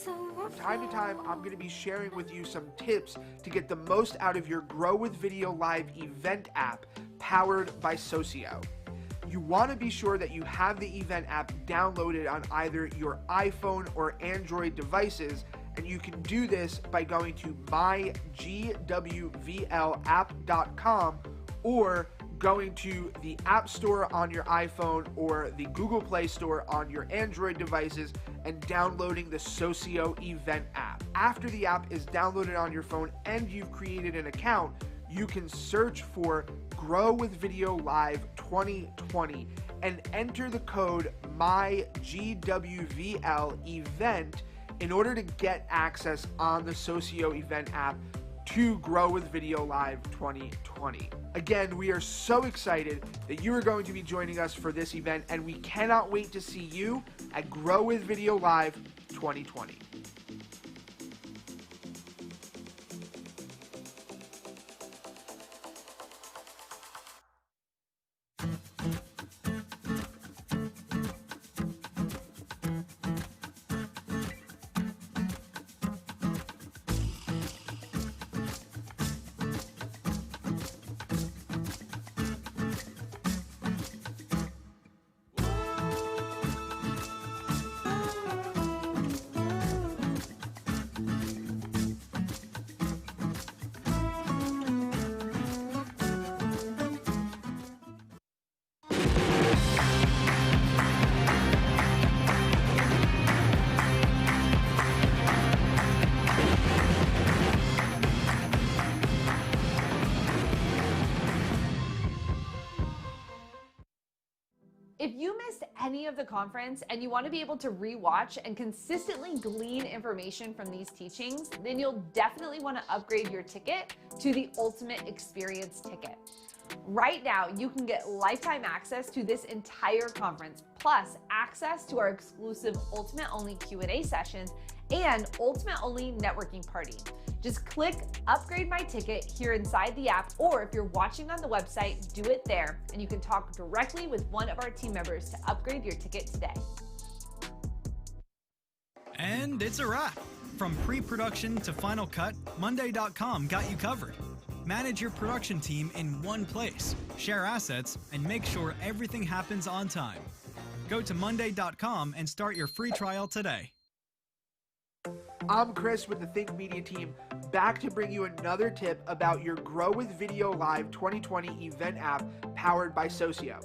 From time to time, I'm going to be sharing with you some tips to get the most out of your Grow with Video Live event app powered by Socio. You want to be sure that you have the event app downloaded on either your iPhone or Android devices, and you can do this by going to mygwvlapp.com or going to the App Store on your iPhone or the Google Play Store on your Android devices and downloading the Socio event app. After the app is downloaded on your phone and you've created an account, you can search for Grow with Video Live 2020 and enter the code MyGWVL event in order to get access on the Socio event app to Grow with Video Live 2020. Again, we are so excited that you are going to be joining us for this event, and we cannot wait to see you at Grow with Video Live 2020. If you missed any of the conference and you want to be able to rewatch and consistently glean information from these teachings, then you'll definitely want to upgrade your ticket to the Ultimate Experience ticket. Right now, you can get lifetime access to this entire conference, plus access to our exclusive Ultimate Only Q&A sessions and Ultimate Only networking party. Just click Upgrade My Ticket here inside the app, or if you're watching on the website, do it there, and you can talk directly with one of our team members to upgrade your ticket today. And it's a wrap. From pre-production to final cut, Monday.com got you covered. Manage your production team in one place, share assets, and make sure everything happens on time. Go to Monday.com and start your free trial today. I'm Chris with the Think Media team, back to bring you another tip about your Grow with Video Live 2020 event app powered by Socio.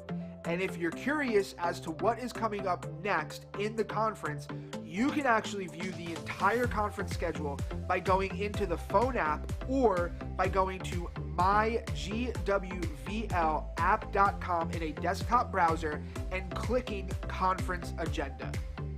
And if you're curious as to what is coming up next in the conference, you can actually view the entire conference schedule by going into the phone app or by going to mygwvlapp.com in a desktop browser and clicking Conference Agenda.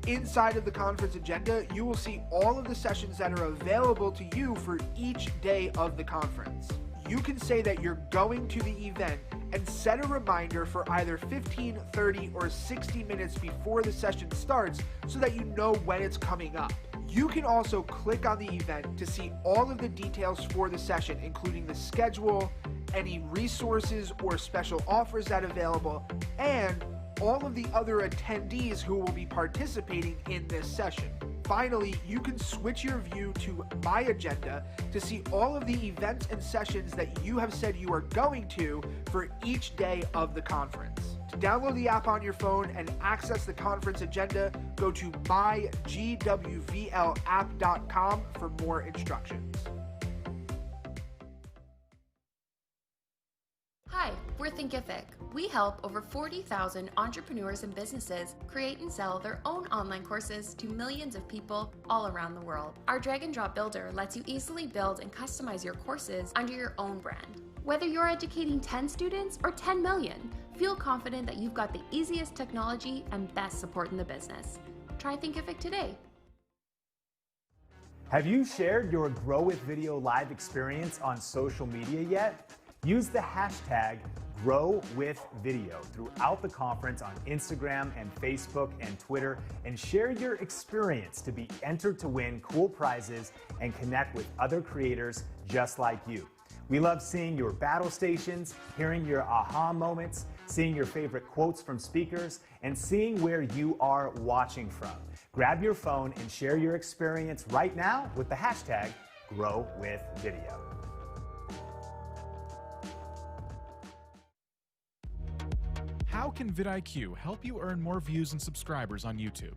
Inside of the conference agenda, you will see all of the sessions that are available to you for each day of the conference. You can say that you're going to the event and set a reminder for either 15, 30, or 60 minutes before the session starts so that you know when it's coming up. You can also click on the event to see all of the details for the session, including the schedule, any resources or special offers that are available, and all of the other attendees who will be participating in this session. Finally, you can switch your view to My Agenda to see all of the events and sessions that you have said you are going to for each day of the conference. To download the app on your phone and access the conference agenda, go to mygwvlapp.com for more instructions. Hi, we're Thinkific. We help over 40,000 entrepreneurs and businesses create and sell their own online courses to millions of people all around the world. Our drag and drop builder lets you easily build and customize your courses under your own brand. Whether you're educating 10 students or 10 million, feel confident that you've got the easiest technology and best support in the business. Try Thinkific today. Have you shared your Grow with Video Live experience on social media yet? Use the hashtag #GrowWithVideo throughout the conference on Instagram and Facebook and Twitter, and share your experience to be entered to win cool prizes and connect with other creators just like you. We love seeing your battle stations, hearing your aha moments, seeing your favorite quotes from speakers, and seeing where you are watching from. Grab your phone and share your experience right now with the hashtag #GrowWithVideo. How can vidIQ help you earn more views and subscribers on YouTube?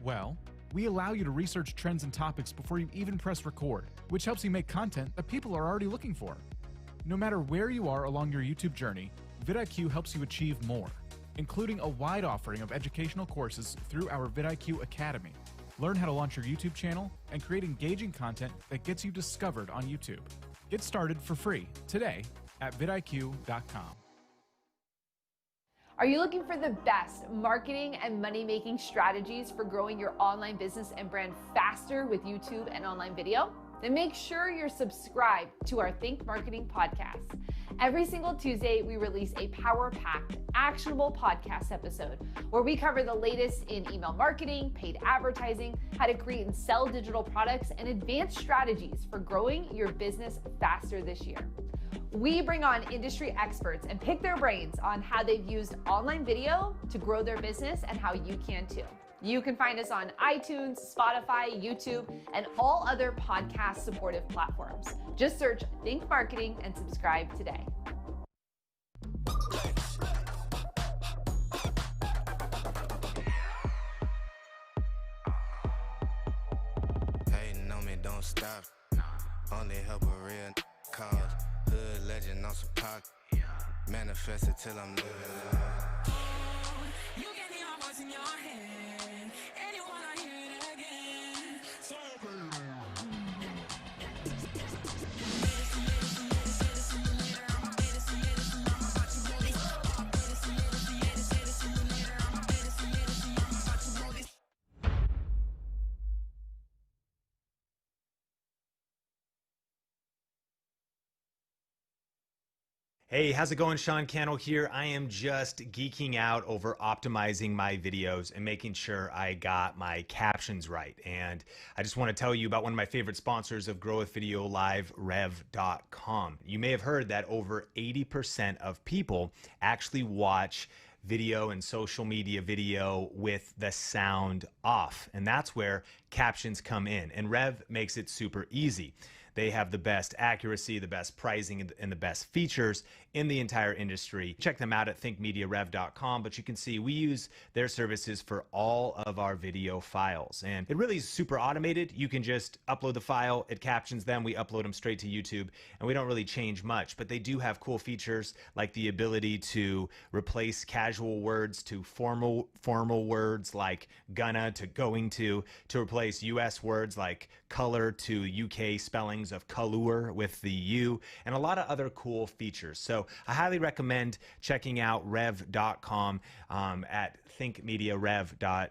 Well, we allow you to research trends and topics before you even press record, which helps you make content that people are already looking for. No matter where you are along your YouTube journey, vidIQ helps you achieve more, including a wide offering of educational courses through our vidIQ Academy. Learn how to launch your YouTube channel and create engaging content that gets you discovered on YouTube. Get started for free today at vidIQ.com. Are you looking for the best marketing and money-making strategies for growing your online business and brand faster with YouTube and online video? Then make sure you're subscribed to our Think Marketing podcast. Every single Tuesday, we release a power-packed, actionable podcast episode where we cover the latest in email marketing, paid advertising, how to create and sell digital products, and advanced strategies for growing your business faster this year. We bring on industry experts and pick their brains on how they've used online video to grow their business and how you can too. You can find us on iTunes, Spotify, YouTube, and all other podcast supportive platforms. Just search Think Marketing and subscribe today. Hating on me, don't stop. Only help a real cause. Hood legend on some pocket. Manifest it till I'm living. You can hear my voice in your head, and you wanna hear it again. So Hey, how's it going? Sean Cannell here. I am just geeking out over optimizing my videos and making sure I got my captions right. And I just want to tell you about one of my favorite sponsors of Grow with Video Live, Rev.com. You may have heard that over 80% of people actually watch video and social media video with the sound off. And that's where captions come in. And Rev makes it super easy. They have the best accuracy, the best pricing, and the best features in the entire industry. Check them out at thinkmediarev.com, but you can see we use their services for all of our video files. And it really is super automated. You can just upload the file, it captions them, we upload them straight to YouTube, and we don't really change much. But they do have cool features like the ability to replace casual words to formal words like gonna to going to replace US words like color to UK spellings of color with the U, and a lot of other cool features. So I highly recommend checking out rev.com at thinkmediarev.com.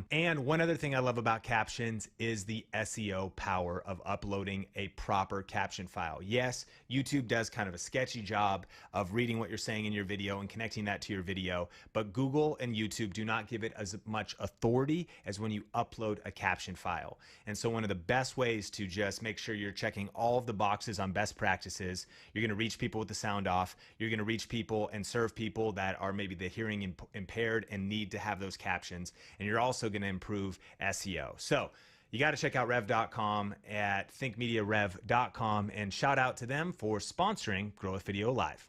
And one other thing I love about captions is the SEO power of uploading a proper caption file. Yes, YouTube does kind of a sketchy job of reading what you're saying in your video and connecting that to your video, but Google and YouTube do not give it as much authority as when you upload a caption file. And so one of the best ways to just make sure you're checking all of the boxes on best practices, you're going to reach people with the sound off, you're going to reach people and serve people that are maybe the hearing impaired and need to have those captions, and you're also going to improve SEO. So you got to check out rev.com at thinkmediarev.com, and shout out to them for sponsoring Grow with Video Live.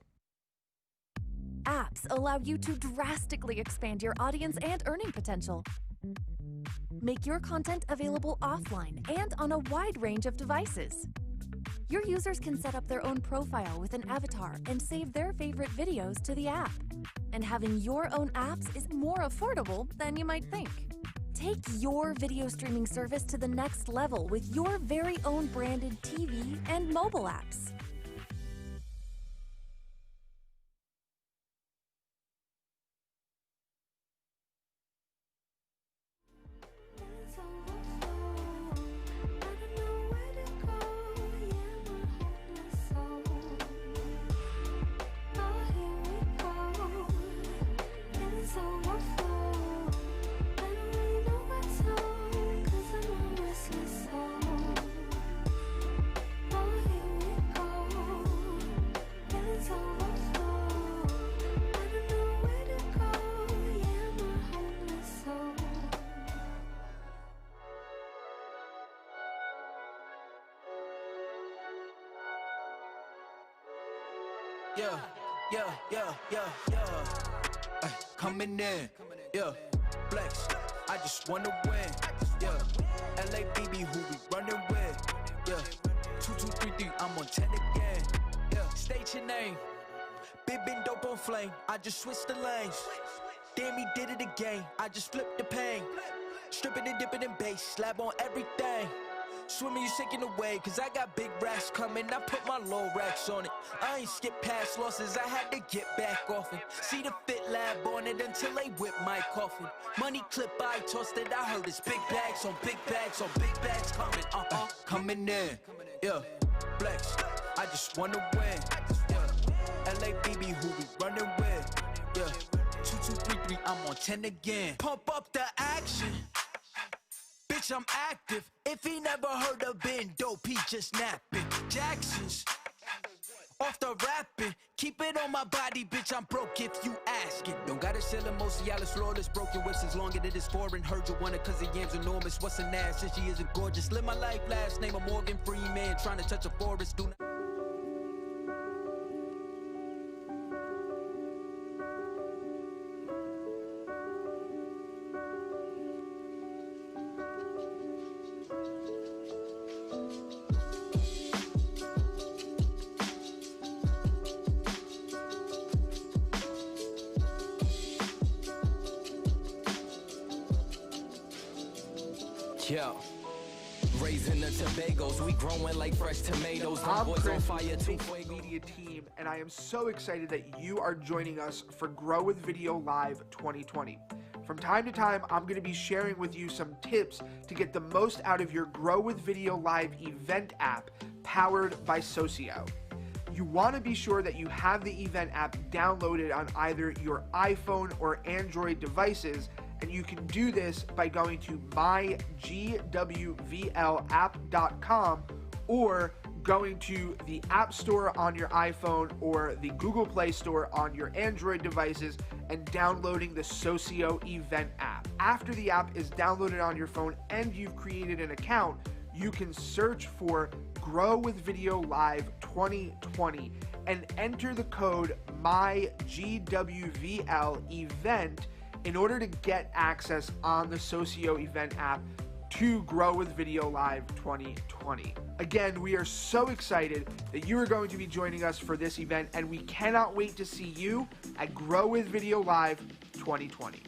Apps allow you to drastically expand your audience and earning potential. Make your content available offline and on a wide range of devices. Your users can set up their own profile with an avatar and save their favorite videos to the app. And having your own apps is more affordable than you might think. Take your video streaming service to the next level with your very own branded TV and mobile apps. oh, here we go. Yeah, yeah, yeah, yeah, yeah. Coming in, yeah. Flex, I just wanna win, yeah. LABB, who we running with, yeah. 2, 2, 3, 3, I'm on 10 again, yeah. State your name, big dope on flame. I just switched the lanes. Damn, he did it again. I just flipped the pain. Stripping and dipping in bass, slab on everything. Swimming, you sinking away, cause I got big racks coming. I put my low racks on it. I ain't skip past losses, I had to get back off it. See the Fit Lab on it until they whip my coffin. Money clip, I tossed it, I heard it's big bags on big bags on big bags coming, coming in, yeah. Flex, I just wanna win, yeah. LABB, who we running with, yeah. 2, 2, 3, 3, I'm on 10 again. Pump up the action. Bitch, I'm active. If he never heard of Ben Dope, he just napping. Jackson's off the rapping. Keep it on my body, bitch, I'm broke if you asking. Don't gotta sell it, most of y'all is flawless. Broken whips as long as it is foreign. Heard you want it cause the yam's enormous. What's an ass since she isn't gorgeous? Live my life, last name of Morgan Freeman. Trying to touch a forest, do not. Yo, raising the Tobagos, we growing like fresh tomatoes. I'm Boys Chris on fire too. Big Media Team, and I am so excited that you are joining us for Grow with Video Live 2020. From time to time, I'm going to be sharing with you some tips to get the most out of your Grow with Video Live event app powered by Socio. You want to be sure that you have the event app downloaded on either your iPhone or Android devices, and you can do this by going to mygwvlapp.com or going to the App Store on your iPhone or the Google Play Store on your Android devices and downloading the Socio event app. After the app is downloaded on your phone and you've created an account, you can search for Grow with Video Live 2020 and enter the code MyGWVLEvent in order to get access on the Socio event app to Grow with Video Live 2020. Again, we are so excited that you are going to be joining us for this event, and we cannot wait to see you at Grow with Video Live 2020.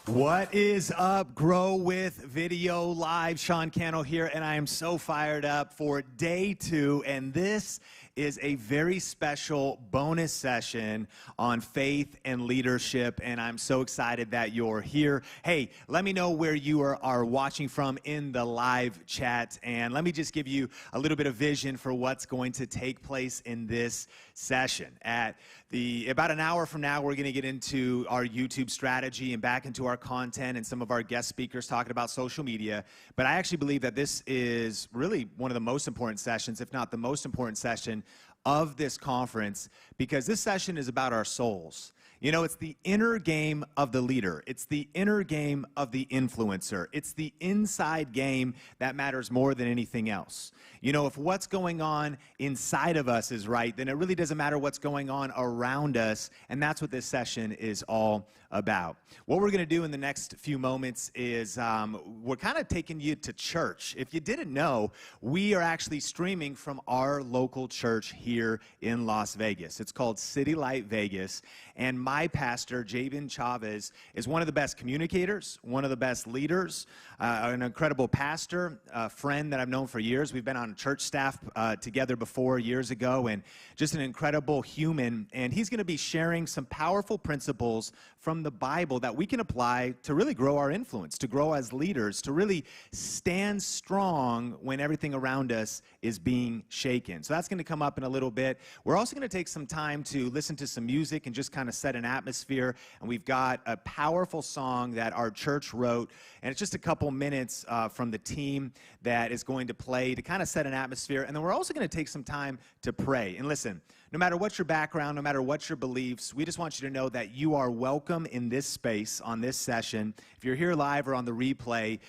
What is up, Grow with Video Live? Sean Cannell here, and I am so fired up for day 2, and this is a very special bonus session on faith and leadership, and I'm so excited that you're here. Hey, let me know where you are watching from in the live chat, and let me just give you a little bit of vision for what's going to take place in this session. About an hour from now, we're going to get into our YouTube strategy and back into our content and some of our guest speakers talking about social media. But I actually believe that this is really one of the most important sessions, if not the most important session of this conference, because this session is about our souls. You know, it's the inner game of the leader. It's the inner game of the influencer. It's the inside game that matters more than anything else. You know, if what's going on inside of us is right, then it really doesn't matter what's going on around us, and that's what this session is all about. What we're going to do in the next few moments is we're kind of taking you to church. If you didn't know, we are actually streaming from our local church here in Las Vegas. It's called City Light Vegas, and my pastor, Jabin Chavez, is one of the best communicators, one of the best leaders, an incredible pastor, a friend that I've known for years. We've been on church staff together before years ago, and just an incredible human. And he's going to be sharing some powerful principles from the Bible that we can apply to really grow our influence, to grow as leaders, to really stand strong when everything around us is being shaken. So that's going to come up in a little bit. We're also going to take some time to listen to some music and just kind of set an atmosphere. And we've got a powerful song that our church wrote, and it's just a couple minutes from the team that is going to play to kind of set an atmosphere. And then we're also going to take some time to pray. And listen, no matter what your background, no matter what your beliefs, we just want you to know that you are welcome in this space on this session. If you're here live or on the replay,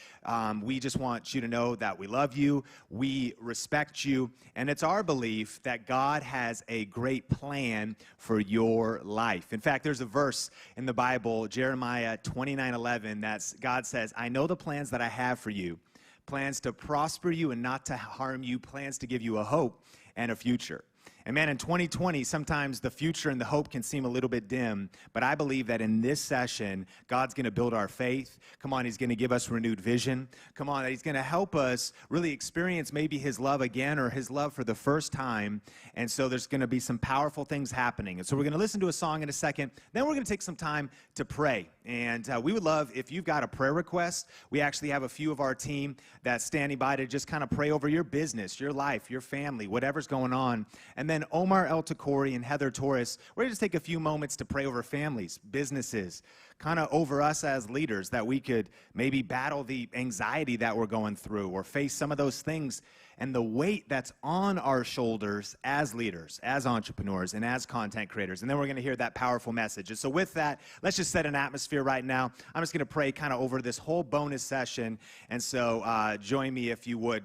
we just want you to know that we love you, we respect you, and it's our belief that God has a great plan for your life. In fact, there's a verse in the Bible, Jeremiah 29:11, that's God says, I know the plans that I have for you, plans to prosper you and not to harm you, plans to give you a hope and a future. And man, in 2020, sometimes the future and the hope can seem a little bit dim, but I believe that in this session, God's going to build our faith. Come on, he's going to give us renewed vision. Come on, he's going to help us really experience maybe his love again or his love for the first time. And so there's going to be some powerful things happening. And so we're going to listen to a song in a second. Then we're going to take some time to pray. And we would love if you've got a prayer request. We actually have a few of our team that's standing by to just kind of pray over your business, your life, your family, whatever's going on. And then Omar El Takori and Heather Torres, we're going to just take a few moments to pray over families, businesses, kind of over us as leaders, that we could maybe battle the anxiety that we're going through or face some of those things and the weight that's on our shoulders as leaders, as entrepreneurs, and as content creators. And then we're going to hear that powerful message. And so with that, let's just set an atmosphere right now. I'm just going to pray kind of over this whole bonus session. And so join me if you would.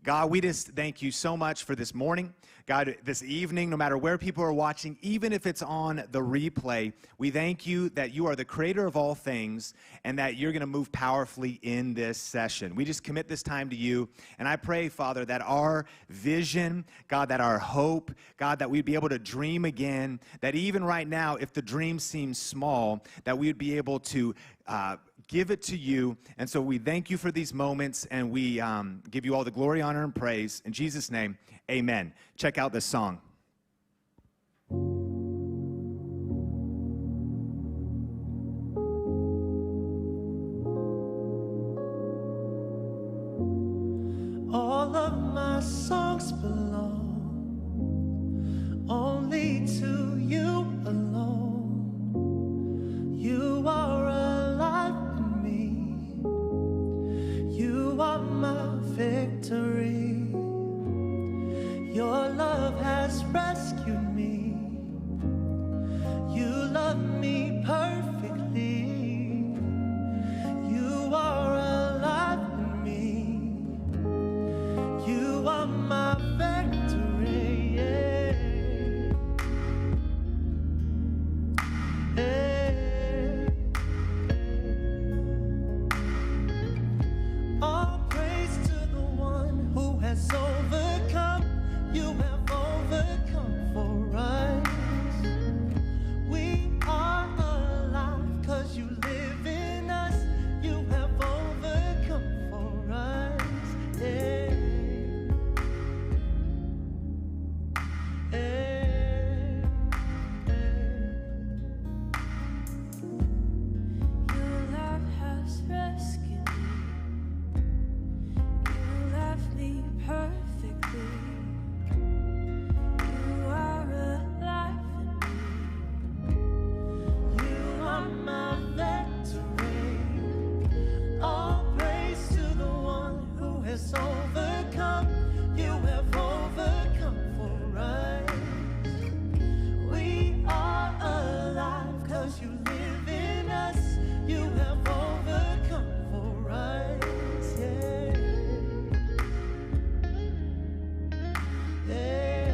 God, we just thank you so much for this morning. God, this evening, no matter where people are watching, even if it's on the replay, we thank you that you are the creator of all things and that you're going to move powerfully in this session. We just commit this time to you. And I pray, Father, that our vision, God, that our hope, God, that we'd be able to dream again, that even right now, if the dream seems small, that we would be able to give it to you. And so we thank you for these moments, and we give you all the glory, honor, and praise. In Jesus' name, amen. Check out this song. All of my songs belong only to you alone. You are alive in me. You are my victory. Your love has rescued me. You love me perfectly. You are alive in me. You are my victory. Yeah. Yeah. All praise to the one who has overcome. You have overcome for us. We are alive 'cause you live in us. You have overcome for us. Yeah. Yeah. Your love has rescued me. You love me perfectly. You are alive in me. You are my victory. All praise to the one who has overcome. You have overcome for us. We are alive 'cause you live in us. You have overcome for us. Yeah. Yeah.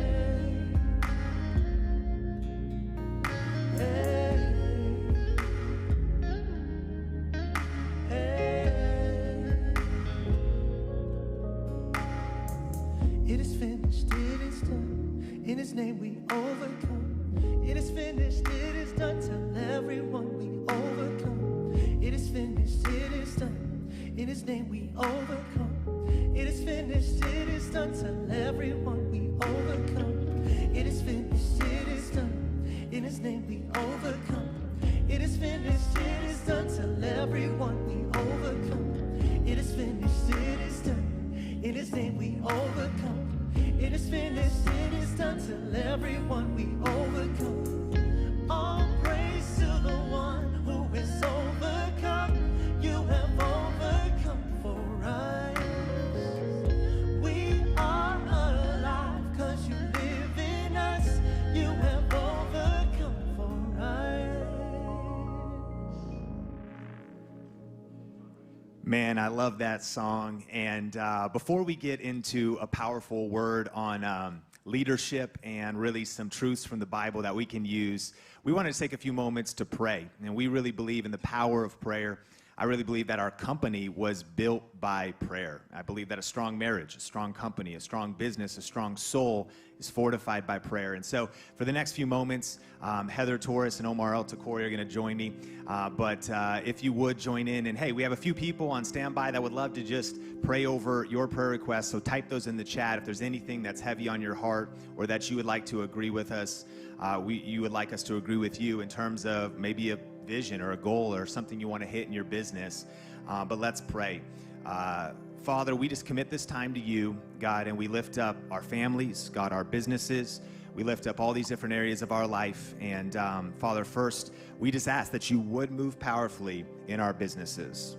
Yeah. It is finished, it is done. In his name we overcome. It is finished, it is done. Tell everyone we overcome. It is finished, it is done. In his name we overcome. It is finished, it is done. Tell everyone we overcome. It is finished, it is done. In his name we overcome. It is finished, it is done. Tell everyone we overcome. It is finished, it is done. In his name we overcome. It is finished, it is done. Tell everyone we overcome. All praise to the one who is overcome. You have overcome for us. We are alive 'cause you live in us. You have overcome for us. Man, I love that song. And before we get into a powerful word on leadership and really some truths from the Bible that we can use, we want to take a few moments to pray. And we really believe in the power of prayer. I really believe that our company was built by prayer. I believe that a strong marriage, a strong company, a strong business, a strong soul is fortified by prayer. And so for the next few moments, Heather Torres and Omar El Takori are going to join me. But if you would join in, and hey, we have a few people on standby that would love to just pray over your prayer requests. So type those in the chat if there's anything that's heavy on your heart or that you would like to agree with us. You would like us to agree with you in terms of maybe a vision or a goal or something you want to hit in your business. But let's pray. Father, we just commit this time to you, God, and we lift up our families, God, our businesses. We lift up all these different areas of our life. And Father, first, we just ask that you would move powerfully in our businesses.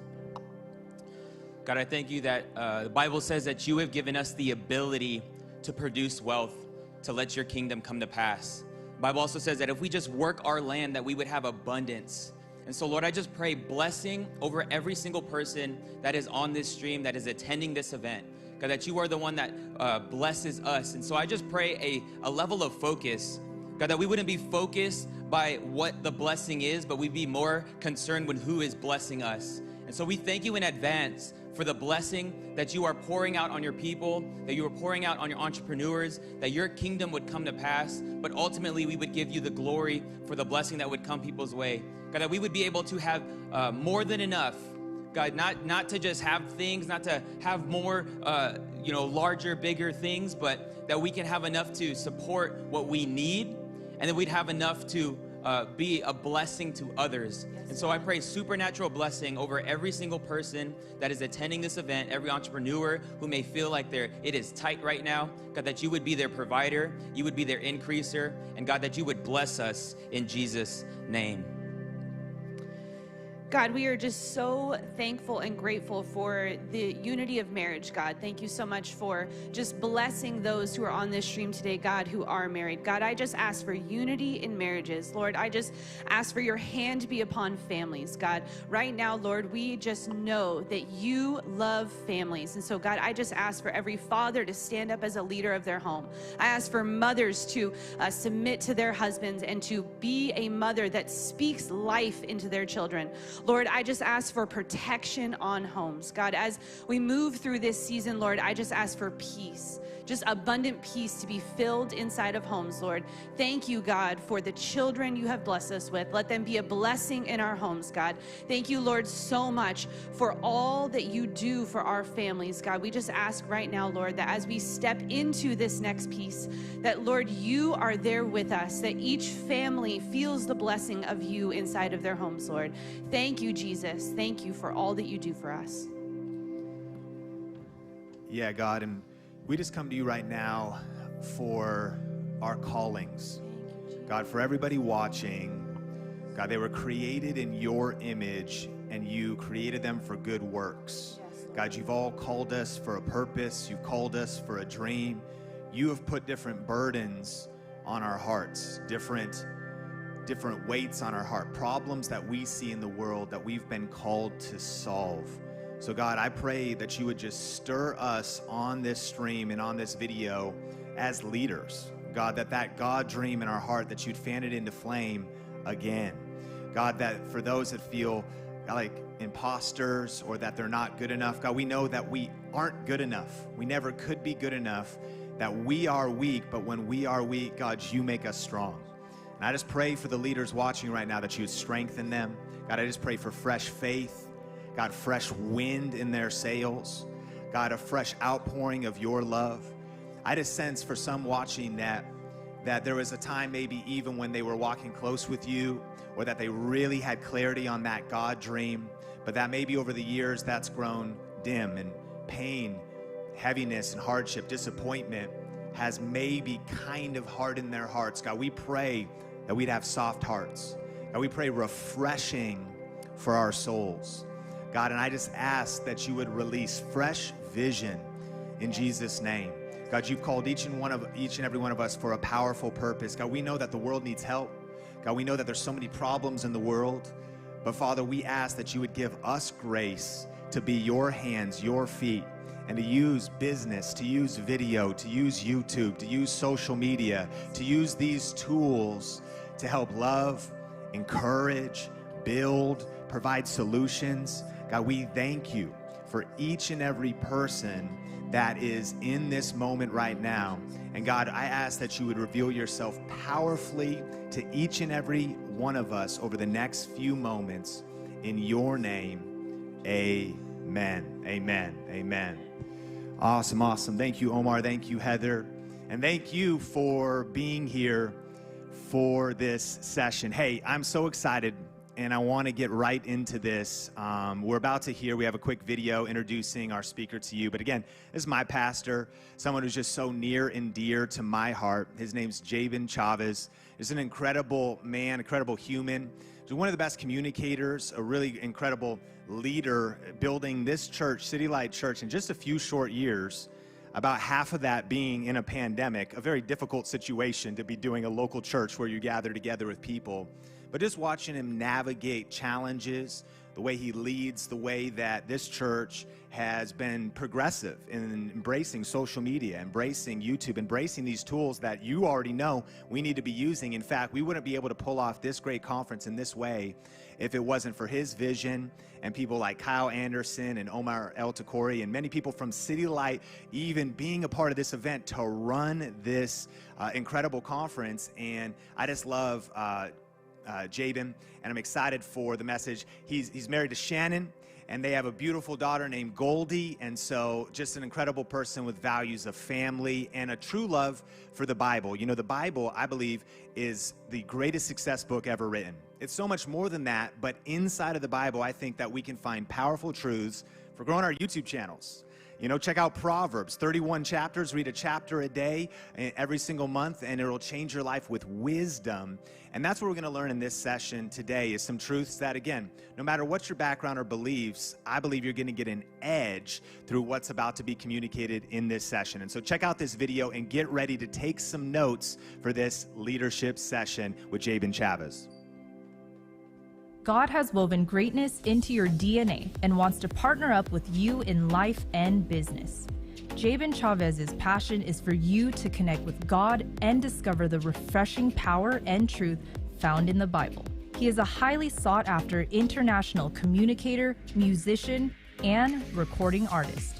God, I thank you that the Bible says that you have given us the ability to produce wealth, to let your kingdom come to pass. The Bible also says that if we just work our land, that we would have abundance. And so, Lord, I just pray blessing over every single person that is on this stream, that is attending this event. God, that you are the one that blesses us. And so I just pray a level of focus, God, that we wouldn't be focused by what the blessing is, but we'd be more concerned with who is blessing us. And so we thank you in advance for the blessing that you are pouring out on your people, that you are pouring out on your entrepreneurs, that your kingdom would come to pass, but ultimately we would give you the glory for the blessing that would come people's way. God, that we would be able to have more than enough. God, not to just have things, not to have more, larger, bigger things, but that we can have enough to support what we need, and that we'd have enough to be a blessing to others. And so I pray supernatural blessing over every single person that is attending this event, every entrepreneur who may feel like it is tight right now. God, that you would be their provider, you would be their increaser, and God, that you would bless us in Jesus' name. God, we are just so thankful and grateful for the unity of marriage, God. Thank you so much for just blessing those who are on this stream today, God, who are married. God, I just ask for unity in marriages. Lord, I just ask for your hand to be upon families, God. Right now, Lord, we just know that you love families. And so, God, I just ask for every father to stand up as a leader of their home. I ask for mothers to submit to their husbands and to be a mother that speaks life into their children. Lord, I just ask for protection on homes. God, as we move through this season, Lord, I just ask for peace, just abundant peace to be filled inside of homes, Lord. Thank you, God, for the children you have blessed us with. Let them be a blessing in our homes, God. Thank you, Lord, so much for all that you do for our families, God. We just ask right now, Lord, that as we step into this next piece, that, Lord, you are there with us, that each family feels the blessing of you inside of their homes, Lord. Thank you, Jesus. Thank you for all that you do for us. Yeah, God, and we just come to you right now for our callings. God, for everybody watching, God, they were created in your image, and you created them for good works. God, you've all called us for a purpose. You've called us for a dream. You have put different burdens on our hearts, different weights on our heart, problems that we see in the world that we've been called to solve. So God, I pray that you would just stir us on this stream and on this video as leaders. God, that God dream in our heart, that you'd fan it into flame again. God, that for those that feel like imposters or that they're not good enough, God, we know that we aren't good enough. We never could be good enough, that we are weak, but when we are weak, God, you make us strong. And I just pray for the leaders watching right now that you would strengthen them. God, I just pray for fresh faith. God, fresh wind in their sails. God, a fresh outpouring of your love. I just sense for some watching that there was a time maybe even when they were walking close with you, or that they really had clarity on that God dream, but that maybe over the years that's grown dim, and pain, heaviness and hardship, disappointment has maybe kind of hardened their hearts. God, we pray that we'd have soft hearts. God, we pray refreshing for our souls. God, and I just ask that you would release fresh vision in Jesus' name. God, you've called each and every one of us for a powerful purpose. God, we know that the world needs help. God, we know that there's so many problems in the world. But Father, we ask that you would give us grace to be your hands, your feet, and to use business, to use video, to use YouTube, to use social media, to use these tools to help love, encourage, build, provide solutions. God, we thank you for each and every person that is in this moment right now. And God, I ask that you would reveal yourself powerfully to each and every one of us over the next few moments. In your name, amen, amen, amen. Awesome, awesome. Thank you, Omar. Thank you, Heather. And thank you for being here for this session. Hey, I'm so excited, and I want to get right into this. We're about to hear, we have a quick video introducing our speaker to you. But again, this is my pastor, someone who's just so near and dear to my heart. His name's Jabin Chavez. He's an incredible man, incredible human. He's one of the best communicators, a really incredible leader, building this church, City Light Church, in just a few short years. About half of that being in a pandemic, a very difficult situation to be doing a local church where you gather together with people. But just watching him navigate challenges, the way he leads, the way that this church has been progressive in embracing social media, embracing YouTube, embracing these tools that you already know we need to be using. In fact, we wouldn't be able to pull off this great conference in this way if it wasn't for his vision and people like Kyle Anderson and Omar El Takori and many people from City Light even being a part of this event to run this incredible conference. And I just love Jabin, and I'm excited for the message. He's married to Shannon, and they have a beautiful daughter named Goldie, and so just an incredible person with values of family and a true love for the Bible. You know, the Bible, I believe, is the greatest success book ever written. It's so much more than that, but inside of the Bible, I think that we can find powerful truths for growing our YouTube channels. You know, check out Proverbs, 31 chapters, read a chapter a day every single month, and it'll change your life with wisdom. And that's what we're going to learn in this session today, is some truths that, again, no matter what your background or beliefs, I believe you're going to get an edge through what's about to be communicated in this session. And so check out this video and get ready to take some notes for this leadership session with Jabin Chavez. God has woven greatness into your DNA and wants to partner up with you in life and business. Jabin Chavez's passion is for you to connect with God and discover the refreshing power and truth found in the Bible. He is a highly sought-after international communicator, musician, and recording artist.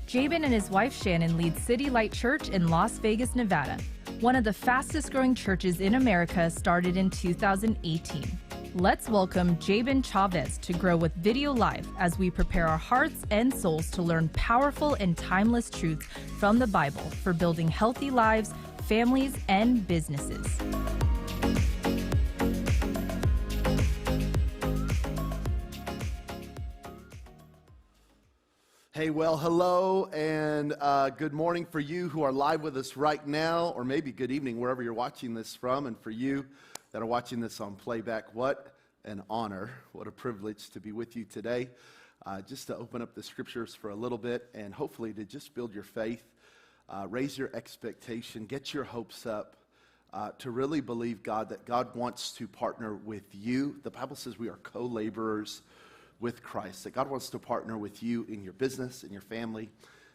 Jabin and his wife Shannon lead City Light Church in Las Vegas, Nevada. One of the fastest-growing churches in America, started in 2018. Let's welcome Jabin Chavez to Grow with Video Live as we prepare our hearts and souls to learn powerful and timeless truths from the Bible for building healthy lives, families, and businesses. Hey, well, hello, and good morning for you who are live with us right now, or maybe good evening wherever you're watching this from, and for you that are watching this on playback. What an honor, what a privilege to be with you today. Just to open up the scriptures for a little bit and hopefully to just build your faith, raise your expectation, get your hopes up, to really believe God, that God wants to partner with you. The Bible says we are co-laborers with Christ, that God wants to partner with you in your business, in your family,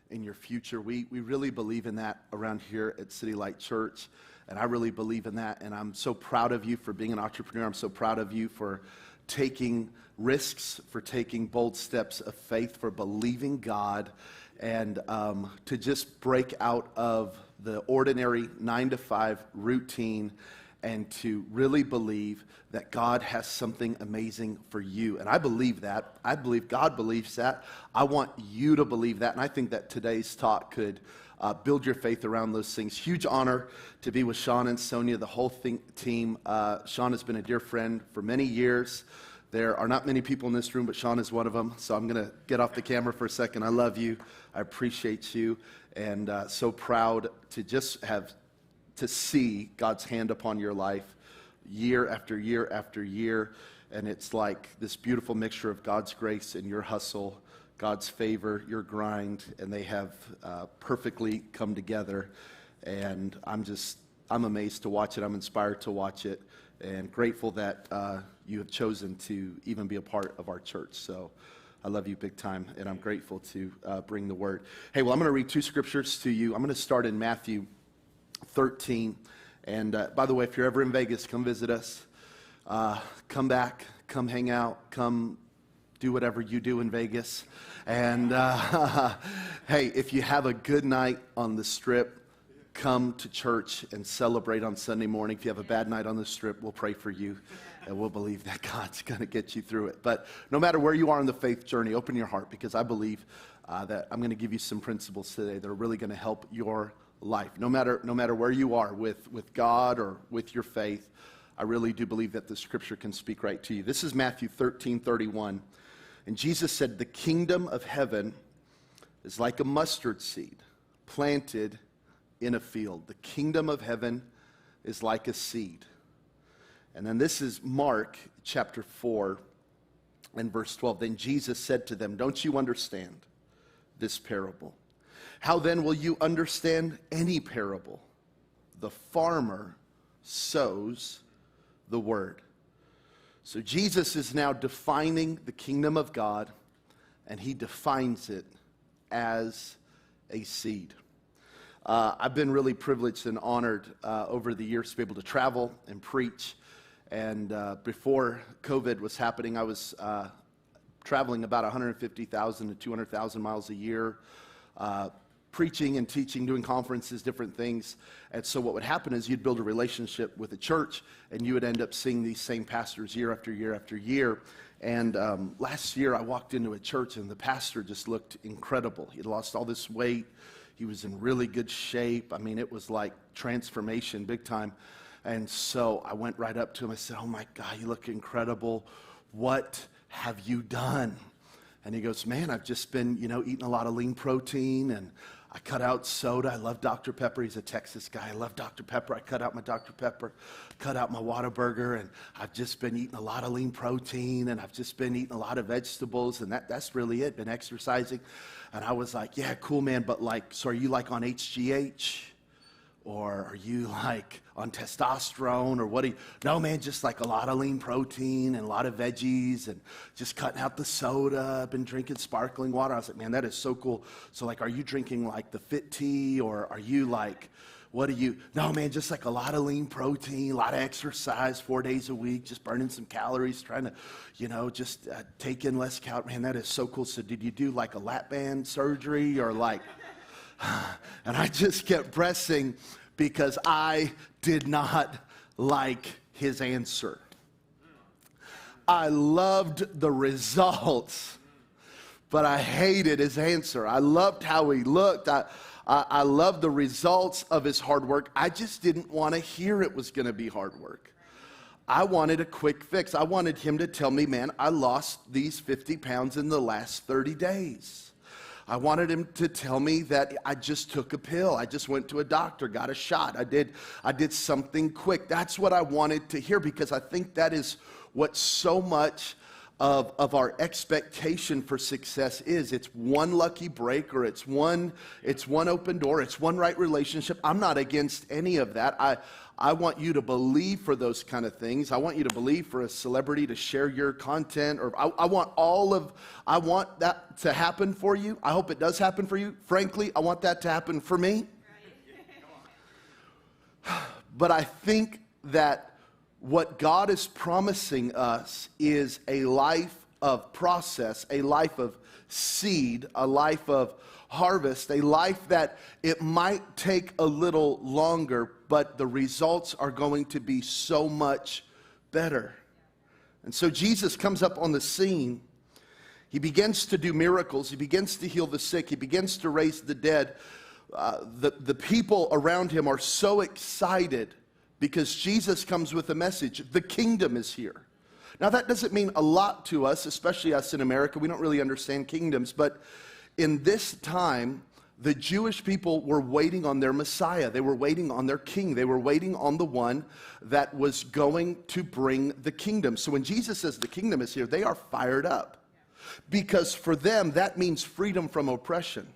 in your future. We really believe in that around here at City Light Church. And I really believe in that, and I'm so proud of you for being an entrepreneur. I'm so proud of you for taking risks, for taking bold steps of faith, for believing God, and to just break out of the ordinary 9-to-5 routine and to really believe that God has something amazing for you. And I believe that. I believe God believes that. I want you to believe that, and I think that today's talk could build your faith around those things. Huge honor to be with Sean and Sonia, the whole team. Sean has been a dear friend for many years. There are not many people in this room, but Sean is one of them. So I'm going to get off the camera for a second. I love you. I appreciate you. And so proud to just have to see God's hand upon your life year after year after year. And it's like this beautiful mixture of God's grace and your hustle, God's favor, your grind, and they have perfectly come together. And I'm amazed to watch it. I'm inspired to watch it, and grateful that you have chosen to even be a part of our church. So I love you big time, and I'm grateful to bring the word. Hey, well, I'm going to read two scriptures to you. I'm going to start in Matthew 13. And by the way, if you're ever in Vegas, come visit us. Come back, come hang out, come do whatever you do in Vegas. And hey, if you have a good night on the Strip, come to church and celebrate on Sunday morning. If you have a bad night on the Strip, we'll pray for you, and we'll believe that God's going to get you through it. But no matter where you are in the faith journey, open your heart, because I believe that I'm going to give you some principles today that are really going to help your life. No matter where you are with God or with your faith, I really do believe that the scripture can speak right to you. This is Matthew 13:31. And Jesus said, "The kingdom of heaven is like a mustard seed planted in a field." The kingdom of heaven is like a seed. And then this is Mark chapter 4 and verse 12. Then Jesus said to them, "Don't you understand this parable? How then will you understand any parable? The farmer sows the word." So Jesus is now defining the kingdom of God, and he defines it as a seed. I've been really privileged and honored over the years to be able to travel and preach. And before COVID was happening, I was traveling about 150,000 to 200,000 miles a year, preaching and teaching, doing conferences, different things. And so what would happen is you'd build a relationship with a church, and you would end up seeing these same pastors year after year after year. And last year I walked into a church, and the pastor just looked incredible. He'd lost all this weight. He was in really good shape. I mean, it was like transformation, big time. And so I went right up to him. I said, "Oh my God, you look incredible. What have you done?" And he goes, "Man, I've just been, eating a lot of lean protein, and I cut out soda. I love Dr. Pepper." He's a Texas guy. "I love Dr. Pepper. I cut out my Dr. Pepper, cut out my Whataburger, and I've just been eating a lot of lean protein, and I've just been eating a lot of vegetables, and that's really it, been exercising." And I was like, "Yeah, cool, man, but so are you on HGH? Or are you on testosterone, or what do you?" "No, man, just a lot of lean protein and a lot of veggies and just cutting out the soda. I've been drinking sparkling water." I was like, "Man, that is so cool. So are you drinking the fit tea, or are you what do you?" "No, man, just a lot of lean protein, a lot of exercise, 4 days a week, just burning some calories, trying to, just take in less calories." "Man, that is so cool. So did you do a lap band surgery or And I just kept pressing because I did not like his answer. I loved the results, but I hated his answer. I loved how he looked. I loved the results of his hard work. I just didn't want to hear it was going to be hard work. I wanted a quick fix. I wanted him to tell me, "Man, I lost these 50 pounds in the last 30 days. I wanted him to tell me that I just took a pill. I just went to a doctor, got a shot. I did something quick." That's what I wanted to hear, because I think that is what so much of our expectation for success is. It's one lucky break, or it's one open door, it's one right relationship. I'm not against any of that. I want you to believe for those kind of things. I want you to believe for a celebrity to share your content, or I want that to happen for you. I hope it does happen for you. Frankly, I want that to happen for me. But I think that what God is promising us is a life of process, a life of seed, a life of harvest, a life that it might take a little longer, but the results are going to be so much better. And so Jesus comes up on the scene. He begins to do miracles. He begins to heal the sick. He begins to raise the dead. The people around him are so excited because Jesus comes with a message. The kingdom is here. Now, that doesn't mean a lot to us, especially us in America. We don't really understand kingdoms. But in this time, the Jewish people were waiting on their Messiah. They were waiting on their king. They were waiting on the one that was going to bring the kingdom. So when Jesus says the kingdom is here, they are fired up. Because for them, that means freedom from oppression.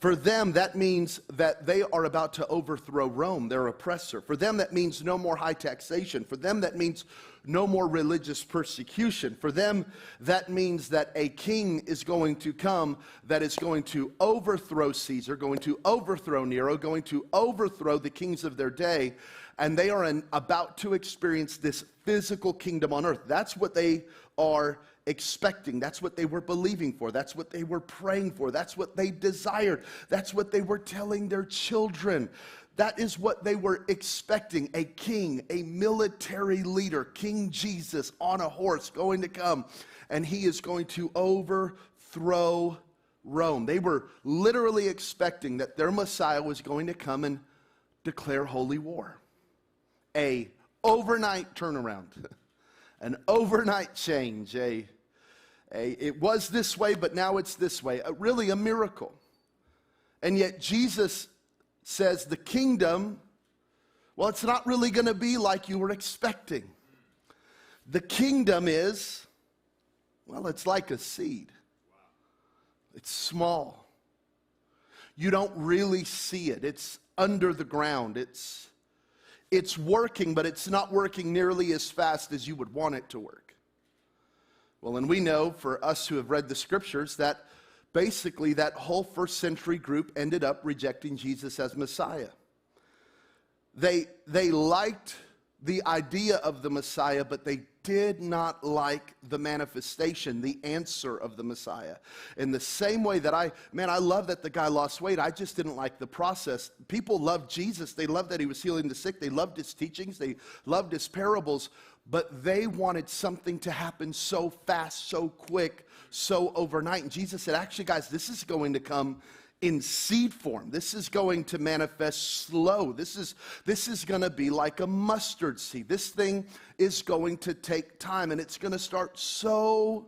For them, that means that they are about to overthrow Rome, their oppressor. For them, that means no more high taxation. For them, that means no more religious persecution. For them, that means that a king is going to come that is going to overthrow Caesar, going to overthrow Nero, going to overthrow the kings of their day, and they are about to experience this physical kingdom on earth. That's what they are expecting. That's what they were believing for. That's what they were praying for. That's what they desired. That's what they were telling their children. That is what they were expecting. A king, a military leader, King Jesus on a horse going to come, and he is going to overthrow Rome. They were literally expecting that their Messiah was going to come and declare holy war. A overnight turnaround, an overnight change. It was this way, but now it's this way. Really a miracle. And yet Jesus says the kingdom, well, it's not really going to be like you were expecting. The kingdom is, well, it's like a seed. It's small. You don't really see it. It's under the ground. It's working, but it's not working nearly as fast as you would want it to work. Well, and we know, for us who have read the scriptures, that basically that whole first century group ended up rejecting Jesus as Messiah. They liked the idea of the Messiah, but they did not like the manifestation, the answer of the Messiah. In the same way that I love that the guy lost weight. I just didn't like the process. People loved Jesus. They loved that he was healing the sick. They loved his teachings. They loved his parables. But they wanted something to happen so fast, so quick, so overnight. And Jesus said, actually, guys, this is going to come in seed form. This is going to manifest slow. This is going to be like a mustard seed. This thing is going to take time, and it's going to start so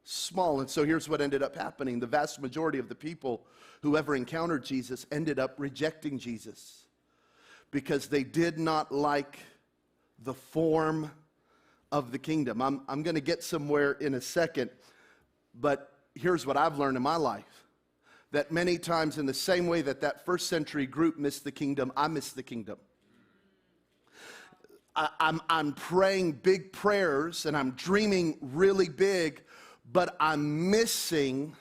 small. And so here's what ended up happening. The vast majority of the people who ever encountered Jesus ended up rejecting Jesus because they did not like the form of the kingdom. I'm going to get somewhere in a second, but here's what I've learned in my life. That many times, in the same way that first century group missed the kingdom, I missed the kingdom. I'm praying big prayers and I'm dreaming really big, but I'm missing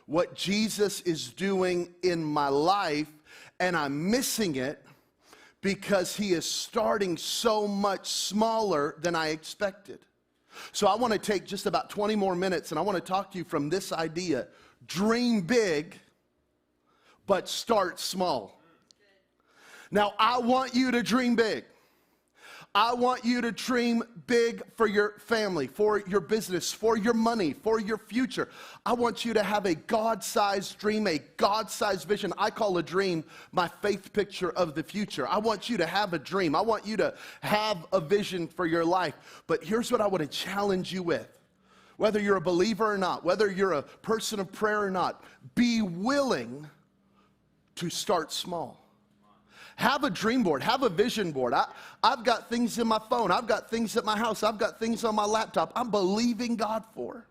what Jesus is doing in my life, and I'm missing it because he is starting so much smaller than I expected. So I want to take just about 20 more minutes, and I want to talk to you from this idea. Dream big, but start small. Now, I want you to dream big. I want you to dream big for your family, for your business, for your money, for your future. I want you to have a God-sized dream, a God-sized vision. I call a dream my faith picture of the future. I want you to have a dream. I want you to have a vision for your life. But here's what I want to challenge you with. Whether you're a believer or not, whether you're a person of prayer or not, be willing to start small. Have a dream board. Have a vision board. I've got things in my phone. I've got things at my house. I've got things on my laptop I'm believing God for.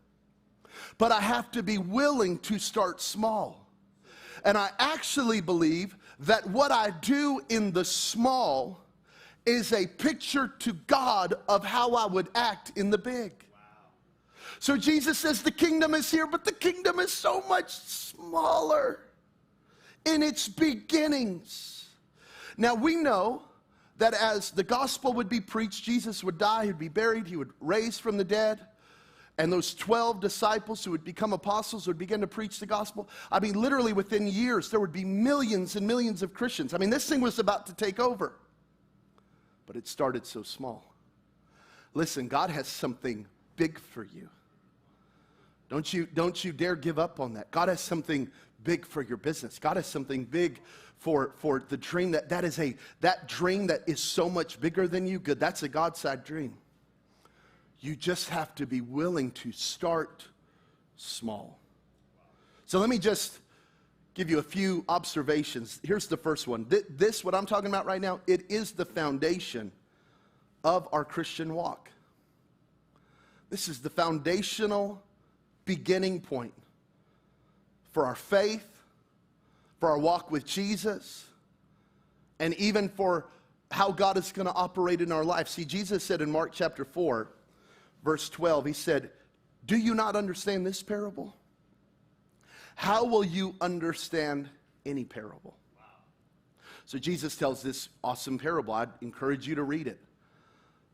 But I have to be willing to start small. And I actually believe that what I do in the small is a picture to God of how I would act in the big. So Jesus says the kingdom is here, but the kingdom is so much smaller in its beginnings. Now we know that as the gospel would be preached, Jesus would die, he'd be buried, he would raise from the dead, and those 12 disciples who would become apostles would begin to preach the gospel. I mean, literally within years, there would be millions and millions of Christians. I mean, this thing was about to take over, but it started so small. Listen, God has something big for you. Don't you dare give up on that. God has something big for your business. God has something big for the dream that dream that is so much bigger than you. Good, that's a God-sized dream. You just have to be willing to start small. So let me just give you a few observations. Here's the first one. This, what I'm talking about right now, it is the foundation of our Christian walk. This is the foundational beginning point for our faith, for our walk with Jesus, and even for how God is going to operate in our life. See, Jesus said in Mark chapter 4, verse 12, he said, do you not understand this parable? How will you understand any parable? So Jesus tells this awesome parable. I'd encourage you to read it.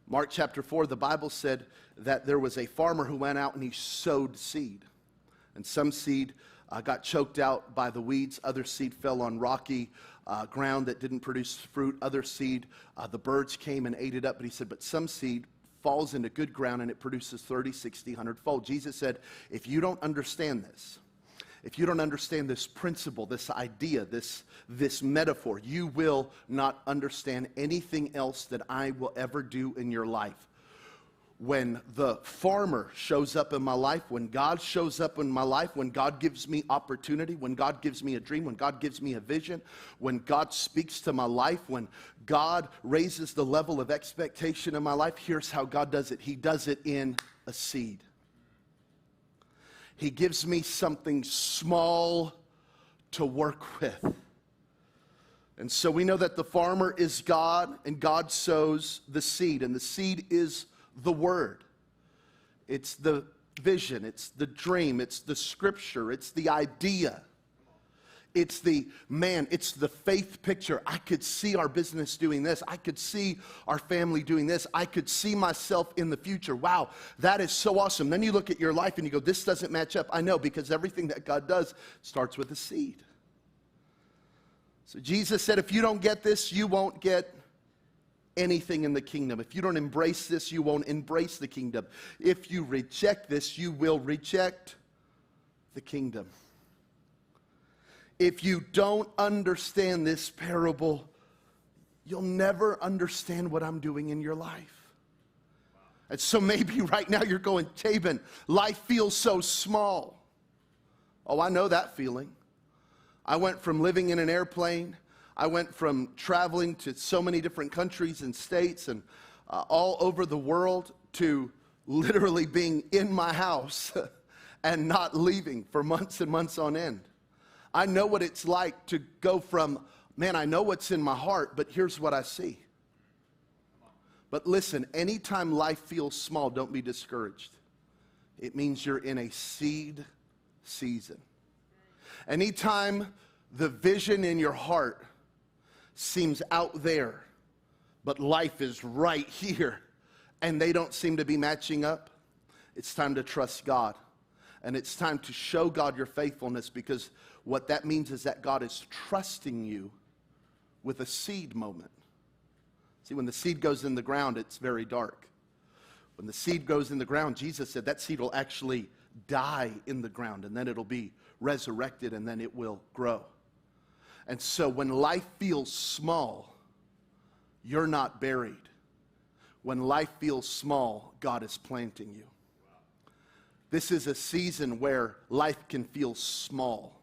Mark chapter 4, the Bible said that there was a farmer who went out and he sowed seed. And some seed got choked out by the weeds. Other seed fell on rocky ground that didn't produce fruit. Other seed, the birds came and ate it up. But he said, but some seed falls into good ground and it produces 30, 60, 100-fold. Jesus said, if you don't understand this, if you don't understand this principle, this idea, this metaphor, you will not understand anything else that I will ever do in your life. When the farmer shows up in my life, when God shows up in my life, when God gives me opportunity, when God gives me a dream, when God gives me a vision, when God speaks to my life, when God raises the level of expectation in my life, here's how God does it. He does it in a seed. He gives me something small to work with. And so we know that the farmer is God, and God sows the seed, and the seed is the word. It's the vision, it's the dream, it's the scripture, it's the idea. It's the faith picture. I could see our business doing this. I could see our family doing this. I could see myself in the future. Wow, that is so awesome. Then you look at your life and you go, this doesn't match up. I know, because everything that God does starts with a seed. So Jesus said, if you don't get this, you won't get anything in the kingdom. If you don't embrace this, you won't embrace the kingdom. If you reject this, you will reject the kingdom. If you don't understand this parable, you'll never understand what I'm doing in your life. And so maybe right now you're going, Jabin, life feels so small. Oh, I know that feeling. I went from living in an airplane, I went from traveling to so many different countries and states and all over the world, to literally being in my house and not leaving for months and months on end. I know what it's like to go from, man, I know what's in my heart, but here's what I see. But listen, anytime life feels small, don't be discouraged. It means you're in a seed season. Anytime the vision in your heart seems out there, but life is right here, and they don't seem to be matching up, it's time to trust God. And it's time to show God your faithfulness, because what that means is that God is trusting you with a seed moment. See, when the seed goes in the ground, it's very dark. When the seed goes in the ground, Jesus said that seed will actually die in the ground, and then it'll be resurrected, and then it will grow. And so when life feels small, you're not buried. When life feels small, God is planting you. This is a season where life can feel small,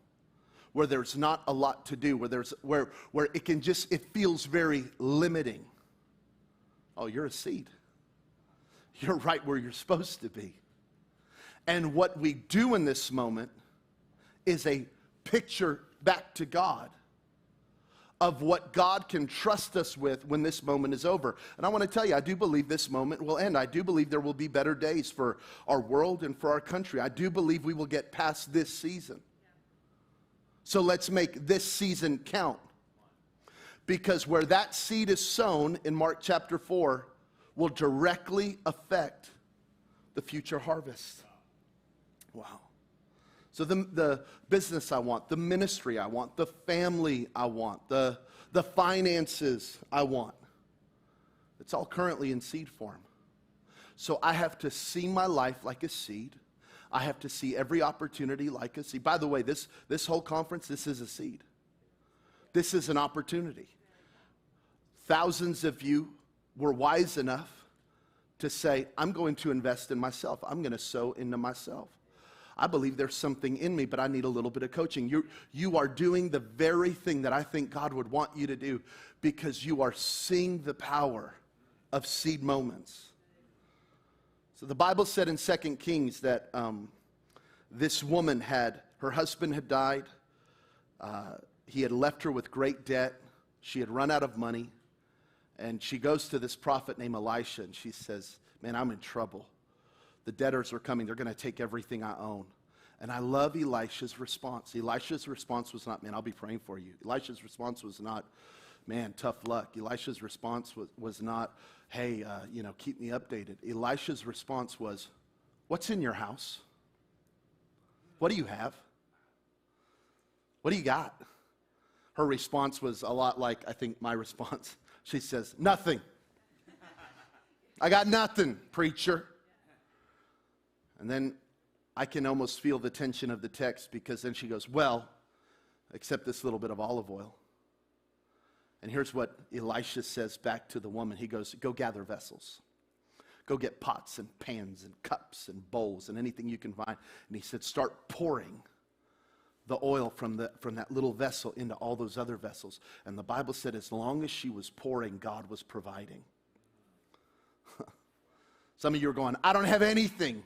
where there's not a lot to do, where it feels very limiting. Oh, you're a seed. You're right where you're supposed to be. And what we do in this moment is a picture back to God of what God can trust us with when this moment is over. And I want to tell you, I do believe this moment will end. I do believe there will be better days for our world and for our country. I do believe we will get past this season. So let's make this season count. Because where that seed is sown in Mark chapter 4 will directly affect the future harvest. Wow. So the business I want, the ministry I want, the family I want, the finances I want, it's all currently in seed form. So I have to see my life like a seed. I have to see every opportunity like a seed. By the way, this whole conference, this is a seed. This is an opportunity. Thousands of you were wise enough to say, I'm going to invest in myself. I'm going to sow into myself. I believe there's something in me, but I need a little bit of coaching. You are doing the very thing that I think God would want you to do, because you are seeing the power of seed moments. So the Bible said in 2 Kings that this woman her husband had died. He had left her with great debt. She had run out of money. And she goes to this prophet named Elisha, and she says, man, I'm in trouble. The debtors are coming. They're going to take everything I own. And I love Elisha's response. Elisha's response was not, man, I'll be praying for you. Elisha's response was not, man, tough luck. Elisha's response was not, hey, keep me updated. Elisha's response was, what's in your house? What do you have? What do you got? Her response was a lot like, I think, my response. She says, nothing. I got nothing, preacher. And then I can almost feel the tension of the text, because then she goes, well, except this little bit of olive oil. And here's what Elisha says back to the woman. He goes, go gather vessels. Go get pots and pans and cups and bowls and anything you can find. And he said, start pouring the oil from that little vessel into all those other vessels. And the Bible said as long as she was pouring, God was providing. Some of you are going, I don't have anything.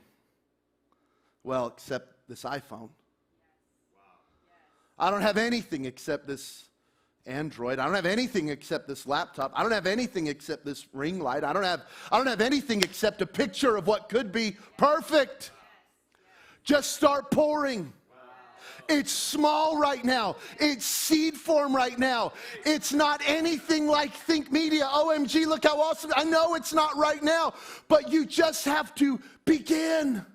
Well, except this iPhone. I don't have anything except this Android. I don't have anything except this laptop. I don't have anything except this ring light. I don't have anything except a picture of what could be perfect. Just start pouring. It's small right now. It's seed form right now. It's not anything like Think Media. OMG, look how awesome. I know it's not right now, but you just have to begin.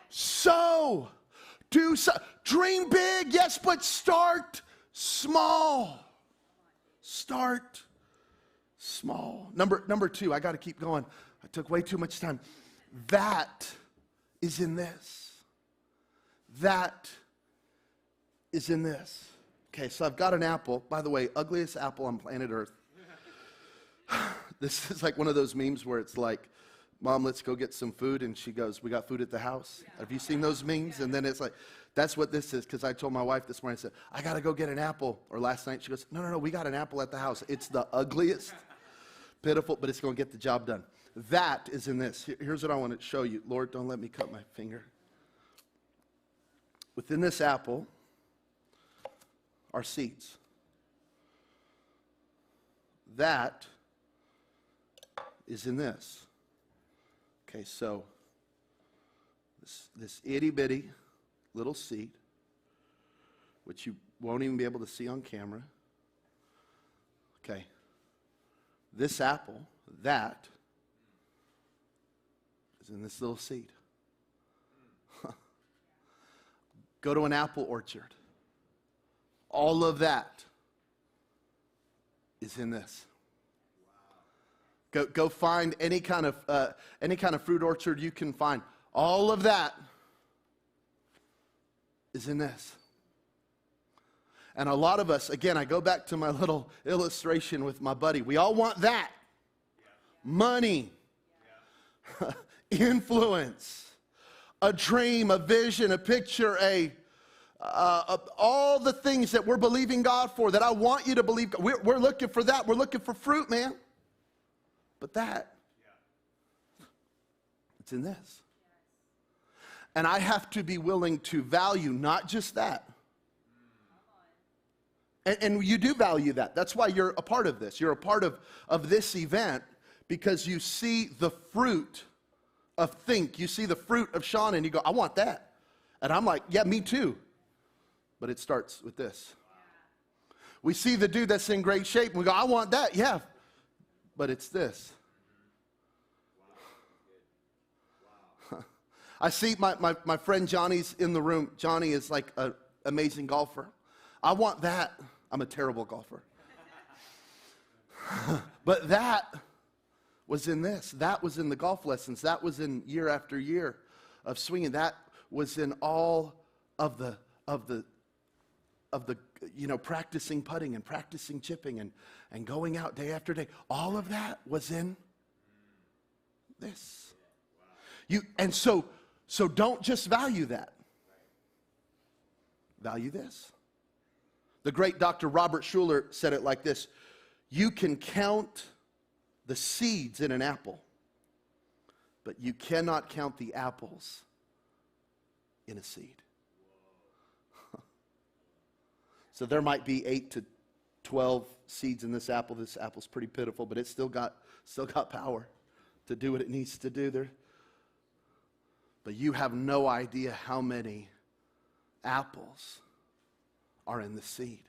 So, dream big, yes, but start small. Start small. Number two, I got to keep going. I took way too much time. That is in this. That is in this. Okay, so I've got an apple. By the way, ugliest apple on planet Earth. This is like one of those memes where it's like, Mom, let's go get some food. And she goes, we got food at the house. Have you seen those memes? And then it's like, that's what this is. Because I told my wife this morning, I said, I got to go get an apple. Or last night, she goes, no, we got an apple at the house. It's the ugliest, pitiful, but it's going to get the job done. That is in this. Here's what I want to show you. Lord, don't let me cut my finger. Within this apple are seeds. That is in this. Okay, so this itty-bitty little seed, which you won't even be able to see on camera. Okay, this apple, that is in this little seed. Go to an apple orchard. All of that is in this. Go find any kind of fruit orchard you can find. All of that is in this. And a lot of us, again, I go back to my little illustration with my buddy. We all want that. Money, influence, a dream, a vision, a picture, all the things that we're believing God for, that I want you to believe. We're looking for that. We're looking for fruit, man. But that, it's in this. And I have to be willing to value not just that. And you do value that. That's why you're a part of this. You're a part of this event because you see the fruit of Think. You see the fruit of Sean and you go, I want that. And I'm like, yeah, me too. But it starts with this. We see the dude that's in great shape and we go, I want that. Yeah. But it's this. I see my friend Johnny's in the room. Johnny is like an amazing golfer. I want that. I'm a terrible golfer. But that was in this. That was in the golf lessons. That was in year after year of swinging. That was in all of the practicing putting and practicing chipping and going out day after day. All of that was in this. So don't just value that. Value this. The great Dr. Robert Schuller said it like this: you can count the seeds in an apple, but you cannot count the apples in a seed. So there might be 8 to 12 seeds in this apple. This apple's pretty pitiful, but it's still got power to do what it needs to do. But you have no idea how many apples are in the seed,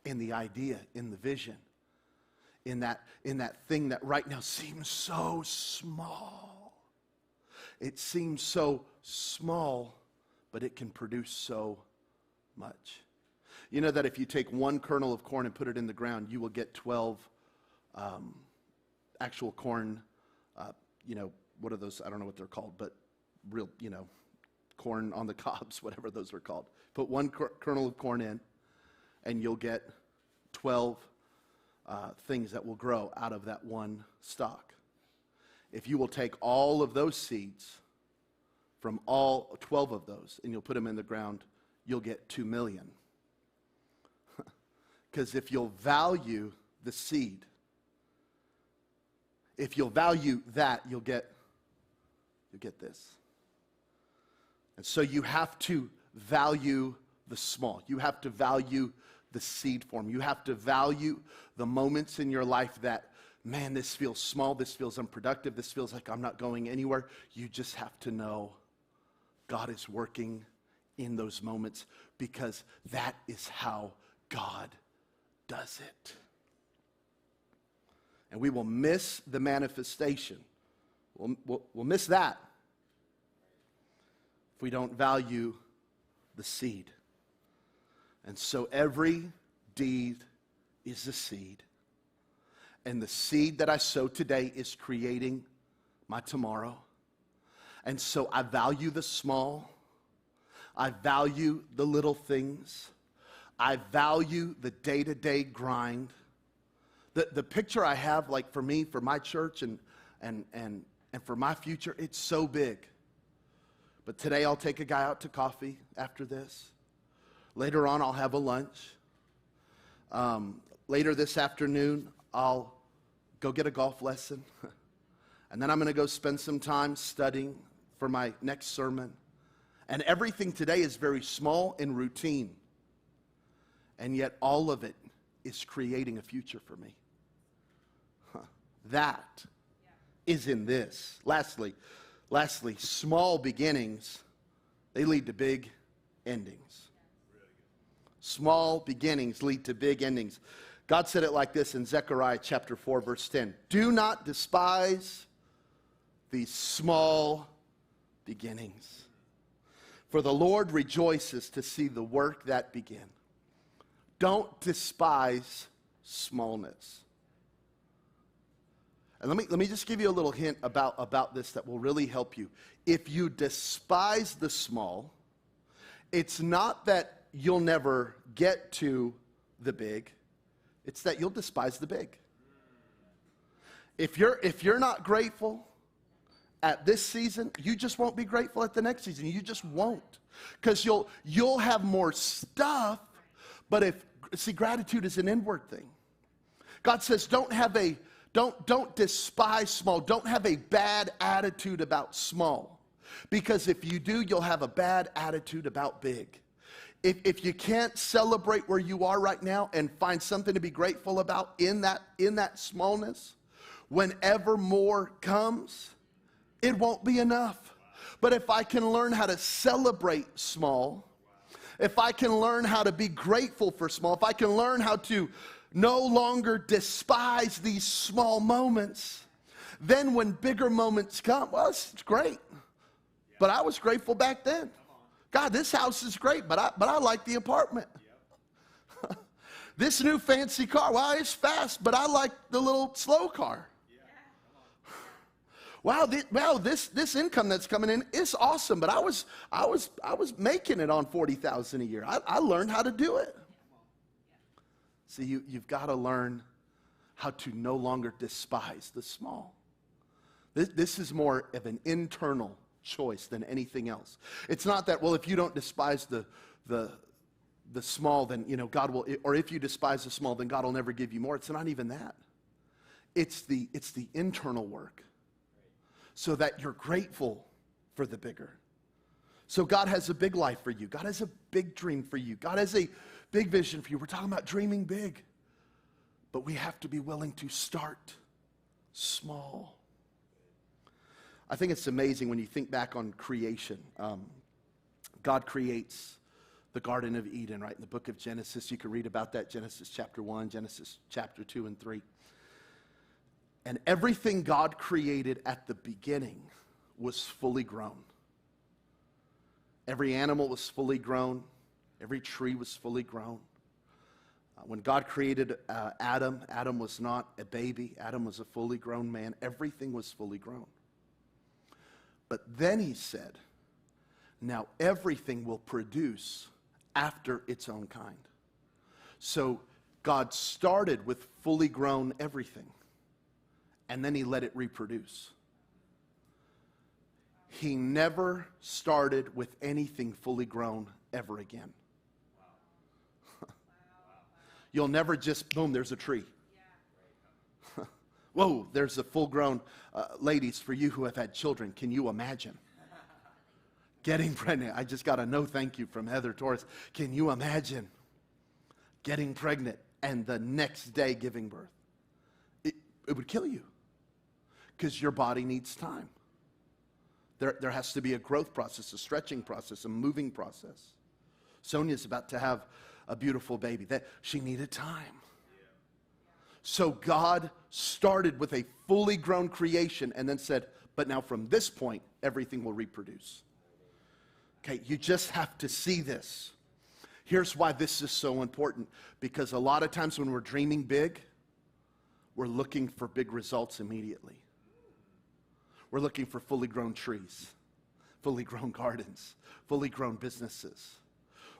in the idea, in the vision, in that thing that right now seems so small. It seems so small, but it can produce so much. You know that if you take one kernel of corn and put it in the ground, you will get 12 actual corn, what are those? I don't know what they're called, but real, corn on the cobs, whatever those are called. Put one kernel of corn in, and you'll get 12 things that will grow out of that one stalk. If you will take all of those seeds from all 12 of those, and you'll put them in the ground, you'll get 2 million. Because if you'll value the seed, if you'll value that, you'll get this. And so you have to value the small. You have to value the seed form. You have to value the moments in your life that, man, this feels small, this feels unproductive, this feels like I'm not going anywhere. You just have to know God is working in those moments, because that is how God does it. And we will miss the manifestation. We'll miss that if we don't value the seed. And so every deed is a seed. And the seed that I sow today is creating my tomorrow. And so I value the small. I value the little things. I value the day-to-day grind. The picture I have, like for me, for my church and for my future, it's so big. But today I'll take a guy out to coffee after this. Later on, I'll have a lunch. Later this afternoon, I'll go get a golf lesson. And then I'm going to go spend some time studying for my next sermon. And everything today is very small and routine. And yet all of it is creating a future for me. That is in this. Lastly, small beginnings, they lead to big endings. Small beginnings lead to big endings. God said it like this in Zechariah chapter 4, verse 10. Do not despise these small beginnings, for the Lord rejoices to see the work that begin. Don't despise smallness. And let me just give you a little hint about this that will really help you. If you despise the small, it's not that you'll never get to the big, it's that you'll despise the big. If you're not grateful at this season, you just won't be grateful at the next season. You just won't. Because you'll have more stuff, but gratitude is an inward thing. God says don't despise small. Don't have a bad attitude about small. Because if you do, you'll have a bad attitude about big. If you can't celebrate where you are right now and find something to be grateful about in that smallness, whenever more comes, it won't be enough. But if I can learn how to celebrate small, if I can learn how to be grateful for small, if I can learn how to no longer despise these small moments, then when bigger moments come, well, it's great. But I was grateful back then. God, this house is great, but I like the apartment. This new fancy car, well, it's fast, but I like the little slow car. Wow, this income that's coming in is awesome, but I was making it on $40,000 a year. I learned how to do it. See, you've got to learn how to no longer despise the small. This is more of an internal choice than anything else. It's not that, well, if you don't despise the small, then God will, or if you despise the small, then God will never give you more. It's not even that. It's the internal work, so that you're grateful for the bigger. So God has a big life for you. God has a big dream for you. God has a big vision for you. We're talking about dreaming big, but we have to be willing to start small. I think it's amazing when you think back on creation. God creates the Garden of Eden, right? In the book of Genesis, you can read about that, Genesis chapter 1, Genesis chapter 2 and 3. And everything God created at the beginning was fully grown. Every animal was fully grown. Every tree was fully grown. When God created Adam, Adam was not a baby. Adam was a fully grown man. Everything was fully grown. But then he said, now everything will produce after its own kind. So God started with fully grown everything, and then he let it reproduce. He never started with anything fully grown ever again. You'll never just, boom, there's a tree. Whoa, there's a full-grown, ladies, for you who have had children, can you imagine? Getting pregnant. I just got a no thank you from Heather Torres. Can you imagine getting pregnant and the next day giving birth? It would kill you because your body needs time. There has to be a growth process, a stretching process, a moving process. Sonia's about to have a beautiful baby. That she needed time. So God started with a fully grown creation and then said, but now from this point, everything will reproduce. Okay, you just have to see this. Here's why this is so important. Because a lot of times when we're dreaming big, we're looking for big results immediately. We're looking for fully grown trees, fully grown gardens, fully grown businesses.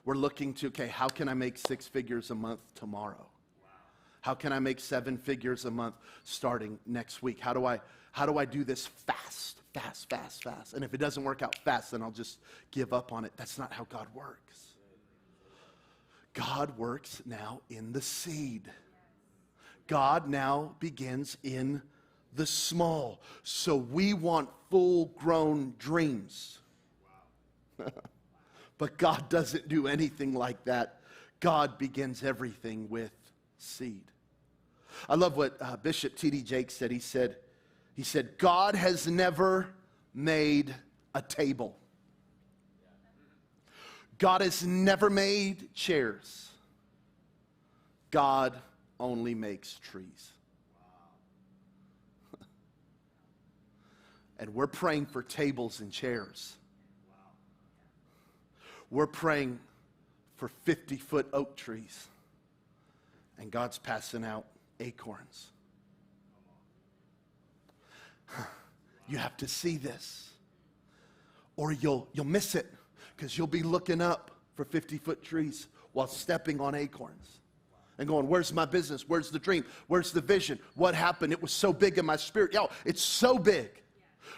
We're looking to, okay, how can I make 6 figures a month tomorrow? How can I make 7 figures a month starting next week? How do I do this fast? And if it doesn't work out fast, then I'll just give up on it. That's not how God works. God works now in the seed. God now begins in the small. So we want full-grown dreams. But God doesn't do anything like that. God begins everything with seed. I love what Bishop T.D. Jakes said. He said, God has never made a table. God has never made chairs. God only makes trees. And we're praying for tables and chairs. We're praying for 50-foot oak trees. And God's passing out acorns. You have to see this, or you'll miss it, because you'll be looking up for 50-foot trees while stepping on acorns and going, where's my business? Where's the dream? Where's the vision? What happened? It was so big in my spirit. Yo, it's so big.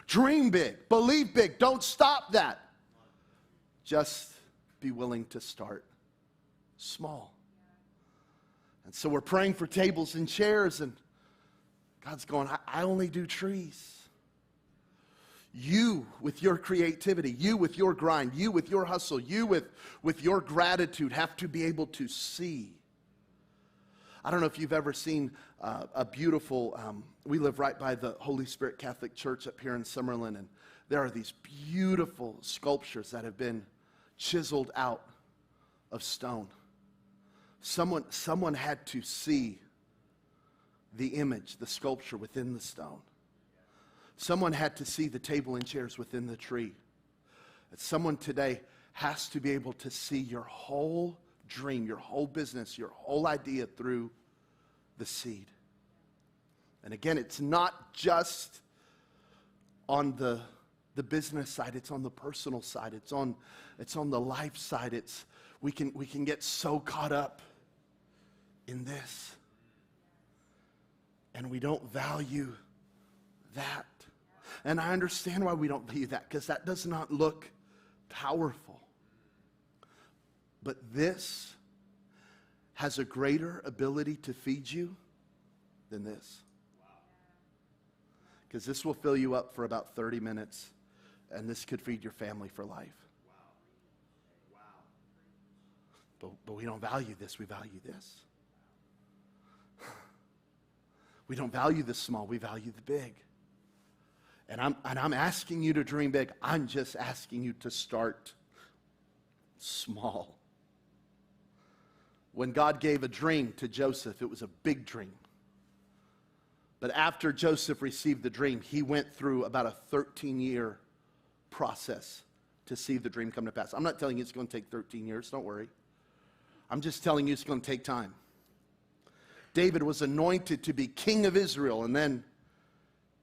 Dream big. Believe big. Don't stop that. Just be willing to start small. And so we're praying for tables and chairs, and God's going, I only do trees. You with your creativity, you with your grind, you with your hustle, you with your gratitude have to be able to see. I don't know if you've ever seen a beautiful, we live right by the Holy Spirit Catholic Church up here in Summerlin, and there are these beautiful sculptures that have been chiseled out of stone. Someone had to see the image, the sculpture within the stone. Someone had to see the table and chairs within the tree. Someone today has to be able to see your whole dream, your whole business, your whole idea through the seed. And again, it's not just on the business side, it's on the personal side, it's on the life side. We can get so caught up in this, and we don't value that. And I understand why we don't value that, because that does not look powerful. But this has a greater ability to feed you than this. Because this will fill you up for about 30 minutes, and this could feed your family for life. But we don't value this, we value this. We don't value the small, we value the big. And I'm asking you to dream big. I'm just asking you to start small. When God gave a dream to Joseph, it was a big dream. But after Joseph received the dream, he went through about a 13-year process to see the dream come to pass. I'm not telling you it's going to take 13 years, don't worry. I'm just telling you it's going to take time. David was anointed to be king of Israel, and then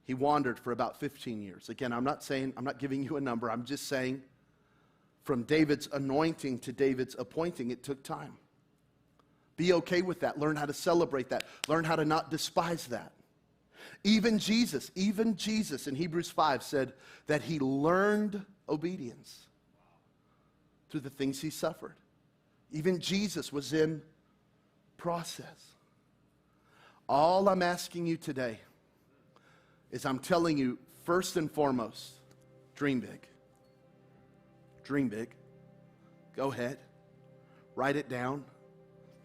he wandered for about 15 years. Again, I'm not giving you a number. I'm just saying from David's anointing to David's appointing, it took time. Be okay with that. Learn how to celebrate that. Learn how to not despise that. Even Jesus in Hebrews 5 said that he learned obedience through the things he suffered. Even Jesus was in process. All I'm asking you today is I'm telling you, first and foremost, dream big. Dream big. Go ahead. Write it down.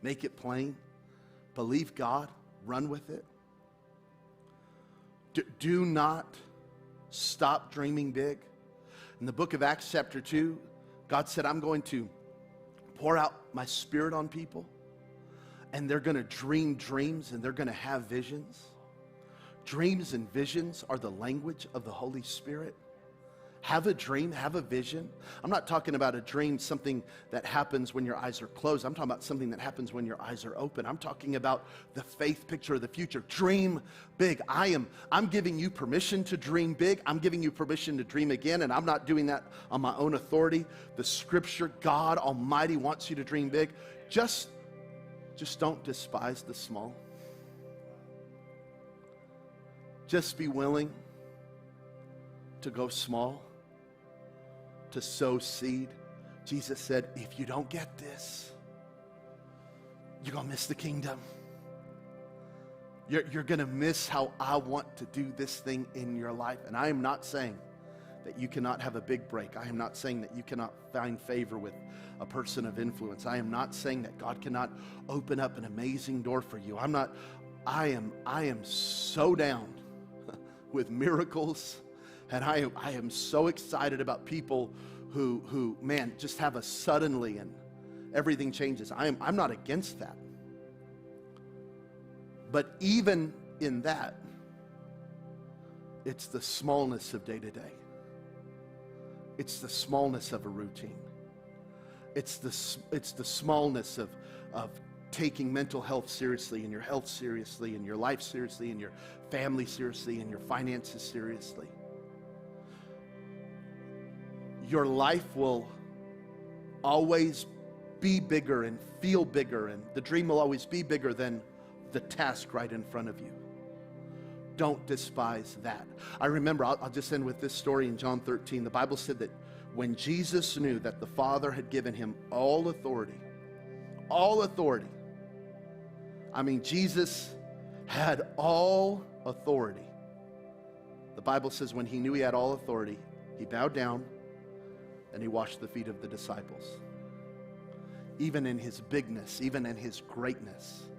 Make it plain. Believe God. Run with it. Do not stop dreaming big. In the book of Acts chapter 2, God said, I'm going to pour out my Spirit on people, and they're going to dream dreams, and they're going to have visions. Dreams and visions are the language of the Holy Spirit. Have a dream, have a vision. I'm not talking about a dream, something that happens when your eyes are closed. I'm talking about something that happens when your eyes are open. I'm talking about the faith picture of the future. Dream big. I'm giving you permission to dream big. I'm giving you permission to dream again, and I'm not doing that on my own authority. The Scripture, God Almighty wants you to dream big. Just don't despise the small. Just be willing to go small, to sow seed. Jesus said, if you don't get this, you're going to miss the kingdom. You're going to miss how I want to do this thing in your life. And I am not saying that you cannot have a big break. I am not saying that you cannot find favor with a person of influence. I am not saying that God cannot open up an amazing door for you. I am so down with miracles. And I am so excited about people who, man, just have a suddenly and everything changes. I'm not against that. But even in that, it's the smallness of day to day. It's the smallness of a routine. It's the smallness of taking mental health seriously, and your health seriously, and your life seriously, and your family seriously, and your finances seriously. Your life will always be bigger and feel bigger, and the dream will always be bigger than the task right in front of you. Don't despise that. I remember, I'll just end with this story in John 13. The Bible said that when Jesus knew that the Father had given him all authority, I mean, Jesus had all authority. The Bible says when he knew he had all authority, he bowed down and he washed the feet of the disciples. Even in his bigness, even in his greatness,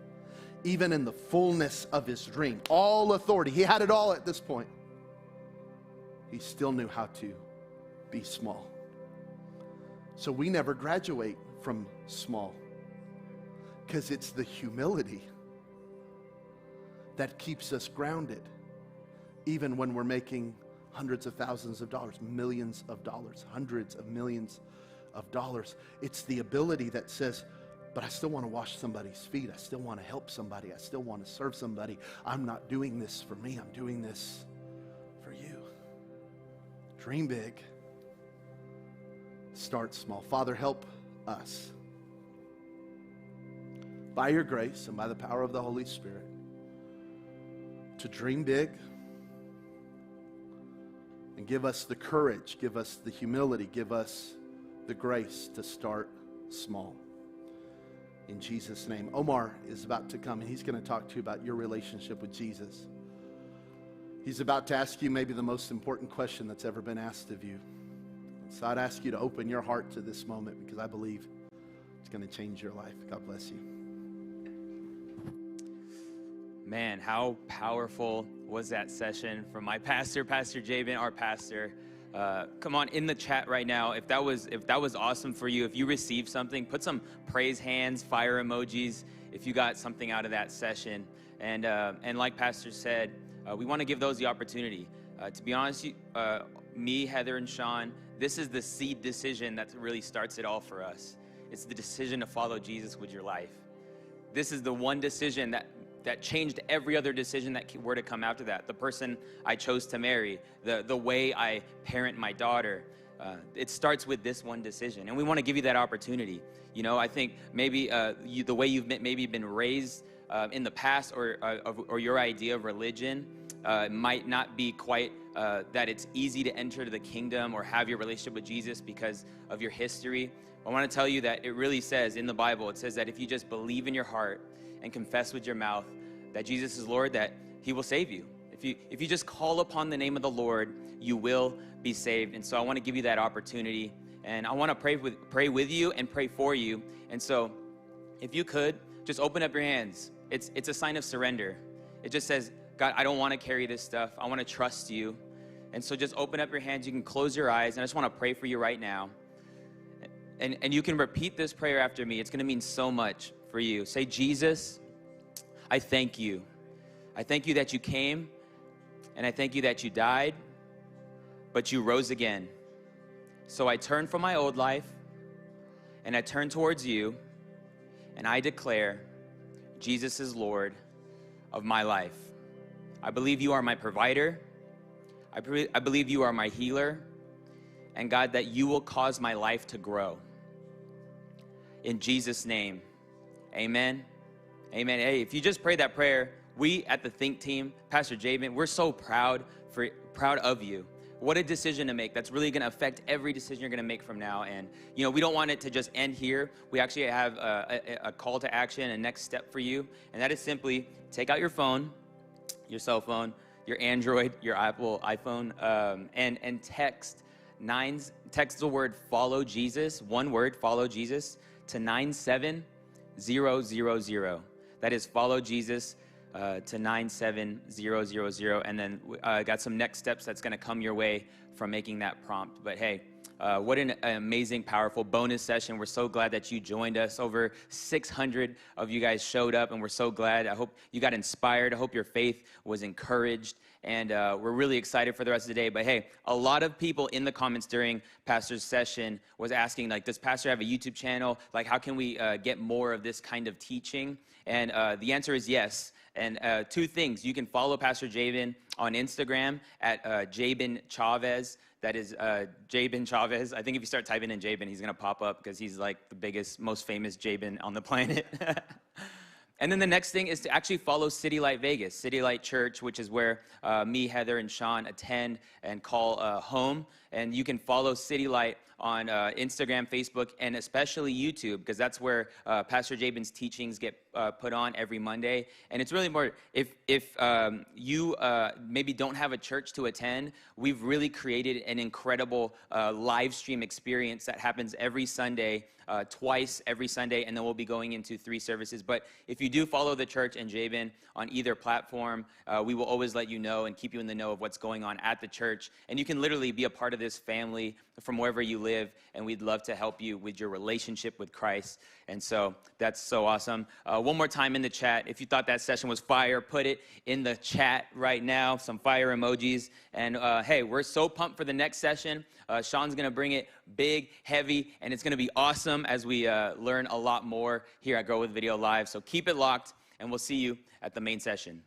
even in the fullness of his dream, all authority, he had it all at this point. He still knew how to be small. So we never graduate from small, because it's the humility that keeps us grounded, even when we're making hundreds of thousands of dollars, millions of dollars, hundreds of millions of dollars. It's the ability that says, but I still want to wash somebody's feet. I still want to help somebody. I still want to serve somebody. I'm not doing this for me. I'm doing this for you. Dream big. Start small. Father, help us, by your grace and by the power of the Holy Spirit, to dream big, and give us the courage, give us the humility, give us the grace to start small. In Jesus' name. Omar is about to come, and he's going to talk to you about your relationship with Jesus. He's about to ask you maybe the most important question that's ever been asked of you. So I'd ask you to open your heart to this moment, because I believe it's going to change your life. God bless you. Man, how powerful was that session from my pastor, Pastor Jabin, our pastor. Come on, in the chat right now, if that was awesome for you, if you received something, put some praise hands, fire emojis, if you got something out of that session. And like Pastor said, we want to give those the opportunity. To be honest, me, Heather, and Sean, this is the seed decision that really starts it all for us. It's the decision to follow Jesus with your life. This is the one decision that changed every other decision that were to come after that. The person I chose to marry, the way I parent my daughter. It starts with this one decision, and we want to give you that opportunity. You know, I think maybe the way you've maybe been raised in the past, or your idea of religion might not be quite that it's easy to enter the kingdom or have your relationship with Jesus because of your history. I want to tell you that it really says in the Bible, it says that if you just believe in your heart and confess with your mouth that Jesus is Lord, that he will save you. If you just call upon the name of the Lord, you will be saved. And so I want to give you that opportunity, and I want to pray with you and pray for you. And so if you could just open up your hands. It's a sign of surrender. It just says, God, I don't want to carry this stuff. I want to trust you. And so just open up your hands. You can close your eyes, and I just want to pray for you right now. And you can repeat this prayer after me. It's going to mean so much for you. Say, Jesus, I thank you. I thank you that you came, and I thank you that you died, but you rose again. So I turn from my old life, and I turn towards you, and I declare Jesus is Lord of my life. I believe you are my provider. I believe you are my healer. And God, that you will cause my life to grow. In Jesus' name, amen. Amen. Hey, if you just prayed that prayer, we at the Think Team, Pastor Jabin, we're so proud of you. What a decision to make. That's really going to affect every decision you're going to make from now. And, you know, we don't want it to just end here. We actually have a call to action, a next step for you. And that is simply take out your phone, your cell phone, your Android, your Apple iPhone, and text the word follow Jesus, one word, follow Jesus, to 97000. That is follow Jesus to 97000. And then got some next steps that's going to come your way from making that prompt. But hey, what an amazing, powerful bonus session. We're so glad that you joined us. Over 600 of you guys showed up, and we're so glad. I hope you got inspired. I hope your faith was encouraged. And we're really excited for the rest of the day. But hey, a lot of people in the comments during Pastor's session was asking, like, does Pastor have a YouTube channel? Like, how can we get more of this kind of teaching? And the answer is yes. And two things. You can follow Pastor Jabin on Instagram at Jabin Chavez. That is Jabin Chavez. I think if you start typing in Jabin, he's going to pop up because he's like the biggest, most famous Jabin on the planet. And then the next thing is to actually follow City Light Vegas, City Light Church, which is where me, Heather, and Sean attend and call home. And you can follow City Light on Instagram, Facebook, and especially YouTube, because that's where Pastor Jabin's teachings get put on every Monday. And it's really important. If you maybe don't have a church to attend, we've really created an incredible live stream experience that happens every Sunday, twice every Sunday, and then we'll be going into 3 services. But if you do follow the church and Jabin on either platform, we will always let you know and keep you in the know of what's going on at the church. And you can literally be a part of this family from wherever you live, and we'd love to help you with your relationship with Christ. And so that's so awesome. One more time in the chat, if you thought that session was fire, put it in the chat right now, some fire emojis. And hey, we're so pumped for the next session. Sean's going to bring it big, heavy, and it's going to be awesome as we learn a lot more here at Grow With Video Live. So keep it locked, and we'll see you at the main session.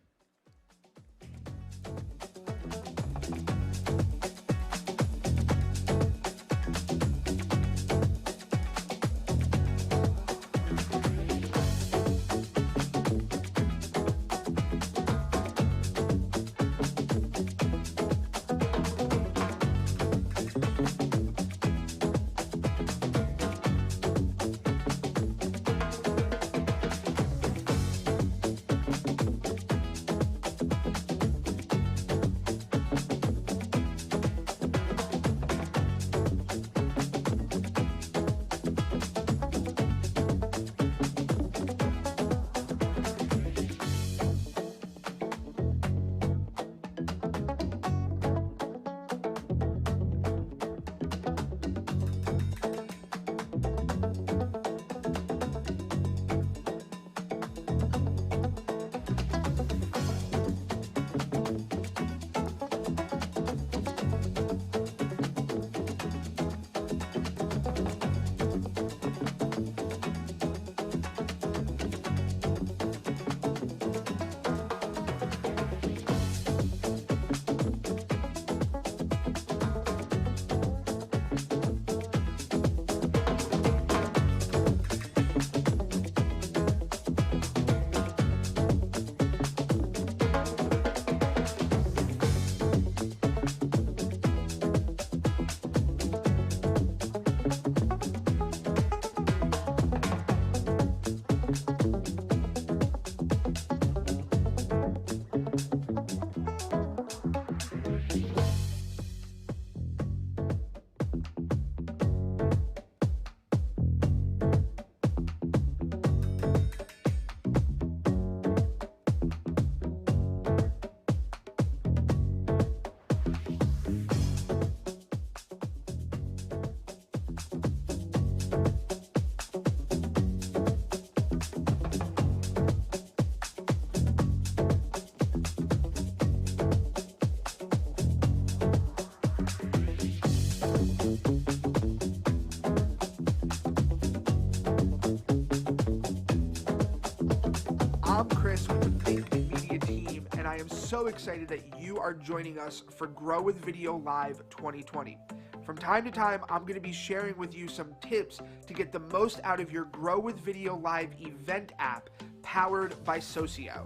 and I am so excited that you are joining us for Grow with Video Live 2020. From time to time, I'm going to be sharing with you some tips to get the most out of your Grow with Video Live event app powered by Socio.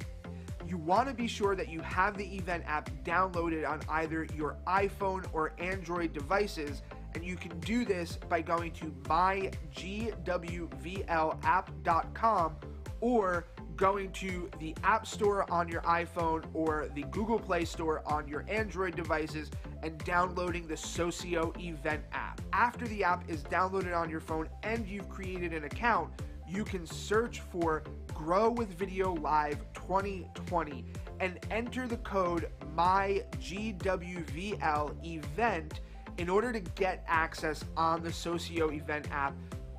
You want to be sure that you have the event app downloaded on either your iPhone or Android devices, and you can do this by going to mygwvlapp.com or going to the App Store on your iPhone or the Google Play Store on your Android devices and downloading the Socio event app. After the app is downloaded on your phone and you've created an account, you can search for Grow with Video Live 2020 and enter the code MyGWVLEvent in order to get access on the Socio event app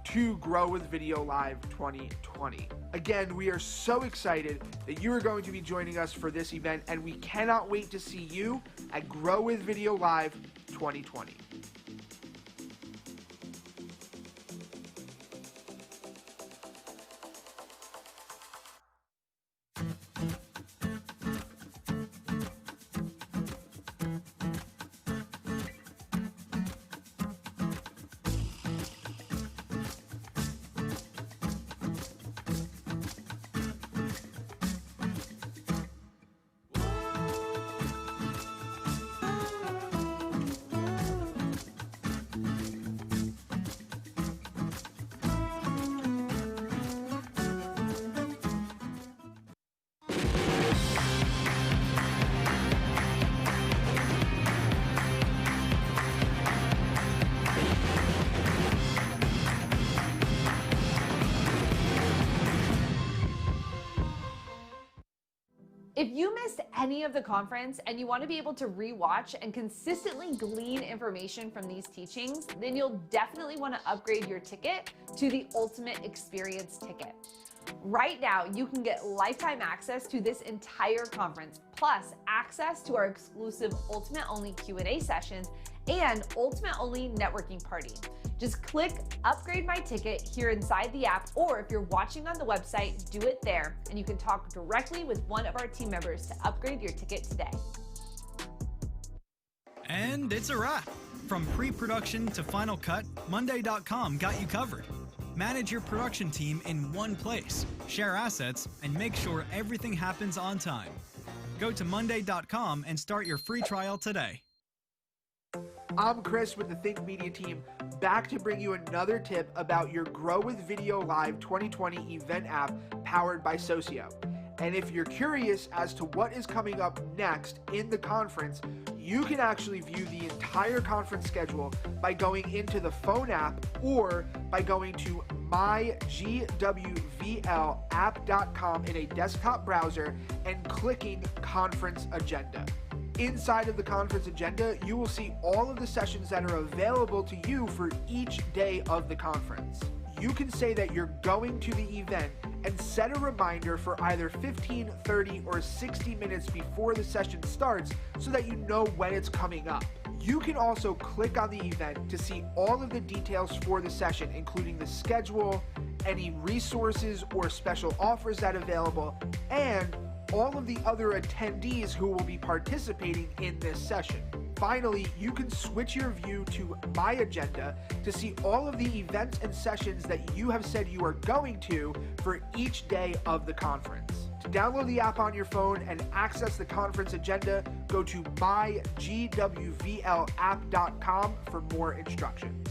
to Grow with Video Live 2020. Again, we are so excited that you are going to be joining us for this event, and we cannot wait to see you at Grow with Video Live 2020. If you missed any of the conference and you want to be able to rewatch and consistently glean information from these teachings, then you'll definitely want to upgrade your ticket to the Ultimate Experience ticket. Right now, you can get lifetime access to this entire conference, plus access to our exclusive Ultimate Only Q&A sessions and Ultimate Only networking party. Just click Upgrade My Ticket here inside the app, or if you're watching on the website, do it there, and you can talk directly with one of our team members to upgrade your ticket today. And it's a wrap. From pre-production to final cut, Monday.com got you covered. Manage your production team in one place, share assets, and make sure everything happens on time. Go to Monday.com and start your free trial today. I'm Chris with the Think Media team, back to bring you another tip about your Grow with Video Live 2020 event app powered by Socio. And if you're curious as to what is coming up next in the conference, you can actually view the entire conference schedule by going into the phone app or by going to mygwvlapp.com in a desktop browser and clicking Conference Agenda. Inside of the conference agenda, you will see all of the sessions that are available to you for each day of the conference. You can say that you're going to the event and set a reminder for either 15, 30, or 60 minutes before the session starts so that you know when it's coming up. You can also click on the event to see all of the details for the session, including the schedule, any resources or special offers that are available, and all of the other attendees who will be participating in this session. Finally, you can switch your view to My Agenda to see all of the events and sessions that you have said you are going to for each day of the conference. To download the app on your phone and access the conference agenda, go to mygwvlapp.com for more instructions.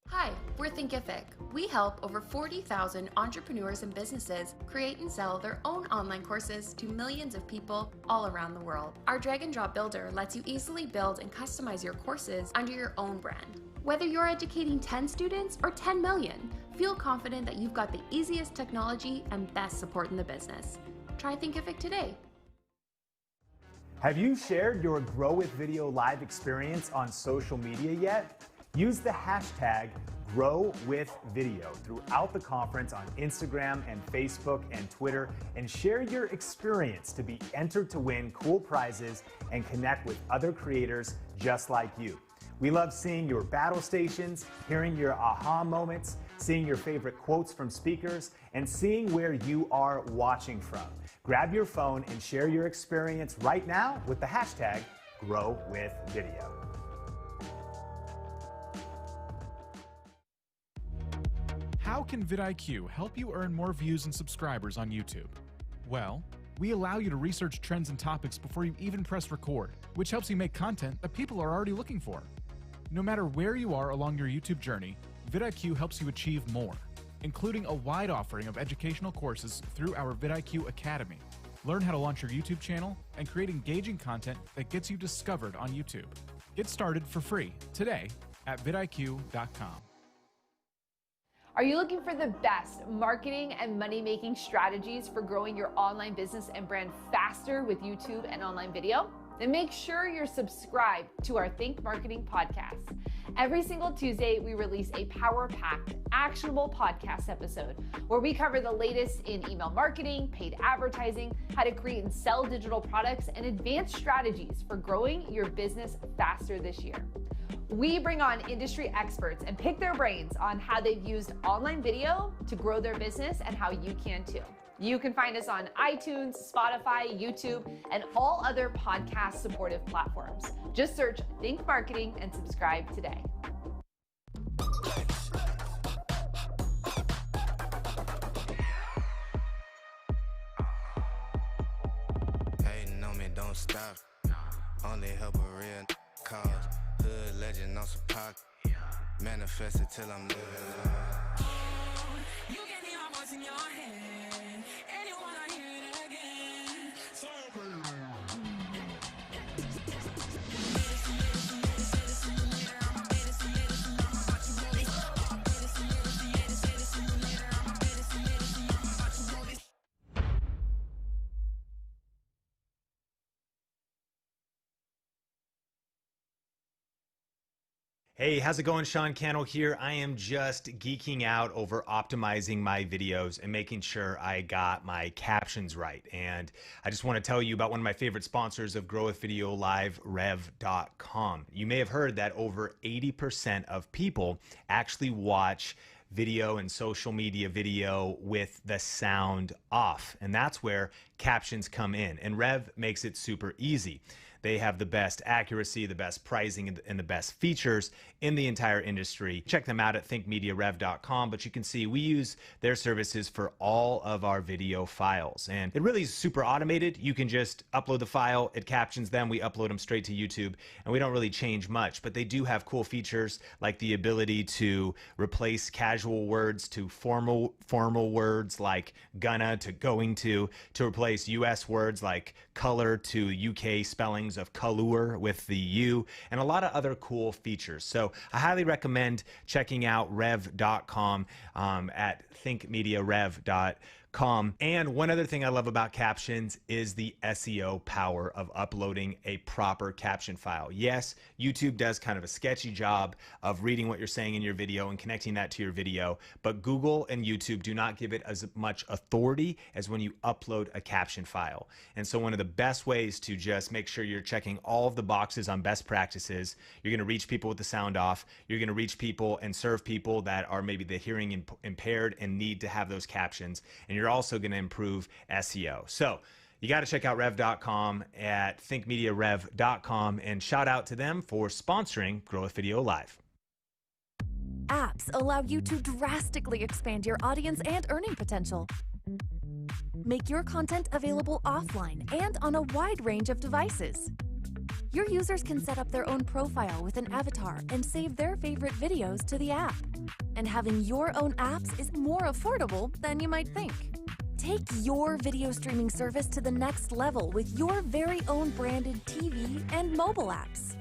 Hi, we're Thinkific. We help over 40,000 entrepreneurs and businesses create and sell their own online courses to millions of people all around the world. Our drag and drop builder lets you easily build and customize your courses under your own brand. Whether you're educating 10 students or 10 million, feel confident that you've got the easiest technology and best support in the business. Try Thinkific today. Have you shared your Grow with Video Live experience on social media yet? Use the hashtag #GrowWithVideo throughout the conference on Instagram and Facebook and Twitter, and share your experience to be entered to win cool prizes and connect with other creators just like you. We love seeing your battle stations, hearing your aha moments, seeing your favorite quotes from speakers, and seeing where you are watching from. Grab your phone and share your experience right now with the hashtag #GrowWithVideo. How can vidIQ help you earn more views and subscribers on YouTube? Well, we allow you to research trends and topics before you even press record, which helps you make content that people are already looking for. No matter where you are along your YouTube journey, vidIQ helps you achieve more, including a wide offering of educational courses through our vidIQ Academy. Learn how to launch your YouTube channel and create engaging content that gets you discovered on YouTube. Get started for free today at vidIQ.com. Are you looking for the best marketing and money-making strategies for growing your online business and brand faster with YouTube and online video? Then make sure you're subscribed to our Think Marketing podcast. Every single Tuesday, we release a power-packed, actionable podcast episode where we cover the latest in email marketing, paid advertising, how to create and sell digital products, and advanced strategies for growing your business faster this year. We bring on industry experts and pick their brains on how they've used online video to grow their business and how you can too. You can find us on iTunes, Spotify, YouTube, and all other podcast supportive platforms. Just search Think Marketing and subscribe today. Hating on me, don't stop. Only help a real cause. Hood legend on some pocket. Manifest it till I'm living. You can hear my voice in your head. And you wanna hear it again. So Hey, how's it going? Sean Cannell here. I am just geeking out over optimizing my videos and making sure I got my captions right. And I just want to tell you about one of my favorite sponsors of Grow with Video Live, Rev.com. You may have heard that over 80% of people actually watch video and social media video with the sound off. And that's where captions come in. And Rev makes it super easy. They have the best accuracy, the best pricing, and the best features in the entire industry. Check them out at thinkmediarev.com, but you can see we use their services for all of our video files. And it really is super automated. You can just upload the file, it captions them, we upload them straight to YouTube, and we don't really change much. But they do have cool features like the ability to replace casual words to formal words like gonna to going to replace US words like color to UK spellings of color with the U, and a lot of other cool features. So I highly recommend checking out rev.com at thinkmediarev.com. And one other thing I love about captions is the SEO power of uploading a proper caption file. Yes, YouTube does kind of a sketchy job of reading what you're saying in your video and connecting that to your video, but Google and YouTube do not give it as much authority as when you upload a caption file. And so one of the best ways to just make sure you're checking all of the boxes on best practices, you're going to reach people with the sound off, you're going to reach people and serve people that are maybe the hearing impaired and need to have those captions, and you're also going to improve SEO. So you got to check out rev.com at thinkmediarev.com, and shout out to them for sponsoring Grow with Video Live. Apps allow you to drastically expand your audience and earning potential. Make your content available offline and on a wide range of devices. Your users can set up their own profile with an avatar and save their favorite videos to the app. And having your own apps is more affordable than you might think. Take your video streaming service to the next level with your very own branded TV and mobile apps.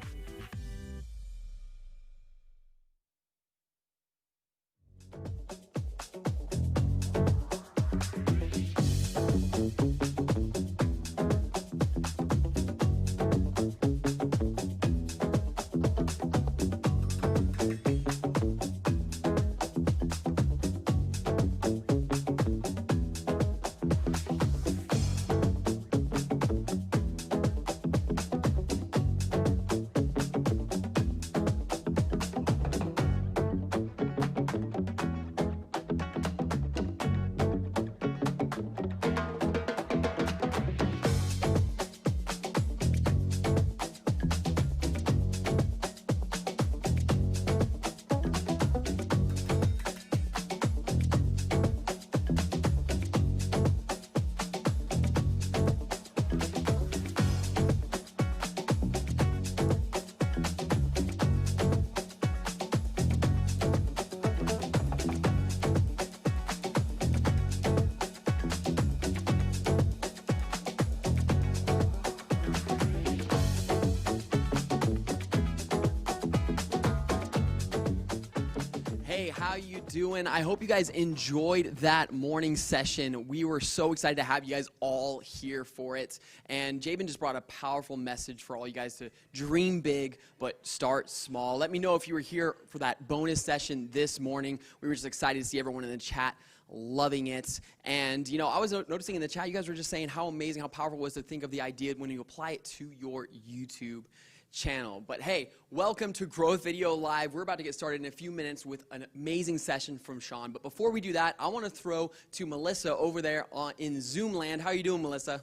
Hey, how you doing? I hope you guys enjoyed that morning session. We were so excited to have you guys all here for it. And Jabin just brought a powerful message for all you guys to dream big, but start small. Let me know if you were here for that bonus session this morning. We were just excited to see everyone in the chat loving it. And, you know, I was noticing in the chat, you guys were just saying how amazing, how powerful it was to think of the idea when you apply it to your YouTube channel. But hey, welcome to Growth Video Live. We're about to get started in a few minutes with an amazing session from Sean. But before we do that, I want to throw to Melissa over there in Zoom land. How are you doing, Melissa?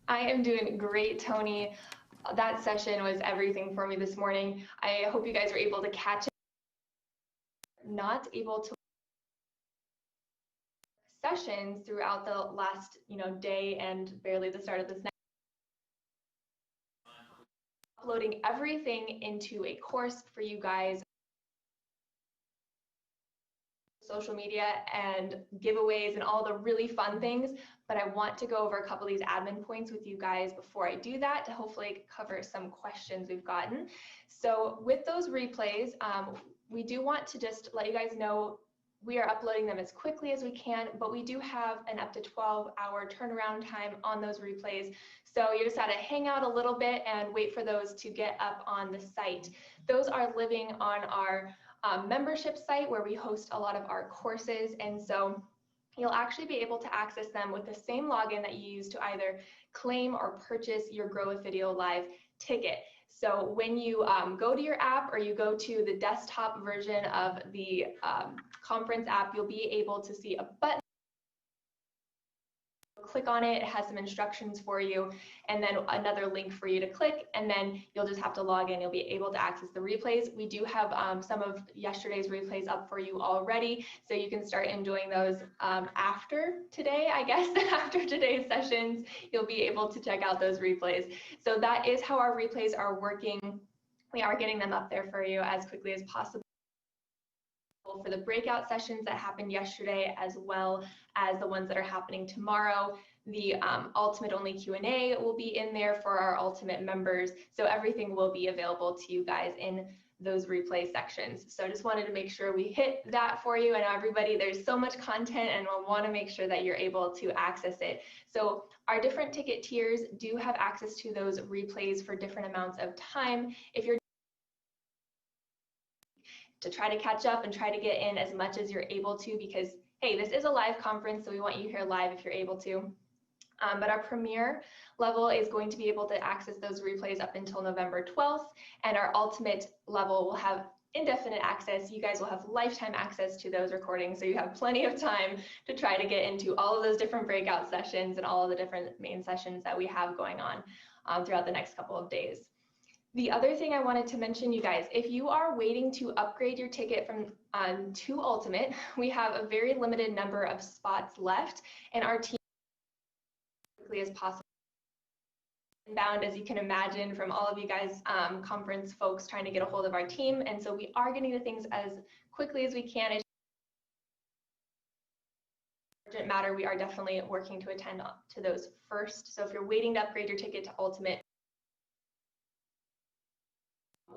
I am doing great, Tony. That session was everything for me this morning. I hope you guys were able to catch it. Not able to sessions throughout the last, day and barely the start of this next. Uploading everything into a course for you guys, social media and giveaways and all the really fun things. But I want to go over a couple of these admin points with you guys before I do that to hopefully cover some questions we've gotten. So with those replays, we do want to just let you guys know we are uploading them as quickly as we can, but we do have an up to 12-hour turnaround time on those replays. So you just got to hang out a little bit and wait for those to get up on the site. Those are living on our membership site where we host a lot of our courses. And so you'll actually be able to access them with the same login that you use to either claim or purchase your Grow with Video Live ticket. So when you go to your app or you go to the desktop version of the conference app, you'll be able to see a button. Click on it, it has some instructions for you, and then another link for you to click, and then you'll just have to log in. You'll be able to access the replays. We do have some of yesterday's replays up for you already, so you can start enjoying those after today, I guess. After today's sessions, you'll be able to check out those replays. So that is how our replays are working. We are getting them up there for you as quickly as possible. For the breakout sessions that happened yesterday, as well as the ones that are happening tomorrow. The Ultimate Only Q&A will be in there for our Ultimate members. So everything will be available to you guys in those replay sections. So I just wanted to make sure we hit that for you. And everybody, there's so much content and we'll want to make sure that you're able to access it. So our different ticket tiers do have access to those replays for different amounts of time. If you're to try to catch up and try to get in as much as you're able to, because hey, this is a live conference, so we want you here live if you're able to. But our premier level is going to be able to access those replays up until November 12th, and our ultimate level will have indefinite access. You guys will have lifetime access to those recordings, so you have plenty of time to try to get into all of those different breakout sessions and all of the different main sessions that we have going on throughout the next couple of days. The other thing I wanted to mention, you guys, if you are waiting to upgrade your ticket from to Ultimate, we have a very limited number of spots left, and our team as quickly as possible. Inbound, as you can imagine, from all of you guys, conference folks trying to get a hold of our team, and so we are getting to things as quickly as we can. It doesn't matter. We are definitely working to attend to those first. So if you're waiting to upgrade your ticket to Ultimate,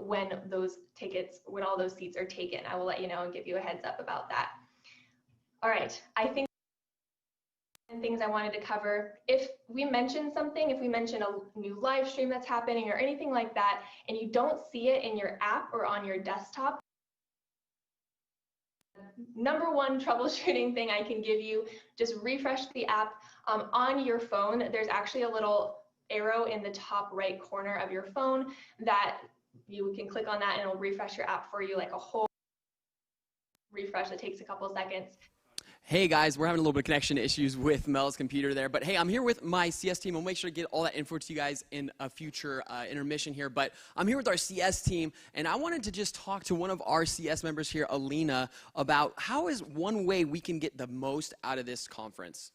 when all those seats are taken, I will let you know and give you a heads up about that. All right, I think things I wanted to cover. If we mention something, if we mention a new live stream that's happening or anything like that, and you don't see it in your app or on your desktop, number one troubleshooting thing I can give you, just refresh the app on your phone. There's actually a little arrow in the top right corner of your phone that you can click on that and it'll refresh your app for you, like a whole refresh that takes a couple of seconds. Hey guys, we're having a little bit of connection issues with Mel's computer there, but hey, I'm here with my CS team. I'll make sure to get all that info to you guys in a future intermission here, but I'm here with our CS team, and I wanted to just talk to one of our CS members here, Alina, about how is one way we can get the most out of this conference.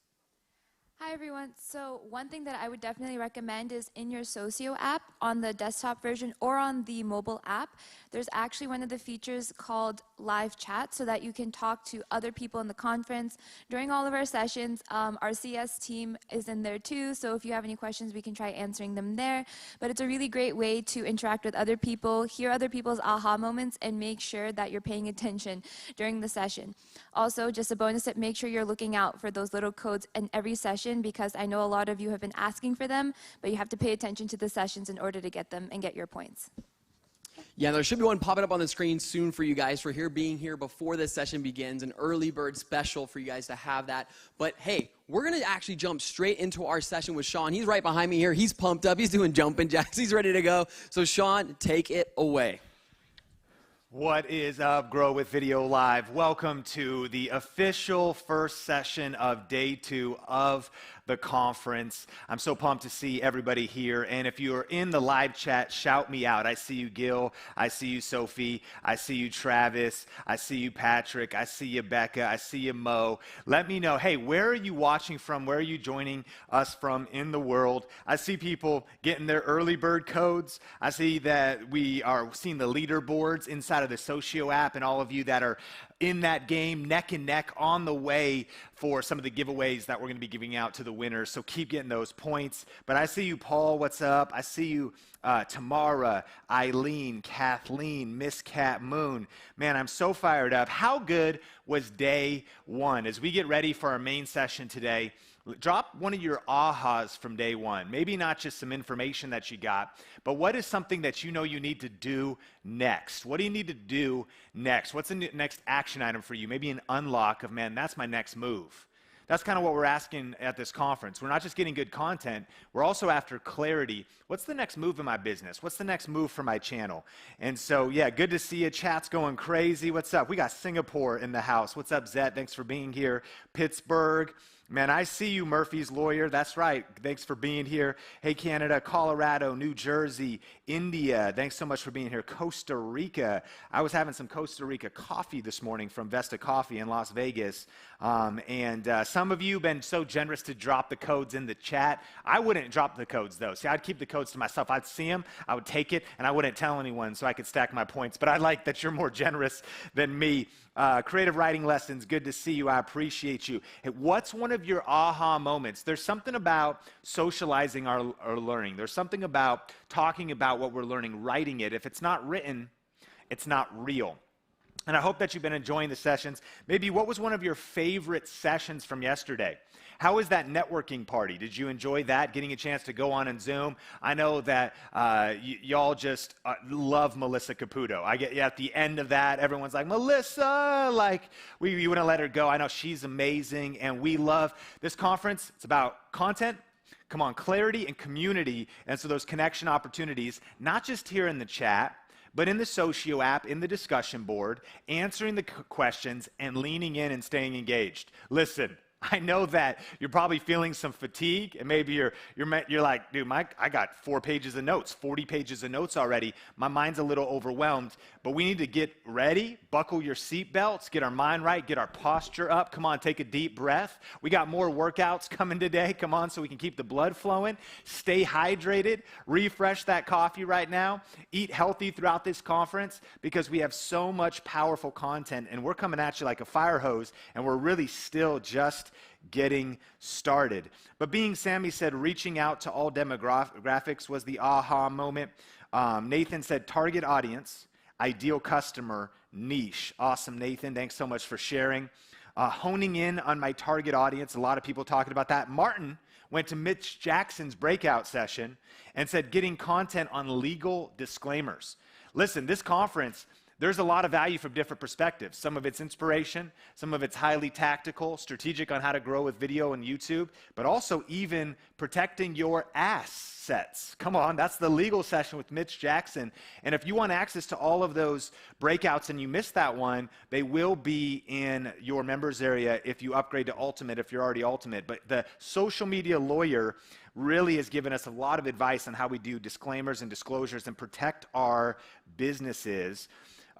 Hi everyone. So one thing that I would definitely recommend is in your Socio app on the desktop version or on the mobile app, there's actually one of the features called live chat so that you can talk to other people in the conference. During all of our sessions, our CS team is in there too, so if you have any questions, we can try answering them there. But it's a really great way to interact with other people, hear other people's aha moments, and make sure that you're paying attention during the session. Also, just a bonus tip, make sure you're looking out for those little codes in every session, because I know a lot of you have been asking for them, but you have to pay attention to the sessions in order to get them and get your points. Yeah, there should be one popping up on the screen soon for you guys for being here before this session begins, an early bird special for you guys to have that. But hey, we're going to actually jump straight into our session with Sean. He's right behind me here. He's pumped up. He's doing jumping jacks. He's ready to go. So Sean, take it away. What is up, Grow with Video Live? Welcome to the official first session of day 2 of the conference. I'm so pumped to see everybody here. And if you are in the live chat, shout me out. I see you, Gil. I see you, Sophie. I see you, Travis. I see you, Patrick. I see you, Becca. I see you, Mo. Let me know, hey, where are you watching from? Where are you joining us from in the world? I see people getting their early bird codes. I see that we are seeing the leaderboards inside of the Socio app, and all of you that are in that game, neck and neck, on the way for some of the giveaways that we're going to be giving out to the winners. So keep getting those points. But I see you, Paul. What's up? I see you, Tamara, Eileen, Kathleen, Miss Cat Moon. Man, I'm so fired up. How good was day 1? As we get ready for our main session today, drop one of your ahas from day 1. Maybe not just some information that you got, but what is something that you know you need to do next? What do you need to do next? What's the next action item for you? Maybe an unlock of, man, that's my next move. That's kind of what we're asking at this conference. We're not just getting good content. We're also after clarity. What's the next move in my business? What's the next move for my channel? And so, yeah, good to see you. Chat's going crazy. What's up? We got Singapore in the house. What's up, Zet? Thanks for being here. Pittsburgh. Man, I see you, Murphy's Lawyer. That's right. Thanks for being here. Hey, Canada, Colorado, New Jersey, India. Thanks so much for being here. Costa Rica. I was having some Costa Rica coffee this morning from Vesta Coffee in Las Vegas. Some of you have been so generous to drop the codes in the chat. I wouldn't drop the codes, though. See, I'd keep the codes to myself. I'd see them, I would take it, and I wouldn't tell anyone so I could stack my points. But I like that you're more generous than me. Creative Writing Lessons, good to see you. I appreciate you. Hey, what's one of your aha moments? There's something about socializing our learning. There's something about talking about what we're learning, writing it. If it's not written, it's not real. And I hope that you've been enjoying the sessions. Maybe what was one of your favorite sessions from yesterday? How was that networking party? Did you enjoy that, getting a chance to go on and Zoom? I know that y'all just love Melissa Caputo. I get at the end of that, everyone's like, Melissa, like, we wouldn't let her go. I know she's amazing, and we love this conference. It's about content, come on, clarity and community, and so those connection opportunities, not just here in the chat, but in the Socio app, in the discussion board, answering the questions and leaning in and staying engaged. Listen, I know that you're probably feeling some fatigue, and maybe you're like, dude, Mike, I got 4 pages of notes, 40 pages of notes already. My mind's a little overwhelmed, but we need to get ready, buckle your seatbelts, get our mind right, get our posture up. Come on, take a deep breath. We got more workouts coming today. Come on, so we can keep the blood flowing. Stay hydrated. Refresh that coffee right now. Eat healthy throughout this conference, because we have so much powerful content, and we're coming at you like a fire hose, and we're really still just getting started. But being Sammy said, reaching out to all demographics was the aha moment. Nathan said, target audience, ideal customer, niche. Awesome, Nathan. Thanks so much for sharing. Honing in on my target audience. A lot of people talking about that. Martin went to Mitch Jackson's breakout session and said, getting content on legal disclaimers. Listen, this conference, there's a lot of value from different perspectives. Some of it's inspiration, some of it's highly tactical, strategic on how to grow with video and YouTube, but also even protecting your assets. Come on, that's the legal session with Mitch Jackson. And if you want access to all of those breakouts and you missed that one, they will be in your members area if you upgrade to Ultimate, if you're already Ultimate. But the Social Media Lawyer really has given us a lot of advice on how we do disclaimers and disclosures and protect our businesses.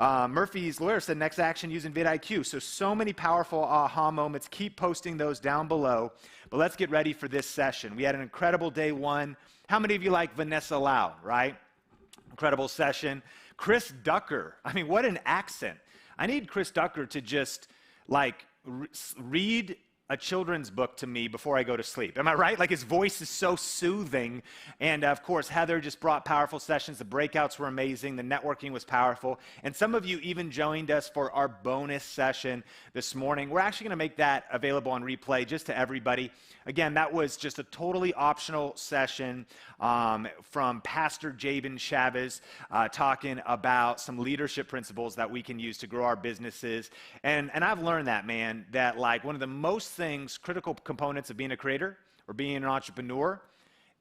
Murphy's Lawyer said next action using vidIQ. So many powerful aha moments. Keep posting those down below. But let's get ready for this session. We had an incredible day 1. How many of you like Vanessa Lau, right? Incredible session. Chris Ducker. I mean, what an accent. I need Chris Ducker to just like read a children's book to me before I go to sleep. Am I right? Like his voice is so soothing. And of course, Heather just brought powerful sessions. The breakouts were amazing. The networking was powerful. And some of you even joined us for our bonus session this morning. We're actually going to make that available on replay just to everybody. Again, that was just a totally optional session from Pastor Jabin Chavez talking about some leadership principles that we can use to grow our businesses. And I've learned that, man, that like one of the most critical components of being a creator or being an entrepreneur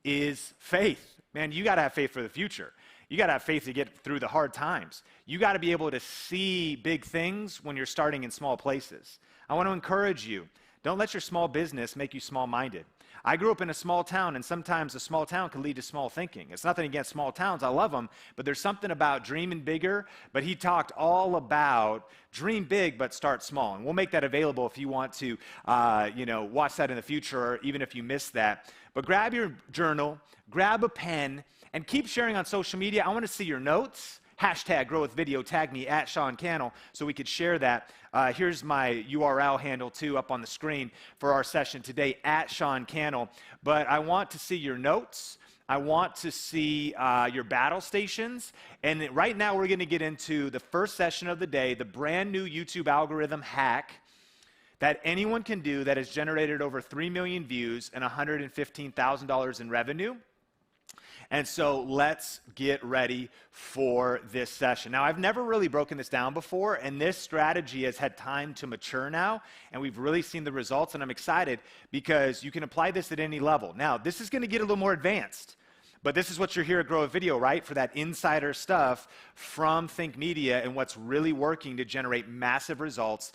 is faith. Man, you got to have faith for the future. You got to have faith to get through the hard times. You got to be able to see big things when you're starting in small places. I want to encourage you, don't let your small business make you small-minded. I grew up in a small town, and sometimes a small town can lead to small thinking. It's nothing against small towns. I love them, but there's something about dreaming bigger. But he talked all about dream big, but start small. And we'll make that available if you want to, watch that in the future, or even if you missed that. But grab your journal, grab a pen, and keep sharing on social media. I want to see your notes. Hashtag Grow With Video, tag me at Sean Cannell so we could share that. Here's my URL handle too up on the screen for our session today, at Sean Cannell. But I want to see your notes. I want to see your battle stations. And right now we're going to get into the first session of the day, the brand new YouTube algorithm hack that anyone can do that has generated over 3 million views and $115,000 in revenue. And so let's get ready for this session. Now, I've never really broken this down before, and this strategy has had time to mature now, and we've really seen the results, and I'm excited because you can apply this at any level. Now, this is going to get a little more advanced, but this is what you're here at Grow With Video, right? For that insider stuff from Think Media and what's really working to generate massive results.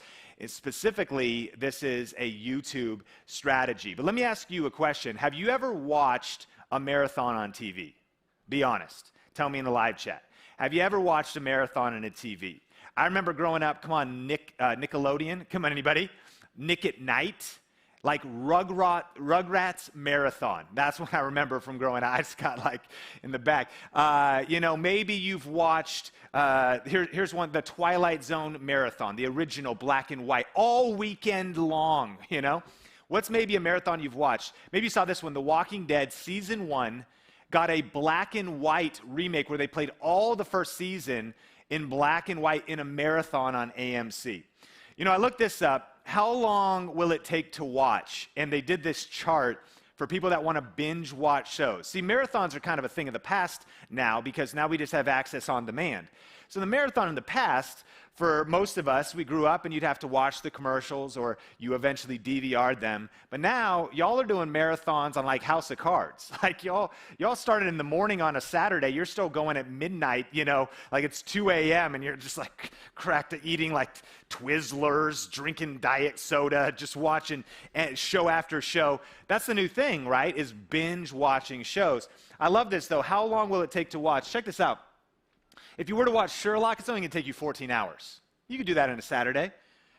Specifically, this is a YouTube strategy. But let me ask you a question. Have you ever watched a marathon on TV? Be honest. Tell me in the live chat. Have you ever watched a marathon on a TV? I remember growing up, come on, Nickelodeon. Come on, anybody? Nick at Night. Like Rugrats Marathon. That's what I remember from growing up. I just got like in the back. Maybe you've watched, here's one, the Twilight Zone Marathon, the original black and white, all weekend long, What's maybe a marathon you've watched? Maybe you saw this one, The Walking Dead Season 1 got a black and white remake where they played all the first season in black and white in a marathon on AMC. I looked this up. How long will it take to watch? And they did this chart for people that want to binge watch shows. See, marathons are kind of a thing of the past now because now we just have access on demand. So the marathon in the past, for most of us, we grew up and you'd have to watch the commercials or you eventually DVR'd them. But now, y'all are doing marathons on like House of Cards. Like y'all started in the morning on a Saturday, you're still going at midnight, like it's 2 a.m. and you're just like cracked at eating like Twizzlers, drinking diet soda, just watching show after show. That's the new thing, right, is binge watching shows. I love this though. How long will it take to watch? Check this out. If you were to watch Sherlock, it's only going to take you 14 hours. You could do that in a Saturday.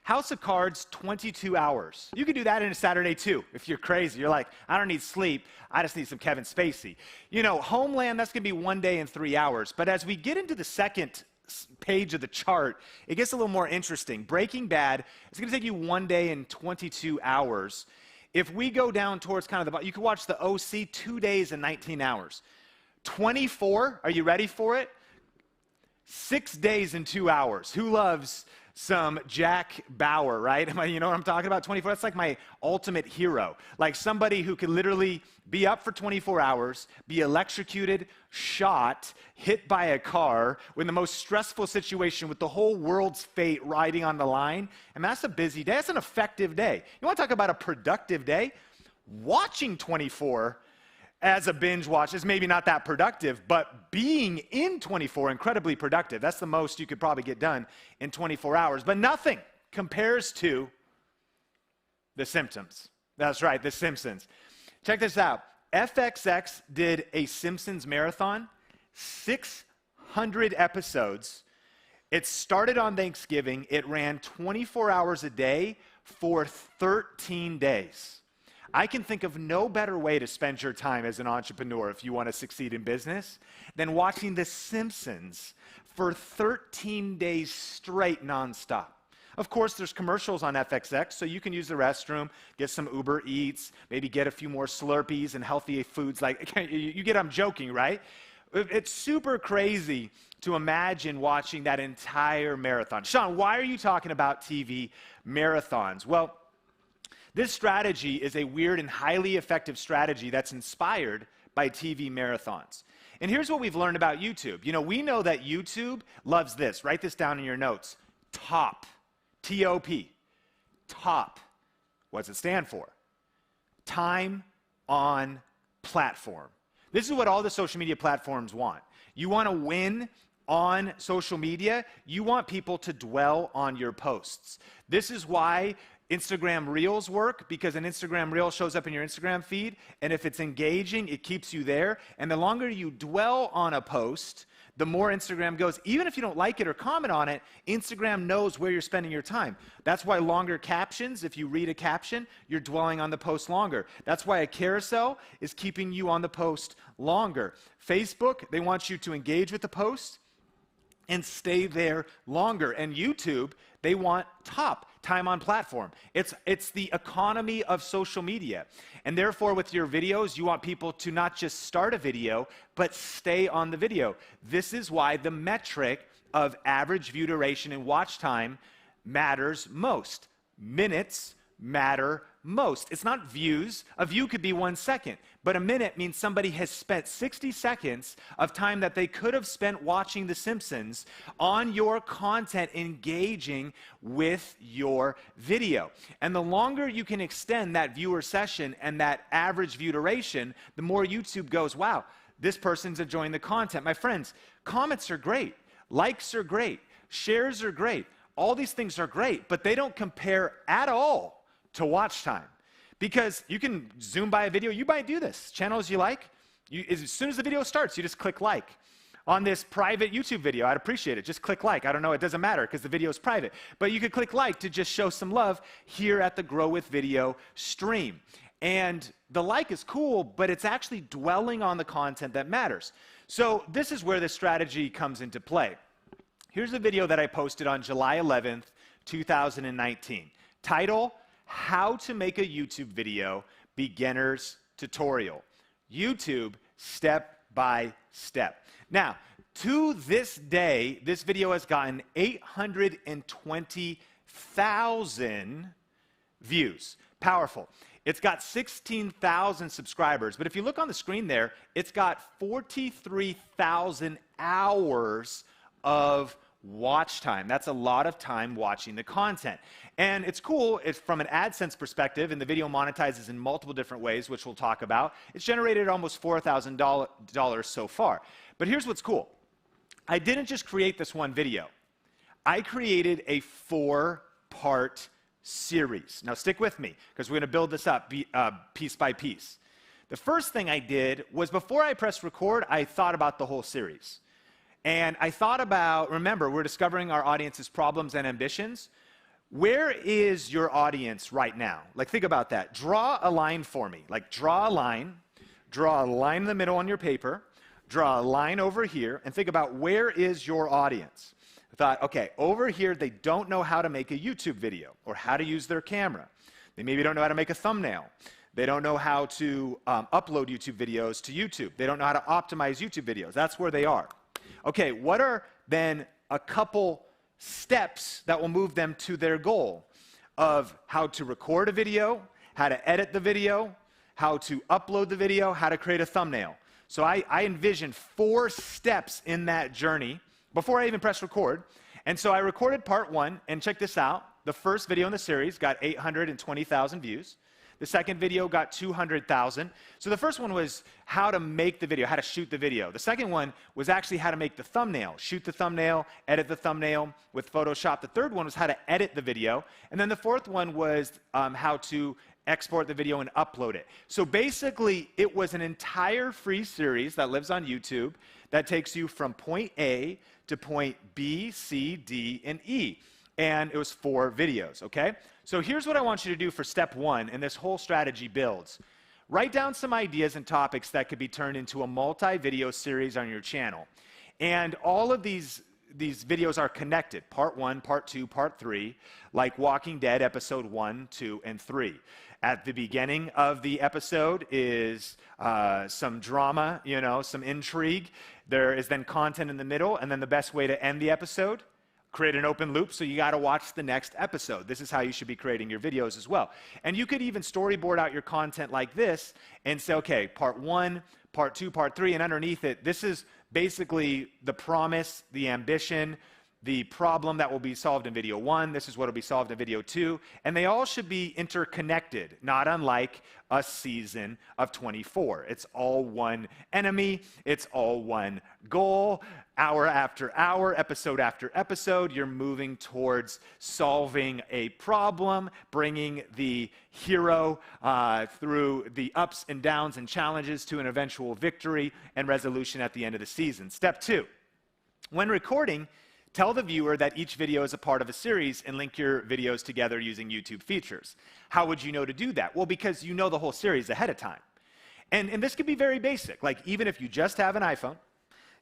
House of Cards, 22 hours. You could do that in a Saturday too, if you're crazy. You're like, I don't need sleep. I just need some Kevin Spacey. Homeland, that's going to be 1 day and 3 hours. But as we get into the second page of the chart, it gets a little more interesting. Breaking Bad, it's going to take you 1 day and 22 hours. If we go down towards kind of the bottom, you can watch the OC 2 days and 19 hours. 24, are you ready for it? 6 days and 2 hours. Who loves some Jack Bauer, right? You know what I'm talking about? 24, that's like my ultimate hero. Like somebody who could literally be up for 24 hours, be electrocuted, shot, hit by a car, in the most stressful situation with the whole world's fate riding on the line. And that's a busy day. That's an effective day. You want to talk about a productive day? Watching 24 as a binge watch is maybe not that productive, but being in 24, incredibly productive. That's the most you could probably get done in 24 hours. But nothing compares to The Simpsons. That's right, The Simpsons. Check this out. FXX did a Simpsons marathon, 600 episodes. It started on Thanksgiving. It ran 24 hours a day for 13 days. I can think of no better way to spend your time as an entrepreneur if you want to succeed in business than watching The Simpsons for 13 days straight nonstop. Of course, there's commercials on FXX, so you can use the restroom, get some Uber Eats, maybe get a few more Slurpees and healthy foods. Like, you get I'm joking, right? It's super crazy to imagine watching that entire marathon. Sean, why are you talking about TV marathons? Well, this strategy is a weird and highly effective strategy that's inspired by TV marathons. And here's what we've learned about YouTube. You know, we know that YouTube loves this. Write this down in your notes. TOP. T-O-P. TOP. What does it stand for? Time on platform. This is what all the social media platforms want. You want to win on social media, you want people to dwell on your posts. This is why Instagram Reels work, because an Instagram Reel shows up in your Instagram feed, and if it's engaging, it keeps you there. And the longer you dwell on a post, the more Instagram goes. Even if you don't like it or comment on it, Instagram knows where you're spending your time. That's why longer captions, if you read a caption, you're dwelling on the post longer. That's why a carousel is keeping you on the post longer. Facebook, they want you to engage with the post and stay there longer. And YouTube, they want top, time on platform. It's the economy of social media. And therefore, with your videos, you want people to not just start a video, but stay on the video. This is why the metric of average view duration and watch time matters most. Minutes matter most. It's not views. A view could be 1 second, but a minute means somebody has spent 60 seconds of time that they could have spent watching The Simpsons on your content, engaging with your video. And the longer you can extend that viewer session and that average view duration, the more YouTube goes, wow, this person's enjoying the content. My friends, comments are great. Likes are great. Shares are great. All these things are great, but they don't compare at all to watch time. Because you can zoom by a video, you might do this. Channels you like, as soon as the video starts, you just click like. On this private YouTube video, I'd appreciate it. Just click like. I don't know, it doesn't matter because the video is private. But you could click like to just show some love here at the Grow with Video stream. And the like is cool, but it's actually dwelling on the content that matters. So this is where this strategy comes into play. Here's a video that I posted on July 11th, 2019. Title, How to Make a YouTube Video Beginner's Tutorial. YouTube step by step. Now, to this day, this video has gotten 820,000 views. Powerful. It's got 16,000 subscribers, but if you look on the screen there, it's got 43,000 hours of watch time. That's a lot of time watching the content. And it's cool, it's from an AdSense perspective, and the video monetizes in multiple different ways, which we'll talk about. It's generated almost $4,000 so far. But here's what's cool. I didn't just create this one video. I created a 4-part series. Now stick with me, because we're going to build this up piece by piece. The first thing I did was, before I pressed record, I thought about the whole series. And I thought about, remember, we're discovering our audience's problems and ambitions. Where is your audience right now? Like, think about that. Draw a line for me. Like, draw a line in the middle on your paper, draw a line over here, and think about, where is your audience? I thought, okay, over here, they don't know how to make a YouTube video or how to use their camera. They maybe don't know how to make a thumbnail. They don't know how to upload YouTube videos to YouTube. They don't know how to optimize YouTube videos. That's where they are. Okay, what are then a couple steps that will move them to their goal of how to record a video, how to edit the video, how to upload the video, how to create a thumbnail? So I envisioned 4 steps in that journey before I even pressed record. And so I recorded part 1, and check this out. The first video in the series got 820,000 views. The second video got 200,000. So the first one was how to make the video, how to shoot the video. The second one was actually how to make the thumbnail, shoot the thumbnail, edit the thumbnail with Photoshop. The third one was how to edit the video. And then the fourth one was how to export the video and upload it. So basically, it was an entire free series that lives on YouTube that takes you from point A to point B, C, D, and E. and it was 4 videos, okay? So here's what I want you to do for step 1, and this whole strategy builds. Write down some ideas and topics that could be turned into a multi-video series on your channel. And all of these videos are connected, part 1, part 2, part 3, like Walking Dead episode 1, 2, and 3. At the beginning of the episode is some drama, some intrigue. There is then content in the middle, and then the best way to end the episode, create an open loop, so you got to watch the next episode. This is how you should be creating your videos as well. And you could even storyboard out your content like this and say, okay, part 1, part 2, part 3, and underneath it, this is basically the promise, the ambition, the problem that will be solved in video 1. This is what will be solved in video 2. And they all should be interconnected, not unlike a season of 24. It's all one enemy. It's all one goal. Hour after hour, episode after episode, you're moving towards solving a problem, bringing the hero through the ups and downs and challenges to an eventual victory and resolution at the end of the season. Step 2, when recording, tell the viewer that each video is a part of a series and link your videos together using YouTube features. How would you know to do that? Well, because you know the whole series ahead of time. And this could be very basic. Like, even if you just have an iPhone,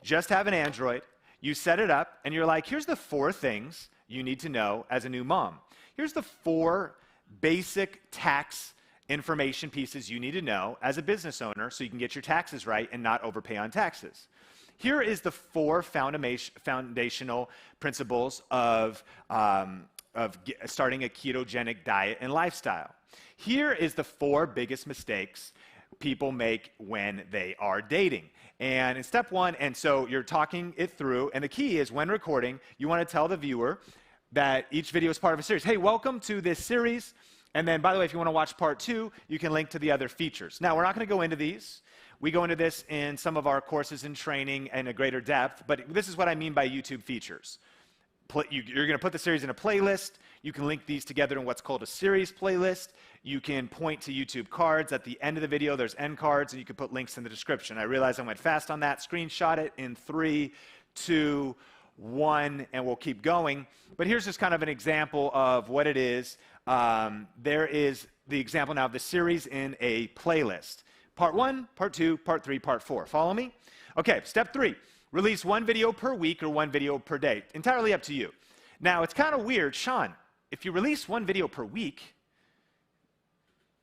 just have an Android, you set it up, and you're like, here's the 4 things you need to know as a new mom. Here's the 4 basic tax information pieces you need to know as a business owner so you can get your taxes right and not overpay on taxes. Here is the 4 foundational principles of starting a ketogenic diet and lifestyle. Here is the 4 biggest mistakes people make when they are dating. And in step 1, and so you're talking it through, and the key is when recording, you want to tell the viewer that each video is part of a series. Hey, welcome to this series. And then, by the way, if you want to watch part 2, you can link to the other features. Now, we're not going to go into these. We go into this in some of our courses and training in a greater depth, but this is what I mean by YouTube features. You're going to put the series in a playlist. You can link these together in what's called a series playlist. You can point to YouTube cards. At the end of the video, there's end cards, and you can put links in the description. I realize I went fast on that. Screenshot it in 3, 2, 1, and we'll keep going. But here's just kind of an example of what it is. There is the example now of the series in a playlist. Part 1, Part 2, Part 3, Part 4. Follow me? Okay, step 3. Release 1 video per week or 1 video per day. Entirely up to you. Now, it's kind of weird. Sean, if you release 1 video per week,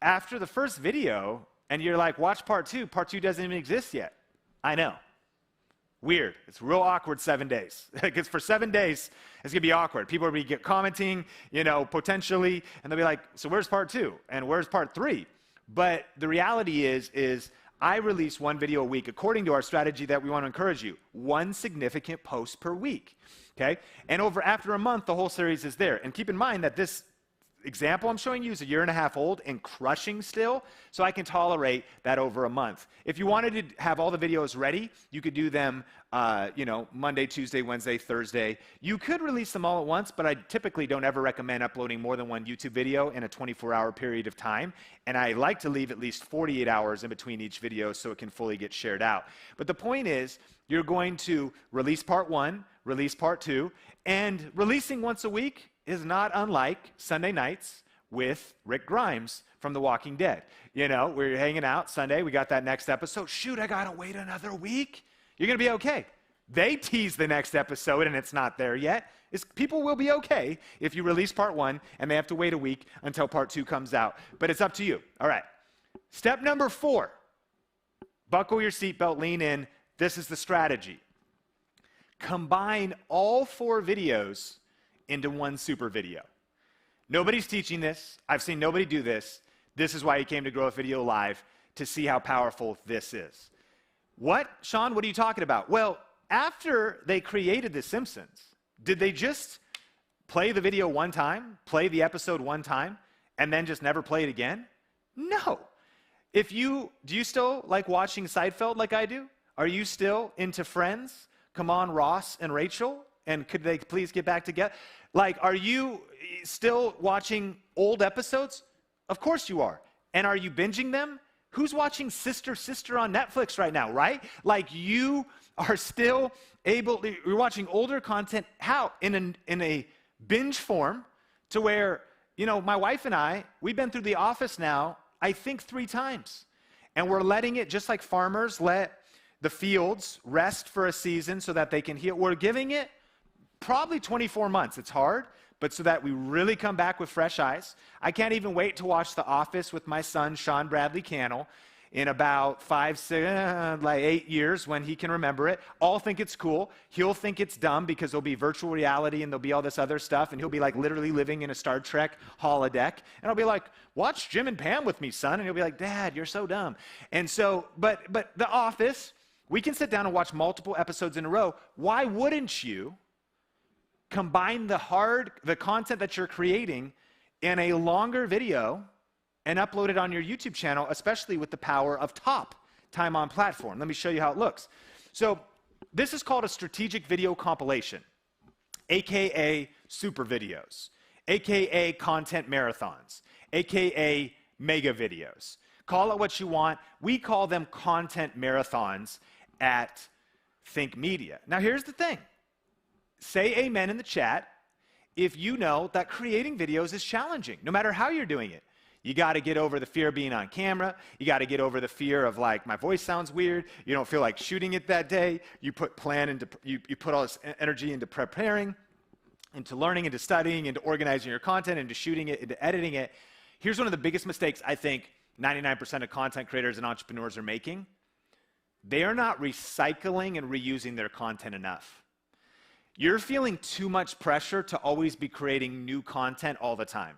after the first video, and you're like, watch part 2 doesn't even exist yet. I know. Weird. It's real awkward 7 days. Because for 7 days, it's going to be awkward. People are going to be commenting, potentially, and they'll be like, so where's part 2? And where's part 3? But the reality is I release 1 video a week according to our strategy that we want to encourage you. 1 significant post per week, okay? And after a month, the whole series is there. And keep in mind that this example I'm showing you is 1.5 years old and crushing still, so I can tolerate that over a month. If you wanted to have all the videos ready, you could do them, Monday, Tuesday, Wednesday, Thursday. You could release them all at once, but I typically don't ever recommend uploading more than 1 YouTube video in a 24-hour period of time, and I like to leave at least 48 hours in between each video so it can fully get shared out. But the point is, you're going to release part 1, release part 2, and releasing once a week is not unlike Sunday nights with Rick Grimes from The Walking Dead. We're hanging out Sunday. We got that next episode. Shoot, I got to wait another week. You're going to be okay. They tease the next episode, and it's not there yet. People will be okay if you release part 1, and they have to wait a week until part 2 comes out. But it's up to you. All right. Step number 4. Buckle your seatbelt, lean in. This is the strategy. Combine all 4 videos into 1 super video. Nobody's teaching this. I've seen nobody do this. This is why you came to Grow with Video Live, to see how powerful this is. What? Sean, what are you talking about? Well, after they created The Simpsons, did they just play the video 1 time, play the episode 1 time, and then just never play it again? No. Do you still like watching Seinfeld like I do? Are you still into Friends? Come on, Ross and Rachel? And could they please get back together? Are you still watching old episodes? Of course you are. And are you binging them? Who's watching Sister Sister on Netflix right now, right? You are still you're watching older content. How? In a binge form to where, you know, my wife and I, we've been through The Office now, I think 3 times. And we're letting it, just like farmers let the fields rest for a season so that they can heal. We're giving it probably 24 months. It's hard, but so that we really come back with fresh eyes. I can't even wait to watch The Office with my son, Sean Bradley Cannell, in about 8 years when he can remember it. All think it's cool. He'll think it's dumb because there'll be virtual reality and there'll be all this other stuff, and he'll be like literally living in a Star Trek holodeck. And I'll be like, watch Jim and Pam with me, son. And he'll be like, Dad, you're so dumb. And so, but The Office, we can sit down and watch multiple episodes in a row. Why wouldn't you combine the content that you're creating in a longer video and upload it on your YouTube channel, especially with the power of top time on platform? Let me show you how it looks. So this is called a strategic video compilation, AKA super videos, AKA content marathons, AKA mega videos. Call it what you want. We call them content marathons at Think Media. Now here's the thing. Say amen in the chat if you know that creating videos is challenging, no matter how you're doing it. You got to get over the fear of being on camera. You got to get over the fear of like, my voice sounds weird. You don't feel like shooting it that day. You put you put all this energy into preparing, into learning, into studying, into organizing your content, into shooting it, into editing it. Here's one of the biggest mistakes I think 99% of content creators and entrepreneurs are making. They are not recycling and reusing their content enough. You're feeling too much pressure to always be creating new content all the time,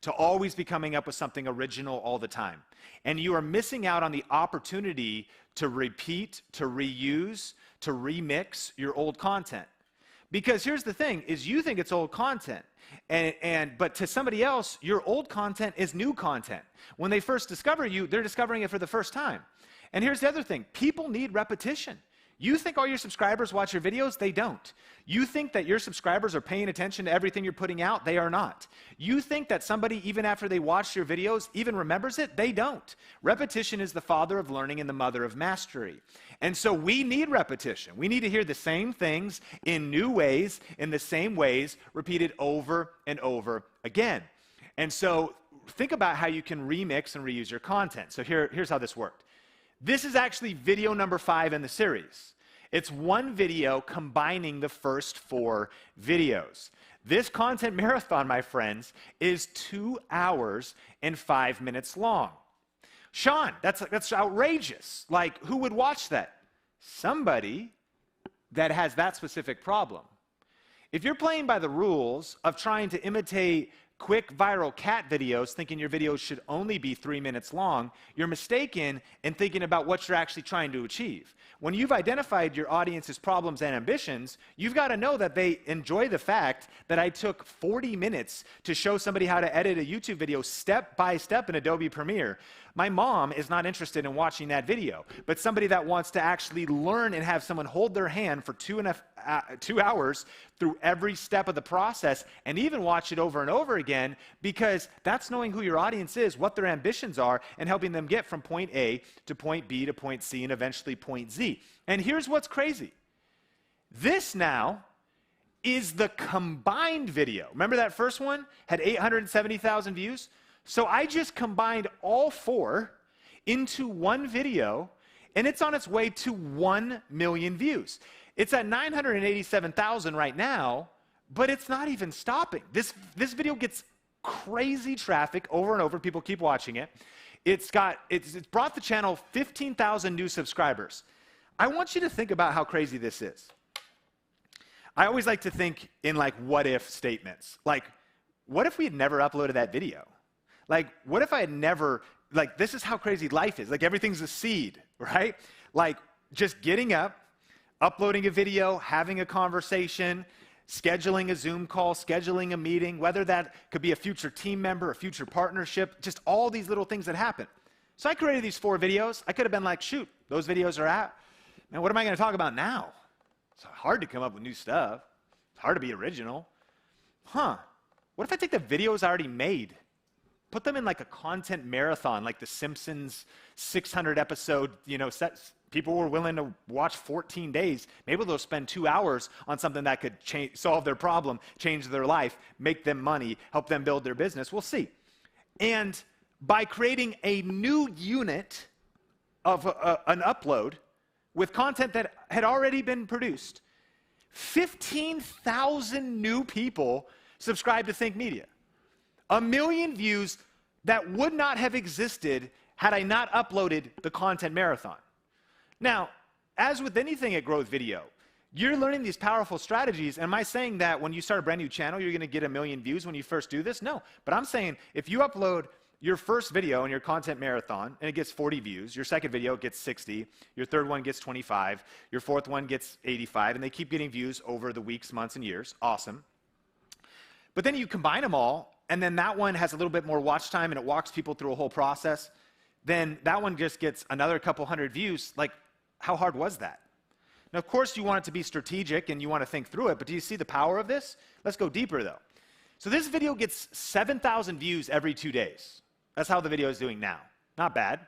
to always be coming up with something original all the time. And you are missing out on the opportunity to repeat, to reuse, to remix your old content. Because here's the thing, is you think it's old content, but to somebody else, your old content is new content. When they first discover you, they're discovering it for the first time. And here's the other thing, people need repetition. You think all your subscribers watch your videos? They don't. You think that your subscribers are paying attention to everything you're putting out? They are not. You think that somebody, even after they watch your videos, even remembers it? They don't. Repetition is the father of learning and the mother of mastery. And so we need repetition. We need to hear the same things in new ways, in the same ways, repeated over and over again. And so think about how you can remix and reuse your content. So here's how this worked. This is actually video number 5 in the series. It's one video combining the first 4 videos. This content marathon, my friends, is 2 hours and 5 minutes long. Sean, that's outrageous. Like, who would watch that? Somebody that has that specific problem. If you're playing by the rules of trying to imitate quick viral cat videos, thinking your videos should only be 3 minutes long, you're mistaken in thinking about what you're actually trying to achieve. When you've identified your audience's problems and ambitions, you've got to know that they enjoy the fact that I took 40 minutes to show somebody how to edit a YouTube video step by step in Adobe Premiere. My mom is not interested in watching that video, but somebody that wants to actually learn and have someone hold their hand for 2 hours through every step of the process and even watch it over and over again, because that's knowing who your audience is, what their ambitions are, and helping them get from point A to point B to point C and eventually point Z. And here's what's crazy. This now is the combined video. Remember that first one had 870,000 views? So I just combined all 4 into one video, and it's on its way to 1 million views. It's at 987,000 right now, but it's not even stopping. This video gets crazy traffic over and over. People keep watching it. It's brought the channel 15,000 new subscribers. I want you to think about how crazy this is. I always like to think in like what if statements. Like, what if we had never uploaded that video? Like, what if I had never, like, this is how crazy life is. Like, everything's a seed, right? Like, just getting up, uploading a video, having a conversation, scheduling a Zoom call, scheduling a meeting, whether that could be a future team member, a future partnership, just all these little things that happen. So I created these 4 videos. I could have been like, shoot, those videos are out. Man, what am I going to talk about now? It's hard to come up with new stuff. It's hard to be original. What if I take the videos I already made, put them in like a content marathon, like The Simpsons 600 episode, people were willing to watch 14 days. Maybe they'll spend 2 hours on something that could solve their problem, change their life, make them money, help them build their business. We'll see. And by creating a new unit of an upload with content that had already been produced, 15,000 new people subscribed to Think Media. 1 million views that would not have existed had I not uploaded the content marathon. Now, as with anything at Growth Video, you're learning these powerful strategies. Am I saying that when you start a brand new channel, you're going to get 1 million views when you first do this? No. But I'm saying if you upload your first video in your content marathon and it gets 40 views, your second video gets 60, your third one gets 25, your fourth one gets 85, and they keep getting views over the weeks, months, and years. Awesome. But then you combine them all, and then that one has a little bit more watch time and it walks people through a whole process. Then that one just gets another couple hundred views. Like, how hard was that? Now, of course, you want it to be strategic and you want to think through it, but do you see the power of this? Let's go deeper, though. So this video gets 7,000 views every 2 days. That's how the video is doing now. Not bad.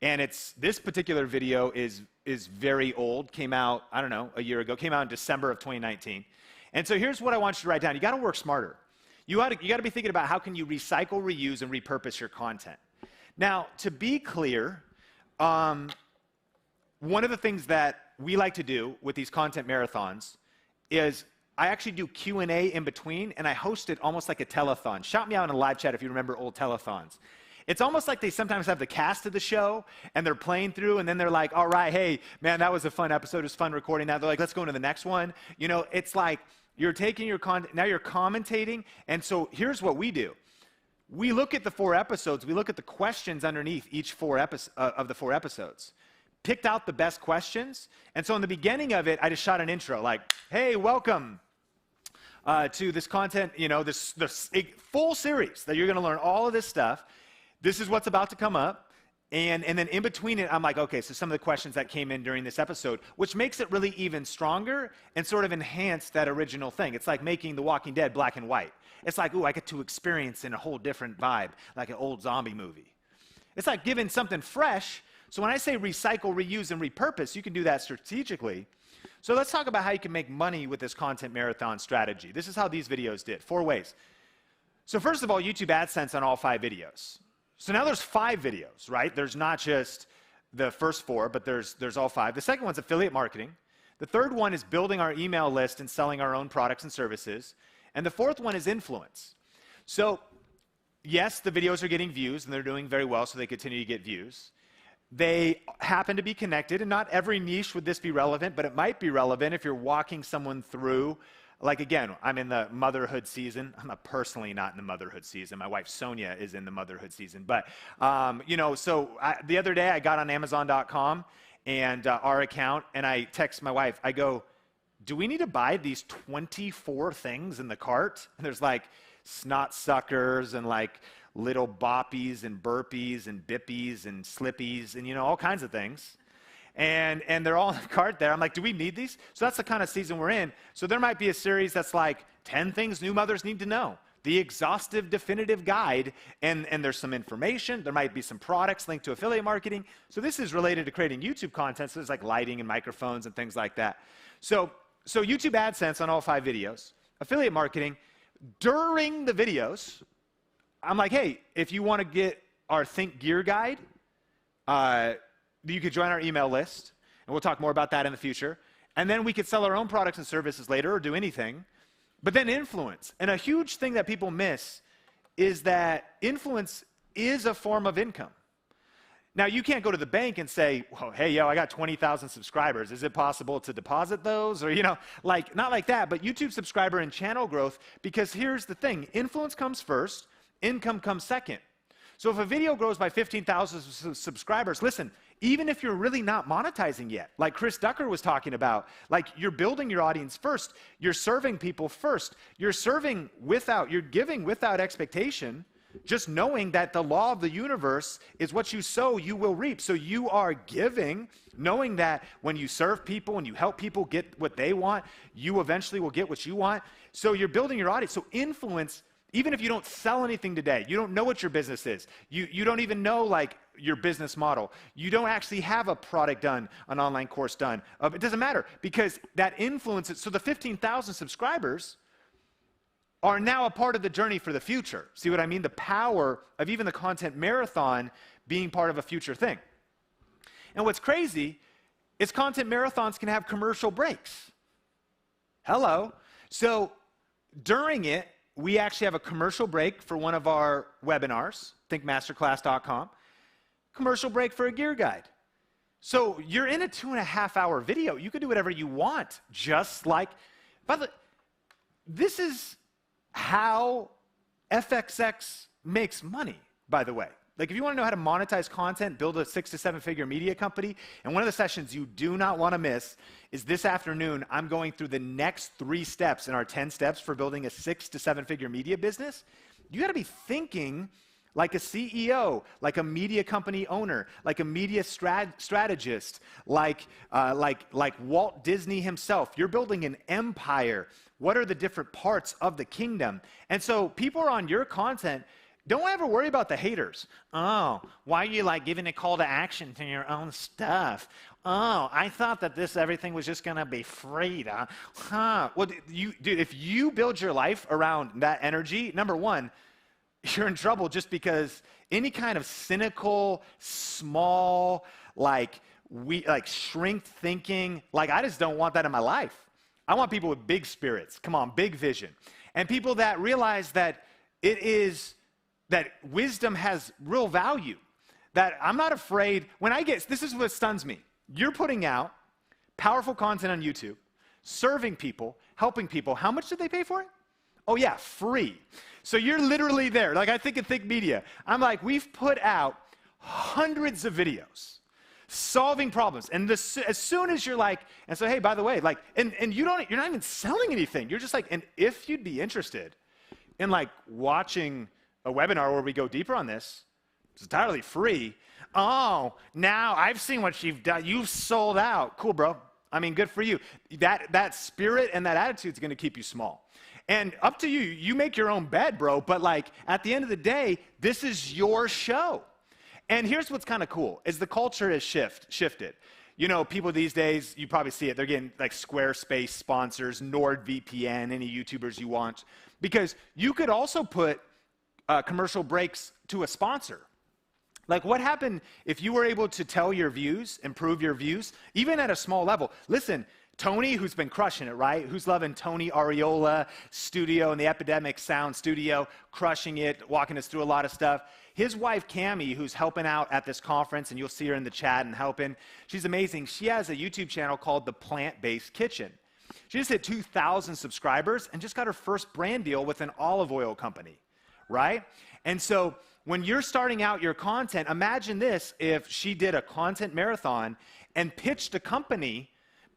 And this particular video is very old. Came out, I don't know, a year ago. Came out in December of 2019. And so here's what I want you to write down. You got to work smarter. You got to be thinking about how can you recycle, reuse, and repurpose your content. Now, to be clear, one of the things that we like to do with these content marathons is I actually do Q&A in between, and I host it almost like a telethon. Shout me out in a live chat if you remember old telethons. It's almost like they sometimes have the cast of the show, and they're playing through, and then they're like, all right, hey, man, that was a fun episode. It was fun recording that. They're like, let's go into the next one. It's like you're taking your content, now you're commentating, and so here's what we do. We look at the 4 episodes. We look at the questions underneath each of the 4 episodes. Picked out the best questions, and so in the beginning of it, I just shot an intro like, hey, welcome to this content, this full series that you're going to learn all of this stuff. This is what's about to come up. And then in between it, I'm like, okay, so some of the questions that came in during this episode, which makes it really even stronger and sort of enhance that original thing. It's like making The Walking Dead black and white. It's like, ooh, I get to experience in a whole different vibe, like an old zombie movie. It's like giving something fresh. So when I say recycle, reuse, and repurpose, you can do that strategically. So let's talk about how you can make money with this content marathon strategy. This is how these videos did, 4 ways. So first of all, YouTube AdSense on all 5 videos. So now there's 5 videos, right? There's not just the first 4, but there's all 5. The second one's affiliate marketing. The third one is building our email list and selling our own products and services. And the fourth one is influence. So yes, the videos are getting views, and they're doing very well, so they continue to get views. They happen to be connected, and not every niche would this be relevant, but it might be relevant if you're walking someone through. Like, again, I'm in the motherhood season. I'm personally not in the motherhood season. My wife, Sonia, is in the motherhood season. But, the other day I got on Amazon.com and our account, and I text my wife. I go, do we need to buy these 24 things in the cart? And there's like snot suckers and like little boppies and burpees and bippies and slippies and, all kinds of things. And they're all in the cart there. I'm like, do we need these? So that's the kind of season we're in. So there might be a series that's like 10 things new mothers need to know. The exhaustive, definitive guide. And there's some information. There might be some products linked to affiliate marketing. So this is related to creating YouTube content. So there's like lighting and microphones and things like that. So YouTube AdSense on all 5 videos. Affiliate marketing. During the videos, I'm like, hey, if you want to get our Think Gear guide, you could join our email list, and we'll talk more about that in the future. And then we could sell our own products and services later or do anything. But then influence. And a huge thing that people miss is that influence is a form of income. Now, you can't go to the bank and say, well, hey, I got 20,000 subscribers. Is it possible to deposit those? Or, not like that, but YouTube subscriber and channel growth, because here's the thing. Influence comes first, income comes second. So if a video grows by 15,000 subscribers, listen, even if you're really not monetizing yet, like Chris Ducker was talking about, like you're building your audience first, you're serving people first, you're giving without expectation, just knowing that the law of the universe is what you sow, you will reap. So you are giving, knowing that when you serve people and you help people get what they want, you eventually will get what you want. So you're building your audience. So influence Even if you don't sell anything today, you don't know what your business is. You don't even know like your business model. You don't actually have a product done, an online course done. It doesn't matter because that influences. So the 15,000 subscribers are now a part of the journey for the future. See what I mean? The power of even the content marathon being part of a future thing. And what's crazy is content marathons can have commercial breaks. Hello. So during it, we actually have a commercial break for one of our webinars, thinkmasterclass.com, commercial break for a gear guide. So you're in a 2.5-hour video. You can do whatever you want, just like, by the way, this is how FXX makes money, by the way. Like if you want to know how to monetize content, build a 6 to 7 figure media company, and one of the sessions you do not want to miss is this afternoon, I'm going through the next 3 steps in our 10 steps for building a 6 to 7 figure media business. You got to be thinking like a CEO, like a media company owner, like a media strategist, like Walt Disney himself. You're building an empire. What are the different parts of the kingdom? And so people are on your content. Don't ever worry about the haters. Oh, why are you like giving a call to action to your own stuff? Oh, I thought that everything was just gonna be free. Well, dude, if you build your life around that energy, number one, you're in trouble just because any kind of cynical, small, like shrink thinking, like I just don't want that in my life. I want people with big spirits. Come on, big vision. And people that realize that that wisdom has real value, that I'm not afraid, this is what stuns me. You're putting out powerful content on YouTube, serving people, helping people. How much did they pay for it? Oh yeah, free. So you're literally there. Like I think of Think Media. I'm like, we've put out hundreds of videos solving problems. And as soon as you're like, and so, hey, by the way, like, and you're not even selling anything. You're just like, and if you'd be interested in like watching a webinar where we go deeper on this, it's entirely free. Oh, now I've seen what you've done. You've sold out. Cool, bro. I mean, good for you. That spirit and that attitude is going to keep you small. And up to you. You make your own bed, bro. But like at the end of the day, this is your show. And here's what's kind of cool is the culture has shifted. You know, people these days, you probably see it. They're getting like Squarespace sponsors, NordVPN, any YouTubers you want. Because you could also put commercial breaks to a sponsor. Like what happened if you were able to tell your views, improve your views, even at a small level? Listen, Tony, who's been crushing it, right? Who's loving Tony Ariola Studio and the Epidemic Sound Studio, crushing it, walking us through a lot of stuff. His wife, Cammie, who's helping out at this conference, and you'll see her in the chat and helping. She's amazing. She has a YouTube channel called The Plant-Based Kitchen. She just hit 2,000 subscribers and just got her first brand deal with an olive oil company, right? And so when you're starting out your content, imagine this if she did a content marathon and pitched a company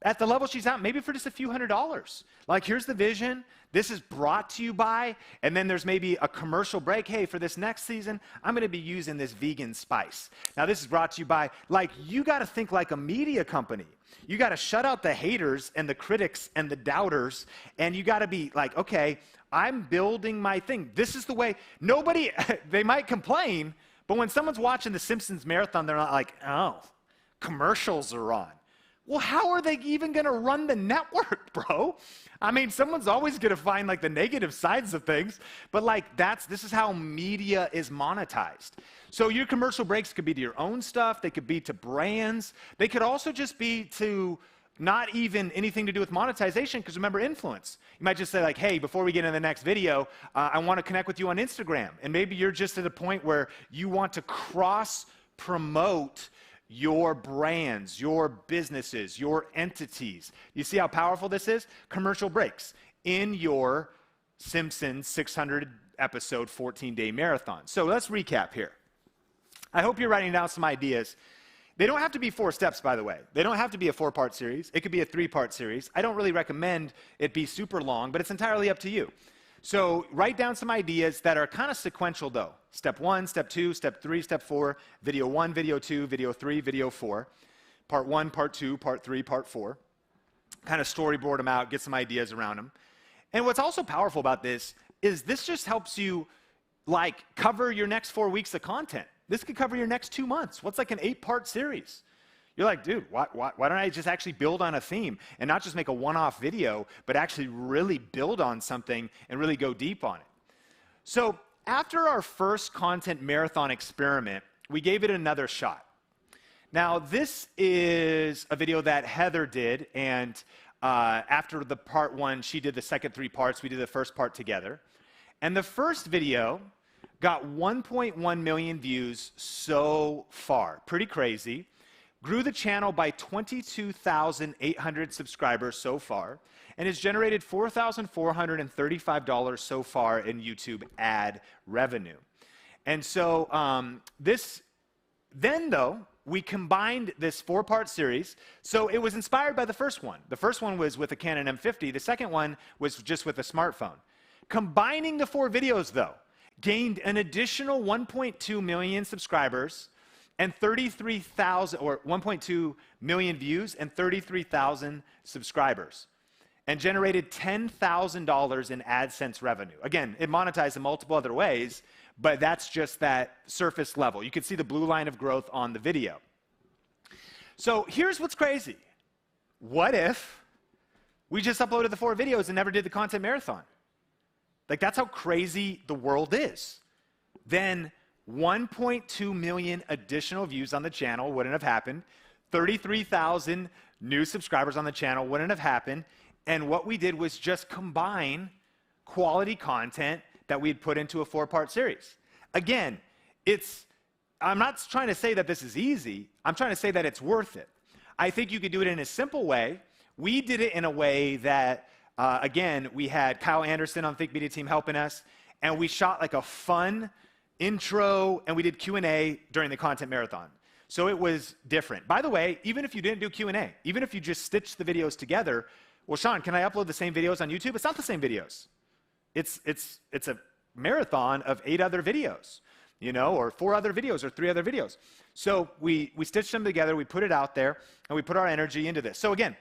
at the level she's at, maybe for just a few $100s. Like, here's the vision. This is brought to you by, and then there's maybe a commercial break. Hey, for this next season, I'm going to be using this vegan spice. Now, this is brought to you by, like, you got to think like a media company. You got to shut out the haters and the critics and the doubters, and you got to be like, okay, I'm building my thing. This is the way. Nobody, they might complain, but when someone's watching the Simpsons marathon, they're not like, oh, commercials are on. Well, how are they even going to run the network, bro? I mean, someone's always going to find like the negative sides of things, but like this is how media is monetized. So your commercial breaks could be to your own stuff. They could be to brands. They could also just be to not even anything to do with monetization, because remember, influence. You might just say like, hey, before we get into the next video, I want to connect with you on Instagram. And maybe you're just at a point where you want to cross-promote your brands, your businesses, your entities. You see how powerful this is? Commercial breaks in your Simpsons 600 episode 14-day marathon. So let's recap here. I hope you're writing down some ideas. They don't have to be 4 steps, by the way. They don't have to be a 4-part series. It could be a 3-part series. I don't really recommend it be super long, but it's entirely up to you. So write down some ideas that are kind of sequential, though. Step 1, step 2, step 3, step 4, video 1, video 2, video 3, video 4, part 1, part 2, part 3, part 4. Kind of storyboard them out, get some ideas around them. And what's also powerful about this, is this just helps you like cover your next 4 weeks of content. This could cover your next 2 months. What's like an 8-part series? You're like, dude, why don't I just actually build on a theme and not just make a one-off video, but actually really build on something and really go deep on it? So after our first content marathon experiment, we gave it another shot. Now, this is a video that Heather did, and after the part 1, she did the second 3 parts. We did the first part together. And the first video got 1.1 million views so far. Pretty crazy. Grew the channel by 22,800 subscribers so far, and has generated $4,435 so far in YouTube ad revenue. And so then though, we combined this 4-part series. So it was inspired by the first one. The first one was with a Canon M50. The second one was just with a smartphone. Combining the 4 videos, though, gained an additional 1.2 million subscribers and 33,000, or 1.2 million views and 33,000 subscribers, and generated $10,000 in AdSense revenue. Again, it monetized in multiple other ways, but that's just that surface level. You can see the blue line of growth on the video. So here's what's crazy. What if we just uploaded the 4 videos and never did the content marathon? Like, that's how crazy the world is. Then 1.2 million additional views on the channel wouldn't have happened. 33,000 new subscribers on the channel wouldn't have happened. And what we did was just combine quality content that we had put into a 4-part series. Again, I'm not trying to say that this is easy. I'm trying to say that it's worth it. I think you could do it in a simple way. We did it in a way that, again, we had Kyle Anderson on Think Media team helping us, and we shot like a fun intro, and we did Q&A during the content marathon. So it was different. By the way, even if you didn't do Q&A, even if you just stitched the videos together, well, Sean, can I upload the same videos on YouTube? It's not the same videos. It's a marathon of 8 other videos, or 4 other videos or 3 other videos. So we stitched them together, we put it out there, and we put our energy into this. So again,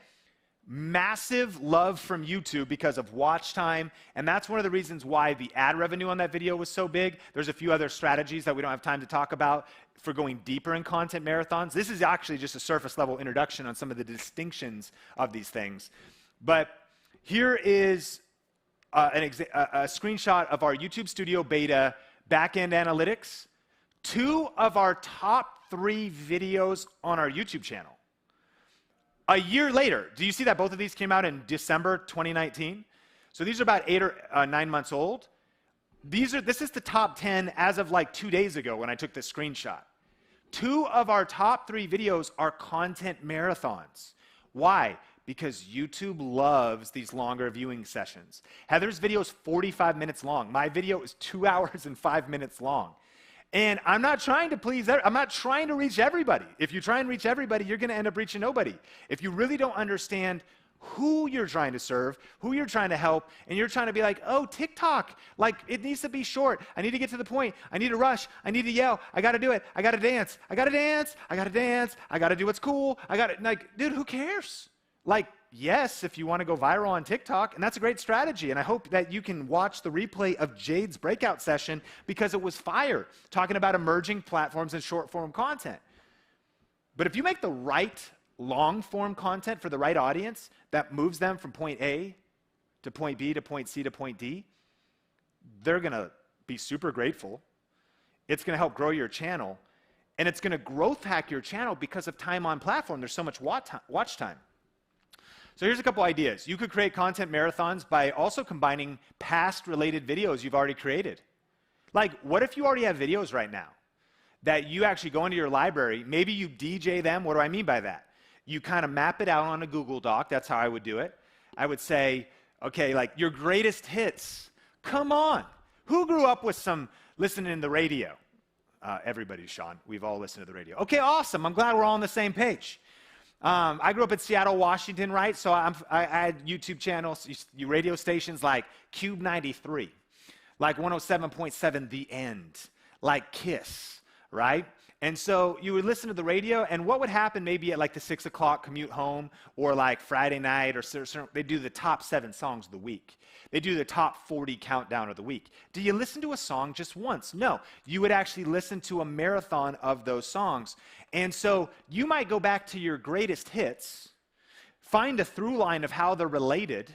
massive love from YouTube because of watch time, and that's one of the reasons why the ad revenue on that video was so big. There's a few other strategies that we don't have time to talk about for going deeper in content marathons. This is actually just a surface level introduction on some of the distinctions of these things. But here is a screenshot of our YouTube Studio Beta backend analytics. 2 of our top 3 videos on our YouTube channel. A year later, do you see that both of these came out in December 2019? So these are about 8 or 9 months old. This is the top 10 as of like 2 days ago when I took this screenshot. 2 of our top 3 videos are content marathons. Why? Because YouTube loves these longer viewing sessions. Heather's video is 45 minutes long. My video is 2 hours and 5 minutes long. And I'm not trying to please, I'm not trying to reach everybody. If you try and reach everybody, you're going to end up reaching nobody. If you really don't understand who you're trying to serve, who you're trying to help, and you're trying to be like, oh, TikTok, like it needs to be short. I need to get to the point. I need to rush. I need to yell. I got to do it. I got to dance. I got to dance. I got to dance. I got to do what's cool. Like, dude, who cares? Like, yes, if you want to go viral on TikTok, and that's a great strategy, and I hope that you can watch the replay of Jade's breakout session because it was fire, talking about emerging platforms and short-form content. But if you make the right long-form content for the right audience that moves them from point A to point B to point C to point D, they're going to be super grateful. It's going to help grow your channel, and it's going to growth hack your channel because of time on platform. There's so much watch time. So here's a couple ideas. You could create content marathons by also combining past related videos you've already created. Like, what if you already have videos right now that you actually go into your library, maybe you DJ them? What do I mean by that? You kind of map it out on a Google Doc. That's how I would do it. I would say, okay, like your greatest hits. Come on. Who grew up with some listening to the radio? Everybody, Sean. We've all listened to the radio. Okay, awesome. I'm glad we're all on the same page. I grew up in Seattle, Washington, right? So I had YouTube channels, radio stations like Cube 93, like 107.7 The End, like KISS, right? And so you would listen to the radio, and what would happen maybe at like the 6 o'clock commute home or like Friday night, or they do the top 7 songs of the week. They do the top 40 countdown of the week. Do you listen to a song just once? No. You would actually listen to a marathon of those songs. And so you might go back to your greatest hits, find a through line of how they're related,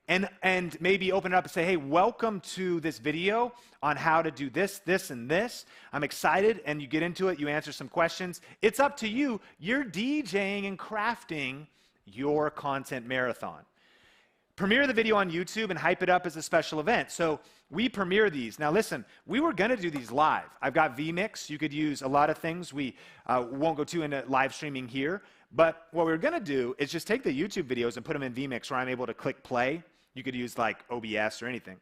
and maybe open it up and say, hey, welcome to this video on how to do this, this, and this. I'm excited, and you get into it, you answer some questions. It's up to you. You're DJing and crafting your content marathon. Premiere the video on YouTube and hype it up as a special event. So we premiere these. Now listen, we were gonna do these live. I've got vMix. You could use a lot of things. We won't go too into live streaming here, but what we're gonna do is just take the YouTube videos and put them in vMix where I'm able to click play. You could use like OBS or anything.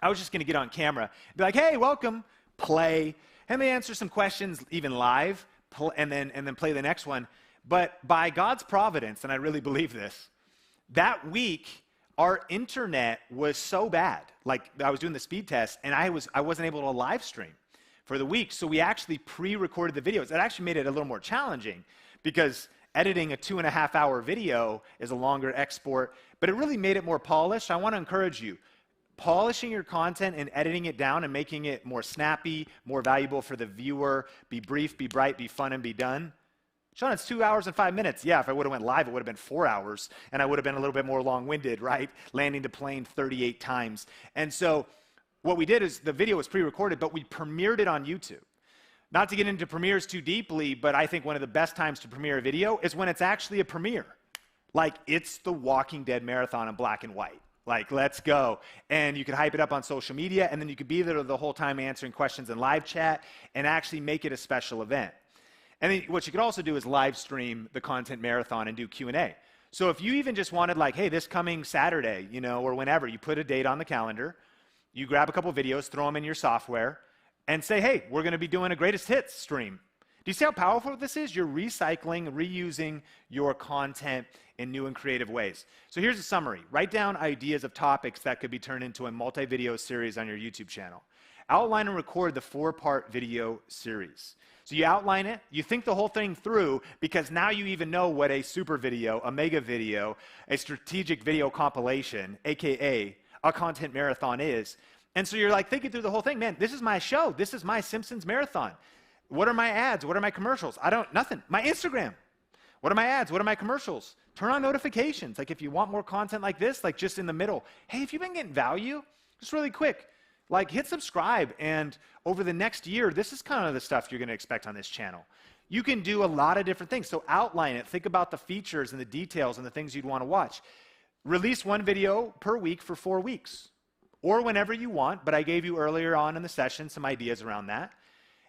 I was just gonna get on camera and be like, hey, welcome, play, and they answer some questions even live, and then play the next one. But by God's providence, and I really believe this, that week, our internet was so bad. Like I was doing the speed test and I wasn't able to live stream for the week. So we actually pre-recorded the videos. It actually made it a little more challenging because editing a 2.5-hour video is a longer export, but it really made it more polished. I want to encourage you, polishing your content and editing it down and making it more snappy, more valuable for the viewer, be brief, be bright, be fun, and be done. Sean, it's 2 hours and 5 minutes. Yeah, if I would have went live, it would have been 4 hours, and I would have been a little bit more long-winded, right? Landing the plane 38 times. And so what we did is the video was pre-recorded, but we premiered it on YouTube. Not to get into premieres too deeply, but I think one of the best times to premiere a video is when it's actually a premiere. Like, it's the Walking Dead marathon in black and white. Like, let's go. And you could hype it up on social media, and then you could be there the whole time answering questions in live chat and actually make it a special event. And then what you could also do is live stream the content marathon and do Q&A. So if you even just wanted like, hey, this coming Saturday, you know, or whenever, you put a date on the calendar, you grab a couple videos, throw them in your software, and say, hey, we're going to be doing a greatest hits stream. Do you see how powerful this is? You're recycling, reusing your content in new and creative ways. So here's a summary. Write down ideas of topics that could be turned into a multi-video series on your YouTube channel. Outline and record the 4-part video series. So you outline it, you think the whole thing through, because now you even know what a super video, a mega video, a strategic video compilation, AKA a content marathon is. And so you're like thinking through the whole thing, man, this is my show. This is my Simpsons marathon. What are my ads? What are my commercials? Nothing. My Instagram. What are my ads? What are my commercials? Turn on notifications. Like if you want more content like this, like just in the middle. Hey, if you've been getting value, just really quick, like hit subscribe, and over the next year, this is kind of the stuff you're going to expect on this channel. You can do a lot of different things. So outline it. Think about the features and the details and the things you'd want to watch. Release 1 video per week for 4 weeks, or whenever you want, but I gave you earlier on in the session some ideas around that.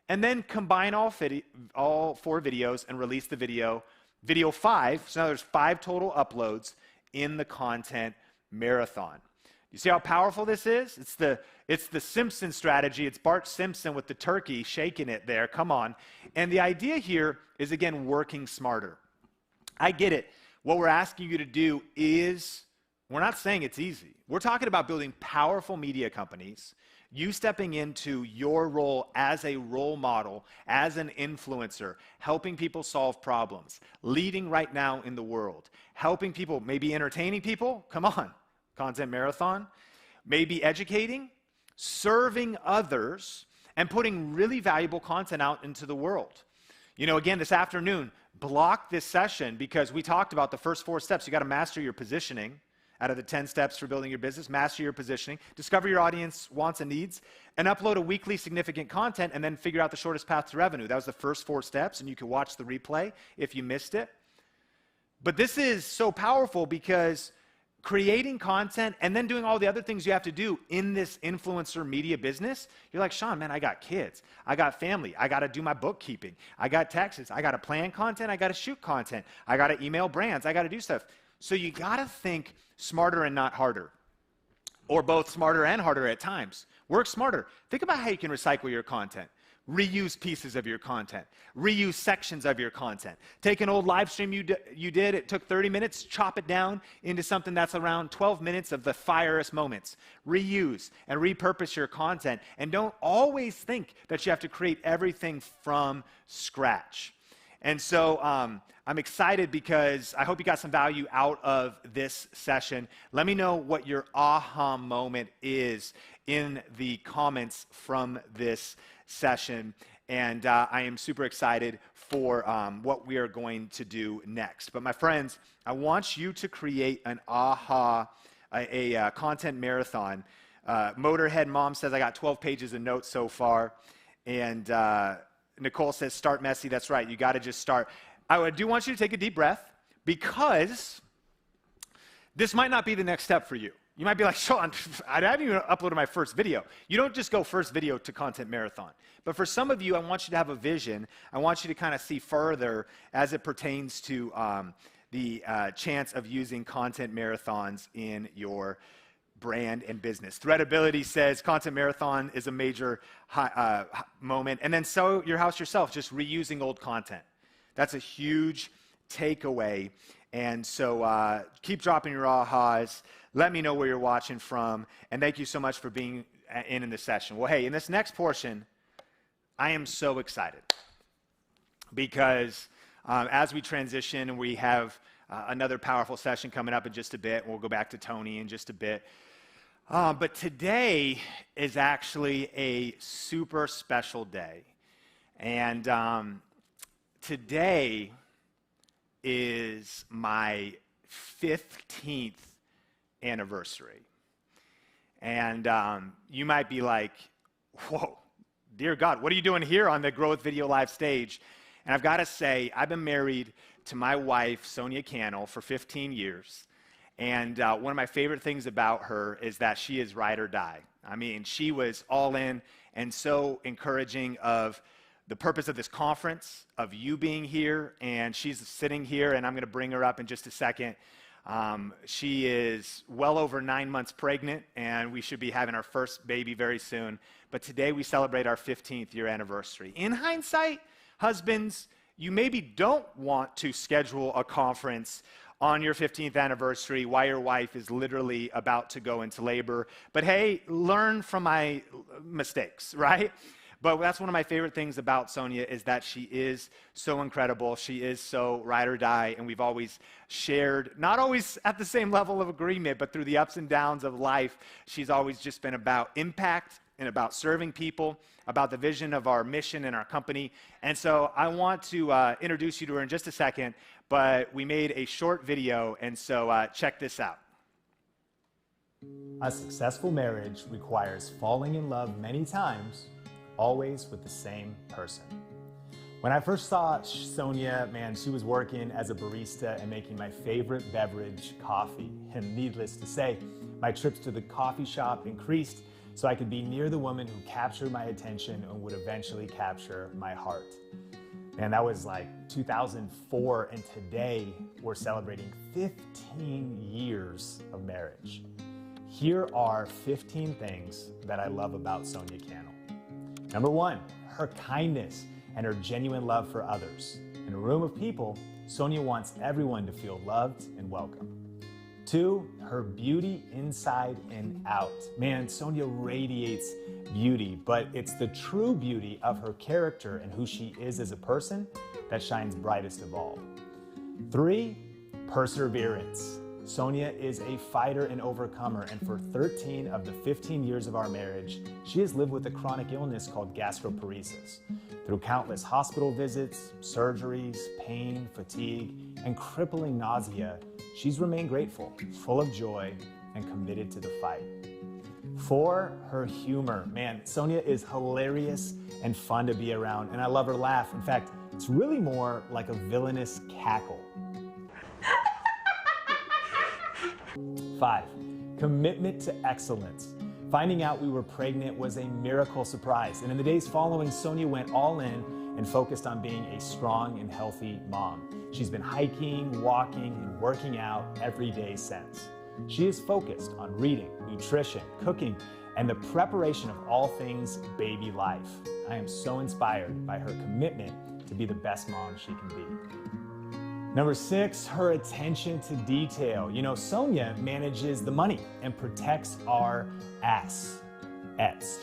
And then combine all 4 videos and release the video 5. So now there's 5 total uploads in the content marathon. You see how powerful this is? It's the Simpson strategy. It's Bart Simpson with the turkey shaking it there. Come on. And the idea here is, again, working smarter. I get it. What we're asking you to do is, we're not saying it's easy. We're talking about building powerful media companies, you stepping into your role as a role model, as an influencer, helping people solve problems, leading right now in the world, helping people, maybe entertaining people. Come on. Content marathon, maybe educating, serving others, and putting really valuable content out into the world. You know, again, this afternoon, block this session because we talked about the first 4 steps. You got to master your positioning out of the 10 steps for building your business. Master your positioning, discover your audience wants and needs, and upload a weekly significant content, and then figure out the shortest path to revenue. That was the first 4 steps, and you can watch the replay if you missed it. But this is so powerful because creating content and then doing all the other things you have to do in this influencer media business, you're like, Sean, man, I got kids, I got family, I got to do my bookkeeping, I got taxes, I got to plan content, I got to shoot content, I got to email brands, I got to do stuff. So you got to think smarter and not harder, or both smarter and harder at times. Work smarter. Think about how you can recycle your content. reuse pieces of your content, reuse sections of your content. Take an old live stream you did, it took 30 minutes, chop it down into something that's around 12 minutes of the firest moments. Reuse and repurpose your content, and don't always think that you have to create everything from scratch. And so I'm excited because I hope you got some value out of this session. Let me know what your aha moment is in the comments from this session. And I am super excited for what we are going to do next. But my friends, I want you to create an a content marathon. Motorhead Mom says, I got 12 pages of notes so far. And Nicole says, start messy. That's right. You got to just start. I do want you to take a deep breath, because this might not be the next step for you. You might be like, Sean, I haven't even uploaded my first video. You don't just go first video to content marathon. But for some of you, I want you to have a vision. I want you to kind of see further as it pertains to the chance of using content marathons in your brand and business. Threadability says content marathon is a major moment. And then so your house yourself, just reusing old content. That's a huge takeaway. And so keep dropping your ahas. Let me know where you're watching from. And thank you so much for being in this session. Well, hey, in this next portion, I am so excited because as we transition, we have another powerful session coming up in just a bit. We'll go back to Tony in just a bit. But today is actually a super special day. And today is my 15th anniversary. And you might be like, whoa, dear God, what are you doing here on the Grow with Video Live stage? And I've got to say, I've been married to my wife, Sonia Cannell, for 15 years. And one of my favorite things about her is that she is ride or die. I mean, she was all in and so encouraging of the purpose of this conference, of you being here, and she's sitting here, and I'm going to bring her up in just a second. She is well over 9 months pregnant, and we should be having our first baby very soon. But today we celebrate our 15th year anniversary. In hindsight, husbands, you maybe don't want to schedule a conference on your 15th anniversary while your wife is literally about to go into labor. But hey, learn from my mistakes, right? But that's one of my favorite things about Sonia is that she is so incredible. She is so ride or die, and we've always shared, not always at the same level of agreement, but through the ups and downs of life, she's always just been about impact and about serving people, about the vision of our mission and our company. And so I want to introduce you to her in just a second, but we made a short video, and so check this out. A successful marriage requires falling in love many times, always with the same person. When I first saw Sonia, man, she was working as a barista and making my favorite beverage, coffee. And needless to say, my trips to the coffee shop increased so I could be near the woman who captured my attention and would eventually capture my heart. And that was like 2004, and today we're celebrating 15 years of marriage. Here are 15 things that I love about Sonia Cannell. Number one, her kindness and her genuine love for others. In a room of people, Sonia wants everyone to feel loved and welcome. 2, her beauty inside and out. Man, Sonia radiates beauty, but it's the true beauty of her character and who she is as a person that shines brightest of all. 3, perseverance. Sonia is a fighter and overcomer, and for 13 of the 15 years of our marriage, she has lived with a chronic illness called gastroparesis. Through countless hospital visits, surgeries, pain, fatigue, and crippling nausea, she's remained grateful, full of joy, and committed to the fight. 4, her humor. Man, Sonia is hilarious and fun to be around, and I love her laugh. In fact, it's really more like a villainous cackle. 5, commitment to excellence. Finding out we were pregnant was a miracle surprise, and in the days following, Sonia went all in and focused on being a strong and healthy mom. She's been hiking, walking, and working out every day since. She is focused on reading, nutrition, cooking, and the preparation of all things baby life. I am so inspired by her commitment to be the best mom she can be. Number 6, her attention to detail. You know, Sonia manages the money and protects our assets.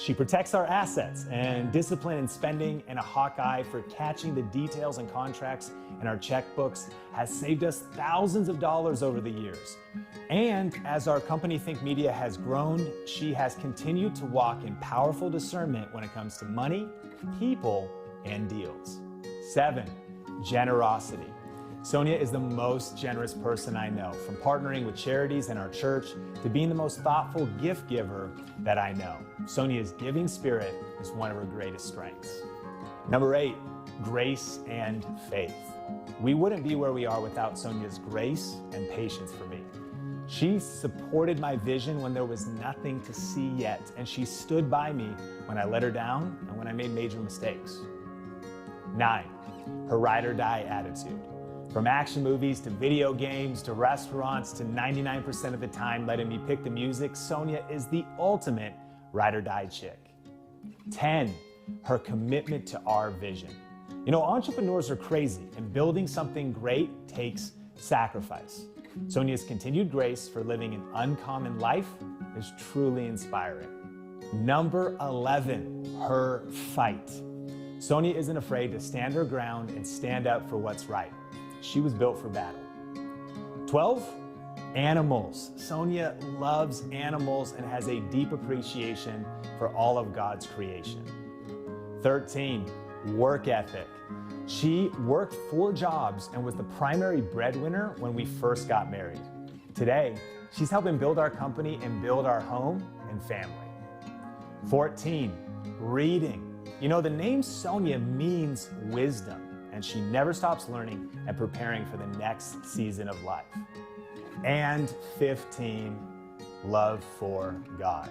She protects our assets and discipline in spending, and a hawk eye for catching the details and contracts in our checkbooks has saved us thousands of dollars over the years. And as our company Think Media has grown, she has continued to walk in powerful discernment when it comes to money, people, and deals. 7, generosity. Sonia is the most generous person I know, from partnering with charities in our church to being the most thoughtful gift giver that I know. Sonia's giving spirit is one of her greatest strengths. Number 8, grace and faith. We wouldn't be where we are without Sonia's grace and patience for me. She supported my vision when there was nothing to see yet, and she stood by me when I let her down and when I made major mistakes. 9, her ride or die attitude. From action movies to video games to restaurants to 99% of the time letting me pick the music, Sonia is the ultimate ride or die chick. 10, her commitment to our vision. You know, entrepreneurs are crazy, and building something great takes sacrifice. Sonia's continued grace for living an uncommon life is truly inspiring. Number 11, her fight. Sonia isn't afraid to stand her ground and stand up for what's right. She was built for battle. 12, animals. Sonia loves animals and has a deep appreciation for all of God's creation. 13, work ethic. She worked 4 jobs and was the primary breadwinner when we first got married. Today, she's helping build our company and build our home and family. 14, reading. You know, the name Sonia means wisdom, and she never stops learning and preparing for the next season of life. And 15, love for God.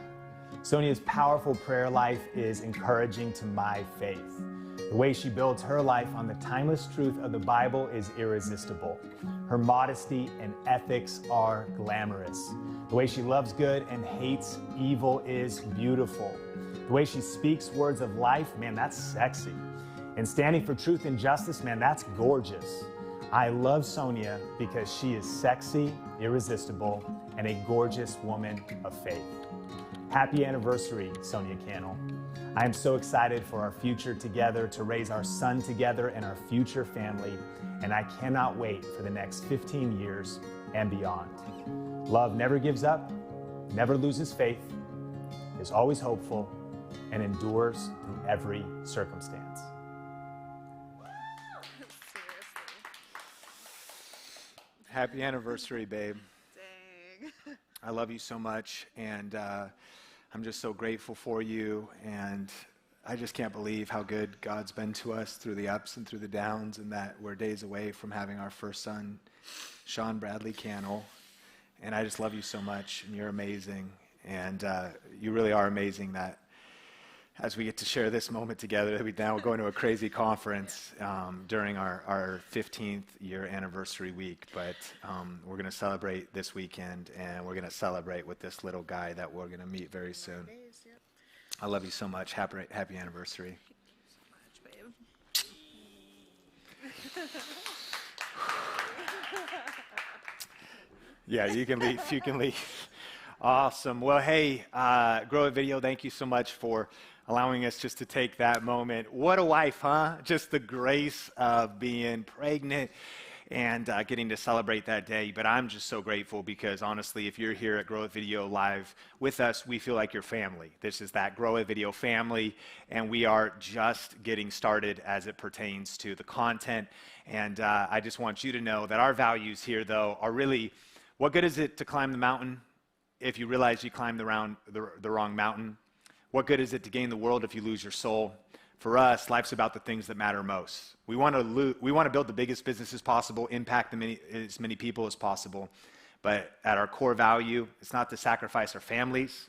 Sonia's powerful prayer life is encouraging to my faith. The way she builds her life on the timeless truth of the Bible is irresistible. Her modesty and ethics are glamorous. The way she loves good and hates evil is beautiful. The way she speaks words of life, man, that's sexy. And standing for truth and justice, man, that's gorgeous. I love Sonia because she is sexy, irresistible, and a gorgeous woman of faith. Happy anniversary, Sonia Cannell. I am so excited for our future together, to raise our son together and our future family, and I cannot wait for the next 15 years and beyond. Love never gives up, never loses faith, is always hopeful, and endures through every circumstance. Happy anniversary, babe. Dang. I love you so much, and I'm just so grateful for you, and I just can't believe how good God's been to us through the ups and through the downs, and that we're days away from having our first son, Sean Bradley Cannell. And I just love you so much, and you're amazing, and you really are amazing that as we get to share this moment together, that we now going to a crazy conference during our 15th year anniversary week. But we're going to celebrate this weekend, and we're going to celebrate with this little guy that we're going to meet very soon. I love you so much. Happy anniversary. Thank you so much, babe. Yeah, you can leave. You can leave. Awesome. Well, hey, Grow It Video, thank you so much for allowing us just to take that moment. What a wife, huh? Just the grace of being pregnant and getting to celebrate that day. But I'm just so grateful because, honestly, if you're here at Grow It Video Live with us, we feel like your family. This is that Grow It Video family, and we are just getting started as it pertains to the content. And I just want you to know that our values here, though, are really, what good is it to climb the mountain if you realize you climbed the wrong mountain? What good is it to gain the world if you lose your soul? For us, life's about the things that matter most. We want to build the biggest businesses possible, impact as many people as possible. But at our core value, it's not to sacrifice our families.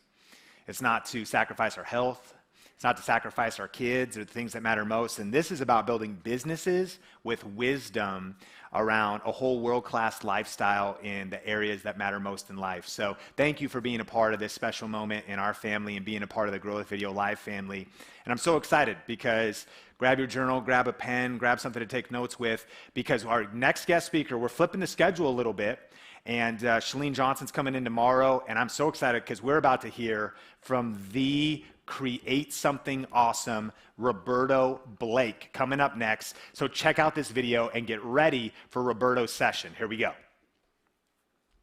It's not to sacrifice our health. It's not to sacrifice our kids or the things that matter most. And this is about building businesses with wisdom around a whole world-class lifestyle in the areas that matter most in life. So thank you for being a part of this special moment in our family and being a part of the Grow with Video Live family. And I'm so excited because grab your journal, grab a pen, grab something to take notes with, because our next guest speaker, we're flipping the schedule a little bit. And Chalene Johnson's coming in tomorrow, and I'm so excited because we're about to hear from the Create Something Awesome, Roberto Blake, coming up next. So check out this video and get ready for Roberto's session. Here we go.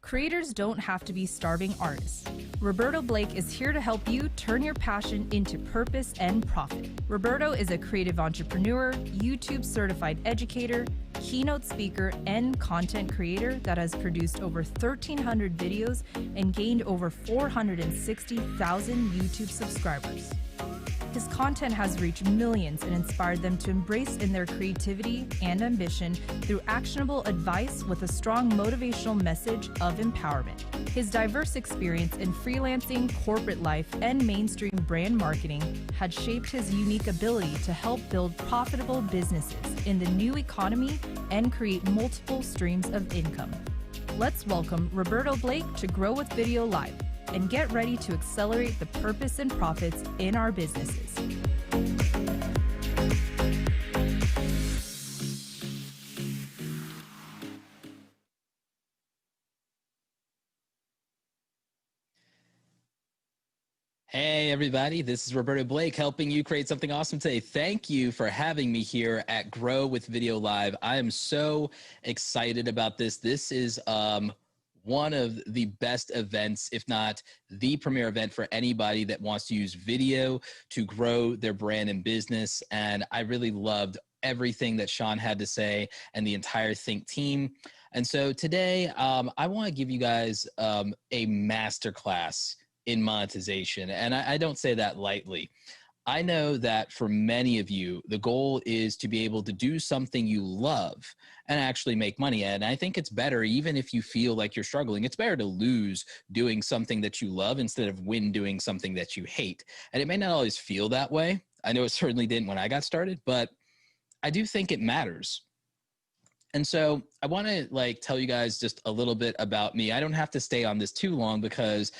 Creators don't have to be starving artists. Roberto Blake is here to help you turn your passion into purpose and profit. Roberto is a creative entrepreneur, YouTube certified educator, keynote speaker, and content creator that has produced over 1,300 videos and gained over 460,000 YouTube subscribers. His content has reached millions and inspired them to embrace in their creativity and ambition through actionable advice with a strong motivational message of empowerment. His diverse experience in freelancing, corporate life, and mainstream brand marketing had shaped his unique ability to help build profitable businesses in the new economy and create multiple streams of income. Let's welcome Roberto Blake to Grow with Video Live and get ready to accelerate the purpose and profits in our businesses. Hey everybody, this is Roberto Blake helping you create something awesome today. Thank you for having me here at Grow with Video Live. I am so excited about this. This is one of the best events, if not the premier event for anybody that wants to use video to grow their brand and business. And I really loved everything that Sean had to say and the entire Think team. And so today, I want to give you guys a masterclass in monetization. And I don't say that lightly. I know that for many of you, the goal is to be able to do something you love and actually make money. And I think it's better, even if you feel like you're struggling, it's better to lose doing something that you love instead of win doing something that you hate. And it may not always feel that way. I know it certainly didn't when I got started, but I do think it matters. And so I want to tell you guys just a little bit about me. I don't have to stay on this too long because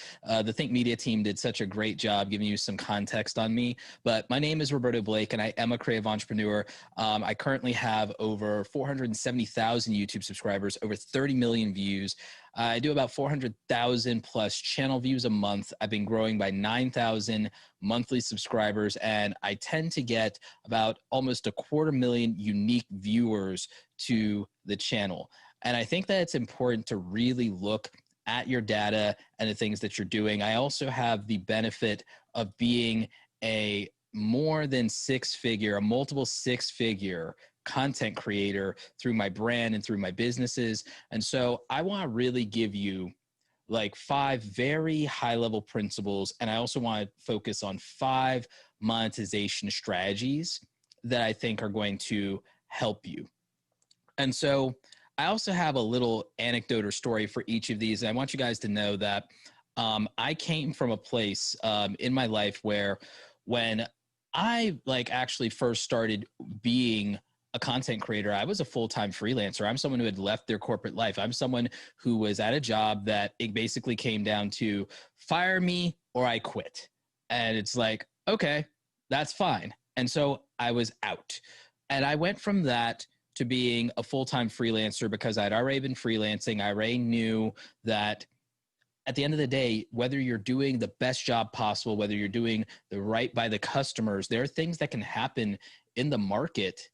the Think Media team did such a great job giving you some context on me. But my name is Roberto Blake, and I am a creative entrepreneur. I currently have over 470,000 YouTube subscribers, over 30 million views. I do about 400,000 plus channel views a month. I've been growing by 9,000 monthly subscribers, and I tend to get about almost 250,000 unique viewers to the channel. And I think that it's important to really look at your data and the things that you're doing. I also have the benefit of being a more than a multiple six-figure content creator through my brand and through my businesses. And so I want to really give you 5 very high level principles. And I also want to focus on 5 monetization strategies that I think are going to help you. And so I also have a little anecdote or story for each of these. And I want you guys to know that I came from a place in my life where when I actually first started being a content creator, I was a full-time freelancer. I'm someone who had left their corporate life. I'm someone who was at a job that it basically came down to fire me or I quit. And it's okay, that's fine. And so I was out. And I went from that to being a full-time freelancer because I'd already been freelancing. I already knew that at the end of the day, whether you're doing the best job possible, whether you're doing the right by the customers, there are things that can happen in the market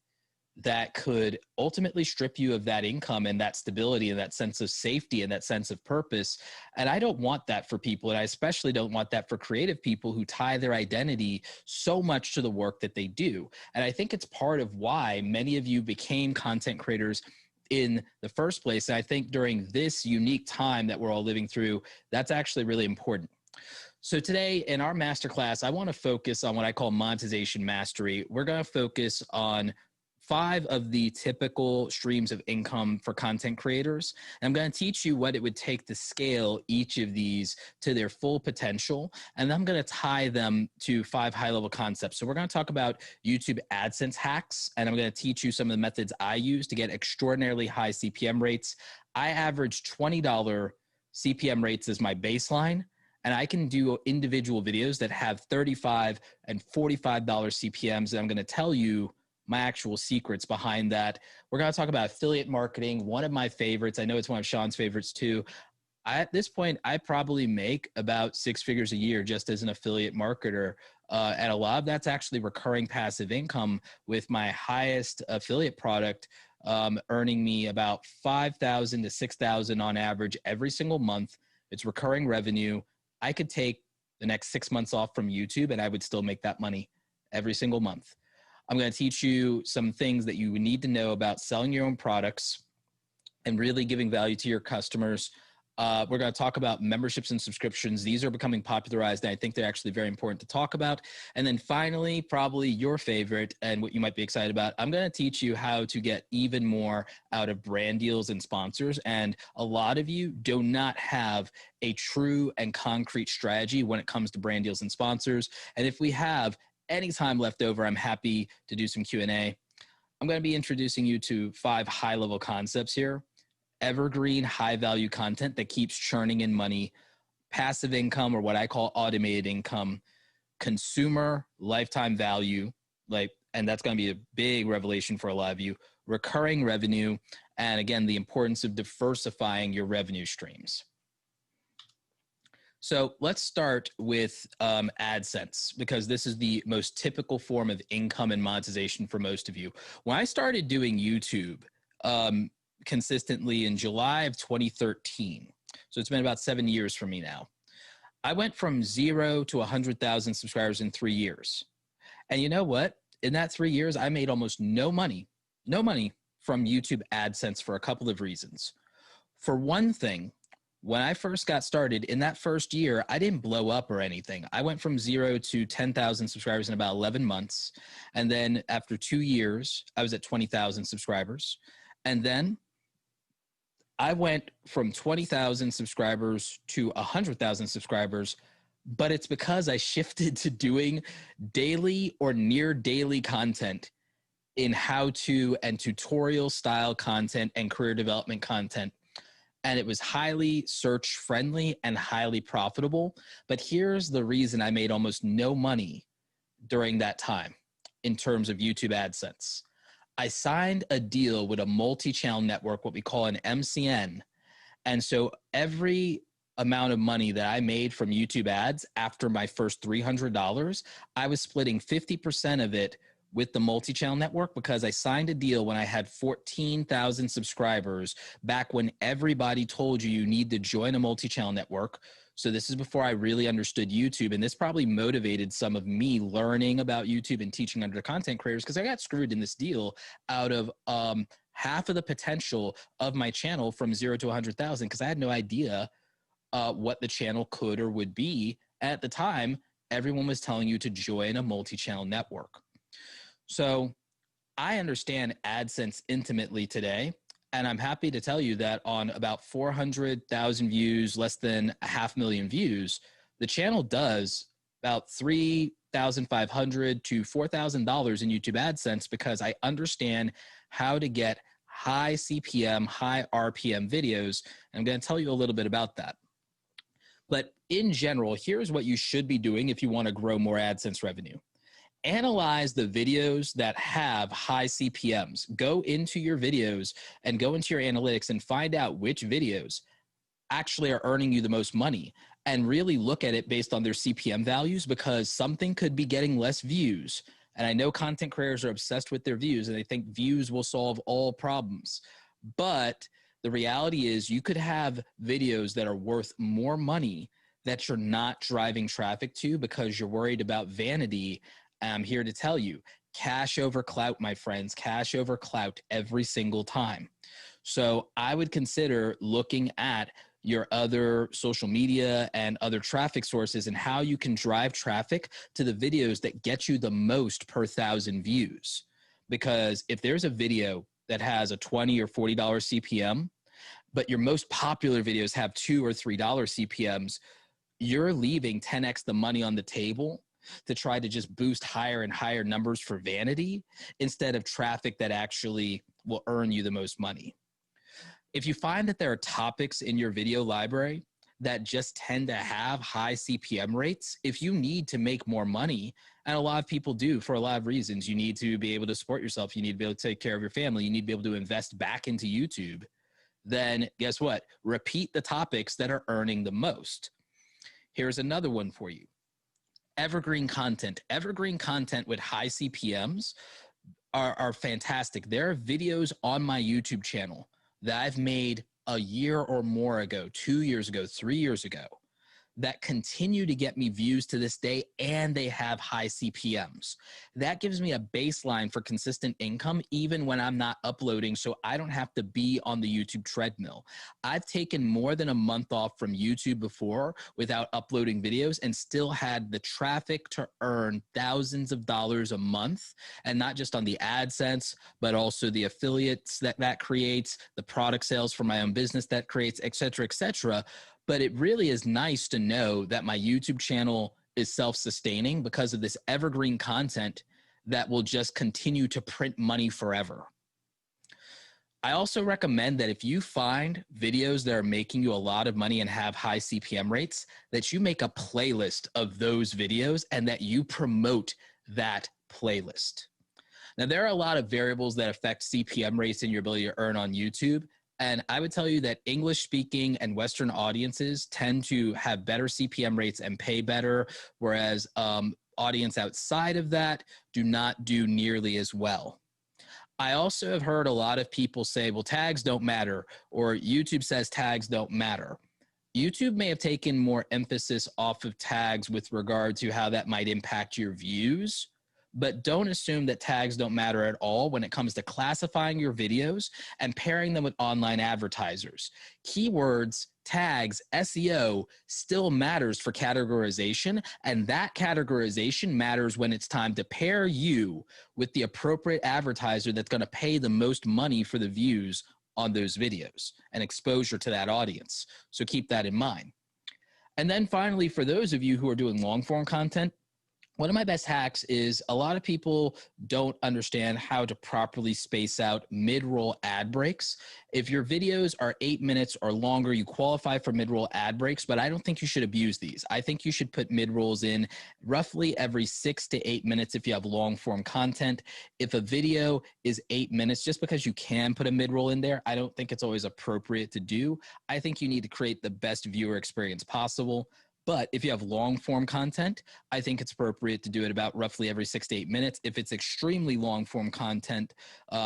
that could ultimately strip you of that income and that stability and that sense of safety and that sense of purpose. And I don't want that for people. And I especially don't want that for creative people who tie their identity so much to the work that they do. And I think it's part of why many of you became content creators in the first place. And I think during this unique time that we're all living through, that's actually really important. So today in our masterclass, I want to focus on what I call monetization mastery. We're going to focus on 5 of the typical streams of income for content creators. And I'm going to teach you what it would take to scale each of these to their full potential. And I'm going to tie them to 5 high-level concepts. So we're going to talk about YouTube AdSense hacks, and I'm going to teach you some of the methods I use to get extraordinarily high CPM rates. I average $20 CPM rates as my baseline, and I can do individual videos that have $35 and $45 CPMs. And I'm going to tell you my actual secrets behind that. We're going to talk about affiliate marketing, one of my favorites. I know it's one of Sean's favorites too. At this point, I probably make about 6 figures a year just as an affiliate marketer. And a lot of that's actually recurring passive income, with my highest affiliate product earning me about $5,000 to $6,000 on average every single month. It's recurring revenue. I could take the next 6 months off from YouTube and I would still make that money every single month. I'm going to teach you some things that you need to know about selling your own products and really giving value to your customers. We're going to talk about memberships and subscriptions. These are becoming popularized, and I think they're actually very important to talk about. And then finally, probably your favorite and what you might be excited about, I'm going to teach you how to get even more out of brand deals and sponsors. And a lot of you do not have a true and concrete strategy when it comes to brand deals and sponsors. And if we have any time left over, I'm happy to do some Q&A. I'm going to be introducing you to 5 high-level concepts here. Evergreen high-value content that keeps churning in money, passive income, or what I call automated income, consumer lifetime value, and that's going to be a big revelation for a lot of you, recurring revenue, and again, the importance of diversifying your revenue streams. So let's start with AdSense, because this is the most typical form of income and monetization for most of you. When I started doing YouTube, consistently in July of 2013. So it's been about 7 years for me now. I went from 0 to 100,000 subscribers in 3 years. And you know what? In that 3 years, I made almost no money from YouTube AdSense for a couple of reasons. For one thing, when I first got started in that first year, I didn't blow up or anything. I went from 0 to 10,000 subscribers in about 11 months. And then after 2 years, I was at 20,000 subscribers. And then I went from 20,000 subscribers to 100,000 subscribers, but it's because I shifted to doing daily or near daily content in how-to and tutorial style content and career development content. And it was highly search friendly and highly profitable. But here's the reason I made almost no money during that time in terms of YouTube AdSense. I signed a deal with a multi-channel network, what we call an MCN. And so every amount of money that I made from YouTube ads after my first $300, I was splitting 50% of it with the multi-channel network, because I signed a deal when I had 14,000 subscribers back when everybody told you need to join a multi-channel network. So this is before I really understood YouTube, and this probably motivated some of me learning about YouTube and teaching under content creators, because I got screwed in this deal out of half of the potential of my channel from 0 to 100,000, because I had no idea what the channel could or would be. At the time, everyone was telling you to join a multi-channel network. So I understand AdSense intimately today. And I'm happy to tell you that on about 400,000 views, less than 500,000 views, the channel does about $3,500 to $4,000 in YouTube AdSense, because I understand how to get high CPM, high RPM videos. And I'm going to tell you a little bit about that. But in general, here's what you should be doing if you want to grow more AdSense revenue. Analyze the videos that have high CPMs. Go into your videos and go into your analytics and find out which videos actually are earning you the most money, and really look at it based on their CPM values, because something could be getting less views. And I know content creators are obsessed with their views and they think views will solve all problems. But the reality is you could have videos that are worth more money that you're not driving traffic to because you're worried about vanity. I'm here to tell you, cash over clout, my friends, cash over clout every single time. So I would consider looking at your other social media and other traffic sources and how you can drive traffic to the videos that get you the most per 1,000 views. because if there's a video that has a $20 or $40 CPM, but your most popular videos have $2 or $3 CPMs, you're leaving 10x the money on the table to try to just boost higher and higher numbers for vanity instead of traffic that actually will earn you the most money. If you find that there are topics in your video library that just tend to have high CPM rates, if you need to make more money, and a lot of people do for a lot of reasons, you need to be able to support yourself, you need to be able to take care of your family, you need to be able to invest back into YouTube, then guess what? Repeat the topics that are earning the most. Here's another one for you. Evergreen content. Evergreen content with high CPMs are fantastic. There are videos on my YouTube channel that I've made a year or more ago, 2 years ago, 3 years ago, that continue to get me views to this day, and they have high CPMs. That gives me a baseline for consistent income even when I'm not uploading, so I don't have to be on the YouTube treadmill. I've taken more than a month off from YouTube before without uploading videos and still had the traffic to earn thousands of dollars a month, and not just on the AdSense, but also the affiliates that creates, the product sales for my own business that creates, et cetera, et cetera. But it really is nice to know that my YouTube channel is self-sustaining because of this evergreen content that will just continue to print money forever. I also recommend that if you find videos that are making you a lot of money and have high CPM rates, that you make a playlist of those videos and that you promote that playlist. Now, there are a lot of variables that affect CPM rates and your ability to earn on YouTube. And I would tell you that English speaking and Western audiences tend to have better CPM rates and pay better, whereas audience outside of that do not do nearly as well. I also have heard a lot of people say, well, tags don't matter, or YouTube says tags don't matter. YouTube may have taken more emphasis off of tags with regard to how that might impact your views, but don't assume that tags don't matter at all when it comes to classifying your videos and pairing them with online advertisers. Keywords, tags, SEO still matters for categorization, and that categorization matters when it's time to pair you with the appropriate advertiser that's going to pay the most money for the views on those videos and exposure to that audience. So keep that in mind. And then finally, for those of you who are doing long form content, one of my best hacks is a lot of people don't understand how to properly space out mid-roll ad breaks. If your videos are 8 minutes or longer, you qualify for mid-roll ad breaks, but I don't think you should abuse these. I think you should put mid-rolls in roughly every 6 to 8 minutes if you have long-form content. If a video is 8 minutes, just because you can put a mid-roll in there, I don't think it's always appropriate to do. I think you need to create the best viewer experience possible. But if you have long form content, I think it's appropriate to do it about roughly every 6 to 8 minutes. If it's extremely long form content,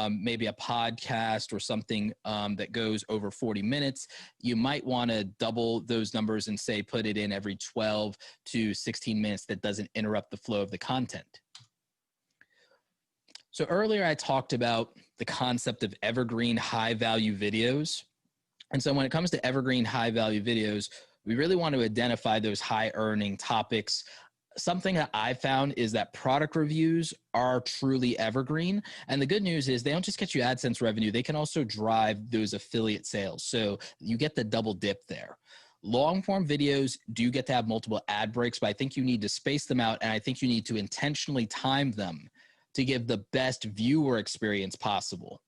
maybe a podcast or something that goes over 40 minutes, you might want to double those numbers and say put it in every 12 to 16 minutes that doesn't interrupt the flow of the content. So earlier I talked about the concept of evergreen high value videos. And so when it comes to evergreen high value videos, we really want to identify those high earning topics. Something that I found is that product reviews are truly evergreen. And the good news is they don't just get you AdSense revenue, they can also drive those affiliate sales. So you get the double dip there. Long form videos do get to have multiple ad breaks, but I think you need to space them out. And I think you need to intentionally time them to give the best viewer experience possible.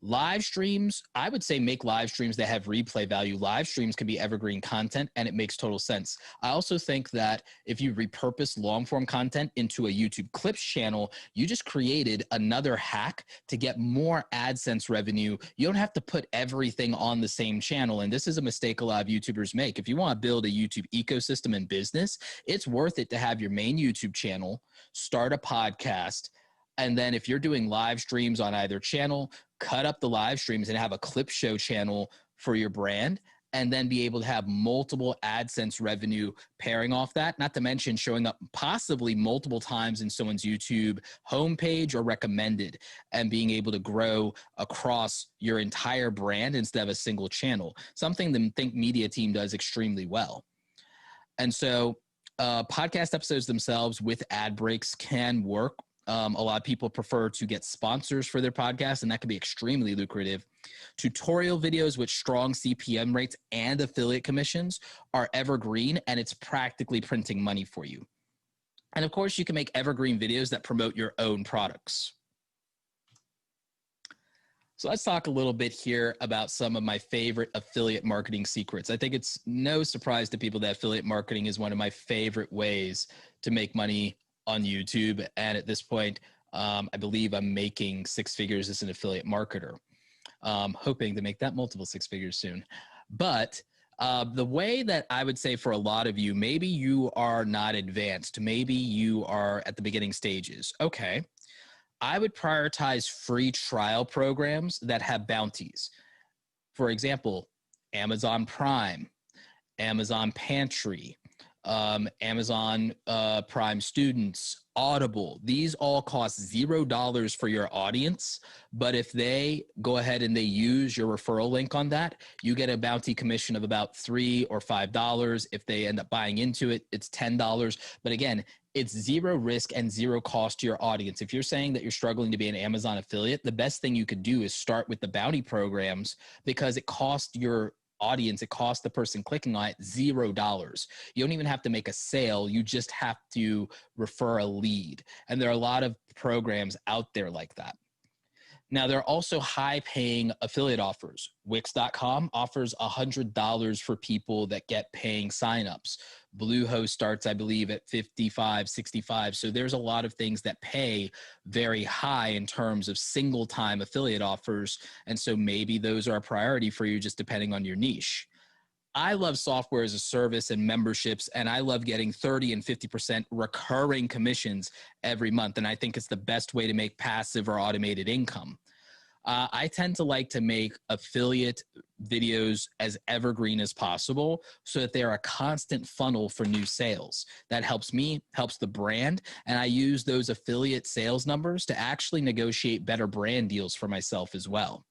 Live streams, I would say make live streams that have replay value. Live streams can be evergreen content, and it makes total sense. I also think that if you repurpose long form content into a YouTube Clips channel, you just created another hack to get more AdSense revenue. You don't have to put everything on the same channel, and this is a mistake a lot of YouTubers make. If you want to build a YouTube ecosystem and business, it's worth it to have your main YouTube channel, start a podcast, and then if you're doing live streams on either channel, cut up the live streams and have a clip show channel for your brand, and then be able to have multiple AdSense revenue pairing off that, not to mention showing up possibly multiple times in someone's YouTube homepage or recommended, and being able to grow across your entire brand instead of a single channel, something the Think Media team does extremely well. And so podcast episodes themselves with ad breaks can work A lot of people prefer to get sponsors for their podcast, and that can be extremely lucrative. Tutorial videos with strong CPM rates and affiliate commissions are evergreen, and it's practically printing money for you. And of course, you can make evergreen videos that promote your own products. So let's talk a little bit here about some of my favorite affiliate marketing secrets. I think it's no surprise to people that affiliate marketing is one of my favorite ways to make money on YouTube. And at this point, I believe I'm making 6 figures as an affiliate marketer. Hoping to make that multiple 6 figures soon. But the way that I would say for a lot of you, maybe you are not advanced, maybe you are at the beginning stages. Okay. I would prioritize free trial programs that have bounties. For example, Amazon Prime, Amazon Pantry, Amazon Prime Students, Audible. These all cost $0 for your audience, but if they go ahead and they use your referral link on that, you get a bounty commission of about $3 or $5. If they end up buying into it, it's $10. But again, it's zero risk and zero cost to your audience. If you're saying that you're struggling to be an Amazon affiliate, the best thing you could do is start with the bounty programs, because it costs your audience, it costs the person clicking on it $0. You don't even have to make a sale. You just have to refer a lead. And there are a lot of programs out there like that. Now, there are also high-paying affiliate offers. Wix.com offers $100 for people that get paying signups. Bluehost starts, I believe, at $55, $65. So there's a lot of things that pay very high in terms of single-time affiliate offers. And so maybe those are a priority for you, just depending on your niche. I love software as a service and memberships, and I love getting 30 and 50% recurring commissions every month. And I think it's the best way to make passive or automated income. I tend to like to make affiliate videos as evergreen as possible so that they're a constant funnel for new sales. That helps me, helps the brand, and I use those affiliate sales numbers to actually negotiate better brand deals for myself as well.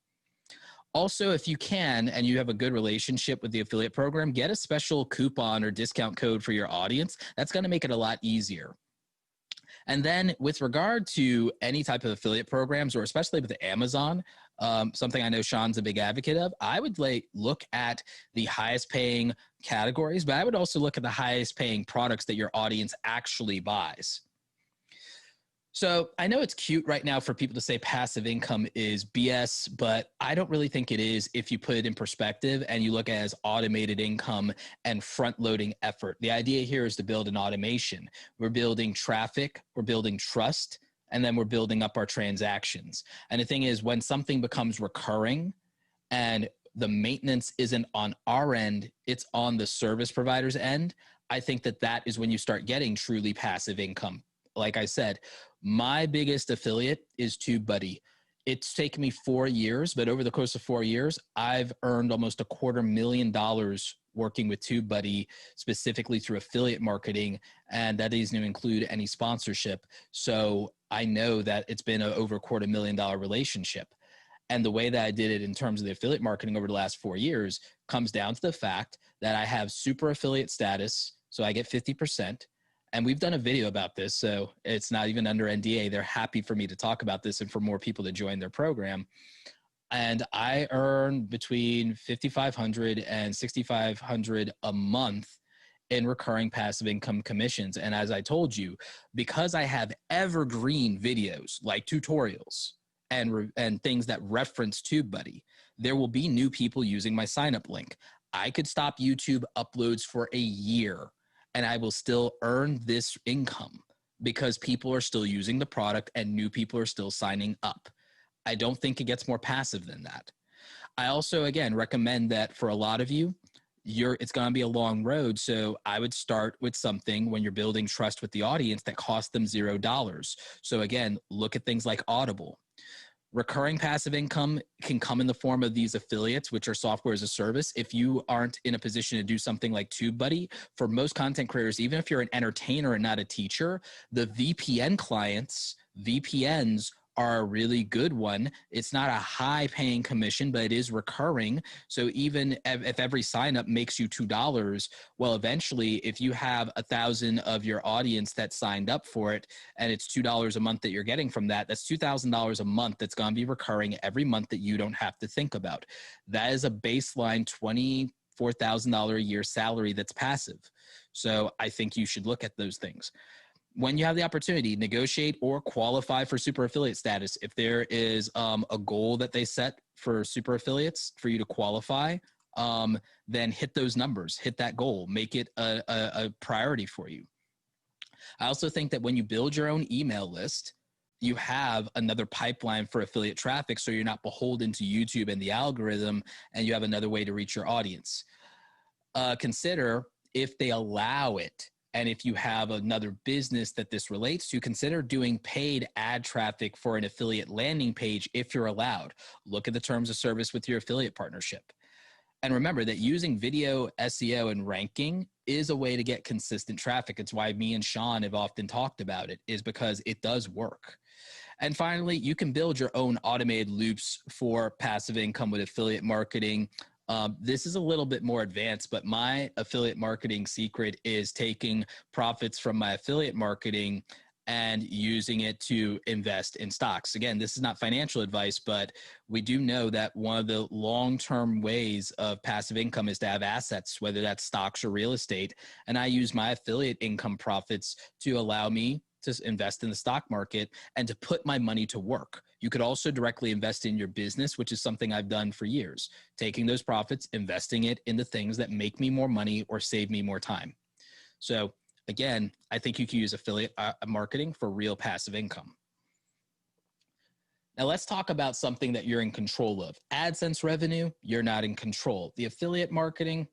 Also, if you can, and you have a good relationship with the affiliate program, get a special coupon or discount code for your audience. That's going to make it a lot easier. And then with regard to any type of affiliate programs, or especially with Amazon, something I know Sean's a big advocate of, I would look at the highest paying categories, but I would also look at the highest paying products that your audience actually buys. So I know it's cute right now for people to say passive income is BS, but I don't really think it is if you put it in perspective and you look at it as automated income and front-loading effort. The idea here is to build an automation. We're building traffic, we're building trust, and then we're building up our transactions. And the thing is, when something becomes recurring and the maintenance isn't on our end, it's on the service provider's end, I think that that is when you start getting truly passive income. Like I said, my biggest affiliate is TubeBuddy. It's taken me 4 years, but over the course of 4 years, I've earned almost $250,000 working with TubeBuddy, specifically through affiliate marketing, and that doesn't even include any sponsorship. So I know that it's been over $250,000 relationship. And the way that I did it in terms of the affiliate marketing over the last 4 years comes down to the fact that I have super affiliate status, so I get 50%. And we've done a video about this, so it's not even under NDA. They're happy for me to talk about this and for more people to join their program. And I earn between $5,500 and $6,500 a month in recurring passive income commissions. And as I told you, because I have evergreen videos like tutorials and things that reference TubeBuddy, there will be new people using my sign-up link. I could stop YouTube uploads for a year and I will still earn this income because people are still using the product and new people are still signing up. I don't think it gets more passive than that. I also, again, recommend that for a lot of you, it's going to be a long road. So I would start with something when you're building trust with the audience that costs them $0. So again, look at things like Audible. Recurring passive income can come in the form of these affiliates, which are software as a service. If you aren't in a position to do something like TubeBuddy, for most content creators, even if you're an entertainer and not a teacher, the VPN clients, VPNs are a really good one. It's not a high paying commission, but it is recurring. So even if every sign up makes you $2, well, eventually if you have 1,000 of your audience that signed up for it and it's $2 a month that you're getting from that, that's $2,000 a month that's going to be recurring every month that you don't have to think about. That is a baseline $24,000 a year salary that's passive. So I think you should look at those things. When you have the opportunity, negotiate or qualify for super affiliate status. If there is a goal that they set for super affiliates for you to qualify, then hit those numbers, hit that goal, make it a priority for you. I also think that when you build your own email list, you have another pipeline for affiliate traffic, so you're not beholden to YouTube and the algorithm, and you have another way to reach your audience. Consider if they allow it, and if you have another business that this relates to, consider doing paid ad traffic for an affiliate landing page if you're allowed. Look at the terms of service with your affiliate partnership. And remember that using video SEO and ranking is a way to get consistent traffic. It's why me and Sean have often talked about it, is because it does work. And finally, you can build your own automated loops for passive income with affiliate marketing. This is a little bit more advanced, but my affiliate marketing secret is taking profits from my affiliate marketing and using it to invest in stocks. Again, this is not financial advice, but we do know that one of the long-term ways of passive income is to have assets, whether that's stocks or real estate. And I use my affiliate income profits to allow me to invest in the stock market and to put my money to work. You could also directly invest in your business, which is something I've done for years, taking those profits, investing it in the things that make me more money or save me more time. So again, I think you can use affiliate marketing for real passive income. Now let's talk about something that you're in control of. AdSense revenue, you're not in control. The affiliate marketing,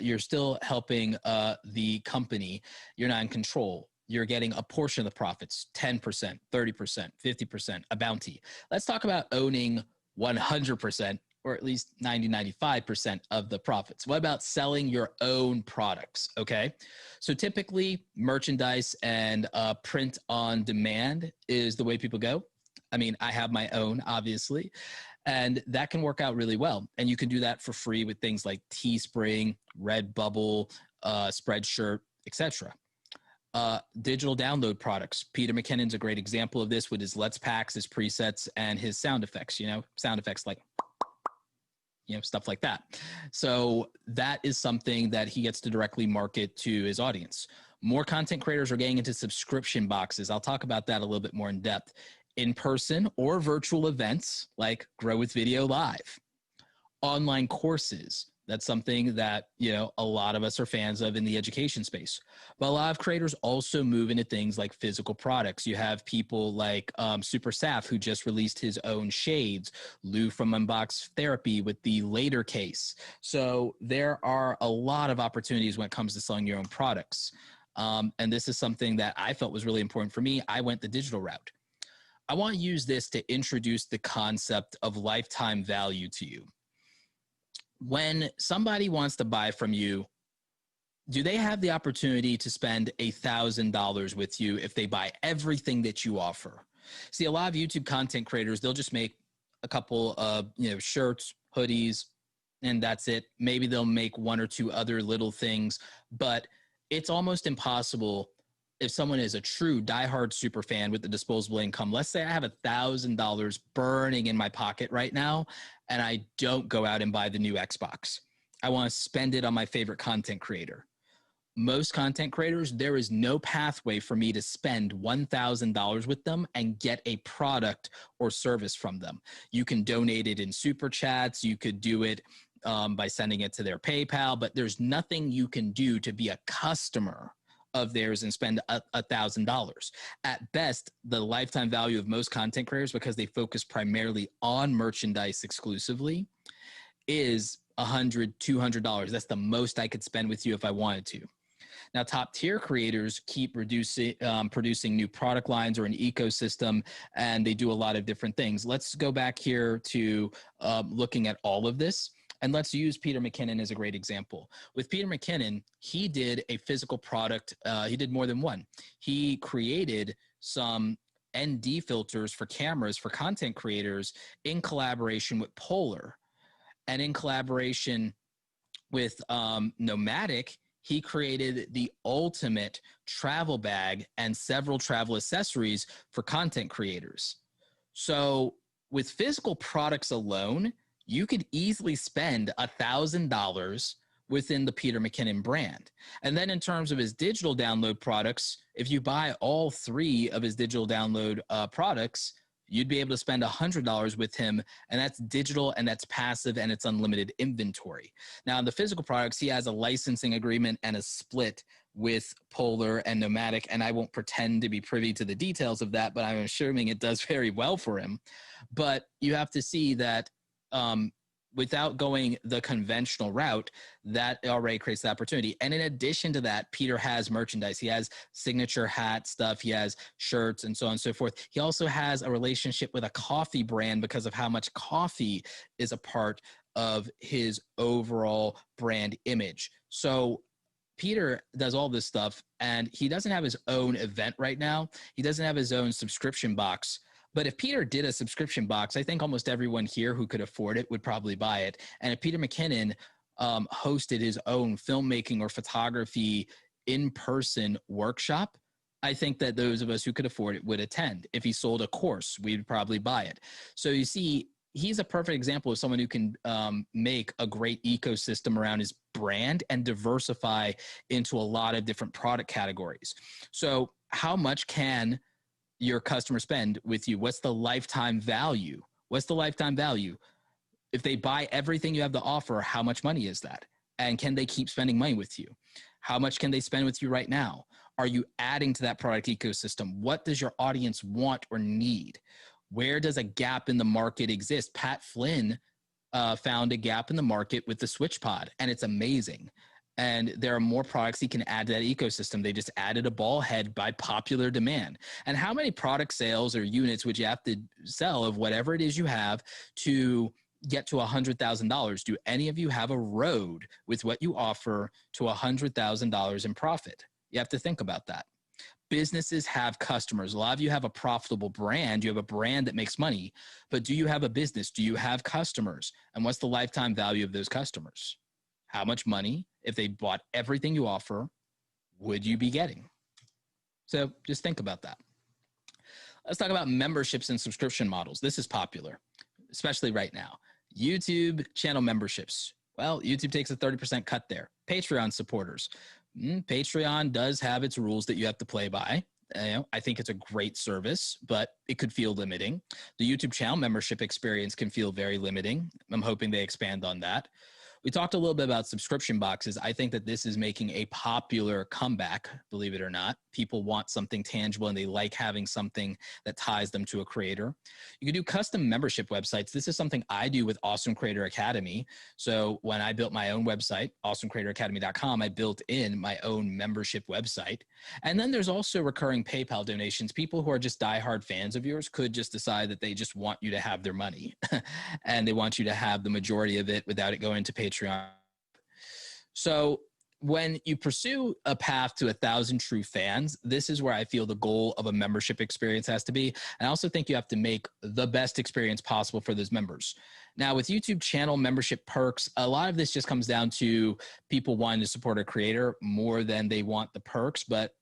you're still helping the company. You're not in control. You're getting a portion of the profits, 10%, 30%, 50%, a bounty. Let's talk about owning 100%, or at least 95% of the profits. What about selling your own products, okay? So typically merchandise and print on demand is the way people go. I mean, I have my own, obviously, and that can work out really well. And you can do that for free with things like Teespring, Redbubble, Spreadshirt, etc. Digital download products. Peter McKinnon's a great example of this with his Let's Packs, his presets, and his sound effects, sound effects like, stuff like that. So that is something that he gets to directly market to his audience. More content creators are getting into subscription boxes. I'll talk about that a little bit more in depth. In-person or virtual events like Grow with Video Live. Online courses. That's something that, a lot of us are fans of in the education space. But a lot of creators also move into things like physical products. You have people like Super Saf, who just released his own shades, Lou from Unbox Therapy with the Later case. So there are a lot of opportunities when it comes to selling your own products. And this is something that I felt was really important for me. I went the digital route. I want to use this to introduce the concept of lifetime value to you. When somebody wants to buy from you, do they have the opportunity to spend $1,000 with you if they buy everything that you offer? See, a lot of YouTube content creators, they'll just make a couple of, shirts, hoodies, and that's it. Maybe they'll make one or two other little things, but it's almost impossible if someone is a true diehard super fan with the disposable income. Let's say I have $1,000 burning in my pocket right now, and I don't go out and buy the new Xbox. I want to spend it on my favorite content creator. Most content creators, there is no pathway for me to spend $1,000 with them and get a product or service from them. You can donate it in super chats. You could do it by sending it to their PayPal, but there's nothing you can do to be a customer of theirs and spend $1,000. At best, the lifetime value of most content creators, because they focus primarily on merchandise exclusively, is $100, $200. That's the most I could spend with you if I wanted to. Now, top tier creators keep producing new product lines or an ecosystem, and they do a lot of different things. Let's go back here to looking at all of this. And let's use Peter McKinnon as a great example. With Peter McKinnon, he did a physical product. He did more than one. He created some ND filters for cameras for content creators in collaboration with Polar. And in collaboration with Nomadic, he created the ultimate travel bag and several travel accessories for content creators. So with physical products alone, you could easily spend $1,000 within the Peter McKinnon brand. And then in terms of his digital download products, if you buy all 3 of his digital download products, you'd be able to spend $100 with him, and that's digital and that's passive and it's unlimited inventory. Now, in the physical products, he has a licensing agreement and a split with Polar and Nomadic, and I won't pretend to be privy to the details of that, but I'm assuming it does very well for him. But you have to see that without going the conventional route, that already creates the opportunity. And in addition to that, Peter has merchandise. He has signature hat stuff. He has shirts and so on and so forth. He also has a relationship with a coffee brand because of how much coffee is a part of his overall brand image. So Peter does all this stuff, and he doesn't have his own event right now. He doesn't have his own subscription box. But if Peter did a subscription box, I think almost everyone here who could afford it would probably buy it. And if Peter McKinnon hosted his own filmmaking or photography in-person workshop, I think that those of us who could afford it would attend. If he sold a course, we'd probably buy it. So you see, he's a perfect example of someone who can make a great ecosystem around his brand and diversify into a lot of different product categories. So how much can your customer spend with you? What's the lifetime value? What's the lifetime value? If they buy everything you have to offer, how much money is that? And can they keep spending money with you? How much can they spend with you right now? Are you adding to that product ecosystem? What does your audience want or need? Where does a gap in the market exist? Pat Flynn found a gap in the market with the SwitchPod, and it's amazing. And there are more products he can add to that ecosystem. They just added a ball head by popular demand. And how many product sales or units would you have to sell of whatever it is you have to get to $100,000? Do any of you have a road with what you offer to $100,000 in profit? You have to think about that. Businesses have customers. A lot of you have a profitable brand. You have a brand that makes money, but do you have a business? Do you have customers? And what's the lifetime value of those customers? How much money, if they bought everything you offer, would you be getting? So just think about that. Let's talk about memberships and subscription models. This is popular, especially right now. YouTube channel memberships. Well, YouTube takes a 30% cut there. Patreon supporters. Patreon does have its rules that you have to play by. I think it's a great service, but it could feel limiting. The YouTube channel membership experience can feel very limiting. I'm hoping they expand on that. We talked a little bit about subscription boxes. I think that this is making a popular comeback, believe it or not. People want something tangible and they like having something that ties them to a creator. You can do custom membership websites. This is something I do with Awesome Creator Academy. So when I built my own website, awesomecreatoracademy.com, I built in my own membership website. And then there's also recurring PayPal donations. People who are just diehard fans of yours could just decide that they just want you to have their money and they want you to have the majority of it without it going to Patreon. So when you pursue a path to 1,000 true fans, this is where I feel the goal of a membership experience has to be. And I also think you have to make the best experience possible for those members. Now, with YouTube channel membership perks, a lot of this just comes down to people wanting to support a creator more than they want the perks, but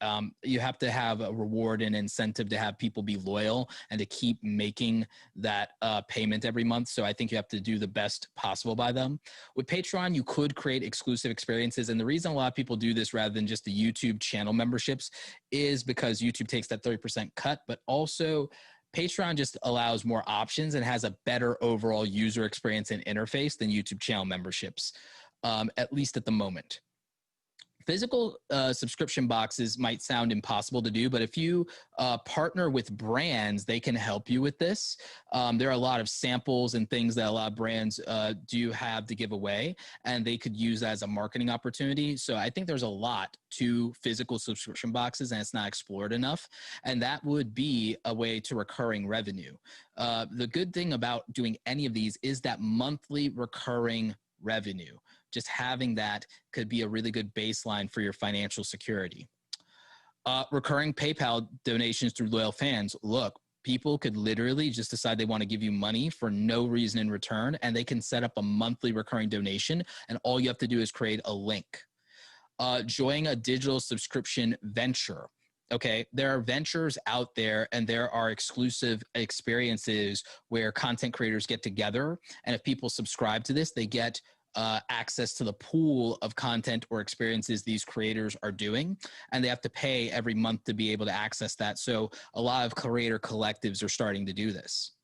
you have to have a reward and incentive to have people be loyal and to keep making that payment every month. So I think you have to do the best possible by them. With Patreon, you could create exclusive experiences. And the reason a lot of people do this rather than just the YouTube channel memberships is because YouTube takes that 30% cut, but also Patreon just allows more options and has a better overall user experience and interface than YouTube channel memberships, at least at the moment. Physical subscription boxes might sound impossible to do, but if you partner with brands, they can help you with this. There are a lot of samples and things that a lot of brands do have to give away, and they could use that as a marketing opportunity. So I think there's a lot to physical subscription boxes, and it's not explored enough. And that would be a way to recurring revenue. The good thing about doing any of these is that monthly recurring revenue. Just having that could be a really good baseline for your financial security. Recurring PayPal donations through loyal fans. Look, People could literally just decide they want to give you money for no reason in return, and they can set up a monthly recurring donation, and all you have to do is create a link. Join a digital subscription venture. Okay, there are ventures out there, and there are exclusive experiences where content creators get together, and if people subscribe to this, they get access to the pool of content or experiences these creators are doing, and they have to pay every month to be able to access that. So a lot of creator collectives are starting to do this.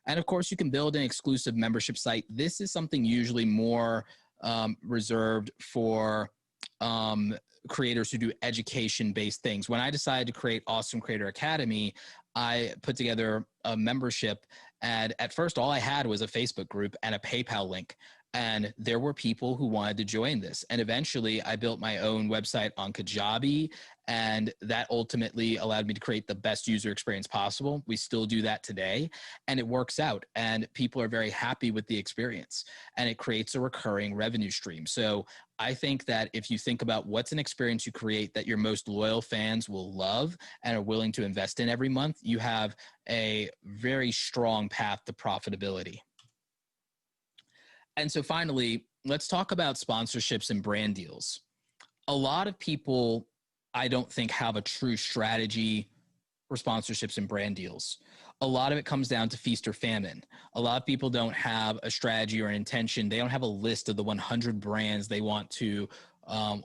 And of course, you can build an exclusive membership site. This is something usually more reserved for creators who do education-based things. When I decided to create Awesome Creator Academy, I put together a membership, and at first all I had was a Facebook group and a PayPal link. And there were people who wanted to join this. And eventually I built my own website on Kajabi, and that ultimately allowed me to create the best user experience possible. We still do that today, and it works out, and people are very happy with the experience, and it creates a recurring revenue stream. So I think that if you think about what's an experience you create that your most loyal fans will love and are willing to invest in every month, you have a very strong path to profitability. And so finally, let's talk about sponsorships and brand deals. A lot of people, I don't think, have a true strategy for sponsorships and brand deals. A lot of it comes down to feast or famine. A lot of people don't have a strategy or an intention. They don't have a list of the 100 brands they want to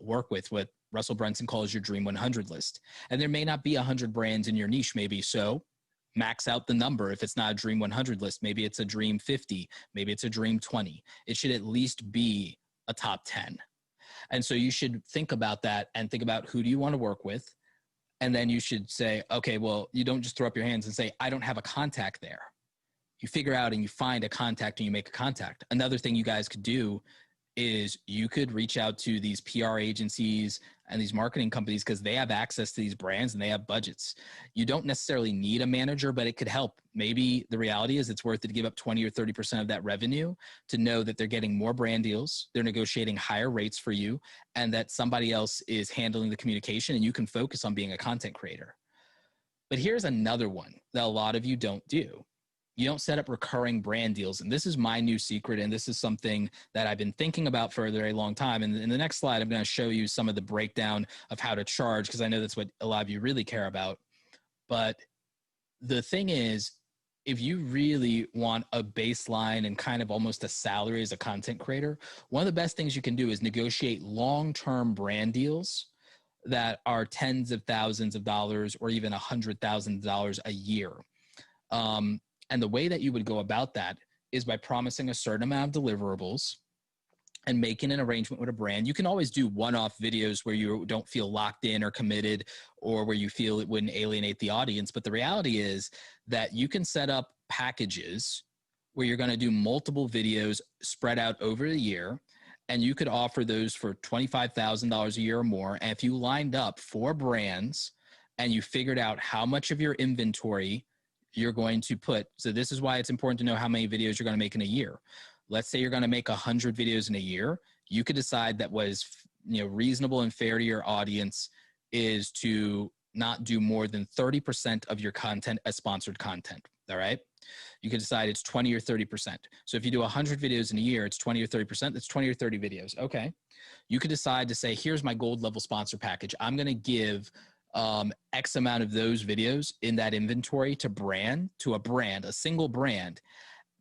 work with, what Russell Brunson calls your Dream 100 list. And there may not be 100 brands in your niche, maybe. So max out the number. If it's not a Dream 100 list, maybe it's a Dream 50, maybe it's a Dream 20. It should at least be a top 10. And so you should think about that and think about who do you want to work with. And then you should say, okay, well, you don't just throw up your hands and say, I don't have a contact there. You figure out and you find a contact and you make a contact. Another thing you guys could do is you could reach out to these PR agencies and these marketing companies because they have access to these brands and they have budgets. You don't necessarily need a manager, but it could help. Maybe the reality is it's worth it to give up 20 or 30% of that revenue to know that they're getting more brand deals, they're negotiating higher rates for you, and that somebody else is handling the communication and you can focus on being a content creator. But here's another one that a lot of you don't do. You don't set up recurring brand deals. And this is my new secret. And this is something that I've been thinking about for a very long time. And in the next slide, I'm going to show you some of the breakdown of how to charge, because I know that's what a lot of you really care about. But the thing is, if you really want a baseline and kind of almost a salary as a content creator, one of the best things you can do is negotiate long-term brand deals that are tens of thousands of dollars or even $100,000 a year. And the way that you would go about that is by promising a certain amount of deliverables and making an arrangement with a brand. You can always do one-off videos where you don't feel locked in or committed, or where you feel it wouldn't alienate the audience. But the reality is that you can set up packages where you're going to do multiple videos spread out over the year, and you could offer those for $25,000 a year or more. And if you lined up 4 brands and you figured out how much of your inventory you're going to put. So this is why it's important to know how many videos you're going to make in a year. Let's say you're going to make 100 videos in a year. You could decide that what is, reasonable and fair to your audience is to not do more than 30% of your content as sponsored content. All right. You could decide it's 20 or 30%. So if you do 100 videos in a year, it's 20 or 30%. That's 20 or 30 videos. Okay. You could decide to say, here's my gold level sponsor package. I'm going to give X amount of those videos in that inventory to a single brand,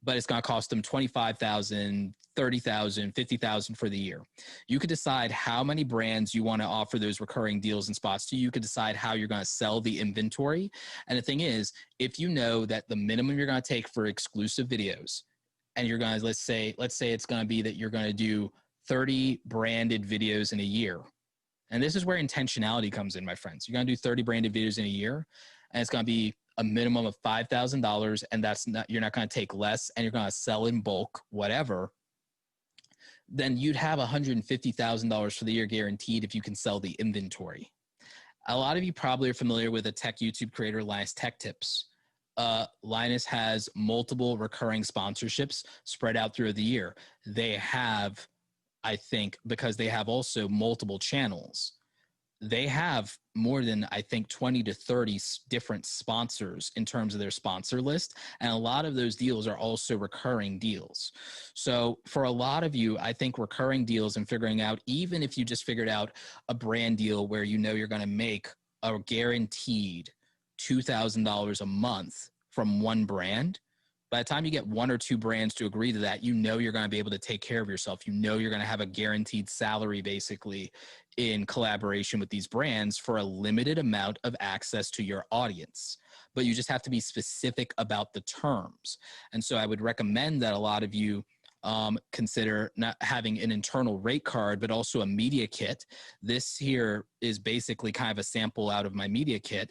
but it's going to cost them $25,000, $30,000, $50,000 for the year. You could decide how many brands you want to offer those recurring deals and spots to. You could decide how you're going to sell the inventory. And the thing is, if you know that the minimum you're going to take for exclusive videos, and you're going to, let's say it's going to be that you're going to do 30 branded videos in a year. And this is where intentionality comes in, my friends. You're going to do 30 branded videos in a year, and it's going to be a minimum of $5,000, and you're not going to take less, and you're going to sell in bulk, whatever. Then you'd have $150,000 for the year guaranteed if you can sell the inventory. A lot of you probably are familiar with a tech YouTube creator, Linus Tech Tips. Linus has multiple recurring sponsorships spread out through the year. They have, I think, because they have also multiple channels, they have more than, I think, 20 to 30 different sponsors in terms of their sponsor list. And a lot of those deals are also recurring deals. So for a lot of you, I think recurring deals and figuring out, even if you just figured out a brand deal where you know you're going to make a guaranteed $2,000 a month from one brand, by the time you get one or two brands to agree to that, you know you're going to be able to take care of yourself. You know you're going to have a guaranteed salary, basically, in collaboration with these brands for a limited amount of access to your audience. But you just have to be specific about the terms. And so I would recommend that a lot of you consider not having an internal rate card, but also a media kit. This here is basically kind of a sample out of my media kit.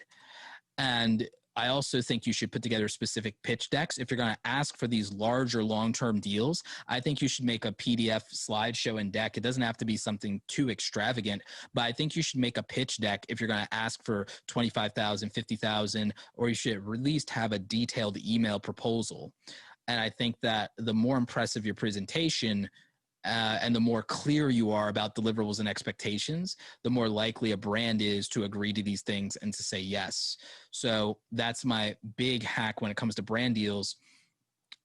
And I also think you should put together specific pitch decks. If you're going to ask for these larger long-term deals, I think you should make a PDF slideshow and deck. It doesn't have to be something too extravagant, but I think you should make a pitch deck if you're going to ask for $25,000, $50,000, or you should at least have a detailed email proposal. And I think that the more impressive your presentation, and the more clear you are about deliverables and expectations, the more likely a brand is to agree to these things and to say yes. So that's my big hack when it comes to brand deals.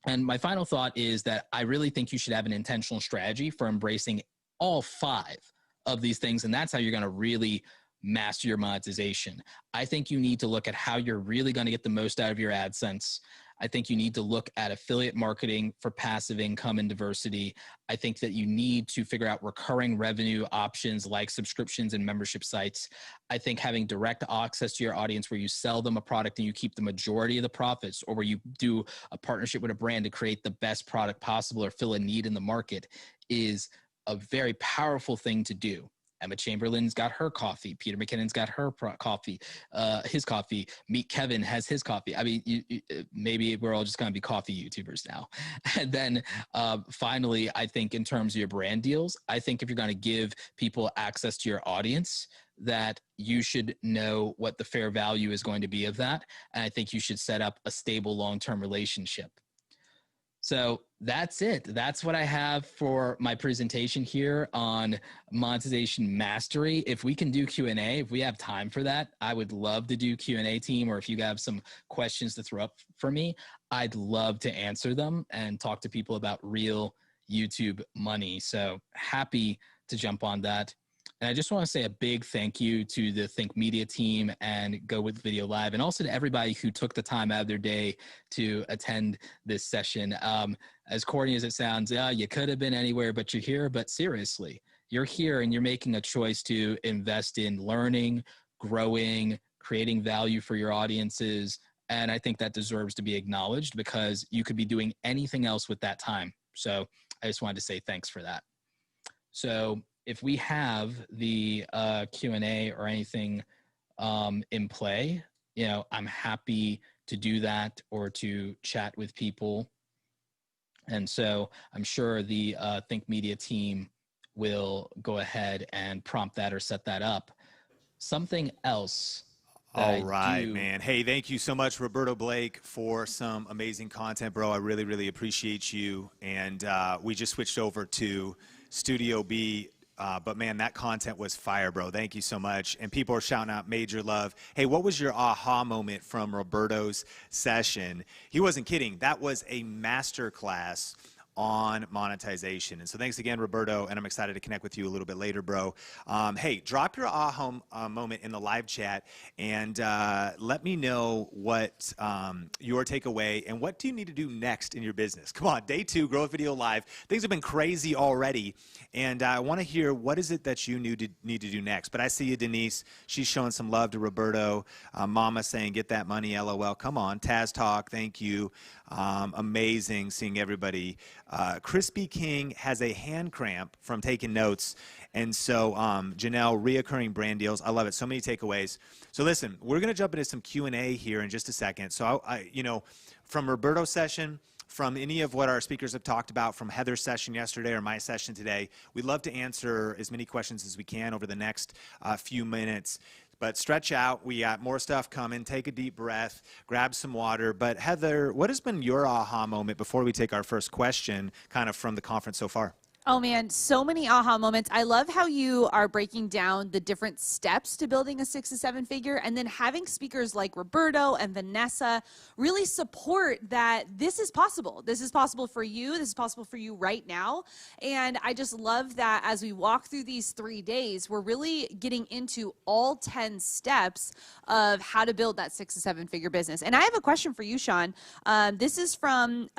And my final thought is that I really think you should have an intentional strategy for embracing all 5 of these things. And that's how you're going to really master your monetization. I think you need to look at how you're really going to get the most out of your AdSense. I think you need to look at affiliate marketing for passive income and diversity. I think that you need to figure out recurring revenue options like subscriptions and membership sites. I think having direct access to your audience where you sell them a product and you keep the majority of the profits, or where you do a partnership with a brand to create the best product possible or fill a need in the market, is a very powerful thing to do. Emma Chamberlain's got her coffee. Peter McKinnon's got her coffee, his coffee. Meet Kevin has his coffee. I mean, maybe we're all just going to be coffee YouTubers now. And then finally, I think in terms of your brand deals, I think if you're going to give people access to your audience, that you should know what the fair value is going to be of that. And I think you should set up a stable long-term relationship. So that's it. That's what I have for my presentation here on monetization mastery. If we can do Q&A, if we have time for that, I would love to do Q&A, team, or if you have some questions to throw up for me, I'd love to answer them and talk to people about real YouTube money. So happy to jump on that. And I just want to say a big thank you to the Think Media team and Go With Video Live, and also to everybody who took the time out of their day to attend this session. As corny as it sounds, you could have been anywhere, but you're here. But seriously, you're here and you're making a choice to invest in learning, growing, creating value for your audiences. And I think that deserves to be acknowledged, because you could be doing anything else with that time. So I just wanted to say thanks for that. So if we have the Q&A or anything in play, you know, I'm happy to do that or to chat with people. And so I'm sure the Think Media team will go ahead and prompt that or set that up. Something else. All right, man. Hey, thank you so much, Roberto Blake, for some amazing content, bro. I really, really appreciate you. And we just switched over to Studio B. But man, that content was fire, bro. Thank you so much. And people are shouting out major love. Hey, what was your aha moment from Roberto's session? He wasn't kidding. That was a masterclass on monetization. And so thanks again, Roberto, and I'm excited to connect with you a little bit later, bro. Hey, drop your aha moment in the live chat and let me know what your takeaway and what do you need to do next in your business. Come on, day 2, Grow With Video Live. Things have been crazy already, and I want to hear what is it that you need to do next. But I see you, Denise. She's showing some love to Roberto. Mama saying, get that money, LOL. Come on, Taz Talk, thank you. Amazing seeing everybody. Crispy King has a hand cramp from taking notes. And so Janelle, reoccurring brand deals. I love it. So many takeaways. So listen, we're going to jump into some Q&A here in just a second. So, you know, from Roberto's session, from any of what our speakers have talked about, from Heather's session yesterday or my session today, we'd love to answer as many questions as we can over the next few minutes. But stretch out. We got more stuff coming. Take a deep breath. Grab some water. But Heather, what has been your aha moment before we take our first question kind of from the conference so far? Oh man, so many aha moments. I love how you are breaking down the different steps to building a 6 to 7 figure, and then having speakers like Roberto and Vanessa really support that this is possible. This is possible for you. This is possible for you right now. And I just love that as we walk through these 3 days, we're really getting into all 10 steps of how to build that 6 to 7 figure business. And I have a question for you, Sean. This is from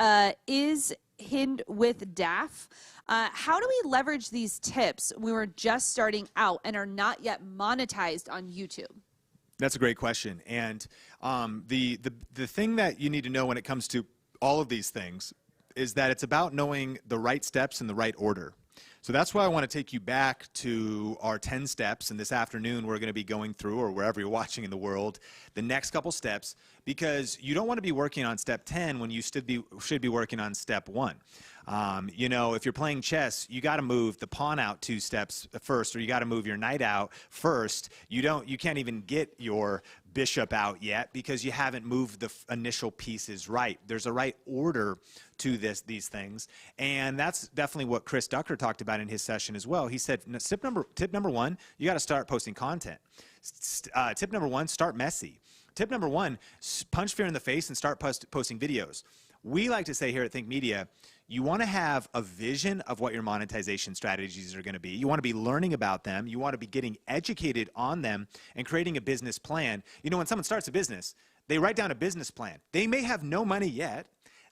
Is Hind with Daff. How do we leverage these tips when we're just starting out and are not yet monetized on YouTube? That's a great question. And the thing that you need to know when it comes to all of these things is that it's about knowing the right steps in the right order. So that's why I want to take you back to our 10 steps, and this afternoon we're going to be going through, or wherever you're watching in the world, the next couple steps, because you don't want to be working on step 10 when you should be working on step 1. You know, if you're playing chess, you got to move the pawn out 2 steps first, or you got to move your knight out first. You can't even get your bishop out yet because you haven't moved the initial pieces right. There's a right order to these things, and that's definitely what Chris Ducker talked about in his session as well. He said, tip number 1, you got to start posting content. Tip number 1, start messy. Tip number 1, punch fear in the face and start posting videos. We like to say here at Think Media, you want to have a vision of what your monetization strategies are going to be. You want to be learning about them. You want to be getting educated on them and creating a business plan. You know, when someone starts a business, they write down a business plan. They may have no money yet.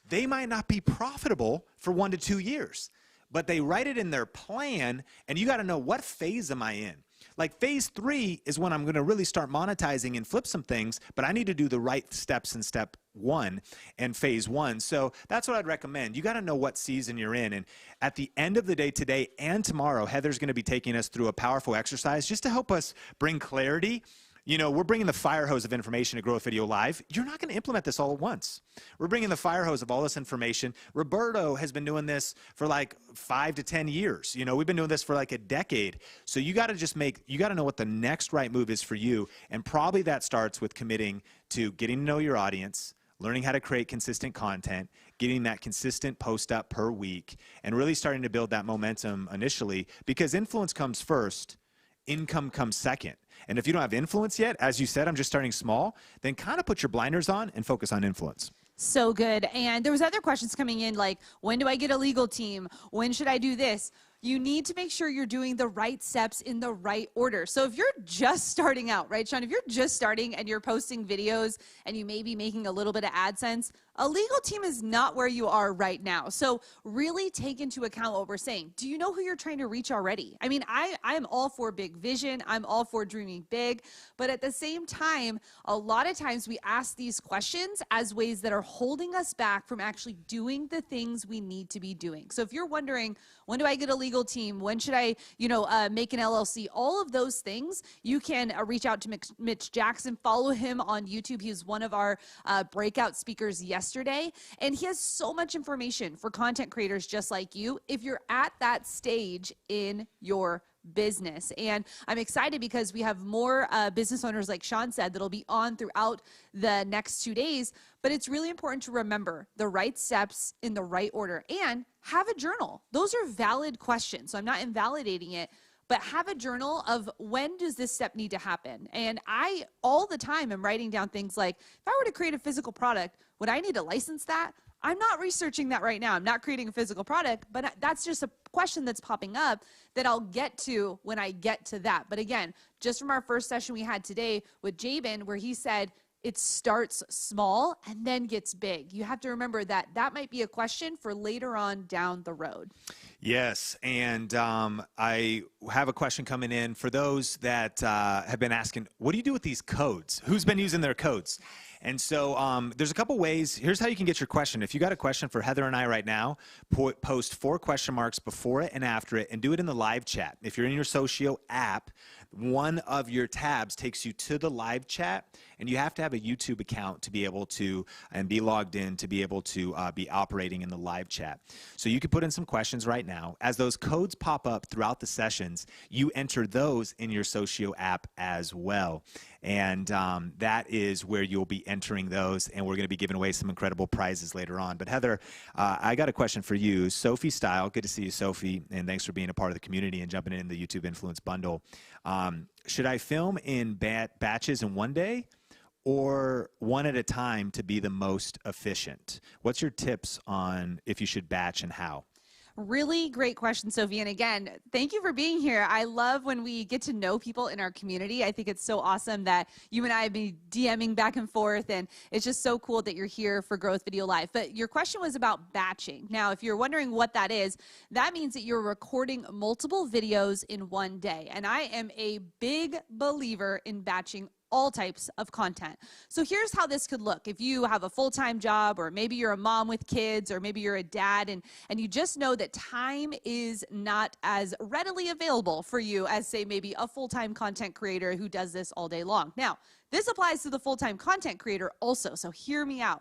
They might not be profitable for 1 to 2 years, but they write it in their plan, and you got to know, what phase am I in? Like phase 3 is when I'm going to really start monetizing and flip some things, but I need to do the right steps in step 1 and phase 1. So that's what I'd recommend. You got to know what season you're in. And at the end of the day today and tomorrow, Heather's going to be taking us through a powerful exercise just to help us bring clarity. You know, we're bringing the fire hose of information to Grow with Video Live. You're not going to implement this all at once. We're bringing the fire hose of all this information. Roberto has been doing this for like 5 to 10 years. You know, we've been doing this for like a decade. So you got to know what the next right move is for you. And probably that starts with committing to getting to know your audience, learning how to create consistent content, getting that consistent post up per week, and really starting to build that momentum initially, because influence comes first, income comes second. And if you don't have influence yet, as you said, I'm just starting small, then kind of put your blinders on and focus on influence. So good. And there was other questions coming in like, when do I get a legal team? When should I do this? You need to make sure you're doing the right steps in the right order. So if you're just starting out, right, Sean, if you're just starting and you're posting videos and you may be making a little bit of AdSense, a legal team is not where you are right now. So really take into account what we're saying. Do you know who you're trying to reach already? I mean, I am all for big vision. I'm all for dreaming big. But at the same time, a lot of times we ask these questions as ways that are holding us back from actually doing the things we need to be doing. So if you're wondering, when do I get a legal team? When should I, make an LLC? All of those things, you can reach out to Mitch Jackson. Follow him on YouTube. He was one of our breakout speakers yesterday, and he has so much information for content creators just like you if you're at that stage in your business. And I'm excited because we have more business owners, like Sean said, that'll be on throughout the next 2 days. But it's really important to remember the right steps in the right order and have a journal. Those are valid questions. So I'm not invalidating it, but have a journal of when does this step need to happen. And I, all the time, am writing down things like, if I were to create a physical product, would I need to license that? I'm not researching that right now. I'm not creating a physical product, but that's just a question that's popping up that I'll get to when I get to that. But again, just from our first session we had today with Jabin, where he said it starts small and then gets big. You have to remember that that might be a question for later on down the road. Yes, and I have a question coming in for those that have been asking, what do you do with these codes? Who's been using their codes? And so there's a couple ways. Here's how you can get your question. If you got a question for Heather and I right now, post 4 question marks before it and after it, and do it in the live chat. If you're in your Socio app, one of your tabs takes you to the live chat, and you have to have a YouTube account to be able to and be logged in to be able to be operating in the live chat. So you can put in some questions right now. As those codes pop up throughout the sessions, you enter those in your Socio app as well. And that is where you'll be entering those, and we're going to be giving away some incredible prizes later on. But Heather, I got a question for you. Sophie Style, good to see you, Sophie, and thanks for being a part of the community and jumping in the YouTube Influence Bundle. Should I film in batches in one day or one at a time to be the most efficient? What's your tips on if you should batch and how? Really great question, Sophie. And again, thank you for being here. I love when we get to know people in our community. I think it's so awesome that you and I have been DMing back and forth, and it's just so cool that you're here for Growth Video Live. But your question was about batching. Now, if you're wondering what that is, that means that you're recording multiple videos in one day. And I am a big believer in batching all types of content. So here's how this could look. If you have a full-time job, or maybe you're a mom with kids, or maybe you're a dad, and you just know that time is not as readily available for you as, say, maybe a full-time content creator who does this all day long. Now, this applies to the full-time content creator also, so hear me out.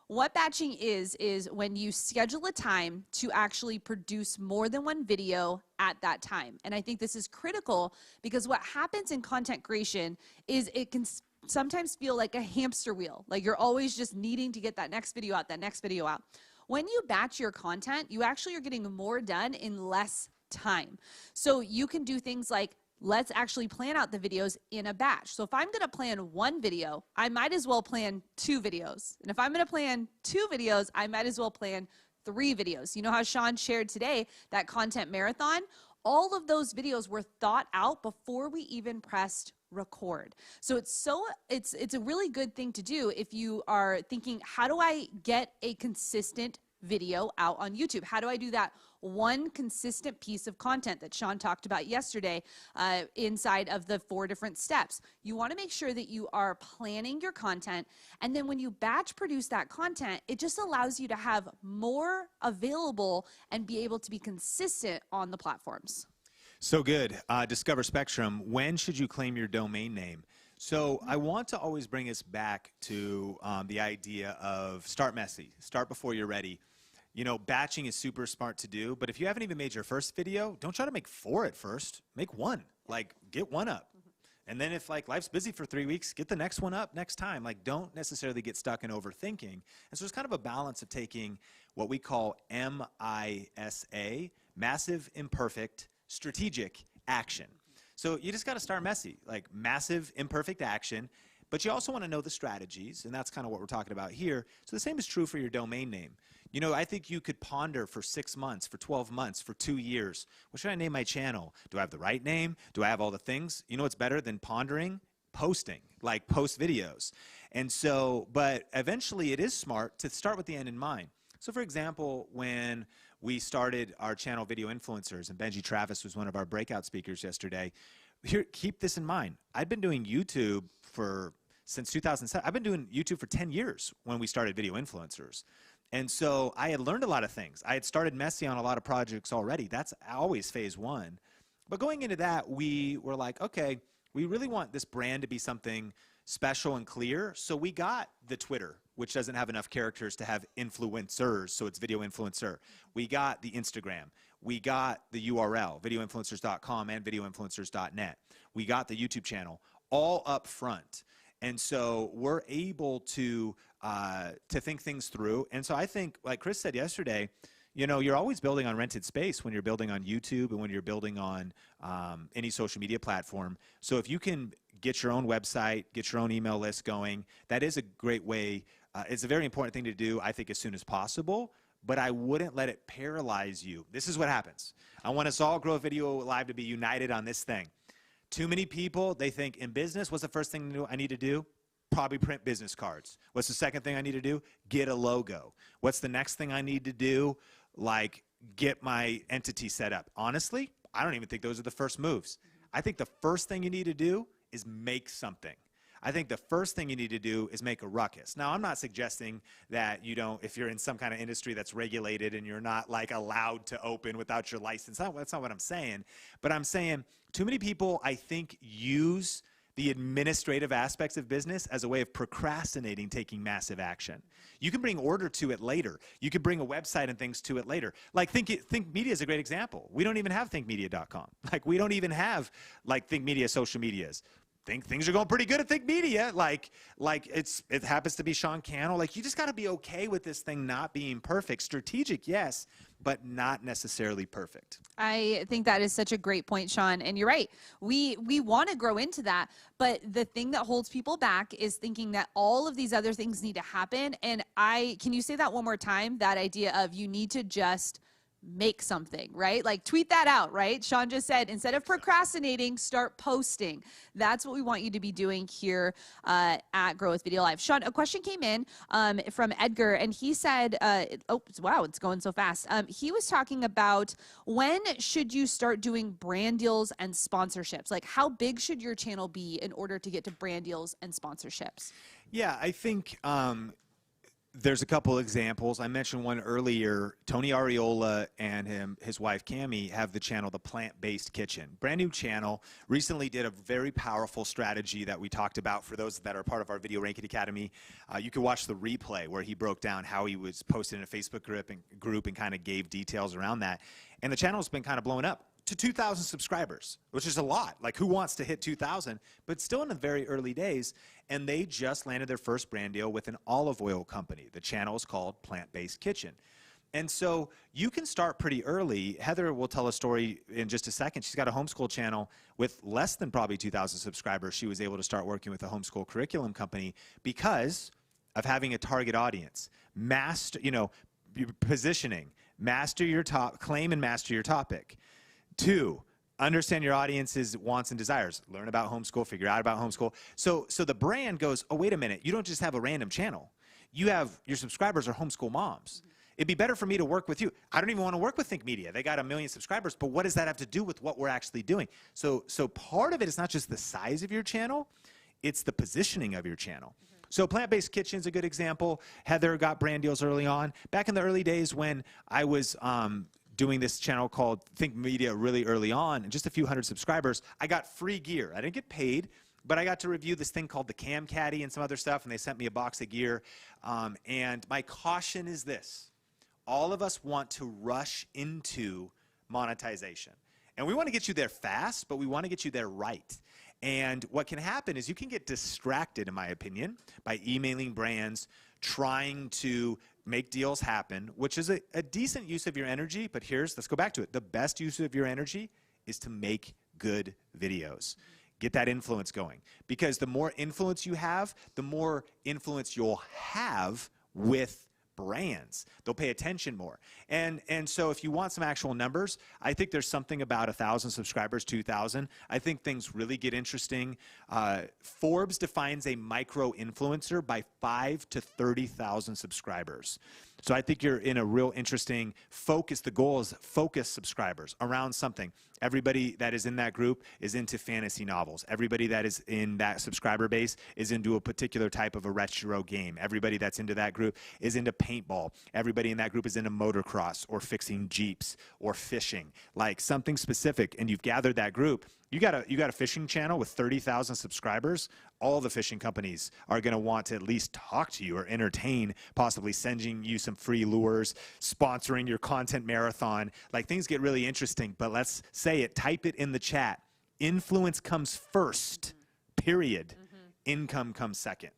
What batching is when you schedule a time to actually produce more than one video at that time. And I think this is critical because what happens in content creation is it can sometimes feel like a hamster wheel. Like you're always just needing to get that next video out, that next video out. When you batch your content, you actually are getting more done in less time. So you can do things like, let's actually plan out the videos in a batch. So if I'm going to plan one video, I might as well plan 2 videos. And if I'm going to plan 2 videos, I might as well plan 3 videos. You know how Sean shared today that content marathon? All of those videos were thought out before we even pressed record. So it's a really good thing to do if you are thinking, how do I get a consistent video out on YouTube? How do I do that one consistent piece of content that Sean talked about yesterday inside of the 4 different steps? You want to make sure that you are planning your content, and then when you batch produce that content, it just allows you to have more available and be able to be consistent on the platforms. So good. Discover Spectrum, when should you claim your domain name? So I want to always bring us back to the idea of start messy, start before you're ready. You know, batching is super smart to do, but if you haven't even made your first video, don't try to make 4 at first. Make 1. Like, get 1 up. And then if, like, life's busy for 3 weeks, get the next one up next time. Like, don't necessarily get stuck in overthinking. And so it's kind of a balance of taking what we call MISA, massive, imperfect, strategic action. So you just got to start messy, like massive, imperfect action. But you also want to know the strategies, and that's kind of what we're talking about here. So the same is true for your domain name. You know, I think you could ponder for 6 months, for 12 months, for 2 years. What should I name my channel? Do I have the right name? Do I have all the things? You know what's better than pondering? Posting, like post videos. And so, but eventually it is smart to start with the end in mind. So for example, when we started our channel Video Influencers, and Benji Travis was one of our breakout speakers yesterday, here, keep this in mind. I've been doing YouTube since 2007. I've been doing YouTube for 10 years when we started Video Influencers. And so I had learned a lot of things. I had started messy on a lot of projects already. That's always phase 1. But going into that, we were like, okay, we really want this brand to be something special and clear. So we got the Twitter, which doesn't have enough characters to have influencers, so it's Video Influencer. We got the Instagram. We got the URL, videoinfluencers.com and videoinfluencers.net. We got the YouTube channel, all up front. And so we're able to think things through. And so I think, like Chris said yesterday, you know, you're always building on rented space when you're building on YouTube and when you're building on any social media platform. So if you can get your own website, get your own email list going, that is a great way. It's a very important thing to do, I think, as soon as possible. But I wouldn't let it paralyze you. This is what happens. I want us all, Growth Video Live, to be united on this thing. Too many people, they think in business, what's the first thing I need to do? Probably print business cards. What's the second thing I need to do? Get a logo. What's the next thing I need to do? Like, get my entity set up. Honestly, I don't even think those are the first moves. I think the first thing you need to do is make something. I think the first thing you need to do is make a ruckus. Now, I'm not suggesting that you don't, if you're in some kind of industry that's regulated and you're not like allowed to open without your license. That's not what I'm saying. But I'm saying too many people, I think, use the administrative aspects of business as a way of procrastinating taking massive action. You can bring order to it later. You could bring a website and things to it later. Like Think Media is a great example. We don't even have thinkmedia.com. Like we don't even have like Think Media social medias. Things are going pretty good at Think Media. Like it happens to be Sean Cannell. Like you just got to be okay with this thing not being perfect. Strategic, yes, but not necessarily perfect. I think that is such a great point, Sean. And you're right. We want to grow into that. But the thing that holds people back is thinking that all of these other things need to happen. And can you say that one more time? That idea of you need to just make something, right? Like tweet that out, right? Sean just said, instead of procrastinating, start posting. That's what we want you to be doing here at Grow with Video Live. Sean, a question came in from Edgar, and he said, oh, wow, it's going so fast. He was talking about when should you start doing brand deals and sponsorships? Like how big should your channel be in order to get to brand deals and sponsorships? Yeah, I think there's a couple examples. I mentioned one earlier. Tony Ariola and his wife Cami have the channel The Plant-Based Kitchen. Brand new channel. Recently did a very powerful strategy that we talked about for those that are part of our Video Ranking Academy. You can watch the replay where he broke down how he was posted in a Facebook group and kind of gave details around that. And the channel has been kind of blown up to 2,000 subscribers, which is a lot. Like who wants to hit 2,000? But still in the very early days, and they just landed their first brand deal with an olive oil company. The channel is called Plant-Based Kitchen. And so you can start pretty early. Heather will tell a story in just a second. She's got a homeschool channel with less than probably 2,000 subscribers. She was able to start working with a homeschool curriculum company because of having a target audience. Master, positioning, master your claim and master your topic. 2, understand your audience's wants and desires. Learn about homeschool, figure out about homeschool. So the brand goes, oh, wait a minute. You don't just have a random channel. You have your subscribers are homeschool moms. It'd be better for me to work with you. I don't even want to work with Think Media. They got 1 million subscribers, but what does that have to do with what we're actually doing? So part of it is not just the size of your channel, it's the positioning of your channel. So Plant-Based Kitchen is a good example. Heather got brand deals early on. Back in the early days when I was doing this channel called Think Media really early on, and just a few hundred subscribers, I got free gear. I didn't get paid, but I got to review this thing called the Cam Caddy and some other stuff, and they sent me a box of gear. And my caution is this. All of us want to rush into monetization. And we want to get you there fast, but we want to get you there right. And what can happen is you can get distracted, in my opinion, by emailing brands, trying to make deals happen, which is a decent use of your energy. But let's go back to it. The best use of your energy is to make good videos. Get that influence going. Because the more influence you have, the more influence you'll have with brands. They'll pay attention more. And so if you want some actual numbers, I think there's something about 1,000 subscribers, 2,000. I think things really get interesting. Forbes defines a micro influencer by 5 to 30,000 subscribers. So I think you're in a real interesting focus. The goal is focus subscribers around something. Everybody that is in that group is into fantasy novels. Everybody that is in that subscriber base is into a particular type of a retro game. Everybody that's into that group is into paintball. Everybody in that group is into motocross or fixing Jeeps or fishing, like something specific. And you've gathered that group. You got a fishing channel with 30,000 subscribers. All the fishing companies are going to want to at least talk to you or entertain, possibly sending you some free lures, sponsoring your content marathon. Like things get really interesting, but let's say it, type it in the chat. Influence comes first, period. Income comes second.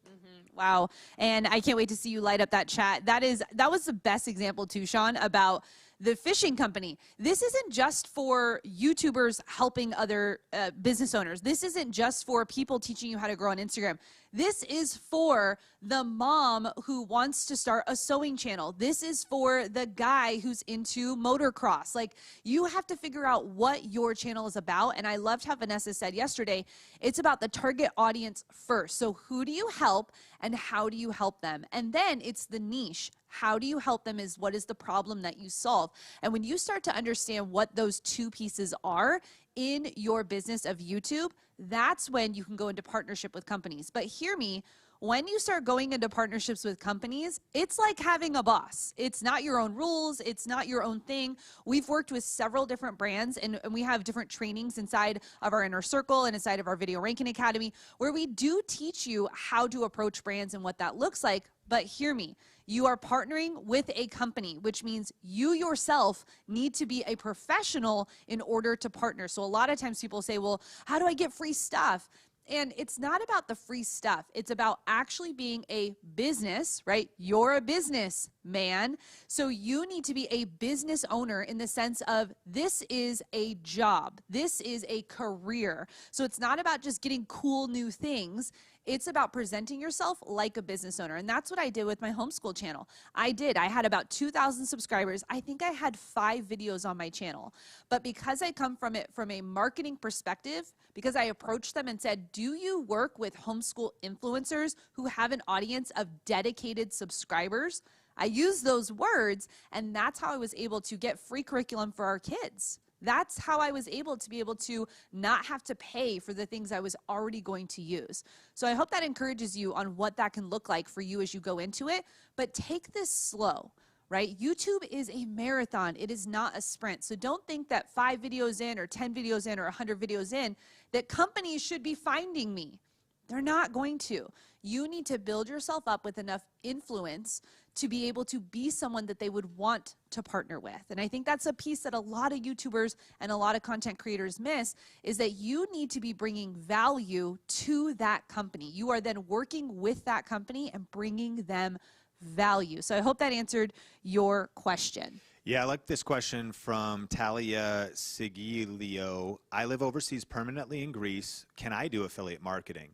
Wow. And I can't wait to see you light up that chat. That was the best example too, Sean, about the fishing company. This isn't just for YouTubers helping other business owners. This isn't just for people teaching you how to grow on Instagram. This is for the mom who wants to start a sewing channel. This is for the guy who's into motocross. Like, you have to figure out what your channel is about. And I loved how Vanessa said yesterday, it's about the target audience first. So who do you help and how do you help them? And then it's the niche. How do you help them is what is the problem that you solve. And when you start to understand what those two pieces are in your business of YouTube, that's when you can go into partnership with companies. But hear me, when you start going into partnerships with companies, it's like having a boss. It's not your own rules. It's not your own thing. We've worked with several different brands, and we have different trainings inside of our Inner Circle and inside of our Video Ranking Academy, where we do teach you how to approach brands and what that looks like. But hear me, you are partnering with a company, which means you yourself need to be a professional in order to partner. So a lot of times people say, well, how do I get free stuff? And it's not about the free stuff. It's about actually being a business, right? You're a business man. So you need to be a business owner in the sense of this is a job. This is a career. So it's not about just getting cool new things. It's about presenting yourself like a business owner. And that's what I did with my homeschool channel. I had about 2,000 subscribers. I think I had 5 videos on my channel. But because I come from it from a marketing perspective, because I approached them and said, do you work with homeschool influencers who have an audience of dedicated subscribers? I used those words, and that's how I was able to get free curriculum for our kids. That's how I was able to not have to pay for the things I was already going to use. So I hope that encourages you on what that can look like for you as you go into it, but take this slow, right? YouTube is a marathon. It is not a sprint. So don't think that 5 videos in or 10 videos in or 100 videos in that companies should be finding me. They're not going to. You need to build yourself up with enough influence to be able to be someone that they would want to partner with. And I think that's a piece that a lot of YouTubers and a lot of content creators miss, is that you need to be bringing value to that company. You are then working with that company and bringing them value. So I hope that answered your question. Yeah, I like this question from Talia Sigilio. I live overseas permanently in Greece. Can I do affiliate marketing?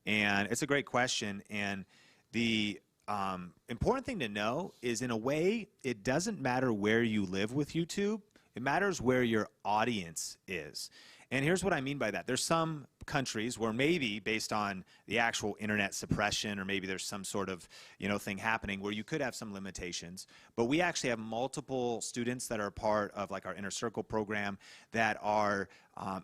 And it's a great question. And the important thing to know is, in a way, it doesn't matter where you live with YouTube. It matters where your audience is. And here's what I mean by that. There's some countries where maybe based on the actual internet suppression, or maybe there's some sort of, thing happening where you could have some limitations. But we actually have multiple students that are part of like our Inner Circle program that are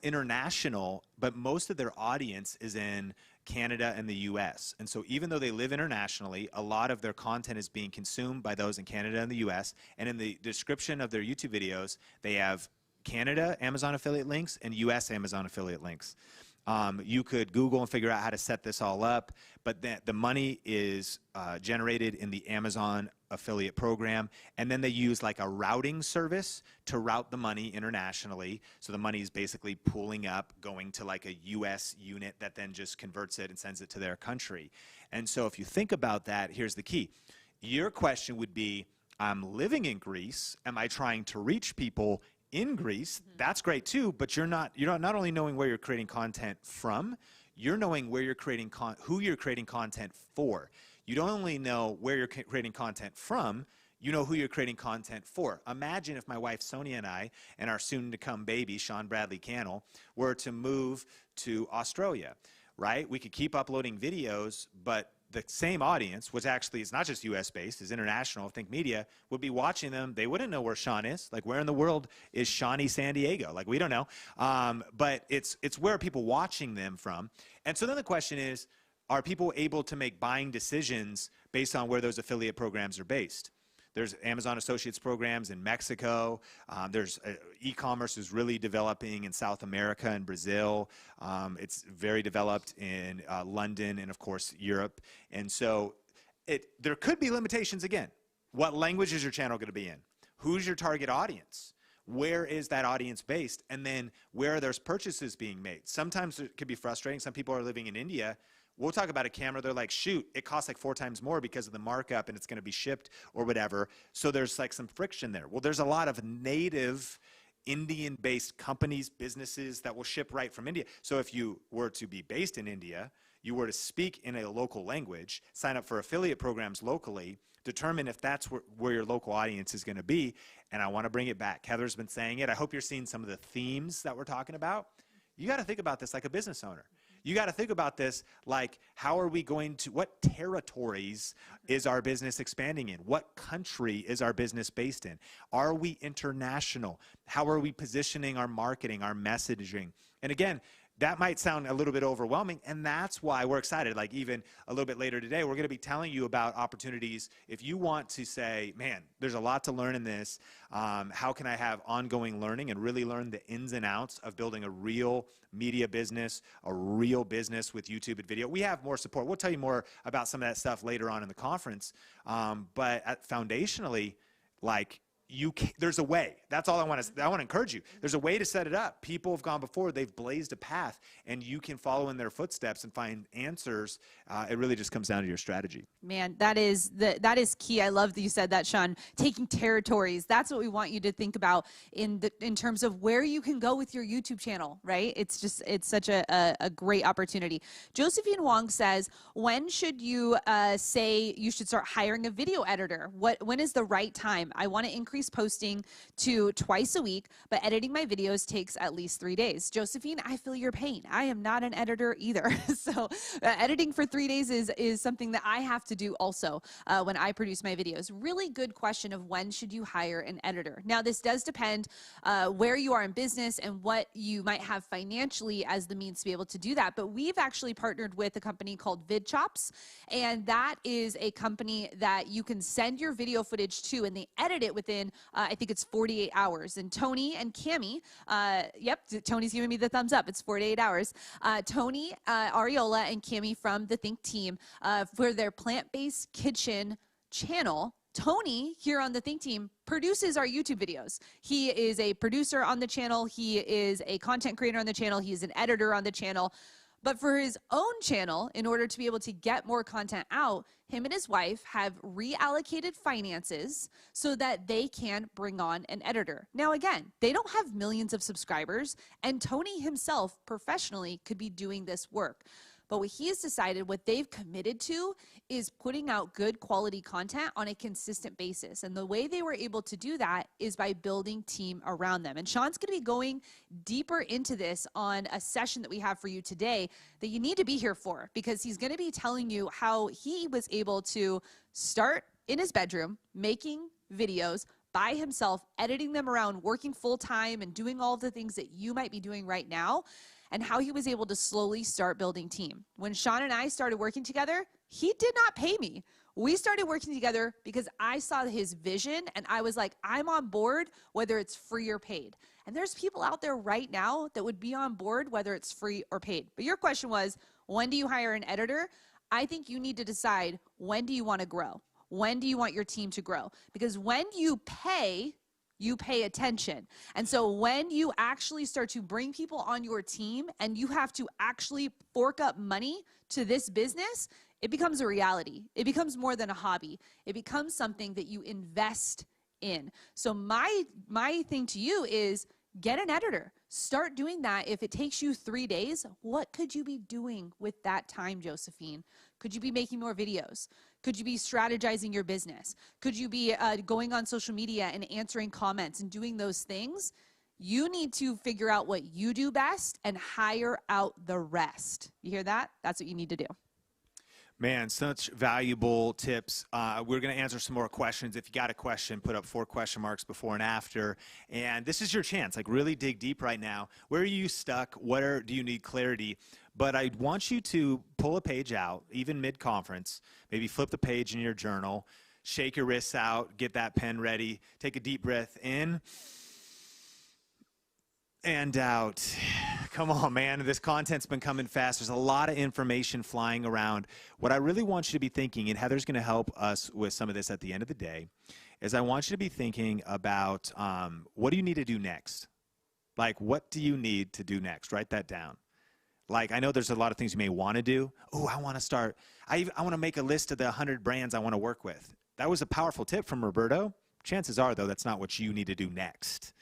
international, but most of their audience is in Canada and the US. And so even though they live internationally, a lot of their content is being consumed by those in Canada and the US. And in the description of their YouTube videos, they have Canada Amazon affiliate links and US Amazon affiliate links. You could Google and figure out how to set this all up, but the money is generated in the Amazon affiliate program, and then they use like a routing service to route the money internationally. So the money is basically pooling up, going to like a US unit that then just converts it and sends it to their country. And so if you think about that, here's the key. Your question would be, I'm living in Greece. Am I trying to reach people in Greece? That's great too, but you're not only knowing where you're creating content from, you're knowing where you're creating who you're creating content for. You don't only know where you're creating content from, you know who you're creating content for. Imagine if my wife Sonia and I and our soon-to-come baby, Sean Bradley Cannell, were to move to Australia, right? We could keep uploading videos, but the same audience, which actually is not just US-based, is international, Think Media, would be watching them. They wouldn't know where Sean is. Like, where in the world is Shawnee San Diego? Like, we don't know. But it's where are people watching them from? And so then the question is, are people able to make buying decisions based on where those affiliate programs are based? There's Amazon Associates programs in Mexico. There's e-commerce is really developing in South America and Brazil. It's very developed in London and, of course, Europe. And so there could be limitations again. What language is your channel going to be in? Who's your target audience? Where is that audience based? And then where are those purchases being made? Sometimes it could be frustrating. Some people are living in India. We'll talk about a camera. They're like, shoot, it costs like 4 times more because of the markup and it's going to be shipped or whatever. So there's like some friction there. Well, there's a lot of native Indian-based companies, businesses that will ship right from India. So if you were to be based in India, you were to speak in a local language, sign up for affiliate programs locally, determine if that's where your local audience is going to be. And I want to bring it back. Heather's been saying it. I hope you're seeing some of the themes that we're talking about. You got to think about this like a business owner. You got to think about this like, how are we going to, what territories is our business expanding in? What country is our business based in? Are we international? How are we positioning our marketing, our messaging? And again, that might sound a little bit overwhelming, and that's why we're excited. Like even a little bit later today, we're going to be telling you about opportunities. If you want to say, man, there's a lot to learn in this, how can I have ongoing learning and really learn the ins and outs of building a real media business, a real business with YouTube and video? We have more support. We'll tell you more about some of that stuff later on in the conference. But foundationally, like, there's a way. That's all I want to encourage you. There's a way to set it up. People have gone before. They've blazed a path, and you can follow in their footsteps and find answers. It really just comes down to your strategy. Man, that is key. I love that you said that, Sean. Taking territories. That's what we want you to think about in terms of where you can go with your YouTube channel, right? It's such a great opportunity. Josephine Wong says, when should you say you should start hiring a video editor? When is the right time? I want to increase posting to twice a week, but editing my videos takes at least 3 days. Josephine, I feel your pain. I am not an editor either. So editing for 3 days is something that I have to do also when I produce my videos. Really good question of when should you hire an editor. Now, this does depend where you are in business and what you might have financially as the means to be able to do that. But we've actually partnered with a company called VidChops, and that is a company that you can send your video footage to, and they edit it within I think it's 48 hours. And Tony and Cami, yep, Tony's giving me the thumbs up. It's 48 hours. Tony Ariola and Cami from the Think team for their plant-based kitchen channel. Tony here on the Think team produces our YouTube videos. He is a producer on the channel. He is a content creator on the channel. He is an editor on the channel. But for his own channel, in order to be able to get more content out, him and his wife have reallocated finances so that they can bring on an editor. Now, again, they don't have millions of subscribers, and Tony himself professionally could be doing this work. But what he has decided, what they've committed to, is putting out good quality content on a consistent basis. And the way they were able to do that is by building team around them. And Sean's going to be going deeper into this on a session that we have for you today that you need to be here for, because he's going to be telling you how he was able to start in his bedroom making videos by himself, editing them around, working full time and doing all of the things that you might be doing right now, and how he was able to slowly start building team. When Sean and I started working together, he did not pay me. We started working together because I saw his vision and I was like, I'm on board whether it's free or paid. And there's people out there right now that would be on board whether it's free or paid. But your question was, when do you hire an editor? I think you need to decide, when do you want to grow? When do you want your team to grow? Because when you pay attention. And so when you actually start to bring people on your team and you have to actually fork up money to this business, it becomes a reality. It becomes more than a hobby. It becomes something that you invest in. So my thing to you is, get an editor. Start doing that. If it takes you 3 days, what could you be doing with that time, Josephine? Could you be making more videos? Could you be strategizing your business? Could you be going on social media and answering comments and doing those things? You need to figure out what you do best and hire out the rest. You hear that? That's what you need to do. Man, such valuable tips. We're going to answer some more questions. If you got a question, put up 4 question marks before and after. And this is your chance. Like, really dig deep right now. Where are you stuck? Where do you need clarity? But I want you to pull a page out, even mid-conference. Maybe flip the page in your journal. Shake your wrists out. Get that pen ready. Take a deep breath in and out. Come on, man. This content's been coming fast. There's a lot of information flying around. What I really want you to be thinking, and Heather's going to help us with some of this at the end of the day, is I want you to be thinking about what do you need to do next? Like, what do you need to do next? Write that down. Like, I know there's a lot of things you may want to do. Oh, I want to start. I want to make a list of the 100 brands I want to work with. That was a powerful tip from Roberto. Chances are, though, that's not what you need to do next,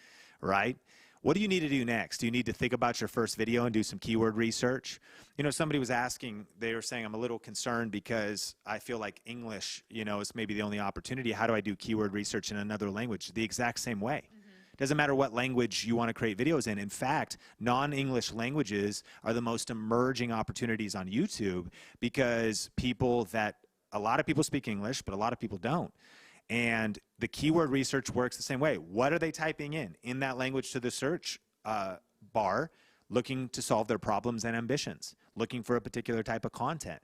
right? What do you need to do next? Do you need to think about your first video and do some keyword research? You know, somebody was asking, they were saying, I'm a little concerned because I feel like English, you know, is maybe the only opportunity. How do I do keyword research in another language? The exact same way. Doesn't matter what language you want to create videos in. In fact, non-English languages are the most emerging opportunities on YouTube, because a lot of people speak English, but a lot of people don't. And the keyword research works the same way. What are they typing in that language to the search bar? looking to solve their problems and ambitions, looking for a particular type of content.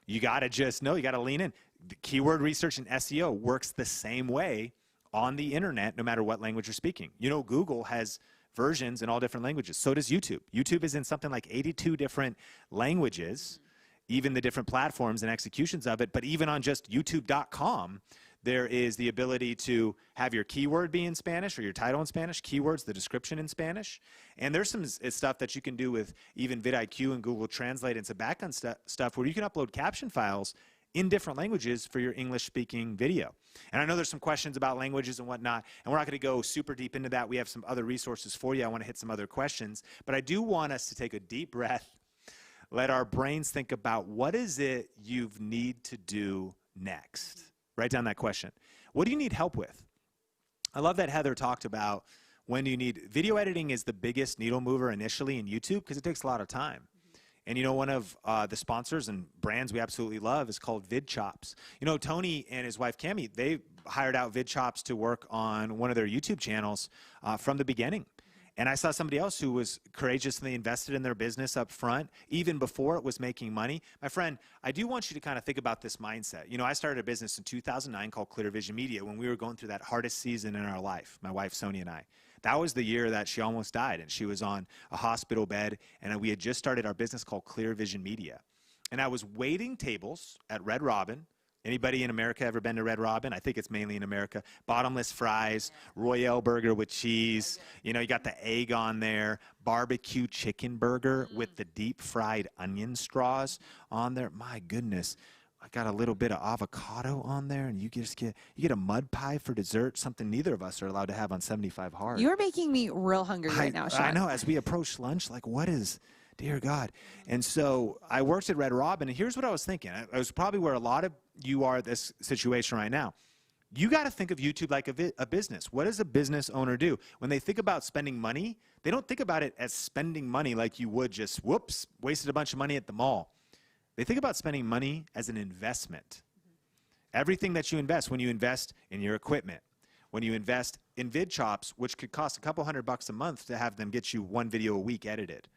You got to just know, you got to lean in. The keyword research and SEO works the same way on the internet, no matter what language you're speaking. You know, Google has versions in all different languages. So does YouTube. YouTube is in something like 82 different languages, even the different platforms and executions of it. But even on just youtube.com, there is the ability to have your keyword be in Spanish or your title in Spanish, keywords, the description in Spanish. And there's some stuff that you can do with even vidIQ and Google Translate and some backend stuff where you can upload caption files in different languages for your English-speaking video. And I know there's some questions about languages and whatnot, and we're not going to go super deep into that. We have some other resources for you. I want to hit some other questions. But I do want us to take a deep breath, let our brains think about what is it you need to do next. Write down that question. What do you need help with? I love that Heather talked about when you need video editing is the biggest needle mover initially in YouTube because it takes a lot of time. And you know, one of the sponsors and brands we absolutely love is called VidChops. You know, Tony and his wife Cami, they hired out VidChops to work on one of their YouTube channels from the beginning. And I saw somebody else who was courageous and they invested in their business up front, even before it was making money. My friend, I do want you to kind of think about this mindset. You know, I started a business in 2009 called Clear Vision Media when we were going through that hardest season in our life, my wife Sonia and I. That was the year that she almost died, and she was on a hospital bed, and we had just started our business called Clear Vision Media. And I was waiting tables at Red Robin. Anybody in America ever been to Red Robin? I think it's mainly in America. Bottomless fries, Royale burger with cheese. You know, you got the egg on there. Barbecue chicken burger with the deep fried onion straws on there. My goodness. I got a little bit of avocado on there, and you get a mud pie for dessert, something neither of us are allowed to have on 75 Hard. You're making me real hungry right now, Sean. I know. As we approach lunch, like, what is... Dear God. And so I worked at Red Robin, and here's what I was thinking. I was probably where a lot of you are this situation right now. You got to think of YouTube like a business. What does a business owner do? When they think about spending money, they don't think about it as spending money like you would just, whoops, wasted a bunch of money at the mall. They think about spending money as an investment. Everything that you invest, when you invest in your equipment, when you invest in VidChops, which could cost a couple $100 a month to have them get you one video a week edited.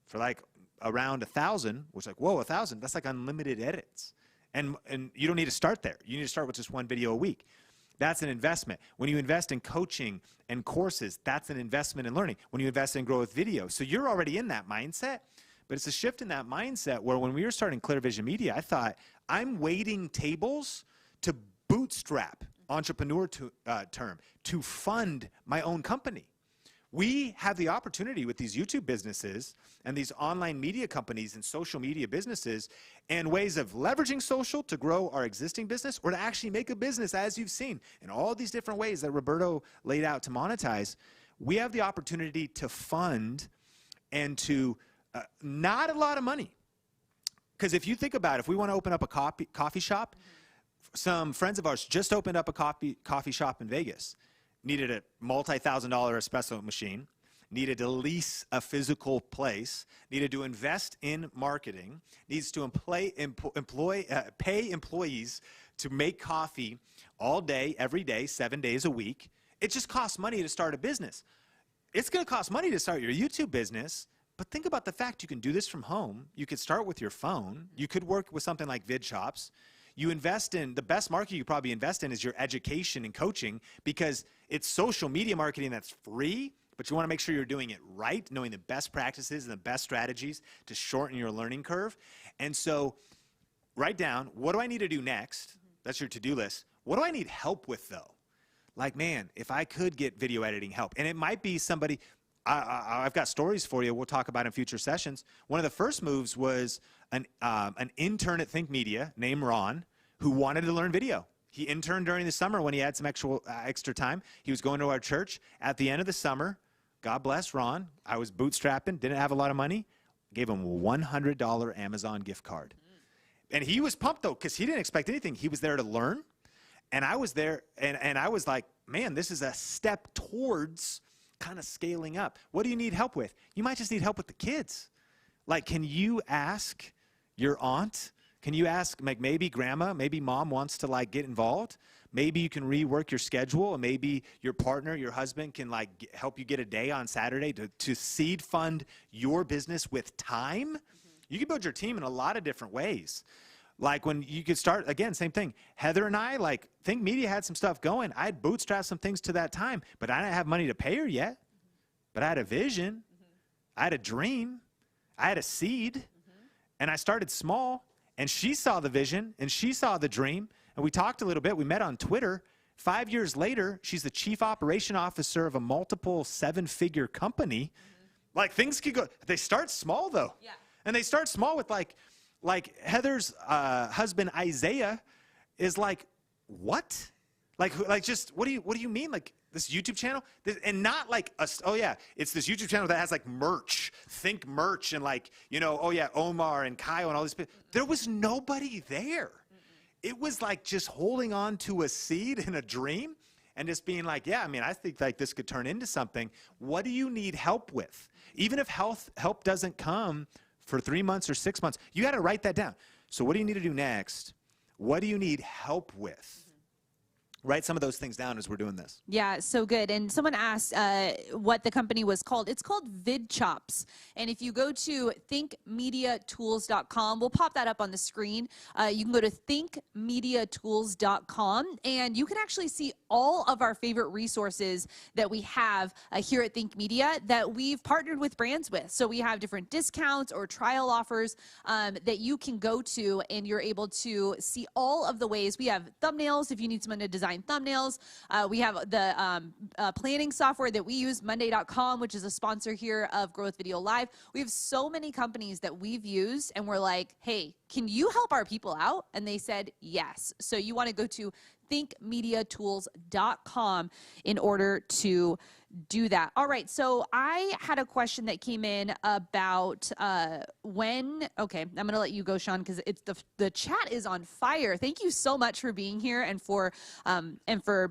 For like around 1,000, which is like, whoa, 1,000, that's like unlimited edits. And you don't need to start there. You need to start with just one video a week. That's an investment. When you invest in coaching and courses, that's an investment in learning. When you invest in Grow with Video. So you're already in that mindset, but it's a shift in that mindset where when we were starting Clear Vision Media, I thought, I'm waiting tables to bootstrap, entrepreneur term, to fund my own company. We have the opportunity with these YouTube businesses and these online media companies and social media businesses and ways of leveraging social to grow our existing business or to actually make a business, as you've seen, in all these different ways that Roberto laid out to monetize. We have the opportunity to fund and to not a lot of money. Because if you think about it, if we want to open up a coffee shop, some friends of ours just opened up a coffee shop in Vegas. Needed a multi-$1,000 espresso machine, needed to lease a physical place, needed to invest in marketing, needs to pay employees to make coffee all day, every day, 7 days a week. It just costs money to start a business. It's going to cost money to start your YouTube business, but think about the fact you can do this from home. You could start with your phone. You could work with something like VidChops. You invest in, the best market you probably invest in is your education and coaching because it's social media marketing that's free, but you want to make sure you're doing it right, knowing the best practices and the best strategies to shorten your learning curve. And so write down, what do I need to do next? That's your to-do list. What do I need help with though? Like, man, if I could get video editing help, and it might be somebody, I've got stories for you we'll talk about in future sessions. One of the first moves was an intern at Think Media named Ron who wanted to learn video. He interned during the summer when he had some extra time. He was going to our church. At the end of the summer, God bless Ron, I was bootstrapping, didn't have a lot of money, gave him a $100 Amazon gift card. And he was pumped though because he didn't expect anything. He was there to learn. And I was there and I was like, man, this is a step towards kind of scaling up. What do you need help with? You might just need help with the kids. Like, can you ask your aunt Can you ask, like, maybe grandma, maybe mom wants to like get involved? Maybe you can rework your schedule, and maybe your partner, your husband can like help you get a day on Saturday to seed fund your business with time. You can build your team in a lot of different ways. Like when you could start, again, same thing. Heather and I, like, Think Media had some stuff going. I had bootstrapped some things to that time, but I didn't have money to pay her yet. But I had a vision. I had a dream. I had a seed. And I started small. And she saw the vision, and she saw the dream. And we talked a little bit. We met on Twitter. 5 years later, she's the chief operation officer of a multiple 7-figure company. Like, things could go. They start small, though. Yeah. And they start small with, like Heather's husband, Isaiah, is like, what? Like just, what do you mean? Like, this YouTube channel? And not like, oh, yeah, it's this YouTube channel that has, like, merch. Think merch and, like, you know, oh, yeah, Omar and Kyle and all these people. There was nobody there. It was like just holding on to a seed and a dream and just being like, yeah, I mean, I think like this could turn into something. What do you need help with? Even if help doesn't come for 3 months or 6 months, you got to write that down. So what do you need to do next? What do you need help with? Write some of those things down as we're doing this. Yeah, so good. And someone asked what the company was called. It's called VidChops. And if you go to thinkmediatools.com, we'll pop that up on the screen. You can go to thinkmediatools.com, and you can actually see all of our favorite resources that we have here at Think Media that we've partnered with brands with. So we have different discounts or trial offers that you can go to, and you're able to see all of the ways. We have thumbnails if you need someone to design thumbnails. We have the planning software that we use, Monday.com, which is a sponsor here of Grow with Video Live. We have so many companies that we've used, and we're like, hey, can you help our people out? And they said yes. So you want to go to thinkmediatools.com in order to do that. All right, so I had a question that came in about okay, I'm gonna let you go, Sean, because it's the chat is on fire. Thank you so much for being here and for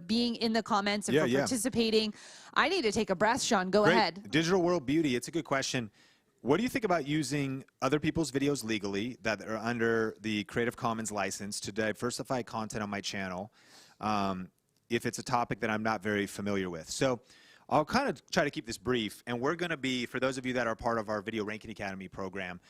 being in the comments and for participating. I need to take a breath, Sean. Go ahead. Digital World Beauty, it's a good question. What do you think about using other people's videos legally that are under the Creative Commons license to diversify content on my channel if it's a topic that I'm not very familiar with? So I'll kind of try to keep this brief, and we're going to be, for those of you that are part of our Video Ranking Academy program,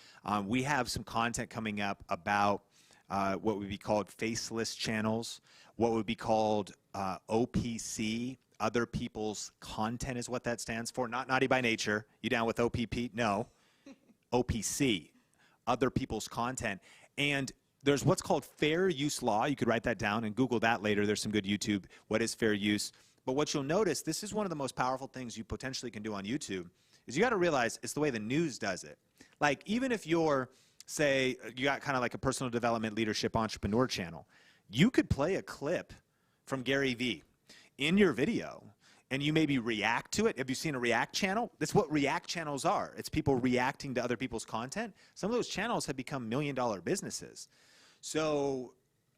we have some content coming up about what would be called faceless channels, what would be called OPC, other people's content is what that stands for, not Naughty by Nature. You down with OPP? No. OPC, other people's content. And there's what's called fair use law. You could write that down and Google that later. There's some good YouTube. What is fair use? But what you'll notice, this is one of the most powerful things you potentially can do on YouTube, is you got to realize it's the way the news does it. Like, even if you're, say, you got kind of like a personal development leadership entrepreneur channel, you could play a clip from Gary Vee in your video, and you maybe react to it. Have you seen a React channel? That's what React channels are. It's people reacting to other people's content. Some of those channels have become $1-million businesses. So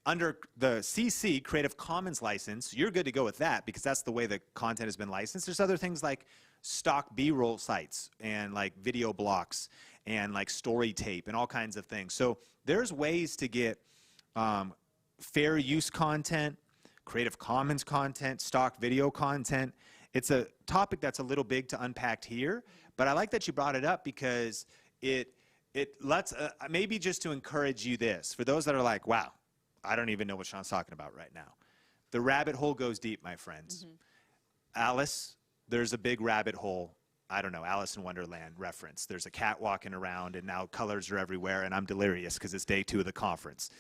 under the CC, Creative Commons license, you're good to go with that because that's the way the content has been licensed. There's other things like stock B-roll sites and like video blocks and like story tape and all kinds of things. So there's ways to get fair use content, Creative Commons content, stock video content. It's a topic that's a little big to unpack here, but I like that you brought it up because it lets, maybe just to encourage you this, for those that are like, wow, I don't even know what Sean's talking about right now. The rabbit hole goes deep, my friends. Alice, there's a big rabbit hole. I don't know, Alice in Wonderland reference. There's a cat walking around and now colors are everywhere and I'm delirious because it's day 2 of the conference.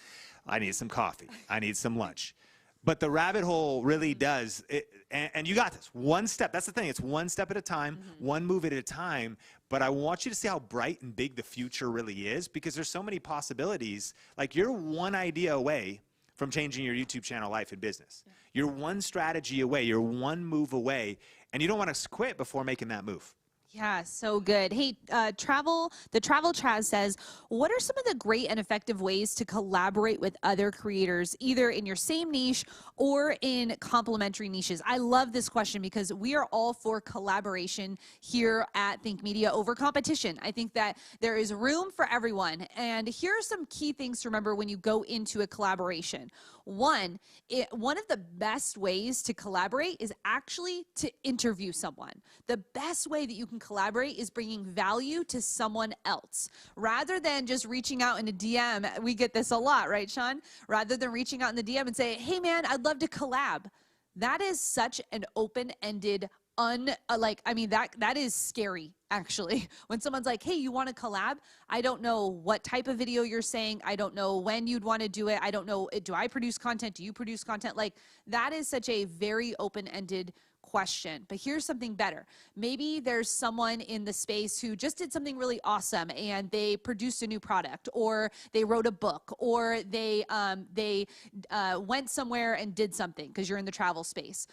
I need some coffee. I need some lunch. But the rabbit hole really does, and you got this. One step, that's the thing. It's one step at a time, one move at a time. But I want you to see how bright and big the future really is because there's so many possibilities. Like, you're one idea away from changing your YouTube channel life and business. You're one strategy away. You're one move away. And you don't want to quit before making that move. Yeah, so good. Hey, the Travel Chaz says, what are some of the great and effective ways to collaborate with other creators, either in your same niche or in complementary niches? I love this question because we are all for collaboration here at Think Media over competition. I think that there is room for everyone. And here are some key things to remember when you go into a collaboration. One of the best ways to collaborate is actually to interview someone. The best way that you can collaborate is bringing value to someone else rather than just reaching out in a DM. We get this a lot, right, Sean? Rather than reaching out in the DM and say, hey man, I'd love to collab. That is such an open-ended that is scary, actually. When someone's like, hey, you want to collab? I don't know what type of video you're saying. I don't know when you'd want to do it. I don't know, do I produce content? Do you produce content? Like, that is such a very open-ended question. But here's something better. Maybe there's someone in the space who just did something really awesome and they produced a new product, or they wrote a book, or they went somewhere and did something because you're in the travel space,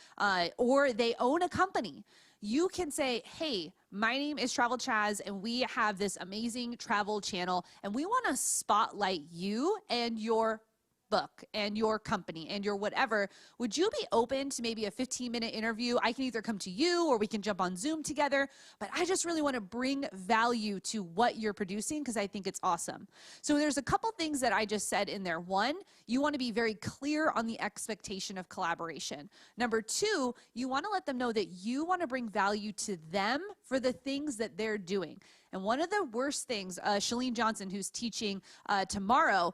or they own a company. You can say, hey, my name is Travel Chaz, and we have this amazing travel channel, and we want to spotlight you and your book and your company and your whatever. Would you be open to maybe a 15-minute interview? I can either come to you or we can jump on Zoom together, but I just really want to bring value to what you're producing because I think it's awesome. So there's a couple things that I just said in there. One, you want to be very clear on the expectation of collaboration. Number two, you want to let them know that you want to bring value to them for the things that they're doing. And one of the worst things, Shalene Johnson, who's teaching tomorrow,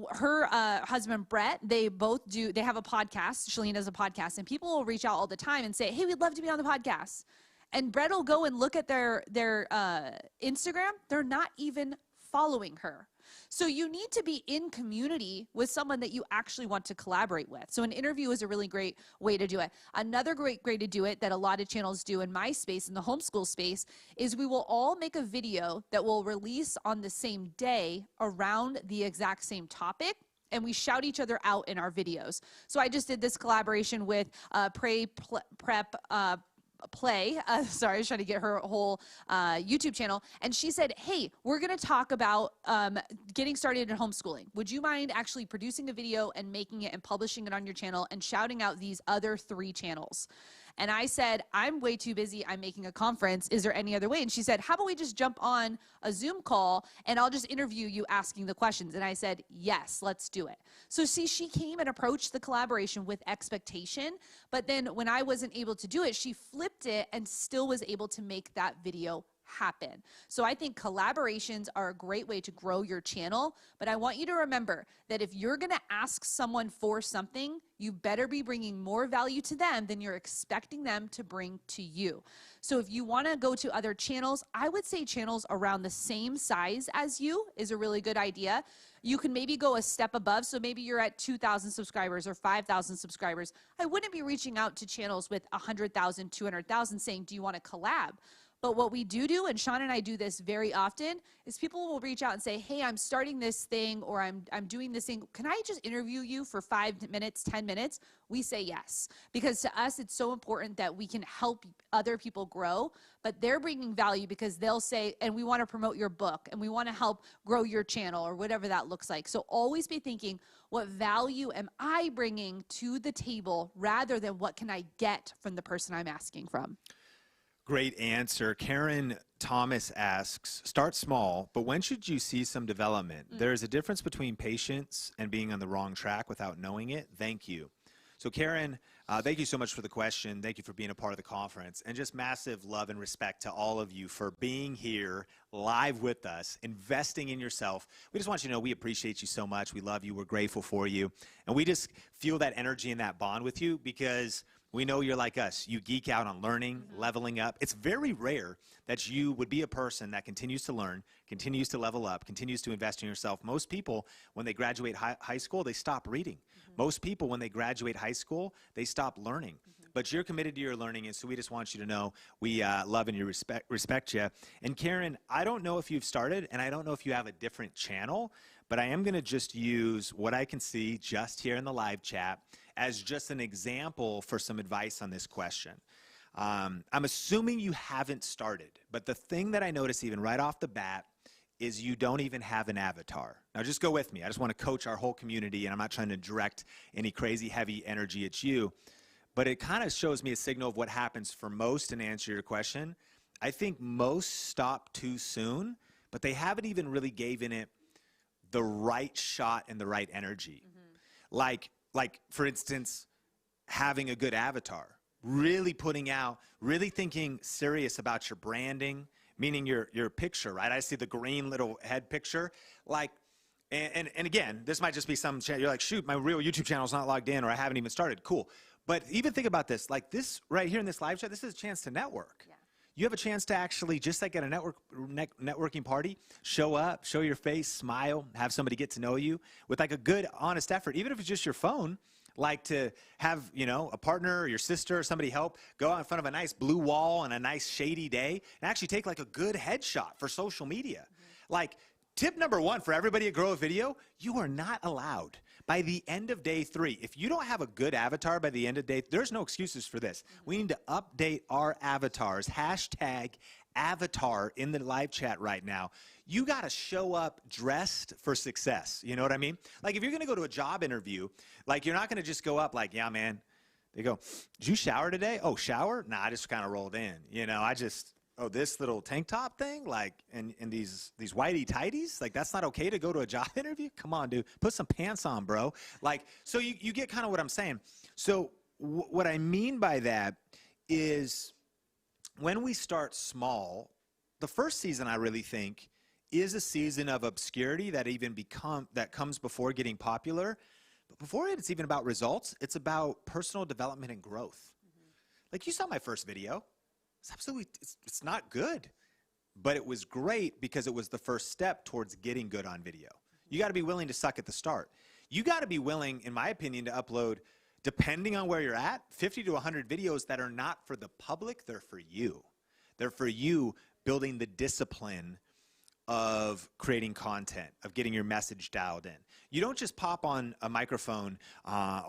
her husband Brett, they have a podcast. Shalene has a podcast, and people will reach out all the time and say, hey, we'd love to be on the podcast. And Brett will go and look at their Instagram. They're not even following her. So you need to be in community with someone that you actually want to collaborate with. So an interview is a really great way to do it. Another great way to do it that a lot of channels do in my space, in the homeschool space, is we will all make a video that will release on the same day around the exact same topic, and we shout each other out in our videos. So I just did this collaboration with Pray Prep Play. Sorry, I was trying to get her whole YouTube channel. And she said, hey, we're going to talk about getting started in homeschooling. Would you mind actually producing a video and making it and publishing it on your channel and shouting out these other 3 channels? And I said, I'm way too busy. I'm making a conference. Is there any other way? And she said, how about we just jump on a Zoom call and I'll just interview you asking the questions. And I said, yes, let's do it. So see, she came and approached the collaboration with expectation. But then when I wasn't able to do it, she flipped it and still was able to make that video happen. So I think collaborations are a great way to grow your channel, but I want you to remember that if you're going to ask someone for something, you better be bringing more value to them than you're expecting them to bring to you. So if you want to go to other channels, I would say channels around the same size as you is a really good idea. You can maybe go a step above. So maybe you're at 2,000 subscribers or 5,000 subscribers. I wouldn't be reaching out to channels with 100,000, 200,000 saying, do you want to collab? But what we do, and Sean and I do this very often, is people will reach out and say, hey, I'm starting this thing, or I'm doing this thing. Can I just interview you for 5 minutes, 10 minutes? We say yes. Because to us, it's so important that we can help other people grow, but they're bringing value because they'll say, and we want to promote your book, and we want to help grow your channel, or whatever that looks like. So always be thinking, what value am I bringing to the table rather than what can I get from the person I'm asking from? Great answer. Karen Thomas asks, start small, but when should you see some development? There's a difference between patience and being on the wrong track without knowing it. Thank you. So Karen, thank you so much for the question. Thank you for being a part of the conference. And just massive love and respect to all of you for being here live with us, investing in yourself. We just want you to know we appreciate you so much. We love you. We're grateful for you. And we just feel that energy and that bond with you because we know you're like us. You geek out on learning, leveling up. It's very rare that you would be a person that continues to learn, continues to level up, continues to invest in yourself. Most people, when they graduate high school, they stop reading. Most people, when they graduate high school, they stop learning. But you're committed to your learning, and so we just want you to know we love and respect you. And Karen, I don't know if you've started, and I don't know if you have a different channel, but I am going to just use what I can see just here in the live chat as just an example for some advice on this question. I'm assuming you haven't started, but the thing that I notice even right off the bat is you don't even have an avatar. Now just go with me. I just want to coach our whole community, and I'm not trying to direct any crazy heavy energy at you, but it kind of shows me a signal of what happens for most. And answer your question, I think most stop too soon, but they haven't even really given it the right shot and the right energy. Like for instance, having a good avatar, really putting out, really thinking serious about your branding, meaning your picture, right? I see the green little head picture. Like, and again, this might just be some channel. You're like, shoot, my real YouTube channel is not logged in, or I haven't even started. Cool. But even think about this. Like this right here in this live chat, this is a chance to network. Yeah. You have a chance to actually, just like at a networking party, show up, show your face, smile, have somebody get to know you with like a good, honest effort. Even if it's just your phone, like to have, you know, a partner or your sister or somebody help go out in front of a nice blue wall on a nice shady day and actually take like a good headshot for social media. Like tip number one for everybody at Grow a Video, you are not allowed by the end of day 3. If you don't have a good avatar by the end of day, there's no excuses for this. We need to update our avatars. Hashtag avatar in the live chat right now. You got to show up dressed for success. You know what I mean? Like if you're going to go to a job interview, like you're not going to just go up like, yeah, man. They go, did you shower today? Oh, shower? Nah, I just kind of rolled in. You know, oh, this little tank top thing, like, and these whitey tighties, like that's not okay to go to a job interview? Come on, dude, put some pants on, bro. Like, so you get kind of what I'm saying. So what I mean by that is when we start small, the first season I really think is a season of obscurity that comes before getting popular. But before it's even about results, it's about personal development and growth. Like you saw my first video. It's not good, but it was great because it was the first step towards getting good on video. You got to be willing to suck at the start. You got to be willing, in my opinion, to upload, depending on where you're at, 50 to 100 videos that are not for the public, they're for you. They're for you building the discipline of creating content, of getting your message dialed in. You don't just pop on a microphone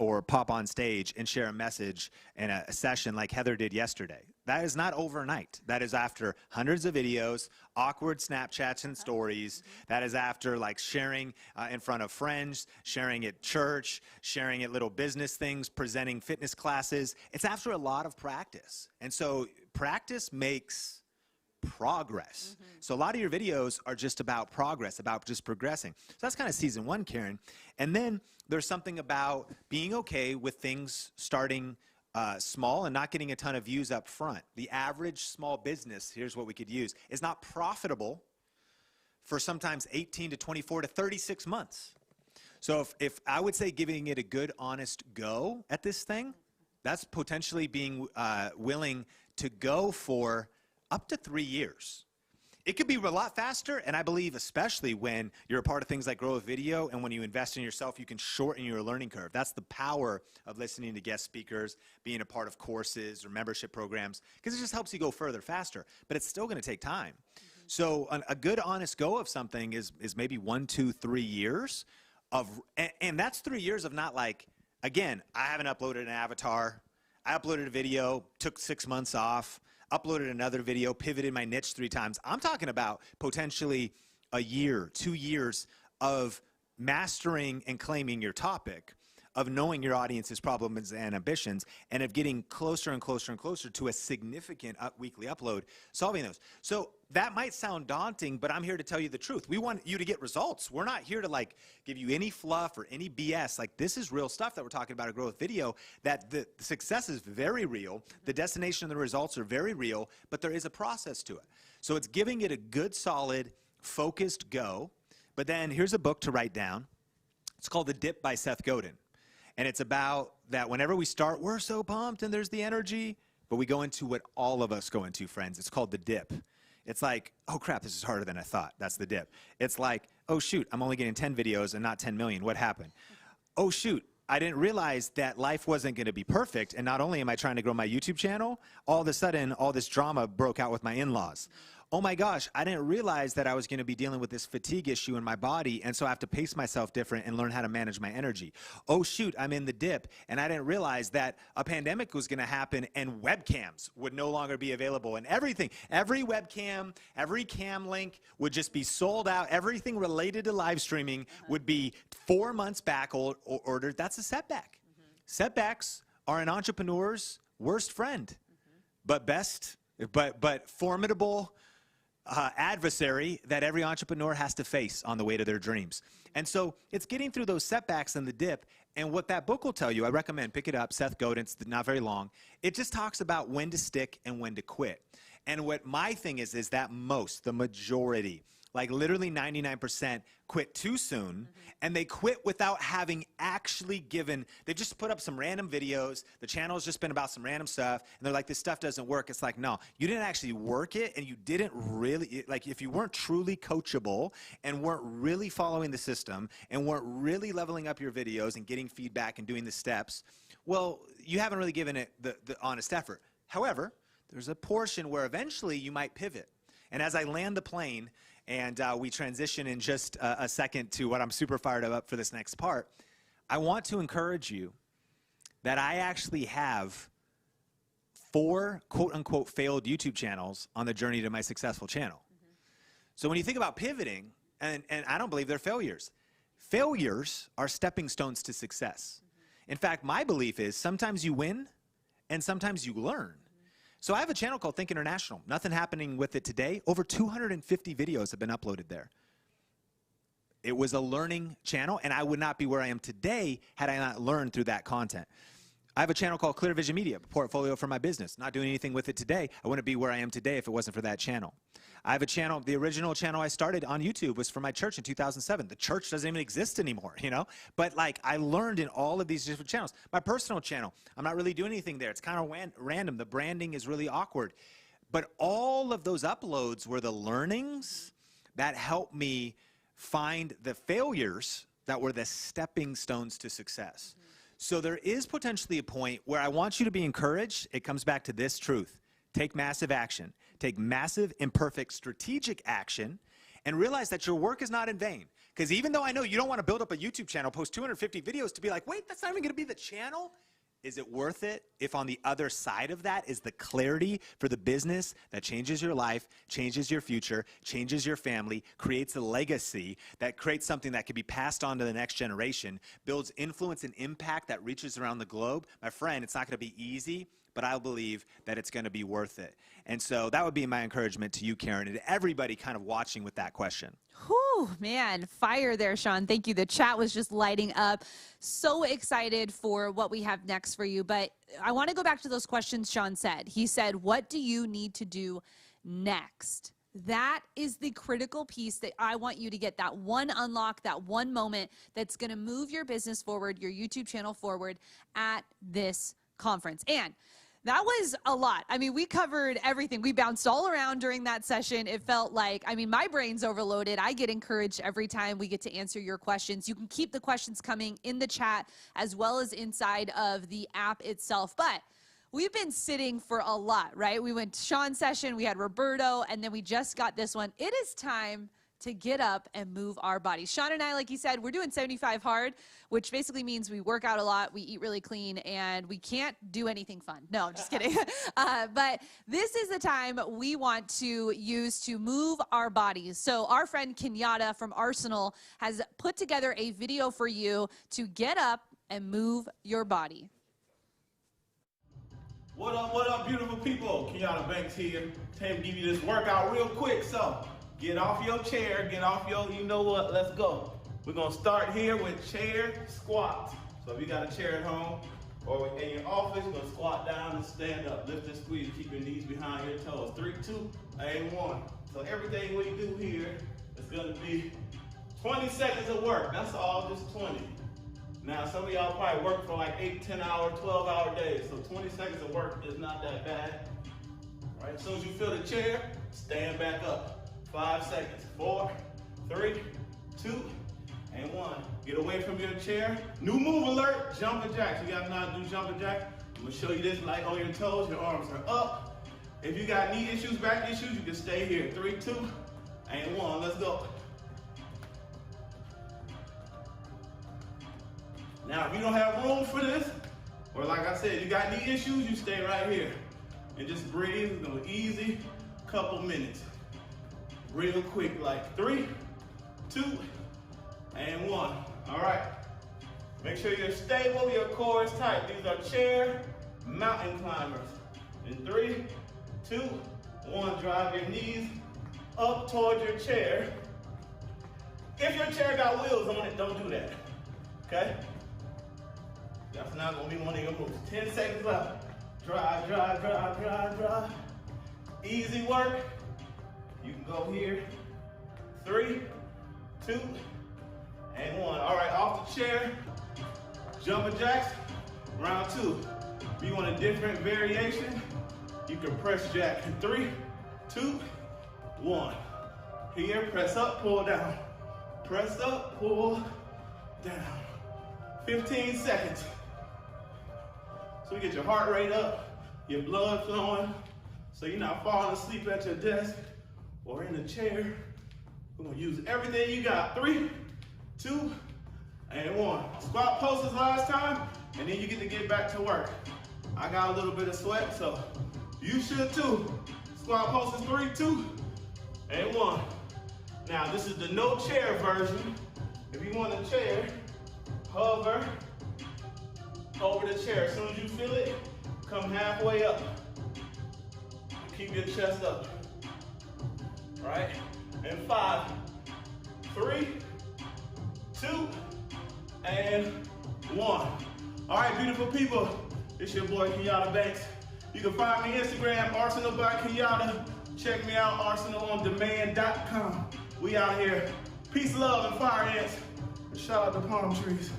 or pop on stage and share a message in a session like Heather did yesterday. That is not overnight. That is after hundreds of videos, awkward Snapchats and stories. That is after like sharing in front of friends, sharing at church, sharing at little business things, presenting fitness classes. It's after a lot of practice. And so practice makes progress. So a lot of your videos are just about progress, about just progressing. So that's kind of season 1, Karen. And then there's something about being okay with things starting small and not getting a ton of views up front. The average small business, here's what we could use, is not profitable for sometimes 18 to 24 to 36 months. So if I would say giving it a good, honest go at this thing, that's potentially being willing to go for up to 3 years. It could be a lot faster, and I believe especially when you're a part of things like Grow a Video and when you invest in yourself, you can shorten your learning curve. That's the power of listening to guest speakers, being a part of courses or membership programs, because it just helps you go further faster, but it's still going to take time. So a good, honest go of something is maybe 1, 2, 3 years of, and that's 3 years of not like, again, I haven't uploaded an avatar. I uploaded a video, took 6 months off, uploaded another video, pivoted my niche 3 times. I'm talking about potentially a year, 2 years of mastering and claiming your topic, of knowing your audience's problems and ambitions, and of getting closer and closer and closer to a significant weekly upload, solving those. So that might sound daunting, but I'm here to tell you the truth. We want you to get results. We're not here to like give you any fluff or any BS. Like this is real stuff that we're talking about at Grow with Video, that the success is very real. The destination and the results are very real, but there is a process to it. So it's giving it a good, solid, focused go. But then here's a book to write down. It's called The Dip by Seth Godin. And it's about that whenever we start, we're so pumped and there's the energy, but we go into what all of us go into, friends. It's called the dip. It's like, oh crap, this is harder than I thought. That's the dip. It's like, oh shoot, I'm only getting 10 videos and not 10 million. What happened? Oh shoot, I didn't realize that life wasn't going to be perfect. And not only am I trying to grow my YouTube channel, all of a sudden, all this drama broke out with my in-laws. oh my gosh, I didn't realize that I was going to be dealing with this fatigue issue in my body, and so I have to pace myself different and learn how to manage my energy. Oh shoot, I'm in the dip, and I didn't realize that a pandemic was going to happen and webcams would no longer be available, and everything, every webcam, every cam link would just be sold out. Everything related to live streaming would be 4 months back ordered. That's a setback. Setbacks are an entrepreneur's worst friend, but formidable adversary that every entrepreneur has to face on the way to their dreams. And so it's getting through those setbacks and the dip. And what that book will tell you, I recommend, pick it up, Seth Godin, it's not very long. It just talks about when to stick and when to quit. And what my thing is that the majority, like literally 99% quit too soon, and they quit without having actually given, they've just put up some random videos, the channel's just been about some random stuff, and they're like, this stuff doesn't work. It's like, no, you didn't actually work it, and you didn't really, like if you weren't truly coachable and weren't really following the system and weren't really leveling up your videos and getting feedback and doing the steps, well, you haven't really given it the honest effort. However, there's a portion where eventually you might pivot. And as I land the plane, and we transition in just a second to what I'm super fired up for this next part, I want to encourage you that I actually have 4 quote-unquote failed YouTube channels on the journey to my successful channel. So when you think about pivoting, and I don't believe they're failures. Failures are stepping stones to success. In fact, my belief is sometimes you win and sometimes you learn. So I have a channel called Think International. Nothing happening with it today. Over 250 videos have been uploaded there. It was a learning channel, and I would not be where I am today had I not learned through that content. I have a channel called Clear Vision Media, a portfolio for my business. Not doing anything with it today. I wouldn't be where I am today if it wasn't for that channel. I have a channel, the original channel I started on YouTube was for my church in 2007. The church doesn't even exist anymore, you know? But like I learned in all of these different channels. My personal channel, I'm not really doing anything there. It's kind of random. The branding is really awkward. But all of those uploads were the learnings that helped me find the failures that were the stepping stones to success. So there is potentially a point where I want you to be encouraged. It comes back to this truth. Take massive action. Take massive, imperfect, strategic action, and realize that your work is not in vain. Because even though I know you don't want to build up a YouTube channel, post 250 videos to be like, wait, that's not even going to be the channel? Is it worth it if on the other side of that is the clarity for the business that changes your life, changes your future, changes your family, creates a legacy, that creates something that can be passed on to the next generation, builds influence and impact that reaches around the globe? My friend, it's not going to be easy, but I believe that it's going to be worth it. And so that would be my encouragement to you, Karen, and everybody kind of watching with that question. Whew, man, fire there, Sean. Thank you. The chat was just lighting up. So excited for what we have next for you. But I want to go back to those questions Sean said. He said, what do you need to do next? That is the critical piece that I want you to get, that one unlock, that one moment that's going to move your business forward, your YouTube channel forward at this conference. And that was a lot. I mean, we covered everything. We bounced all around during that session. It felt like, I mean, my brain's overloaded. I get encouraged every time we get to answer your questions. You can keep the questions coming in the chat as well as inside of the app itself. But we've been sitting for a lot, right? We went to Sean's session, we had Roberto, and then we just got this one. It is time to get up and move our bodies. Sean and I, like he said, we're doing 75 hard, which basically means we work out a lot, we eat really clean, and we can't do anything fun. No, I'm just kidding. But this is the time we want to use to move our bodies. So our friend Kenyatta from Arsenal has put together a video for you to get up and move your body. What up, beautiful people? Kenyatta Banks here. Time to give you this workout real quick. So get off your chair, get off your, you know what, let's go. We're gonna start here with chair squat. So if you got a chair at home or in your office, you're gonna squat down and stand up. Lift and squeeze, keep your knees behind your toes. 3, 2, and 1. So everything we do here is gonna be 20 seconds of work. That's all, just 20. Now, some of y'all probably work for like 8, 10-hour, 12-hour days. So 20 seconds of work is not that bad. All right, as soon as you feel the chair, stand back up. 5 seconds. 4, 3, 2, and 1. Get away from your chair. New move alert, jumping jacks. You gotta know how to do jumping jacks. I'm gonna show you this, light on your toes, your arms are up. If you got knee issues, back issues, you can stay here. 3, 2, and 1. Let's go. Now, if you don't have room for this, or like I said, you got knee issues, you stay right here. And just breathe. It's gonna be easy. Couple minutes. Real quick, like 3, 2, and 1. All right. Make sure you're stable, your core is tight. These are chair mountain climbers. In 3, 2, 1, drive your knees up towards your chair. If your chair got wheels on it, don't do that, okay? That's not gonna be one of your moves. 10 seconds left. Drive, drive, drive, drive, drive. Easy work. You can go here. 3, 2, and 1. All right, off the chair. Jumping jacks, round 2. If you want a different variation, you can press jack. 3, 2, 1. Here, press up, pull down. Press up, pull down. 15 seconds. So you get your heart rate up, your blood flowing, so you're not falling asleep at your desk or in a chair. We're gonna use everything you got. 3, 2, and 1. Squat poses last time, and then you get back to work. I got a little bit of sweat, so you should too. Squat poses 3, 2, and 1. Now this is the no chair version. If you want a chair, hover over the chair. As soon as you feel it, come halfway up. Keep your chest up. Right? And 5, 3, 2, and 1. All right, beautiful people. It's your boy Kenyatta Banks. You can find me on Instagram, Arsenal by Kenyatta. Check me out, arsenalondemand.com. We out here. Peace, love, and fire ants. And shout out to palm trees.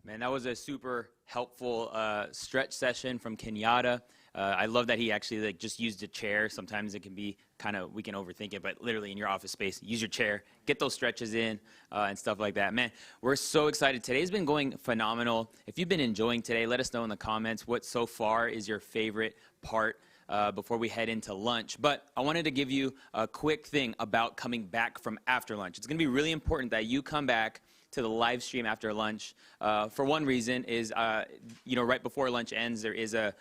Man, that was a super helpful stretch session from Kenyatta. I love that he actually just used a chair. Sometimes it can be we can overthink it, but literally in your office space, use your chair, get those stretches in and stuff like that. Man, we're so excited. Today's been going phenomenal. If you've been enjoying today, let us know in the comments what so far is your favorite part before we head into lunch. But I wanted to give you a quick thing about coming back from after lunch. It's going to be really important that you come back to the live stream after lunch. For one reason is, right before lunch ends, there is a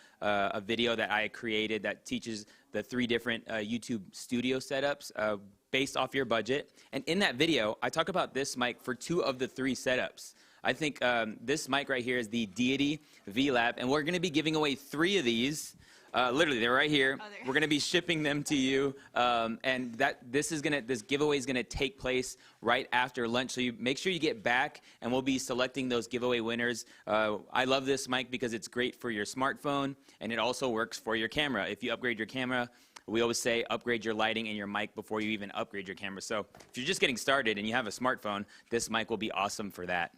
video that I created that teaches the 3 different YouTube studio setups based off your budget. And in that video, I talk about this mic for 2 of the 3 setups. I think this mic right here is the Deity V-Lab, and we're going to be giving away 3 of these. Literally, they're right here. We're going to be shipping them to you, and this giveaway is going to take place right after lunch. So you make sure you get back, and we'll be selecting those giveaway winners. I love this mic because it's great for your smartphone, and it also works for your camera. If you upgrade your camera, we always say upgrade your lighting and your mic before you even upgrade your camera. So if you're just getting started and you have a smartphone, this mic will be awesome for that.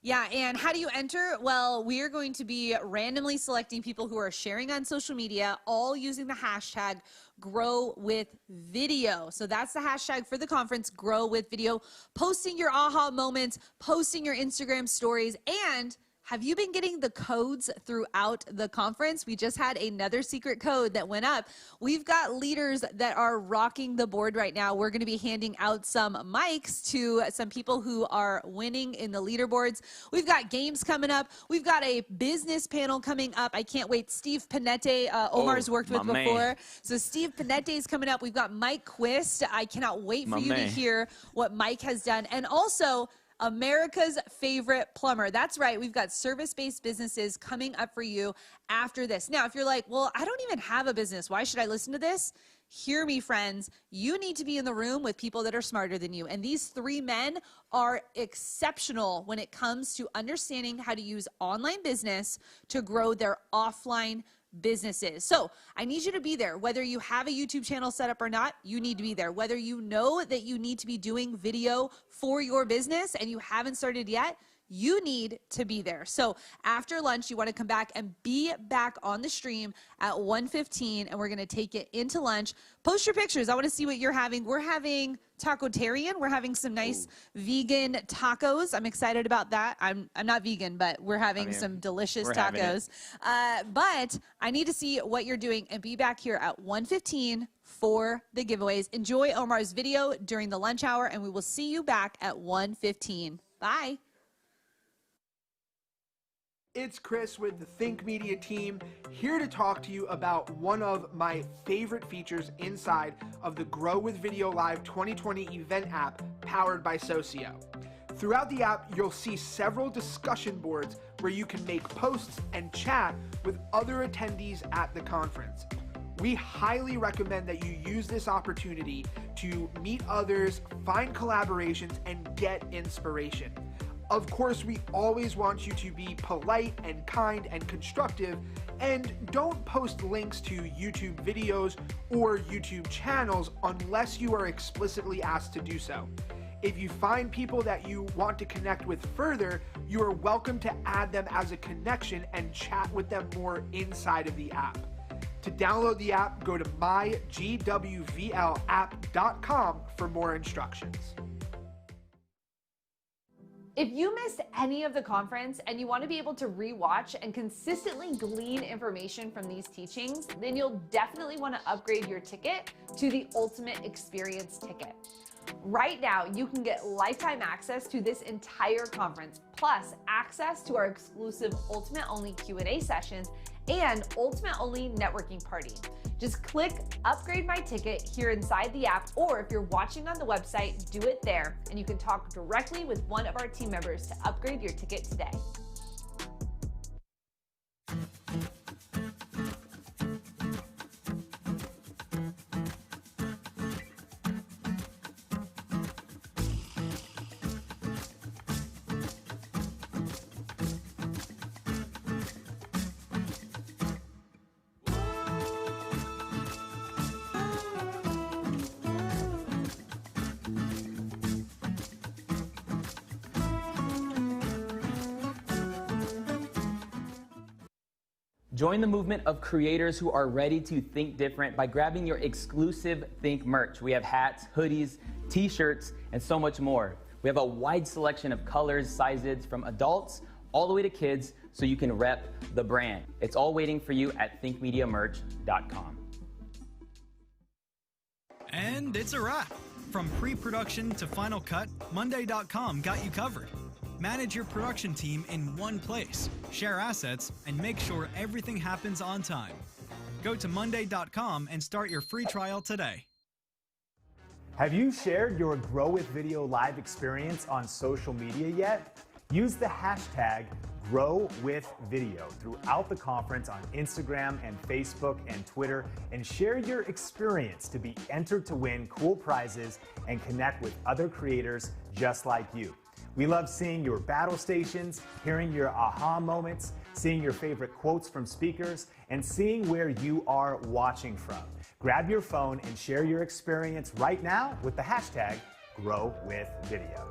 Yeah, and how do you enter? Well, we are going to be randomly selecting people who are sharing on social media, all using the hashtag #GrowWithVideo. So that's the hashtag for the conference, #GrowWithVideo. Posting your aha moments, posting your Instagram stories, and have you been getting the codes throughout the conference? We just had another secret code that went up. We've got leaders that are rocking the board right now. We're going to be handing out some mics to some people who are winning in the leaderboards. We've got games coming up. We've got a business panel coming up. I can't wait. Steve Panette, Omar's worked with before. Man. So Steve Panette is coming up. We've got Mike Quist. I cannot wait for you to hear what Mike has done. And also, America's favorite plumber. That's right. We've got service-based businesses coming up for you after this. Now, if you're like, well, I don't even have a business, why should I listen to this? Hear me, friends. You need to be in the room with people that are smarter than you. And these 3 men are exceptional when it comes to understanding how to use online business to grow their offline businesses. So I need you to be there. Whether you have a YouTube channel set up or not, you need to be there. Whether you know that you need to be doing video for your business and you haven't started yet, you need to be there. So after lunch, you want to come back and be back on the stream at 1:15, and we're going to take it into lunch. Post your pictures. I want to see what you're having. We're having Tacotarian. We're having some nice vegan tacos. I'm excited about that. I'm not vegan, but we're having some delicious tacos. But I need to see what you're doing and be back here at 1:15 for the giveaways. Enjoy Omar's video during the lunch hour, and we will see you back at 1:15. Bye. It's Chris with the Think Media team, here to talk to you about one of my favorite features inside of the Grow with Video Live 2020 event app powered by Socio. Throughout the app, you'll see several discussion boards where you can make posts and chat with other attendees at the conference. We highly recommend that you use this opportunity to meet others, find collaborations, and get inspiration. Of course, we always want you to be polite and kind and constructive, and don't post links to YouTube videos or YouTube channels unless you are explicitly asked to do so. If you find people that you want to connect with further, you are welcome to add them as a connection and chat with them more inside of the app. To download the app, go to mygwvlapp.com for more instructions. If you missed any of the conference and you want to be able to rewatch and consistently glean information from these teachings, then you'll definitely want to upgrade your ticket to the Ultimate Experience ticket. Right now, you can get lifetime access to this entire conference, plus access to our exclusive Ultimate Only Q&A sessions and Ultimate Only networking party. Just click Upgrade My Ticket here inside the app, or if you're watching on the website, do it there, and you can talk directly with one of our team members to upgrade your ticket today. Join the movement of creators who are ready to think different by grabbing your exclusive Think merch. We have hats, hoodies, t-shirts, and so much more. We have a wide selection of colors, sizes, from adults all the way to kids, so you can rep the brand. It's all waiting for you at thinkmediamerch.com. And it's a wrap. From pre-production to final cut, Monday.com got you covered. Manage your production team in one place, share assets, and make sure everything happens on time. Go to Monday.com and start your free trial today. Have you shared your Grow with Video Live experience on social media yet? Use the hashtag #GrowWithVideo throughout the conference on Instagram and Facebook and Twitter, and share your experience to be entered to win cool prizes and connect with other creators just like you. We love seeing your battle stations, hearing your aha moments, seeing your favorite quotes from speakers, and seeing where you are watching from. Grab your phone and share your experience right now with the hashtag #GrowWithVideo.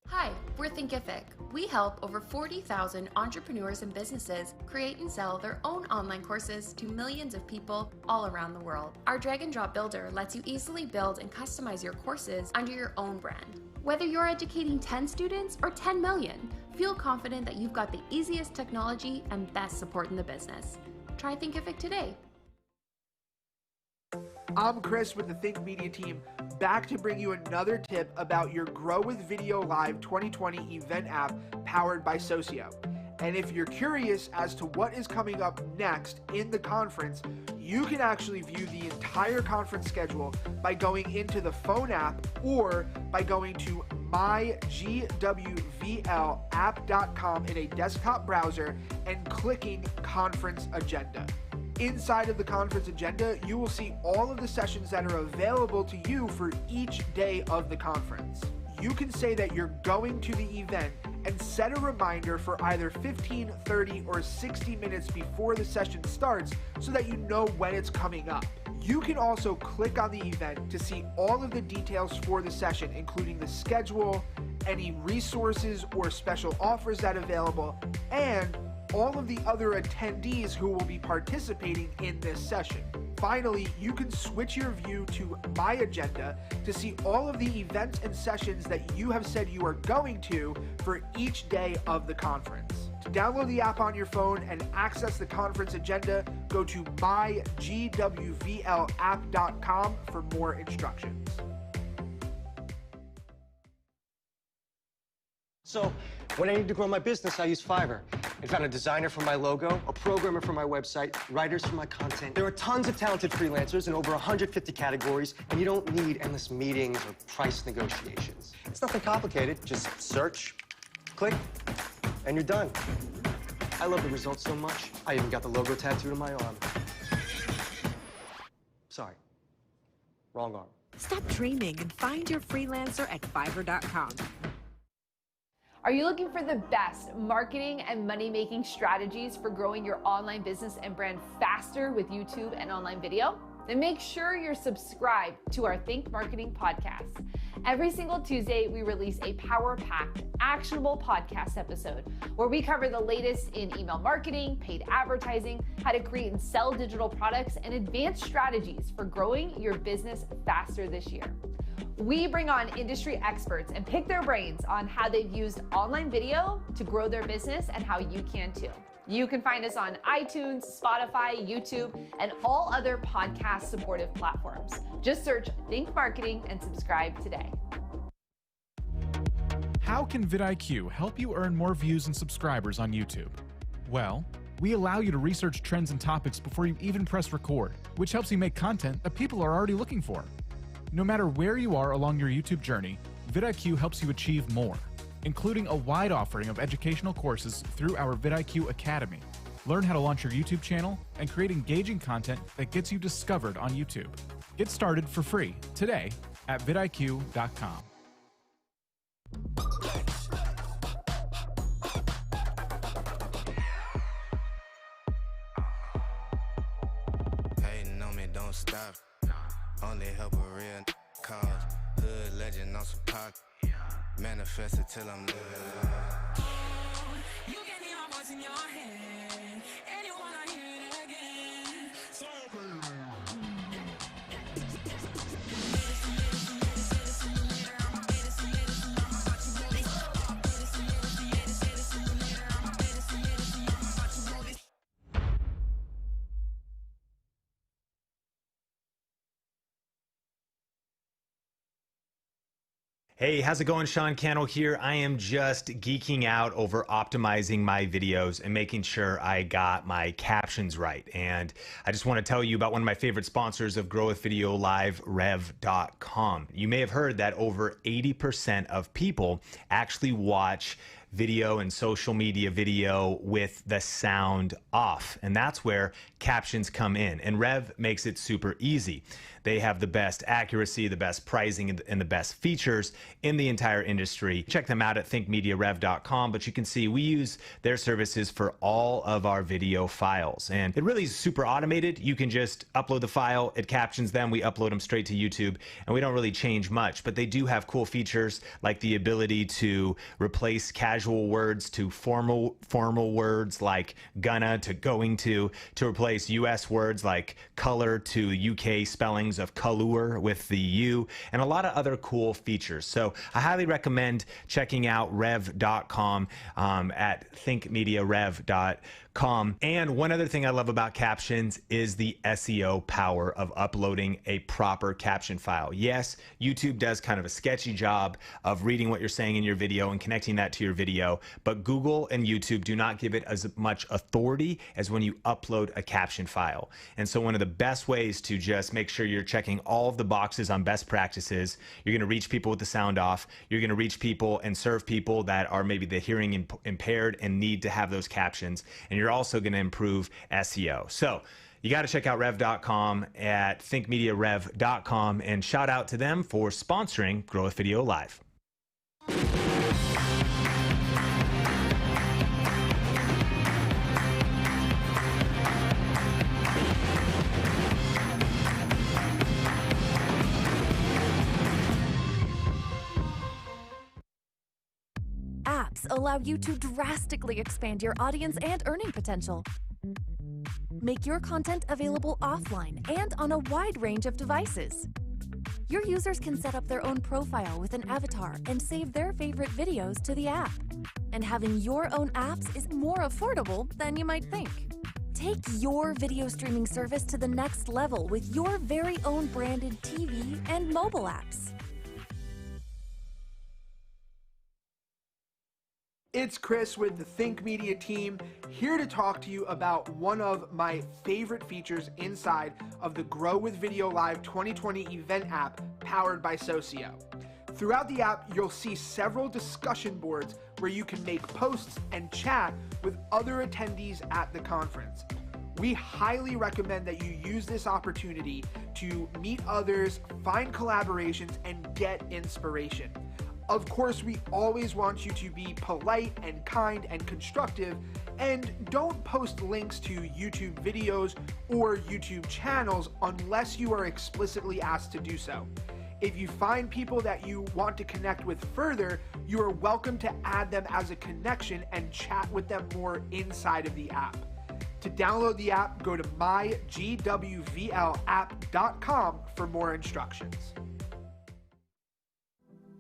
Hi, we're Thinkific. We help over 40,000 entrepreneurs and businesses create and sell their own online courses to millions of people all around the world. Our drag and drop builder lets you easily build and customize your courses under your own brand. Whether you're educating 10 students or 10 million, feel confident that you've got the easiest technology and best support in the business. Try Thinkific today. I'm Chris with the Think Media team, back to bring you another tip about your Grow with Video Live 2020 event app powered by Socio. And if you're curious as to what is coming up next in the conference, you can actually view the entire conference schedule by going into the phone app or by going to mygwvlapp.com in a desktop browser and clicking Conference Agenda. Inside of the conference agenda, you will see all of the sessions that are available to you for each day of the conference. You can say that you're going to the event and set a reminder for either 15, 30, or 60 minutes before the session starts so that you know when it's coming up. You can also click on the event to see all of the details for the session, including the schedule, any resources or special offers that are available, and all of the other attendees who will be participating in this session. Finally, you can switch your view to My Agenda to see all of the events and sessions that you have said you are going to for each day of the conference. To download the app on your phone and access the conference agenda, go to mygwvlapp.com for more instructions. So, when I need to grow my business, I use Fiverr. I found a designer for my logo, a programmer for my website, writers for my content. There are tons of talented freelancers in over 150 categories, and you don't need endless meetings or price negotiations. It's nothing complicated. Just search, click, and you're done. I love the results so much, I even got the logo tattooed on my arm. Sorry, wrong arm. Stop dreaming and find your freelancer at Fiverr.com. Are you looking for the best marketing and money-making strategies for growing your online business and brand faster with YouTube and online video? Then make sure you're subscribed to our Think Marketing podcast. Every single Tuesday, we release a power-packed, actionable podcast episode where we cover the latest in email marketing, paid advertising, how to create and sell digital products, and advanced strategies for growing your business faster this year. We bring on industry experts and pick their brains on how they've used online video to grow their business and how you can too. You can find us on iTunes, Spotify, YouTube, and all other podcast supportive platforms. Just search Think Marketing and subscribe today. How can vidIQ help you earn more views and subscribers on YouTube? Well, we allow you to research trends and topics before you even press record, which helps you make content that people are already looking for. No matter where you are along your YouTube journey, vidIQ helps you achieve more, including a wide offering of educational courses through our vidIQ Academy. Learn how to launch your YouTube channel and create engaging content that gets you discovered on YouTube. Get started for free today at vidIQ.com. Hating on me, don't stop. Only help a real cause. Hood legend on some pop. Manifest it till I'm living. You can hear my voice in your head, and you wanna hear it again. So Hey, how's it going? Sean Cannell here. I am just geeking out over optimizing my videos and making sure I got my captions right. And I just want to tell you about one of my favorite sponsors of Grow with Video Live, Rev.com. You may have heard that over 80% of people actually watch video and social media video with the sound off. And that's where captions come in. And Rev makes it super easy. They have the best accuracy, the best pricing, and the best features in the entire industry. Check them out at thinkmediarev.com, but you can see we use their services for all of our video files. And it really is super automated. You can just upload the file, it captions them, we upload them straight to YouTube, and we don't really change much. But they do have cool features like the ability to replace casual words to formal words like gonna to going to replace US words like color to UK spellings of color with the U, and a lot of other cool features. So I highly recommend checking out rev.com at thinkmediarev.com. And one other thing I love about captions is the SEO power of uploading a proper caption file. Yes, YouTube does kind of a sketchy job of reading what you're saying in your video and connecting that to your video, but Google and YouTube do not give it as much authority as when you upload a caption file. And so one of the best ways to just make sure you're checking all of the boxes on best practices, you're going to reach people with the sound off, you're going to reach people and serve people that are maybe the hearing impaired and need to have those captions, and you're also going to improve SEO. So you got to check out rev.com at thinkmediarev.com, and shout out to them for sponsoring Grow with Video Live. apps allow you to drastically expand your audience and earning potential. Make your content available offline and on a wide range of devices. Your users can set up their own profile with an avatar and save their favorite videos to the app. And having your own apps is more affordable than you might think. Take your video streaming service to the next level with your very own branded TV and mobile apps. It's Chris with the Think Media team, here to talk to you about one of my favorite features inside of the Grow with Video Live 2020 event app powered by Socio. Throughout the app, you'll see several discussion boards where you can make posts and chat with other attendees at the conference. We highly recommend that you use this opportunity to meet others, find collaborations, and get inspiration. Of course, we always want you to be polite and kind and constructive, and don't post links to YouTube videos or YouTube channels unless you are explicitly asked to do so. If you find people that you want to connect with further, you are welcome to add them as a connection and chat with them more inside of the app. To download the app, go to mygwvlapp.com for more instructions.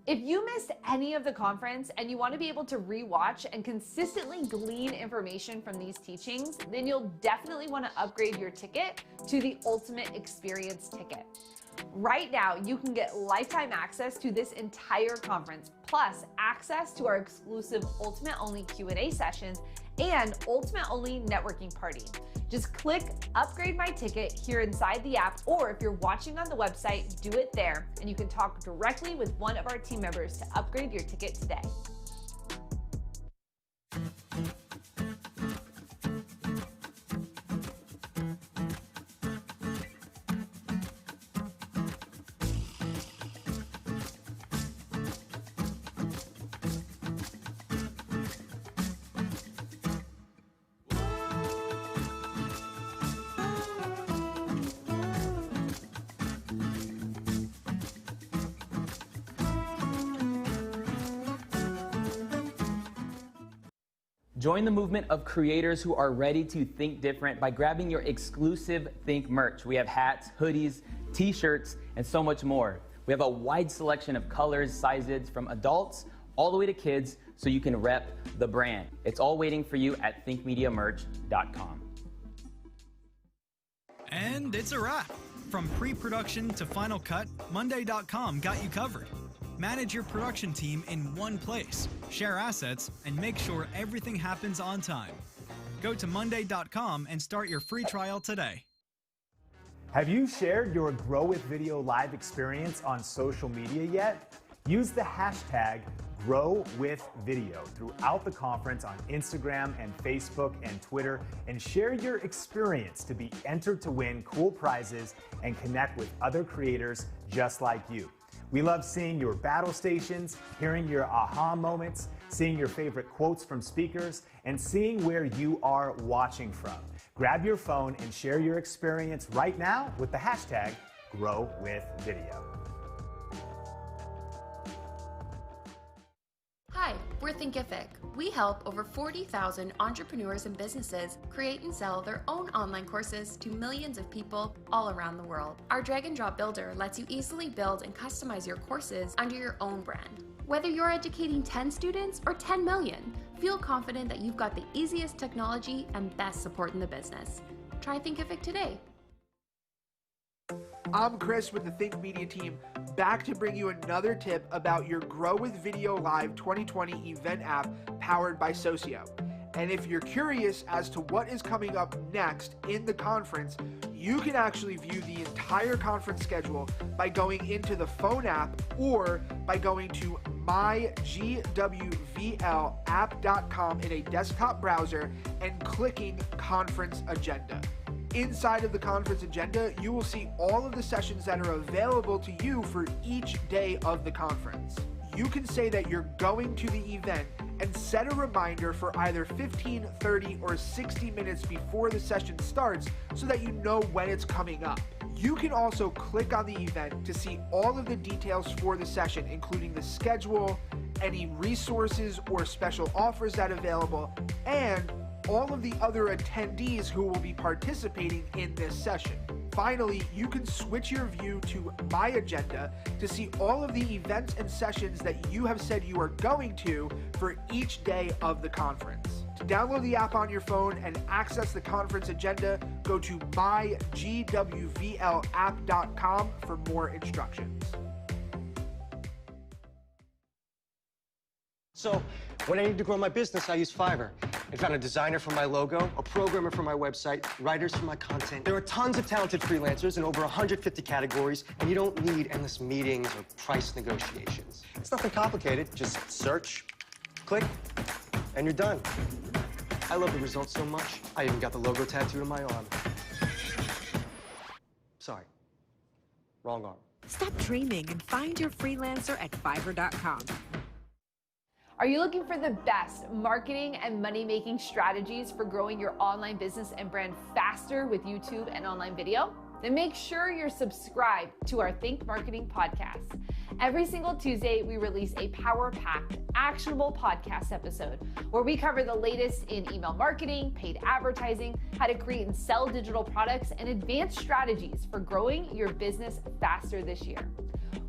If you missed any of the conference and you want to be able to rewatch and consistently glean information from these teachings, then you'll definitely want to upgrade your ticket to the Ultimate Experience ticket. Right now, you can get lifetime access to this entire conference, plus access to our exclusive Ultimate Only Q&A sessions and Ultimate Only networking party. Just click Upgrade My Ticket here inside the app, or if you're watching on the website, do it there, and you can talk directly with one of our team members to upgrade your ticket today. Join the movement of creators who are ready to think different by grabbing your exclusive Think merch. We have hats, hoodies, t-shirts, and so much more. We have a wide selection of colors, sizes, from adults all the way to kids, so you can rep the brand. It's all waiting for you at thinkmediamerch.com. And it's a wrap. From pre-production to final cut, Monday.com got you covered. Manage your production team in one place, share assets, and make sure everything happens on time. Go to Monday.com and start your free trial today. Have you shared your Grow with Video Live experience on social media yet? Use the hashtag #GrowWithVideo throughout the conference on Instagram and Facebook and Twitter, and share your experience to be entered to win cool prizes and connect with other creators just like you. We love seeing your battle stations, hearing your aha moments, seeing your favorite quotes from speakers, and seeing where you are watching from. Grab your phone and share your experience right now with the hashtag #GrowWithVideo. Hi, we're Thinkific. We help over 40,000 entrepreneurs and businesses create and sell their own online courses to millions of people all around the world. Our drag and drop builder lets you easily build and customize your courses under your own brand. Whether you're educating 10 students or 10 million, feel confident that you've got the easiest technology and best support in the business. Try Thinkific today. I'm Chris with the Think Media team, back to bring you another tip about your Grow with Video Live 2020 event app powered by Socio. And if you're curious as to what is coming up next in the conference, you can actually view the entire conference schedule by going into the phone app or by going to mygwvlapp.com in a desktop browser and clicking Conference Agenda. Inside of the conference agenda, you will see all of the sessions that are available to you for each day of the conference. You can say that you're going to the event and set a reminder for either 15, 30, or 60 minutes before the session starts so that you know when it's coming up. You can also click on the event to see all of the details for the session, including the schedule, any resources or special offers that are available, and all of the other attendees who will be participating in this session. Finally, you can switch your view to My Agenda to see all of the events and sessions that you have said you are going to for each day of the conference. To download the app on your phone and access the conference agenda, go to mygwvlapp.com for more instructions. So, when I need to grow my business, I use Fiverr. I found a designer for my logo, a programmer for my website, writers for my content. There are tons of talented freelancers in over 150 categories, and you don't need endless meetings or price negotiations. It's nothing complicated. Just search, click, and you're done. I love the results so much, I even got the logo tattooed on my arm. Sorry. Wrong arm. Stop dreaming and find your freelancer at Fiverr.com. Are you looking for the best marketing and money-making strategies for growing your online business and brand faster with YouTube and online video? Then make sure you're subscribed to our Think Marketing podcast. Every single Tuesday, we release a power-packed, actionable podcast episode where we cover the latest in email marketing, paid advertising, how to create and sell digital products, and advanced strategies for growing your business faster this year.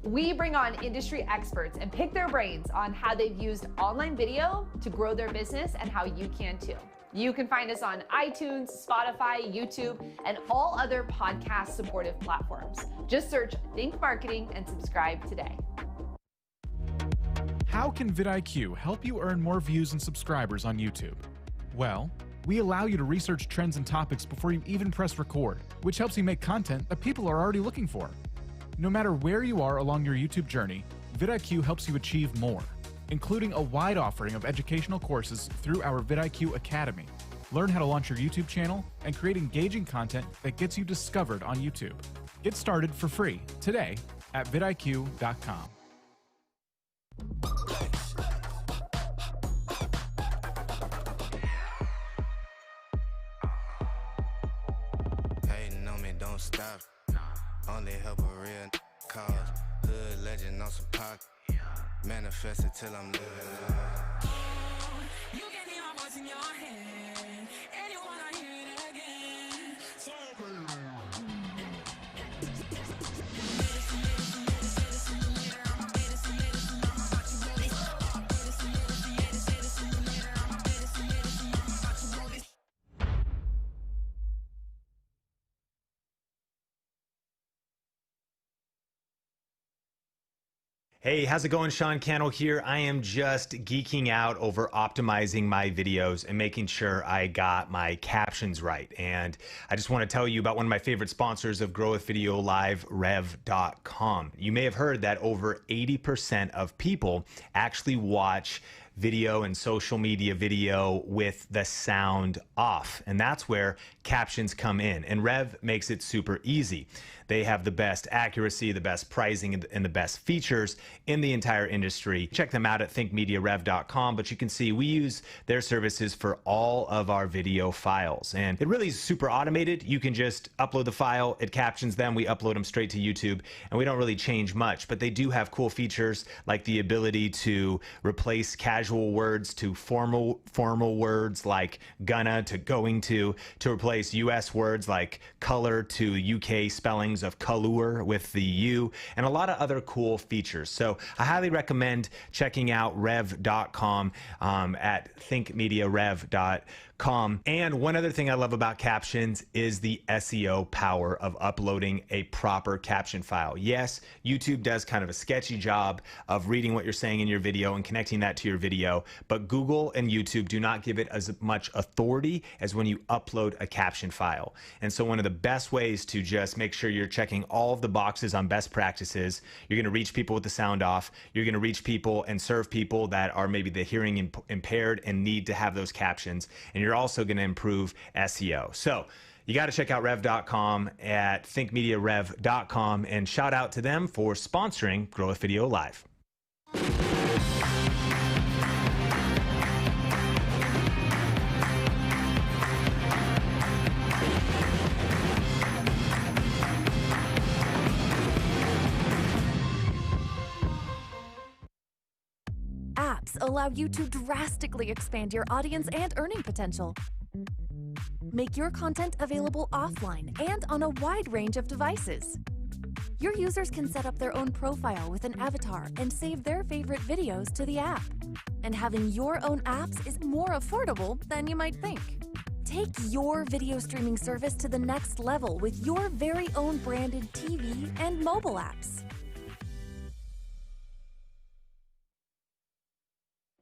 We bring on industry experts and pick their brains on how they've used online video to grow their business and how you can too. You can find us on iTunes, Spotify, YouTube, and all other podcast supportive platforms. Just search Think Marketing and subscribe today. How can vidIQ help you earn more views and subscribers on YouTube? Well, we allow you to research trends and topics before you even press record, which helps you make content that people are already looking for. No matter where you are along your YouTube journey, vidIQ helps you achieve more, including a wide offering of educational courses through our vidIQ Academy. Learn how to launch your YouTube channel and create engaging content that gets you discovered on YouTube. Get started for free today at vidIQ.com. Hating on me, don't stop. Only help a real cause. Hood legend on some pocket. Manifest it till I'm living. You can hear my voice in your head, and you wanna hear it again. So Hey, how's it going? Sean Cannell here. I am just geeking out over optimizing my videos and making sure I got my captions right. And I just want to tell you about one of my favorite sponsors of Grow with Video Live, Rev.com. You may have heard that over 80% of people actually watch video and social media video with the sound off. And that's where captions come in. And Rev makes it super easy. They have the best accuracy, the best pricing, and the best features in the entire industry. Check them out at thinkmediarev.com, but you can see we use their services for all of our video files. And it really is super automated. You can just upload the file, it captions them, we upload them straight to YouTube, and we don't really change much. But they do have cool features like the ability to replace casual words to formal words like gonna to going to replace US words like color to UK spellings of color with the U, and a lot of other cool features. So I highly recommend checking out rev.com at thinkmediarev.com. And one other thing I love about captions is the SEO power of uploading a proper caption file. Yes, YouTube does kind of a sketchy job of reading what you're saying in your video and connecting that to your video, but Google and YouTube do not give it as much authority as when you upload a caption file. And so one of the best ways to just make sure you're checking all of the boxes on best practices, you're going to reach people with the sound off, you're going to reach people and serve people that are maybe the hearing impaired and need to have those captions, and you're also going to improve SEO. So you got to check out rev.com at thinkmediarev.com, and shout out to them for sponsoring Grow with Video Live. apps allow you to drastically expand your audience and earning potential. Make your content available offline and on a wide range of devices. Your users can set up their own profile with an avatar and save their favorite videos to the app. And having your own apps is more affordable than you might think. Take your video streaming service to the next level with your very own branded TV and mobile apps.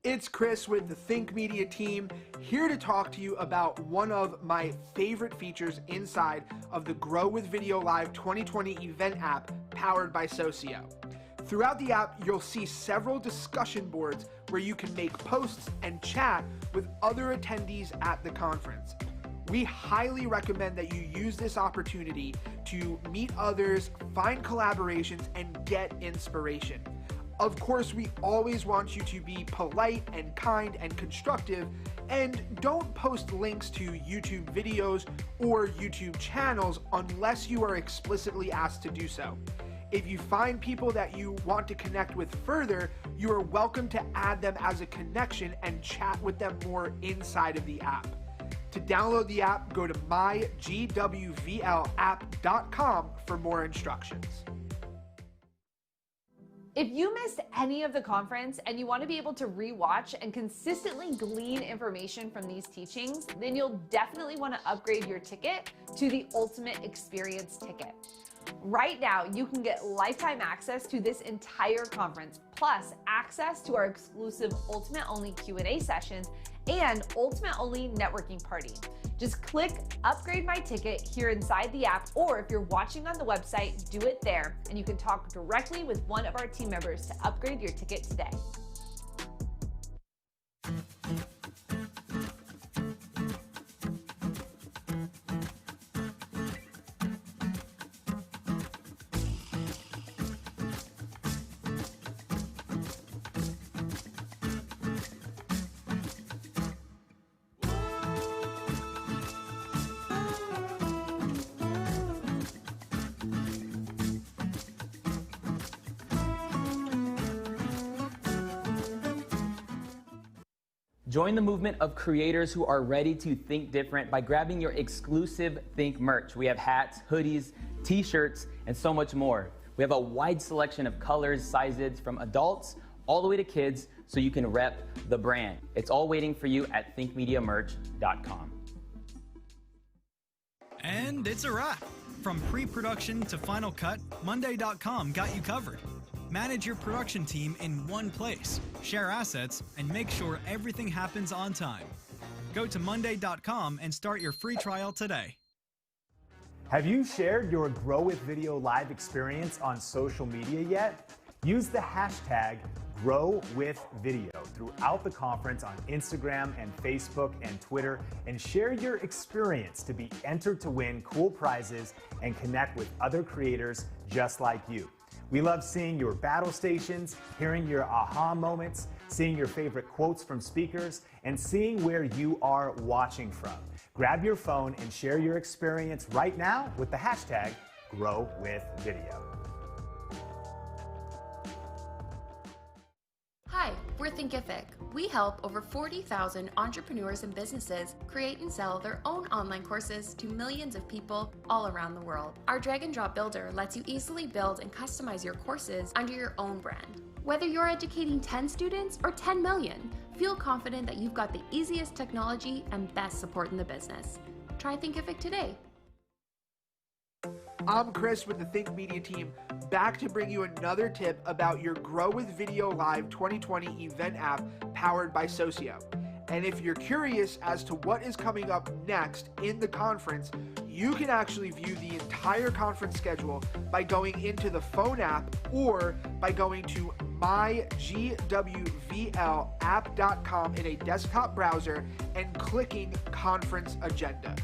It's Chris with the Think Media team, here to talk to you about one of my favorite features inside of the Grow with Video Live 2020 event app powered by Socio. Throughout the app, you'll see several discussion boards where you can make posts and chat with other attendees at the conference. We highly recommend that you use this opportunity to meet others, find collaborations, and get inspiration. Of course, we always want you to be polite and kind and constructive, and don't post links to YouTube videos or YouTube channels unless you are explicitly asked to do so. If you find people that you want to connect with further, you are welcome to add them as a connection and chat with them more inside of the app. To download the app, go to mygwvlapp.com for more instructions. If you missed any of the conference and you want to be able to rewatch and consistently glean information from these teachings, then you'll definitely want to upgrade your ticket to the Ultimate Experience ticket. Right now, you can get lifetime access to this entire conference, plus access to our exclusive Ultimate Only Q&A sessions and Ultimate Only networking party. Just click Upgrade My Ticket here inside the app, or if you're watching on the website, do it there, and you can talk directly with one of our team members to upgrade your ticket today. Join the movement of creators who are ready to think different by grabbing your exclusive Think merch. We have hats, hoodies, t-shirts, and so much more. We have a wide selection of colors, sizes, from adults all the way to kids, so you can rep the brand. It's all waiting for you at thinkmediamerch.com. And it's a wrap. From pre-production to final cut, Monday.com got you covered. Manage your production team in one place, share assets, and make sure everything happens on time. Go to Monday.com and start your free trial today. Have you shared your Grow with Video Live experience on social media yet? Use the hashtag #GrowWithVideo throughout the conference on Instagram and Facebook and Twitter, and share your experience to be entered to win cool prizes and connect with other creators just like you. We love seeing your battle stations, hearing your aha moments, seeing your favorite quotes from speakers, and seeing where you are watching from. Grab your phone and share your experience right now with the hashtag #GrowWithVideo. Hi, we're Thinkific. We help over 40,000 entrepreneurs and businesses create and sell their own online courses to millions of people all around the world. Our drag and drop builder lets you easily build and customize your courses under your own brand. Whether you're educating 10 students or 10 million, feel confident that you've got the easiest technology and best support in the business. Try Thinkific today. I'm Chris with the Think Media team, back to bring you another tip about your Grow with Video Live 2020 event app powered by Socio. And if you're curious as to what is coming up next in the conference, you can actually view the entire conference schedule by going into the phone app or by going to mygwvlapp.com in a desktop browser and clicking Conference Agenda.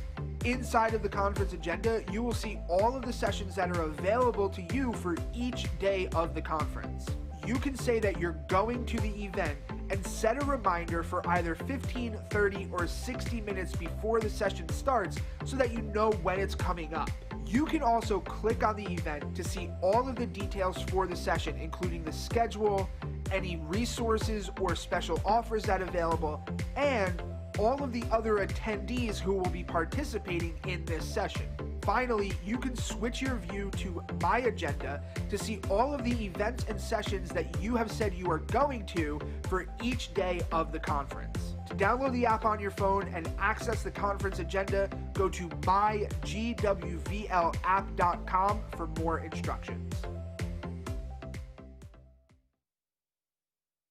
Inside of the conference agenda, you will see all of the sessions that are available to you for each day of the conference. You can say that you're going to the event and set a reminder for either 15, 30, or 60 minutes before the session starts so that you know when it's coming up. You can also click on the event to see all of the details for the session, including the schedule, any resources or special offers that are available, and all of the other attendees who will be participating in this session. Finally, you can switch your view to My Agenda to see all of the events and sessions that you have said you are going to for each day of the conference. To download the app on your phone and access the conference agenda, go to mygwvlapp.com for more instructions.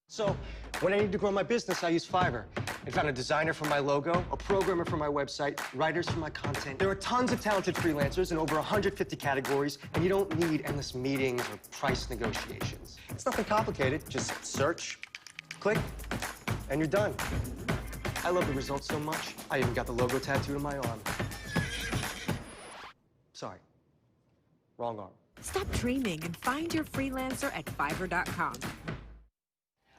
So, when I need to grow my business, I use Fiverr. I found a designer for my logo, a programmer for my website, writers for my content. There are tons of talented freelancers in over 150 categories, and you don't need endless meetings or price negotiations. It's nothing complicated. Just search, click, and you're done. I love the results so much, I even got the logo tattooed on my arm. Sorry, wrong arm. Stop dreaming and find your freelancer at Fiverr.com.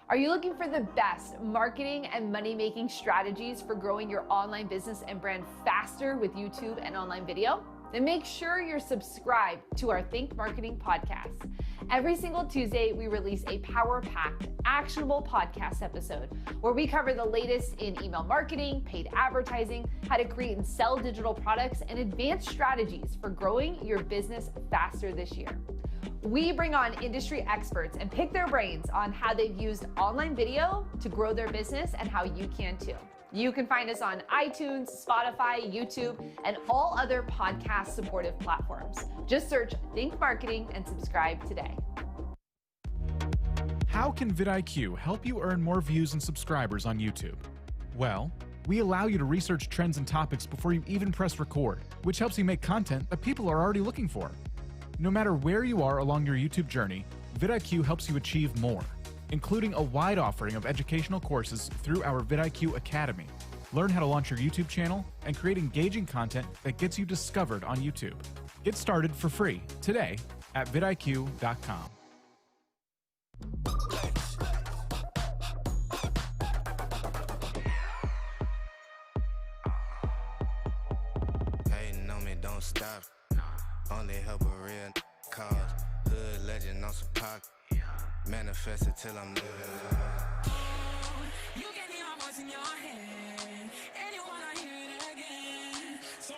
Are you looking for the best marketing and money-making strategies for growing your online business and brand faster with YouTube and online video? Then make sure you're subscribed to our Think Marketing podcast. Every single Tuesday, we release a power-packed, actionable podcast episode where we cover the latest in email marketing, paid advertising, how to create and sell digital products, and advanced strategies for growing your business faster this year. We bring on industry experts and pick their brains on how they've used online video to grow their business and how you can too. You can find us on iTunes, Spotify, YouTube, and all other podcast supportive platforms. Just search Think Marketing and subscribe today. How can vidIQ help you earn more views and subscribers on YouTube? Well, we allow you to research trends and topics before you even press record, which helps you make content that people are already looking for. No matter where you are along your YouTube journey, vidIQ helps you achieve more, including a wide offering of educational courses through our vidIQ Academy. Learn how to launch your YouTube channel and create engaging content that gets you discovered on YouTube. Get started for free today at vidIQ.com. Hating on me, don't stop. Only help a real cause. Hood legend on some pop. Manifest it till I'm living. You can hear my voice in your head, and you wanna hear it again. So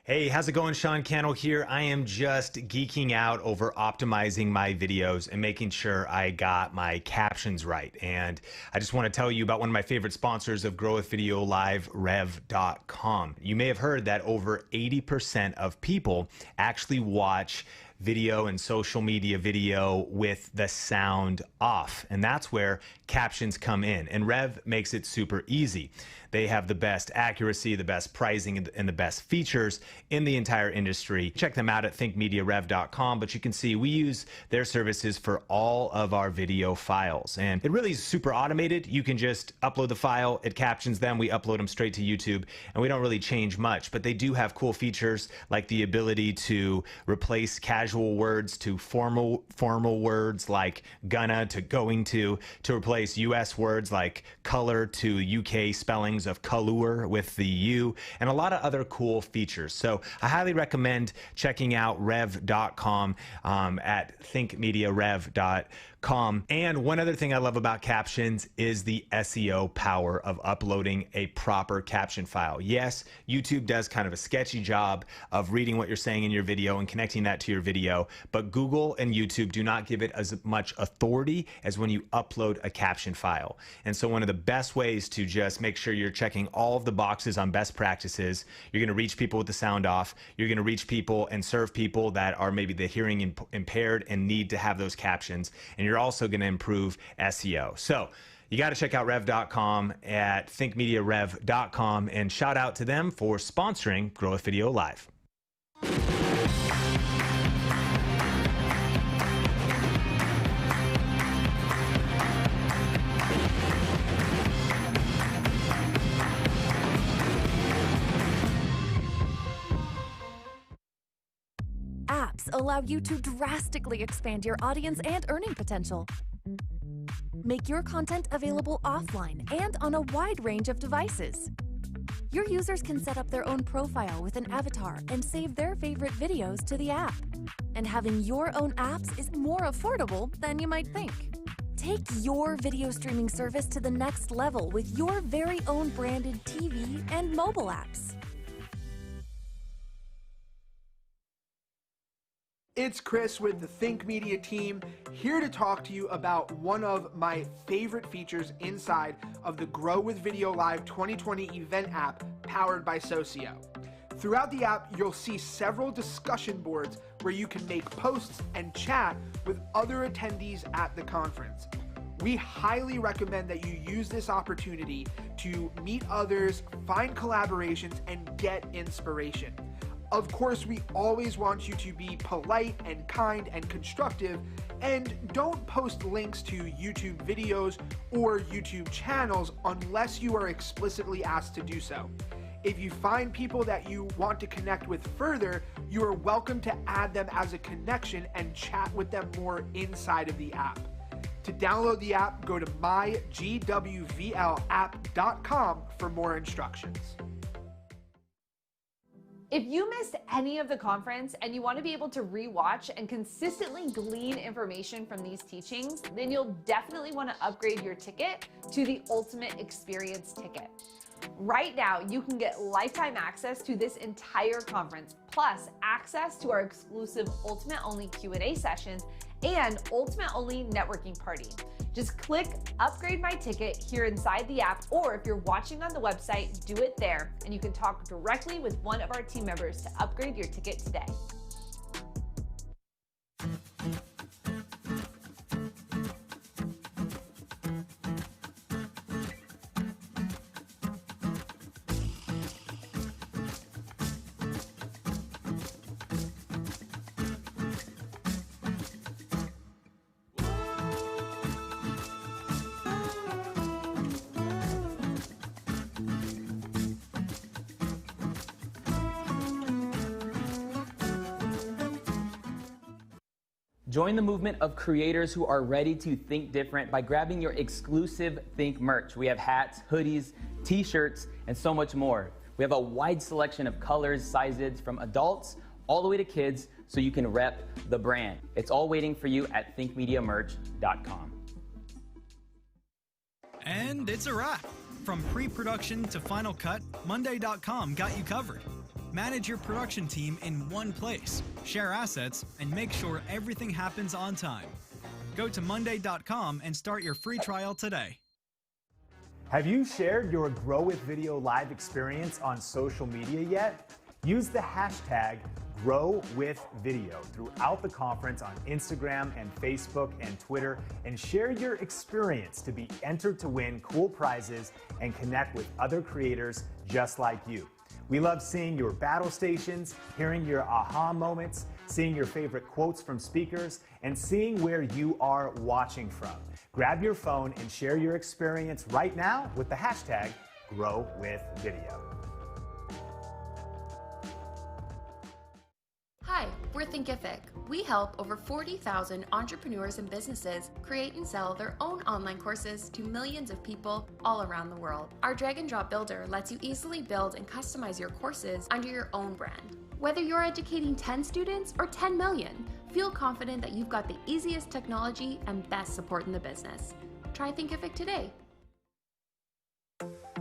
Hey, how's it going? Sean Cannell here. I am just geeking out over optimizing my videos and making sure I got my captions right. And I just want to tell you about one of my favorite sponsors of Grow with Video Live, Rev.com. You may have heard that over 80% of people actually watch video and social media video with the sound off. And that's where captions come in. And Rev makes it super easy. They have the best accuracy, the best pricing, and the best features in the entire industry. Check them out at thinkmediarev.com, but you can see we use their services for all of our video files. And it really is super automated. You can just upload the file, it captions them, we upload them straight to YouTube, and we don't really change much. But they do have cool features like the ability to replace casual words to formal words like gonna to going to replace US words like color to UK spellings of color with the U, and a lot of other cool features. So I highly recommend checking out rev.com at thinkmediarev.com. And one other thing I love about captions is the SEO power of uploading a proper caption file. Yes, YouTube does kind of a sketchy job of reading what you're saying in your video and connecting that to your video, but Google and YouTube do not give it as much authority as when you upload a caption file. And so one of the best ways to just make sure you're checking all of the boxes on best practices, you're going to reach people with the sound off, you're going to reach people and serve people that are maybe the hearing impaired and need to have those captions, and you're also going to improve SEO. So you got to check out rev.com at thinkmediarev.com, and shout out to them for sponsoring Grow with Video Live. apps allow you to drastically expand your audience and earning potential. Make your content available offline and on a wide range of devices. Your users can set up their own profile with an avatar and save their favorite videos to the app. And having your own apps is more affordable than you might think. Take your video streaming service to the next level with your very own branded TV and mobile apps. It's Chris with the Think Media team, here to talk to you about one of my favorite features inside of the Grow with Video Live 2020 event app powered by Socio. Throughout the app, you'll see several discussion boards where you can make posts and chat with other attendees at the conference. We highly recommend that you use this opportunity to meet others, find collaborations, and get inspiration. Of course, we always want you to be polite and kind and constructive, and don't post links to YouTube videos or YouTube channels unless you are explicitly asked to do so. If you find people that you want to connect with further, you are welcome to add them as a connection and chat with them more inside of the app. To download the app, go to mygwvlapp.com for more instructions. If you missed any of the conference and you want to be able to rewatch and consistently glean information from these teachings, then you'll definitely want to upgrade your ticket to the Ultimate Experience ticket. Right now, you can get lifetime access to this entire conference, plus access to our exclusive Ultimate Only Q&A sessions and Ultimate Only networking party. Just click Upgrade My Ticket here inside the app, or if you're watching on the website, do it there, and you can talk directly with one of our team members to upgrade your ticket today. Join the movement of creators who are ready to think different by grabbing your exclusive Think merch. We have hats, hoodies, t-shirts, and so much more. We have a wide selection of colors, sizes, from adults all the way to kids, so you can rep the brand. It's all waiting for you at thinkmediamerch.com. And it's a wrap. From pre-production to final cut, Monday.com got you covered. Manage your production team in one place, share assets, and make sure everything happens on time. Go to Monday.com and start your free trial today. Have you shared your Grow with Video Live experience on social media yet? Use the hashtag #GrowWithVideo throughout the conference on Instagram and Facebook and Twitter, and share your experience to be entered to win cool prizes and connect with other creators just like you. We love seeing your battle stations, hearing your aha moments, seeing your favorite quotes from speakers, and seeing where you are watching from. Grab your phone and share your experience right now with the hashtag #GrowWithVideo. Hi, we're Thinkific. We help over 40,000 entrepreneurs and businesses create and sell their own online courses to millions of people all around the world. Our drag and drop builder lets you easily build and customize your courses under your own brand. Whether you're educating 10 students or 10 million, feel confident that you've got the easiest technology and best support in the business. Try Thinkific today.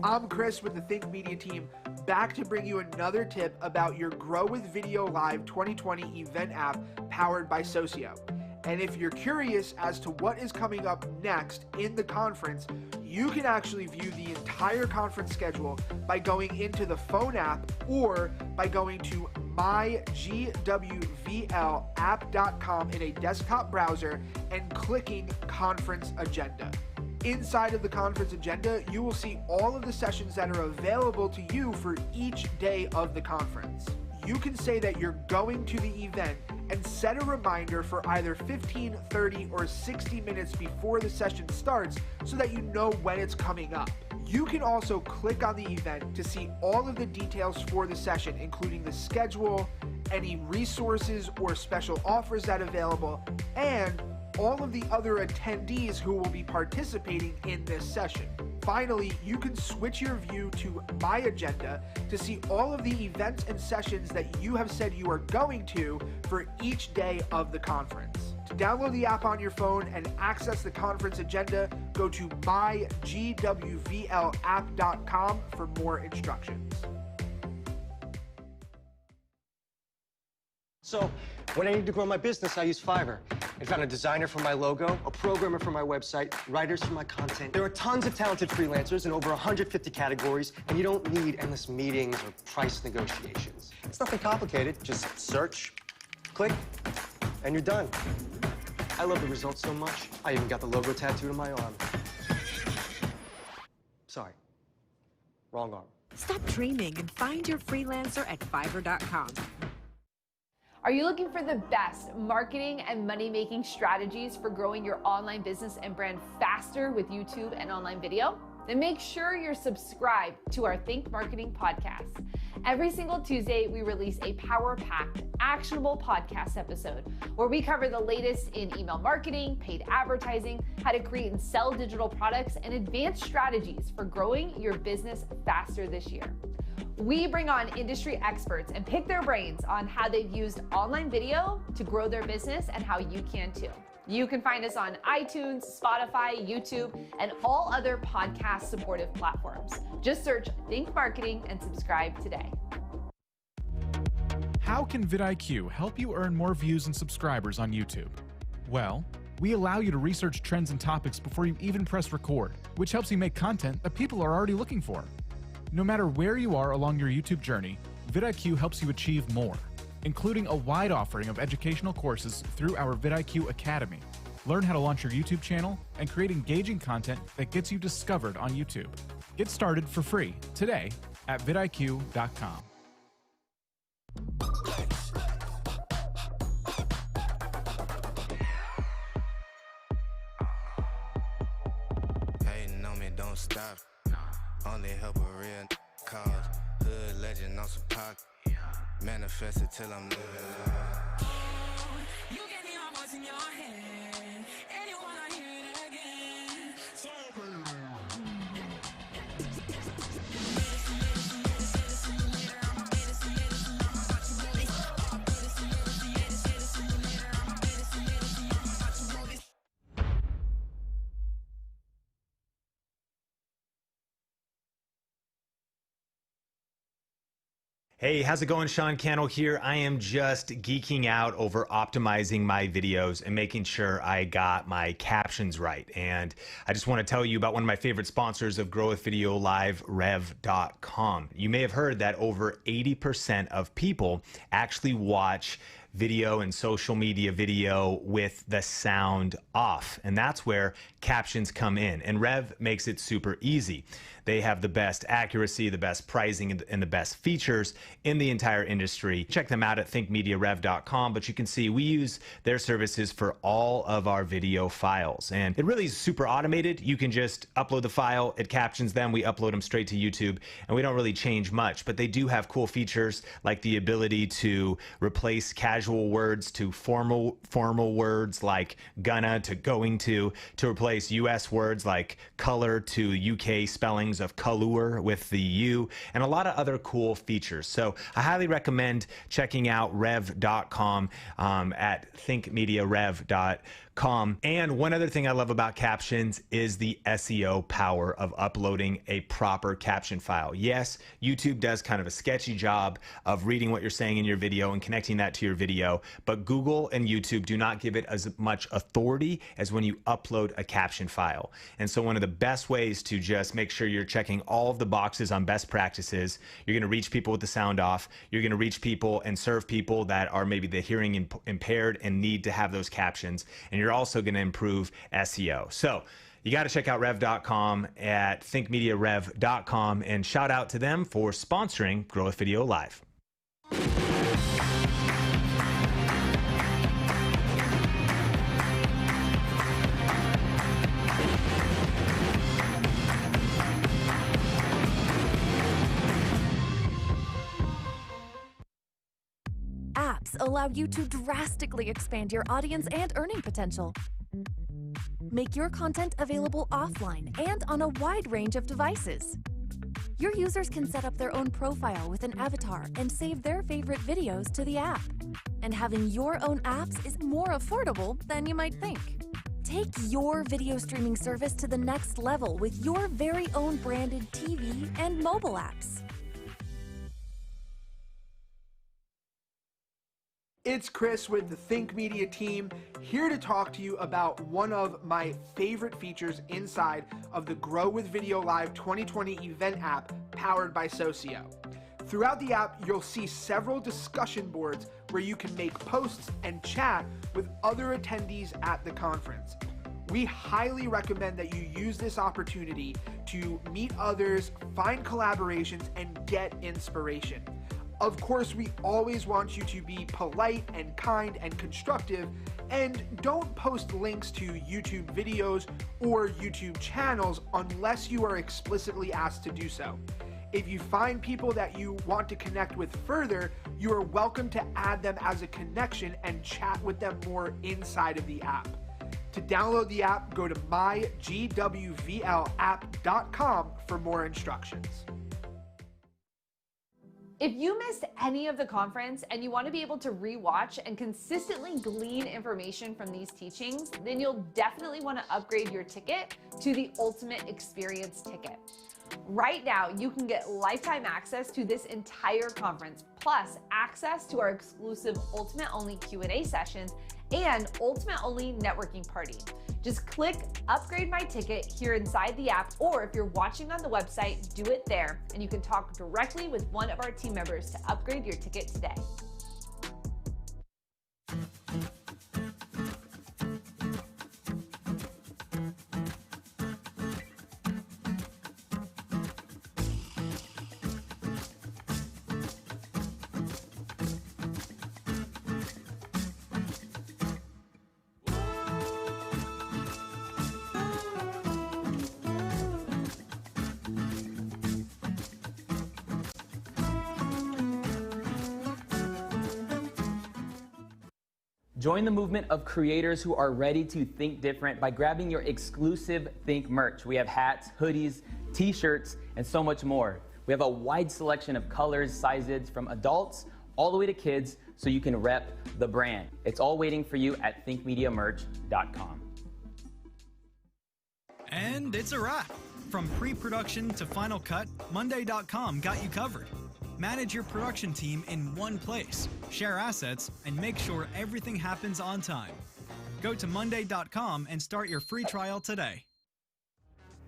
I'm Chris with the Think Media team, back to bring you another tip about your Grow with Video Live 2020 event app powered by Socio. And if you're curious as to what is coming up next in the conference, you can actually view the entire conference schedule by going into the phone app or by going to mygwvlapp.com in a desktop browser and clicking Conference Agenda. Inside of the conference agenda, you will see all of the sessions that are available to you for each day of the conference. You can say that you're going to the event and set a reminder for either 15, 30, or 60 minutes before the session starts so that you know when it's coming up. You can also click on the event to see all of the details for the session, including the schedule, any resources or special offers that are available, and all of the other attendees who will be participating in this session. Finally, you can switch your view to My Agenda to see all of the events and sessions that you have said you are going to for each day of the conference. To download the app on your phone and access the conference agenda, go to mygwvlapp.com for more instructions. So, when I need to grow my business, I use Fiverr. I found a designer for my logo, a programmer for my website, writers for my content. There are tons of talented freelancers in over 150 categories, and you don't need endless meetings or price negotiations. It's nothing complicated. Just search, click, and you're done. I love the results so much, I even got the logo tattooed on my arm. Sorry, wrong arm. Stop dreaming and find your freelancer at Fiverr.com. Are you looking for the best marketing and money-making strategies for growing your online business and brand faster with YouTube and online video? Then make sure you're subscribed to our Think Marketing podcast. Every single Tuesday, we release a power-packed, actionable podcast episode where we cover the latest in email marketing, paid advertising, how to create and sell digital products, and advanced strategies for growing your business faster this year. We bring on industry experts and pick their brains on how they've used online video to grow their business and how you can too. You can find us on iTunes, Spotify, YouTube, and all other podcast supportive platforms. Just search Think Marketing and subscribe today. How can vidIQ help you earn more views and subscribers on YouTube? Well, we allow you to research trends and topics before you even press record, which helps you make content that people are already looking for. No matter where you are along your YouTube journey, vidIQ helps you achieve more, including a wide offering of educational courses through our vidIQ Academy. Learn how to launch your YouTube channel and create engaging content that gets you discovered on YouTube. Get started for free today at vidIQ.com. Hating on me, don't stop. Only help a real cause. Hood legend on some pocket. Manifest it till I'm living. You can hear my voice in your head. And you wanna hear it again. So Hey, how's it going? Sean Cannell here. I am just geeking out over optimizing my videos and making sure I got my captions right. And I just want to tell you about one of my favorite sponsors of Grow with Video Live, Rev.com. You may have heard that over 80% of people actually watch video and social media video with the sound off. And that's where captions come in. And Rev makes it super easy. They have the best accuracy, the best pricing, and the best features in the entire industry. Check them out at thinkmediarev.com, but you can see we use their services for all of our video files. And it really is super automated. You can just upload the file, it captions them, we upload them straight to YouTube, and we don't really change much. But they do have cool features like the ability to replace casual words to formal words like gonna to going to replace US words like color to UK spellings of color with the U, and a lot of other cool features. So I highly recommend checking out rev.com at thinkmediarev.com. And one other thing I love about captions is the SEO power of uploading a proper caption file. Yes, YouTube does kind of a sketchy job of reading what you're saying in your video and connecting that to your video, but Google and YouTube do not give it as much authority as when you upload a caption file. And so one of the best ways to just make sure you're checking all of the boxes on best practices, you're going to reach people with the sound off, you're going to reach people and serve people that are maybe the hearing impaired and need to have those captions, and you're also going to improve SEO. So you got to check out rev.com at thinkmediarev.com, and shout out to them for sponsoring Grow with Video Live. apps allow you to drastically expand your audience and earning potential. Make your content available offline and on a wide range of devices. Your users can set up their own profile with an avatar and save their favorite videos to the app. And having your own apps is more affordable than you might think. Take your video streaming service to the next level with your very own branded TV and mobile apps. It's Chris with the Think Media team, here to talk to you about one of my favorite features inside of the Grow with Video Live 2020 event app powered by Socio. Throughout the app, you'll see several discussion boards where you can make posts and chat with other attendees at the conference. We highly recommend that you use this opportunity to meet others, find collaborations, and get inspiration. Of course, we always want you to be polite and kind and constructive, and don't post links to YouTube videos or YouTube channels unless you are explicitly asked to do so. If you find people that you want to connect with further, you are welcome to add them as a connection and chat with them more inside of the app. To download the app, go to mygwvlapp.com for more instructions. If you missed any of the conference and you want to be able to rewatch and consistently glean information from these teachings, then you'll definitely want to upgrade your ticket to the Ultimate Experience ticket. Right now, you can get lifetime access to this entire conference, plus access to our exclusive Ultimate Only Q&A sessions and Ultimate Only networking party. Just click Upgrade My Ticket here inside the app, or if you're watching on the website, do it there, and you can talk directly with one of our team members to upgrade your ticket today. Join the movement of creators who are ready to think different by grabbing your exclusive Think merch. We have hats, hoodies, t-shirts, and so much more. We have a wide selection of colors, sizes, from adults all the way to kids, so you can rep the brand. It's all waiting for you at thinkmediamerch.com. And it's a wrap. From pre-production to final cut, Monday.com got you covered. Manage your production team in one place, share assets, and make sure everything happens on time. Go to Monday.com and start your free trial today.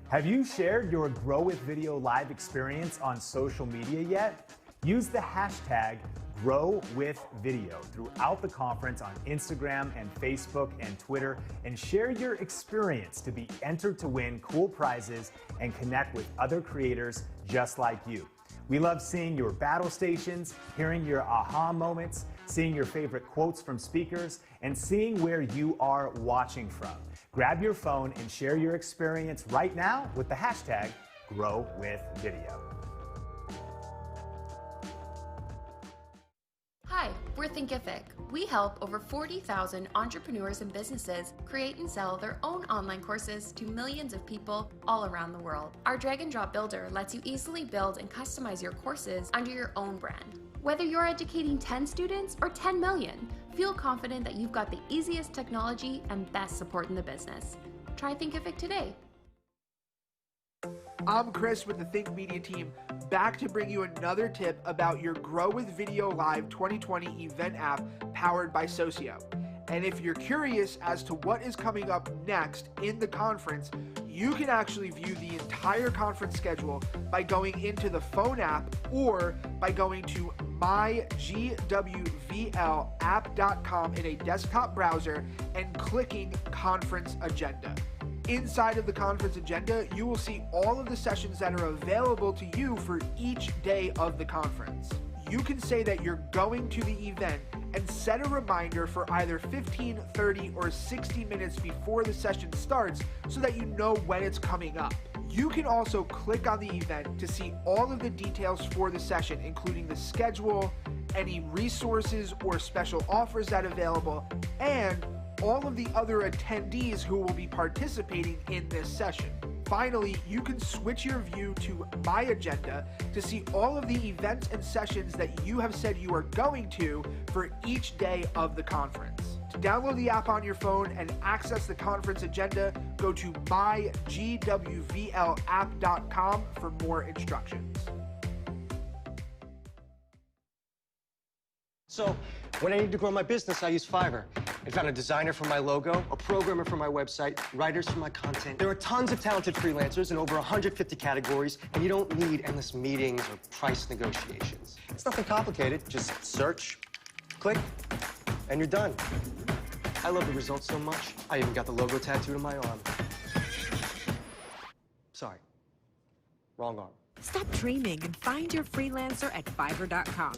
Have you shared your Grow with Video Live experience on social media yet? Use the hashtag #GrowWithVideo throughout the conference on Instagram and Facebook and Twitter, and share your experience to be entered to win cool prizes and connect with other creators just like you. We love seeing your battle stations, hearing your aha moments, seeing your favorite quotes from speakers, and seeing where you are watching from. Grab your phone and share your experience right now with the hashtag #GrowWithVideo. Hi, we're Thinkific. We help over 40,000 entrepreneurs and businesses create and sell their own online courses to millions of people all around the world. Our drag and drop builder lets you easily build and customize your courses under your own brand. Whether you're educating 10 students or 10 million, feel confident that you've got the easiest technology and best support in the business. Try Thinkific today. I'm Chris with the Think Media team, back to bring you another tip about your Grow with Video Live 2020 event app powered by Socio. And if you're curious as to what is coming up next in the conference, you can actually view the entire conference schedule by going into the phone app or by going to mygwvlapp.com in a desktop browser and clicking Conference Agenda. Inside of the conference agenda, you will see all of the sessions that are available to you for each day of the conference. You can say that you're going to the event and set a reminder for either 15, 30, or 60 minutes before the session starts so that you know when it's coming up. You can also click on the event to see all of the details for the session, including the schedule, any resources or special offers that are available, and all of the other attendees who will be participating in this session. Finally, you can switch your view to My Agenda to see all of the events and sessions that you have said you are going to for each day of the conference. To download the app on your phone and access the conference agenda, go to mygwvlapp.com for more instructions. So, when I need to grow my business, I use Fiverr. I found a designer for my logo, a programmer for my website, writers for my content. There are tons of talented freelancers in over 150 categories, and you don't need endless meetings or price negotiations. It's nothing complicated. Just search, click, and you're done. I love the results so much, I even got the logo tattooed on my arm. Sorry, wrong arm. Stop dreaming and find your freelancer at Fiverr.com.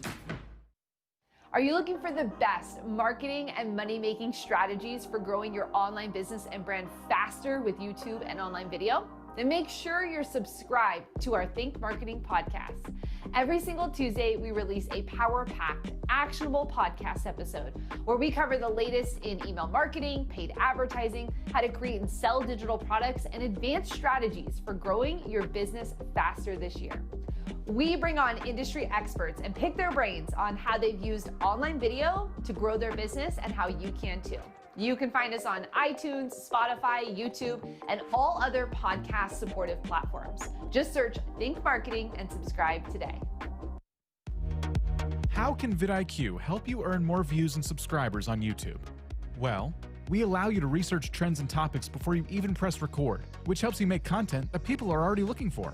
Are you looking for the best marketing and money-making strategies for growing your online business and brand faster with YouTube and online video? Then make sure you're subscribed to our Think Marketing podcast. Every single Tuesday, we release a power-packed, actionable podcast episode where we cover the latest in email marketing, paid advertising, how to create and sell digital products, and advanced strategies for growing your business faster this year. We bring on industry experts and pick their brains on how they've used online video to grow their business and how you can too. You can find us on iTunes, Spotify, YouTube, and all other podcast supportive platforms. Just search Think Marketing and subscribe today. How can vidIQ help you earn more views and subscribers on YouTube? Well, we allow you to research trends and topics before you even press record, which helps you make content that people are already looking for.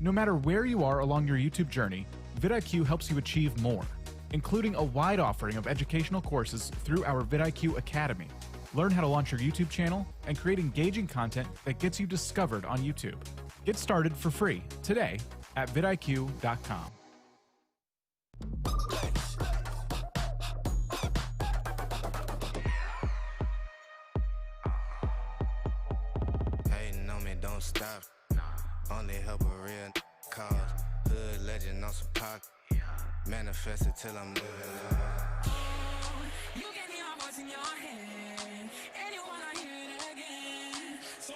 No matter where you are along your YouTube journey, vidIQ helps you achieve more, including a wide offering of educational courses through our vidIQ Academy. Learn how to launch your YouTube channel and create engaging content that gets you discovered on YouTube. Get started for free today at vidIQ.com. Hating on me, don't stop. Only help a real cause. Hood legend on some pocket. Manifest it till I'm living. You can hear my voice in your head, and you wanna hear it again. So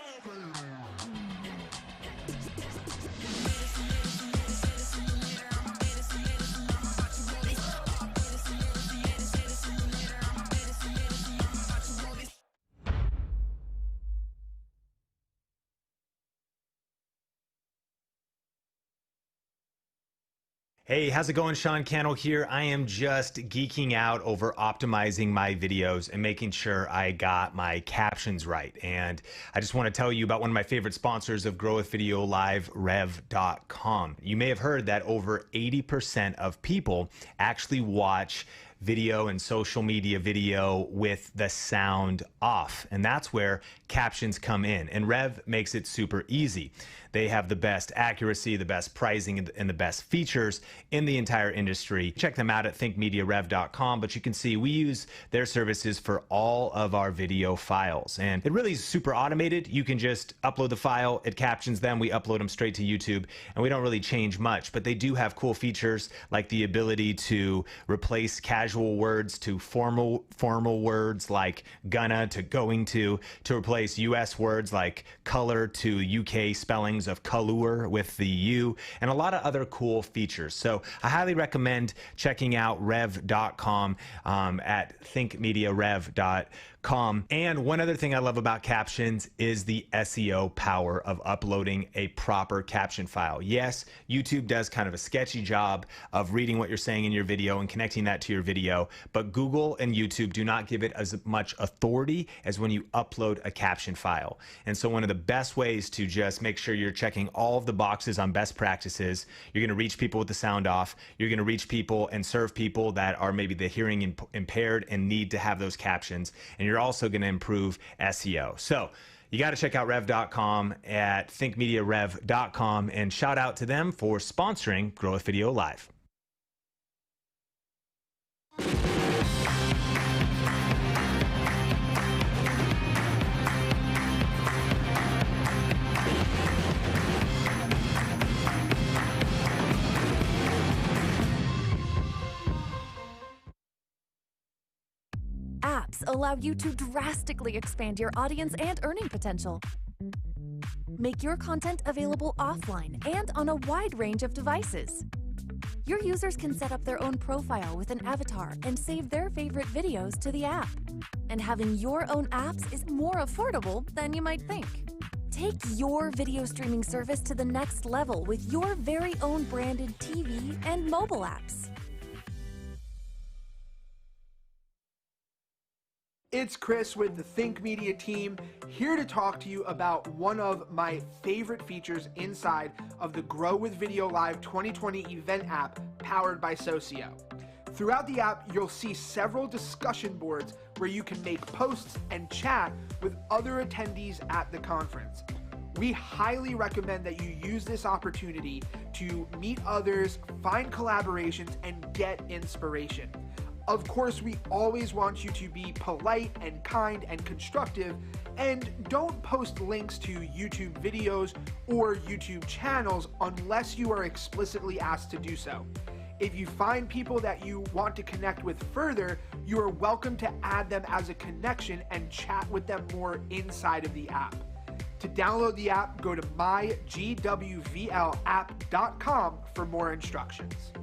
Hey, how's it going? Sean Cannell here. I am just geeking out over optimizing my videos and making sure I got my captions right. And I just want to tell you about one of my favorite sponsors of Grow with Video Live, Rev.com. You may have heard that over 80% of people actually watch video and social media video with the sound off. And that's where captions come in. And Rev makes it super easy. They have the best accuracy, the best pricing, and the best features in the entire industry. Check them out at thinkmediarev.com, but you can see we use their services for all of our video files. And it really is super automated. You can just upload the file, it captions them, we upload them straight to YouTube, and we don't really change much. But they do have cool features like the ability to replace casual words to formal words like gonna to going to replace US words like color to UK spellings of color with the U, and a lot of other cool features. So I highly recommend checking out rev.com at thinkmediarev.com. And one other thing I love about captions is the SEO power of uploading a proper caption file. Yes, YouTube does kind of a sketchy job of reading what you're saying in your video and connecting that to your video, but Google and YouTube do not give it as much authority as when you upload a caption file. And so one of the best ways to just make sure you're checking all of the boxes on best practices, you're going to reach people with the sound off, you're going to reach people and serve people that are maybe the hearing impaired and need to have those captions, and you're also going to improve SEO. So you got to check out rev.com at thinkmediarev.com, and shout out to them for sponsoring Grow with Video Live. apps allow you to drastically expand your audience and earning potential. Make your content available offline and on a wide range of devices. Your users can set up their own profile with an avatar and save their favorite videos to the app. And having your own apps is more affordable than you might think. Take your video streaming service to the next level with your very own branded TV and mobile apps. It's Chris with the Think Media team, here to talk to you about one of my favorite features inside of the Grow with Video Live 2020 event app powered by Socio. Throughout the app, you'll see several discussion boards where you can make posts and chat with other attendees at the conference. We highly recommend that you use this opportunity to meet others, find collaborations, and get inspiration. Of course, we always want you to be polite and kind and constructive, and don't post links to YouTube videos or YouTube channels unless you are explicitly asked to do so. If you find people that you want to connect with further, you are welcome to add them as a connection and chat with them more inside of the app. To download the app, go to mygwvlapp.com for more instructions.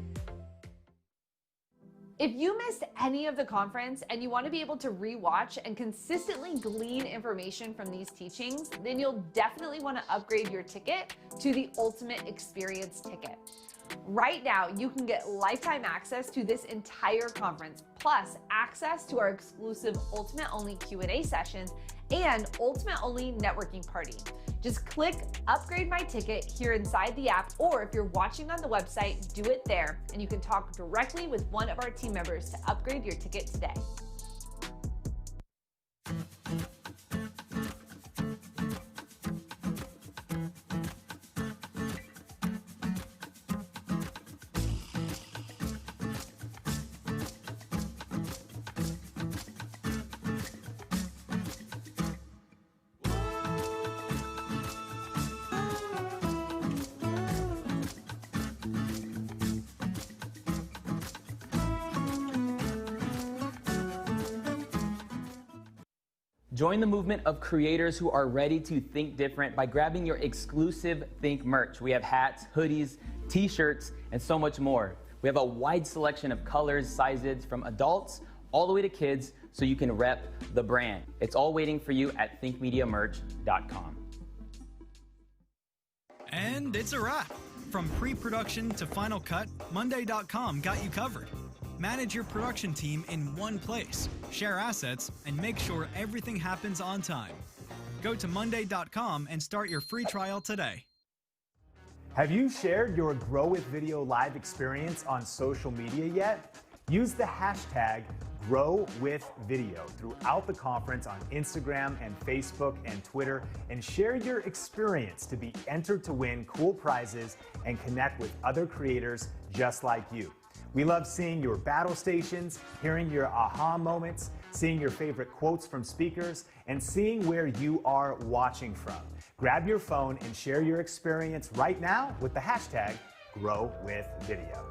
If you missed any of the conference and you want to be able to rewatch and consistently glean information from these teachings, then you'll definitely want to upgrade your ticket to the Ultimate Experience ticket. Right now, you can get lifetime access to this entire conference, plus access to our exclusive Ultimate Only Q&A sessions and Ultimate Only networking party. Just click Upgrade My Ticket here inside the app, or if you're watching on the website, do it there, and you can talk directly with one of our team members to upgrade your ticket today. Join the movement of creators who are ready to think different by grabbing your exclusive Think merch. We have hats, hoodies, t-shirts, and so much more. We have a wide selection of colors, sizes, from adults all the way to kids, so you can rep the brand. It's all waiting for you at thinkmediamerch.com. And it's a wrap. From pre-production to final cut, Monday.com got you covered. Manage your production team in one place, share assets, and make sure everything happens on time. Go to Monday.com and start your free trial today. Have you shared your Grow with Video Live experience on social media yet? Use the hashtag #GrowWithVideo throughout the conference on Instagram and Facebook and Twitter, and share your experience to be entered to win cool prizes and connect with other creators just like you. We love seeing your battle stations, hearing your aha moments, seeing your favorite quotes from speakers, and seeing where you are watching from. Grab your phone and share your experience right now with the hashtag #GrowWithVideo.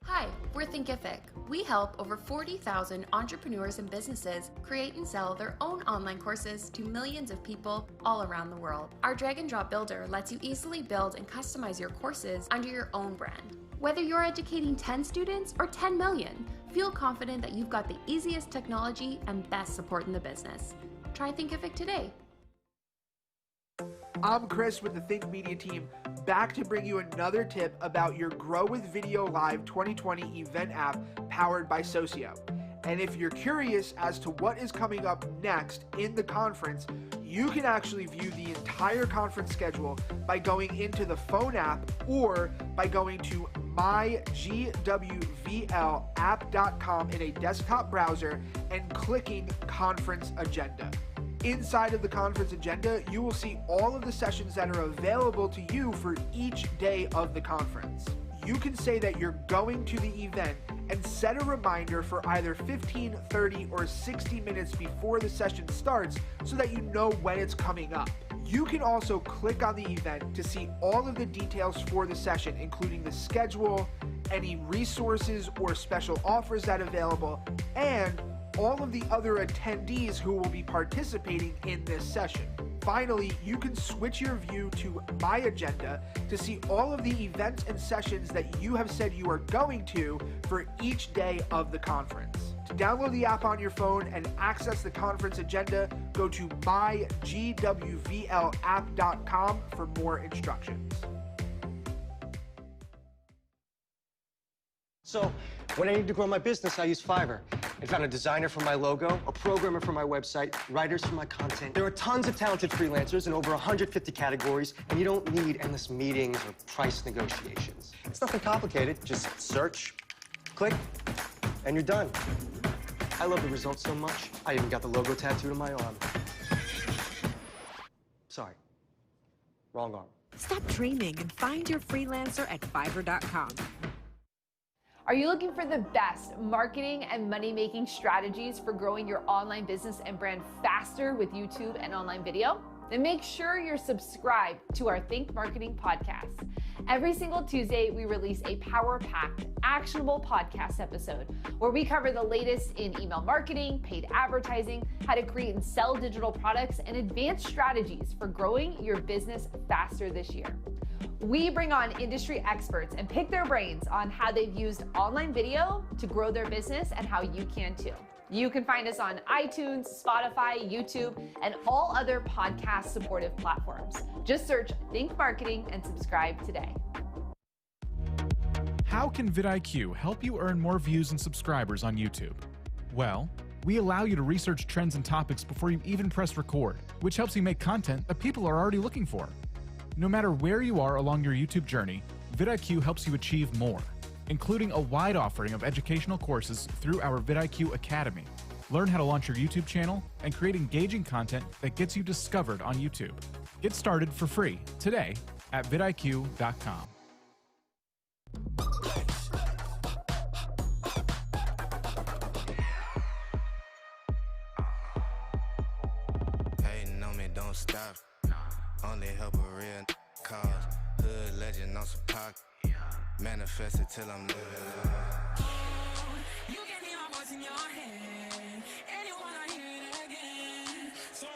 Hi, we're Thinkific. We help over 40,000 entrepreneurs and businesses create and sell their own online courses to millions of people all around the world. Our drag and drop builder lets you easily build and customize your courses under your own brand. Whether you're educating 10 students or 10 million, feel confident that you've got the easiest technology and best support in the business. Try Thinkific today. I'm Chris with the Think Media team, back to bring you another tip about your Grow with Video Live 2020 event app powered by Socio. And if you're curious as to what is coming up next in the conference, you can actually view the entire conference schedule by going into the phone app or by going to mygwvlapp.com in a desktop browser and clicking Conference Agenda. Inside of the conference agenda, you will see all of the sessions that are available to you for each day of the conference. You can say that you're going to the event and set a reminder for either 15, 30, or 60 minutes before the session starts so that you know when it's coming up. You can also click on the event to see all of the details for the session, including the schedule, any resources or special offers that are available, and all of the other attendees who will be participating in this session. Finally, you can switch your view to My Agenda to see all of the events and sessions that you have said you are going to for each day of the conference. To download the app on your phone and access the conference agenda, go to mygwvlapp.com for more instructions. So, when I need to grow my business, I use Fiverr. I found a designer for my logo, a programmer for my website, writers for my content. There are tons of talented freelancers in over 150 categories, and you don't need endless meetings or price negotiations. It's nothing complicated. Just search, click, and you're done. I love the results so much, I even got the logo tattooed on my arm. Sorry, wrong arm. Stop dreaming and find your freelancer at Fiverr.com. Are you looking for the best marketing and money-making strategies for growing your online business and brand faster with YouTube and online video? Then make sure you're subscribed to our Think Marketing podcast. Every single Tuesday, we release a power-packed, actionable podcast episode where we cover the latest in email marketing, paid advertising, how to create and sell digital products, and advanced strategies for growing your business faster this year. We bring on industry experts and pick their brains on how they've used online video to grow their business and how you can too. You can find us on iTunes, Spotify, YouTube, and all other podcast supportive platforms. Just search Think Marketing and subscribe today. How can vidIQ help you earn more views and subscribers on YouTube? Well, we allow you to research trends and topics before you even press record, which helps you make content that people are already looking for. No matter where you are along your YouTube journey, vidIQ helps you achieve more, including a wide offering of educational courses through our vidIQ Academy. Learn how to launch your YouTube channel and create engaging content that gets you discovered on YouTube. Get started for free today at vidIQ.com. Hating on me, don't stop. Only help a real cause. Hood legend on some pocket. Manifest it till I'm living. You can hear my voice in your head. And you wanna hear it again. So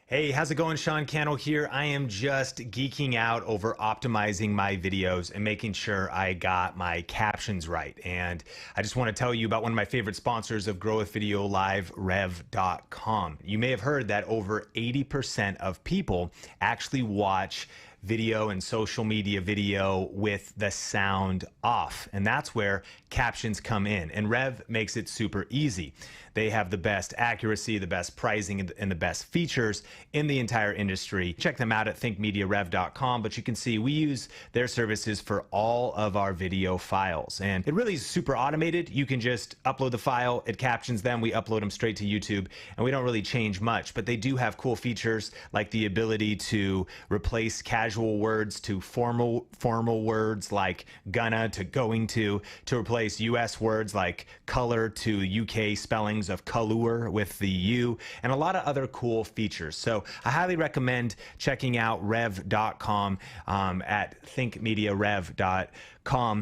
Hey, how's it going? Sean Cannell here. I am just geeking out over optimizing my videos and making sure I got my captions right. And I just want to tell you about one of my favorite sponsors of Grow with Video Live, Rev.com. You may have heard that over 80% of people actually watch video and social media video with the sound off. And that's where captions come in. And Rev makes it super easy. They have the best accuracy, the best pricing, and the best features in the entire industry. Check them out at thinkmediarev.com, but you can see we use their services for all of our video files. And it really is super automated. You can just upload the file, it captions them, we upload them straight to YouTube, and we don't really change much. But they do have cool features like the ability to replace casual words to formal words like gonna to going to replace US words like color to UK spellings of color with the U, and a lot of other cool features. So I highly recommend checking out rev.com at thinkmediarev.com.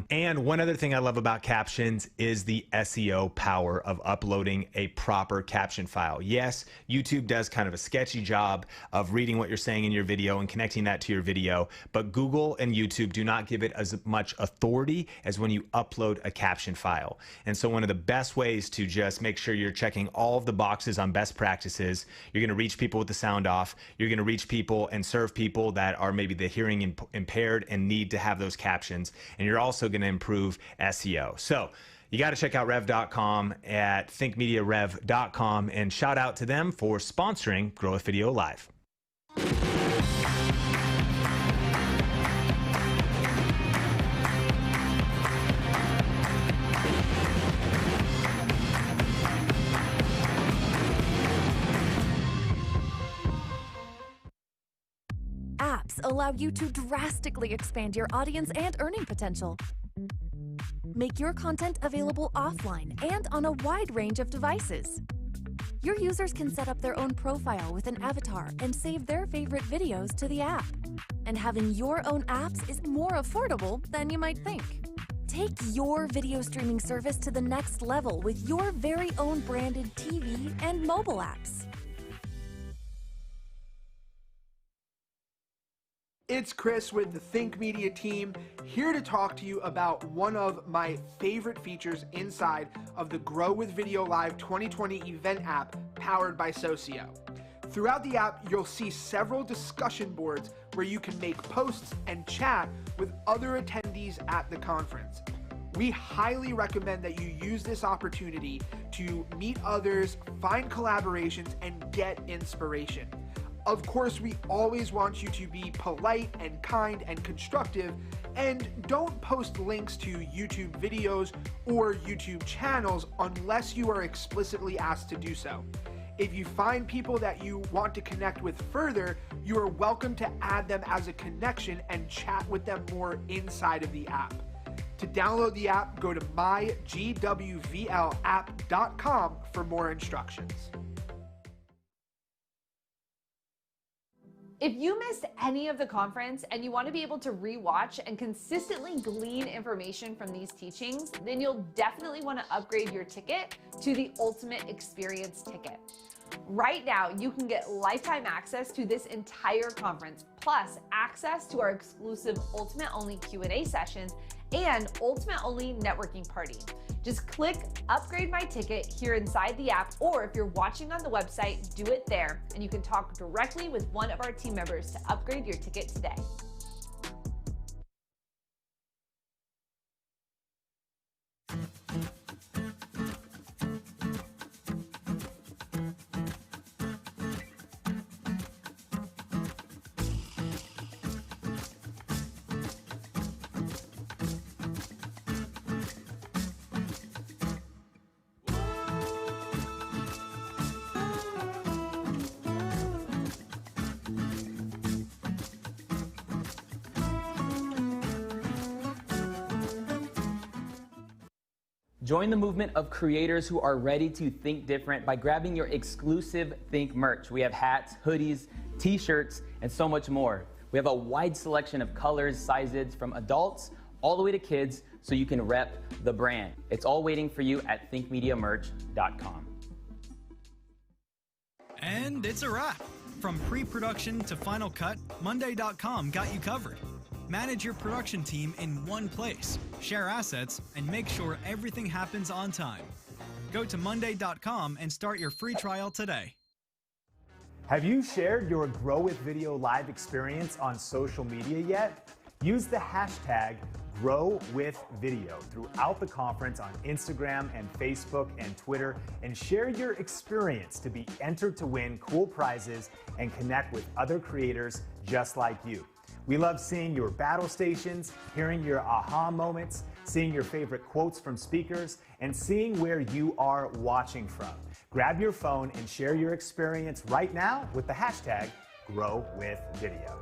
And one other thing I love about captions is the SEO power of uploading a proper caption file. Yes, YouTube does kind of a sketchy job of reading what you're saying in your video and connecting that to your video, but Google and YouTube do not give it as much authority as when you upload a caption file. And so one of the best ways to just make sure you're checking all of the boxes on best practices, you're going to reach people with the sound off, you're going to reach people and serve people that are maybe the hearing impaired and need to have those captions, and you're also going to improve SEO. So you got to check out rev.com at thinkmediarev.com, and shout out to them for sponsoring Grow with Video Live. allow you to drastically expand your audience and earning potential. Make your content available offline and on a wide range of devices. Your users can set up their own profile with an avatar and save their favorite videos to the app. And having your own apps is more affordable than you might think. Take your video streaming service to the next level with your very own branded TV and mobile apps. It's Chris with the Think Media team, here to talk to you about one of my favorite features inside of the Grow with Video Live 2020 event app powered by Socio. Throughout the app, you'll see several discussion boards where you can make posts and chat with other attendees at the conference. We highly recommend that you use this opportunity to meet others, find collaborations, and get inspiration. Of course, we always want you to be polite and kind and constructive, and don't post links to YouTube videos or YouTube channels unless you are explicitly asked to do so. If you find people that you want to connect with further, you are welcome to add them as a connection and chat with them more inside of the app. To download the app, go to mygwvlapp.com for more instructions. If you missed any of the conference and you want to be able to rewatch and consistently glean information from these teachings, then you'll definitely want to upgrade your ticket to the Ultimate Experience ticket. Right now, you can get lifetime access to this entire conference, plus access to our exclusive Ultimate Only Q&A sessions and Ultimate Only networking party. Just click Upgrade My Ticket here inside the app, or if you're watching on the website, do it there, and you can talk directly with one of our team members to upgrade your ticket today. Join the movement of creators who are ready to think different by grabbing your exclusive Think merch. We have hats, hoodies, t-shirts, and so much more. We have a wide selection of colors, sizes, from adults all the way to kids, so you can rep the brand. It's all waiting for you at thinkmediamerch.com. And it's a wrap. From pre-production to final cut, Monday.com got you covered. Manage your production team in one place, share assets, and make sure everything happens on time. Go to Monday.com and start your free trial today. Have you shared your Grow with Video Live experience on social media yet? Use the hashtag #GrowWithVideo throughout the conference on Instagram and Facebook and Twitter, and share your experience to be entered to win cool prizes and connect with other creators just like you. We love seeing your battle stations, hearing your aha moments, seeing your favorite quotes from speakers, and seeing where you are watching from. Grab your phone and share your experience right now with the hashtag #GrowWithVideo.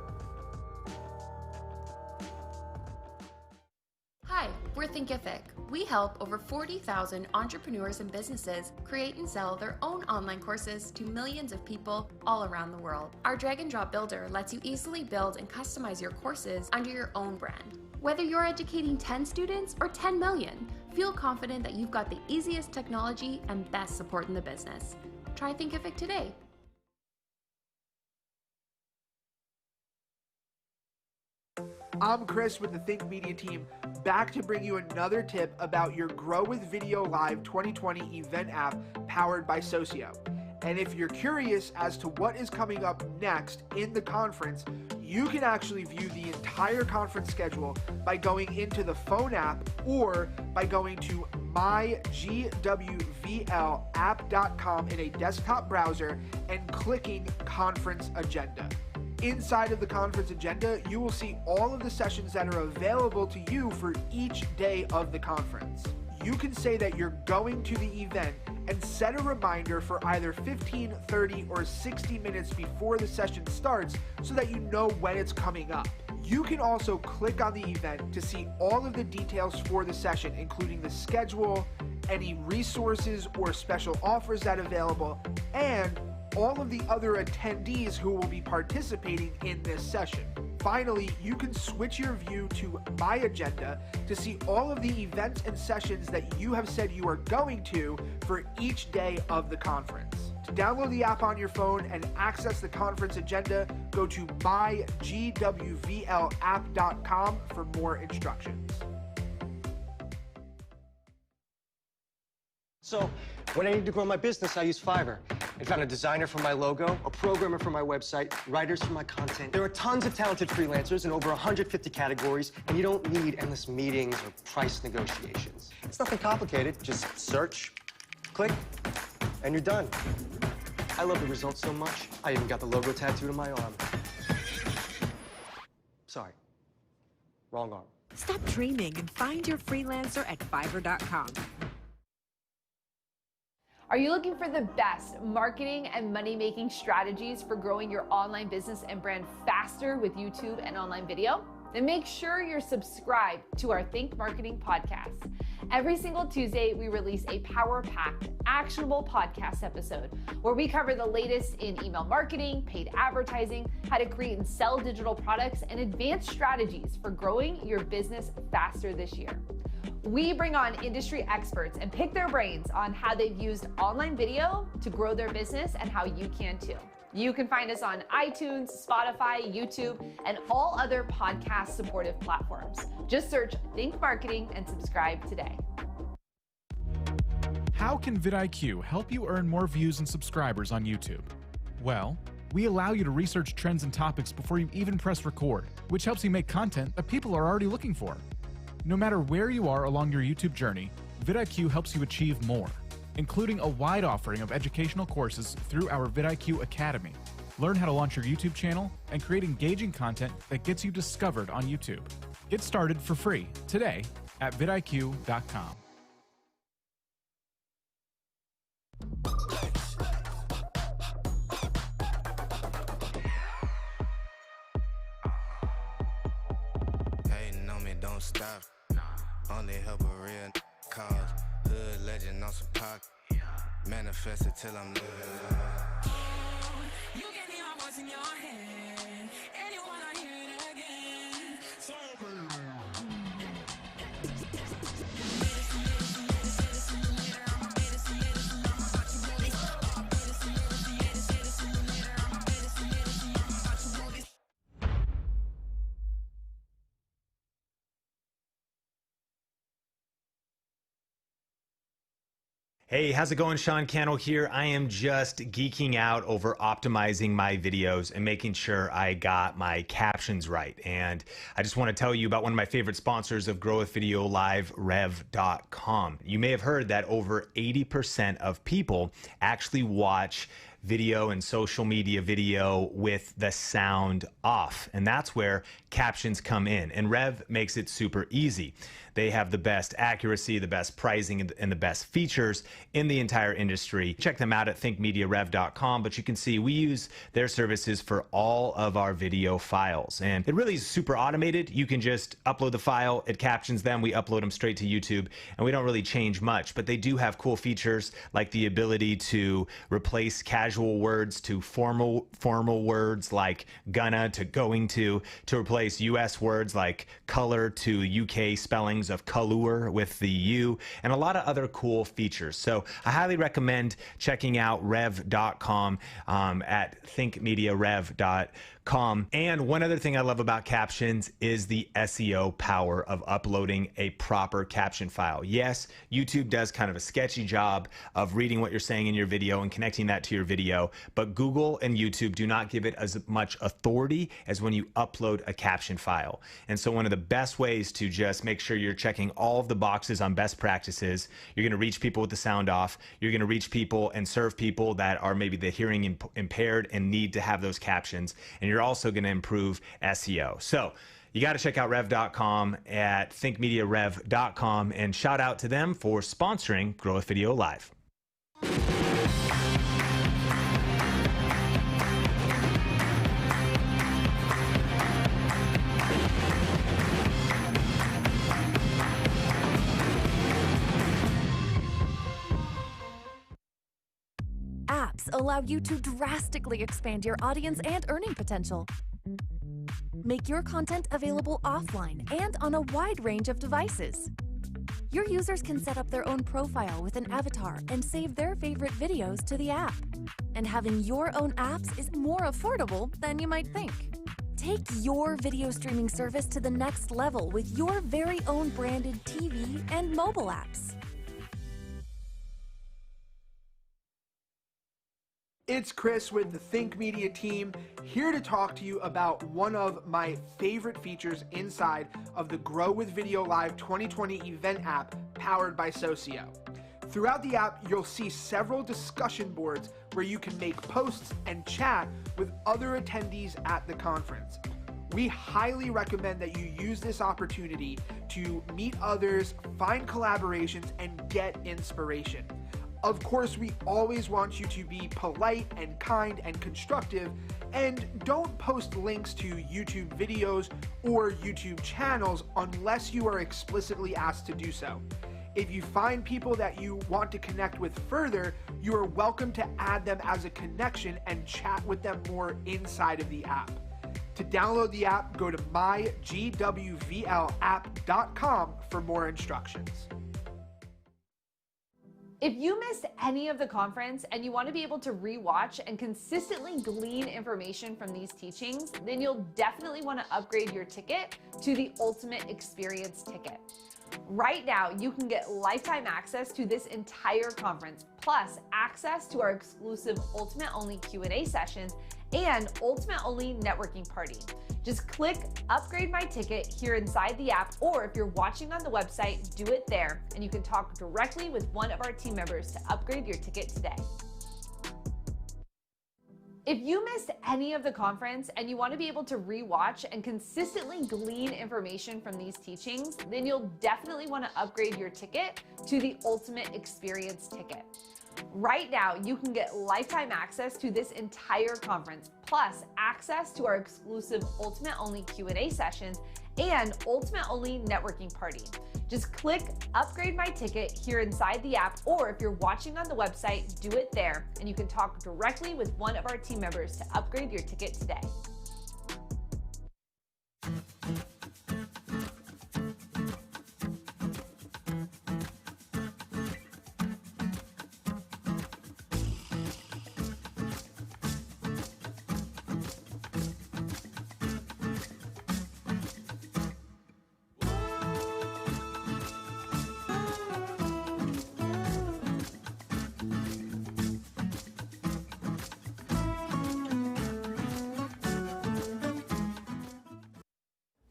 Hi, we're Thinkific. We help over 40,000 entrepreneurs and businesses create and sell their own online courses to millions of people all around the world. Our drag and drop builder lets you easily build and customize your courses under your own brand. Whether you're educating 10 students or 10 million, feel confident that you've got the easiest technology and best support in the business. Try Thinkific today. I'm Chris with the Think Media team, back to bring you another tip about your Grow with Video Live 2020 event app powered by Socio. And if you're curious as to what is coming up next in the conference, you can actually view the entire conference schedule by going into the phone app or by going to mygwvlapp.com in a desktop browser and clicking Conference Agenda. Inside of the conference agenda, you will see all of the sessions that are available to you for each day of the conference. you can say that you're going to the event and set a reminder for either 15, 30, or 60 minutes before the session starts so that you know when it's coming up. You can also click on the event to see all of the details for the session, including the schedule, any resources or special offers that are available, and all of the other attendees who will be participating in this session. Finally, you can switch your view to My Agenda to see all of the events and sessions that you have said you are going to for each day of the conference. To download the app on your phone and access the conference agenda, go to mygwvlapp.com for more instructions. So, when I need to grow my business, I use Fiverr. I found a designer for my logo, a programmer for my website, writers for my content. There are tons of talented freelancers in over 150 categories, and you don't need endless meetings or price negotiations. It's nothing complicated. Just search, click, and you're done. I love the results so much, I even got the logo tattooed on my arm. Sorry, wrong arm. Stop dreaming and find your freelancer at Fiverr.com. Are you looking for the best marketing and money-making strategies for growing your online business and brand faster with YouTube and online video? Then make sure you're subscribed to our Think Marketing podcast. Every single Tuesday, we release a power-packed, actionable podcast episode where we cover the latest in email marketing, paid advertising, how to create and sell digital products, and advanced strategies for growing your business faster this year. We bring on industry experts and pick their brains on how they've used online video to grow their business and how you can too. You can find us on iTunes, Spotify, YouTube, and all other podcast supportive platforms. Just search Think Marketing and subscribe today. How can vidIQ help you earn more views and subscribers on YouTube? Well, we allow you to research trends and topics before you even press record, which helps you make content that people are already looking for. No matter where you are along your YouTube journey, vidIQ helps you achieve more, including a wide offering of educational courses through our vidIQ Academy. Learn how to launch your YouTube channel and create engaging content that gets you discovered on YouTube. Get started for free today at vidIQ.com. Hating on me, don't stop. Only help a real cause. Hood legend on some pocket. Manifest it till I'm living. You can hear my voice in your head, and you wanna hear it again. Hey, how's it going? Sean Cannell here. I am just geeking out over optimizing my videos and making sure I got my captions right. And I just want to tell you about one of my favorite sponsors of Grow with Video Live, Rev.com. You may have heard that over 80% of people actually watch video and social media video with the sound off. And that's where captions come in. And Rev makes it super easy. They have the best accuracy, the best pricing, and the best features in the entire industry. Check them out at thinkmediarev.com, but you can see we use their services for all of our video files. And it really is super automated. You can just upload the file, it captions them, we upload them straight to YouTube, and we don't really change much. But they do have cool features like the ability to replace casual words to formal words like gonna to going to replace US words like color to UK spellings of color with the U, and a lot of other cool features. So I highly recommend checking out rev.com at thinkmediarev.com. And one other thing I love about captions is the SEO power of uploading a proper caption file. Yes, YouTube does kind of a sketchy job of reading what you're saying in your video and connecting that to your video, but Google and YouTube do not give it as much authority as when you upload a caption file. And so one of the best ways to just make sure you're checking all of the boxes on best practices, you're going to reach people with the sound off, you're going to reach people and serve people that are maybe the hearing impaired and need to have those captions, and you're also going to improve SEO. So You got to check out rev.com at thinkmediarev.com, and shout out to them for sponsoring Grow with Video Live. Apps allow you to drastically expand your audience and earning potential. Make your content available offline and on a wide range of devices. Your users can set up their own profile with an avatar and save their favorite videos to the app. And having your own apps is more affordable than you might think. Take your video streaming service to the next level with your very own branded TV and mobile apps. It's Chris with the Think Media team, here to talk to you about one of my favorite features inside of the Grow with Video Live 2020 event app powered by Socio. Throughout the app, you'll see several discussion boards where you can make posts and chat with other attendees at the conference. We highly recommend that you use this opportunity to meet others, find collaborations, and get inspiration. Of course, we always want you to be polite and kind and constructive, and don't post links to YouTube videos or YouTube channels unless you are explicitly asked to do so. If you find people that you want to connect with further, you are welcome to add them as a connection and chat with them more inside of the app. To download the app, go to mygwvlapp.com for more instructions. If you missed any of the conference and you want to be able to rewatch and consistently glean information from these teachings, then you'll definitely want to upgrade your ticket to the Ultimate Experience ticket. Right now, you can get lifetime access to this entire conference, plus access to our exclusive Ultimate Only Q&A sessions and Ultimate Only networking party. Just click Upgrade My Ticket here inside the app, or if you're watching on the website, do it there, and you can talk directly with one of our team members to upgrade your ticket today. If you missed any of the conference and you want to be able to rewatch and consistently glean information from these teachings, then you'll definitely want to upgrade your ticket to the Ultimate Experience ticket. Right now, you can get lifetime access to this entire conference, plus access to our exclusive Ultimate Only Q&A sessions and Ultimate Only networking party. Just click Upgrade My Ticket here inside the app, or if you're watching on the website, do it there, and you can talk directly with one of our team members to upgrade your ticket today.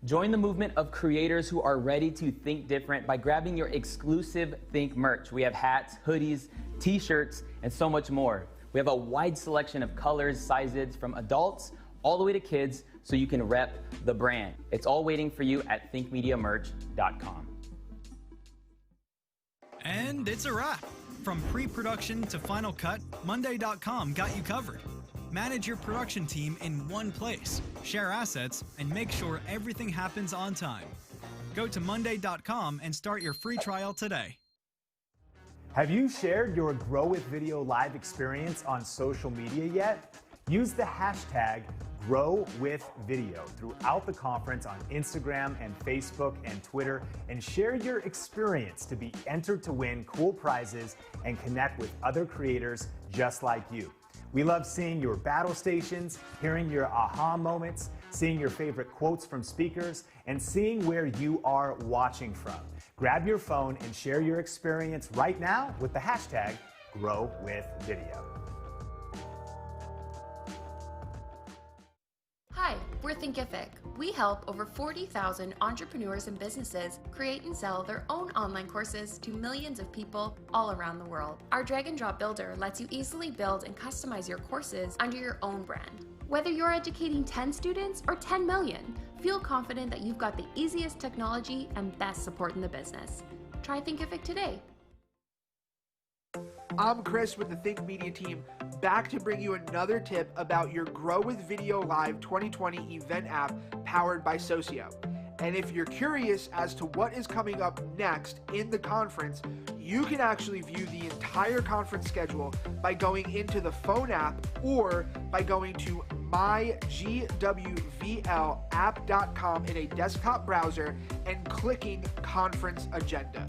Join the movement of creators who are ready to think different by grabbing your exclusive Think merch. We have hats, hoodies, t-shirts, and so much more. We have a wide selection of colors, sizes, from adults all the way to kids, so you can rep the brand. It's all waiting for you at thinkmediamerch.com. And it's a wrap. From pre-production to final cut, Monday.com got you covered. Manage your production team in one place, share assets, and make sure everything happens on time. Go to Monday.com and start your free trial today. Have you shared your Grow with Video Live experience on social media yet? Use the hashtag #GrowWithVideo throughout the conference on Instagram and Facebook and Twitter, and share your experience to be entered to win cool prizes and connect with other creators just like you. We love seeing your battle stations, hearing your aha moments, seeing your favorite quotes from speakers, and seeing where you are watching from. Grab your phone and share your experience right now with the hashtag #GrowWithVideo. Hi, we're Thinkific. We help over 40,000 entrepreneurs and businesses create and sell their own online courses to millions of people all around the world. Our drag and drop builder lets you easily build and customize your courses under your own brand. Whether you're educating 10 students or 10 million, Feel confident that you've got the easiest technology and best support in the business. Try Thinkific today. I'm Chris with the Think Media team, back to bring you another tip about your Grow with Video Live 2020 event app powered by Socio. And if you're curious as to what is coming up next in the conference, you can actually view the entire conference schedule by going into the phone app or by going to mygwvlapp.com in a desktop browser and clicking Conference Agenda.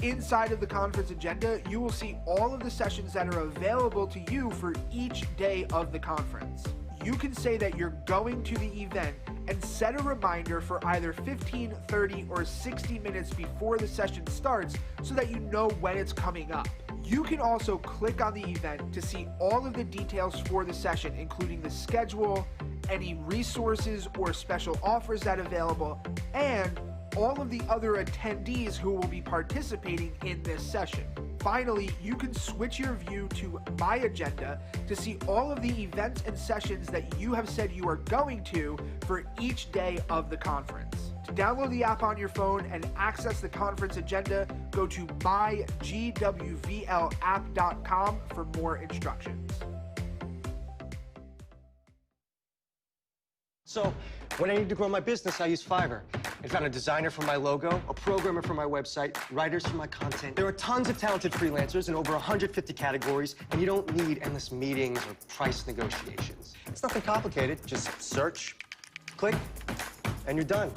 Inside of the conference agenda, you will see all of the sessions that are available to you for each day of the conference. You can say that you're going to the event and set a reminder for either 15, 30, or 60 minutes before the session starts so that you know when it's coming up. You can also click on the event to see all of the details for the session, including the schedule, any resources or special offers that are available, and all of the other attendees who will be participating in this session. Finally, you can switch your view to My Agenda to see all of the events and sessions that you have said you are going to for each day of the conference. To download the app on your phone and access the conference agenda, go to mygwvlapp.com for more instructions. So, when I need to grow my business, I use Fiverr. I found a designer for my logo, a programmer for my website, writers for my content. There are tons of talented freelancers in over 150 categories, and you don't need endless meetings or price negotiations. It's nothing complicated. Just search, click, and you're done.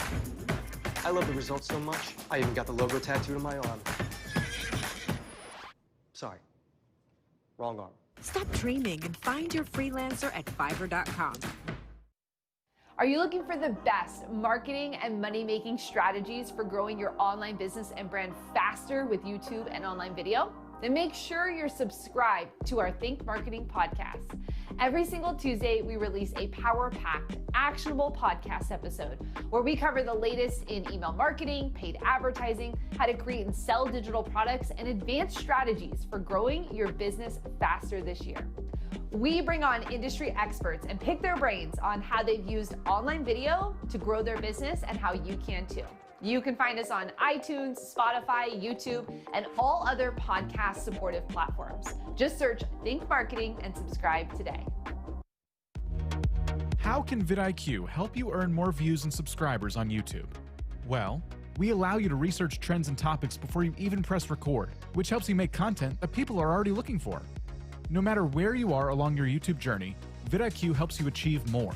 I love the results so much, I even got the logo tattooed on my arm. Sorry, wrong arm. Stop dreaming and find your freelancer at Fiverr.com. Are you looking for the best marketing and money-making strategies for growing your online business and brand faster with YouTube and online video? Then make sure you're subscribed to our Think Marketing podcast. Every single Tuesday, we release a power-packed, actionable podcast episode where we cover the latest in email marketing, paid advertising, how to create and sell digital products, and advanced strategies for growing your business faster this year. We bring on industry experts and pick their brains on how they've used online video to grow their business and how you can too. You can find us on iTunes, Spotify, YouTube, and all other podcast supportive platforms. Just search Think Marketing and subscribe today. How can vidIQ help you earn more views and subscribers on YouTube? Well, we allow you to research trends and topics before you even press record, which helps you make content that people are already looking for. No matter where you are along your YouTube journey, vidIQ helps you achieve more,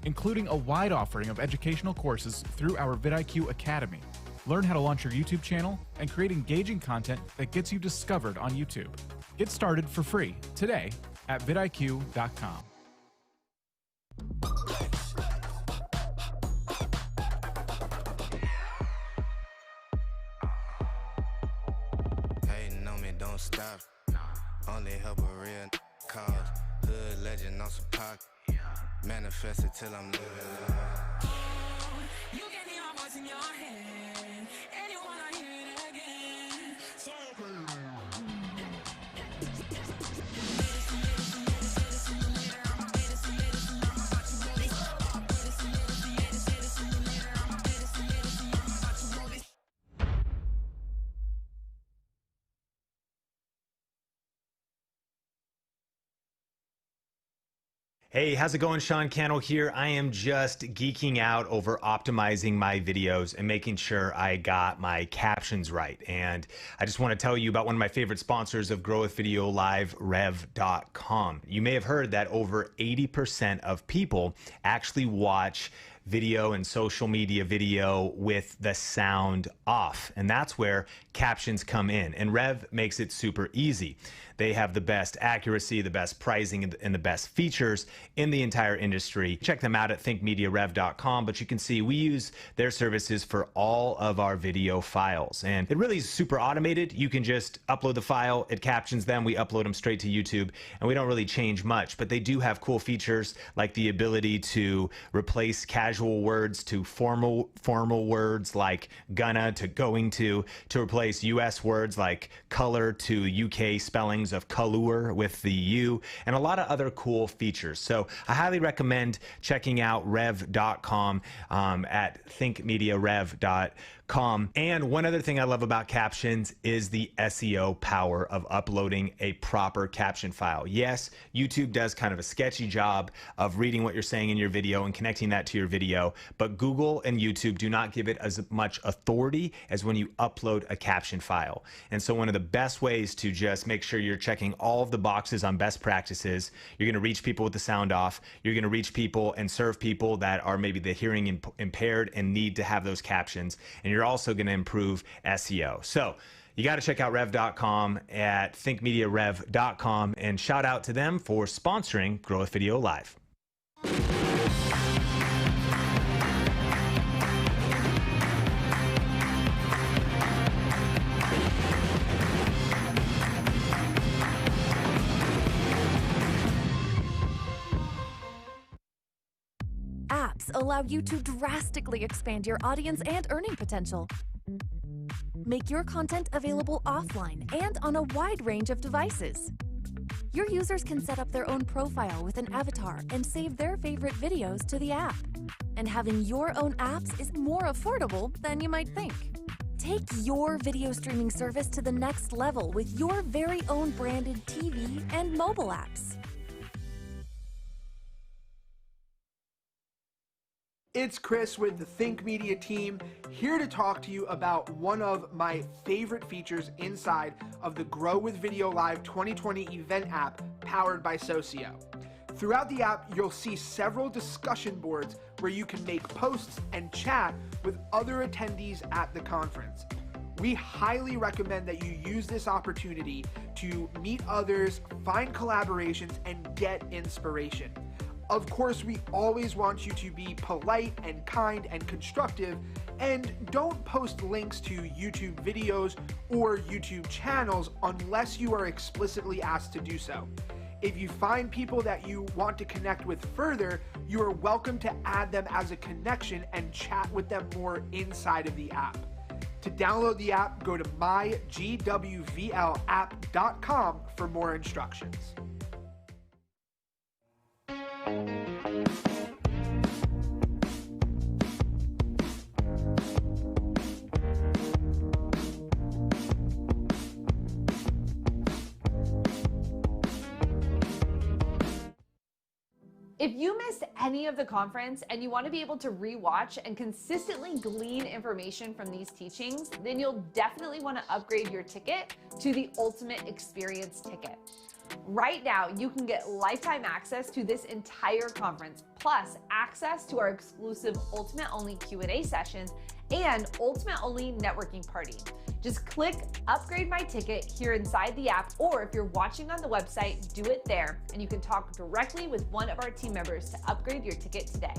including a wide offering of educational courses through our vidIQ Academy. Learn how to launch your YouTube channel and create engaging content that gets you discovered on YouTube. Get started for free today at vidIQ.com. Hating on me, don't stop. Only help a real cause. Hood legend on some pocket. Manifest it till I'm living. You can hear my voice in your head, and you wanna hear it again. Hey, how's it going? Sean Cannell here. I am just geeking out over optimizing my videos and making sure I got my captions right. And I just want to tell you about one of my favorite sponsors of Grow with Video Live, Rev.com. You may have heard that over 80% of people actually watch video and social media video with the sound off. And that's where captions come in. And Rev makes it super easy. They have the best accuracy, the best pricing, and the best features in the entire industry. Check them out at thinkmediarev.com, but you can see we use their services for all of our video files. And it really is super automated. You can just upload the file, it captions them, we upload them straight to YouTube, and we don't really change much. But they do have cool features like the ability to replace casual words to formal words like gonna to going to replace US words like color to UK spellings terms of color with the U and a lot of other cool features. So I highly recommend checking out rev.com at thinkmediarev.com. And one other thing I love about captions is the SEO power of uploading a proper caption file. Yes, YouTube does kind of a sketchy job of reading what you're saying in your video and connecting that to your video, but Google and YouTube do not give it as much authority as when you upload a caption file. And so one of the best ways to just make sure you're checking all of the boxes on best practices, you're going to reach people with the sound off, you're going to reach people and serve people that are maybe the hearing impaired and need to have those captions, and you're also going to improve SEO. So you got to check out rev.com at thinkmediarev.com, and shout out to them for sponsoring Grow with Video Live. Apps allow you to drastically expand your audience and earning potential. Make your content available offline and on a wide range of devices. Your users can set up their own profile with an avatar and save their favorite videos to the app. And having your own apps is more affordable than you might think. Take your video streaming service to the next level with your very own branded TV and mobile apps. It's Chris with the Think Media team, here to talk to you about one of my favorite features inside of the Grow with Video Live 2020 event app powered by Socio. Throughout the app, you'll see several discussion boards where you can make posts and chat with other attendees at the conference. We highly recommend that you use this opportunity to meet others, find collaborations, and get inspiration. Of course, we always want you to be polite and kind and constructive, and don't post links to YouTube videos or YouTube channels unless you are explicitly asked to do so. If you find people that you want to connect with further, you are welcome to add them as a connection and chat with them more inside of the app. To download the app, go to mygwvlapp.com for more instructions. If you missed any of the conference and you want to be able to rewatch and consistently glean information from these teachings, then you'll definitely want to upgrade your ticket to the Ultimate Experience ticket. Right now, you can get lifetime access to this entire conference, plus access to our exclusive Ultimate Only Q&A sessions and Ultimate Only networking party. Just click Upgrade My Ticket here inside the app, or if you're watching on the website, do it there, and you can talk directly with one of our team members to upgrade your ticket today.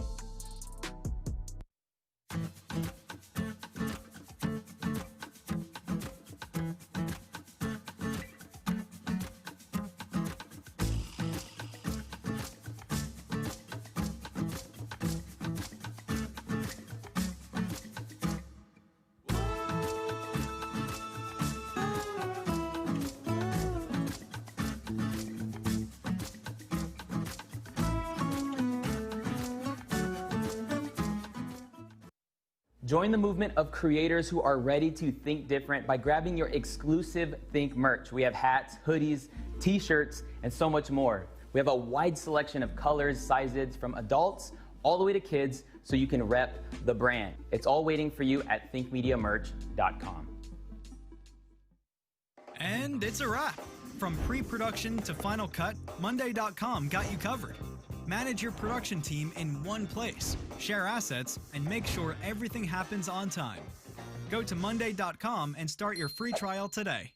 Join the movement of creators who are ready to think different by grabbing your exclusive Think merch. We have hats, hoodies, t-shirts, and so much more. We have a wide selection of colors, sizes, from adults all the way to kids, so you can rep the brand. It's all waiting for you at thinkmediamerch.com. And it's a wrap. From pre-production to final cut, Monday.com got you covered. Manage your production team in one place, share assets, and make sure everything happens on time. Go to Monday.com and start your free trial today.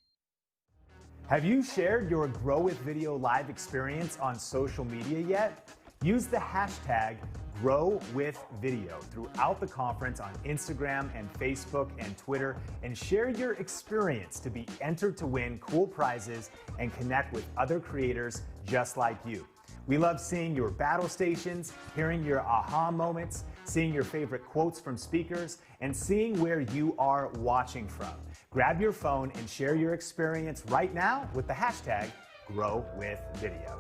Have you shared your Grow with Video Live experience on social media yet? Use the hashtag #GrowWithVideo throughout the conference on Instagram and Facebook and Twitter, and share your experience to be entered to win cool prizes and connect with other creators just like you. We love seeing your battle stations, hearing your aha moments, seeing your favorite quotes from speakers, and seeing where you are watching from. Grab your phone and share your experience right now with the hashtag Grow with Video.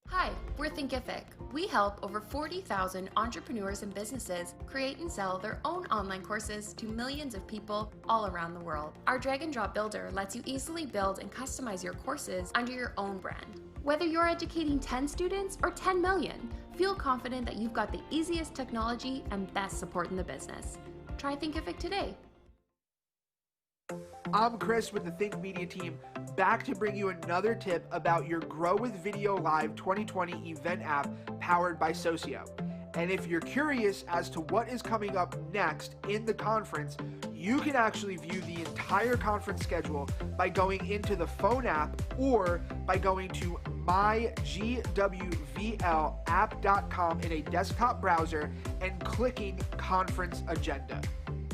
Hi, we're Thinkific. We help over 40,000 entrepreneurs and businesses create and sell their own online courses to millions of people all around the world. Our drag and drop builder lets you easily build and customize your courses under your own brand. Whether you're educating 10 students or 10 million, feel confident that you've got the easiest technology and best support in the business. Try Thinkific today. I'm Chris with the Think Media team, back to bring you another tip about your Grow with Video Live 2020 event app powered by Socio. And if you're curious as to what is coming up next in the conference, you can actually view the entire conference schedule by going into the phone app or by going to mygwvlapp.com in a desktop browser and clicking Conference Agenda.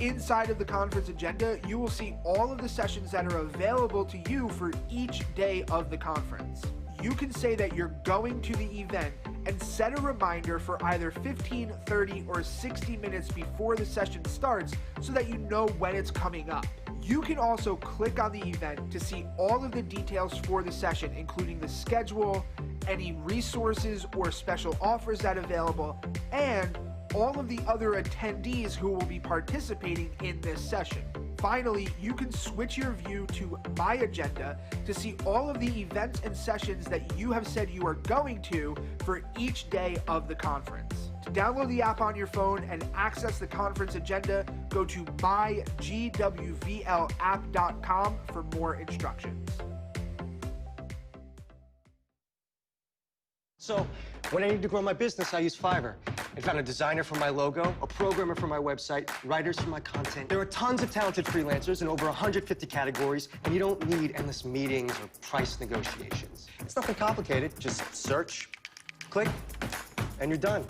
Inside of the conference agenda, you will see all of the sessions that are available to you for each day of the conference. You can say that you're going to the event and set a reminder for either 15, 30, or 60 minutes before the session starts so that you know when it's coming up. You can also click on the event to see all of the details for the session, including the schedule, any resources or special offers that are available, and all of the other attendees who will be participating in this session. Finally, you can switch your view to My Agenda to see all of the events and sessions that you have said you are going to for each day of the conference. To download the app on your phone and access the conference agenda, go to mygwvlapp.com for more instructions. So, when I need to grow my business, I use Fiverr. I found a designer for my logo, a programmer for my website, writers for my content. There are tons of talented freelancers in over 150 categories, and you don't need endless meetings or price negotiations. It's nothing complicated. Just search, click, and you're done.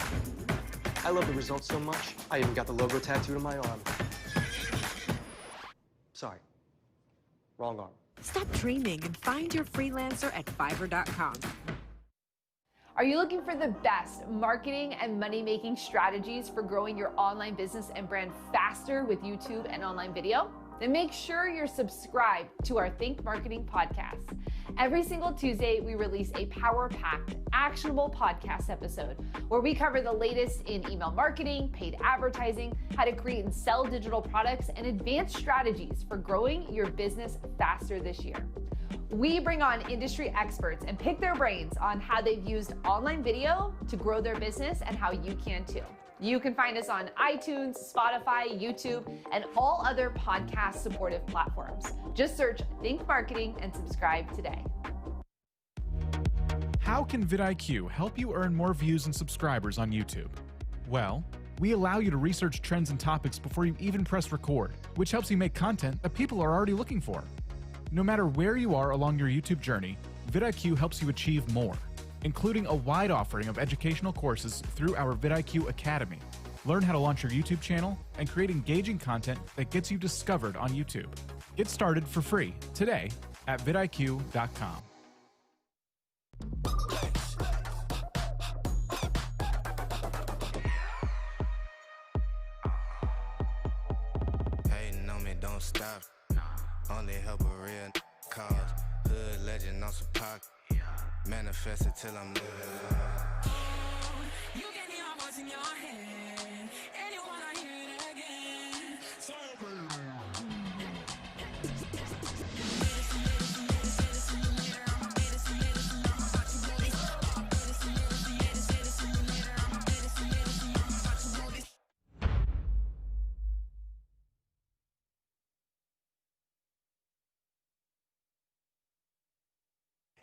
I love the results so much, I even got the logo tattooed on my arm. Sorry, wrong arm. Stop dreaming and find your freelancer at Fiverr.com. Are you looking for the best marketing and money-making strategies for growing your online business and brand faster with YouTube and online video? Then make sure you're subscribed to our Think Marketing podcast. Every single Tuesday, we release a power-packed, actionable podcast episode where we cover the latest in email marketing, paid advertising, how to create and sell digital products, and advanced strategies for growing your business faster this year. We bring on industry experts and pick their brains on how they've used online video to grow their business and how you can too. You can find us on iTunes, Spotify, YouTube, and all other podcast supportive platforms. Just search Think Marketing and subscribe today. How can vidIQ help you earn more views and subscribers on YouTube? Well, we allow you to research trends and topics before you even press record, which helps you make content that people are already looking for. No matter where you are along your YouTube journey, vidIQ helps you achieve more, including a wide offering of educational courses through our vidIQ Academy. Learn how to launch your YouTube channel and create engaging content that gets you discovered on YouTube. Get started for free today at vidIQ.com. Hating on me, don't stop. Only help a real cause. Hood legend on some pocket. Manifest it till I'm living. You can hear my voice in your head, and you wanna hear it again.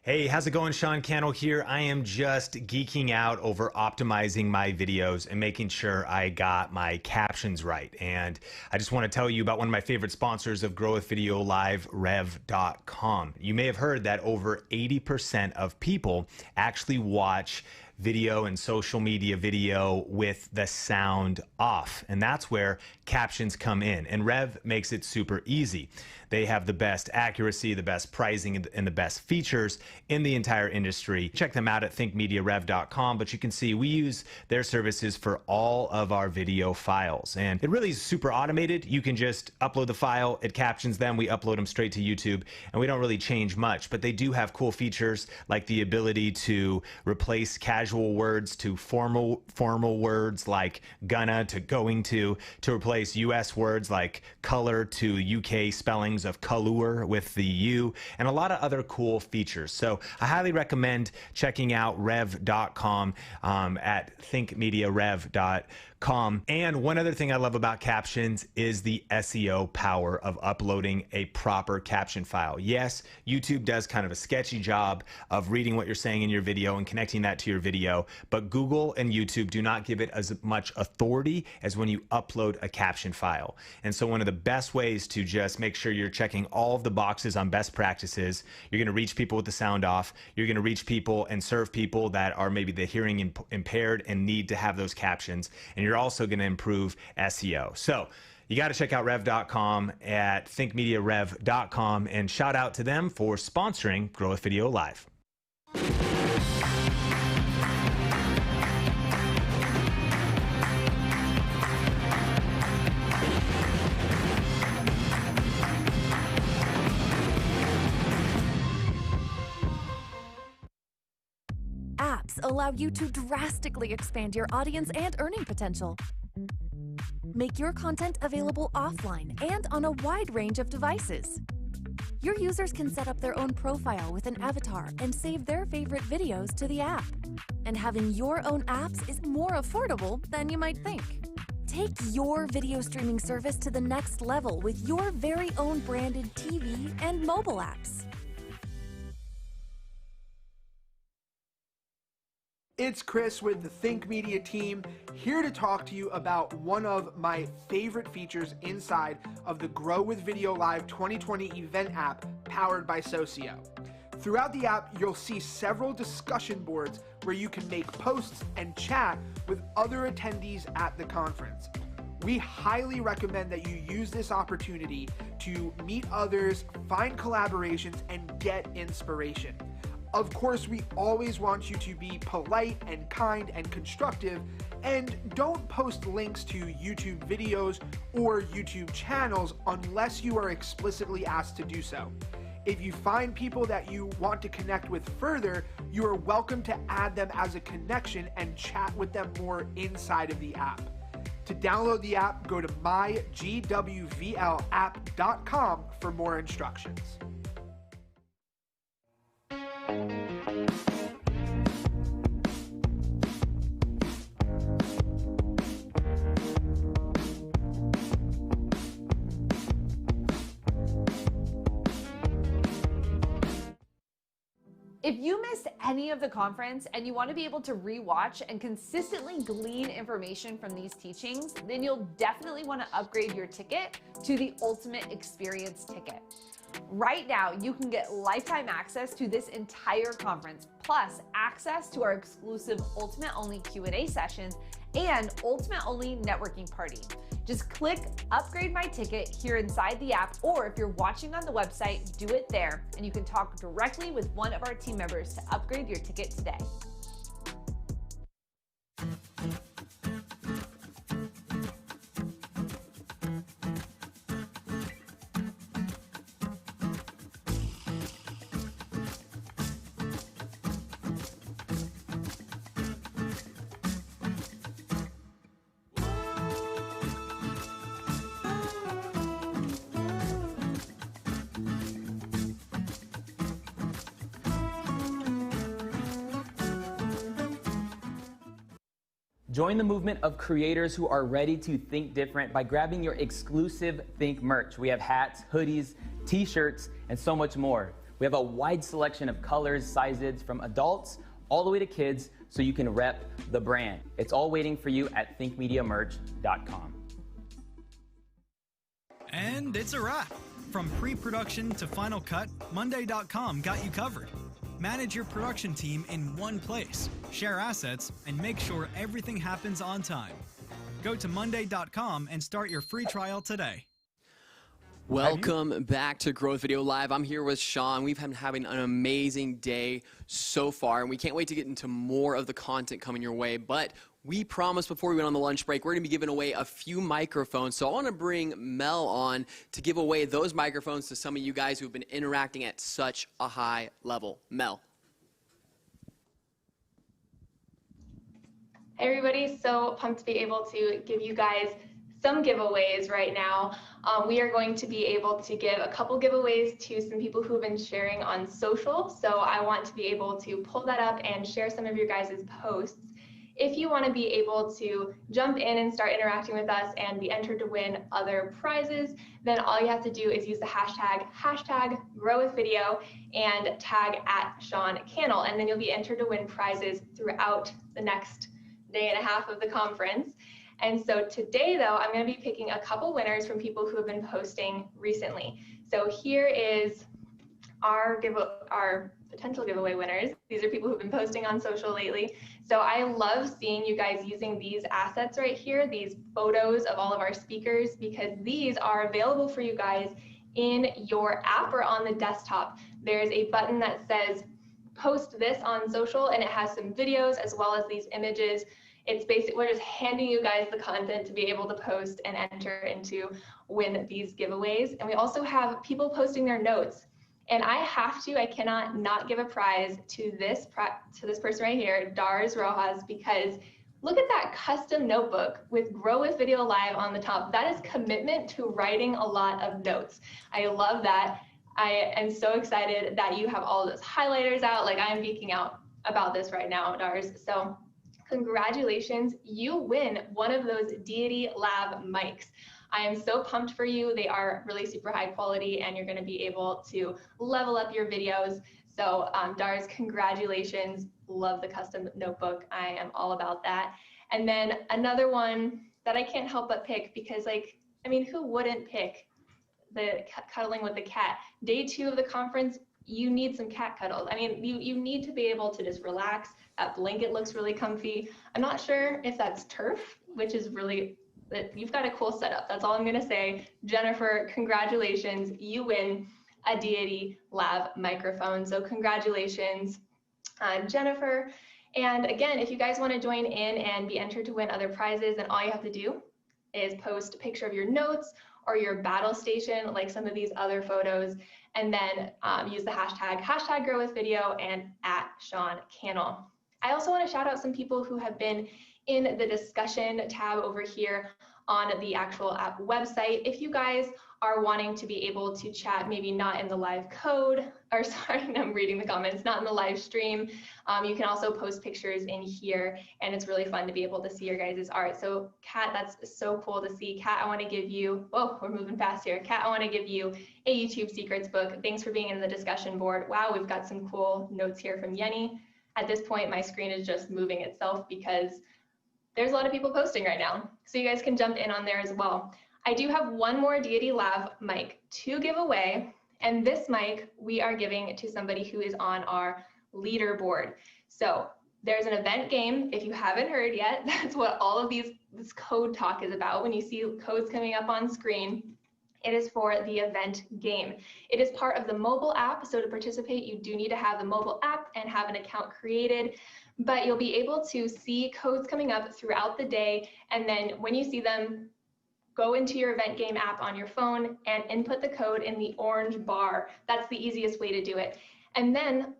Hey, how's it going? Sean Cannell here. I am just geeking out over optimizing my videos and making sure I got my captions right. And I just want to tell you about one of my favorite sponsors of Grow with Video Live, Rev.com. You may have heard that over 80% of people actually watch video and social media video with the sound off. And that's where captions come in. And Rev makes it super easy. They have the best accuracy, the best pricing, and the best features in the entire industry. Check them out at thinkmediarev.com, but you can see we use their services for all of our video files. And it really is super automated. You can just upload the file, it captions them, we upload them straight to YouTube, and we don't really change much. But they do have cool features like the ability to replace casual words to formal words like gonna to going to replace US words like color to UK spellings of color with the U, and a lot of other cool features. So I highly recommend checking out rev.com at thinkmediarev.com. And one other thing I love about captions is the SEO power of uploading a proper caption file. Yes, YouTube does kind of a sketchy job of reading what you're saying in your video and connecting that to your video, but Google and YouTube do not give it as much authority as when you upload a caption file. And so one of the best ways to just make sure you're checking all of the boxes on best practices, you're going to reach people with the sound off, you're going to reach people and serve people that are maybe the hearing impaired and need to have those captions, and you're also going to improve SEO. So you got to check out rev.com at thinkmediarev.com, and shout out to them for sponsoring Grow with Video Live. Apps allow you to drastically expand your audience and earning potential. Make your content available offline and on a wide range of devices. Your users can set up their own profile with an avatar and save their favorite videos to the app. And having your own apps is more affordable than you might think. Take your video streaming service to the next level with your very own branded TV and mobile apps. It's Chris with the Think Media team, here to talk to you about one of my favorite features inside of the Grow with Video Live 2020 event app powered by Socio. Throughout the app, you'll see several discussion boards where you can make posts and chat with other attendees at the conference. We highly recommend that you use this opportunity to meet others, find collaborations, and get inspiration. Of course, we always want you to be polite and kind and constructive, and don't post links to YouTube videos or YouTube channels unless you are explicitly asked to do so. If you find people that you want to connect with further, you are welcome to add them as a connection and chat with them more inside of the app. To download the app, go to mygwvlapp.com for more instructions. If you missed any of the conference and you want to be able to rewatch and consistently glean information from these teachings, then you'll definitely want to upgrade your ticket to the Ultimate Experience ticket. Right now, you can get lifetime access to this entire conference, plus access to our exclusive Ultimate Only Q&A sessions and Ultimate Only networking party. Just click Upgrade My Ticket here inside the app, or if you're watching on the website, do it there, and you can talk directly with one of our team members to upgrade your ticket today. Join the movement of creators who are ready to think different by grabbing your exclusive Think merch. We have hats, hoodies, t-shirts, and so much more. We have a wide selection of colors, sizes, from adults all the way to kids, so you can rep the brand. It's all waiting for you at thinkmediamerch.com. And it's a wrap. From pre-production to final cut, Monday.com got you covered. Manage your production team in one place, share assets, and make sure everything happens on time. Go to Monday.com and start your free trial today. Welcome back to Growth Video Live. I'm here with Sean. We've been having an amazing day so far, and we can't wait to get into more of the content coming your way. But we promised before we went on the lunch break, we're going to be giving away a few microphones. So I want to bring Mel on to give away those microphones to some of you guys who've been interacting at such a high level. Mel. Hey everybody, so pumped to be able to give you guys some giveaways right now. We are going to be able to give a couple giveaways to some people who have been sharing on social. So I want to be able to pull that up and share some of your guys' posts. If you want to be able to jump in and start interacting with us and be entered to win other prizes, then all you have to do is use the hashtag #GrowWithVideo and tag @SeanCannell, and then you'll be entered to win prizes throughout the next day and a half of the conference. And so today, though, I'm going to be picking a couple winners from people who have been posting recently. So here is our potential giveaway winners. These are people who've been posting on social lately. So I love seeing you guys using these assets right here, these photos of all of our speakers, because these are available for you guys in your app or on the desktop. There's a button that says post this on social, and it has some videos as well as these images. It's basically, we're just handing you guys the content to be able to post and enter into win these giveaways. And we also have people posting their notes. And I cannot not give a prize to this person right here, Dars Rojas, because look at that custom notebook with Grow with Video Live on the top. That is commitment to writing a lot of notes. I love that. I am so excited that you have all those highlighters out. Like, I am geeking out about this right now, Dars. So congratulations, you win one of those Deity Lab mics. I am so pumped for you. They are really super high quality, and you're going to be able to level up your videos. So Dars, congratulations. Love the custom notebook. I am all about that. And then another one that I can't help but pick, because who wouldn't pick the cuddling with the cat? Day 2 of the conference, you need some cat cuddles. You need to be able to just relax. That blanket looks really comfy. I'm not sure if that's turf, which is really, you've got a cool setup. That's all I'm gonna say. Jennifer, congratulations. You win a Deity Lab microphone. So congratulations, Jennifer. And again, if you guys wanna join in and be entered to win other prizes, then all you have to do is post a picture of your notes or your battle station, like some of these other photos, and then use the hashtag #GrowWithVideo and @SeanCannell. I also want to shout out some people who have been in the discussion tab over here on the actual app website. If you guys are wanting to be able to chat, maybe not in the live code, or sorry, I'm reading the comments, not in the live stream, you can also post pictures in here, and it's really fun to be able to see your guys' art. So Kat, that's so cool to see. Kat, I want to give you, whoa, we're moving fast here. Kat, I want to give you a YouTube Secrets book. Thanks for being in the discussion board. Wow, we've got some cool notes here from Yenny. At this point, my screen is just moving itself because there's a lot of people posting right now. So you guys can jump in on there as well. I do have one more Deity Lab mic to give away, and this mic we are giving to somebody who is on our leaderboard. So there's an event game. If you haven't heard yet, that's what all of this code talk is about. When you see codes coming up on screen, it is for the event game. It is part of the mobile app, so to participate, you do need to have the mobile app and have an account created, but you'll be able to see codes coming up throughout the day, and then when you see them, go into your event game app on your phone and input the code in the orange bar. That's the easiest way to do it. And then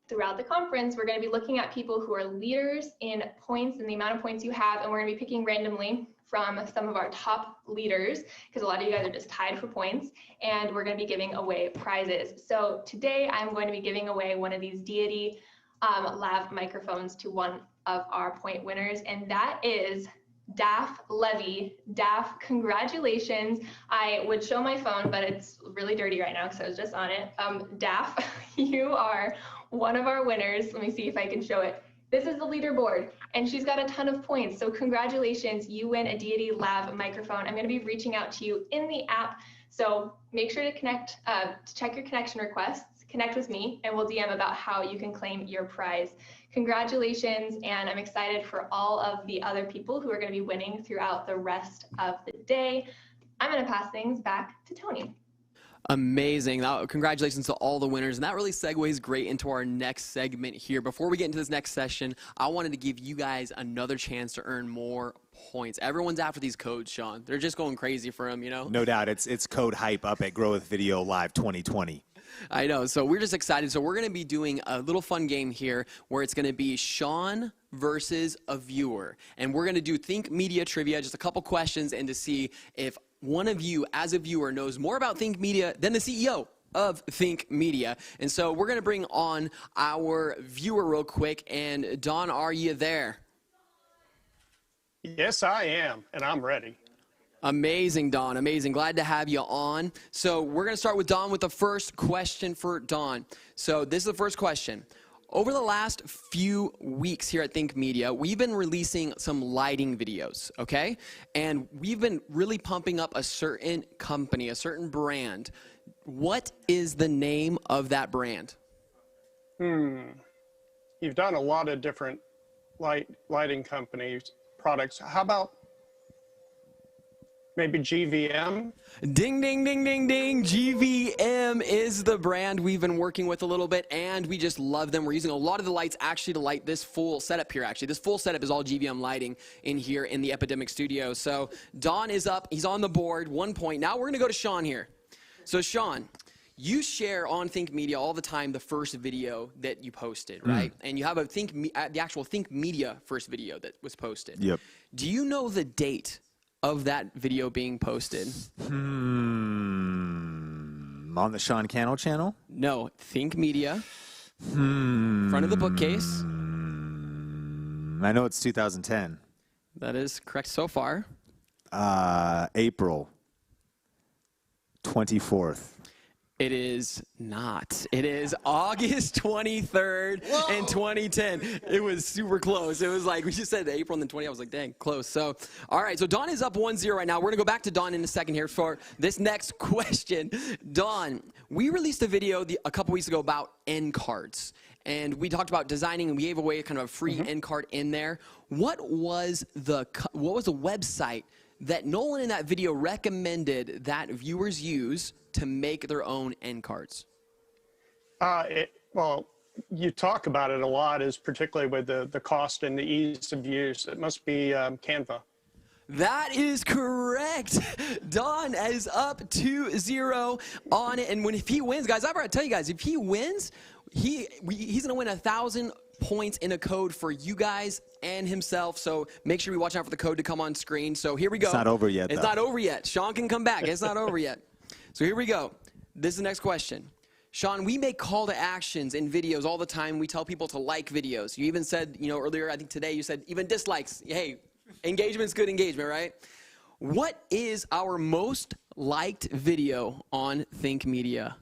throughout the conference, we're going to be looking at people who are leaders in points and the amount of points you have, and we're going to be picking randomly from some of our top leaders, because a lot of you guys are just tied for points, and we're going to be giving away prizes. So today I'm going to be giving away one of these Deity Lab microphones to one of our point winners, and that is Daph Levy. Daph, congratulations. I would show my phone, but it's really dirty right now because I was just on it. Daph, you are one of our winners. Let me see if I can show it. This is the leaderboard, and she's got a ton of points. So congratulations, you win a Deity Lab microphone. I'm going to be reaching out to you in the app. So make sure to connect, to check your connection requests, connect with me, and we'll DM about how you can claim your prize. Congratulations, and I'm excited for all of the other people who are going to be winning throughout the rest of the day. I'm going to pass things back to Tony. Amazing. Congratulations to all the winners. And that really segues great into our next segment here. Before we get into this next session, I wanted to give you guys another chance to earn more points. Everyone's after these codes, Sean. They're just going crazy for them, you know? No doubt. It's code hype up at Grow with Video Live 2020. I know. So we're just excited. So we're going to be doing a little fun game here where it's going to be Sean versus a viewer. And we're going to do Think Media trivia, just a couple questions, and to see if one of you as a viewer knows more about Think Media than the CEO of Think Media. And so we're going to bring on our viewer real quick. And Don, are you there? Yes, I am, and I'm ready. Amazing, Don. Amazing. Glad to have you on. So we're going to start with Don with the first question for Don. So this is the first question. Over the last few weeks here at Think Media, we've been releasing some lighting videos, okay? And we've been really pumping up a certain company, a certain brand. What is the name of that brand? You've done a lot of different lighting companies, products. How about maybe GVM? Ding, ding, ding, ding, ding. GVM is the brand we've been working with a little bit, and we just love them. We're using a lot of the lights actually to light this full setup here, actually. This full setup is all GVM lighting in here in the Epidemic Studio. So Don is up. He's on the board, 1 point. Now we're going to go to Sean here. So Sean, you share on Think Media all the time the first video that you posted, right? And you have the actual Think Media first video that was posted. Yep. Do you know the date of that video being posted? On the Sean Cannell channel? No, Think Media. Front of the bookcase. I know it's 2010. That is correct so far. April 24th. It is not. It is August 23rd in 2010. It was super close. It was like, we just said April and then 20. I was like, dang, close. So, all right. So Don is up 1-0 right now. We're going to go back to Don in a second here for this next question. Don, we released a video a couple weeks ago about end cards. And we talked about designing, and we gave away kind of a free end card in there. What was the website that Nolan in that video recommended that viewers use to make their own end cards? Well, you talk about it a lot, is particularly with the cost and the ease of use. It must be Canva. That is correct. Don is up 2-0 on it. And if he wins, guys, I've got to tell you guys, if he wins, he's going to win 1,000 points in a code for you guys and himself. So make sure you watch out for the code to come on screen. So here we go. It's not over yet, It's though. not over yet. Sean can come back. It's not over yet. So here we go. This is the next question. Sean, we make call to actions in videos all the time. We tell people to like videos. You even said, earlier, I think today, you said even dislikes. Hey, engagement's good engagement, right? What is our most liked video on Think Media?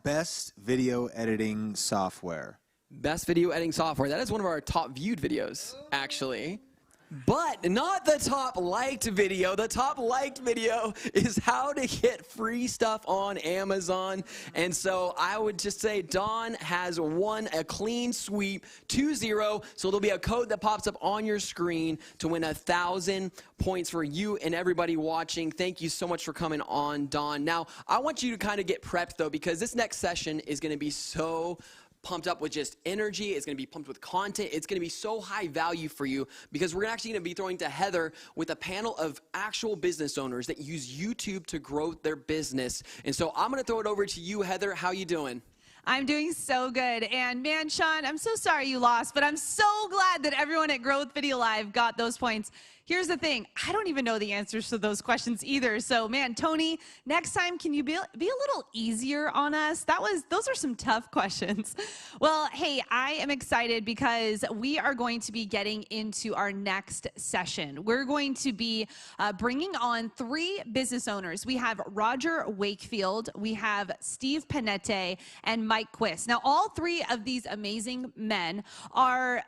Best video editing software. Best video editing software. That is one of our top viewed videos, actually. But not the top liked video. The top liked video is how to get free stuff on Amazon. And so I would just say Don has won a clean sweep, 2-0. So there'll be a code that pops up on your screen to win 1,000 points for you and everybody watching. Thank you so much for coming on, Don. Now, I want you to kind of get prepped, though, because this next session is going to be so pumped up with just energy. It's going to be pumped with content. It's going to be so high value for you because we're actually going to be throwing to Heather with a panel of actual business owners that use YouTube to grow their business. And so I'm going to throw it over to you, Heather. How you doing? I'm doing so good. And man, Sean, I'm so sorry you lost, but I'm so glad that everyone at Grow with Video Live got those points. Here's the thing. I don't even know the answers to those questions either. So, man, Tony, next time, can you be a little easier on us? Those are some tough questions. Well, hey, I am excited because we are going to be getting into our next session. We're going to be bringing on 3 business owners. We have Roger Wakefield, we have Steve Panette, and Mike Quist. Now, all 3 of these amazing men are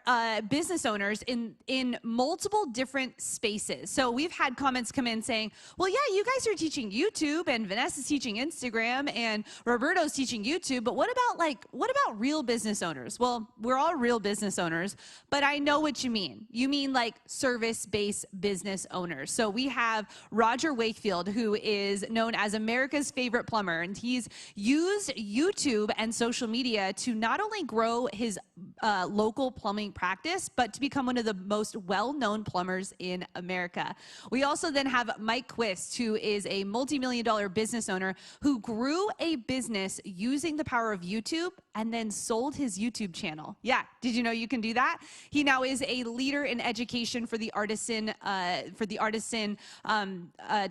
business owners in multiple different spaces. So we've had comments come in saying, well, yeah, you guys are teaching YouTube and Vanessa's teaching Instagram and Roberto's teaching YouTube, but what about real business owners? Well, we're all real business owners, but I know what you mean. You mean like service-based business owners. So we have Roger Wakefield, who is known as America's favorite plumber, and he's used YouTube and social media to not only grow his local plumbing practice, but to become one of the most well-known plumbers in America. We also then have Mike Quist, who is a multi-million-dollar business owner who grew a business using the power of YouTube and then sold his YouTube channel. Yeah, did you know you can do that? He now is a leader in education for the artisan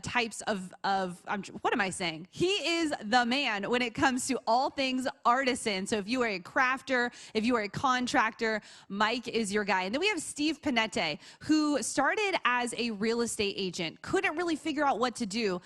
types of what am I saying? He is the man when it comes to all things artisan. So if you are a crafter, if you are a contractor, Mike is your guy. And then we have Steve Panette, who started as a real estate agent, couldn't really figure out what to do,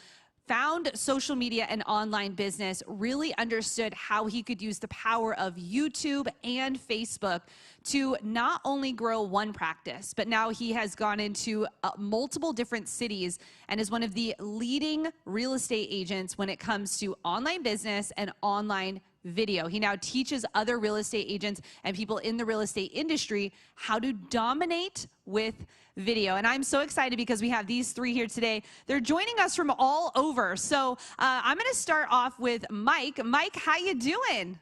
found social media and online business, really understood how he could use the power of YouTube and Facebook to not only grow one practice, but now he has gone into multiple different cities and is one of the leading real estate agents when it comes to online business and online video. He now teaches other real estate agents and people in the real estate industry how to dominate with video. And I'm so excited because we have these three here today. They're joining us from all over. So I'm going to start off with Mike. Mike, how you doing?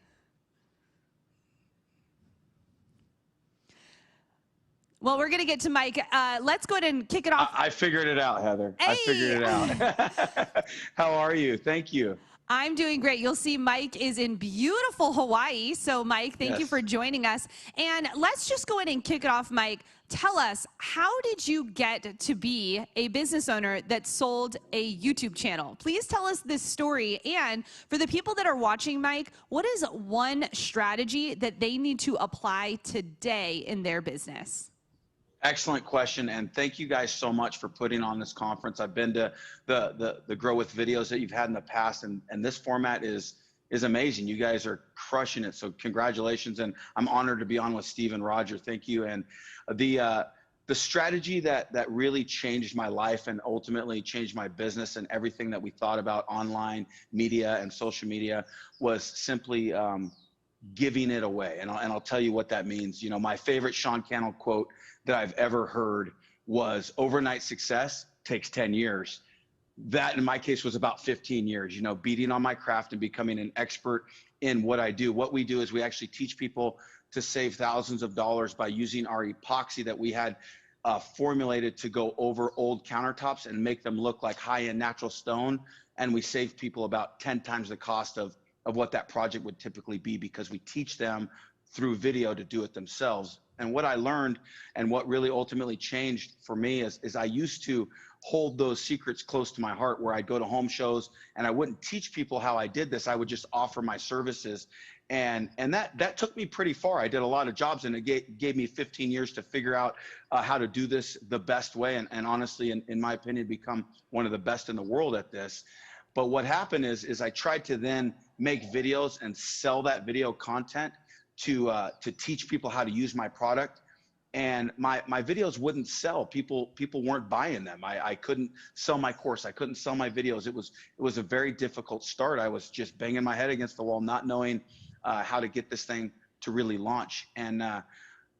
Well, we're going to get to Mike. Let's go ahead and kick it off. I figured it out, Heather. Hey. I figured it out. How are you? Thank you. I'm doing great. You'll see Mike is in beautiful Hawaii. So Mike, thank you for joining us. And let's just go ahead and kick it off, Mike. Tell us, how did you get to be a business owner that sold a YouTube channel? Please tell us this story. And for the people that are watching, Mike, what is one strategy that they need to apply today in their business? Excellent question, and thank you guys so much for putting on this conference. I've been to the Grow With videos that you've had in the past, and this format is amazing. You guys are crushing it, so congratulations, and I'm honored to be on with Steve and Roger. Thank you. And the strategy that really changed my life and ultimately changed my business and everything that we thought about online media and social media was simply giving it away. And I'll tell you what that means. You know, my favorite Sean Cannell quote that I've ever heard was, overnight success takes 10 years. That in my case was about 15 years, you know, beating on my craft and becoming an expert in what I do. What we do is we actually teach people to save thousands of dollars by using our epoxy that we had formulated to go over old countertops and make them look like high-end natural stone. And we save people about 10 times the cost of what that project would typically be, because we teach them through video to do it themselves. And what I learned and what really ultimately changed for me is I used to hold those secrets close to my heart, where I'd go to home shows and I wouldn't teach people how I did this. I would just offer my services. And that took me pretty far. I did a lot of jobs, and it gave me 15 years to figure out how to do this the best way. And honestly, in my opinion, become one of the best in the world at this. But what happened is I tried to then make videos and sell that video content to teach people how to use my product. And my videos wouldn't sell. People weren't buying them. I couldn't sell my course. I couldn't sell my videos. It was a very difficult start. I was just banging my head against the wall, not knowing how to get this thing to really launch. And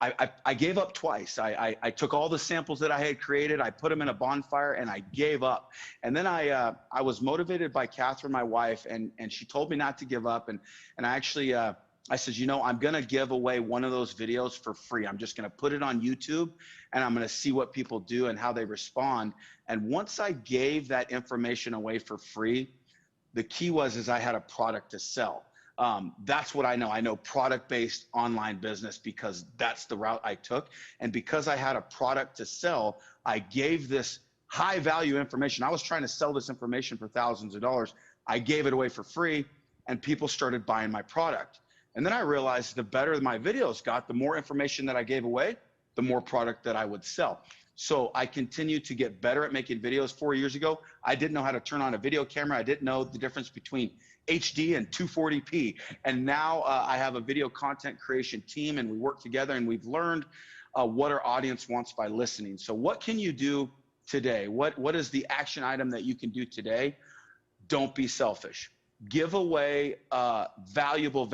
I gave up twice. I took all the samples that I had created, I put them in a bonfire, and I gave up. And then I was motivated by Catherine, my wife, and she told me not to give up. And I actually, I said, you know, I'm going to give away one of those videos for free. I'm just going to put it on YouTube, and I'm going to see what people do and how they respond. And once I gave that information away for free, the key was I had a product to sell. That's what I know. I know product-based online business because that's the route I took. And because I had a product to sell, I gave this high-value information. I was trying to sell this information for thousands of dollars. I gave it away for free, and people started buying my product. And then I realized the better my videos got, the more information that I gave away, the more product that I would sell. So I continued to get better at making videos. 4 years ago, I didn't know how to turn on a video camera. I didn't know the difference between HD and 240p. And now I have a video content creation team, and we work together, and we've learned what our audience wants by listening. So what can you do today? What is the action item that you can do today? Don't be selfish. Give away valuable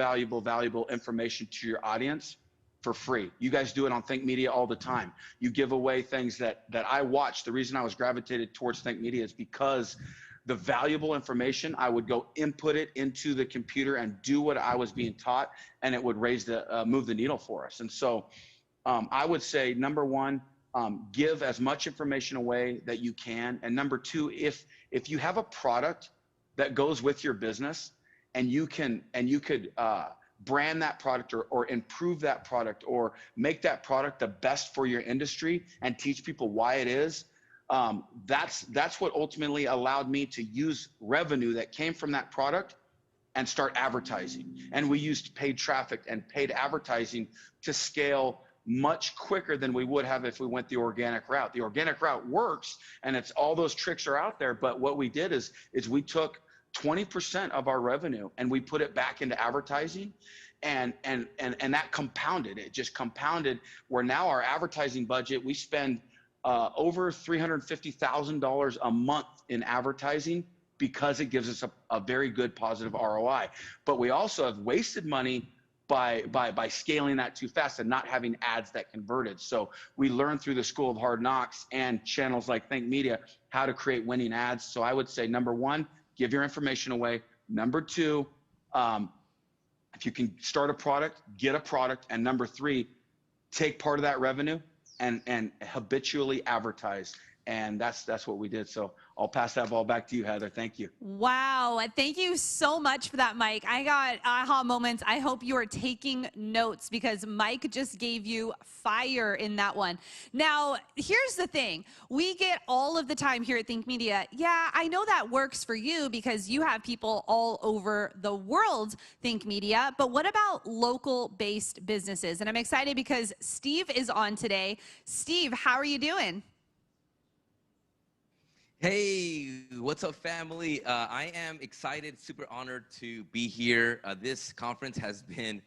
information to your audience for free. You guys do it on Think Media all the time. You give away things that I watch. The reason I was gravitated towards Think Media is because the valuable information, I would go input it into the computer and do what I was being taught, and it would move the needle for us. And so I would say, number one, give as much information away that you can. And number two, if you have a product that goes with your business, and you could brand that product or improve that product or make that product the best for your industry and teach people why it is, that's what ultimately allowed me to use revenue that came from that product and start advertising. And we used paid traffic and paid advertising to scale much quicker than we would have if we went the organic route. The organic route works, and it's all those tricks are out there. But what we did is we took 20% of our revenue and we put it back into advertising, and that compounded. It just compounded, where now our advertising budget, we spend over $350,000 a month in advertising, because it gives us a very good positive ROI. But we also have wasted money by scaling that too fast and not having ads that converted. So we learned through the School of Hard Knocks and channels like Think Media how to create winning ads. So I would say, number one, give your information away. Number two, if you can start a product, get a product. And number three, take part of that revenue and habitually advertise. And that's what we did. So I'll pass that ball back to you, Heather. Thank you. Wow. Thank you so much for that, Mike. I got aha moments. I hope you are taking notes, because Mike just gave you fire in that one. Now, here's the thing. We get all of the time here at Think Media, yeah, I know that works for you because you have people all over the world Think Media, but what about local-based businesses? And I'm excited because Steve is on today. Steve, how are you doing? Hey, what's up, family? I am excited, super honored to be here. This conference has been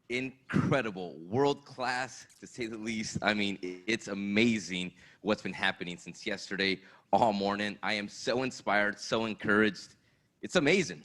incredible, world-class, to say the least. I mean, it's amazing what's been happening since yesterday all morning. I am so inspired, so encouraged. It's amazing.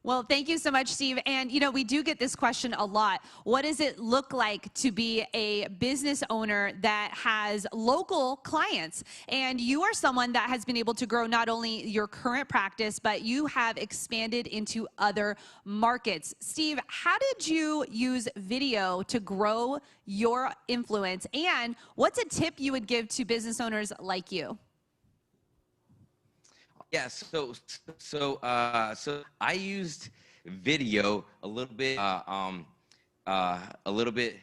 Well, thank you so much, Steve. And, you know, we do get this question a lot. What does it look like to be a business owner that has local clients? And you are someone that has been able to grow not only your current practice, but you have expanded into other markets. Steve, how did you use video to grow your influence? And what's a tip you would give to business owners like you? Yeah, so I used video a little bit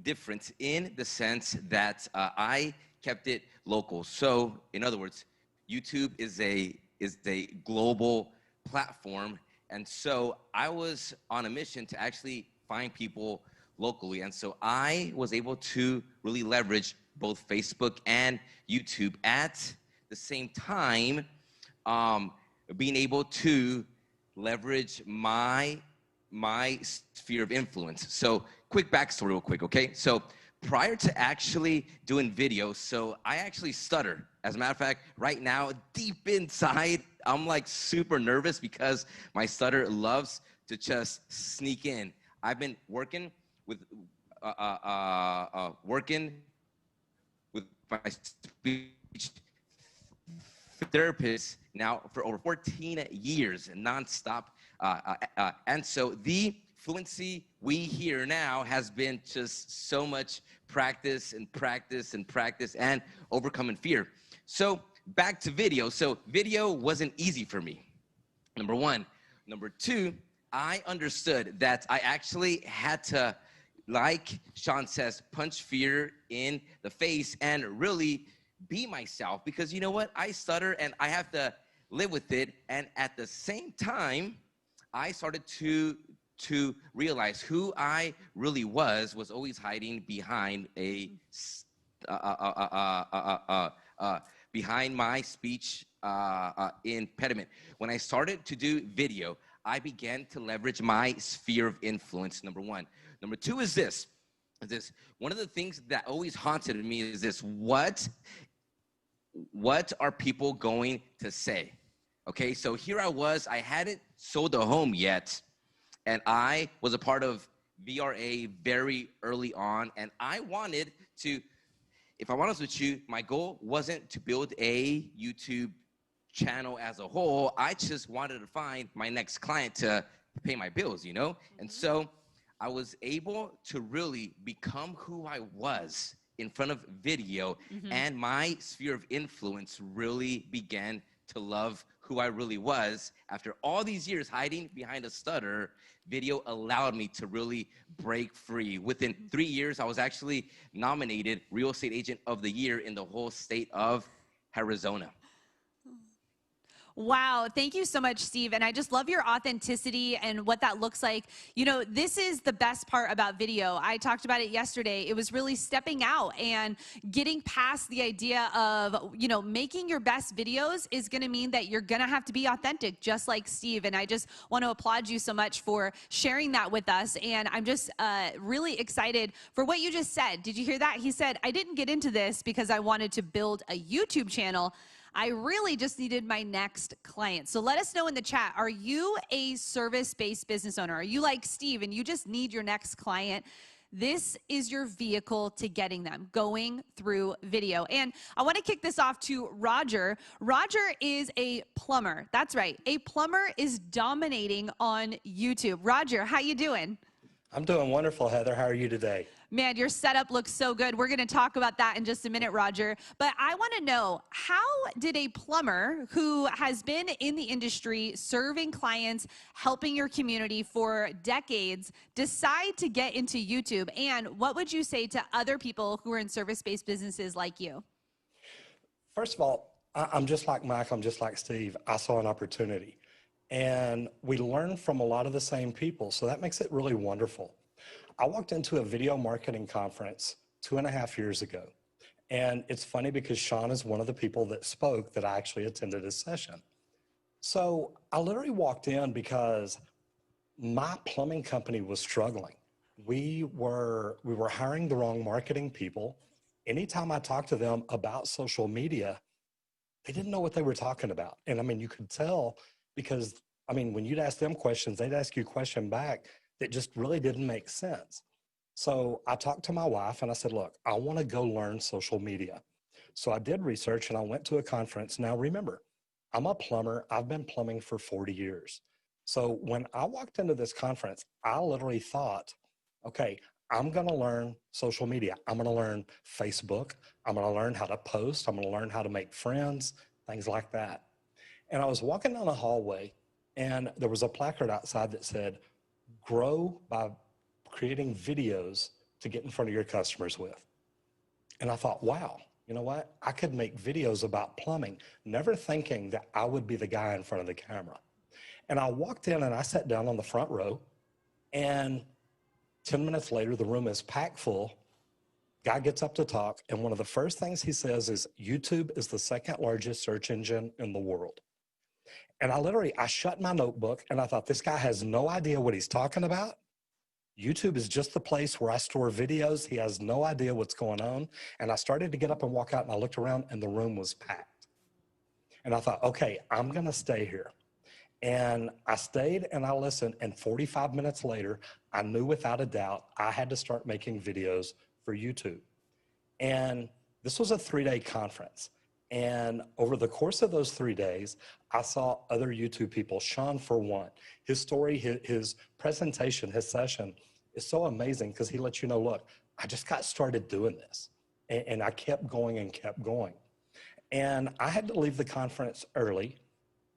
different in the sense that I kept it local. So in other words, YouTube is a global platform, and so I was on a mission to actually find people locally, and so I was able to really leverage both Facebook and YouTube at the same time. Being able to leverage my sphere of influence. So quick backstory real quick, okay? So prior to actually doing video, so I actually stutter. As a matter of fact, right now, deep inside, I'm like super nervous because my stutter loves to just sneak in. I've been working with my speech therapist now for over 14 years, nonstop. And so the fluency we hear now has been just so much practice and practice and practice and overcoming fear. So back to video. So video wasn't easy for me, number one. Number two, I understood that I actually had to, like Sean says, punch fear in the face and really be myself, because you know what? I stutter and I have to live with it. And at the same time, I started to realize who I really was always hiding behind behind my speech impediment. When I started to do video, I began to leverage my sphere of influence, number one. Number two is this. One of the things that always haunted me is this: what are people going to say? Okay, so here I was, I hadn't sold a home yet, and I was a part of VRA very early on, and I wanted to, if I'm honest with you, my goal wasn't to build a YouTube channel as a whole. I just wanted to find my next client to pay my bills, you know? And so I was able to really become who I was in front of video, and my sphere of influence really began to love who I really was. After all these years hiding behind a stutter, video allowed me to really break free. Within 3 years, I was actually nominated Real Estate Agent of the Year in the whole state of Arizona. Wow. Thank you so much, Steve. And I just love your authenticity and what that looks like. You know, this is the best part about video. I talked about it yesterday. It was really stepping out and getting past the idea of, you know, making your best videos is going to mean that you're going to have to be authentic, just like Steve. And I just want to applaud you so much for sharing that with us. And I'm just really excited for what you just said. Did you hear that? He said, I didn't get into this because I wanted to build a YouTube channel. I really just needed my next client. So let us know in the chat, are you a service-based business owner? Are you like Steve and you just need your next client? This is your vehicle to getting them, going through video. And I want to kick this off to Roger. Roger is a plumber. That's right. A plumber is dominating on YouTube. Roger, how you doing? I'm doing wonderful, Heather. How are you today? Man, your setup looks so good. We're going to talk about that in just a minute, Roger. But I want to know, how did a plumber who has been in the industry, serving clients, helping your community for decades, decide to get into YouTube? And what would you say to other people who are in service-based businesses like you? First of all, I'm just like Mike. I'm just like Steve. I saw an opportunity. And we learn from a lot of the same people. So that makes it really wonderful. I walked into a video marketing conference 2.5 years ago. And it's funny because Sean is one of the people that spoke that I actually attended his session. So I literally walked in because my plumbing company was struggling. We were hiring the wrong marketing people. Anytime I talked to them about social media, they didn't know what they were talking about. And I mean, you could tell because, I mean, when you'd ask them questions, they'd ask you a question back that just really didn't make sense. So I talked to my wife and I said, look, I want to go learn social media. So I did research and I went to a conference. Now remember, I'm a plumber. I've been plumbing for 40 years. So when I walked into this conference, I literally thought, okay, I'm going to learn social media. I'm going to learn Facebook. I'm going to learn how to post. I'm going to learn how to make friends, things like that. And I was walking down a hallway and there was a placard outside that said, grow by creating videos to get in front of your customers with. And I thought, wow, you know what? I could make videos about plumbing, never thinking that I would be the guy in front of the camera. And I walked in and I sat down on the front row, and 10 minutes later, the room is packed full. Guy gets up to talk, and one of the first things he says is, YouTube is the second largest search engine in the world. And I shut my notebook and I thought, this guy has no idea what he's talking about. YouTube is just the place where I store videos. He has no idea what's going on. And I started to get up and walk out and I looked around and the room was packed. And I thought, okay, I'm going to stay here. And I stayed and I listened. And 45 minutes later, I knew without a doubt I had to start making videos for YouTube. And this was a 3-day conference. And over the course of those 3 days, I saw other YouTube people, Sean for one. His story, his presentation, his session is so amazing because he lets you know, look, I just got started doing this. And I kept going and kept going. And I had to leave the conference early.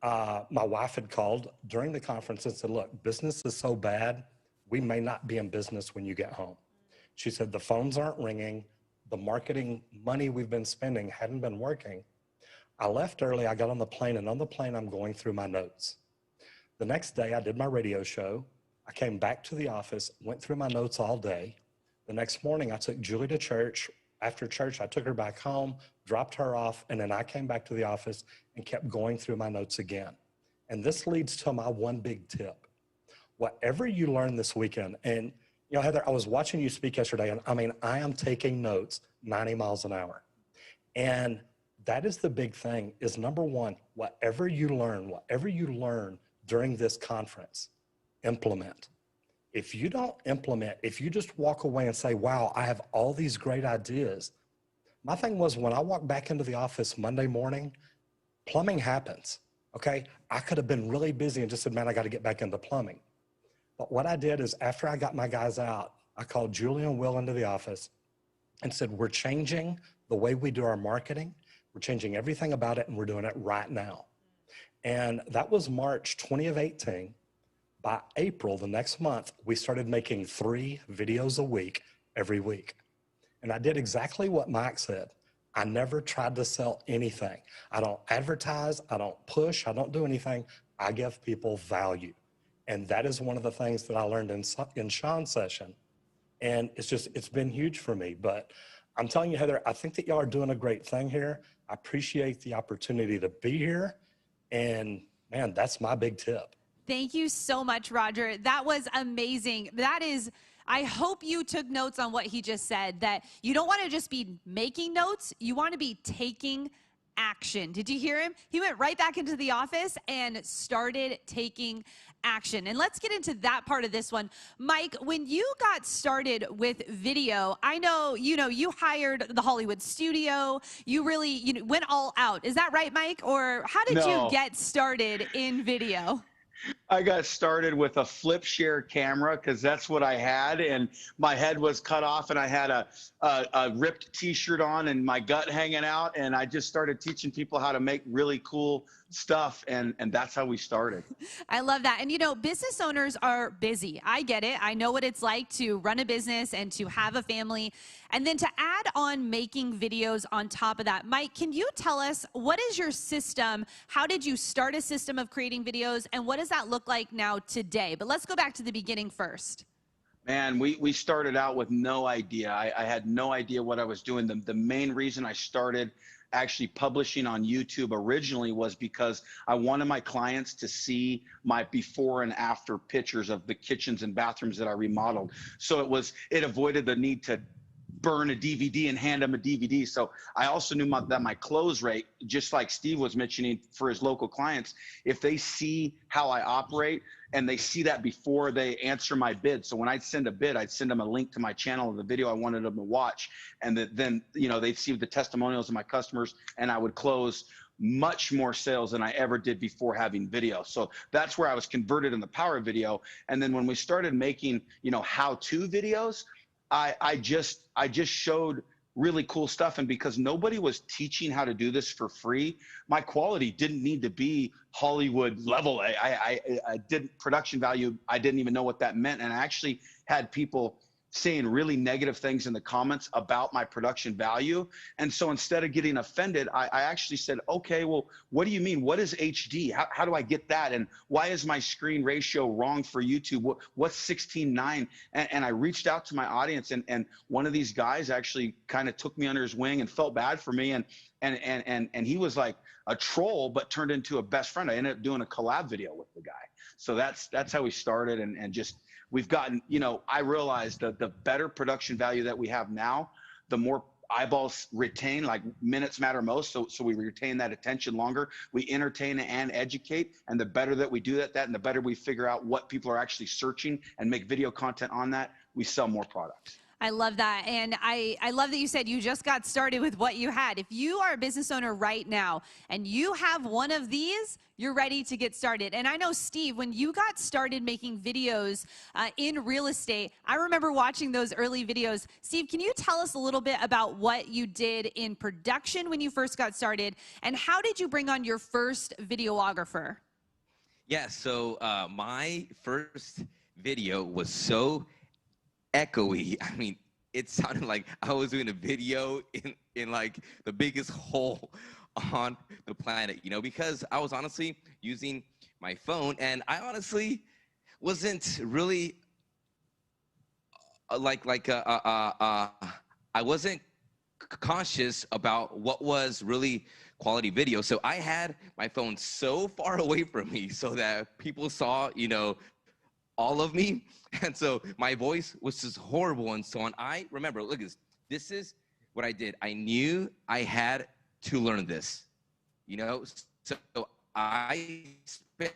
My wife had called during the conference and said, look, business is so bad, we may not be in business when you get home. She said, the phones aren't ringing. The marketing money we've been spending hadn't been working. I left early, I got on the plane, and on the plane, I'm going through my notes. The next day, I did my radio show. I came back to the office, went through my notes all day. The next morning, I took Julie to church. After church, I took her back home, dropped her off, and then I came back to the office and kept going through my notes again. And this leads to my one big tip. Whatever you learn this weekend, and you know, Heather, I was watching you speak yesterday, and I mean, I am taking notes 90 miles an hour. And that is the big thing, is number one, whatever you learn during this conference, implement. If you don't implement, if you just walk away and say, wow, I have all these great ideas. My thing was, when I walked back into the office Monday morning, plumbing happens, okay? I could have been really busy and just said, man, I got to get back into plumbing. But what I did is, after I got my guys out, I called Julie and Will into the office and said, we're changing the way we do our marketing. We're changing everything about it, and we're doing it right now. And that was March 2018. By April, the next month, we started making 3 videos a week, every week. And I did exactly what Mike said. I never tried to sell anything. I don't advertise, I don't push, I don't do anything. I give people value. And that is one of the things that I learned in Sean's session. And it's been huge for me. But I'm telling you, Heather, I think that y'all are doing a great thing here. I appreciate the opportunity to be here. And man, that's my big tip. Thank you so much, Roger. That was amazing. I hope you took notes on what he just said, that you don't want to just be making notes, you want to be taking action. Did you hear him? He went right back into the office and started taking action. And let's get into that part of this one. Mike, when you got started with video, I know, you hired the Hollywood studio. You really, went all out. Is that right, Mike? Or how did you get started in video? I got started with a flip share camera because that's what I had, and my head was cut off, and I had a ripped t-shirt on and my gut hanging out, and I just started teaching people how to make really cool stuff, and that's how we started. I love that. And business owners are busy. I get it. I know what it's like to run a business and to have a family, and then to add on making videos on top of that. Mike, can you tell us, what is your system? How did you start a system of creating videos, and what does that look like now today? But let's go back to the beginning first. Man, we started out with no idea. I had no idea what I was doing. The main reason I started actually publishing on YouTube originally was because I wanted my clients to see my before and after pictures of the kitchens and bathrooms that I remodeled. So it avoided the need to burn a DVD and hand them a DVD. So I also knew that my close rate, just like Steve was mentioning for his local clients, if they see how I operate and they see that before they answer my bid. So when I'd send a bid, I'd send them a link to my channel of the video I wanted them to watch. And then, they'd see the testimonials of my customers, and I would close much more sales than I ever did before having video. So that's where I was converted in the power of video. And then when we started making, how-to videos, I just showed really cool stuff. And because nobody was teaching how to do this for free, my quality didn't need to be Hollywood level. I didn't production value. I didn't even know what that meant. And I actually had people saying really negative things in the comments about my production value. And so instead of getting offended, I actually said, okay, well, what do you mean? What is HD? How do I get that? And why is my screen ratio wrong for YouTube? What's 16:9? And I reached out to my audience, and one of these guys actually kind of took me under his wing and felt bad for me. And he was like a troll, but turned into a best friend. I ended up doing a collab video with the guy. So that's how we started, and just, we've gotten, I realized that the better production value that we have now, the more eyeballs retain, like minutes matter most. So we retain that attention longer. We entertain and educate. And the better that we do that, and the better we figure out what people are actually searching and make video content on that, we sell more products. I love that. And I love that you said you just got started with what you had. If you are a business owner right now and you have one of these, you're ready to get started. And I know, Steve, when you got started making videos in real estate, I remember watching those early videos. Steve, can you tell us a little bit about what you did in production when you first got started, and how did you bring on your first videographer? Yeah, so my first video was so echoey. I mean, it sounded like I was doing a video in like the biggest hole on the planet, because I was honestly using my phone, and I honestly wasn't really I wasn't conscious about what was really quality video. So I had my phone so far away from me so that people saw, you know, all of me. And so my voice was just horrible and so on. I remember, look at this. This is what I did. I knew I had to learn this, you know? So I spent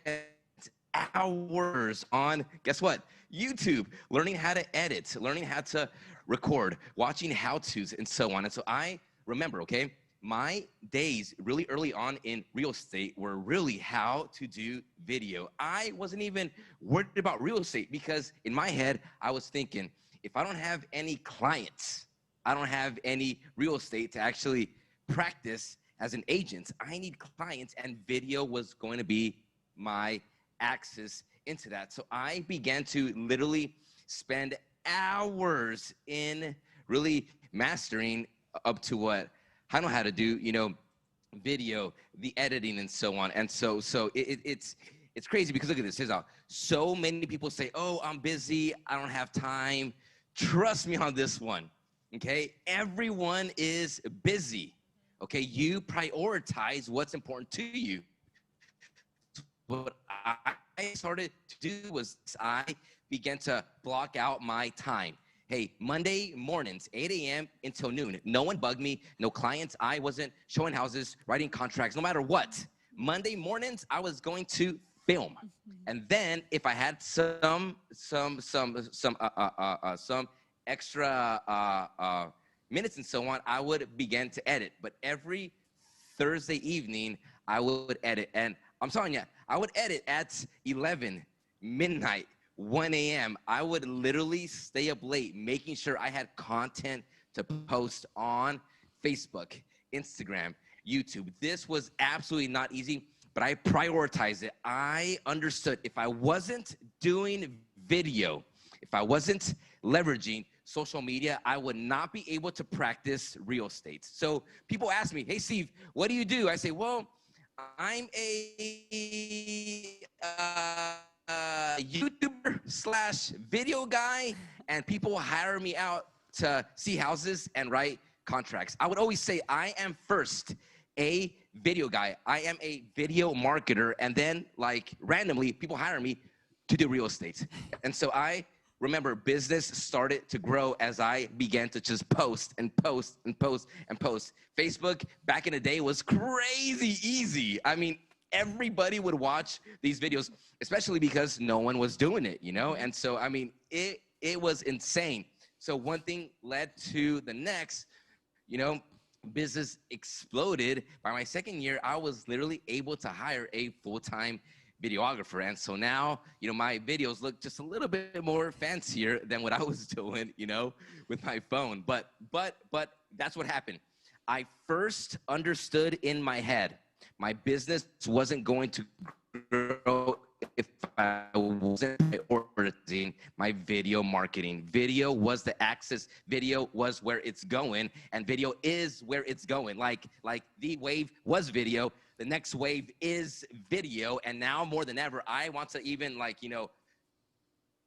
hours on, guess what? YouTube, learning how to edit, learning how to record, watching how-tos and so on. And so I remember, okay, my days really early on in real estate were really how to do video. I wasn't even worried about real estate because in my head, I was thinking, if I don't have any clients, I don't have any real estate to actually practice as an agent. I need clients, and video was going to be my access into that. So I began to literally spend hours in really mastering up to what I know how to do, you know, video, the editing and so on. And so it's crazy because look at this. Here's how. So many people say, oh, I'm busy, I don't have time. Trust me on this one, okay? Everyone is busy, okay? You prioritize what's important to you. What I started to do was I began to block out my time. Hey, Monday mornings, 8 a.m. until noon. No one bugged me, no clients. I wasn't showing houses, writing contracts, no matter what. Monday mornings, I was going to film. And then if I had some extra minutes and so on, I would begin to edit. But every Thursday evening, I would edit. And I'm telling you, I would edit at 11, midnight, 1 a.m. I would literally stay up late making sure I had content to post on Facebook, Instagram, YouTube. This was absolutely not easy, but I prioritized it. I understood if I wasn't doing video, if I wasn't leveraging social media, I would not be able to practice real estate. So people ask me, hey, Steve, what do you do? I say, well, I'm a YouTuber / video guy, and people hire me out to see houses and write contracts. I would always say I am first a video guy. I am a video marketer, and then like randomly people hire me to do real estate. And so I remember business started to grow as I began to just post and post and post and post. Facebook back in the day was crazy easy. I mean, everybody would watch these videos, especially because no one was doing it, you know? And so, I mean, it was insane. So one thing led to the next, you know, business exploded. By my second year, I was literally able to hire a full-time videographer. And so now, you know, my videos look just a little bit more fancier than what I was doing, you know, with my phone. But that's what happened. I first understood in my head, my business wasn't going to grow if I wasn't prioritizing my video marketing. Video was the axis. Video was where it's going, and video is where it's going. Like the wave was video. The next wave is video, and now more than ever, I want to even like, you know,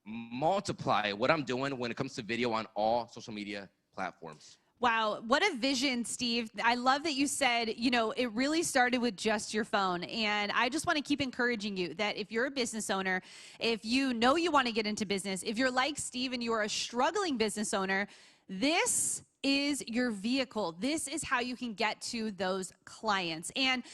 multiply what I'm doing when it comes to video on all social media platforms. Wow, what a vision, Steve. I love that you said, you know, it really started with just your phone. And I just want to keep encouraging you that if you're a business owner, if you know you want to get into business, if you're like Steve and you are a struggling business owner, this is your vehicle. This is how you can get to those clients. And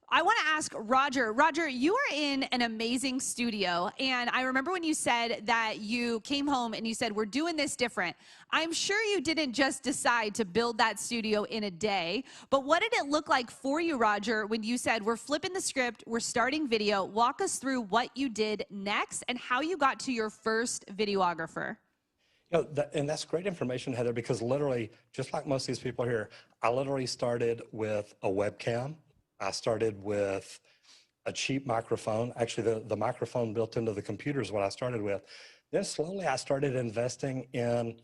I want to ask Roger. Roger, you are in an amazing studio, and I remember when you said that you came home and you said, we're doing this different. I'm sure you didn't just decide to build that studio in a day, but what did it look like for you, Roger, when you said, we're flipping the script, we're starting video? Walk us through what you did next and how you got to your first videographer. You know, and that's great information, Heather, because literally, just like most of these people here, I literally started with a webcam. I started with a cheap microphone. Actually, the microphone built into the computer is what I started with. Then slowly I started investing in,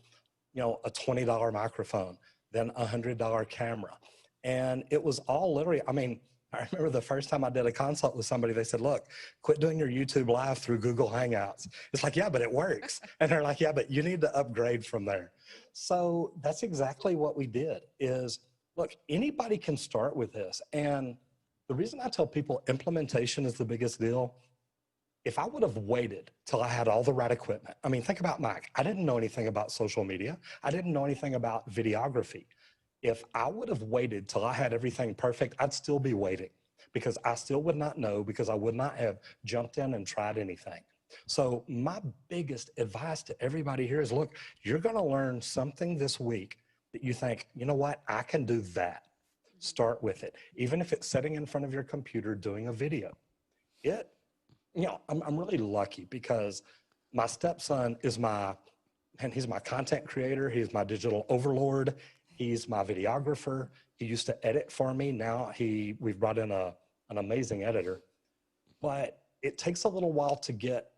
you know, a $20 microphone, then a $100 camera. And it was all literally, I mean, I remember the first time I did a consult with somebody, they said, look, quit doing your YouTube live through Google Hangouts. It's like, yeah, but it works. And they're like, yeah, but you need to upgrade from there. So that's exactly what we did is, look, anybody can start with this. And the reason I tell people implementation is the biggest deal, if I would have waited till I had all the right equipment, I mean, think about Mike. I didn't know anything about social media. I didn't know anything about videography. If I would have waited till I had everything perfect, I'd still be waiting because I still would not know, because I would not have jumped in and tried anything. So my biggest advice to everybody here is, look, you're going to learn something this week that you think, you know what, I can do that. Start with it. Even if it's sitting in front of your computer doing a video. I'm really lucky because my stepson is he's my content creator. He's my digital overlord. He's my videographer. He used to edit for me. Now we've brought in an amazing editor. But it takes a little while to get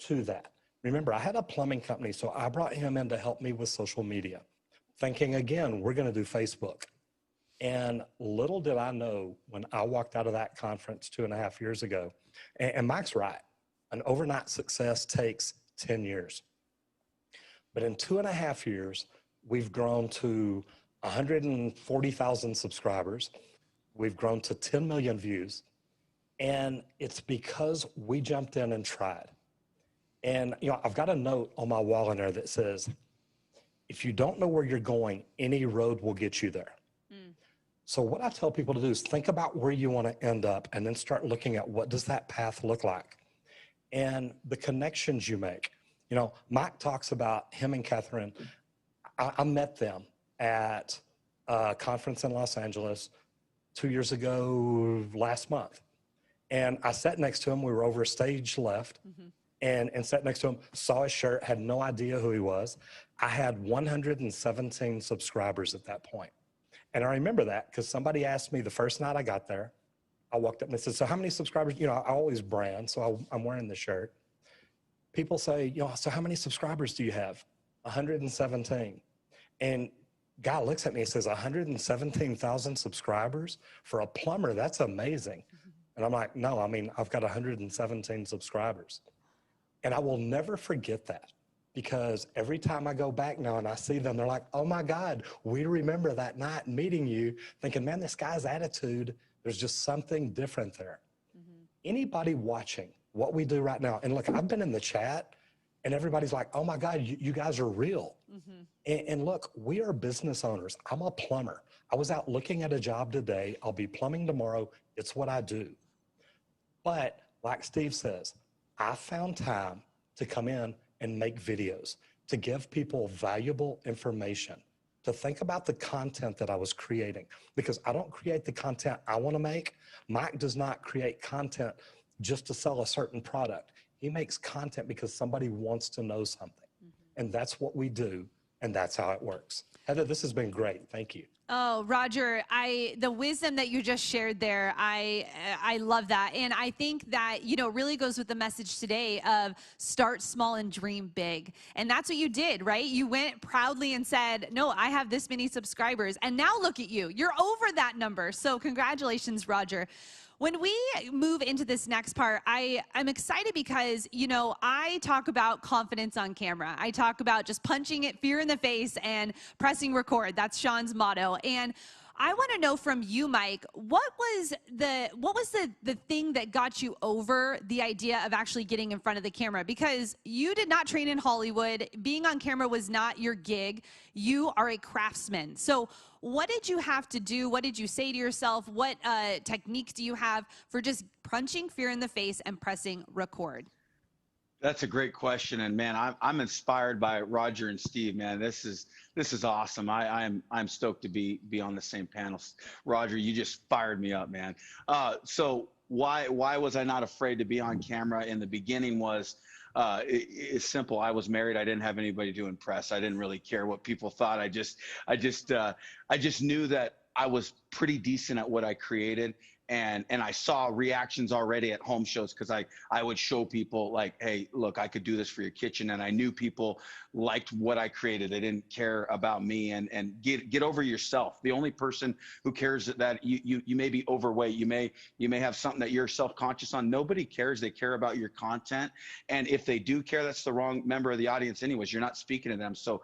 to that. Remember, I had a plumbing company, so I brought him in to help me with social media, thinking, again, we're going to do Facebook. And little did I know when I walked out of that conference 2.5 years ago, and Mike's right, an overnight success takes 10 years. But in 2.5 years, we've grown to 140,000 subscribers. We've grown to 10 million views. And it's because we jumped in and tried. And, I've got a note on my wall in there that says, if you don't know where you're going, any road will get you there. So what I tell people to do is think about where you want to end up and then start looking at what does that path look like and the connections you make. Mike talks about him and Catherine. I met them at a conference in Los Angeles 2 years ago last month. And I sat next to him. We were over stage left and sat next to him, saw his shirt, had no idea who he was. I had 117 subscribers at that point. And I remember that because somebody asked me the first night I got there. I walked up and they said, so how many subscribers? I always brand, so I'm wearing the shirt. People say, so how many subscribers do you have? 117. And guy looks at me and says, 117,000 subscribers? For a plumber, that's amazing. And I'm like, no, I've got 117 subscribers. And I will never forget that. Because every time I go back now and I see them, they're like, oh my God, we remember that night meeting you, thinking, man, this guy's attitude, there's just something different there. Anybody watching what we do right now, and look, I've been in the chat and everybody's like, oh my God, you guys are real. And look, we are business owners. I'm a plumber. I was out looking at a job today. I'll be plumbing tomorrow. It's what I do. But like Steve says, I found time to come in and make videos, to give people valuable information, to think about the content that I was creating. Because I don't create the content I want to make. Mike does not create content just to sell a certain product. He makes content because somebody wants to know something. And that's what we do, and that's how it works. Heather, this has been great. Thank you. Oh, Roger, the wisdom that you just shared there, I love that. And I think that, really goes with the message today of start small and dream big. And that's what you did, right? You went proudly and said, no, I have this many subscribers. And now look at you. You're over that number. So congratulations, Roger. When we move into this next part, I'm excited because, I talk about confidence on camera. I talk about just punching it fear in the face and pressing record. That's Sean's motto. And I want to know from you, Mike, what was the thing that got you over the idea of actually getting in front of the camera? Because you did not train in Hollywood. Being on camera was not your gig. You are a craftsman. So what did you have to do? What did you say to yourself? What techniques do you have for just punching fear in the face and pressing record? That's a great question, and man, I'm inspired by Roger and Steve. Man, this is awesome. I'm stoked to be on the same panel. Roger, you just fired me up, man. So why was I not afraid to be on camera in the beginning? Was it's simple. I was married. I didn't have anybody to impress. I didn't really care what people thought. I just knew that I was pretty decent at what I created. and I saw reactions already at home shows because I would show people like, hey, look, I could do this for your kitchen, and I knew people liked what I created. They didn't care about me, and get over yourself. The only person who cares that you may be overweight, you may have something that you're self-conscious on. Nobody cares. They care about your content, and if they do care, that's the wrong member of the audience anyways. You're not speaking to them. So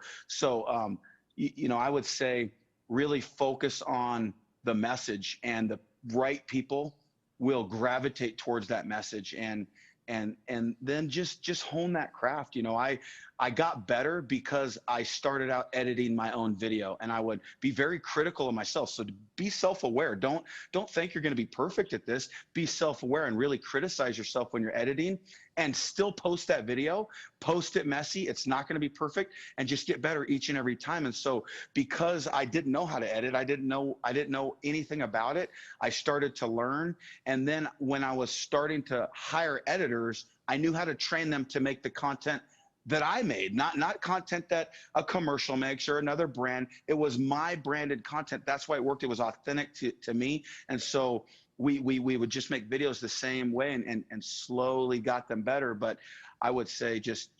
you know, I would say really focus on the message, and the right people will gravitate towards that message, and then just hone that craft. You know, I got better because I started out editing my own video, and I would be very critical of myself. So to be self-aware. Don't think you're going to be perfect at this. Be self-aware and really criticize yourself when you're editing, and still post that video. Post it messy. It's not going to be perfect, and just get better each and every time. And so because I didn't know how to edit, I didn't know anything about it, I started to learn. And then when I was starting to hire editors, I knew how to train them to make the content that I made, not content that a commercial makes or another brand. It was my branded content. That's why it worked. It was authentic to me. And so we would just make videos the same way, and slowly got them better. But I would say just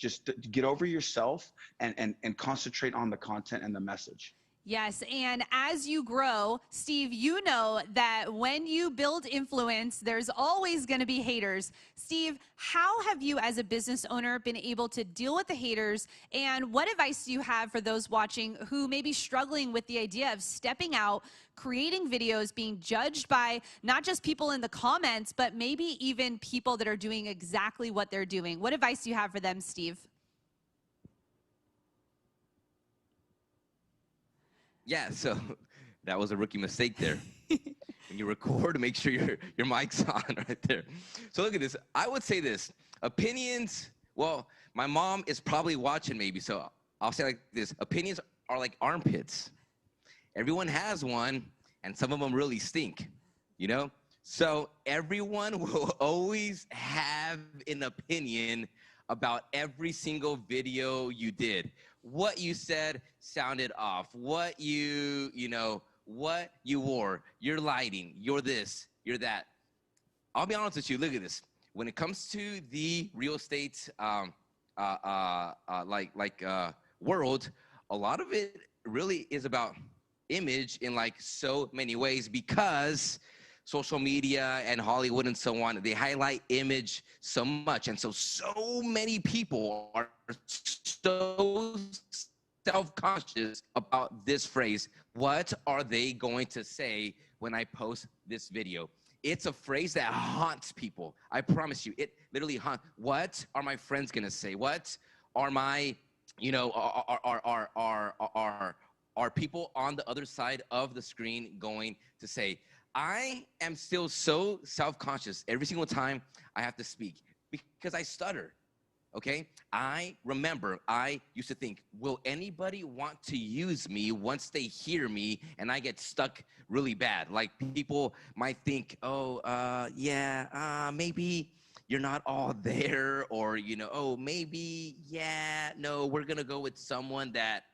get over yourself and concentrate on the content and the message. Yes, and as you grow, Steve, you know that when you build influence, there's always going to be haters. Steve, how have you as a business owner been able to deal with the haters, and what advice do you have for those watching who may be struggling with the idea of stepping out, creating videos, being judged by not just people in the comments, but maybe even people that are doing exactly what they're doing? What advice do you have for them, Steve? Yeah, so that was a rookie mistake there. When you record, make sure your mic's on right there. So look at this. I would say this. Opinions, well, my mom is probably watching maybe, so I'll say like this. Opinions are like armpits. Everyone has one, and some of them really stink, you know? So everyone will always have an opinion about every single video you did. What you said sounded off. What you know, what you wore, your lighting, your this, your that. I'll be honest with you, look at this. When it comes to the real estate world, a lot of it really is about image in like so many ways, because social media and Hollywood and so on, they highlight image so much. And so many people are so self-conscious about this phrase. What are they going to say when I post this video? It's a phrase that haunts people. I promise you, it literally haunts. What are my friends gonna say? What are my, you know, are people on the other side of the screen going to say? I am still so self-conscious every single time I have to speak because I stutter, okay? I remember I used to think, will anybody want to use me once they hear me and I get stuck really bad? Like people might think, oh, yeah, maybe you're not all there, or, you know, oh, maybe, yeah, no, we're gonna go with someone that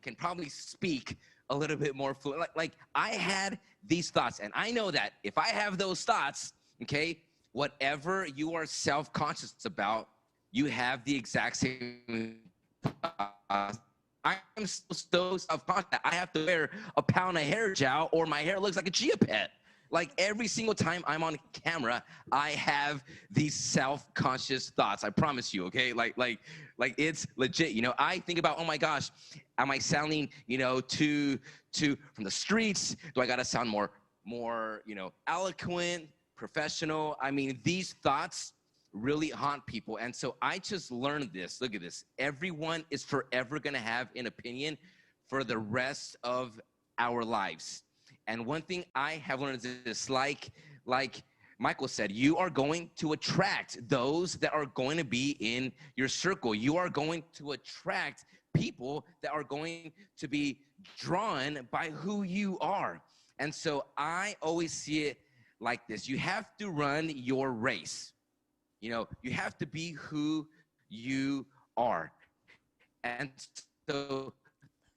can probably speak a little bit more fluent. Like I had these thoughts, and I know that if I have those thoughts, okay, whatever you are self-conscious about, you have the exact same thoughts. I am so self-conscious that I have to wear a pound of hair gel or my hair looks like a chia pet. Like every single time I'm on camera, I have these self-conscious thoughts. I promise you, okay? Like it's legit. You know, I think about, oh my gosh, am I sounding, you know, too from the streets? Do I gotta sound more, you know, eloquent, professional? I mean, these thoughts really haunt people. And so I just learned this. Look at this. Everyone is forever gonna have an opinion for the rest of our lives. And one thing I have learned is this, like Michael said, you are going to attract those that are going to be in your circle. You are going to attract people that are going to be drawn by who you are. And so I always see it like this. You have to run your race. You know, you have to be who you are. And so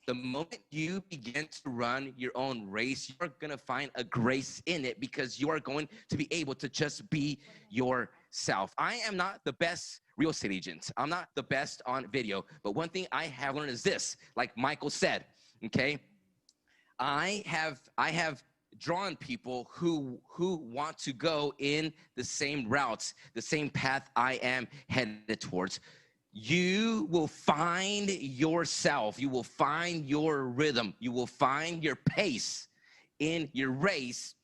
The moment you begin to run your own race, you're going to find a grace in it because you are going to be able to just be yourself. I am not the best real estate agent. I'm not the best on video. But one thing I have learned is this, like Michael said, okay? I have drawn people who want to go in the same routes, the same path I am headed towards. You will find yourself. You will find your rhythm. You will find your pace in your race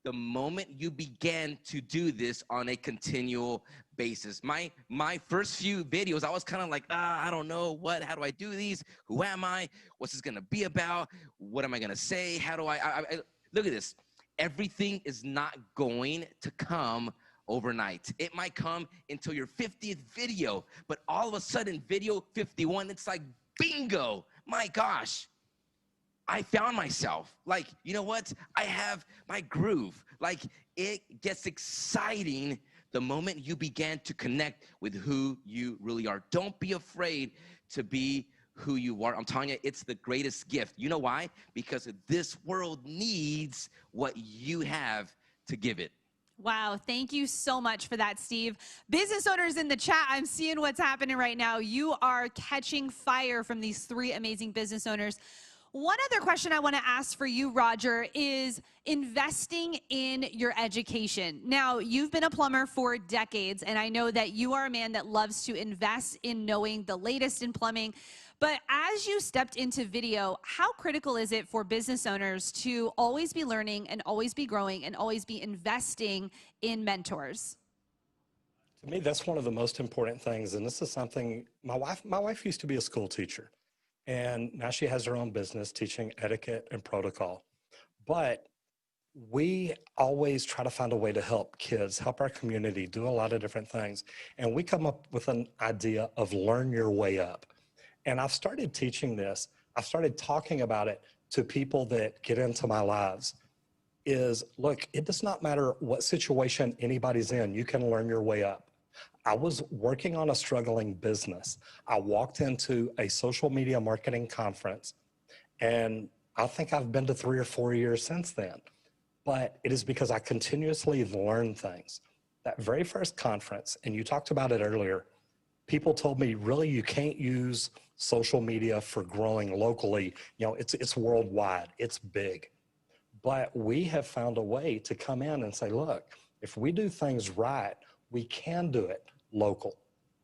the moment you begin to do this on a continual basis. My first few videos, I was kind of like, I don't know how do I do these? Who am I? What's this gonna be about? What am I gonna say? How do I look at this. Everything is not going to come overnight. It might come until your 50th video, but all of a sudden, video 51, it's like, bingo, my gosh, I found myself. Like, you know what? I have my groove. Like, it gets exciting the moment you begin to connect with who you really are. Don't be afraid to be who you are. I'm telling you, it's the greatest gift. You know why? Because this world needs what you have to give it. Wow, thank you so much for that, Steve. Business owners in the chat, I'm seeing what's happening right now. You are catching fire from these 3 amazing business owners. One other question I want to ask for you, Roger, is investing in your education. Now, you've been a plumber for decades, and I know that you are a man that loves to invest in knowing the latest in plumbing. But as you stepped into video, how critical is it for business owners to always be learning and always be growing and always be investing in mentors? To me, that's one of the most important things. And this is something, my wife used to be a school teacher, and now she has her own business teaching etiquette and protocol. But we always try to find a way to help kids, help our community, do a lot of different things. And we come up with an idea of learn your way up. And I've started teaching this. I've started talking about it to people that get into my lives is, look, it does not matter what situation anybody's in. You can learn your way up. I was working on a struggling business. I walked into a social media marketing conference, and I think I've been to 3 or 4 years since then. But it is because I continuously learn things. That very first conference, and you talked about it earlier, people told me, really, you can't use social media for growing locally. You know, it's worldwide, it's big. But we have found a way to come in and say, look, if we do things right, we can do it local.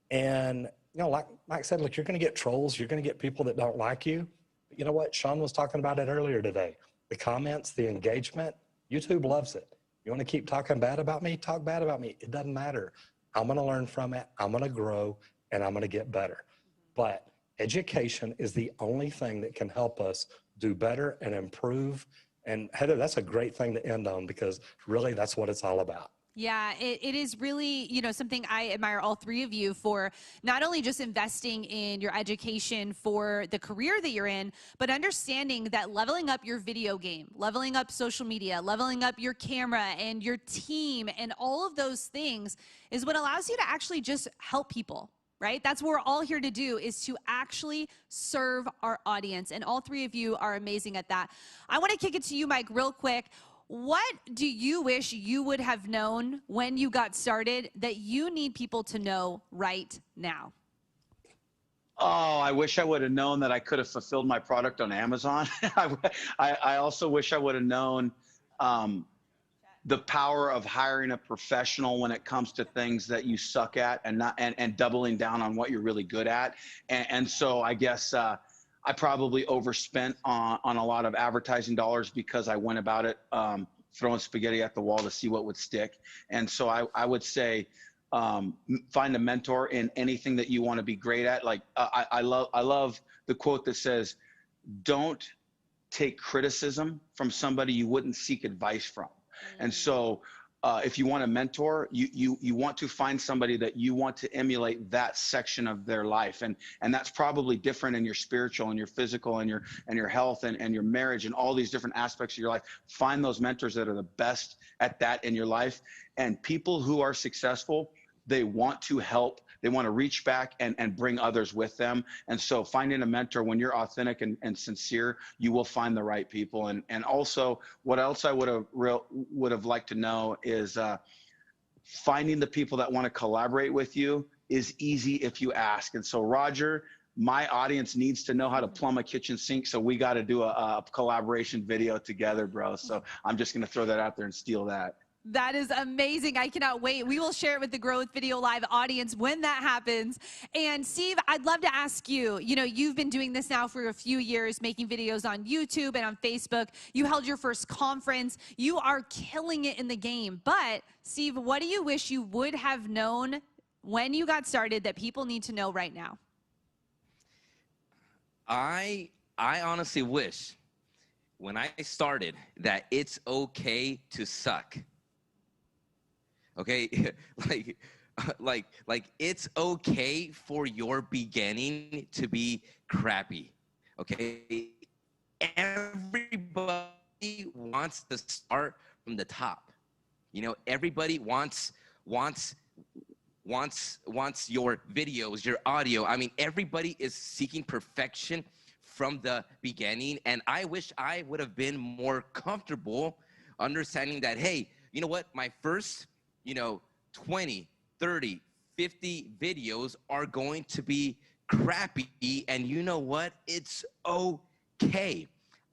And, you know, like Mike said, look, you're going to get trolls, you're going to get people that don't like you. But you know what? Sean was talking about it earlier today. The comments, the engagement, YouTube loves it. You want to keep talking bad about me? Talk bad about me. It doesn't matter. I'm going to learn from it. I'm going to grow, and I'm going to get better. But education is the only thing that can help us do better and improve. And Heather, that's a great thing to end on, because really that's what it's all about. Yeah, it is really, you know, something I admire all 3 of you for, not only just investing in your education for the career that you're in, but understanding that leveling up your video game, leveling up social media, leveling up your camera and your team and all of those things is what allows you to actually just help people. Right? That's what we're all here to do, is to actually serve our audience. And all 3 of you are amazing at that. I want to kick it to you, Mike, real quick. What do you wish you would have known when you got started that you need people to know right now? Oh, I wish I would have known that I could have fulfilled my product on Amazon. I also wish I would have known the power of hiring a professional when it comes to things that you suck at, and doubling down on what you're really good at. And so I guess I probably overspent on a lot of advertising dollars because I went about it throwing spaghetti at the wall to see what would stick. And so I would say find a mentor in anything that you want to be great at. Like I love the quote that says, don't take criticism from somebody you wouldn't seek advice from. And so if you want a mentor, you want to find somebody that you want to emulate that section of their life. And that's probably different in your spiritual and your physical and your health and your marriage and all these different aspects of your life. Find those mentors that are the best at that in your life. And people who are successful, they want to help. They want to reach back and bring others with them. And so finding a mentor, when you're authentic and sincere, you will find the right people. And also, what else I would have liked to know is finding the people that want to collaborate with you is easy if you ask. And so, Roger, my audience needs to know how to plumb a kitchen sink, so we got to do a collaboration video together, bro. So I'm just going to throw that out there and steal that. That is amazing. I cannot wait. We will share it with the Grow with Video Live audience when that happens. And Steve, I'd love to ask you, you know, you've been doing this now for a few years, making videos on YouTube and on Facebook. You held your first conference. You are killing it in the game. But Steve, what do you wish you would have known when you got started that people need to know right now? I honestly wish when I started that it's okay to suck. Okay, like it's okay for your beginning to be crappy. Okay, everybody wants to start from the top. You know, everybody wants your videos, your audio. I mean, everybody is seeking perfection from the beginning. And I wish I would have been more comfortable understanding that, hey, you know what? My first, 20, 30, 50 videos are going to be crappy. And you know what? It's okay.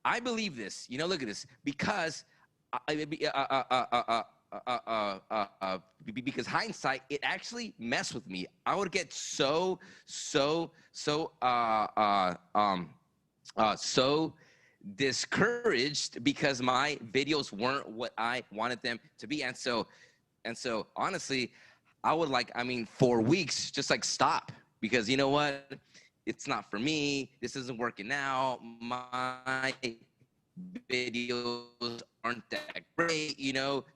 I believe this. Look at this. Because because hindsight, it actually messed with me. I would get so discouraged because my videos weren't what I wanted them to be. And so honestly, I would for weeks, just stop, because you know what? It's not for me. This isn't working out. My videos aren't that great,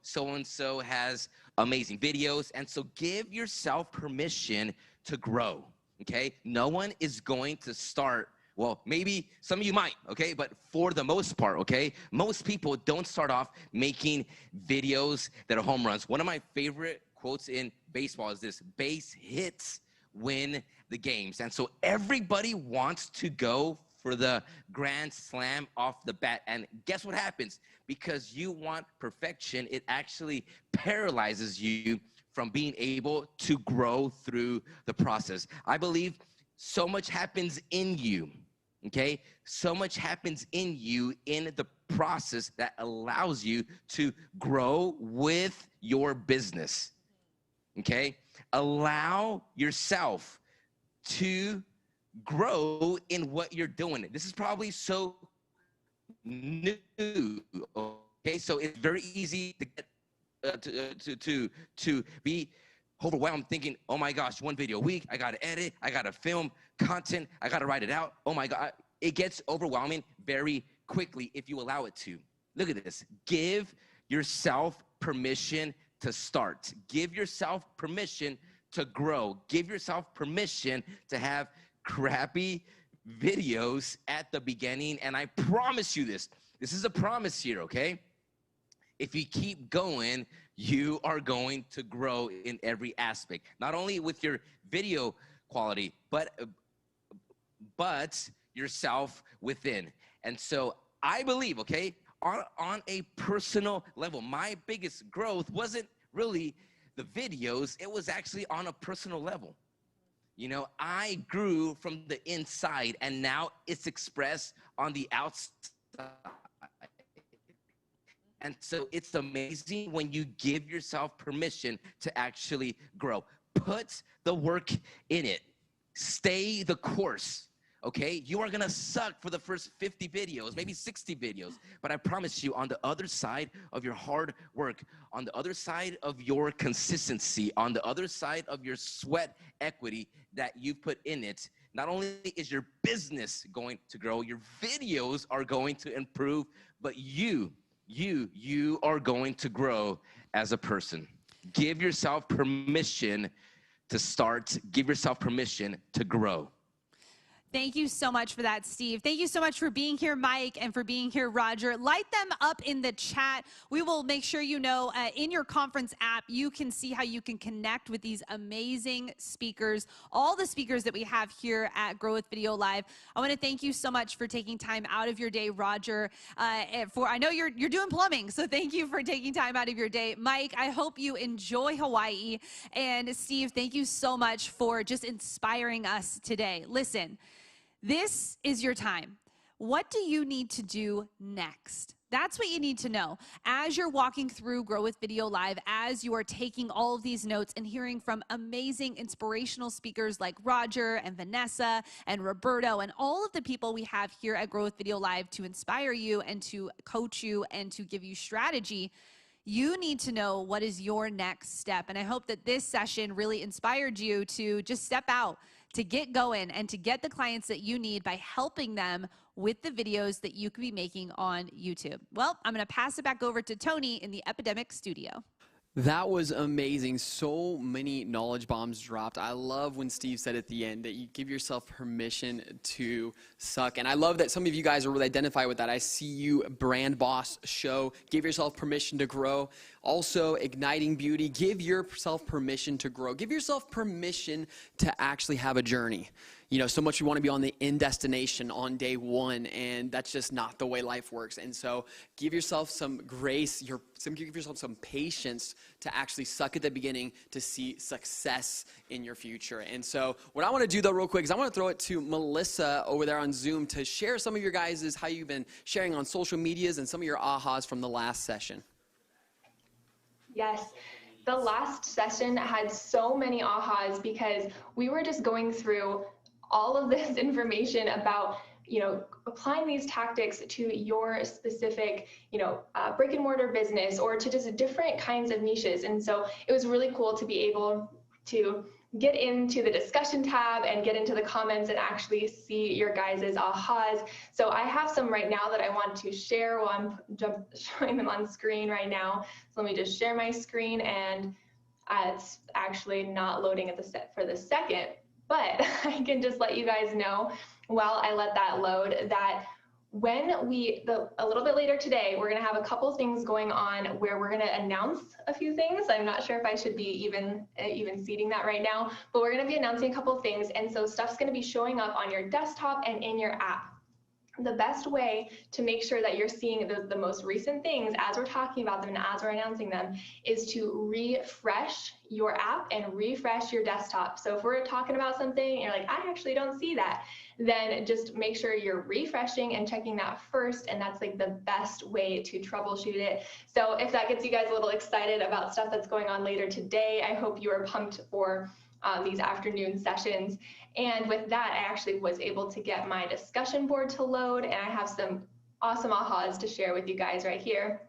so-and-so has amazing videos. And so give yourself permission to grow, okay? No one is going to start, well, maybe some of you might, okay? But for the most part, okay? Most people don't start off making videos that are home runs. One of my favorite quotes in baseball is this: base hits win the games. And so everybody wants to go for the grand slam off the bat. And guess what happens? Because you want perfection, it actually paralyzes you from being able to grow through the process. I believe so much happens in you, okay? So much happens in you in the process that allows you to grow with your business, okay? Allow yourself to grow in what you're doing. This is probably so new, okay? So it's very easy to get to be overwhelmed, thinking, oh my gosh, one video a week, I gotta edit, I gotta film content, I gotta write it out. Oh my God, it gets overwhelming very quickly if you allow it to. Look at this. Give yourself permission to start. Give yourself permission to grow. Give yourself permission to have crappy videos at the beginning. And I promise you this is a promise here, okay? If you keep going, you are going to grow in every aspect, not only with your video quality, but yourself within. And so I believe, okay, on a personal level, my biggest growth wasn't really the videos, it was actually on a personal level. I grew from the inside, and now it's expressed on the outside. And so it's amazing when you give yourself permission to actually grow. Put the work in it. Stay the course. Okay, you are gonna suck for the first 50 videos, maybe 60 videos, but I promise you, on the other side of your hard work, on the other side of your consistency, on the other side of your sweat equity that you put in it, not only is your business going to grow, your videos are going to improve, but you are going to grow as a person. Give yourself permission to start. Give yourself permission to grow. Thank you so much for that, Steve. Thank you so much for being here, Mike, and for being here, Roger. Light them up in the chat. We will make sure you know in your conference app, you can see how you can connect with these amazing speakers, all the speakers that we have here at Grow with Video Live. I want to thank you so much for taking time out of your day, Roger. I know you're doing plumbing, so thank you for taking time out of your day. Mike, I hope you enjoy Hawaii. And Steve, thank you so much for just inspiring us today. Listen. This is your time. What do you need to do next? That's what you need to know. As you're walking through Grow with Video Live, as you are taking all of these notes and hearing from amazing inspirational speakers like Roger and Vanessa and Roberto and all of the people we have here at Grow with Video Live to inspire you and to coach you and to give you strategy, you need to know what is your next step. And I hope that this session really inspired you to just step out, to get going, and to get the clients that you need by helping them with the videos that you could be making on YouTube. Well, I'm going to pass it back over to Tony in the Epidemic Studio. That was amazing. So many knowledge bombs dropped. I love when Steve said at the end that you give yourself permission to suck. And I love that some of you guys are really identify with that. I see you, Brand Boss Show. Give yourself permission to grow. Also, Igniting Beauty. Give yourself permission to grow. Give yourself permission to actually have a journey. You know, so much we want to be on the end destination on day one, and that's just not the way life works. And so give yourself some grace, give yourself some patience to actually suck at the beginning to see success in your future. And so what I want to do, though, real quick, is I want to throw it to Melissa over there on Zoom to share some of your guys' how you've been sharing on social medias and some of your ahas from the last session. Yes. The last session had so many ahas because we were just going through all of this information about, you know, applying these tactics to your specific, you know, brick and mortar business or to just different kinds of niches. And so it was really cool to be able to get into the discussion tab and get into the comments and actually see your guys' ahas. So I have some right now that I want to share while I'm showing them on screen right now. So let me just share my screen, and it's actually not loading at for the second. But I can just let you guys know while I let that load that when a little bit later today, we're going to have a couple things going on where we're going to announce a few things. I'm not sure if I should be even seeding that right now, but we're going to be announcing a couple things. And so stuff's going to be showing up on your desktop and in your app. The best way to make sure that you're seeing the most recent things as we're talking about them and as we're announcing them is to refresh your app and refresh your desktop. So if we're talking about something and you're like, I actually don't see that, then just make sure you're refreshing and checking that first. And that's like the best way to troubleshoot it. So if that gets you guys a little excited about stuff that's going on later today, I hope you are pumped for these afternoon sessions. And with that, I actually was able to get my discussion board to load, and I have some awesome ahas to share with you guys right here.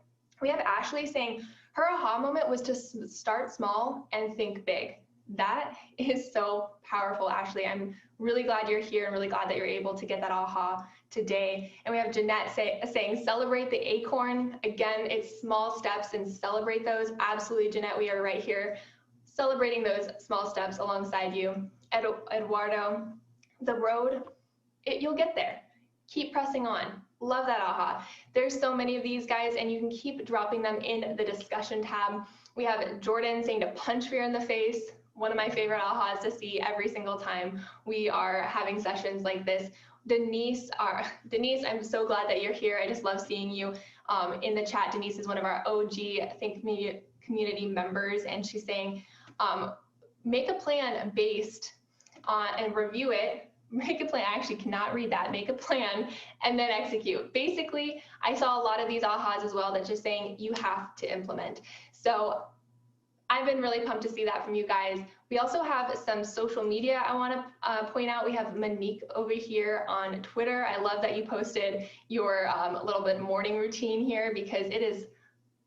We have Ashley saying her aha moment was to start small and think big. That is so powerful, Ashley. I'm really glad you're here and really glad that you're able to get that aha today. And we have Jeanette saying celebrate the acorn. Again, it's small steps and celebrate those. Absolutely, Jeanette, we are right here celebrating those small steps alongside you. Eduardo, the road, you'll get there. Keep pressing on. Love that aha. There's so many of these guys, and you can keep dropping them in the discussion tab. We have Jordan saying to punch fear in the face. One of my favorite ahas to see every single time we are having sessions like this. Denise, I'm so glad that you're here. I just love seeing you in the chat. Denise is one of our OG Think community members, and she's saying, make a plan based on and review it. Make a plan. I actually cannot read that. Make a plan and then execute. Basically, I saw a lot of these ahas as well that's just saying you have to implement. So I've been really pumped to see that from you guys. We also have some social media I want to point out. We have Monique over here on Twitter. I love that you posted your little bit morning routine here because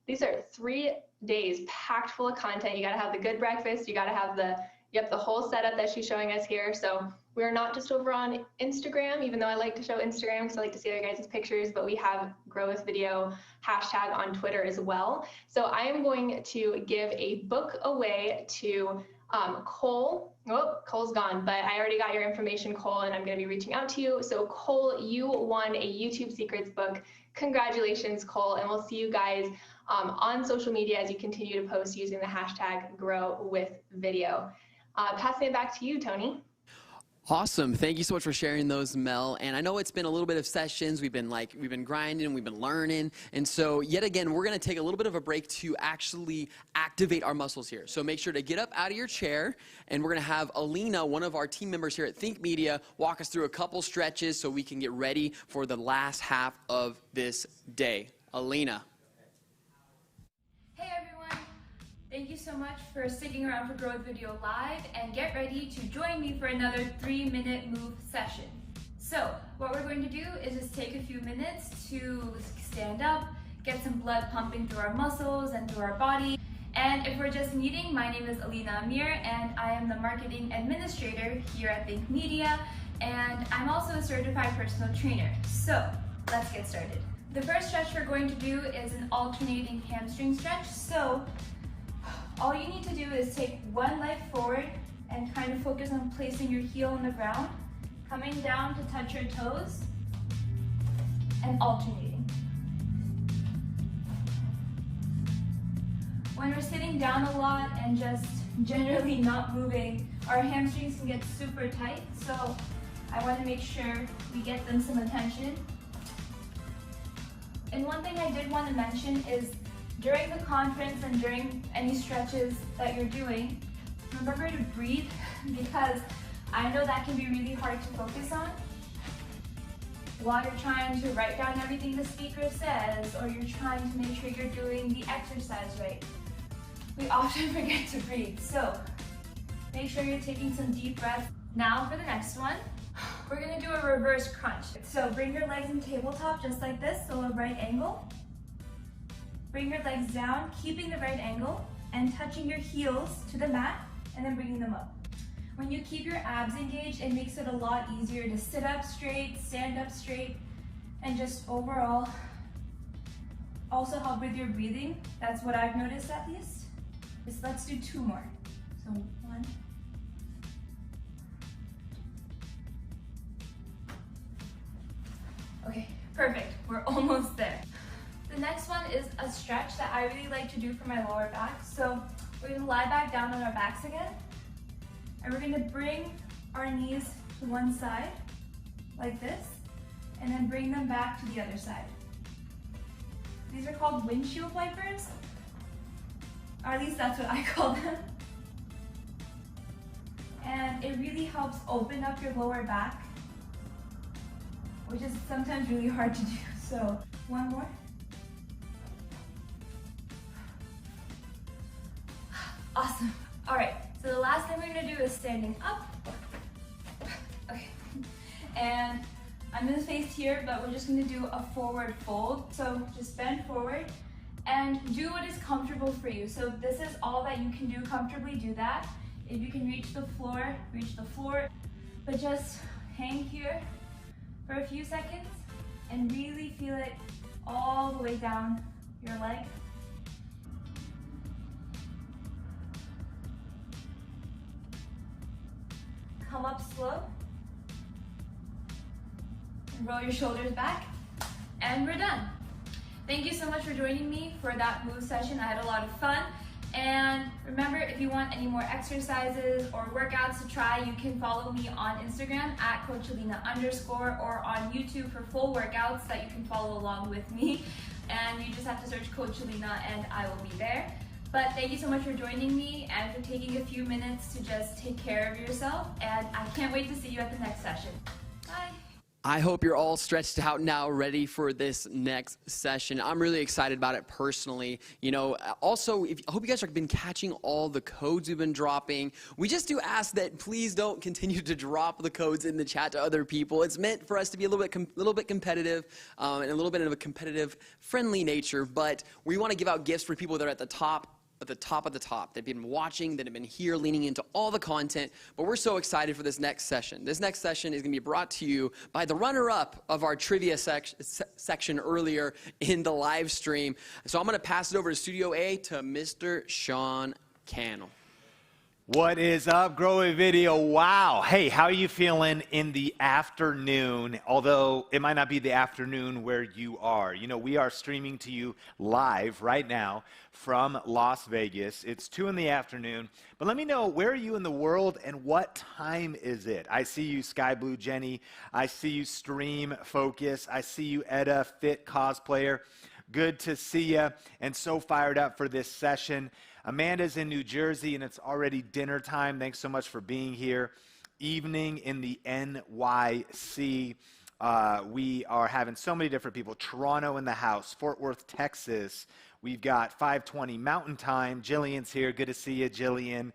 these are 3 days packed full of content. You got to have the good breakfast. You got to have the whole setup that she's showing us here. So we're not just over on Instagram, even though I like to show Instagram because I like to see other guys' pictures, but we have Grow with Video hashtag on Twitter as well. So I am going to give a book away to Cole's gone, but I already got your information, Cole, and I'm going to be reaching out to you. So Cole, you won a YouTube Secrets book. Congratulations, Cole, and we'll see you guys on social media as you continue to post using the hashtag #GrowWithVideo. Passing it back to you, Tony. Awesome. Thank you so much for sharing those, Mel. And I know it's been a little bit of sessions. We've been grinding, we've been learning. And so yet again, we're going to take a little bit of a break to actually activate our muscles here. So make sure to get up out of your chair, and we're going to have Alina, one of our team members here at Think Media, walk us through a couple stretches so we can get ready for the last half of this day. Alina. Hey everyone. Thank you so much for sticking around for Grow With Video Live, and get ready to join me for another 3-minute move session. So what we're going to do is just take a few minutes to stand up, get some blood pumping through our muscles and through our body. And if we're just meeting, my name is Alina Amir, and I am the marketing administrator here at Think Media, and I'm also a certified personal trainer. So let's get started. The first stretch we're going to do is an alternating hamstring stretch. So all you need to do is take one leg forward and kind of focus on placing your heel on the ground, coming down to touch your toes, and alternating. When we're sitting down a lot and just generally not moving, our hamstrings can get super tight, so I want to make sure we get them some attention. And one thing I did want to mention is during the conference and during any stretches that you're doing, remember to breathe, because I know that can be really hard to focus on while you're trying to write down everything the speaker says, or you're trying to make sure you're doing the exercise right. We often forget to breathe, so make sure you're taking some deep breaths. Now for the next one, we're gonna do a reverse crunch. So bring your legs in tabletop just like this, so a right angle. Bring your legs down, keeping the right angle, and touching your heels to the mat, and then bringing them up. When you keep your abs engaged, it makes it a lot easier to sit up straight, stand up straight, and just overall also help with your breathing. That's what I've noticed at least. Just let's do 2 more. So 1. Okay, perfect. We're almost there. The next one is a stretch that I really like to do for my lower back. So we're gonna lie back down on our backs again. And we're gonna bring our knees to one side, like this, and then bring them back to the other side. These are called windshield wipers, or at least that's what I call them. And it really helps open up your lower back, which is sometimes really hard to do. So 1 more. Awesome. All right, so the last thing we're gonna do is standing up. Okay, and I'm gonna face here, but we're just gonna do a forward fold. So just bend forward and do what is comfortable for you. So this is all that you can do comfortably, do that. If you can reach the floor, but just hang here for a few seconds and really feel it all the way down your leg. Come up slow, and roll your shoulders back, and we're done. Thank you so much for joining me for that move session. I had a lot of fun. And remember, if you want any more exercises or workouts to try, you can follow me on Instagram at CoachAlina_ or on YouTube for full workouts that you can follow along with me. And you just have to search Coach Alina and I will be there. But thank you so much for joining me and for taking a few minutes to just take care of yourself. And I can't wait to see you at the next session. Bye. I hope you're all stretched out now, ready for this next session. I'm really excited about it personally. You know, also, I hope you guys have been catching all the codes we've been dropping. We just do ask that please don't continue to drop the codes in the chat to other people. It's meant for us to be a little bit competitive and a little bit of a competitive, friendly nature. But we want to give out gifts for people that are at the top of the top. They've been watching, that have been here leaning into all the content, but we're so excited for this next session. This next session is going to be brought to you by the runner-up of our trivia section earlier in the live stream. So I'm going to pass it over to Studio A to Mr. Sean Cannell. What is up, Grow It Video? Wow. Hey, how are you feeling in the afternoon? Although it might not be the afternoon where you are. You know, we are streaming to you live right now from Las Vegas. It's 2 in the afternoon. But let me know, where are you in the world and what time is it? I see you, Sky Blue Jenny. I see you, Stream Focus. I see you, Edda Fit Cosplayer. Good to see you, and so fired up for this session. Amanda's in New Jersey, and it's already dinner time. Thanks so much for being here. Evening in the NYC. We are having so many different people. Toronto in the house. Fort Worth, Texas. We've got 5:20 Mountain Time. Jillian's here. Good to see you, Jillian.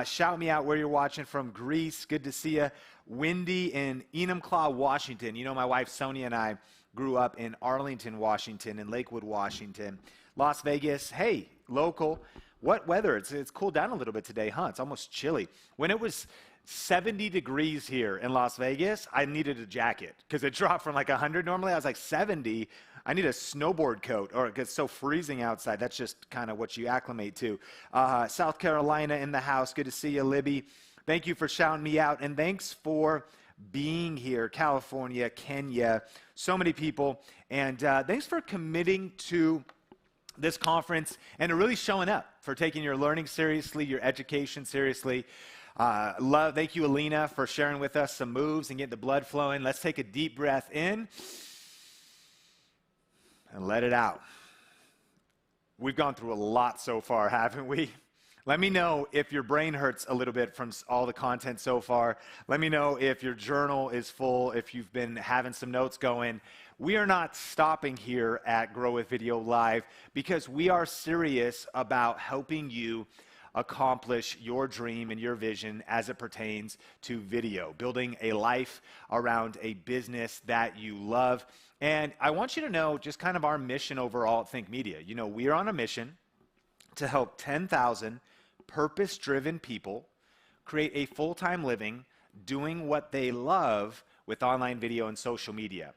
Shout me out where you're watching from. Greece. Good to see you. Wendy in Enumclaw, Washington. You know, my wife Sonia and I grew up in Arlington, Washington, and Lakewood, Washington. Las Vegas. Hey, local. What weather? It's cooled down a little bit today, huh? It's almost chilly. When it was 70 degrees here in Las Vegas, I needed a jacket because it dropped from like 100 normally. I was like 70. I need a snowboard coat, or it's so freezing outside. That's just kind of what you acclimate to. South Carolina in the house. Good to see you, Libby. Thank you for shouting me out, and thanks for being here. California, Kenya, so many people, and thanks for committing to this conference and to really showing up, for taking your learning seriously, your education seriously. Thank you, Alina, for sharing with us some moves and getting the blood flowing. Let's take a deep breath in and let it out. We've gone through a lot so far, haven't we? Let me know if your brain hurts a little bit from all the content so far. Let me know if your journal is full, if you've been having some notes going. We are not stopping here at Grow With Video Live because we are serious about helping you accomplish your dream and your vision as it pertains to video, building a life around a business that you love. And I want you to know just kind of our mission overall at Think Media. You know, we are on a mission to help 10,000 purpose-driven people create a full-time living doing what they love with online video and social media,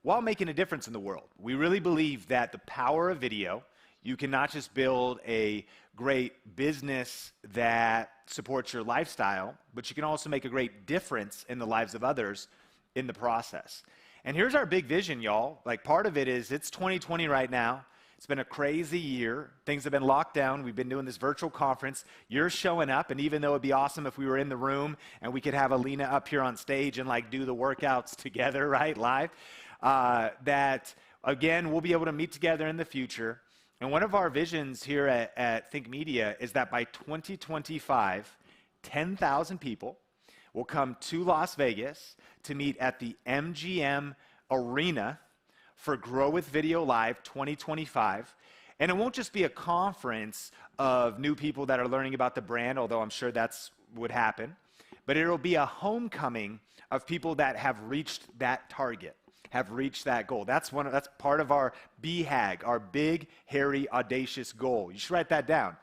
while making a difference in the world. We really believe that the power of video, you can not just build a great business that supports your lifestyle, but you can also make a great difference in the lives of others in the process. And here's our big vision, y'all. Like, part of it is, it's 2020 right now. It's been a crazy year. Things have been locked down. We've been doing this virtual conference. You're showing up, and even though it'd be awesome if we were in the room and we could have Alina up here on stage and like do the workouts together, right, live, that, again, we'll be able to meet together in the future. And one of our visions here at Think Media is that by 2025, 10,000 people will come to Las Vegas to meet at the MGM Arena for Grow With Video Live 2025. And it won't just be a conference of new people that are learning about the brand, although I'm sure that's would happen, but it'll be a homecoming of people that have reached that target, have reached that goal. That's part of our BHAG, our big, hairy, audacious goal. You should write that down.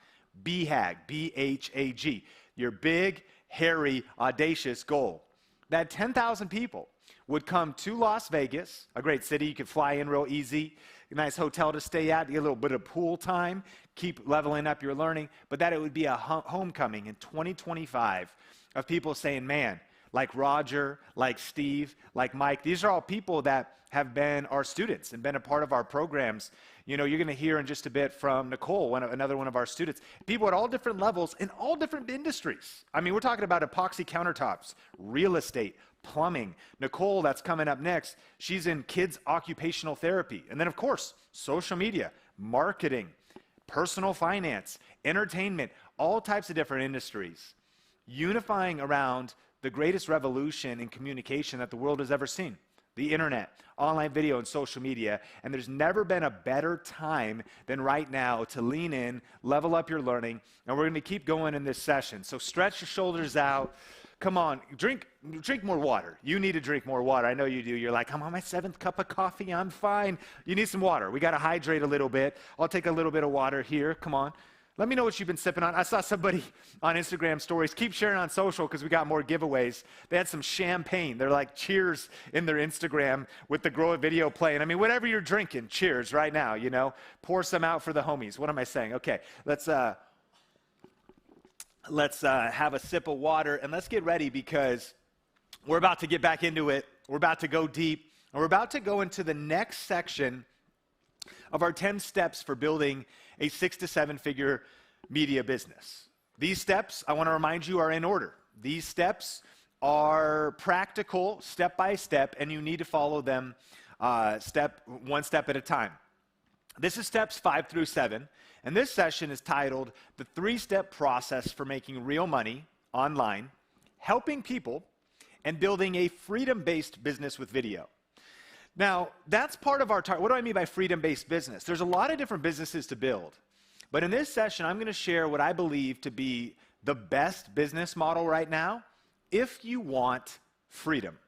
BHAG, B-H-A-G, your big, hairy, audacious goal. That 10,000 people would come to Las Vegas, a great city. You could fly in real easy, a nice hotel to stay at, get a little bit of pool time, keep leveling up your learning, but that it would be a homecoming in 2025 of people saying, man, like Roger, like Steve, like Mike, these are all people that have been our students and been a part of our programs. You know, you're going to hear in just a bit from Nicole, another one of our students. People at all different levels in all different industries. I mean, we're talking about epoxy countertops, real estate, plumbing. Nicole, that's coming up next, she's in kids occupational therapy. And then, of course, social media, marketing, personal finance, entertainment, all types of different industries, unifying around the greatest revolution in communication that the world has ever seen. The internet, online video, and social media. And there's never been a better time than right now to lean in, level up your learning, and we're going to keep going in this session. So stretch your shoulders out. Come on, drink more water. You need to drink more water. I know you do. You're like, I'm on my 7th cup of coffee. I'm fine. You need some water. We got to hydrate a little bit. I'll take a little bit of water here. Come on. Let me know what you've been sipping on. I saw somebody on Instagram stories. Keep sharing on social because we got more giveaways. They had some champagne. They're like cheers in their Instagram with the Grow It video playing. I mean, whatever you're drinking, cheers right now, you know. Pour some out for the homies. What am I saying? Okay, let's let's have a sip of water, and let's get ready because we're about to get back into it. We're about to go deep, and we're about to go into the next section of our 10 steps for building a 6 to 7 figure media business. These steps, I want to remind you, are in order. These steps are practical, step by step, and you need to follow them one step at a time. This is steps 5 through 7, and this session is titled The 3-Step Process for Making Real Money Online, Helping People, and Building a Freedom-Based Business with Video. Now, that's part of our target. What do I mean by freedom-based business? There's a lot of different businesses to build, but in this session, I'm going to share what I believe to be the best business model right now if you want freedom.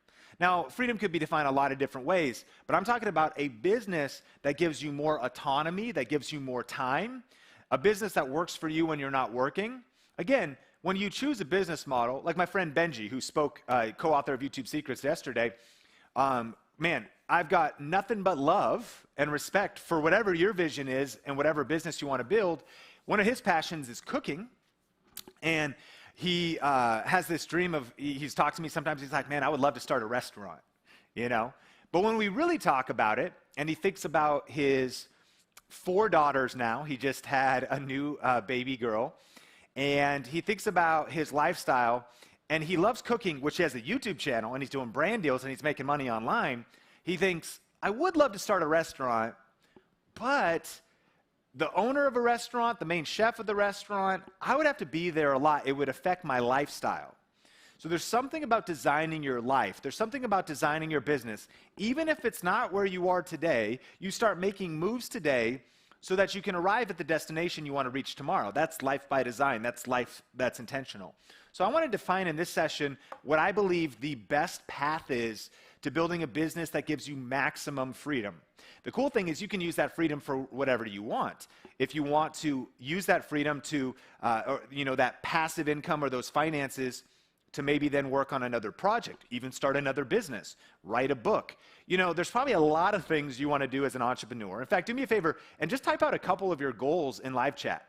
Now, freedom could be defined a lot of different ways, but I'm talking about a business that gives you more autonomy, that gives you more time, a business that works for you when you're not working. Again, when you choose a business model, like my friend Benji, who spoke, co-author of YouTube Secrets yesterday, man, I've got nothing but love and respect for whatever your vision is and whatever business you want to build. One of his passions is cooking, and he has this dream of, he's talked to me sometimes, he's like, man, I would love to start a restaurant, you know? But when we really talk about it, and he thinks about his 4 daughters now, he just had a new baby girl, and he thinks about his lifestyle, and he loves cooking, which he has a YouTube channel, and he's doing brand deals, and he's making money online. He thinks, I would love to start a restaurant, but the owner of a restaurant, the main chef of the restaurant, I would have to be there a lot. It would affect my lifestyle. So there's something about designing your life. There's something about designing your business. Even if it's not where you are today, you start making moves today so that you can arrive at the destination you want to reach tomorrow. That's life by design. That's life that's intentional. So I want to define in this session what I believe the best path is to building a business that gives you maximum freedom. The cool thing is you can use that freedom for whatever you want. If you want to use that freedom to, that passive income or those finances to maybe then work on another project, even start another business, write a book. You know, there's probably a lot of things you want to do as an entrepreneur. In fact, do me a favor and just type out a couple of your goals in live chat.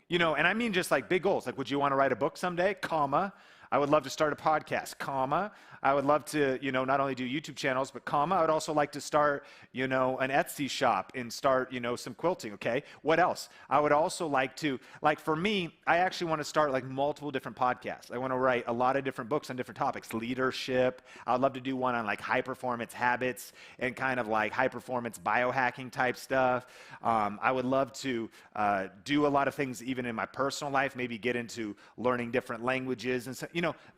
You know, and I mean just like big goals, like would you want to write a book someday, comma, I would love to start a podcast, comma, I would love to, not only do YouTube channels, but comma, I would also like to start, an Etsy shop and start, some quilting, okay? What else? I would also like to, for me, I actually want to start multiple different podcasts. I want to write a lot of different books on different topics, leadership. I'd love to do one on high performance habits and kind of high performance biohacking type stuff. I would love to do a lot of things even in my personal life, maybe get into learning different languages. And so,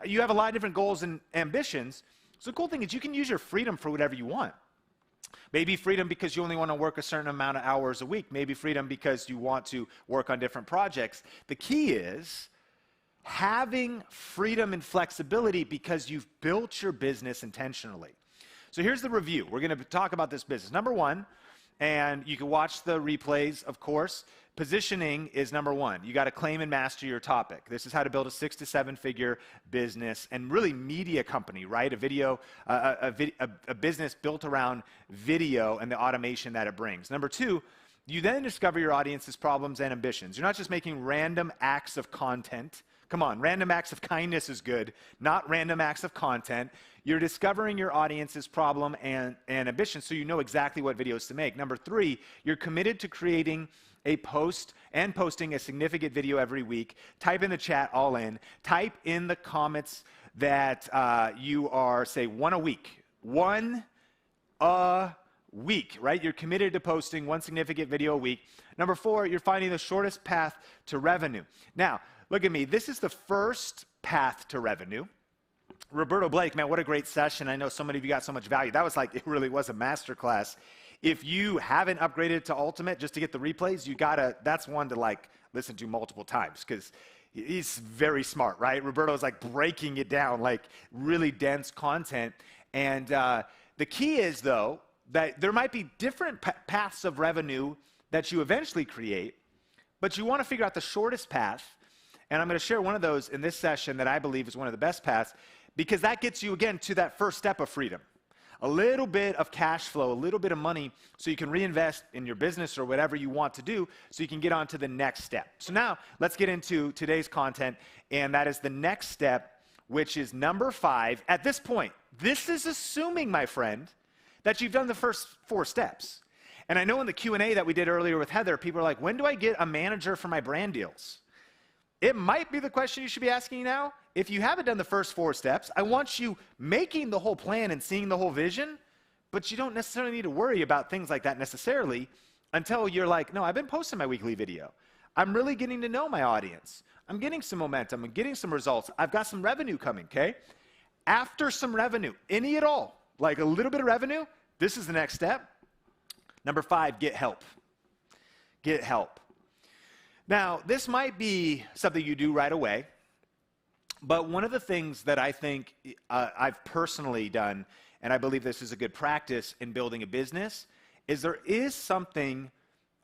you have a lot of different goals and ambitions. So the cool thing is you can use your freedom for whatever you want. Maybe freedom because you only want to work a certain amount of hours a week. Maybe freedom because you want to work on different projects. The key is having freedom and flexibility because you've built your business intentionally. So here's the review. We're going to talk about this business. Number 1, and you can watch the replays, of course. Positioning is number 1. You got to claim and master your topic. This is how to build a 6 to 7 figure business and really media company, right? A business built around video and the automation that it brings. Number 2, you then discover your audience's problems and ambitions. You're not just making random acts of content. Come on, random acts of kindness is good, not random acts of content. You're discovering your audience's problem and ambition so you know exactly what videos to make. Number 3, you're committed to creating a post and posting a significant video every week. Type in the chat all in. Type in the comments that you are, say, 1 a week. 1 a week, right? You're committed to posting 1 significant video a week. Number 4, you're finding the shortest path to revenue. Now, look at me. This is the first path to revenue. Roberto Blake, man, what a great session. I know so many of you got so much value. That was it really was a masterclass. If you haven't upgraded to Ultimate just to get the replays, that's one to listen to multiple times because he's very smart, right? Roberto's breaking it down, really dense content. And the key is, though, that there might be different paths of revenue that you eventually create, but you want to figure out the shortest path. And I'm going to share one of those in this session that I believe is one of the best paths because that gets you, again, to that first step of freedom. a little bit of cash flow, a little bit of money, so you can reinvest in your business or whatever you want to do so you can get on to the next step. So now let's get into today's content, and that is the next step, which is number 5. At this point, this is assuming, my friend, that you've done the first 4 steps. And I know in the Q&A that we did earlier with Heather, people are like, when do I get a manager for my brand deals? It might be the question you should be asking now. If you haven't done the first 4 steps, I want you making the whole plan and seeing the whole vision, but you don't necessarily need to worry about things like that necessarily until you're like, no, I've been posting my weekly video. I'm really getting to know my audience. I'm getting some momentum. I'm getting some results. I've got some revenue coming, okay? After some revenue, any at all, like a little bit of revenue, this is the next step. Number 5, get help. Get help. Now, this might be something you do right away, but one of the things that I think I've personally done, and I believe this is a good practice in building a business, is there is something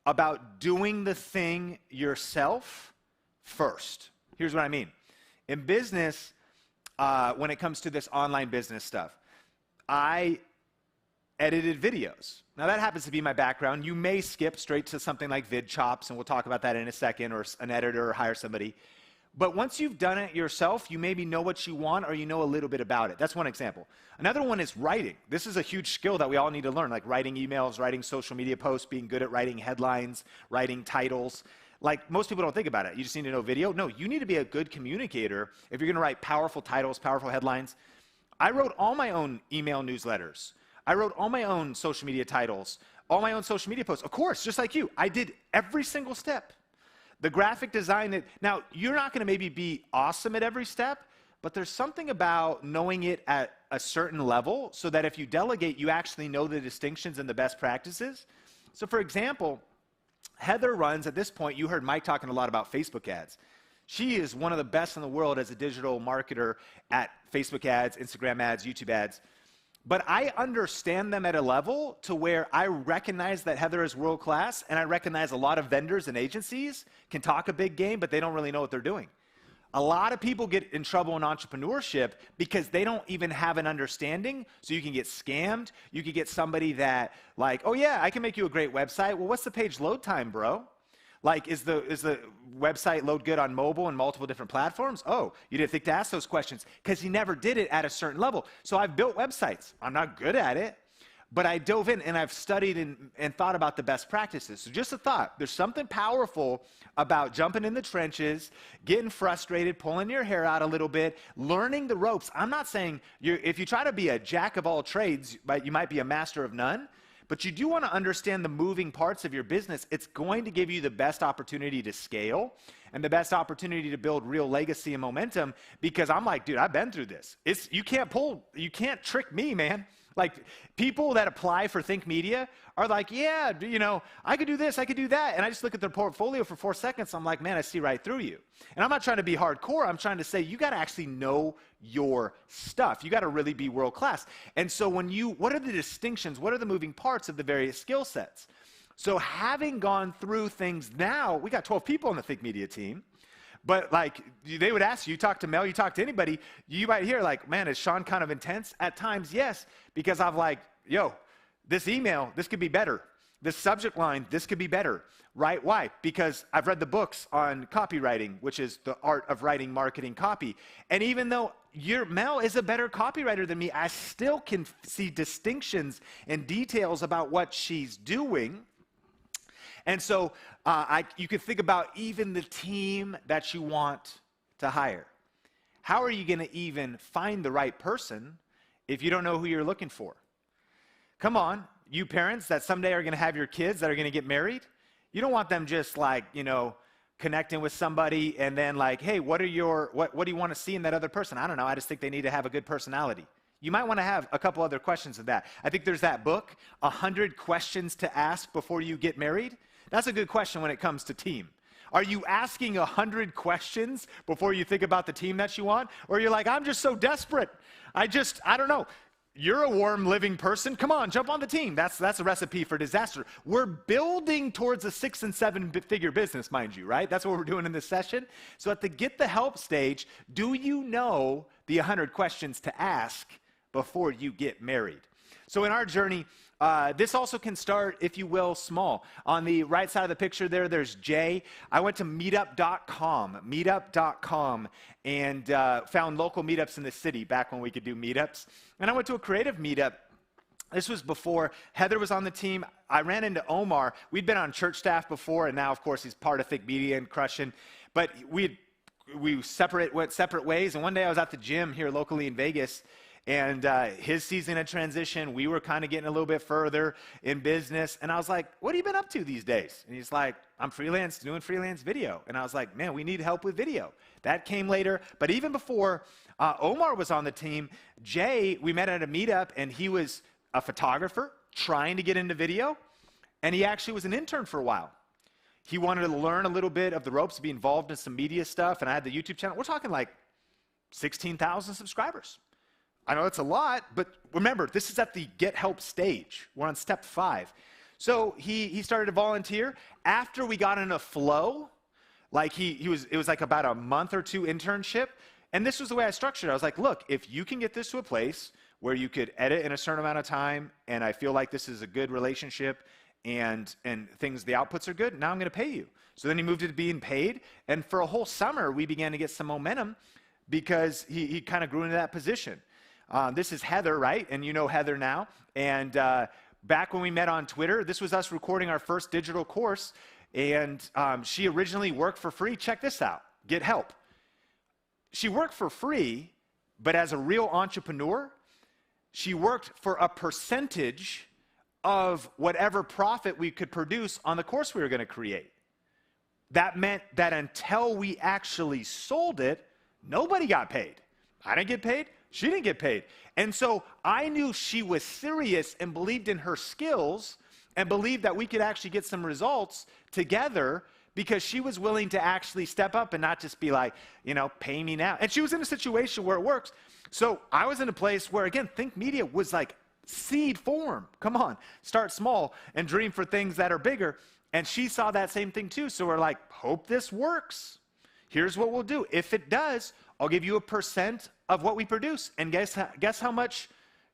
about doing the thing yourself first. Here's what I mean. In business, when it comes to this online business stuff, I edited videos. Now that happens to be my background. You may skip straight to something like VidChops, and we'll talk about that in a second, or an editor, or hire somebody. But once you've done it yourself, you maybe know what you want, or you know a little bit about it. That's one example. Another one is writing. This is a huge skill that we all need to learn, like writing emails, writing social media posts, being good at writing headlines, writing titles. Like, most people don't think about it. You just need to know video. No, you need to be a good communicator if you're going to write powerful titles, powerful headlines. I wrote all my own email newsletters. I wrote all my own social media titles, all my own social media posts. Of course, just like you, I did every single step. The graphic design, now you're not going to maybe be awesome at every step, but there's something about knowing it at a certain level so that if you delegate, you actually know the distinctions and the best practices. So for example, Heather runs, at this point, you heard Mike talking a lot about Facebook ads. She is one of the best in the world as a digital marketer at Facebook ads, Instagram ads, YouTube ads. But I understand them at a level to where I recognize that Heather is world class, and I recognize a lot of vendors and agencies can talk a big game, but they don't really know what they're doing. A lot of people get in trouble in entrepreneurship because they don't even have an understanding, so you can get scammed. You could get somebody that, like, oh yeah, I can make you a great website. Well, what's the page load time, bro? Like, is the website load good on mobile and multiple different platforms? Oh, you didn't think to ask those questions because he never did it at a certain level. So I've built websites. I'm not good at it, but I dove in and I've studied and thought about the best practices. So just a thought, there's something powerful about jumping in the trenches, getting frustrated, pulling your hair out a little bit, learning the ropes. I'm not saying if you try to be a jack of all trades, you might be a master of none. But you do want to understand the moving parts of your business. It's going to give you the best opportunity to scale and the best opportunity to build real legacy and momentum, because I'm like, dude, I've been through this. You can't trick me, man. Like, people that apply for Think Media are like, yeah, you know, I could do this, I could do that. And I just look at their portfolio for 4 seconds. I'm like, man, I see right through you. And I'm not trying to be hardcore. I'm trying to say you got to actually know your stuff. You got to really be world class. And so what are the distinctions? What are the moving parts of the various skill sets? So having gone through things now, we got 12 people on the Think Media team. But like, they would ask you talk to Mel, you talk to anybody, you might hear like, man, is Sean kind of intense? At times, yes, because I'm like, yo, this email, this could be better. This subject line, this could be better, right? Why? Because I've read the books on copywriting, which is the art of writing marketing copy. And even though Mel is a better copywriter than me, I still can see distinctions and details about what she's doing. And so you can think about even the team that you want to hire. How are you going to even find the right person if you don't know who you're looking for? Come on, you parents that someday are going to have your kids that are going to get married. You don't want them just like, you know, connecting with somebody and then like, hey, what do you want to see in that other person? I don't know. I just think they need to have a good personality. You might want to have a couple other questions of that. I think there's that book, 100 Questions to Ask Before You Get Married. That's a good question when it comes to team. Are you asking 100 questions before you think about the team that you want? Or you're like, I'm just so desperate. I don't know. You're a warm, living person. Come on, jump on the team. That's a recipe for disaster. We're building towards a 6- and 7-figure business, mind you, right? That's what we're doing in this session. So at the get the help stage, do you know the 100 questions to ask before you get married? So in our journey, this also can start, if you will, small. On the right side of the picture there, there's Jay. I went to meetup.com, and found local meetups in the city back when we could do meetups. And I went to a creative meetup. This was before Heather was on the team. I ran into Omar. We'd been on church staff before, and now, of course, he's part of Think Media and crushing. But we went separate ways. And one day I was at the gym here locally in Vegas, and his season of transition, we were kind of getting a little bit further in business. And I was like, what have you been up to these days? And he's like, I'm freelance, doing freelance video. And I was like, man, we need help with video. That came later. But even before Omar was on the team, Jay, we met at a meetup, and he was a photographer trying to get into video. And he actually was an intern for a while. He wanted to learn a little bit of the ropes, to be involved in some media stuff. And I had the YouTube channel. We're talking like 16,000 subscribers. I know it's a lot, but remember, this is at the get help stage. We're on step 5. So he started to volunteer. After we got in a flow, like it was like about a month or 2 internship. And this was the way I structured it. I was like, look, if you can get this to a place where you could edit in a certain amount of time, and I feel like this is a good relationship, and things, the outputs are good, now I'm going to pay you. So then he moved to being paid. And for a whole summer, we began to get some momentum because he kind of grew into that position. This is Heather, right? And you know Heather now. And back when we met on Twitter, this was us recording our first digital course. And she originally worked for free. Check this out. Get help. She worked for free, but as a real entrepreneur, she worked for a percentage of whatever profit we could produce on the course we were going to create. That meant that until we actually sold it, nobody got paid. I didn't get paid. She didn't get paid. And so I knew she was serious and believed in her skills and believed that we could actually get some results together, because she was willing to actually step up and not just be like, pay me now. And she was in a situation where it works. So I was in a place where, again, Think Media was like seed form. Come on, start small and dream for things that are bigger. And she saw that same thing too. So we're like, hope this works. Here's what we'll do. If it does, I'll give you 1% of what we produce. And guess how much,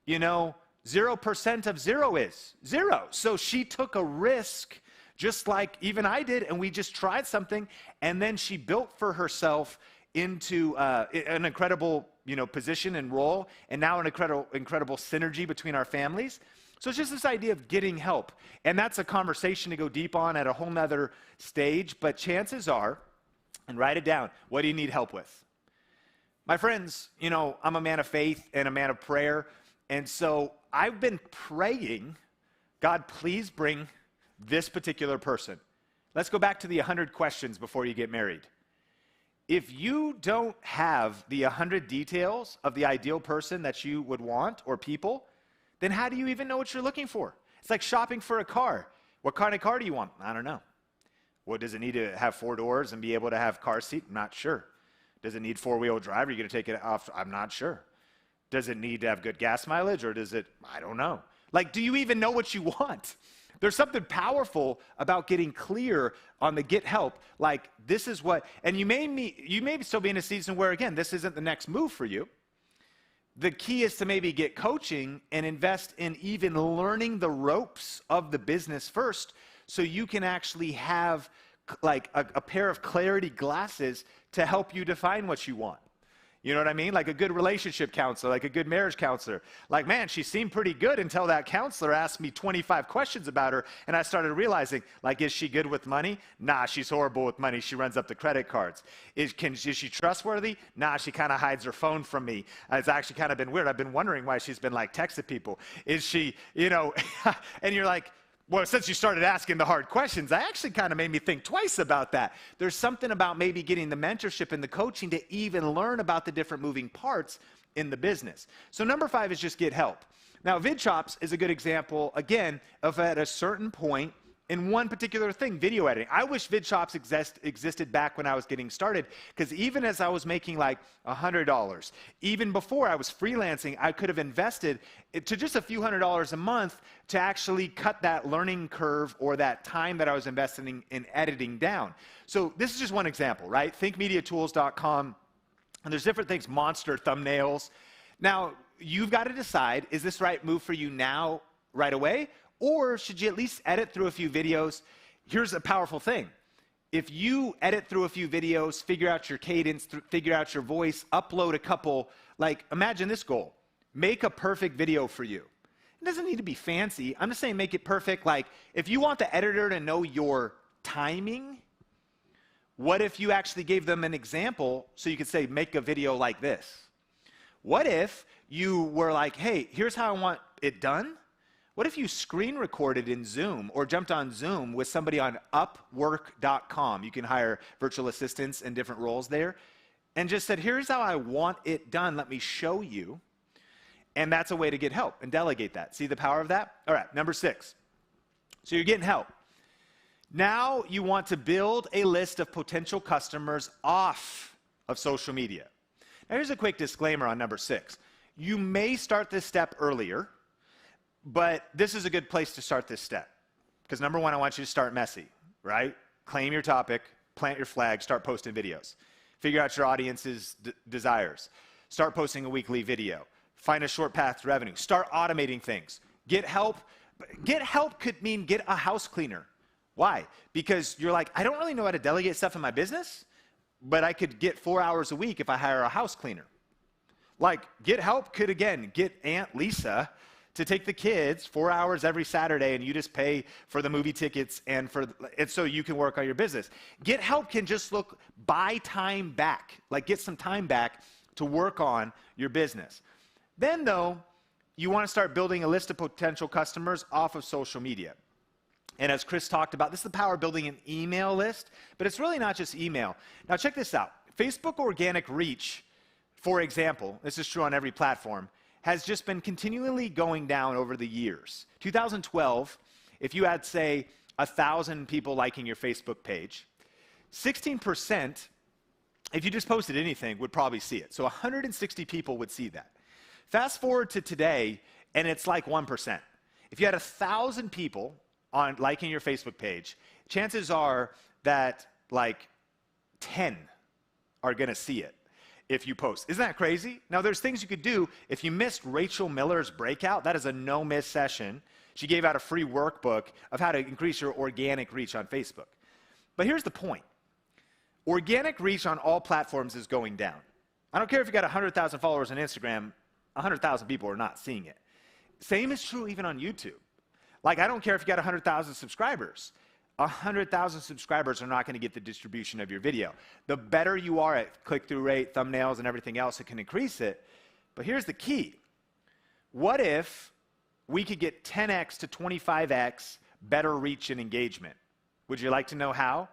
0% of 0 is? 0. So she took a risk, just like even I did, and we just tried something, and then she built for herself into an incredible, position and role, and now an incredible synergy between our families. So it's just this idea of getting help, and that's a conversation to go deep on at a whole nother stage, but chances are, and write it down, what do you need help with? My friends, I'm a man of faith and a man of prayer, and so I've been praying, God, please bring this particular person. Let's go back to the 100 questions before you get married. If you don't have the 100 details of the ideal person that you would want, or people, then how do you even know what you're looking for? It's like shopping for a car. What kind of car do you want? I don't know. Well, does it need to have 4 doors and be able to have car seat? I'm not sure. Does it need 4-wheel drive? Are you going to take it off? I'm not sure. Does it need to have good gas mileage, or does it, I don't know. Like, do you even know what you want? There's something powerful about getting clear on the get help. Like, this is what, and you may still be in a season where, again, this isn't the next move for you. The key is to maybe get coaching and invest in even learning the ropes of the business first, so you can actually have like a pair of clarity glasses to help you define what you want. You know what I mean? Like a good relationship counselor, like a good marriage counselor. Like, man, she seemed pretty good until that counselor asked me 25 questions about her, and I started realizing, like, is she good with money? Nah, she's horrible with money. She runs up the credit cards. Is she trustworthy? Nah, she kind of hides her phone from me. It's actually kind of been weird. I've been wondering why she's been, like, texting people. Is she, and you're like, well, since you started asking the hard questions, that actually kind of made me think twice about that. There's something about maybe getting the mentorship and the coaching to even learn about the different moving parts in the business. So number 5 is just get help. Now, VidChops is a good example, again, of at a certain point in one particular thing, video editing. I wish VidChops existed back when I was getting started, because even as I was making like $100, even before I was freelancing, I could have invested to just a few $100s a month to actually cut that learning curve or that time that I was investing in editing down. So this is just one example, right? ThinkMediaTools.com, and there's different things, monster thumbnails. Now, you've got to decide, is this the right move for you now, right away? Or should you at least edit through a few videos? Here's a powerful thing. If you edit through a few videos, figure out your cadence, figure out your voice, upload a couple, like imagine this goal. Make a perfect video for you. It doesn't need to be fancy. I'm just saying make it perfect. Like if you want the editor to know your timing, what if you actually gave them an example so you could say, make a video like this? What if you were like, hey, here's how I want it done? What if you screen recorded in Zoom or jumped on Zoom with somebody on Upwork.com? You can hire virtual assistants in different roles there. And just said, here's how I want it done. Let me show you. And that's a way to get help and delegate that. See the power of that? All right, number 6. So you're getting help. Now you want to build a list of potential customers off of social media. Now here's a quick disclaimer on number 6. You may start this step earlier, but this is a good place to start this step. Because number 1, I want you to start messy, right? Claim your topic, plant your flag, start posting videos. Figure out your audience's desires. Start posting a weekly video. Find a short path to revenue. Start automating things. Get help. Get help could mean get a house cleaner. Why? Because you're like, I don't really know how to delegate stuff in my business, but I could get 4 hours a week if I hire a house cleaner. Like, get help could, again, get Aunt Lisa to take the kids 4 hours every Saturday and you just pay for the movie tickets and so you can work on your business. Get help can just look, buy time back, like get some time back to work on your business. Then though, you want to start building a list of potential customers off of social media. And as Chris talked about, this is the power of building an email list, but it's really not just email. Now check this out. Facebook organic reach, for example, this is true on every platform, has just been continually going down over the years. 2012, if you had, say, 1,000 people liking your Facebook page, 16%, if you just posted anything, would probably see it. So 160 people would see that. Fast forward to today, and it's like 1%. If you had 1,000 people on liking your Facebook page, chances are that like 10 are going to see it if you post. Isn't that crazy? Now, there's things you could do. If you missed Rachel Miller's breakout, that is a no-miss session. She gave out a free workbook of how to increase your organic reach on Facebook. But here's the point. Organic reach on all platforms is going down. I don't care if you got 100,000 followers on Instagram, 100,000 people are not seeing it. Same is true even on YouTube. Like, I don't care if you got 100,000 subscribers. 100,000 subscribers are not going to get the distribution of your video. The better you are at click-through rate, thumbnails, and everything else, it can increase it. But here's the key. What if we could get 10x to 25x better reach and engagement? Would you like to know how?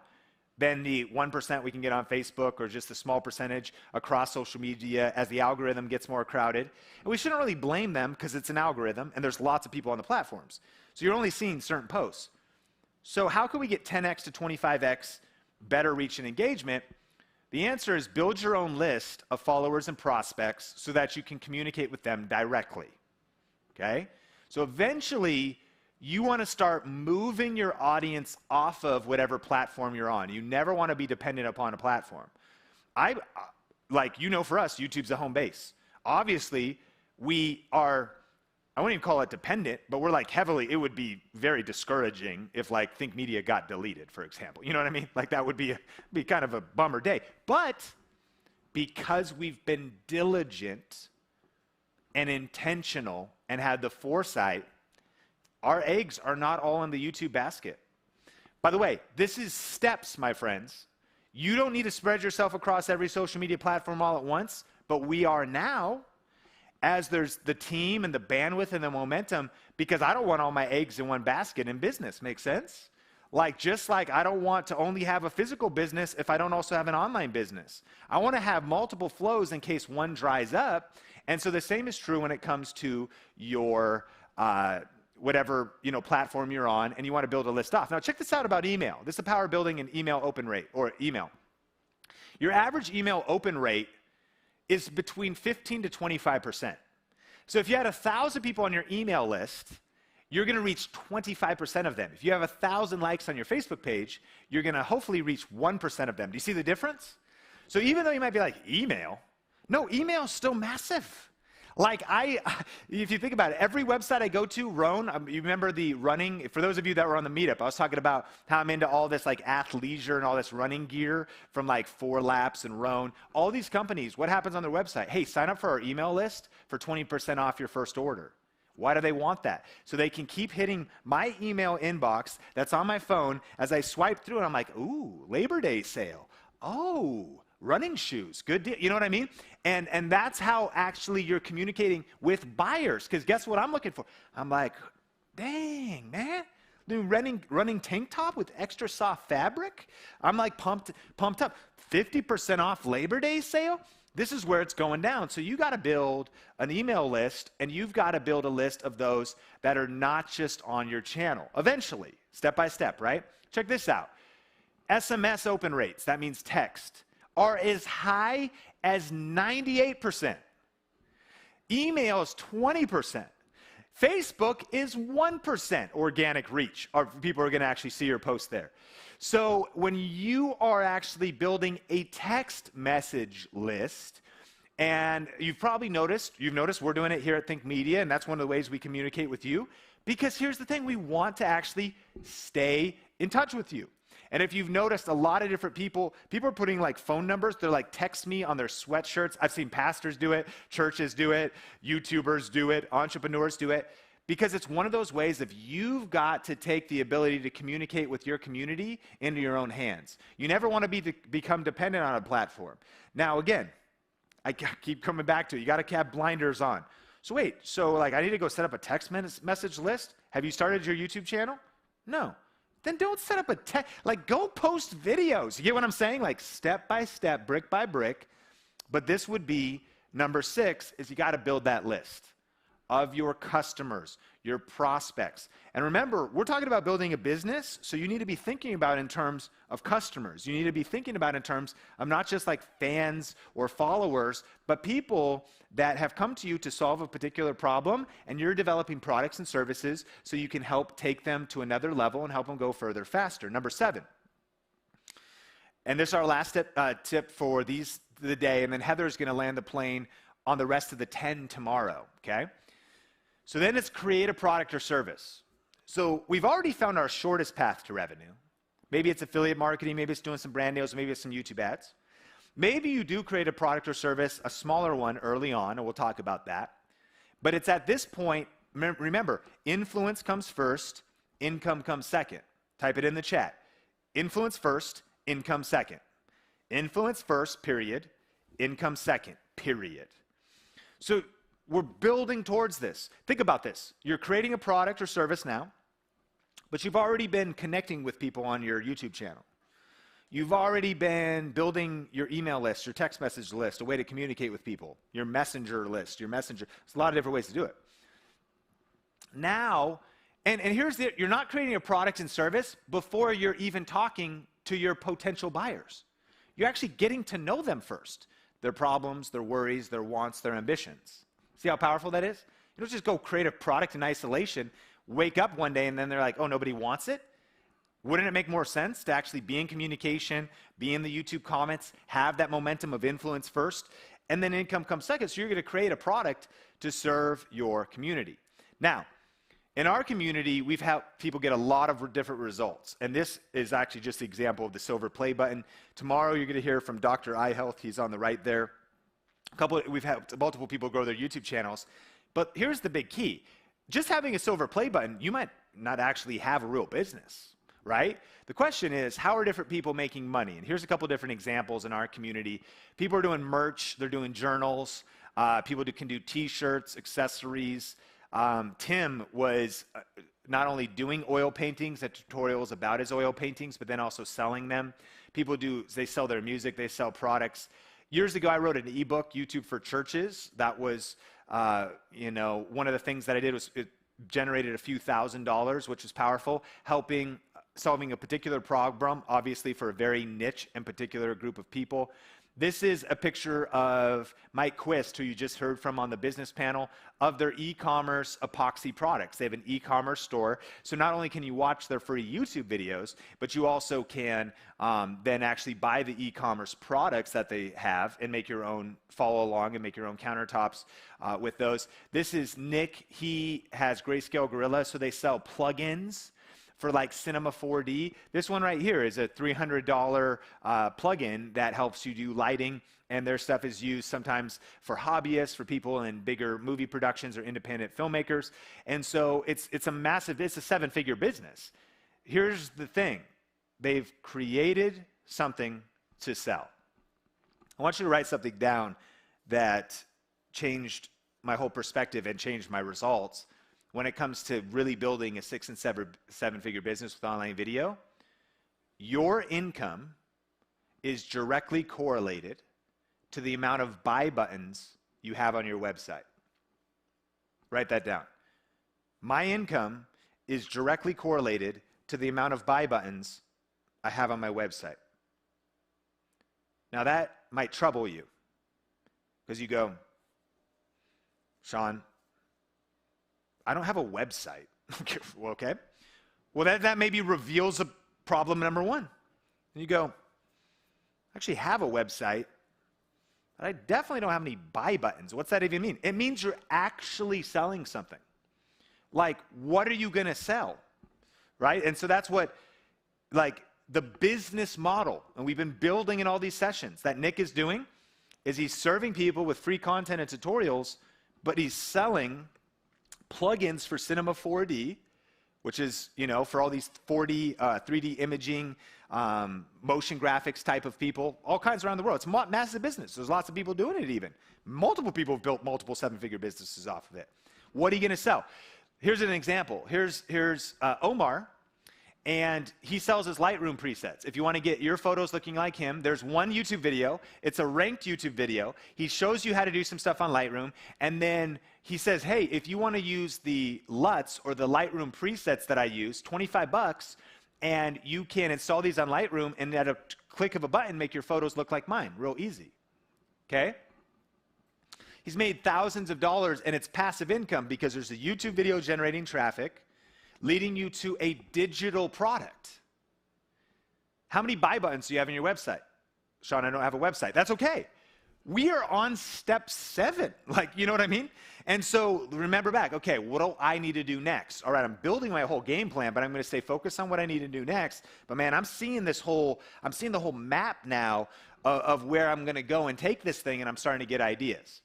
Than the 1% we can get on Facebook or just a small percentage across social media as the algorithm gets more crowded. And we shouldn't really blame them because it's an algorithm and there's lots of people on the platforms. So you're only seeing certain posts. So how can we get 10x to 25x better reach and engagement? The answer is build your own list of followers and prospects so that you can communicate with them directly. Okay? So eventually, you want to start moving your audience off of whatever platform you're on. You never want to be dependent upon a platform. Like, you know, for us, YouTube's a home base. Obviously, we are, I wouldn't even call it dependent, but we're like heavily, it would be very discouraging if like Think Media got deleted, for example. You know what I mean? Like that would be kind of a bummer day. But because we've been diligent and intentional and had the foresight, our eggs are not all in the YouTube basket. By the way, this is steps, my friends. You don't need to spread yourself across every social media platform all at once, but we are now, as there's the team and the bandwidth and the momentum, because I don't want all my eggs in one basket in business. Make sense? Like, just like I don't want to only have a physical business if I don't also have an online business. I want to have multiple flows in case one dries up. And so the same is true when it comes to your whatever platform you're on, and you want to build a list off. Now check this out about email. This is the power of building an email open rate, or email. Your average email open rate is between 15 to 25%. So if you had 1,000 people on your email list, you're going to reach 25% of them. If you have 1,000 likes on your Facebook page, you're going to hopefully reach 1% of them. Do you see the difference? So even though you might be like, email? No, email is still massive. Like if you think about it, every website I go to, Roan, you remember the running, for those of you that were on the meetup, I was talking about how I'm into all this like athleisure and all this running gear from like 4 Laps and Roan. All these companies, what happens on their website? Hey, sign up for our email list for 20% off your first order. Why do they want that? So they can keep hitting my email inbox that's on my phone as I swipe through and I'm like, ooh, Labor Day sale. Oh, running shoes, good deal. You know what I mean? And that's how actually you're communicating with buyers. Because guess what I'm looking for? I'm like, dang, man. Dude, running tank top with extra soft fabric? I'm like pumped up. 50% off Labor Day sale? This is where it's going down. So you got to build an email list, and you've got to build a list of those that are not just on your channel. Eventually, step by step, right? Check this out. SMS open rates, that means text, are as high as 98%. Email is 20%. Facebook is 1% organic reach, or people are going to actually see your post there. So when you are actually building a text message list, and you've noticed we're doing it here at Think Media, and that's one of the ways we communicate with you, because here's the thing, we want to actually stay in touch with you. And if you've noticed, a lot of different people are putting like phone numbers. They're like, text me on their sweatshirts. I've seen pastors do it, churches do it, YouTubers do it, entrepreneurs do it, because it's one of those ways of you've got to take the ability to communicate with your community into your own hands. You never want to become dependent on a platform. Now, again, I keep coming back to it. You got to have blinders on. So wait, like I need to go set up a text message list? Have you started your YouTube channel? No. Then don't set up go post videos. You get what I'm saying? Like step by step, brick by brick. But this would be number 6, is you got to build that list of your customers, your prospects. And remember, we're talking about building a business, so you need to be thinking about in terms of customers. You need to be thinking about in terms of not just like fans or followers, but people that have come to you to solve a particular problem, and you're developing products and services so you can help take them to another level and help them go further faster. Number 7. And this is our last tip for the day, and then Heather's going to land the plane on the rest of the 10 tomorrow, okay? So then it's create a product or service. So we've already found our shortest path to revenue. Maybe it's affiliate marketing, maybe it's doing some brand deals, maybe it's some YouTube ads. Maybe you do create a product or service, a smaller one early on, and we'll talk about that. But it's at this point, remember, influence comes first, income comes second. Type it in the chat. Influence first, income second. Influence first, period. Income second, period. So we're building towards this. Think about this. You're creating a product or service now, but you've already been connecting with people on your YouTube channel. You've already been building your email list, your text message list, a way to communicate with people, your messenger list, your messenger. There's a lot of different ways to do it. Now, and here's you're not creating a product and service before you're even talking to your potential buyers. You're actually getting to know them first. Their problems, their worries, their wants, their ambitions. See how powerful that is? You don't just go create a product in isolation, wake up one day, and then they're like, oh, nobody wants it? Wouldn't it make more sense to actually be in communication, be in the YouTube comments, have that momentum of influence first, and then income comes second? So you're going to create a product to serve your community. Now, in our community, we've helped people get a lot of different results. And this is actually just an example of the silver play button. Tomorrow, you're going to hear from Dr. iHealth. He's on the right there. We've helped multiple people grow their YouTube channels. But here's the big key. Just having a silver play button, you might not actually have a real business, right? The question is, how are different people making money? And here's a couple different examples in our community. People are doing merch. They're doing journals. People can do T-shirts, accessories. Tim was not only doing oil paintings and tutorials about his oil paintings, but then also selling them. They sell their music. They sell products. Years ago, I wrote an ebook, YouTube for Churches. That was, one of the things that I did was it generated a few $1,000s, which was powerful, helping solving a particular problem, obviously for a very niche and particular group of people. This is a picture of Mike Quist, who you just heard from on the business panel, of their e-commerce epoxy products. They have an e-commerce store, so not only can you watch their free YouTube videos, but you also can then actually buy the e-commerce products that they have and make your own, follow along and make your own countertops with those. This is Nick. He has Grayscale Gorilla, so they sell plugins for like Cinema 4D. This one right here is a $300 plugin that helps you do lighting, and their stuff is used sometimes for hobbyists, for people in bigger movie productions or independent filmmakers. And so it's a massive, it's a 7-figure business. Here's the thing. They've created something to sell. I want you to write something down that changed my whole perspective and changed my results when it comes to really building a 6- and 7-figure business with online video. Your income is directly correlated to the amount of buy buttons you have on your website. Write that down. My income is directly correlated to the amount of buy buttons I have on my website. Now that might trouble you, because you go, Sean, I don't have a website. Okay. Well, that maybe reveals a problem number one. And you go, I actually have a website, but I definitely don't have any buy buttons. What's that even mean? It means you're actually selling something. Like, what are you going to sell? Right? And so that's what, like, the business model, and we've been building in all these sessions, that Nick is doing, is he's serving people with free content and tutorials, but he's selling plugins for Cinema 4D, which is, you know, for all these 3D imaging, motion graphics type of people, all kinds around the world. It's a massive business. There's lots of people doing it even. Multiple people have built multiple 7-figure businesses off of it. What are you going to sell? Here's an example. Here's Omar, and he sells his Lightroom presets. If you want to get your photos looking like him, there's one YouTube video. It's a ranked YouTube video. He shows you how to do some stuff on Lightroom, and then he says, hey, if you want to use the LUTs or the Lightroom presets that I use, $25, and you can install these on Lightroom and at a click of a button make your photos look like mine. Real easy. Okay? He's made thousands of dollars, and it's passive income because there's a YouTube video generating traffic leading you to a digital product. How many buy buttons do you have on your website? Sean, I don't have a website. That's okay. We are on step 7. Like, you know what I mean? And so remember back, okay, what do I need to do next? All right, I'm building my whole game plan, but I'm going to stay focused on what I need to do next. But man, I'm seeing the whole map now of where I'm going to go and take this thing, and I'm starting to get ideas.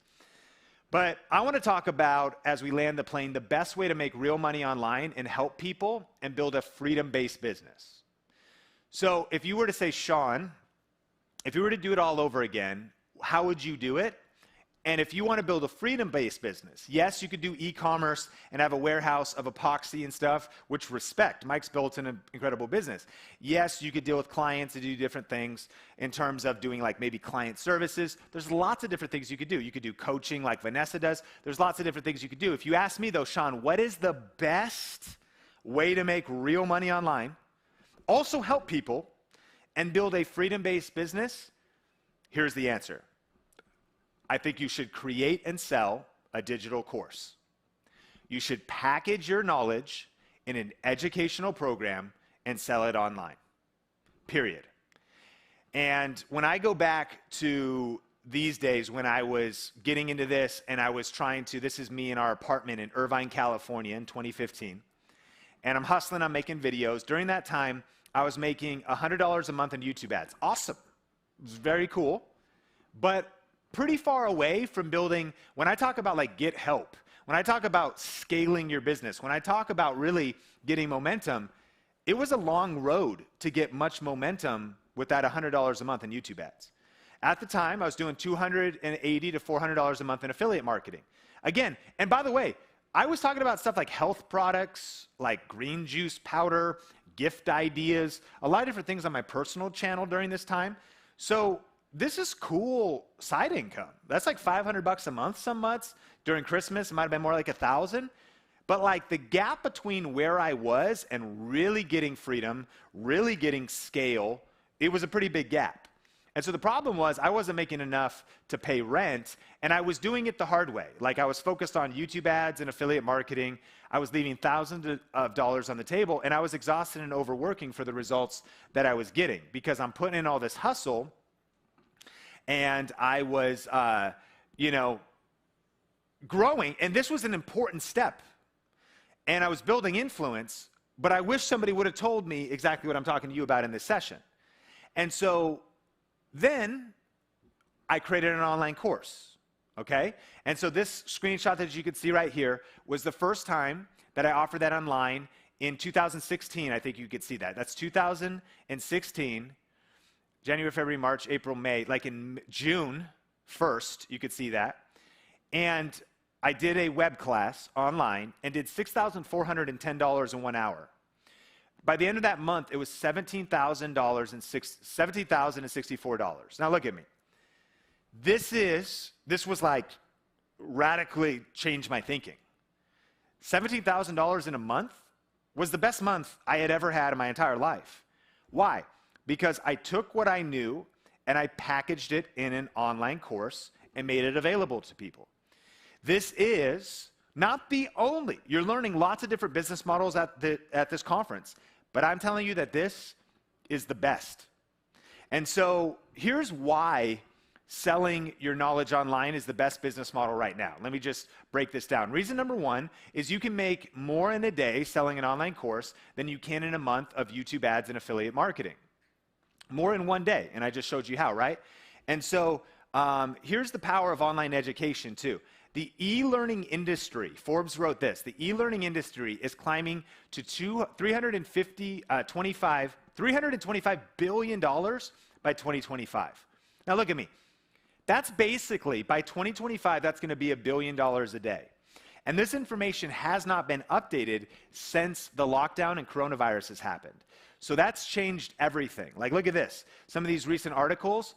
But I want to talk about, as we land the plane, the best way to make real money online and help people and build a freedom-based business. So if you were to say, Sean, if you were to do it all over again, how would you do it? And if you want to build a freedom-based business, yes, you could do e-commerce and have a warehouse of epoxy and stuff, which respect. Mike's built an incredible business. Yes, you could deal with clients and do different things in terms of doing like maybe client services. There's lots of different things you could do. You could do coaching like Vanessa does. There's lots of different things you could do. If you ask me though, Sean, what is the best way to make real money online, also help people, and build a freedom-based business? Here's the answer. I think you should create and sell a digital course. You should package your knowledge in an educational program and sell it online, period. And when I go back to these days when I was getting into this and I was trying to, this is me in our apartment in Irvine, California in 2015, and I'm hustling, I'm making videos. During that time, I was making $100 a month in YouTube ads. Awesome. It was very cool. But pretty far away from building, when I talk about like get help, when I talk about scaling your business, when I talk about really getting momentum, it was a long road to get much momentum with that $100 a month in YouTube ads. At the time, I was doing $280 to $400 a month in affiliate marketing. Again, and by the way, I was talking about stuff like health products, like green juice powder, gift ideas, a lot of different things on my personal channel during this time. So this is cool side income. That's like $500 a month some months. During Christmas, it might have been more like $1,000. But like the gap between where I was and really getting freedom, really getting scale, it was a pretty big gap. And so the problem was I wasn't making enough to pay rent, and I was doing it the hard way. Like I was focused on YouTube ads and affiliate marketing. I was leaving thousands of dollars on the table, and I was exhausted and overworking for the results that I was getting because I'm putting in all this hustle, and I was, growing, and this was an important step. And I was building influence, but I wish somebody would have told me exactly what I'm talking to you about in this session. And so then I created an online course, okay? And so this screenshot that you can see right here was the first time that I offered that online in 2016. I think you could see that. That's 2016, January, February, March, April, May. Like in June 1st, you could see that. And I did a web class online and did $6,410 in 1 hour. By the end of that month, it was $17,064. Now look at me. This was like radically changed my thinking. $17,000 in a month was the best month I had ever had in my entire life. Why? Because I took what I knew and I packaged it in an online course and made it available to people. This is not the only, you're learning lots of different business models at this conference, but I'm telling you that this is the best. And so here's why selling your knowledge online is the best business model right now. Let me just break this down. Reason number one is you can make more in a day selling an online course than you can in a month of YouTube ads and affiliate marketing. More in one day, and I just showed you how, right? And so here's the power of online education too. The e-learning industry, Forbes wrote this, the e-learning industry is climbing to $325 billion by 2025. Now look at me. That's basically, by 2025, that's going to be $1 billion a day. And this information has not been updated since the lockdown and coronavirus has happened. So that's changed everything. Like, look at this. Some of these recent articles,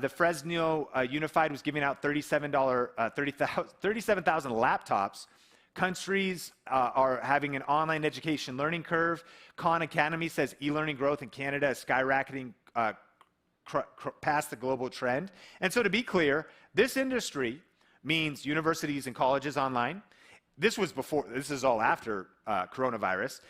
the Fresno Unified was giving out 37,000 laptops. Countries are having an online education learning curve. Khan Academy says e-learning growth in Canada is skyrocketing past the global trend. And so to be clear, this industry means universities and colleges online. This was before, this is all after coronavirus.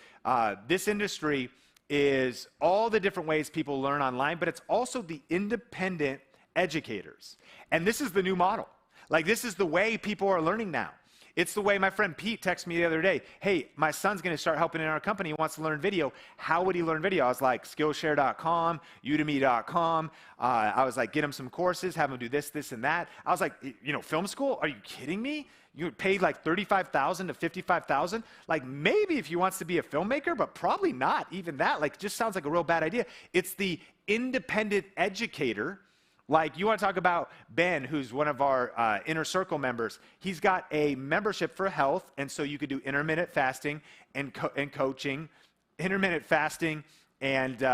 This industry is all the different ways people learn online, but it's also the independent educators. And this is the new model. Like, this is the way people are learning now. It's the way my friend Pete texted me the other day. Hey, my son's going to start helping in our company. He wants to learn video. How would he learn video? I was like, Skillshare.com, Udemy.com. I was like, get him some courses, have him do this, this, and that. I was like, film school? Are you kidding me? You paid like $35,000 to $55,000. Like, maybe if he wants to be a filmmaker, but probably not even that. Like, just sounds like a real bad idea. It's the independent educator. Like, you want to talk about Ben, who's one of our Inner Circle members. He's got a membership for health, and so you could do intermittent fasting and coaching, intermittent fasting and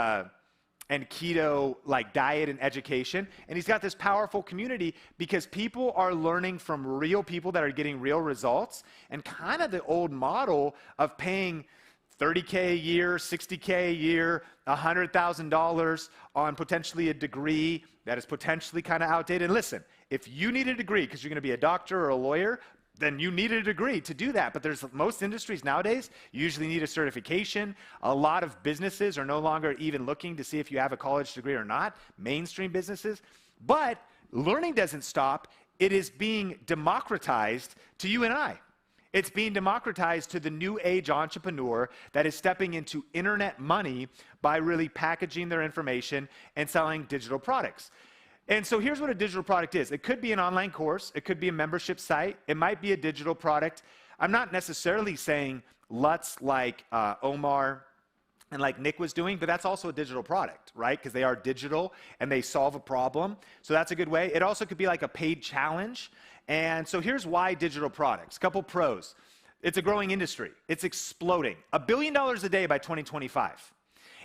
keto, like diet and education. And he's got this powerful community because people are learning from real people that are getting real results, and kind of the old model of paying $30K a year, $60K a year, $100,000 on potentially a degree that is potentially kind of outdated. And listen, if you need a degree because you're going to be a doctor or a lawyer, then you need a degree to do that. But there's most industries nowadays, you usually need a certification. A lot of businesses are no longer even looking to see if you have a college degree or not, mainstream businesses. But learning doesn't stop. It is being democratized to you and I. It's being democratized to the new age entrepreneur that is stepping into internet money by really packaging their information and selling digital products. And so here's what a digital product is. It could be an online course. It could be a membership site. It might be a digital product. I'm not necessarily saying LUTs like Omar and like Nick was doing, but that's also a digital product, right? Because they are digital and they solve a problem. So that's a good way. It also could be like a paid challenge. And so here's why digital products. A couple pros. It's a growing industry. It's exploding. $1 billion a day by 2025.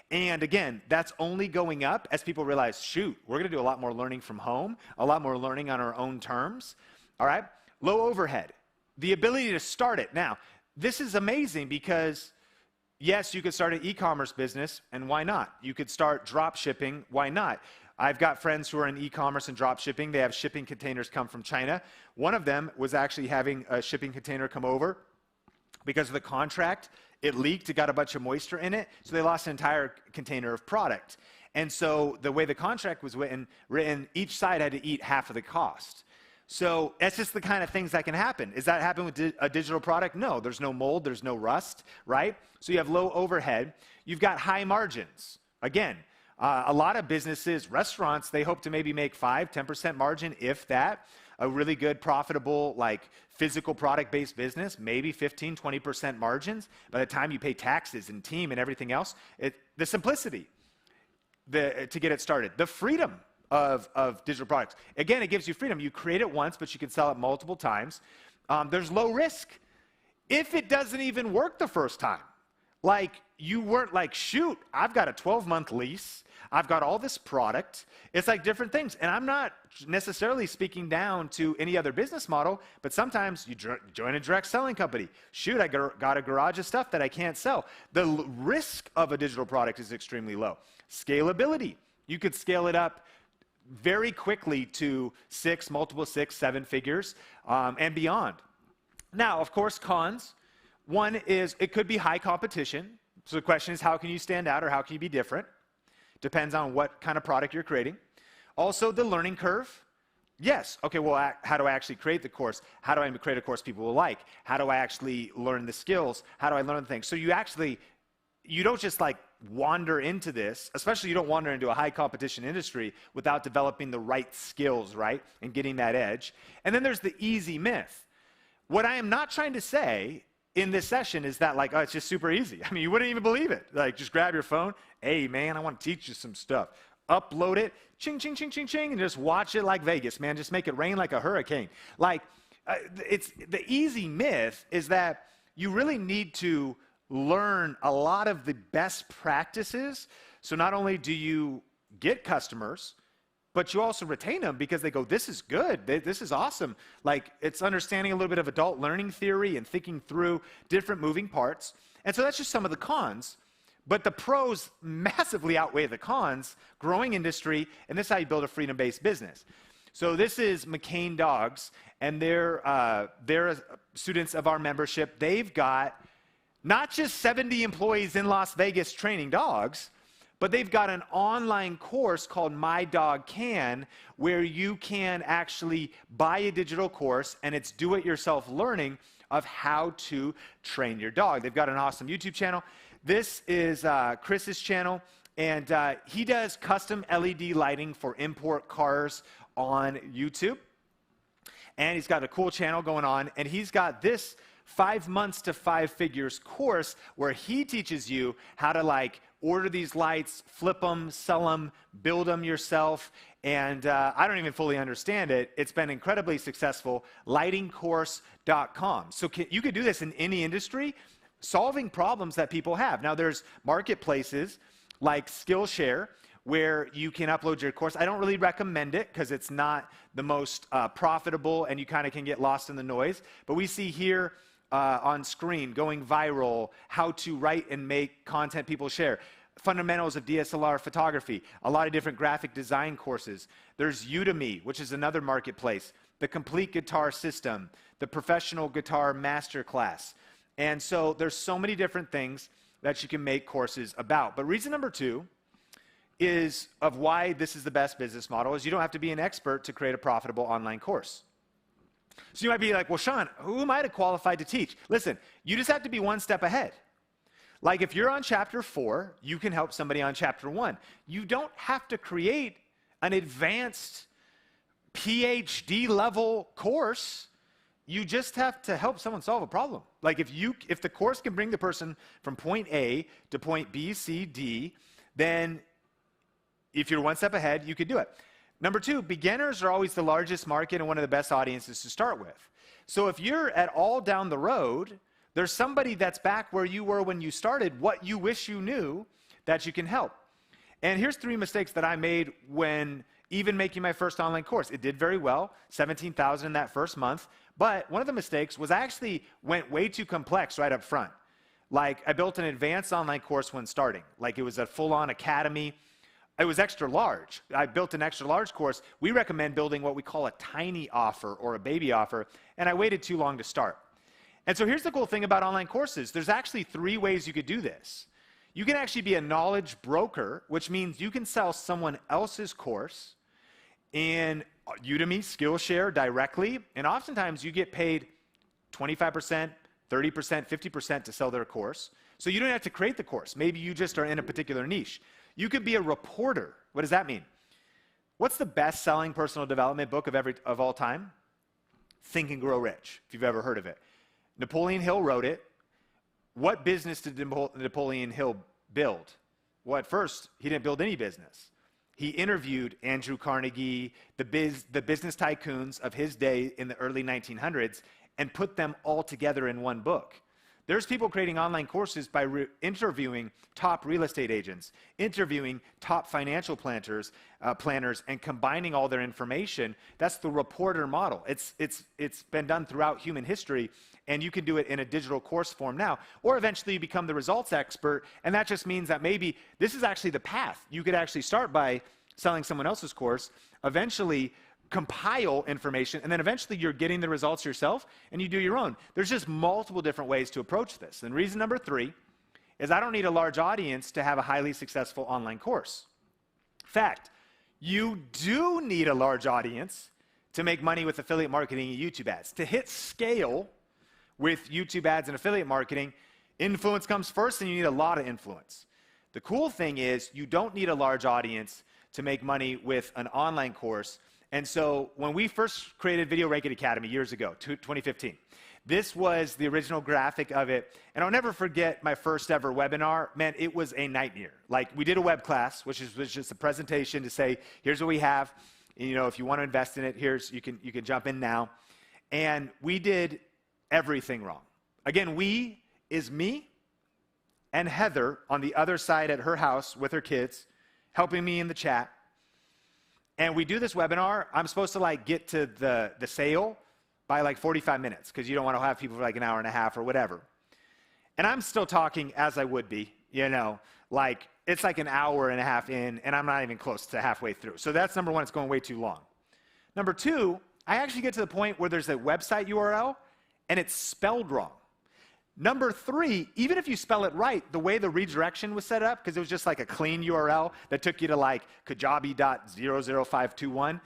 And again, that's only going up as people realize, shoot, we're going to do a lot more learning from home, a lot more learning on our own terms. All right? Low overhead. The ability to start it. Now, this is amazing because, yes, you could start an e-commerce business, and why not? You could start drop shipping, why not? I've got friends who are in e-commerce and drop shipping. They have shipping containers come from China. One of them was actually having a shipping container come over because of the contract. It leaked, it got a bunch of moisture in it, so they lost an entire container of product. And so the way the contract was written, each side had to eat half of the cost. So that's just the kind of things that can happen. Does that happen with a digital product? No, there's no mold, there's no rust, right? So you have low overhead. You've got high margins. Again, a lot of businesses, restaurants, they hope to maybe make 5-10% margin, if that. A really good, profitable, like physical product-based business, maybe 15-20% margins. By the time you pay taxes and team and everything else, the simplicity to get it started. The freedom of digital products. Again, it gives you freedom. You create it once, but you can sell it multiple times. There's low risk. If it doesn't even work the first time, like you weren't like, shoot, I've got a 12-month lease. I've got all this product. It's like different things. And I'm not necessarily speaking down to any other business model, but sometimes you join a direct selling company. Shoot, I got a garage of stuff that I can't sell. The risk of a digital product is extremely low. Scalability. You could scale it up very quickly to multiple 6, 7 figures and beyond. Now, of course, cons. One is it could be high competition. So the question is, how can you stand out or how can you be different? Depends on what kind of product you're creating. Also, the learning curve. Yes, okay, well, how do I actually create the course? How do I create a course people will like? How do I actually learn the skills? How do I learn the things? So you don't just like wander into this, especially you don't wander into a high competition industry without developing the right skills, right? And getting that edge. And then there's the easy myth. What I am not trying to say in this session is that like, oh, it's just super easy. I mean, you wouldn't even believe it. Like, just grab your phone. Hey, man, I want to teach you some stuff. Upload it, ching, ching, ching, ching, ching, and just watch it like Vegas, man. Just make it rain like a hurricane. Like, it's the easy myth is that you really need to learn a lot of the best practices. So not only do you get customers, but you also retain them because they go, this is good, this is awesome. Like, it's understanding a little bit of adult learning theory and thinking through different moving parts. And so that's just some of the cons. But the pros massively outweigh the cons. Growing industry, and this is how you build a freedom-based business. So this is McCain Dogs, and they're students of our membership. They've got not just 70 employees in Las Vegas training dogs, but they've got an online course called My Dog Can, where you can actually buy a digital course, and it's do-it-yourself learning of how to train your dog. They've got an awesome YouTube channel. This is Chris's channel, and he does custom LED lighting for import cars on YouTube. And he's got a cool channel going on, and he's got this 5 months to 5 figures course where he teaches you how to like order these lights, flip them, sell them, build them yourself. And I don't even fully understand it. It's been incredibly successful, lightingcourse.com. So you could do this in any industry, solving problems that people have. Now, there's marketplaces like Skillshare where you can upload your course. I don't really recommend it because it's not the most profitable and you kind of can get lost in the noise. But we see here on screen, going viral, how to write and make content people share, fundamentals of DSLR photography, a lot of different graphic design courses. There's Udemy, which is another marketplace, the Complete Guitar System, the Professional Guitar Masterclass. And so there's so many different things that you can make courses about. But reason number 2 is of why this is the best business model is you don't have to be an expert to create a profitable online course. So you might be like, well, Sean, who am I to qualify to teach? Listen, you just have to be one step ahead. Like if you're on chapter 4, you can help somebody on chapter 1. You don't have to create an advanced PhD level course. You just have to help someone solve a problem. Like if the course can bring the person from point A to point B, C, D, then if you're one step ahead, you could do it. Number 2, beginners are always the largest market and one of the best audiences to start with. So if you're at all down the road, there's somebody that's back where you were when you started, what you wish you knew, that you can help. And here's 3 mistakes that I made when even making my first online course. It did very well, 17,000 in that first month. But one of the mistakes was I actually went way too complex right up front. Like, I built an advanced online course when starting. Like, it was a full-on academy. It was extra large. I built an extra large course. We recommend building what we call a tiny offer or a baby offer, and I waited too long to start. And so here's the cool thing about online courses. There's actually 3 ways you could do this. You can actually be a knowledge broker, which means you can sell someone else's course in Udemy, Skillshare directly, and oftentimes you get paid 25%, 30%, 50% to sell their course. So you don't have to create the course. Maybe you just are in a particular niche. You could be a reporter. What does that mean? What's the best-selling personal development book of all time? Think and Grow Rich, if you've ever heard of it. Napoleon Hill wrote it. What business did Napoleon Hill build? Well, at first, he didn't build any business. He interviewed Andrew Carnegie, the business tycoons of his day in the early 1900s, and put them all together in one book. There's people creating online courses by interviewing top real estate agents, interviewing top financial planners, and combining all their information. That's the reporter model. It's been done throughout human history, and you can do it in a digital course form now. Or eventually you become the results expert, and that just means that maybe this is actually the path. You could actually start by selling someone else's course, eventually compile information, and then eventually you're getting the results yourself and you do your own. There's just multiple different ways to approach this. And reason number 3 is I don't need a large audience to have a highly successful online course. In fact, you do need a large audience to make money with affiliate marketing and YouTube ads. To hit scale with YouTube ads and affiliate marketing, influence comes first, and you need a lot of influence. The cool thing is you don't need a large audience to make money with an online course. And so when we first created Video Ranking Academy years ago, 2015, this was the original graphic of it. And I'll never forget my first ever webinar. Man, it was a nightmare. Like, we did a web class, which was just a presentation to say, here's what we have. You know, if you want to invest in it, you can jump in now. And we did everything wrong. Again, we is me and Heather on the other side at her house with her kids, helping me in the chat. And we do this webinar. I'm supposed to like get to the sale by like 45 minutes because you don't want to have people for like an hour and a half or whatever. And I'm still talking as I would be, you know, like it's like an hour and a half in and I'm not even close to halfway through. So that's number 1, it's going way too long. Number 2, I actually get to the point where there's a website URL and it's spelled wrong. Number 3, even if you spell it right, the way the redirection was set up, because it was just like a clean URL that took you to like kajabi.00521,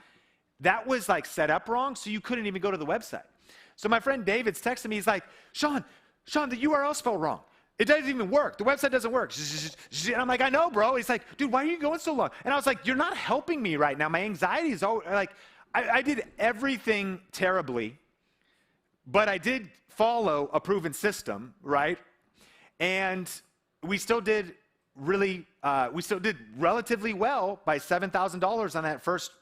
that was like set up wrong, so you couldn't even go to the website. So my friend David's texting me, he's like, Sean, the URL's spelled wrong. It doesn't even work. The website doesn't work. And I'm like, I know, bro. He's like, dude, why are you going so long? And I was like, you're not helping me right now. My anxiety is all, like, I did everything terribly, but I did follow a proven system, right? And we still did relatively well by $7,000 on that first,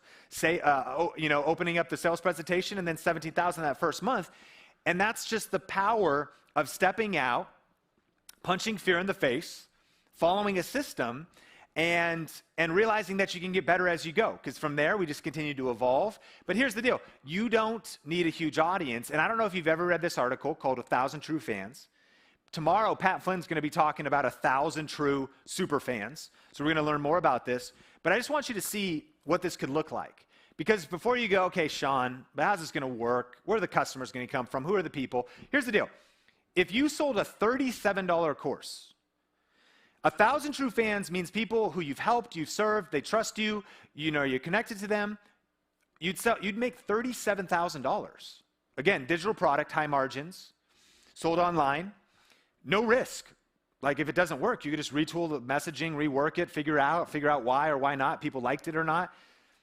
opening up the sales presentation, and then $17,000 that first month. And that's just the power of stepping out, punching fear in the face, following a system, and realizing that you can get better as you go. Because from there, we just continue to evolve. But here's the deal. You don't need a huge audience. And I don't know if you've ever read this article called 1,000 True Fans. Tomorrow, Pat Flynn's going to be talking about 1,000 true super fans. So we're going to learn more about this. But I just want you to see what this could look like. Because before you go, okay, Sean, but how's this going to work? Where are the customers going to come from? Who are the people? Here's the deal. If you sold a $37 course, 1,000 true fans means people who you've helped, you've served, they trust you, you know, you're connected to them. You'd make $37,000. Again, digital product, high margins, sold online, no risk. Like if it doesn't work, you could just retool the messaging, rework it, figure out why or why not, people liked it or not.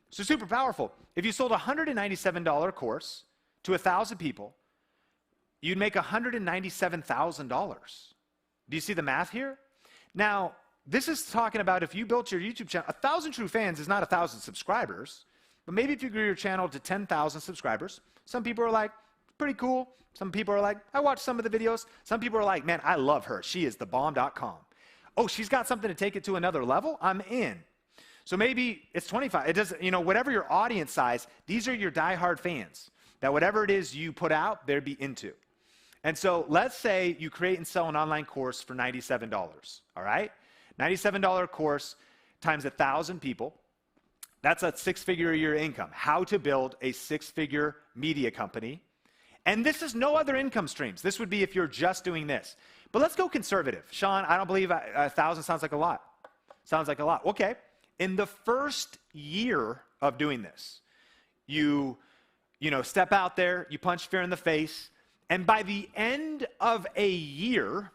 So super powerful. If you sold a $197 course to 1,000 people, you'd make $197,000. Do you see the math here? Now, this is talking about if you built your YouTube channel, 1,000 true fans is not 1,000 subscribers, but maybe if you grew your channel to 10,000 subscribers, some people are like, pretty cool. Some people are like, I watched some of the videos. Some people are like, man, I love her. She is thebomb.com. Oh, she's got something to take it to another level? I'm in. So maybe it's 25. It doesn't, whatever your audience size, these are your diehard fans that whatever it is you put out, they'll be into. And so let's say you create and sell an online course for $97, all right? $97 course times 1,000 people. That's a six-figure a year income. How to build a six-figure media company. And this is no other income streams. This would be if you're just doing this. But let's go conservative. Sean, I don't believe 1,000 sounds like a lot. Sounds like a lot. Okay. In the first year of doing this, you step out there, you punch fear in the face, and by the end of a year,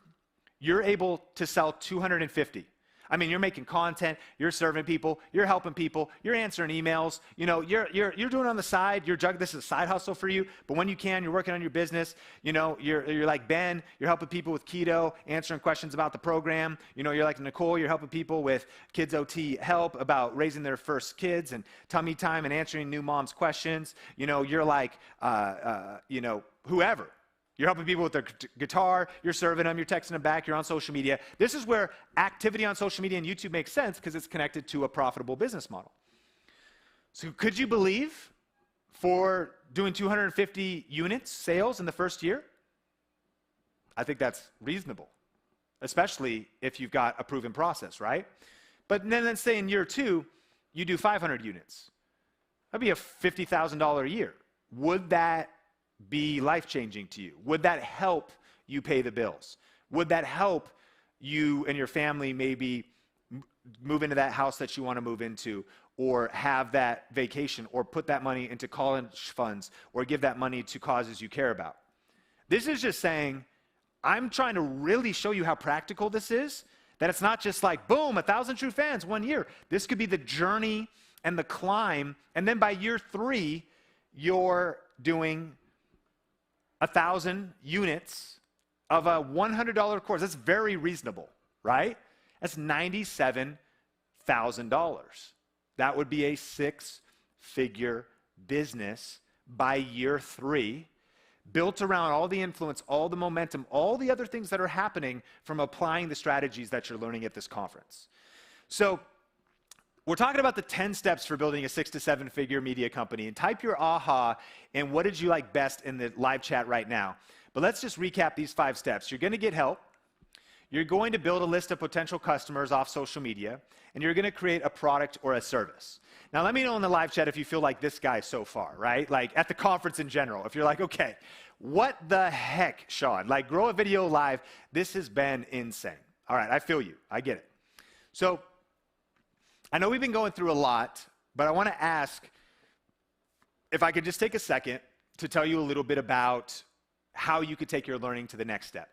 you're able to sell 250. I mean, you're making content, you're serving people, you're helping people, you're answering emails, you're doing it on the side, this is a side hustle for you, but when you can, you're working on your business, you're like Ben, you're helping people with keto, answering questions about the program, you're like Nicole, you're helping people with Kids OT help about raising their first kids and tummy time and answering new moms' questions, you're like, whoever. You're helping people with their guitar, you're serving them, you're texting them back, you're on social media. This is where activity on social media and YouTube makes sense because it's connected to a profitable business model. So could you believe for doing 250 units sales in the first year? I think that's reasonable, especially if you've got a proven process, right? But then let's say in year 2, you do 500 units. That'd be a $50,000 a year. Would that be life-changing to you? Would that help you pay the bills? Would that help you and your family maybe move into that house that you want to move into, or have that vacation, or put that money into college funds, or give that money to causes you care about? This is just saying, I'm trying to really show you how practical this is, that it's not just like, boom, 1,000 true fans, 1 year. This could be the journey and the climb, and then by year 3, you're doing 1,000 units of a $100 course. That's very reasonable, right? That's $97,000. That would be a six-figure business by year 3, built around all the influence, all the momentum, all the other things that are happening from applying the strategies that you're learning at this conference. So we're talking about the 10 steps for building a 6 to 7 figure media company. And type your aha and what did you like best in the live chat right now. But let's just recap these 5 steps. You're going to get help. You're going to build a list of potential customers off social media. And you're going to create a product or a service. Now, let me know in the live chat if you feel like this guy so far, right? Like at the conference in general. If you're like, okay, what the heck, Sean? Like Grow a Video Live, this has been insane. All right, I feel you. I get it. So I know we've been going through a lot, but I want to ask if I could just take a second to tell you a little bit about how you could take your learning to the next step.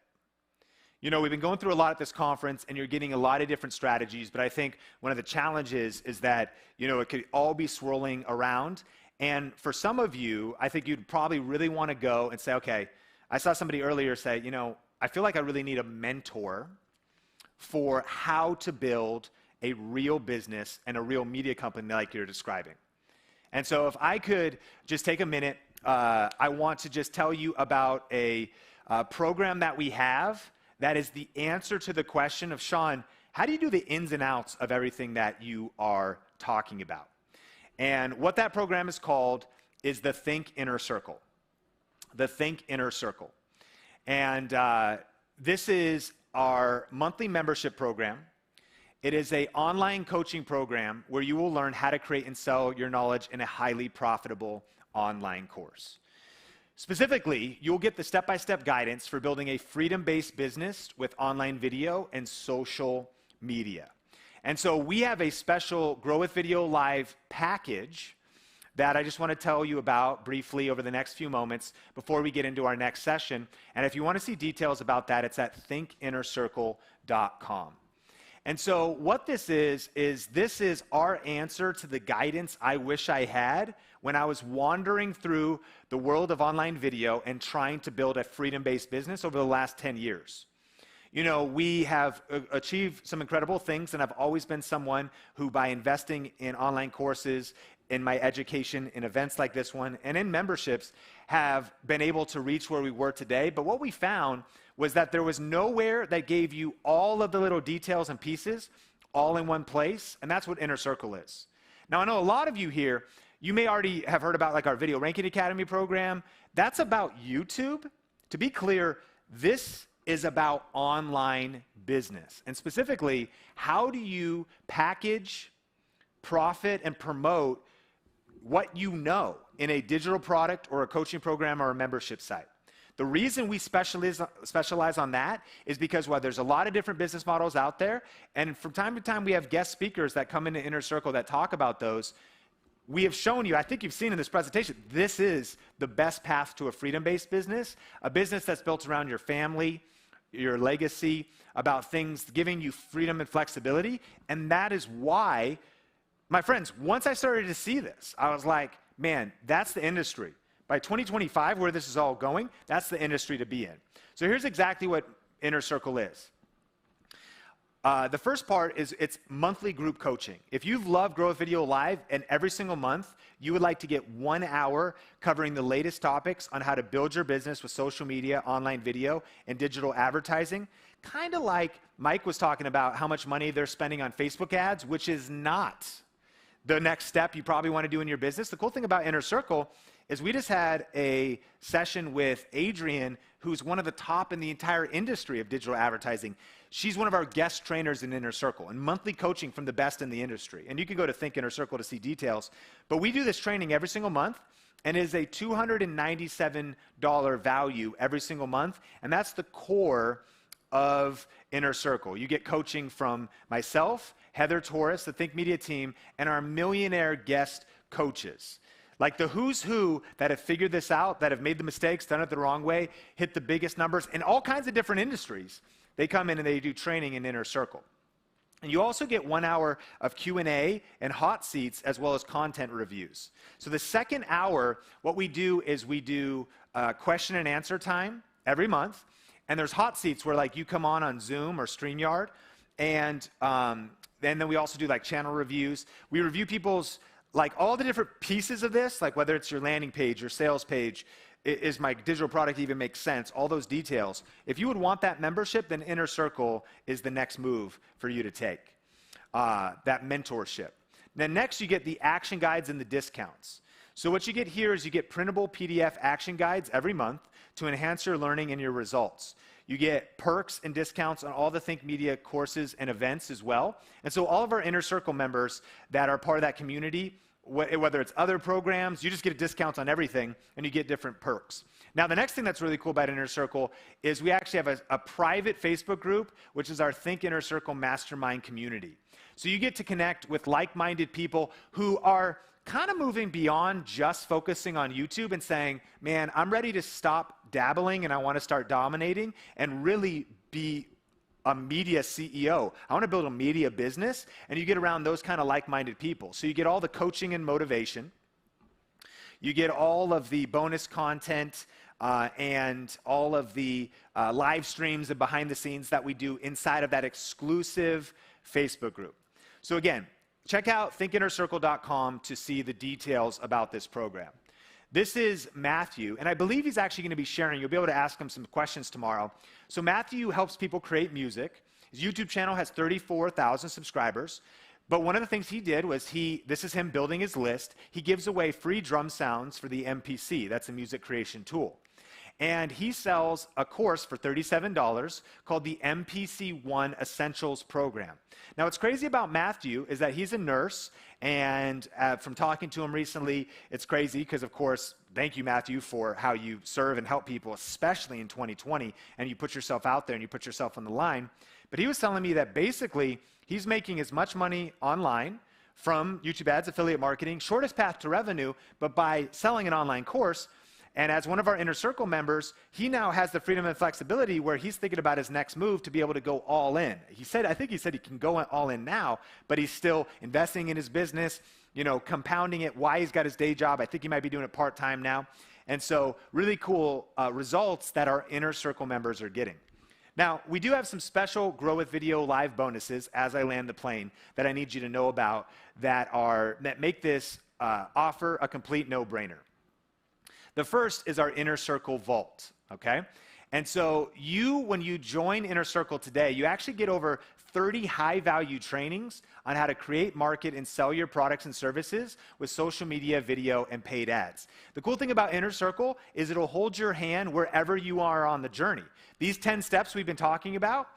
We've been going through a lot at this conference, and you're getting a lot of different strategies, but I think one of the challenges is that, it could all be swirling around. And for some of you, I think you'd probably really want to go and say, okay, I saw somebody earlier say, I feel like I really need a mentor for how to build a real business and a real media company like you're describing. And so if I could just take a minute, I want to just tell you about a program that we have that is the answer to the question of, Sean, how do you do the ins and outs of everything that you are talking about? And what that program is called is the Think Inner Circle. The Think Inner Circle. And this is our monthly membership program. It is an online coaching program where you will learn how to create and sell your knowledge in a highly profitable online course. Specifically, you'll get the step-by-step guidance for building a freedom-based business with online video and social media. And so we have a special Grow with Video Live package that I just want to tell you about briefly over the next few moments before we get into our next session. And if you want to see details about that, it's at thinkinnercircle.com. And so what this is this is our answer to the guidance I wish I had when I was wandering through the world of online video and trying to build a freedom-based business over the last 10 years. We have achieved some incredible things, and I've always been someone who, by investing in online courses, in my education, in events like this one, and in memberships, have been able to reach where we were today. But what we found was that there was nowhere that gave you all of the little details and pieces, all in one place, and that's what Inner Circle is. Now, I know a lot of you here, you may already have heard about like our Video Ranking Academy program. That's about YouTube. To be clear, this is about online business. And specifically, how do you package, profit, and promote what you know in a digital product or a coaching program or a membership site? The reason we specialize on that is because, well, there's a lot of different business models out there, and from time to time we have guest speakers that come into Inner Circle that talk about those. We have shown you, I think you've seen in this presentation, this is the best path to a freedom-based business, a business that's built around your family, your legacy, about things giving you freedom and flexibility, and that is why, my friends, once I started to see this, I was like, man, that's the industry. By 2025, where this is all going, that's the industry to be in. So here's exactly what Inner Circle is. The first part is it's monthly group coaching. If you've loved Grow with Video Live and every single month you would like to get 1 hour covering the latest topics on how to build your business with social media, online video, and digital advertising, kind of like Mike was talking about how much money they're spending on Facebook ads, which is not the next step you probably want to do in your business. The cool thing about Inner Circle is we just had a session with Adrienne, who's one of the top in the entire industry of digital advertising. She's one of our guest trainers in Inner Circle and monthly coaching from the best in the industry. And you can go to Think Inner Circle to see details. But we do this training every single month, and it is a $297 value every single month. And that's the core of Inner Circle. You get coaching from myself, Heather Torres, the Think Media team, and our millionaire guest coaches. Like the who's who that have figured this out, that have made the mistakes, done it the wrong way, hit the biggest numbers in all kinds of different industries. They come in and they do training in Inner Circle. And you also get 1 hour of Q&A and hot seats as well as content reviews. So the second hour, what we do is we do question and answer time every month. And there's hot seats where like you come on Zoom or StreamYard. And then we also do like channel reviews. We review people's like all the different pieces of this, like whether it's your landing page, your sales page, is my digital product even make sense, all those details. If you would want that membership, then Inner Circle is the next move for you to take, that mentorship. Then next you get the action guides and the discounts. So what you get here is you get printable PDF action guides every month to enhance your learning and your results. You get perks and discounts on all the Think Media courses and events as well. And so all of our Inner Circle members that are part of that community, whether it's other programs, you just get discounts on everything, and you get different perks. Now, the next thing that's really cool about Inner Circle is we actually have a private Facebook group, which is our Think Inner Circle Mastermind community. So you get to connect with like-minded people who are kind of moving beyond just focusing on YouTube and saying, man, I'm ready to stop dabbling and I want to start dominating and really be a media CEO. I want to build a media business, and you get around those kind of like-minded people. So you get all the coaching and motivation. You get all of the bonus content and all of the live streams and behind the scenes that we do inside of that exclusive Facebook group. So again, check out thinkinnercircle.com to see the details about this program. This is Matthew, and I believe he's actually going to be sharing. You'll be able to ask him some questions tomorrow. So Matthew helps people create music. His YouTube channel has 34,000 subscribers. But one of the things he did was this is him building his list. He gives away free drum sounds for the MPC. That's a music creation tool. And he sells a course for $37 called the MPC1 Essentials Program. Now, what's crazy about Matthew is that he's a nurse, and from talking to him recently, it's crazy because, of course, thank you, Matthew, for how you serve and help people, especially in 2020, and you put yourself out there and you put yourself on the line. But he was telling me that basically he's making as much money online from YouTube ads, affiliate marketing, shortest path to revenue, but by selling an online course. And as one of our Inner Circle members, he now has the freedom and flexibility where he's thinking about his next move to be able to go all in. I think he said he can go all in now, but he's still investing in his business, compounding it while he's got his day job. I think he might be doing it part-time now. And so really cool results that our Inner Circle members are getting. Now, we do have some special Grow with Video Live bonuses as I land the plane that I need you to know about that make this offer a complete no-brainer. The first is our Inner Circle Vault, okay? And so when you join Inner Circle today, you actually get over 30 high-value trainings on how to create, market, and sell your products and services with social media, video, and paid ads. The cool thing about Inner Circle is it'll hold your hand wherever you are on the journey. These 10 steps we've been talking about,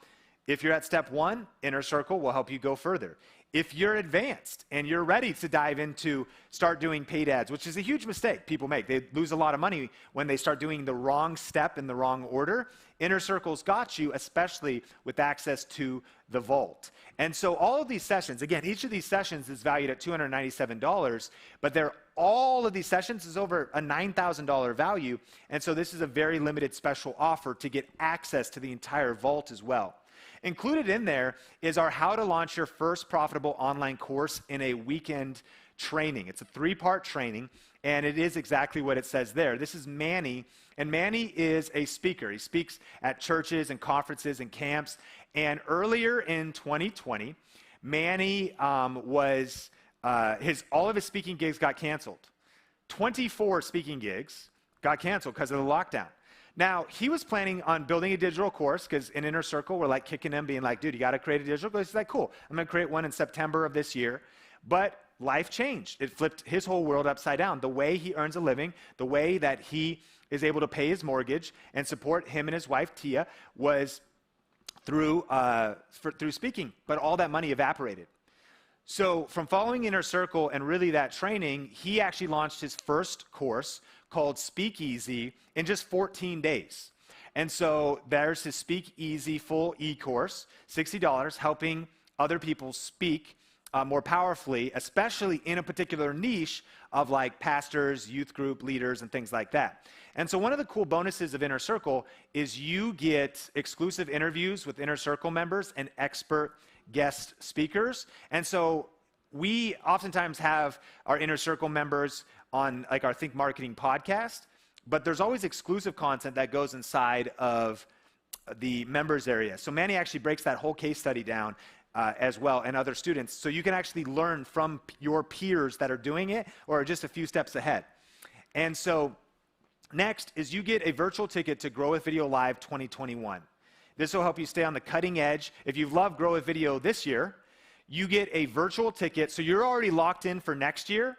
if you're at step 1, Inner Circle will help you go further. If you're advanced and you're ready to dive into start doing paid ads, which is a huge mistake people make. They lose a lot of money when they start doing the wrong step in the wrong order. Inner Circle's got you, especially with access to the Vault. And so all of these sessions, again, each of these sessions is valued at $297, but all of these sessions is over a $9,000 value. And so this is a very limited special offer to get access to the entire Vault as well. Included in there is our How to Launch Your First Profitable Online Course in a Weekend training. It's a 3-part training, and it is exactly what it says there. This is Manny, and Manny is a speaker. He speaks at churches and conferences and camps. And earlier in 2020, Manny all of his speaking gigs got canceled. 24 speaking gigs got canceled because of the lockdown. Now, he was planning on building a digital course because in Inner Circle, we're like kicking him, being like, dude, you got to create a digital course. He's like, cool, I'm going to create one in September of this year. But life changed. It flipped his whole world upside down. The way he earns a living, the way that he is able to pay his mortgage and support him and his wife, Tia, was through speaking. But all that money evaporated. So from following Inner Circle and really that training, he actually launched his first course called Speakeasy in just 14 days. And so there's his Speakeasy full e-course, $60, helping other people speak more powerfully, especially in a particular niche of like pastors, youth group leaders, and things like that. And so one of the cool bonuses of Inner Circle is you get exclusive interviews with Inner Circle members and expert guest speakers. And so we oftentimes have our Inner Circle members on like our Think Marketing podcast, but there's always exclusive content that goes inside of the members area. So Manny actually breaks that whole case study down as well, and other students. So you can actually learn from your peers that are doing it or are just a few steps ahead. And so next is you get a virtual ticket to Grow with Video Live 2021. This will help you stay on the cutting edge. If you've loved Grow with Video this year, you get a virtual ticket. So you're already locked in for next year.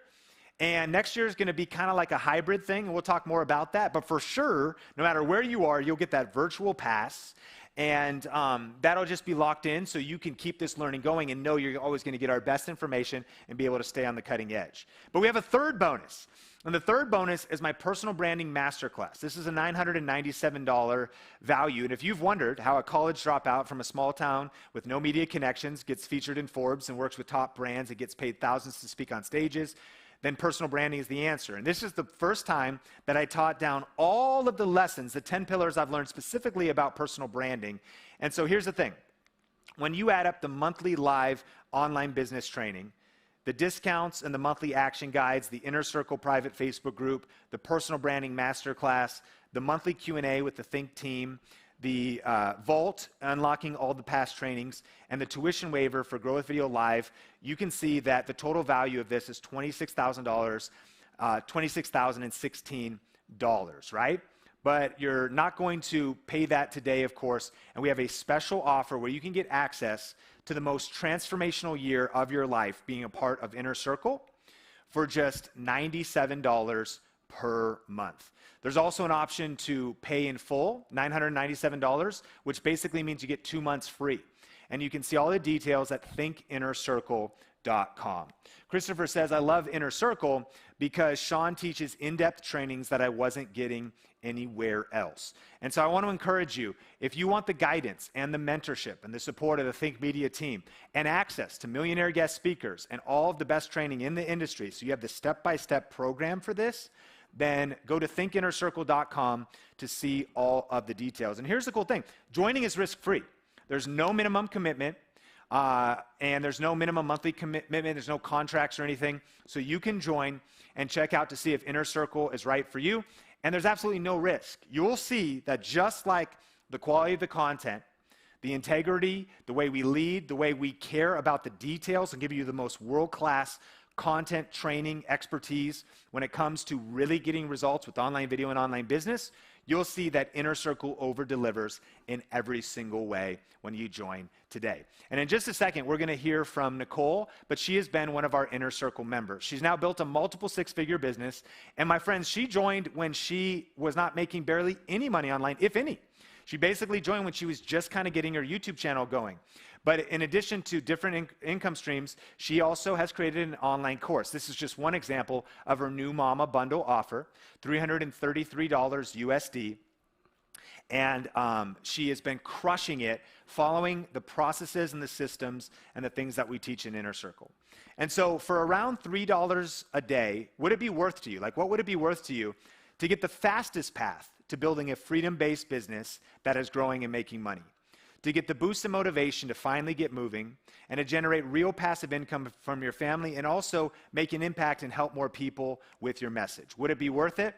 And next year is going to be kind of like a hybrid thing, and we'll talk more about that. But for sure, no matter where you are, you'll get that virtual pass. And that'll just be locked in so you can keep this learning going and know you're always going to get our best information and be able to stay on the cutting edge. But we have a third bonus. And the third bonus is my personal branding masterclass. This is a $997 value. And if you've wondered how a college dropout from a small town with no media connections gets featured in Forbes and works with top brands and gets paid thousands to speak on stages, then personal branding is the answer. And this is the first time that I taught down all of the lessons, the 10 pillars I've learned specifically about personal branding. And so here's the thing. When you add up the monthly live online business training, the discounts and the monthly action guides, the Inner Circle private Facebook group, the personal branding masterclass, the monthly Q&A with the Think team, the Vault, unlocking all the past trainings, and the tuition waiver for Grow with Video Live, you can see that the total value of this is $26,000, $26,016, right? But you're not going to pay that today, of course, and we have a special offer where you can get access to the most transformational year of your life being a part of Inner Circle for just $97 per month. There's also an option to pay in full, $997, which basically means you get 2 months free. And you can see all the details at thinkinnercircle.com. Christopher says, I love Inner Circle because Sean teaches in-depth trainings that I wasn't getting anywhere else. And so I want to encourage you, if you want the guidance and the mentorship and the support of the Think Media team and access to millionaire guest speakers and all of the best training in the industry, so you have the step-by-step program for this, then go to thinkinnercircle.com to see all of the details. And here's the cool thing. Joining is risk-free. There's no minimum commitment, and there's no minimum monthly commitment. There's no contracts or anything. So you can join and check out to see if Inner Circle is right for you. And there's absolutely no risk. You'll see that just like the quality of the content, the integrity, the way we lead, the way we care about the details and give you the most world-class content, training, expertise when it comes to really getting results with online video and online business, you'll see that Inner Circle over-delivers in every single way when you join today. And in just a second, we're going to hear from Nicole, but she has been one of our Inner Circle members. She's now built a multiple six-figure business, and my friends, she joined when she was not making barely any money online, if any. She basically joined when she was just kind of getting her YouTube channel going. But in addition to different income streams, she also has created an online course. This is just one example of her new Mama Bundle offer, $333 USD. And she has been crushing it, following the processes and the systems and the things that we teach in Inner Circle. And so for around $3 a day, would it be worth to you? Like, what would it be worth to you to get the fastest path to building a freedom-based business that is growing and making money? To get the boost of motivation to finally get moving and to generate real passive income from your family and also make an impact and help more people with your message. Would it be worth it?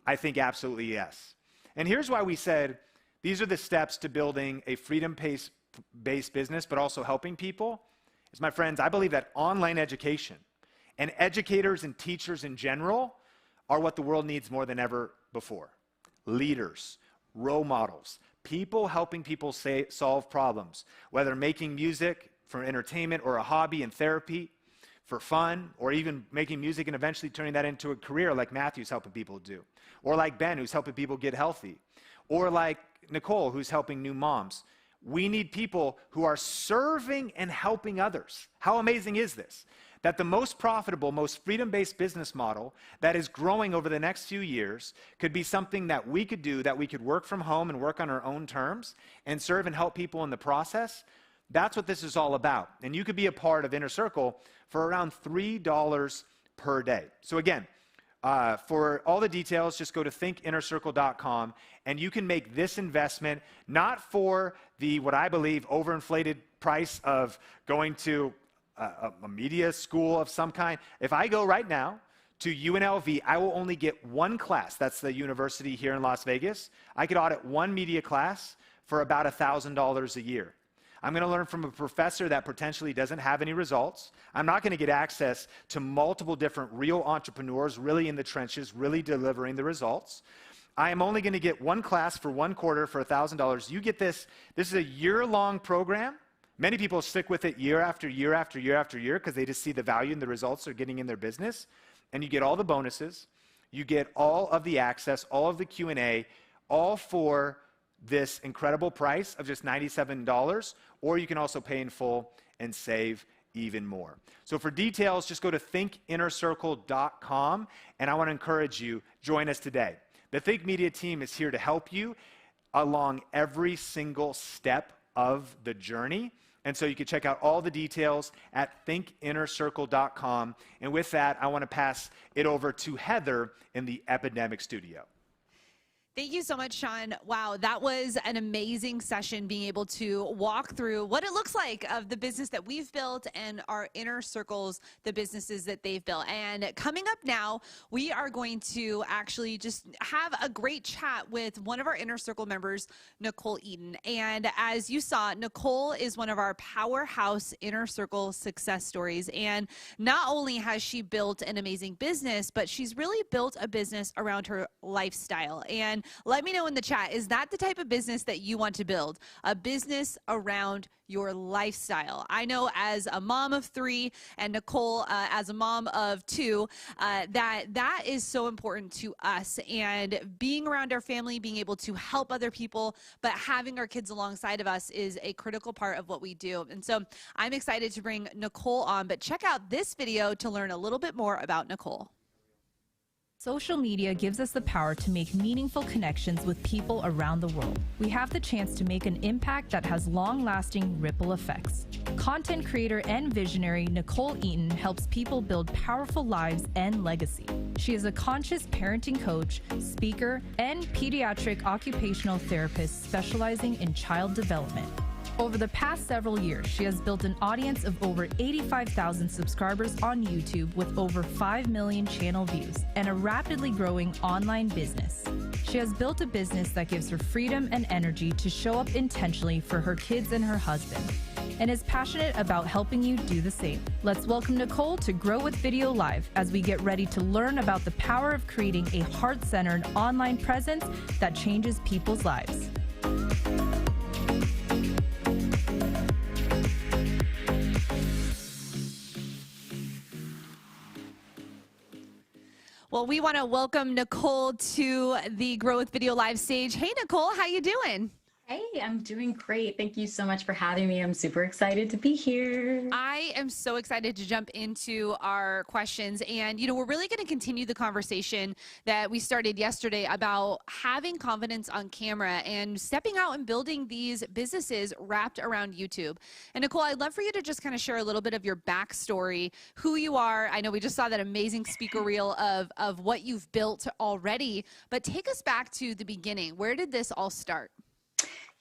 I think absolutely yes. And here's why we said these are the steps to building a freedom-based business, but also helping people. Is, my friends, I believe that online education and educators and teachers in general are what the world needs more than ever before. Leaders, role models, people helping people solve problems, whether making music for entertainment or a hobby and therapy for fun, or even making music and eventually turning that into a career like Matthew's helping people do, or like Ben, who's helping people get healthy, or like Nicole, who's helping new moms. We need people who are serving and helping others. How amazing is this? That the most profitable, most freedom-based business model that is growing over the next few years could be something that we could do, that we could work from home and work on our own terms and serve and help people in the process. That's what this is all about. And you could be a part of Inner Circle for around $3 per day. So again, for all the details, just go to thinkinnercircle.com and you can make this investment not for the, what I believe, overinflated price of going to a media school of some kind. If I go right now to UNLV, I will only get one class. That's the university here in Las Vegas. I could audit one media class for about $1,000 a year. I'm going to learn from a professor that potentially doesn't have any results. I'm not going to get access to multiple different real entrepreneurs, really in the trenches, really delivering the results. I am only going to get one class for one quarter for $1,000. You get this. This is a year-long program. Many people stick with it year after year after year after year because they just see the value and the results they're getting in their business. And you get all the bonuses. You get all of the access, all of the Q&A, all for this incredible price of just $97, or you can also pay in full and save even more. So for details, just go to thinkinnercircle.com, and I want to encourage you, join us today. The Think Media team is here to help you along every single step of the journey. And so you can check out all the details at thinkinnercircle.com. And with that, I want to pass it over to Heather in the Epidemic Studio. Thank you so much, Sean. Wow, that was an amazing session, being able to walk through what it looks like of the business that we've built and our Inner Circles, the businesses that they've built. And coming up now, we are going to actually just have a great chat with one of our Inner Circle members, Nicole Eaton. And as you saw, Nicole is one of our powerhouse Inner Circle success stories. And not only has she built an amazing business, but she's really built a business around her lifestyle. And let me know in the chat, is that the type of business that you want to build? A business around your lifestyle. I know as a mom of 3 and Nicole as a mom of 2, that is so important to us. And being around our family, being able to help other people, but having our kids alongside of us is a critical part of what we do. And so I'm excited to bring Nicole on, but check out this video to learn a little bit more about Nicole. Social media gives us the power to make meaningful connections with people around the world. We have the chance to make an impact that has long-lasting ripple effects. Content creator and visionary Nicole Eaton helps people build powerful lives and legacy. She is a conscious parenting coach, speaker, and pediatric occupational therapist specializing in child development. Over the past several years, she has built an audience of over 85,000 subscribers on YouTube with over 5 million channel views and a rapidly growing online business. She has built a business that gives her freedom and energy to show up intentionally for her kids and her husband. and is passionate about helping you do the same. Let's welcome Nicole to Grow with Video Live as we get ready to learn about the power of creating a heart-centered online presence that changes people's lives. Well, we want to welcome Nicole to the Grow with Video Live stage. Hey, Nicole, how you doing? Hey, I'm doing great. Thank you so much for having me. I'm super excited to be here. I am so excited to jump into our questions. And, you know, we're really going to continue the conversation that we started yesterday about having confidence on camera and stepping out and building these businesses wrapped around YouTube. And Nicole, I'd love for you to just kind of share a little bit of your backstory, who you are. I know we just saw that amazing speaker reel of what you've built already, but take us back to the beginning. Where did this all start?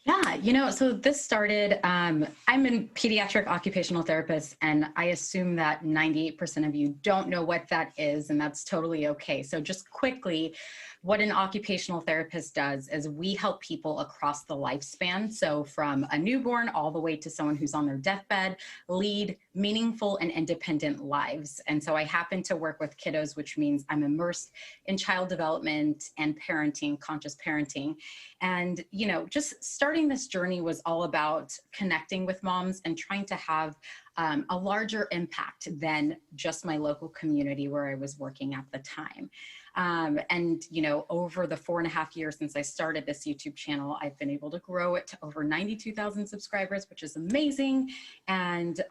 Yeah, you know, so this started, I'm a pediatric occupational therapist, and I assume that 98% of you don't know what that is, and that's totally okay. So just quickly, what an occupational therapist does is we help people across the lifespan. So from a newborn all the way to someone who's on their deathbed, lead meaningful and independent lives. And so I happen to work with kiddos, which means I'm immersed in child development and parenting, conscious parenting. And, you know, just starting this journey was all about connecting with moms and trying to have a larger impact than just my local community where I was working at the time. And, you know, over the 4.5 years since I started this YouTube channel, I've been able to grow it to over 92,000 subscribers, which is amazing, and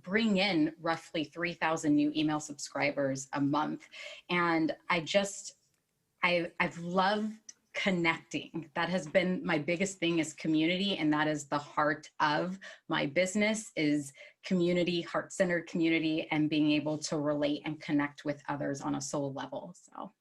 bring in roughly 3,000 new email subscribers a month. And I've loved connecting. That has been my biggest thing, is community, and that is the heart of my business, is community, heart-centered community, and being able to relate and connect with others on a soul level. So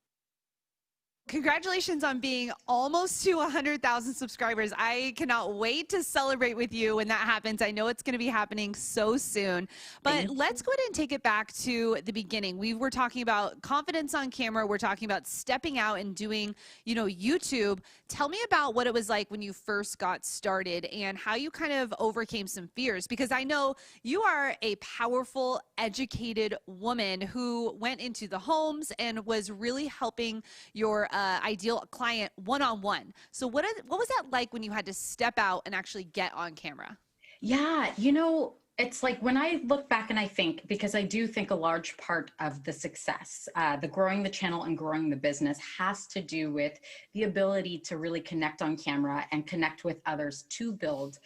congratulations on being almost to 100,000 subscribers. I cannot wait to celebrate with you when that happens. I know it's going to be happening so soon. But let's go ahead and take it back to the beginning. We were talking about confidence on camera. We're talking about stepping out and doing, you know, YouTube. Tell me about what it was like when you first got started and how you kind of overcame some fears, because I know you are a powerful, educated woman who went into the homes and was really helping your ideal client one-on-one. So what was that like when you had to step out and actually get on camera? Yeah, you know, it's like when I look back and I think, because I do think a large part of the success, the growing the channel and growing the business has to do with the ability to really connect on camera and connect with others to build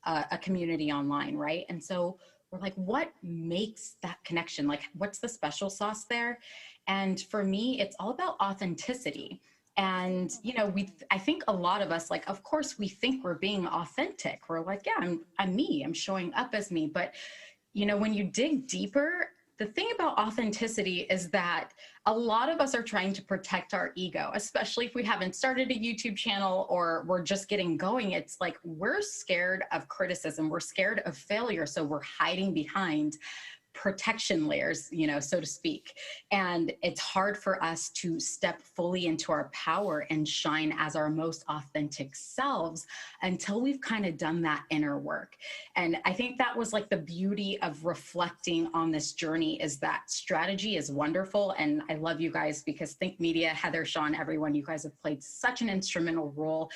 a community online, right? And so we're like, what makes that connection? Like, what's the special sauce there? And for me, it's all about authenticity. And, you know, I think a lot of us, like, of course, we think we're being authentic. We're like, yeah, I'm me, I'm showing up as me. But, you know, when you dig deeper, the thing about authenticity is that a lot of us are trying to protect our ego, especially if we haven't started a YouTube channel or we're just getting going. It's like we're scared of criticism. We're scared of failure. So we're hiding behind protection layers, you know, so to speak. And it's hard for us to step fully into our power and shine as our most authentic selves until we've kind of done that inner work. And I think that was like the beauty of reflecting on this journey, is that strategy is wonderful. And I love you guys because Think Media, Heather, Sean, everyone, you guys have played such an instrumental role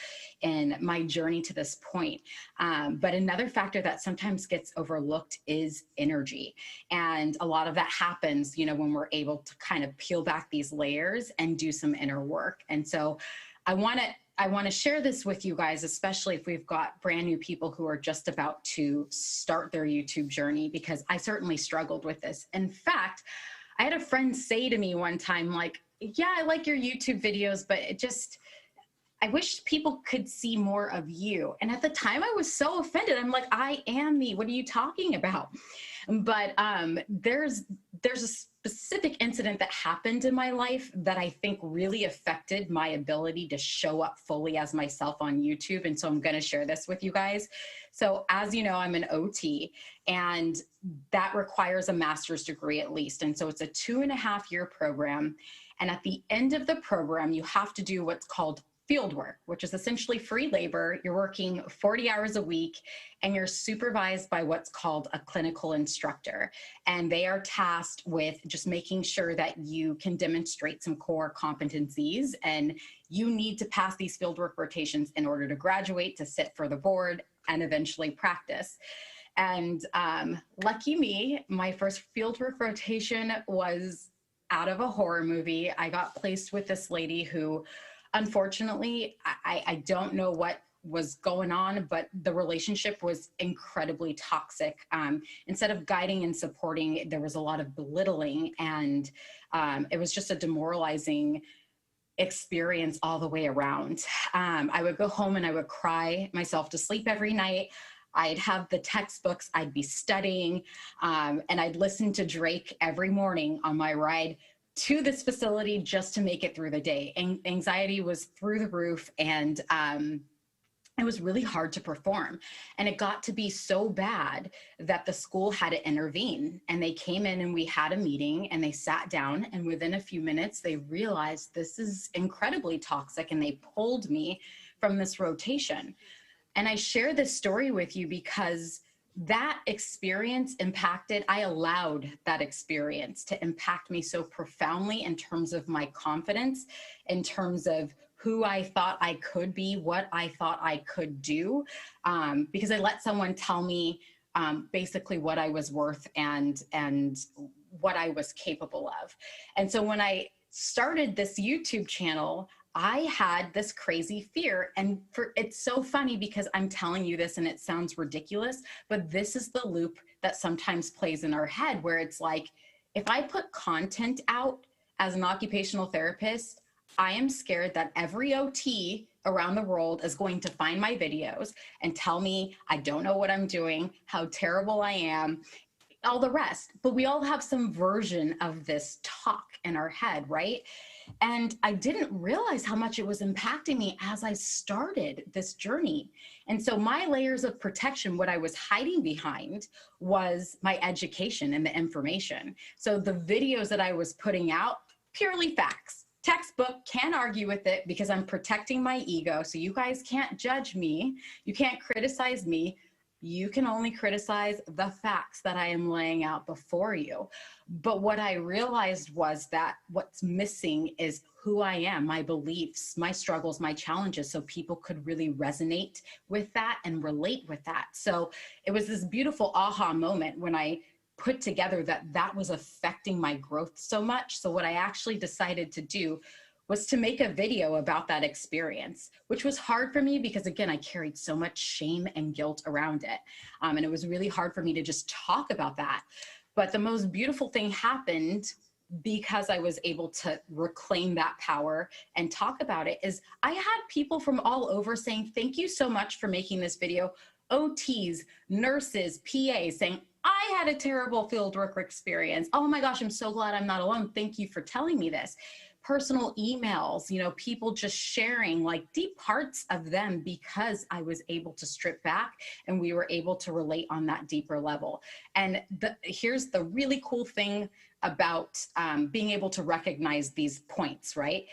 in my journey to this point. But another factor that sometimes gets overlooked is energy. And a lot of that happens, you know, when we're able to kind of peel back these layers and do some inner work. And so I want to share this with you guys, especially if we've got brand new people who are just about to start their YouTube journey, because I certainly struggled with this. In fact, I had a friend say to me one time, like, yeah, I like your YouTube videos, but I wish people could see more of you. And at the time I was so offended. I'm like, I am me. What are you talking about? But there's a specific incident that happened in my life that I think really affected my ability to show up fully as myself on YouTube. And so I'm going to share this with you guys. So as you know, I'm an OT, and that requires a master's degree at least. And so it's a 2.5-year program. And at the end of the program, you have to do what's called field work, which is essentially free labor. You're working 40 hours a week and you're supervised by what's called a clinical instructor. And they are tasked with just making sure that you can demonstrate some core competencies, and you need to pass these fieldwork rotations in order to graduate, to sit for the board, and eventually practice. And lucky me, my first fieldwork rotation was out of a horror movie. I got placed with this lady who, unfortunately, I don't know what was going on, but the relationship was incredibly toxic. Instead of guiding and supporting, there was a lot of belittling, and it was just a demoralizing experience all the way around. I would go home and I would cry myself to sleep every night. I'd have the textbooks I'd be studying, and I'd listen to Drake every morning on my ride to this facility just to make it through the day. Anxiety was through the roof, and it was really hard to perform. And it got to be so bad that the school had to intervene. And they came in and we had a meeting and they sat down, and within a few minutes, they realized this is incredibly toxic, and they pulled me from this rotation. And I share this story with you because that experience I allowed that experience to impact me so profoundly in terms of my confidence, in terms of who I thought I could be, what I thought I could do, because I let someone tell me basically what I was worth and what I was capable of. And so when I started this YouTube channel, I had this crazy fear. And it's so funny because I'm telling you this and it sounds ridiculous, but this is the loop that sometimes plays in our head, where it's like, if I put content out as an occupational therapist, I am scared that every OT around the world is going to find my videos and tell me I don't know what I'm doing, how terrible I am, all the rest. But we all have some version of this talk in our head, right? And I didn't realize how much it was impacting me as I started this journey. And so my layers of protection, what I was hiding behind, was my education and the information. So the videos that I was putting out, purely facts. Textbook, can't argue with it because I'm protecting my ego. So you guys can't judge me. You can't criticize me. You can only criticize the facts that I am laying out before you. But what I realized was that what's missing is who I am, my beliefs, my struggles, my challenges, so people could really resonate with that and relate with that. So it was this beautiful aha moment when I put together that was affecting my growth so much. So what I actually decided to do was to make a video about that experience, which was hard for me because, again, I carried so much shame and guilt around it. And it was really hard for me to just talk about that. But the most beautiful thing happened because I was able to reclaim that power and talk about it is I had people from all over saying, thank you so much for making this video. OTs, nurses, PAs saying, I had a terrible fieldwork experience. Oh my gosh, I'm so glad I'm not alone. Thank you for telling me this. Personal emails, people just sharing like deep parts of them because I was able to strip back and we were able to relate on that deeper level. And here's the really cool thing about being able to recognize these points, right?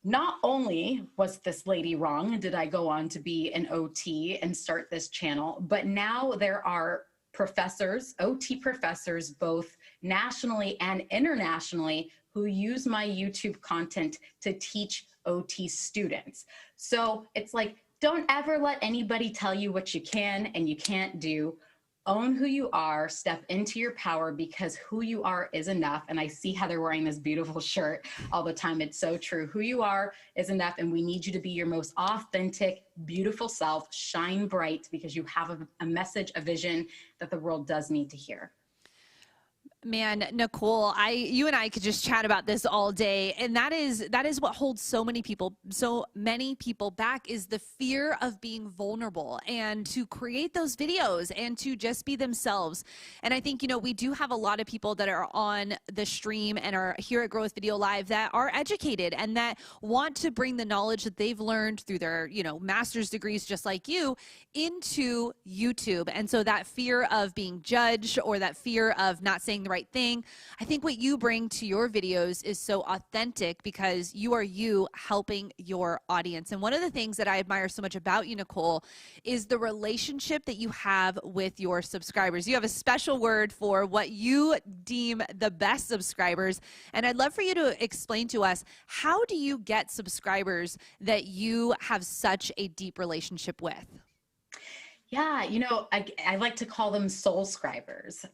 Not only was this lady wrong and did I go on to be an OT and start this channel, but now there are professors, OT professors, both nationally and internationally, who use my YouTube content to teach OT students. So it's like, don't ever let anybody tell you what you can and you can't do. Own who you are, step into your power because who you are is enough. And I see Heather wearing this beautiful shirt all the time. It's so true. Who you are is enough. And we need you to be your most authentic, beautiful self. Shine bright because you have a message, a vision that the world does need to hear. Man, Nicole, you and I could just chat about this all day. And that is what holds so many people back, is the fear of being vulnerable and to create those videos and to just be themselves. And I think, we do have a lot of people that are on the stream and are here at Grow with Video Live that are educated and that want to bring the knowledge that they've learned through their, master's degrees, just like you, into YouTube. And so that fear of being judged or that fear of not saying the right thing. I think what you bring to your videos is so authentic because you are you helping your audience. And one of the things that I admire so much about you, Nicole, is the relationship that you have with your subscribers. You have a special word for what you deem the best subscribers. And I'd love for you to explain to us, how do you get subscribers that you have such a deep relationship with? Yeah, you know, I like to call them soul scribers.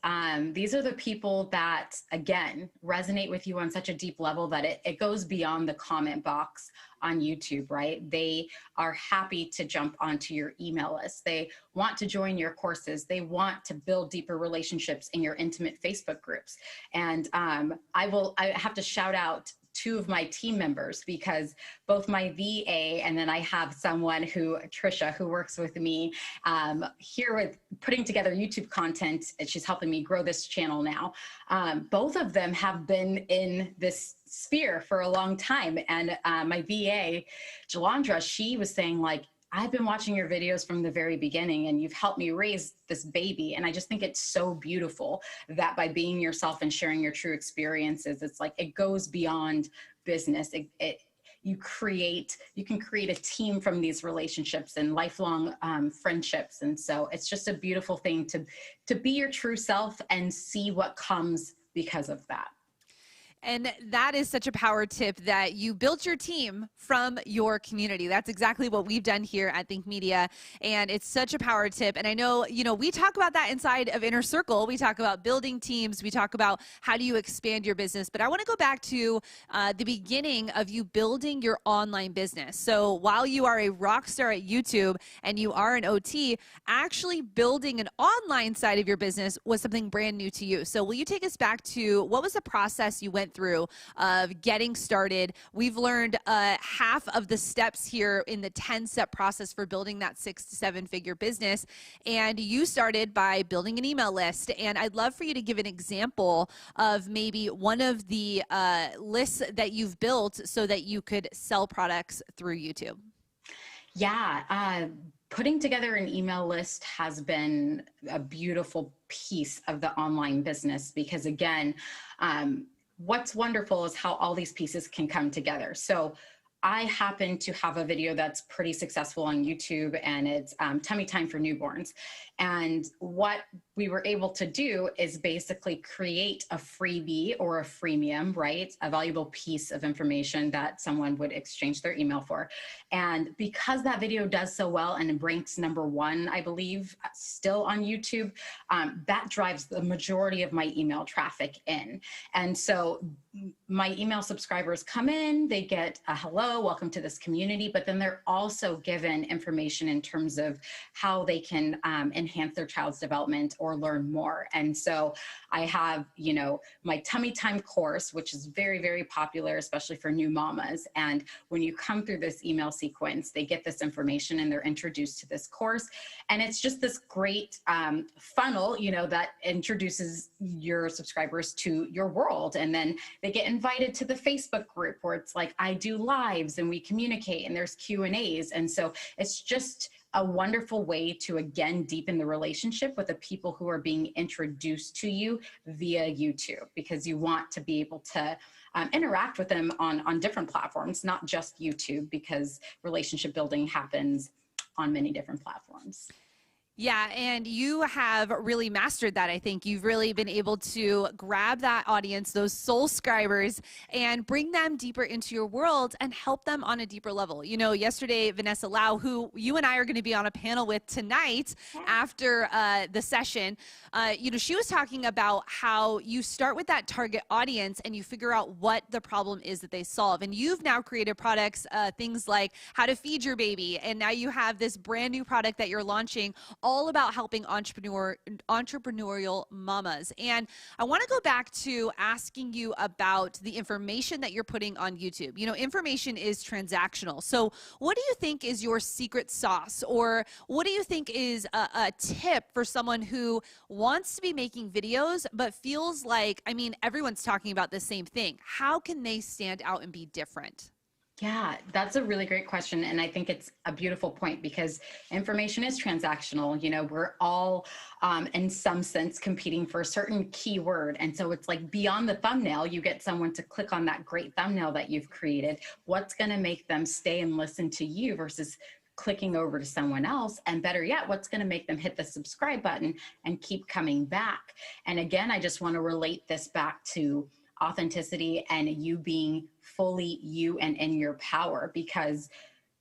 These are the people that, again, resonate with you on such a deep level that it goes beyond the comment box on YouTube, right? They are happy to jump onto your email list. They want to join your courses. They want to build deeper relationships in your intimate Facebook groups. And I have to shout out two of my team members, because both my VA and then I have someone who, Trisha, who works with me here with putting together YouTube content, and she's helping me grow this channel now. Both of them have been in this sphere for a long time. And my VA, Jalandra, she was saying, like, I've been watching your videos from the very beginning and you've helped me raise this baby. And I just think it's so beautiful that by being yourself and sharing your true experiences, it's like it goes beyond business. You can create a team from these relationships and lifelong friendships. And so it's just a beautiful thing to be your true self and see what comes because of that. And that is such a power tip, that you built your team from your community. That's exactly what we've done here at Think Media. And it's such a power tip. And I know, you know, we talk about that inside of Inner Circle. We talk about building teams. We talk about how do you expand your business. But I want to go back to the beginning of you building your online business. So while you are a rock star at YouTube and you are an OT, actually building an online side of your business was something brand new to you. So will you take us back to what was the process you went through of getting started? We've learned half of the steps here in the 10-step process for building that 6 to 7 figure business. And you started by building an email list. And I'd love for you to give an example of maybe one of the lists that you've built so that you could sell products through YouTube. Yeah, putting together an email list has been a beautiful piece of the online business because, again, what's wonderful is how all these pieces can come together. So I happen to have a video that's pretty successful on YouTube, and it's Tummy Time for Newborns. And what we were able to do is basically create a freebie or a freemium, right? A valuable piece of information that someone would exchange their email for. And because that video does so well and ranks #1, I believe, still on YouTube, that drives the majority of my email traffic in. And so my email subscribers come in, they get a hello, welcome to this community, but then they're also given information in terms of how they can enhance their child's development or learn more. And so I have, you know, my Tummy Time course, which is very, very popular, especially for new mamas. And when you come through this email sequence, they get this information and they're introduced to this course. And it's just this great funnel, you know, that introduces your subscribers to your world. And then they get invited to the Facebook group where it's like, I do lives and we communicate and there's Q&As. And so it's just a wonderful way to, again, deepen the relationship with the people who are being introduced to you via YouTube, because you want to be able to interact with them on different platforms, not just YouTube, because relationship building happens on many different platforms. Yeah, and you have really mastered that. I think you've really been able to grab that audience, those soul scribers, and bring them deeper into your world and help them on a deeper level. You know, yesterday, Vanessa Lau, who you and I are going to be on a panel with tonight after the session, you know, she was talking about how you start with that target audience and you figure out what the problem is that they solve. And you've now created products, things like how to feed your baby. And now you have this brand new product that you're launching, all about helping entrepreneurial mamas. And I want to go back to asking you about the information that you're putting on YouTube. You know, information is transactional. So what do you think is your secret sauce, or what do you think is a tip for someone who wants to be making videos but feels like, I mean, everyone's talking about the same thing. How can they stand out and be different? Yeah, that's a really great question. And I think it's a beautiful point because information is transactional. You know, we're all, in some sense, competing for a certain keyword. And so it's like beyond the thumbnail, you get someone to click on that great thumbnail that you've created. What's going to make them stay and listen to you versus clicking over to someone else? And better yet, what's going to make them hit the subscribe button and keep coming back? And again, I just want to relate this back to authenticity and you being fully you and in your power, because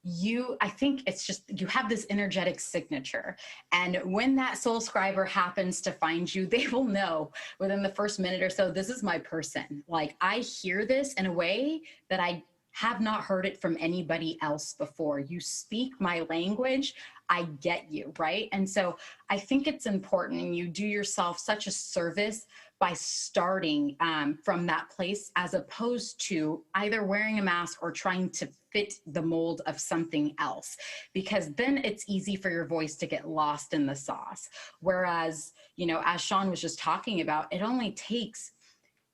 I think it's just, you have this energetic signature. And when that soul scriber happens to find you, they will know within the first minute or so, this is my person. Like, I hear this in a way that I have not heard it from anybody else before. You speak my language, I get you, right? And so I think it's important, and you do yourself such a service by starting from that place, as opposed to either wearing a mask or trying to fit the mold of something else, because then it's easy for your voice to get lost in the sauce. Whereas, you know, as Sean was just talking about, it only takes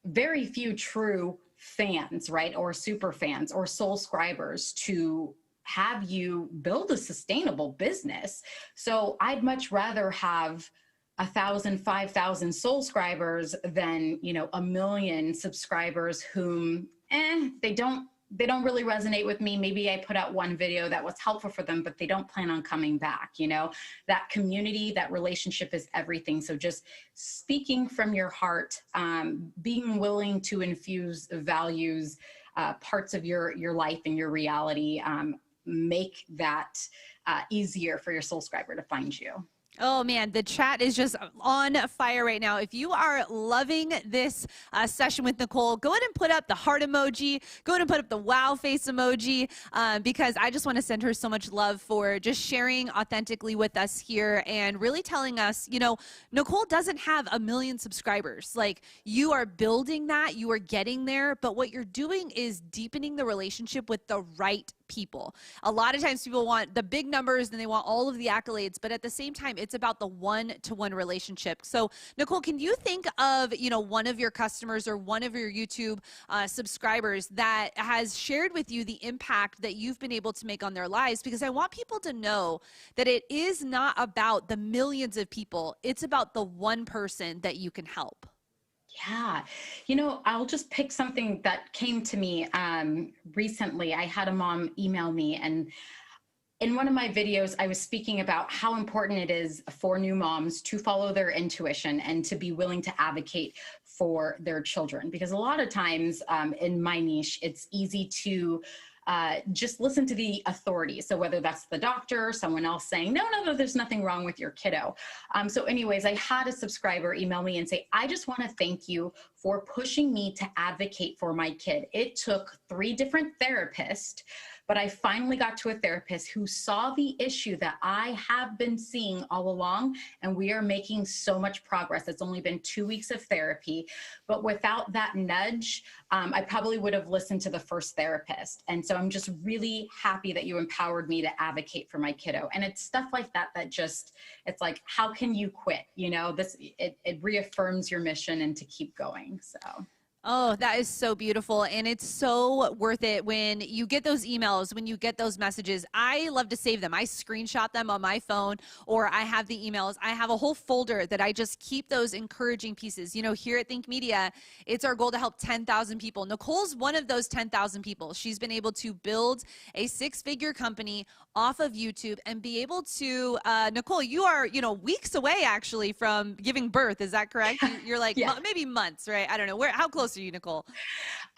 very few true fans, right? Or super fans or soul scribers to have you build a sustainable business. So I'd much rather have 1,000, 5,000 soul scribers than, you know, 1 million subscribers whom, they don't really resonate with me. Maybe I put out one video that was helpful for them, but they don't plan on coming back. You know, that community, that relationship is everything. So just speaking from your heart, being willing to infuse values, parts of your life and your reality, make that easier for your soul scriber to find you. Oh man, the chat is just on fire right now. If you are loving this session with Nicole, go ahead and put up the heart emoji. Go ahead and put up the wow face emoji, because I just want to send her so much love for just sharing authentically with us here and really telling us, you know, Nicole doesn't have 1 million subscribers. Like, you are building that, you are getting there, but what you're doing is deepening the relationship with the right people. A lot of times people want the big numbers and they want all of the accolades, but at the same time, it's about the one-to-one relationship. So Nicole, can you think of, you know, one of your customers or one of your YouTube subscribers that has shared with you the impact that you've been able to make on their lives? Because I want people to know that it is not about the millions of people. It's about the one person that you can help. Yeah. You know, I'll just pick something that came to me recently. I had a mom email me, and in one of my videos, I was speaking about how important it is for new moms to follow their intuition and to be willing to advocate for their children. Because a lot of times in my niche, it's easy to just listen to the authority. So whether that's the doctor or someone else saying, no, there's nothing wrong with your kiddo. So anyways, I had a subscriber email me and say, I just want to thank you for pushing me to advocate for my kid. It took 3 different therapists, but I finally got to a therapist who saw the issue that I have been seeing all along, and we are making so much progress. It's only been 2 weeks of therapy, but without that nudge, I probably would have listened to the first therapist. And so I'm just really happy that you empowered me to advocate for my kiddo. And it's stuff like that that just, it's like, how can you quit? You know, it reaffirms your mission and to keep going. So. Oh, that is so beautiful. And it's so worth it when you get those emails, when you get those messages. I love to save them. I screenshot them on my phone, or I have the emails. I have a whole folder that I just keep those encouraging pieces. You know, here at Think Media, it's our goal to help 10,000 people. Nicole's one of those 10,000 people. She's been able to build a 6-figure company off of YouTube and be able to, Nicole, you are, you know, weeks away actually from giving birth. Is that correct? You're like, Yeah. maybe months, right? I don't know. How close are you, Nicole?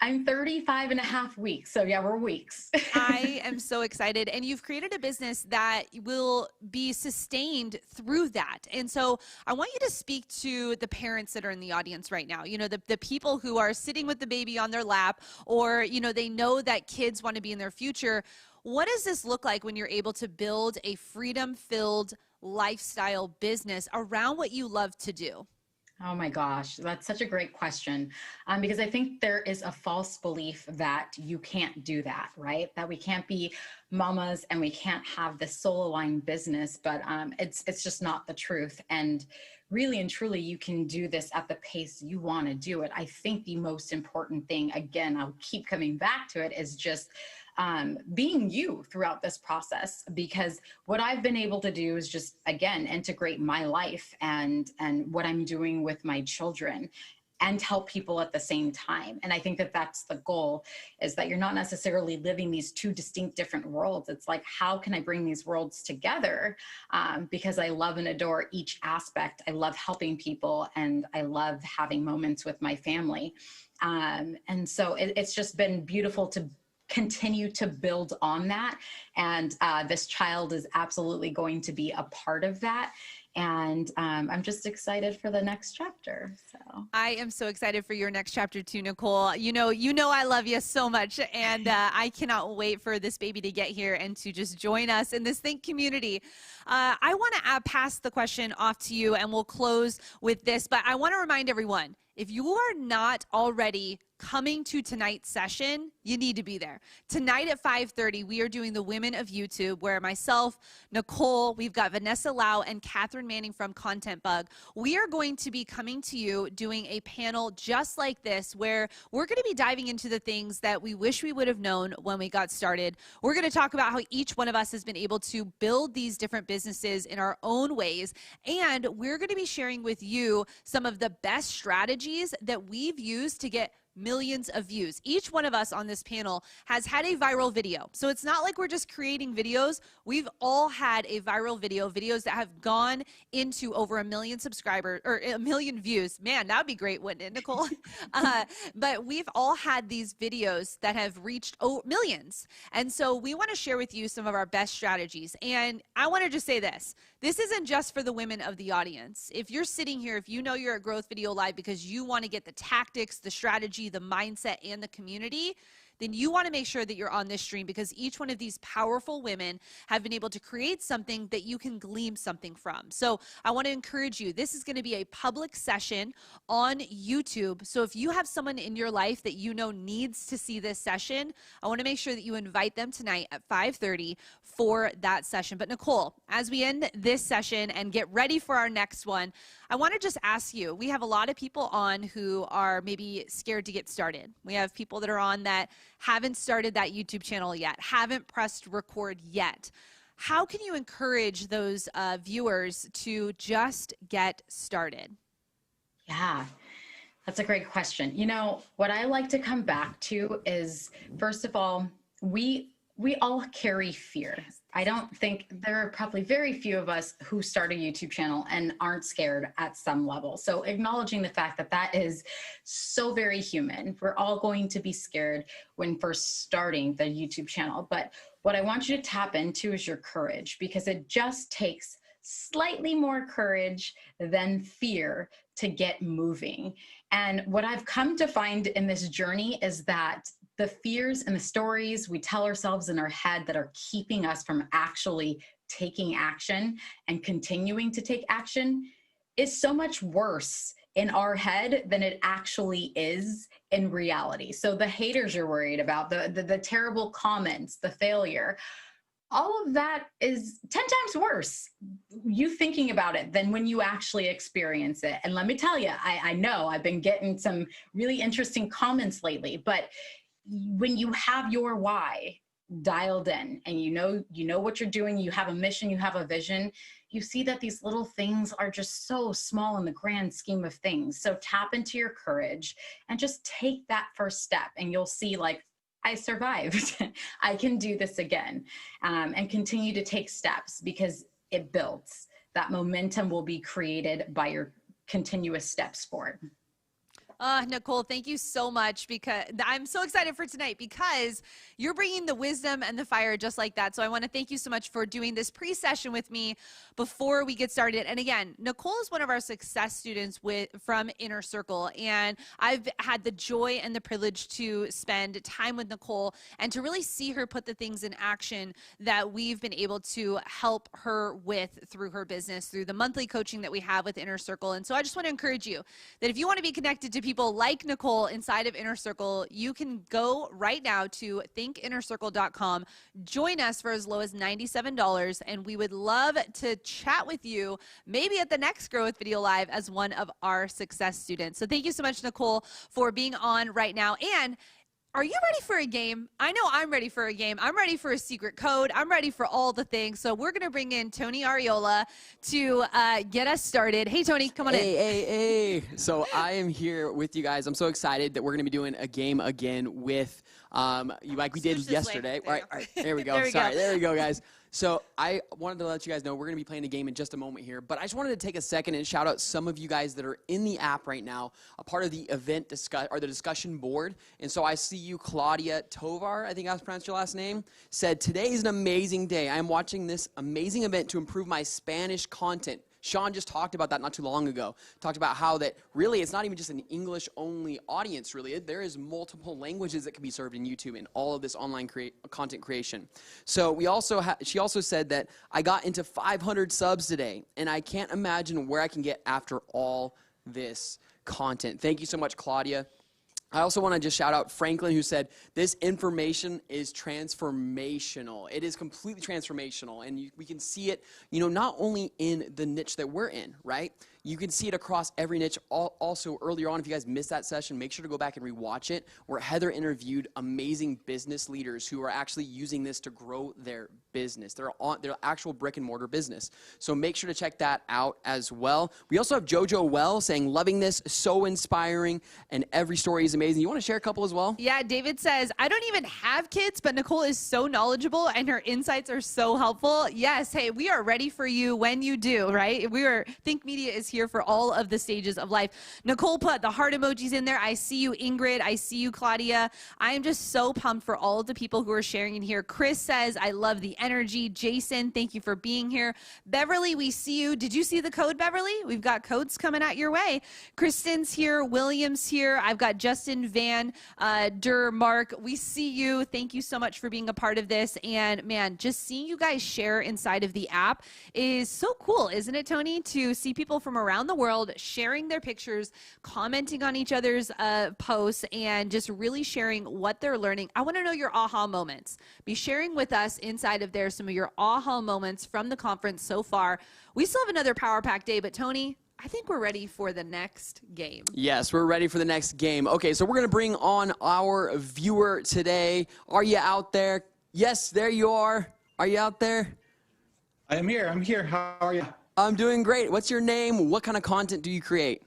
I'm 35 and a half weeks. So yeah, we're weeks. I am so excited. And you've created a business that will be sustained through that. And so I want you to speak to the parents that are in the audience right now. You know, the people who are sitting with the baby on their lap, or, you know, they know that kids want to be in their future. What does this look like when you're able to build a freedom-filled lifestyle business around what you love to do? Oh my gosh, that's such a great question. Because I think there is a false belief that you can't do that, right? That we can't be mamas and we can't have this soul-aligned business, but it's just not the truth. And really and truly, you can do this at the pace you want to do it. I think the most important thing, again, I'll keep coming back to it, is just being you throughout this process, because what I've been able to do is just, again, integrate my life and what I'm doing with my children and help people at the same time. And I think that that's the goal, is that you're not necessarily living these two distinct different worlds. It's like, how can I bring these worlds together? Because I love and adore each aspect. I love helping people, and I love having moments with my family. And so it's just been beautiful to continue to build on that. And this child is absolutely going to be a part of that. And I'm just excited for the next chapter. So I am so excited for your next chapter too, Nicole. You know I love you so much, and I cannot wait for this baby to get here and to just join us in this Think community. I want to pass the question off to you, and we'll close with this, but I want to remind everyone, if you are not already coming to tonight's session, you need to be there. Tonight at 5:30, we are doing the Women of YouTube, where myself, Nicole, we've got Vanessa Lau and Catherine Manning from Content Bug. We are going to be coming to you doing a panel just like this, where we're going to be diving into the things that we wish we would have known when we got started. We're going to talk about how each one of us has been able to build these different businesses in our own ways, and we're going to be sharing with you some of the best strategies that we've used to get millions of views. Each one of us on this panel has had a viral video. So it's not like we're just creating videos. We've all had a viral video, videos that have gone into over 1 million subscribers or 1 million views. Man, that would be great, wouldn't it, Nicole? But we've all had these videos that have reached millions. And so we want to share with you some of our best strategies. And I want to just say this. This isn't just for the women of the audience. If you're sitting here, if you know you're at Growth Video Live because you want to get the tactics, the strategy, the mindset, and the community, then you want to make sure that you're on this stream, because each one of these powerful women have been able to create something that you can glean something from. So I want to encourage you, this is going to be a public session on YouTube. So if you have someone in your life that you know needs to see this session, I want to make sure that you invite them tonight at 5:30 for that session. But Nicole, as we end this session and get ready for our next one, I want to just ask you, we have a lot of people on who are maybe scared to get started. We have people that are on that haven't started that YouTube channel yet, haven't pressed record yet. How can you encourage those viewers to just get started? Yeah, that's a great question. You know, what I like to come back to is, first of all, we all carry fear. I don't think there are probably very few of us who start a YouTube channel and aren't scared at some level. So acknowledging the fact that that is so very human. We're all going to be scared when first starting the YouTube channel. But what I want you to tap into is your courage, because it just takes slightly more courage than fear to get moving. And what I've come to find in this journey is that the fears and the stories we tell ourselves in our head that are keeping us from actually taking action and continuing to take action is so much worse in our head than it actually is in reality. So the haters you're worried about, the terrible comments, the failure, all of that is 10 times worse, you thinking about it, than when you actually experience it. And let me tell you, I know I've been getting some really interesting comments lately, but when you have your why dialed in and you know what you're doing, you have a mission, you have a vision, you see that these little things are just so small in the grand scheme of things. So tap into your courage and just take that first step, and you'll see, like, I survived. I can do this again, and continue to take steps, because it builds. That momentum will be created by your continuous steps forward. Nicole, thank you so much, because I'm so excited for tonight, because you're bringing the wisdom and the fire just like that. So I want to thank you so much for doing this pre-session with me before we get started. And again, Nicole is one of our success students from Inner Circle, and I've had the joy and the privilege to spend time with Nicole and to really see her put the things in action that we've been able to help her with through her business, through the monthly coaching that we have with Inner Circle. And so I just want to encourage you that if you want to be connected to people like Nicole inside of Inner Circle, you can go right now to thinkinnercircle.com, join us for as low as $97, and we would love to chat with you maybe at the next Grow with Video Live as one of our success students. So thank you so much, Nicole, for being on right now. And Are you ready for a game? I know I'm ready for a game. I'm ready for a secret code. I'm ready for all the things. So we're going to bring in Tony Ariola to get us started. Hey, Tony, come on in. Hey. So I am here with you guys. I'm so excited that we're going to be doing a game again with, like we did yesterday. All right, there we go. There we go, guys. So I wanted to let you guys know we're going to be playing a game in just a moment here, but I just wanted to take a second and shout out some of you guys that are in the app right now, a part of the event the discussion board. And so I see you, Claudia Tovar, I think I pronounced your last name, said, "Today is an amazing day. I am watching this amazing event to improve my Spanish content." Sean just talked about that not too long ago. Talked about how that really it's not even just an English-only audience, really. There is multiple languages that can be served in YouTube in all of this online content creation. So we also she also said that I got into 500 subs today, and I can't imagine where I can get after all this content. Thank you so much, Claudia. I also want to just shout out Franklin, who said, this information is transformational. It is completely transformational, and we can see it, not only in the niche that we're in, right? You can see it across every niche. Also, earlier on, if you guys missed that session, make sure to go back and rewatch it, where Heather interviewed amazing business leaders who are actually using this to grow their business, their actual brick and mortar business. So make sure to check that out as well. We also have JoJo Well saying, loving this, so inspiring, and every story is amazing. You want to share a couple as well? Yeah, David says, I don't even have kids, but Nicole is so knowledgeable and her insights are so helpful. Yes, hey, we are ready for you when you do, right? Think Media is here for all of the stages of life. Nicole put the heart emojis in there. I see you, Ingrid. I see you, Claudia. I am just so pumped for all of the people who are sharing in here. Chris says, I love the energy. Jason, thank you for being here. Beverly, we see you. Did you see the code, Beverly? We've got codes coming out your way. Kristen's here. William's here. I've got Justin Van Der Mark. We see you. Thank you so much for being a part of this. And man, just seeing you guys share inside of the app is so cool, isn't it, Tony? To see people from around the world sharing their pictures, commenting on each other's posts, and just really sharing what they're learning. I want to know your aha moments. Be sharing with us inside of there some of your aha moments from the conference so far. We still have another Power Pack day, but Tony, I think we're ready for the next game. Yes, we're ready for the next game. Okay, so we're going to bring on our viewer today. Are you out there? Yes, there you are. Are you out there? I am here. I'm here. How are you? I'm doing great. What's your name? What kind of content do you create?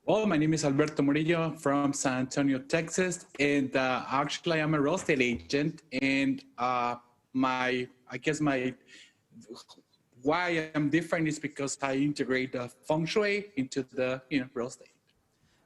Well, my name is Alberto Murillo from San Antonio, Texas. And actually, I'm a real estate agent. And why I'm different is because I integrate the feng shui into the real estate.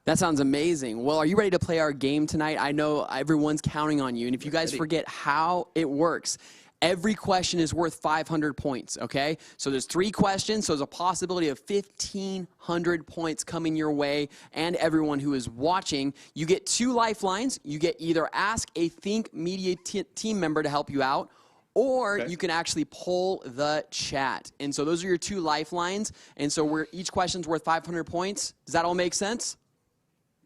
That sounds amazing. Well, are you ready to play our game tonight? I know everyone's counting on you. And if you guys forget how it works, every question is worth 500 points, okay? So there's 3 questions, so there's a possibility of 1,500 points coming your way, and everyone who is watching. You get 2 lifelines. You get either ask a Think Media team member to help you out, or you can actually poll the chat. And so those are your 2 lifelines. And so each question's worth 500 points. Does that all make sense?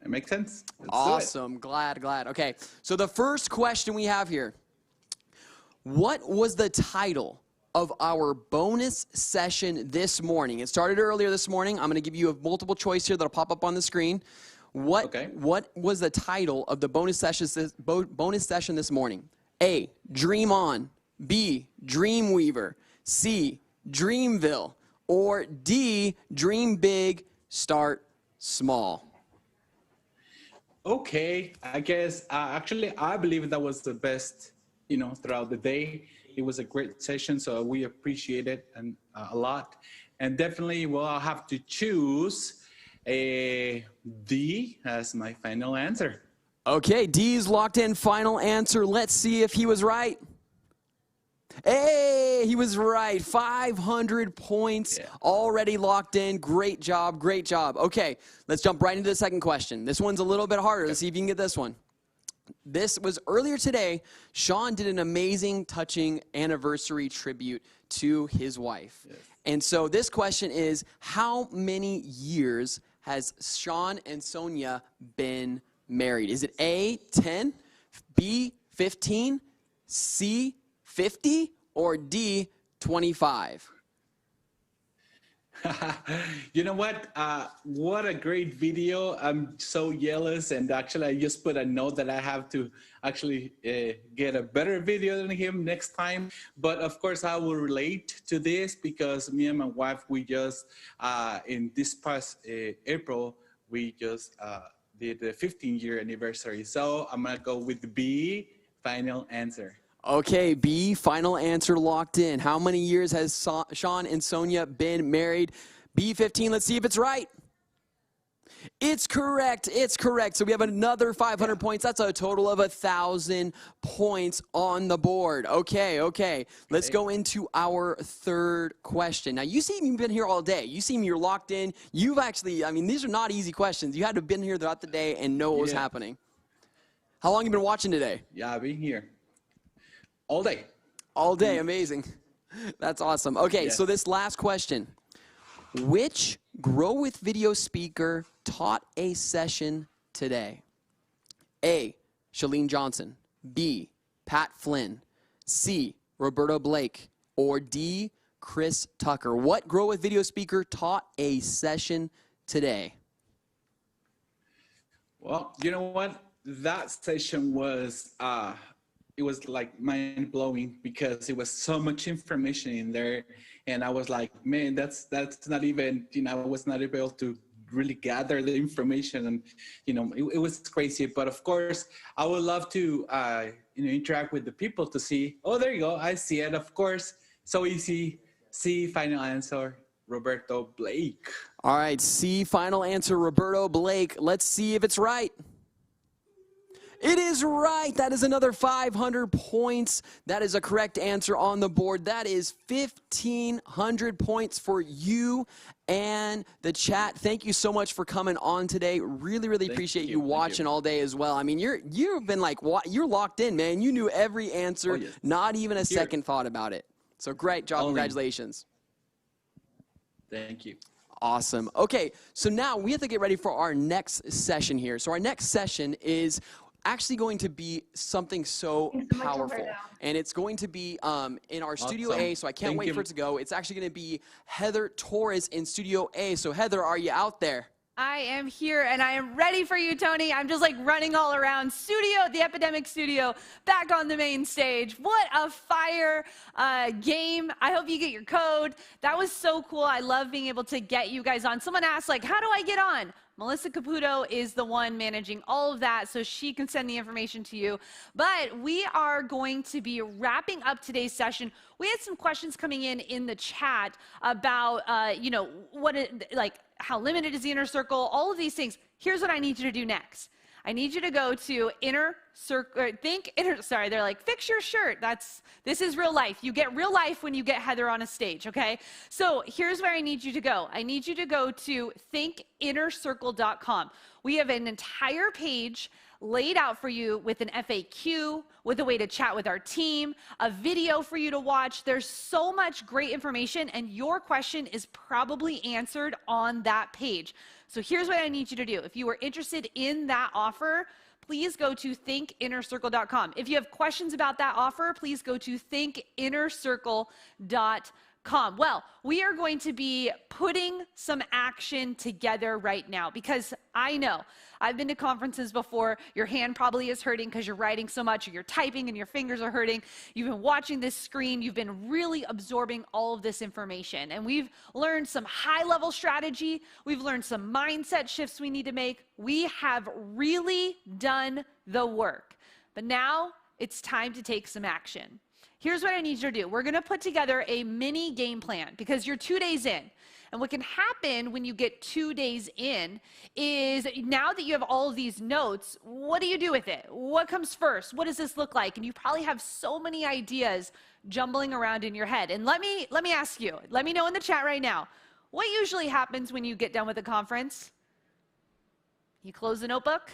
It makes sense. Awesome. Glad. Okay, so the first question we have here. What was the title of our bonus session this morning? It started earlier this morning. I'm going to give you a multiple choice here that'll pop up on the screen. What was the title of the bonus session this morning? A, Dream On. B, Dreamweaver. C, Dreamville. Or D, Dream Big, Start Small. Okay, I guess actually I believe that was the best throughout the day. It was a great session, so we appreciate it and a lot. And definitely, I'll have to choose a D as my final answer. Okay, D's locked in, final answer. Let's see if he was right. Hey, he was right. 500 points already locked in. Great job. Okay, let's jump right into the second question. This one's a little bit harder. Let's see if you can get this one. This was earlier today. Sean did an amazing, touching anniversary tribute to his wife. Yes. And so this question is, how many years has Sean and Sonia been married? Is it A, 10, B, 15, C, 50, or D, 25? You know what a great video. I'm so jealous, and actually I just put a note that I have to actually get a better video than him next time. But of course I will relate to this because me and my wife, we just in this past April, we just did the 15-year anniversary. So I'm gonna go with the B, final answer. Okay, B, final answer locked in. How many years has Sean and Sonia been married? B15, let's see if it's right. It's correct. It's correct. So we have another 500 points. That's a total of 1,000 points on the board. Okay. Let's go into our third question. Now, you seem you've been here all day. You seem you're locked in. You've actually, I mean, these are not easy questions. You had to have been here throughout the day and know what was happening. How long have you been watching today? Yeah, I've been here. All day. All day, amazing. That's awesome. Okay, so this last question. Which Grow with Video speaker taught a session today? A, Chalene Johnson. B, Pat Flynn. C, Roberto Blake. Or D, Chris Tucker. What Grow with Video speaker taught a session today? Well, you know what? That session was it was like mind-blowing because it was so much information in there, and I was like, man, that's not even, you know, I was not able to really gather the information, and you know, it was crazy. But of course I would love to you know, interact with the people to see, oh, there you go, I see it. Of course, so easy. C, final answer, Roberto Blake. All right, C, final answer, Roberto Blake. Let's see if it's right. It is right. That is another 500 points. That is a correct answer on the board. That is 1,500 points for you and the chat. Thank you so much for coming on today. Really appreciate you watching all day as well. I mean, you've been like, you're locked in, man. You knew every answer, not even a second thought about it. So great job. Congratulations. Thank you. Awesome. Okay, so now we have to get ready for our next session here. So our next session is actually going to be something so powerful, and it's going to be in our Studio A, so I can't wait for it to go. It's actually going to be Heather Torres in Studio A. So Heather, are you out there? I am here, and I am ready for you, Tony. I'm just like running all around the Epidemic Studio, back on the main stage. What a fire game. I hope you get your code. That was so cool. I love being able to get you guys on. Someone asked, like, how do I get on? Melissa Caputo is the one managing all of that, so she can send the information to you. But we are going to be wrapping up today's session. We had some questions coming in the chat about, you know, how limited is the inner circle, all of these things. Here's what I need you to do next. I need you to go to they're like, fix your shirt. This is real life. You get real life when you get Heather on a stage, okay? So here's where I need you to go. I need you to go to thinkinnercircle.com. We have an entire page laid out for you with an FAQ, with a way to chat with our team, a video for you to watch. There's so much great information, and your question is probably answered on that page. So here's what I need you to do. If you are interested in that offer, please go to thinkinnercircle.com. If you have questions about that offer, please go to thinkinnercircle.com. Well, we are going to be putting some action together right now because I know I've been to conferences before. Your hand probably is hurting because you're writing so much, or you're typing and your fingers are hurting. You've been watching this screen. You've been really absorbing all of this information. And we've learned some high-level strategy. We've learned some mindset shifts we need to make. We have really done the work. But now it's time to take some action. Here's what I need you to do. We're going to put together a mini game plan because you're 2 days in. And what can happen when you get 2 days in is now that you have all of these notes, what do you do with it? What comes first? What does this look like? And you probably have so many ideas jumbling around in your head. And let me ask you, let me know in the chat right now, what usually happens when you get done with a conference? You close the notebook,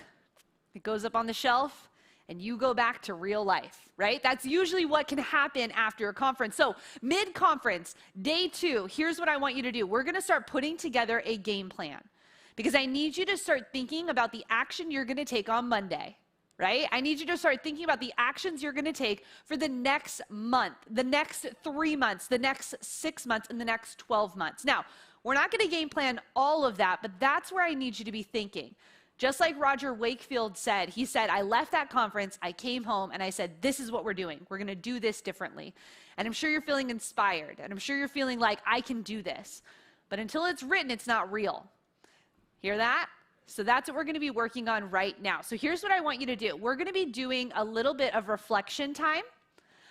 it goes up on the shelf, and you go back to real life, right? That's usually what can happen after a conference. So mid-conference, day 2, here's what I want you to do. We're gonna start putting together a game plan because I need you to start thinking about the action you're gonna take on Monday, right? I need you to start thinking about the actions you're gonna take for the next month, the next 3 months, the next 6 months, and the next 12 months. Now, We're not going to game plan all of that, but that's where I need you to be thinking. Just like Roger Wakefield said, he said, I left that conference, I came home, and I said, this is what we're doing. We're going to do this differently. And I'm sure you're feeling inspired, and I'm sure you're feeling like, I can do this. But until it's written, it's not real. Hear that? So that's what we're going to be working on right now. So here's what I want you to do. We're going to be doing a little bit of reflection time.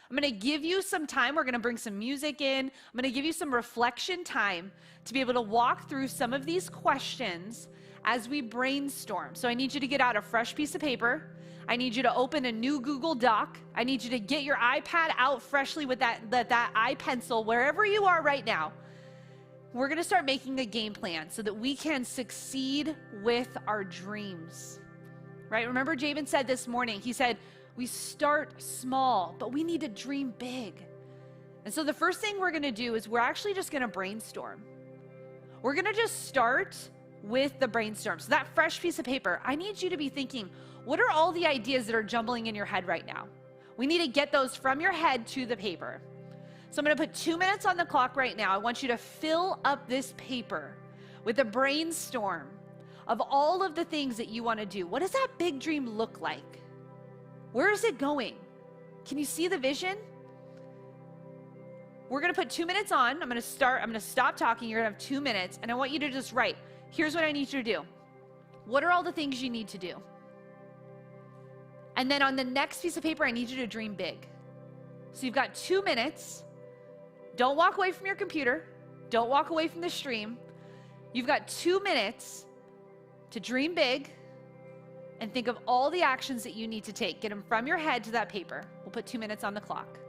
I'm going to give you some time. We're going to bring some music in. I'm going to give you some reflection time to be able to walk through some of these questions as we brainstorm. So I need you to get out a fresh piece of paper. I need you to open a new Google Doc. I need you to get your iPad out freshly with that iPencil, wherever you are right now. We're going to start making a game plan so that we can succeed with our dreams, right? Remember Jabin said this morning, he said, we start small, but we need to dream big. And so the first thing we're going to do is we're actually just going to brainstorm. We're going to just start with the brainstorm. So that fresh piece of paper, I need you to be thinking, what are all the ideas that are jumbling in your head right now? We need to get those from your head to the paper. So I'm going to put 2 minutes on the clock right now. I want you to fill up this paper with a brainstorm of all of the things that you want to do. What does that big dream look like? Where is it going? Can you see the vision? We're going to put 2 minutes on. I'm going to stop talking. You're going to have 2 minutes, and I want you to just write. Here's what I need you to do. What are all the things you need to do? And then on the next piece of paper, I need you to dream big. So you've got 2 minutes. Don't walk away from your computer. Don't walk away from the stream. You've got 2 minutes to dream big and think of all the actions that you need to take. Get them from your head to that paper. We'll put 2 minutes on the clock.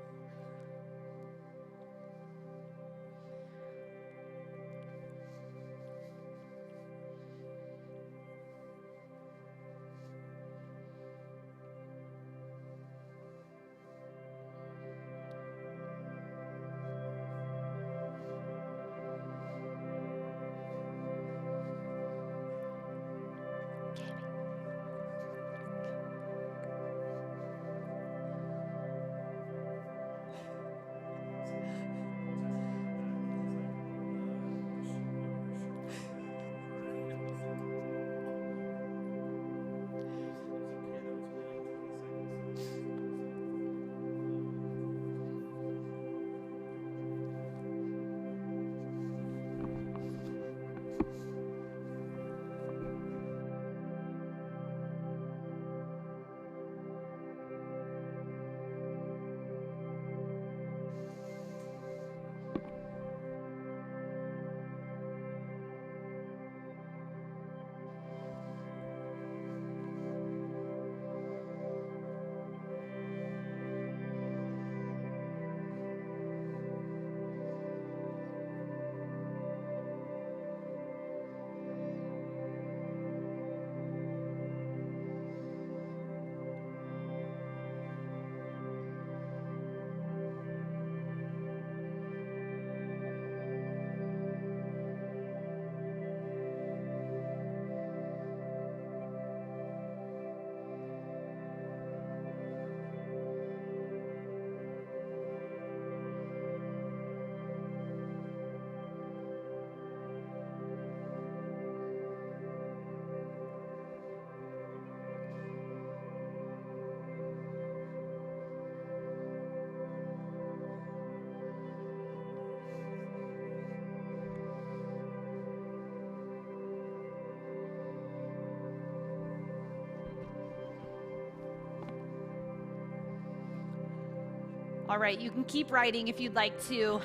All right, you can keep writing if you'd like to.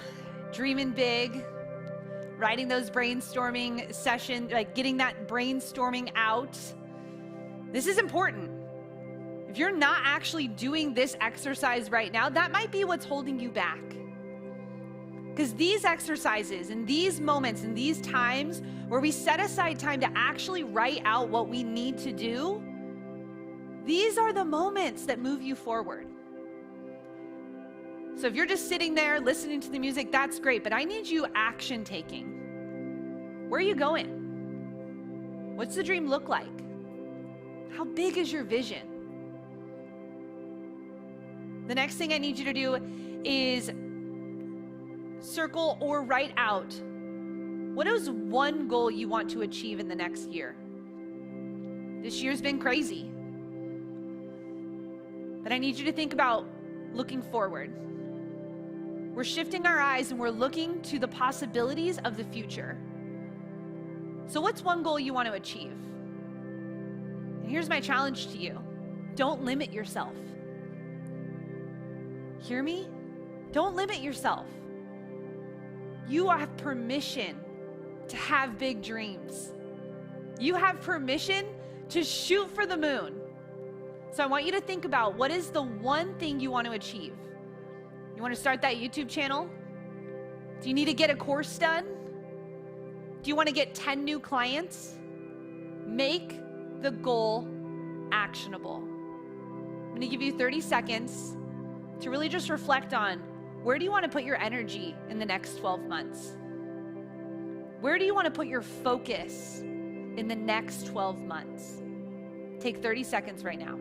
Dreaming big, writing those brainstorming sessions, like getting that brainstorming out. This is important. If you're not actually doing this exercise right now, that might be what's holding you back. Because these exercises and these moments and these times where we set aside time to actually write out what we need to do, these are the moments that move you forward. So if you're just sitting there listening to the music, that's great, but I need you action taking. Where are you going? What's the dream look like? How big is your vision? The next thing I need you to do is circle or write out What is one goal you want to achieve in the next year? This year's been crazy. But I need you to think about looking forward. We're shifting our eyes and we're looking to the possibilities of the future. So what's one goal you want to achieve? And here's my challenge to you. Don't limit yourself. Hear me? Don't limit yourself. You have permission to have big dreams. You have permission to shoot for the moon. So I want you to think about, what is the one thing you want to achieve? You want to start that YouTube channel? Do you need to get a course done? Do you want to get 10 new clients? Make the goal actionable. I'm going to give you 30 seconds to really just reflect on, where do you want to put your energy in the next 12 months? Where do you want to put your focus in the next 12 months? Take 30 seconds right now.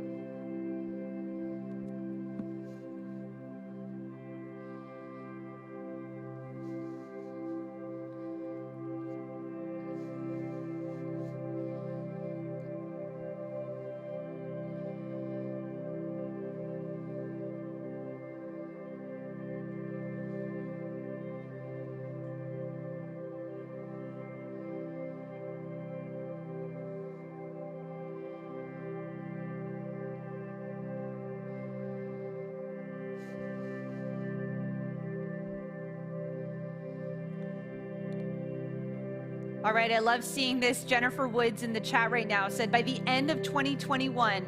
All right, I love seeing this. Jennifer Woods in the chat right now said, by the end of 2021,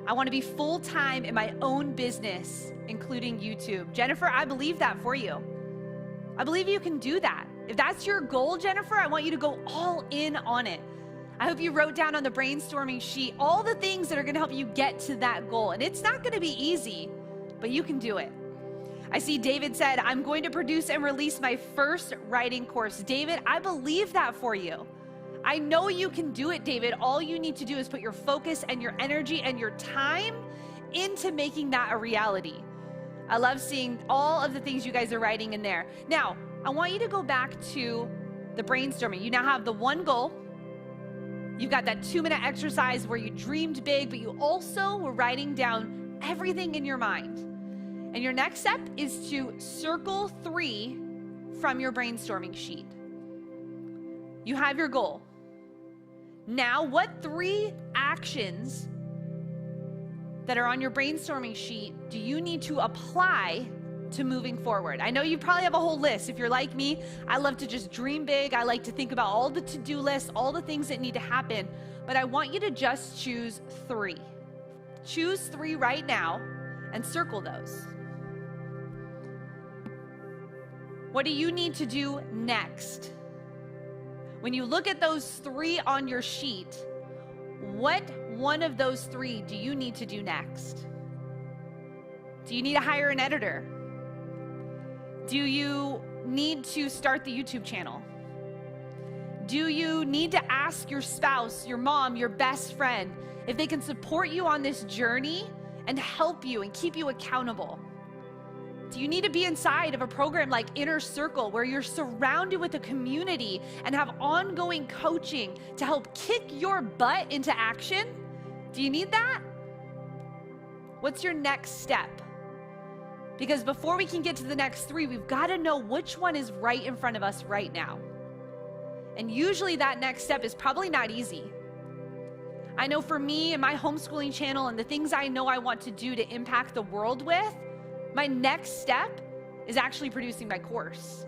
I want to be full-time in my own business, including YouTube. Jennifer, I believe that for you. I believe you can do that. If that's your goal, Jennifer, I want you to go all in on it. I hope you wrote down on the brainstorming sheet all the things that are going to help you get to that goal. And it's not going to be easy, but you can do it. I see David said, I'm going to produce and release my first writing course. David, I believe that for you. I know you can do it, David. All you need to do is put your focus and your energy and your time into making that a reality. I love seeing all of the things you guys are writing in there. Now, I want you to go back to the brainstorming. You now have the one goal. You've got that 2-minute exercise where you dreamed big, but you also were writing down everything in your mind. And your next step is to circle 3 from your brainstorming sheet. You have your goal. Now, what 3 actions that are on your brainstorming sheet do you need to apply to moving forward? I know you probably have a whole list. If you're like me, I love to just dream big. I like to think about all the to-do lists, all the things that need to happen. But I want you to just choose 3. Choose 3 right now and circle those. What do you need to do next? When you look at those 3 on your sheet, what one of those 3 do you need to do next? Do you need to hire an editor? Do you need to start the YouTube channel? Do you need to ask your spouse, your mom, your best friend, if they can support you on this journey and help you and keep you accountable? Do you need to be inside of a program like Inner Circle, where you're surrounded with a community and have ongoing coaching to help kick your butt into action? Do you need that? What's your next step? Because before we can get to the next 3, we've got to know which one is right in front of us right now. And usually that next step is probably not easy. I know for me and my homeschooling channel and the things I know I want to do to impact the world with, my next step is actually producing my course.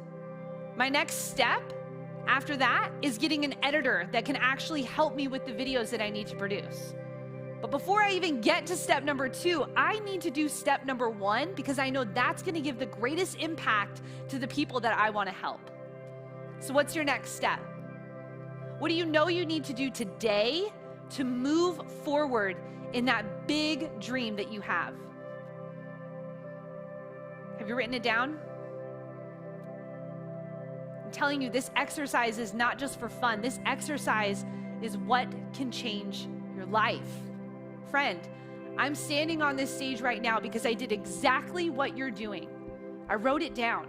My next step after that is getting an editor that can actually help me with the videos that I need to produce. But before I even get to step number 2, I need to do step number 1, because I know that's going to give the greatest impact to the people that I want to help. So what's your next step? What do you know you need to do today to move forward in that big dream that you have? Have you written it down? I'm telling you, this exercise is not just for fun. This exercise is what can change your life. Friend, I'm standing on this stage right now because I did exactly what you're doing. I wrote it down.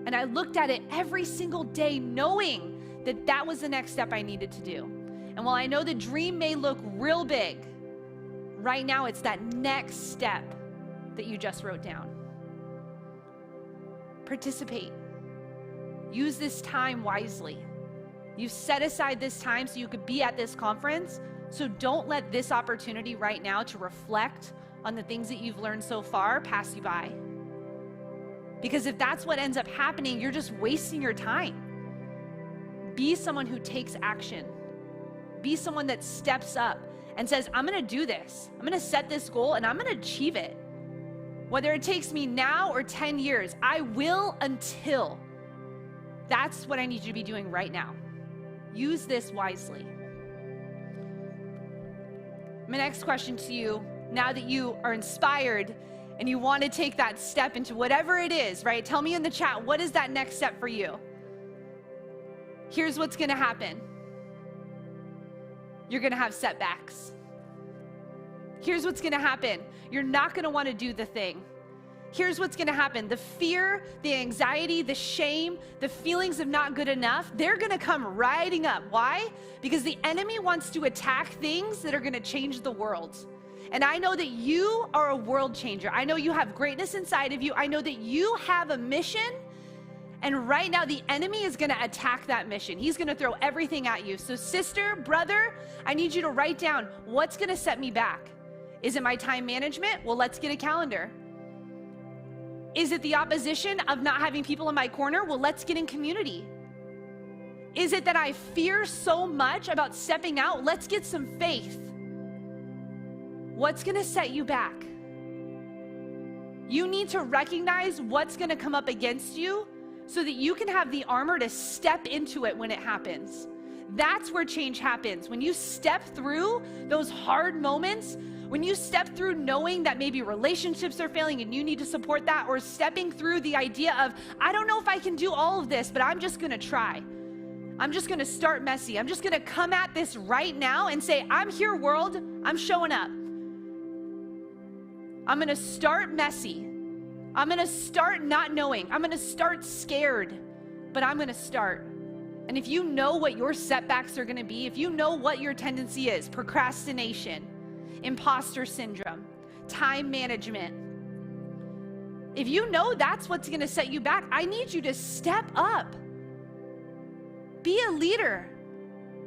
And I looked at it every single day knowing that that was the next step I needed to do. And while I know the dream may look real big, right now it's that next step that you just wrote down. Participate. Use this time wisely. You've set aside this time so you could be at this conference. So don't let this opportunity right now to reflect on the things that you've learned so far pass you by. Because if that's what ends up happening, you're just wasting your time. Be someone who takes action. Be someone that steps up and says, I'm gonna do this. I'm gonna set this goal and I'm gonna achieve it. Whether it takes me now or 10 years, I will until. That's what I need you to be doing right now. Use this wisely. My next question to you, now that you are inspired and you want to take that step into whatever it is, right? Tell me in the chat, what is that next step for you? Here's what's going to happen. You're going to have setbacks. Here's what's going to happen. You're not going to want to do the thing. Here's what's going to happen. The fear, the anxiety, the shame, the feelings of not good enough, they're going to come riding up. Why? Because the enemy wants to attack things that are going to change the world. And I know that you are a world changer. I know you have greatness inside of you. I know that you have a mission. And right now, the enemy is going to attack that mission. He's going to throw everything at you. So sister, brother, I need you to write down, what's going to set me back? Is it my time management? Well, let's get a calendar. Is it the opposition of not having people in my corner? Well, let's get in community. Is it that I fear so much about stepping out? Let's get some faith. What's going to set you back? You need to recognize what's going to come up against you so that you can have the armor to step into it when it happens. That's where change happens. When you step through those hard moments, when you step through knowing that maybe relationships are failing and you need to support that, or stepping through the idea of, I don't know if I can do all of this, but I'm just going to try. I'm just going to start messy. I'm just going to come at this right now and say, I'm here, world. I'm showing up. I'm going to start messy. I'm going to start not knowing. I'm going to start scared, but I'm going to start. And if you know what your setbacks are going to be, if you know what your tendency is, procrastination, imposter syndrome, time management, if you know that's what's going to set you back, I need you to step up. Be a leader.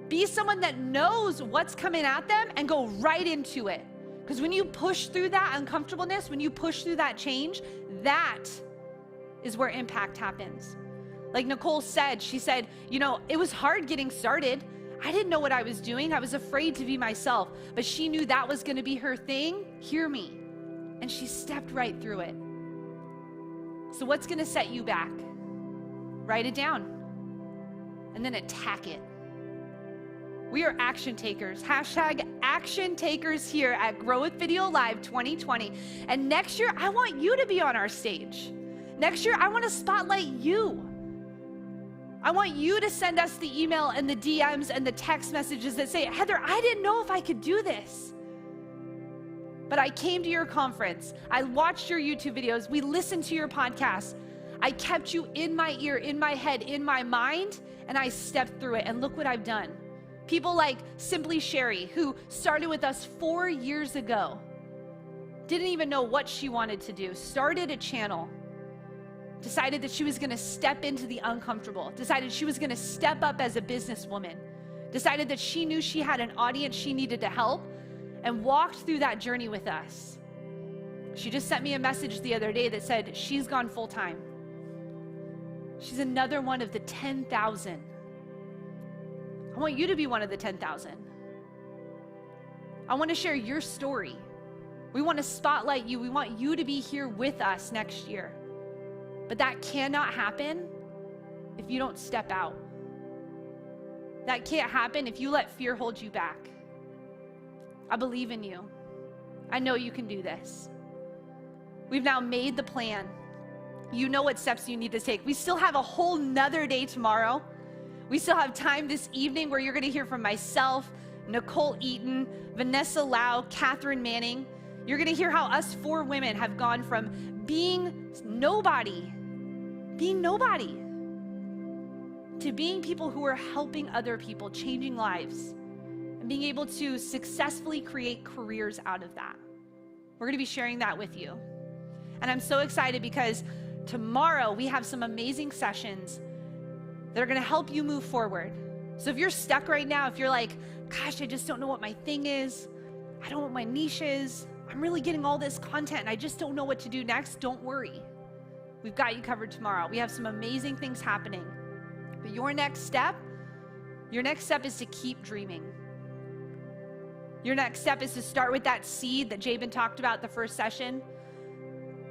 Be someone that knows what's coming at them and go right into it. Because when you push through that uncomfortableness, when you push through that change, that is where impact happens. Like Nicole said, she said, it was hard getting started. I didn't know what I was doing. I was afraid to be myself, but she knew that was going to be her thing. Hear me. And she stepped right through it. So what's going to set you back? Write it down and then attack it. We are action takers. Hashtag action takers here at Grow with Video Live 2020. And next year, I want you to be on our stage. Next year, I want to spotlight you. I want you to send us the email and the DMs and the text messages that say, Heather, I didn't know if I could do this, but I came to your conference. I watched your YouTube videos. We listened to your podcast. I kept you in my ear, in my head, in my mind, and I stepped through it. And look what I've done. People like Simply Sherry, who started with us 4 years ago, didn't even know what she wanted to do, started a channel, decided that she was going to step into the uncomfortable, decided she was going to step up as a businesswoman, decided that she knew she had an audience she needed to help, and walked through that journey with us. She just sent me a message the other day that said she's gone full time. She's another one of the 10,000. I want you to be one of the 10,000. I want to share your story. We want to spotlight you. We want you to be here with us next year. But that cannot happen if you don't step out. That can't happen if you let fear hold you back. I believe in you. I know you can do this. We've now made the plan. You know what steps you need to take. We still have a whole nother day tomorrow. We still have time this evening where you're going to hear from myself, Nicole Eaton, Vanessa Lau, Catherine Manning. You're going to hear how us 4 women have gone from being nobody being nobody to being people who are helping other people, changing lives, and being able to successfully create careers out of that. We're going to be sharing that with you. And I'm so excited because tomorrow we have some amazing sessions that are going to help you move forward. So if you're stuck right now, if you're like, gosh, I just don't know what my thing is, I don't know what my niche is, I'm really getting all this content and I just don't know what to do next, don't worry. We've got you covered tomorrow. We have some amazing things happening. But your next step is to keep dreaming. Your next step is to start with that seed that Jabin talked about the first session.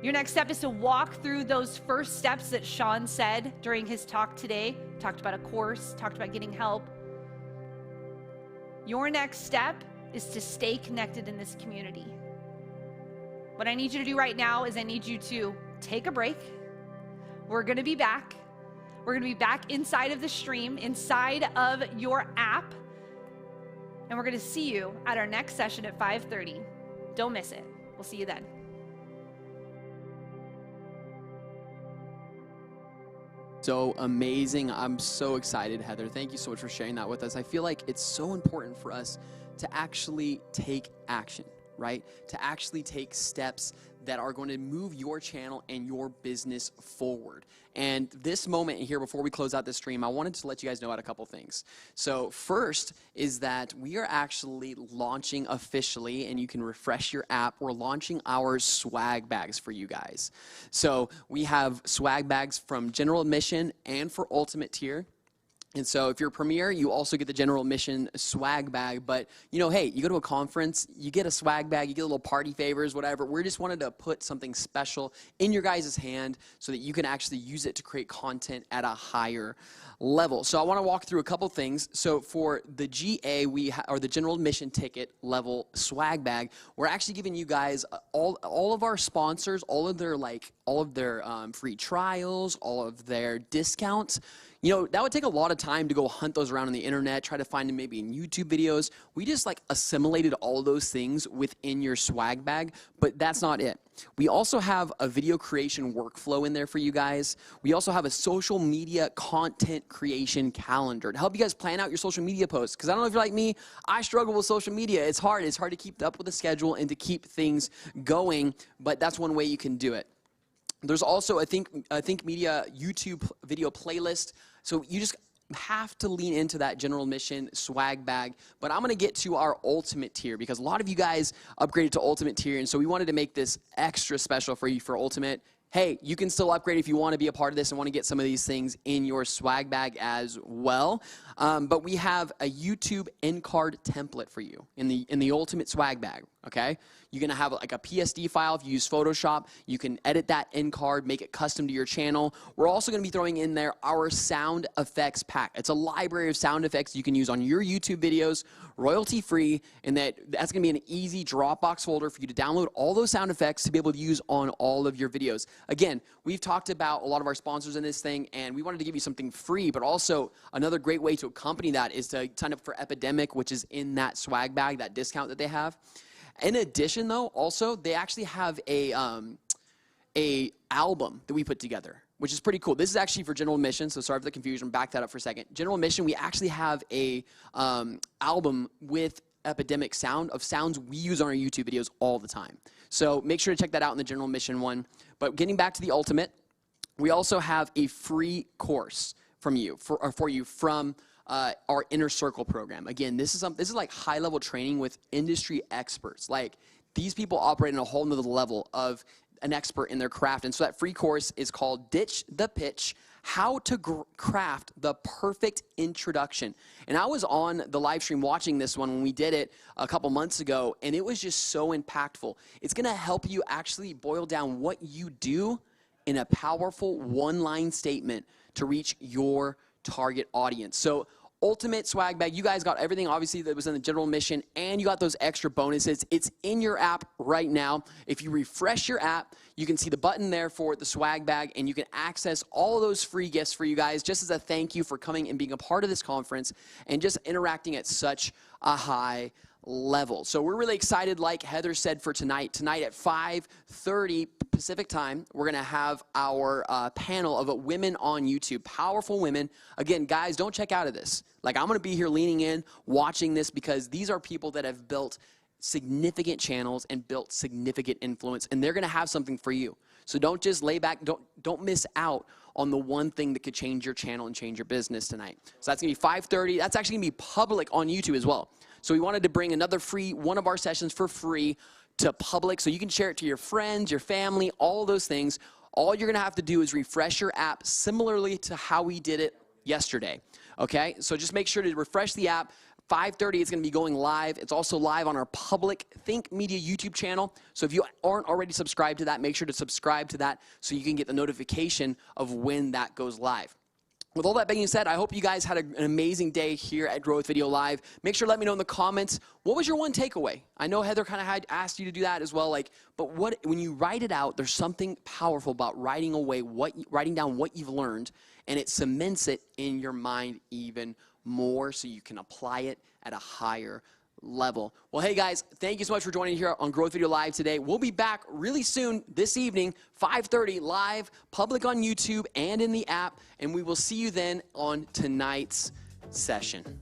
Your next step is to walk through those first steps that Sean said during his talk today. Talked about a course, talked about getting help. Your next step is to stay connected in this community. What I need you to do right now is I need you to take a break. We're going to be back. We're going to be back inside of the stream, inside of your app. And we're going to see you at our next session at 5:30. Don't miss it. We'll see you then. So amazing. I'm so excited, Heather. Thank you so much for sharing that with us. I feel like it's so important for us to actually take action, right? To actually take steps that are going to move your channel and your business forward. And this moment here, before we close out this stream, I wanted to let you guys know about a couple things. So first is that we are actually launching officially, and you can refresh your app, we're launching our swag bags for you guys. So we have swag bags from general admission and for ultimate tier. And so if you're a Premier, you also get the general admission swag bag. But, you know, hey, you go to a conference, you get a swag bag, you get a little party favors, whatever. We just wanted to put something special in your guys' hand so that you can actually use it to create content at a higher level. So I want to walk through a couple things. So for the GA, or the general admission ticket level swag bag, we're actually giving you guys all of our sponsors, all of their free trials, all of their discounts. You know, that would take a lot of time to go hunt those around on the internet, try to find them maybe in YouTube videos. We just assimilated all those things within your swag bag, but that's not it. We also have a video creation workflow in there for you guys. We also have a social media content creation calendar to help you guys plan out your social media posts. Because I don't know if you're like me, I struggle with social media. It's hard. It's hard to keep up with the schedule and to keep things going, but that's one way you can do it. There's also a Think Media YouTube video playlist. So you just have to lean into that general admission swag bag. But I'm going to get to our ultimate tier because a lot of you guys upgraded to ultimate tier. And so we wanted to make this extra special for you for ultimate. Hey, you can still upgrade if you want to be a part of this and want to get some of these things in your swag bag as well. But we have a YouTube end card template for you in the ultimate swag bag, okay? You're going to have like a PSD file. If you use Photoshop, you can edit that end card, make it custom to your channel. We're also going to be throwing in there our sound effects pack. It's a library of sound effects you can use on your YouTube videos, royalty free, and that's going to be an easy Dropbox folder for you to download all those sound effects to be able to use on all of your videos. Again, we've talked about a lot of our sponsors in this thing, and we wanted to give you something free, but also another great way to accompany that is to sign up for Epidemic, which is in that swag bag, that discount that they have. In addition, though, also, they actually have a album that we put together, which is pretty cool. This is actually for general admission, so sorry for the confusion. Back that up for a second. General admission, we actually have a album with Epidemic sound of sounds we use on our YouTube videos all the time. So make sure to check that out in the general admission one. But getting back to the ultimate, we also have a free course for you from our Inner Circle program. Again, this is like high-level training with industry experts. Like, these people operate in a whole nother level of an expert in their craft. And so that free course is called Ditch the Pitch, How to Craft the Perfect Introduction. And I was on the live stream watching this one when we did it a couple months ago, and it was just so impactful. It's going to help you actually boil down what you do in a powerful one-line statement to reach your target audience. So ultimate swag bag, you guys got everything obviously that was in the general admission, and you got those extra bonuses. It's in your app right now. If you refresh your app, you can see the button there for the swag bag, and you can access all of those free gifts for you guys just as a thank you for coming and being a part of this conference and just interacting at such a high level. So we're really excited, like Heather said, for tonight. Tonight at 5:30 Pacific time, we're going to have our panel of women on YouTube, powerful women. Again, guys, don't check out of this. Like, I'm going to be here leaning in, watching this, because these are people that have built significant channels and built significant influence, and they're going to have something for you. So don't just lay back. Don't miss out on the one thing that could change your channel and change your business tonight. So that's going to be 5:30. That's actually going to be public on YouTube as well. So we wanted to bring another one of our sessions for free to public, so you can share it to your friends, your family, all of those things. All you're going to have to do is refresh your app similarly to how we did it yesterday. Okay? So just make sure to refresh the app. 5:30 is going to be going live. It's also live on our public Think Media YouTube channel. So if you aren't already subscribed to that, make sure to subscribe to that so you can get the notification of when that goes live. With all that being said, I hope you guys had an amazing day here at Grow with Video Live. Make sure to let me know in the comments, what was your one takeaway? I know Heather kind of had asked you to do that as well. But when you write it out, there's something powerful about writing down what you've learned, and it cements it in your mind even more so you can apply it at a higher level. Well, hey guys, thank you so much for joining here on Grow with Video Live today. We'll be back really soon this evening, 5:30 live, public on YouTube and in the app, and we will see you then on tonight's session.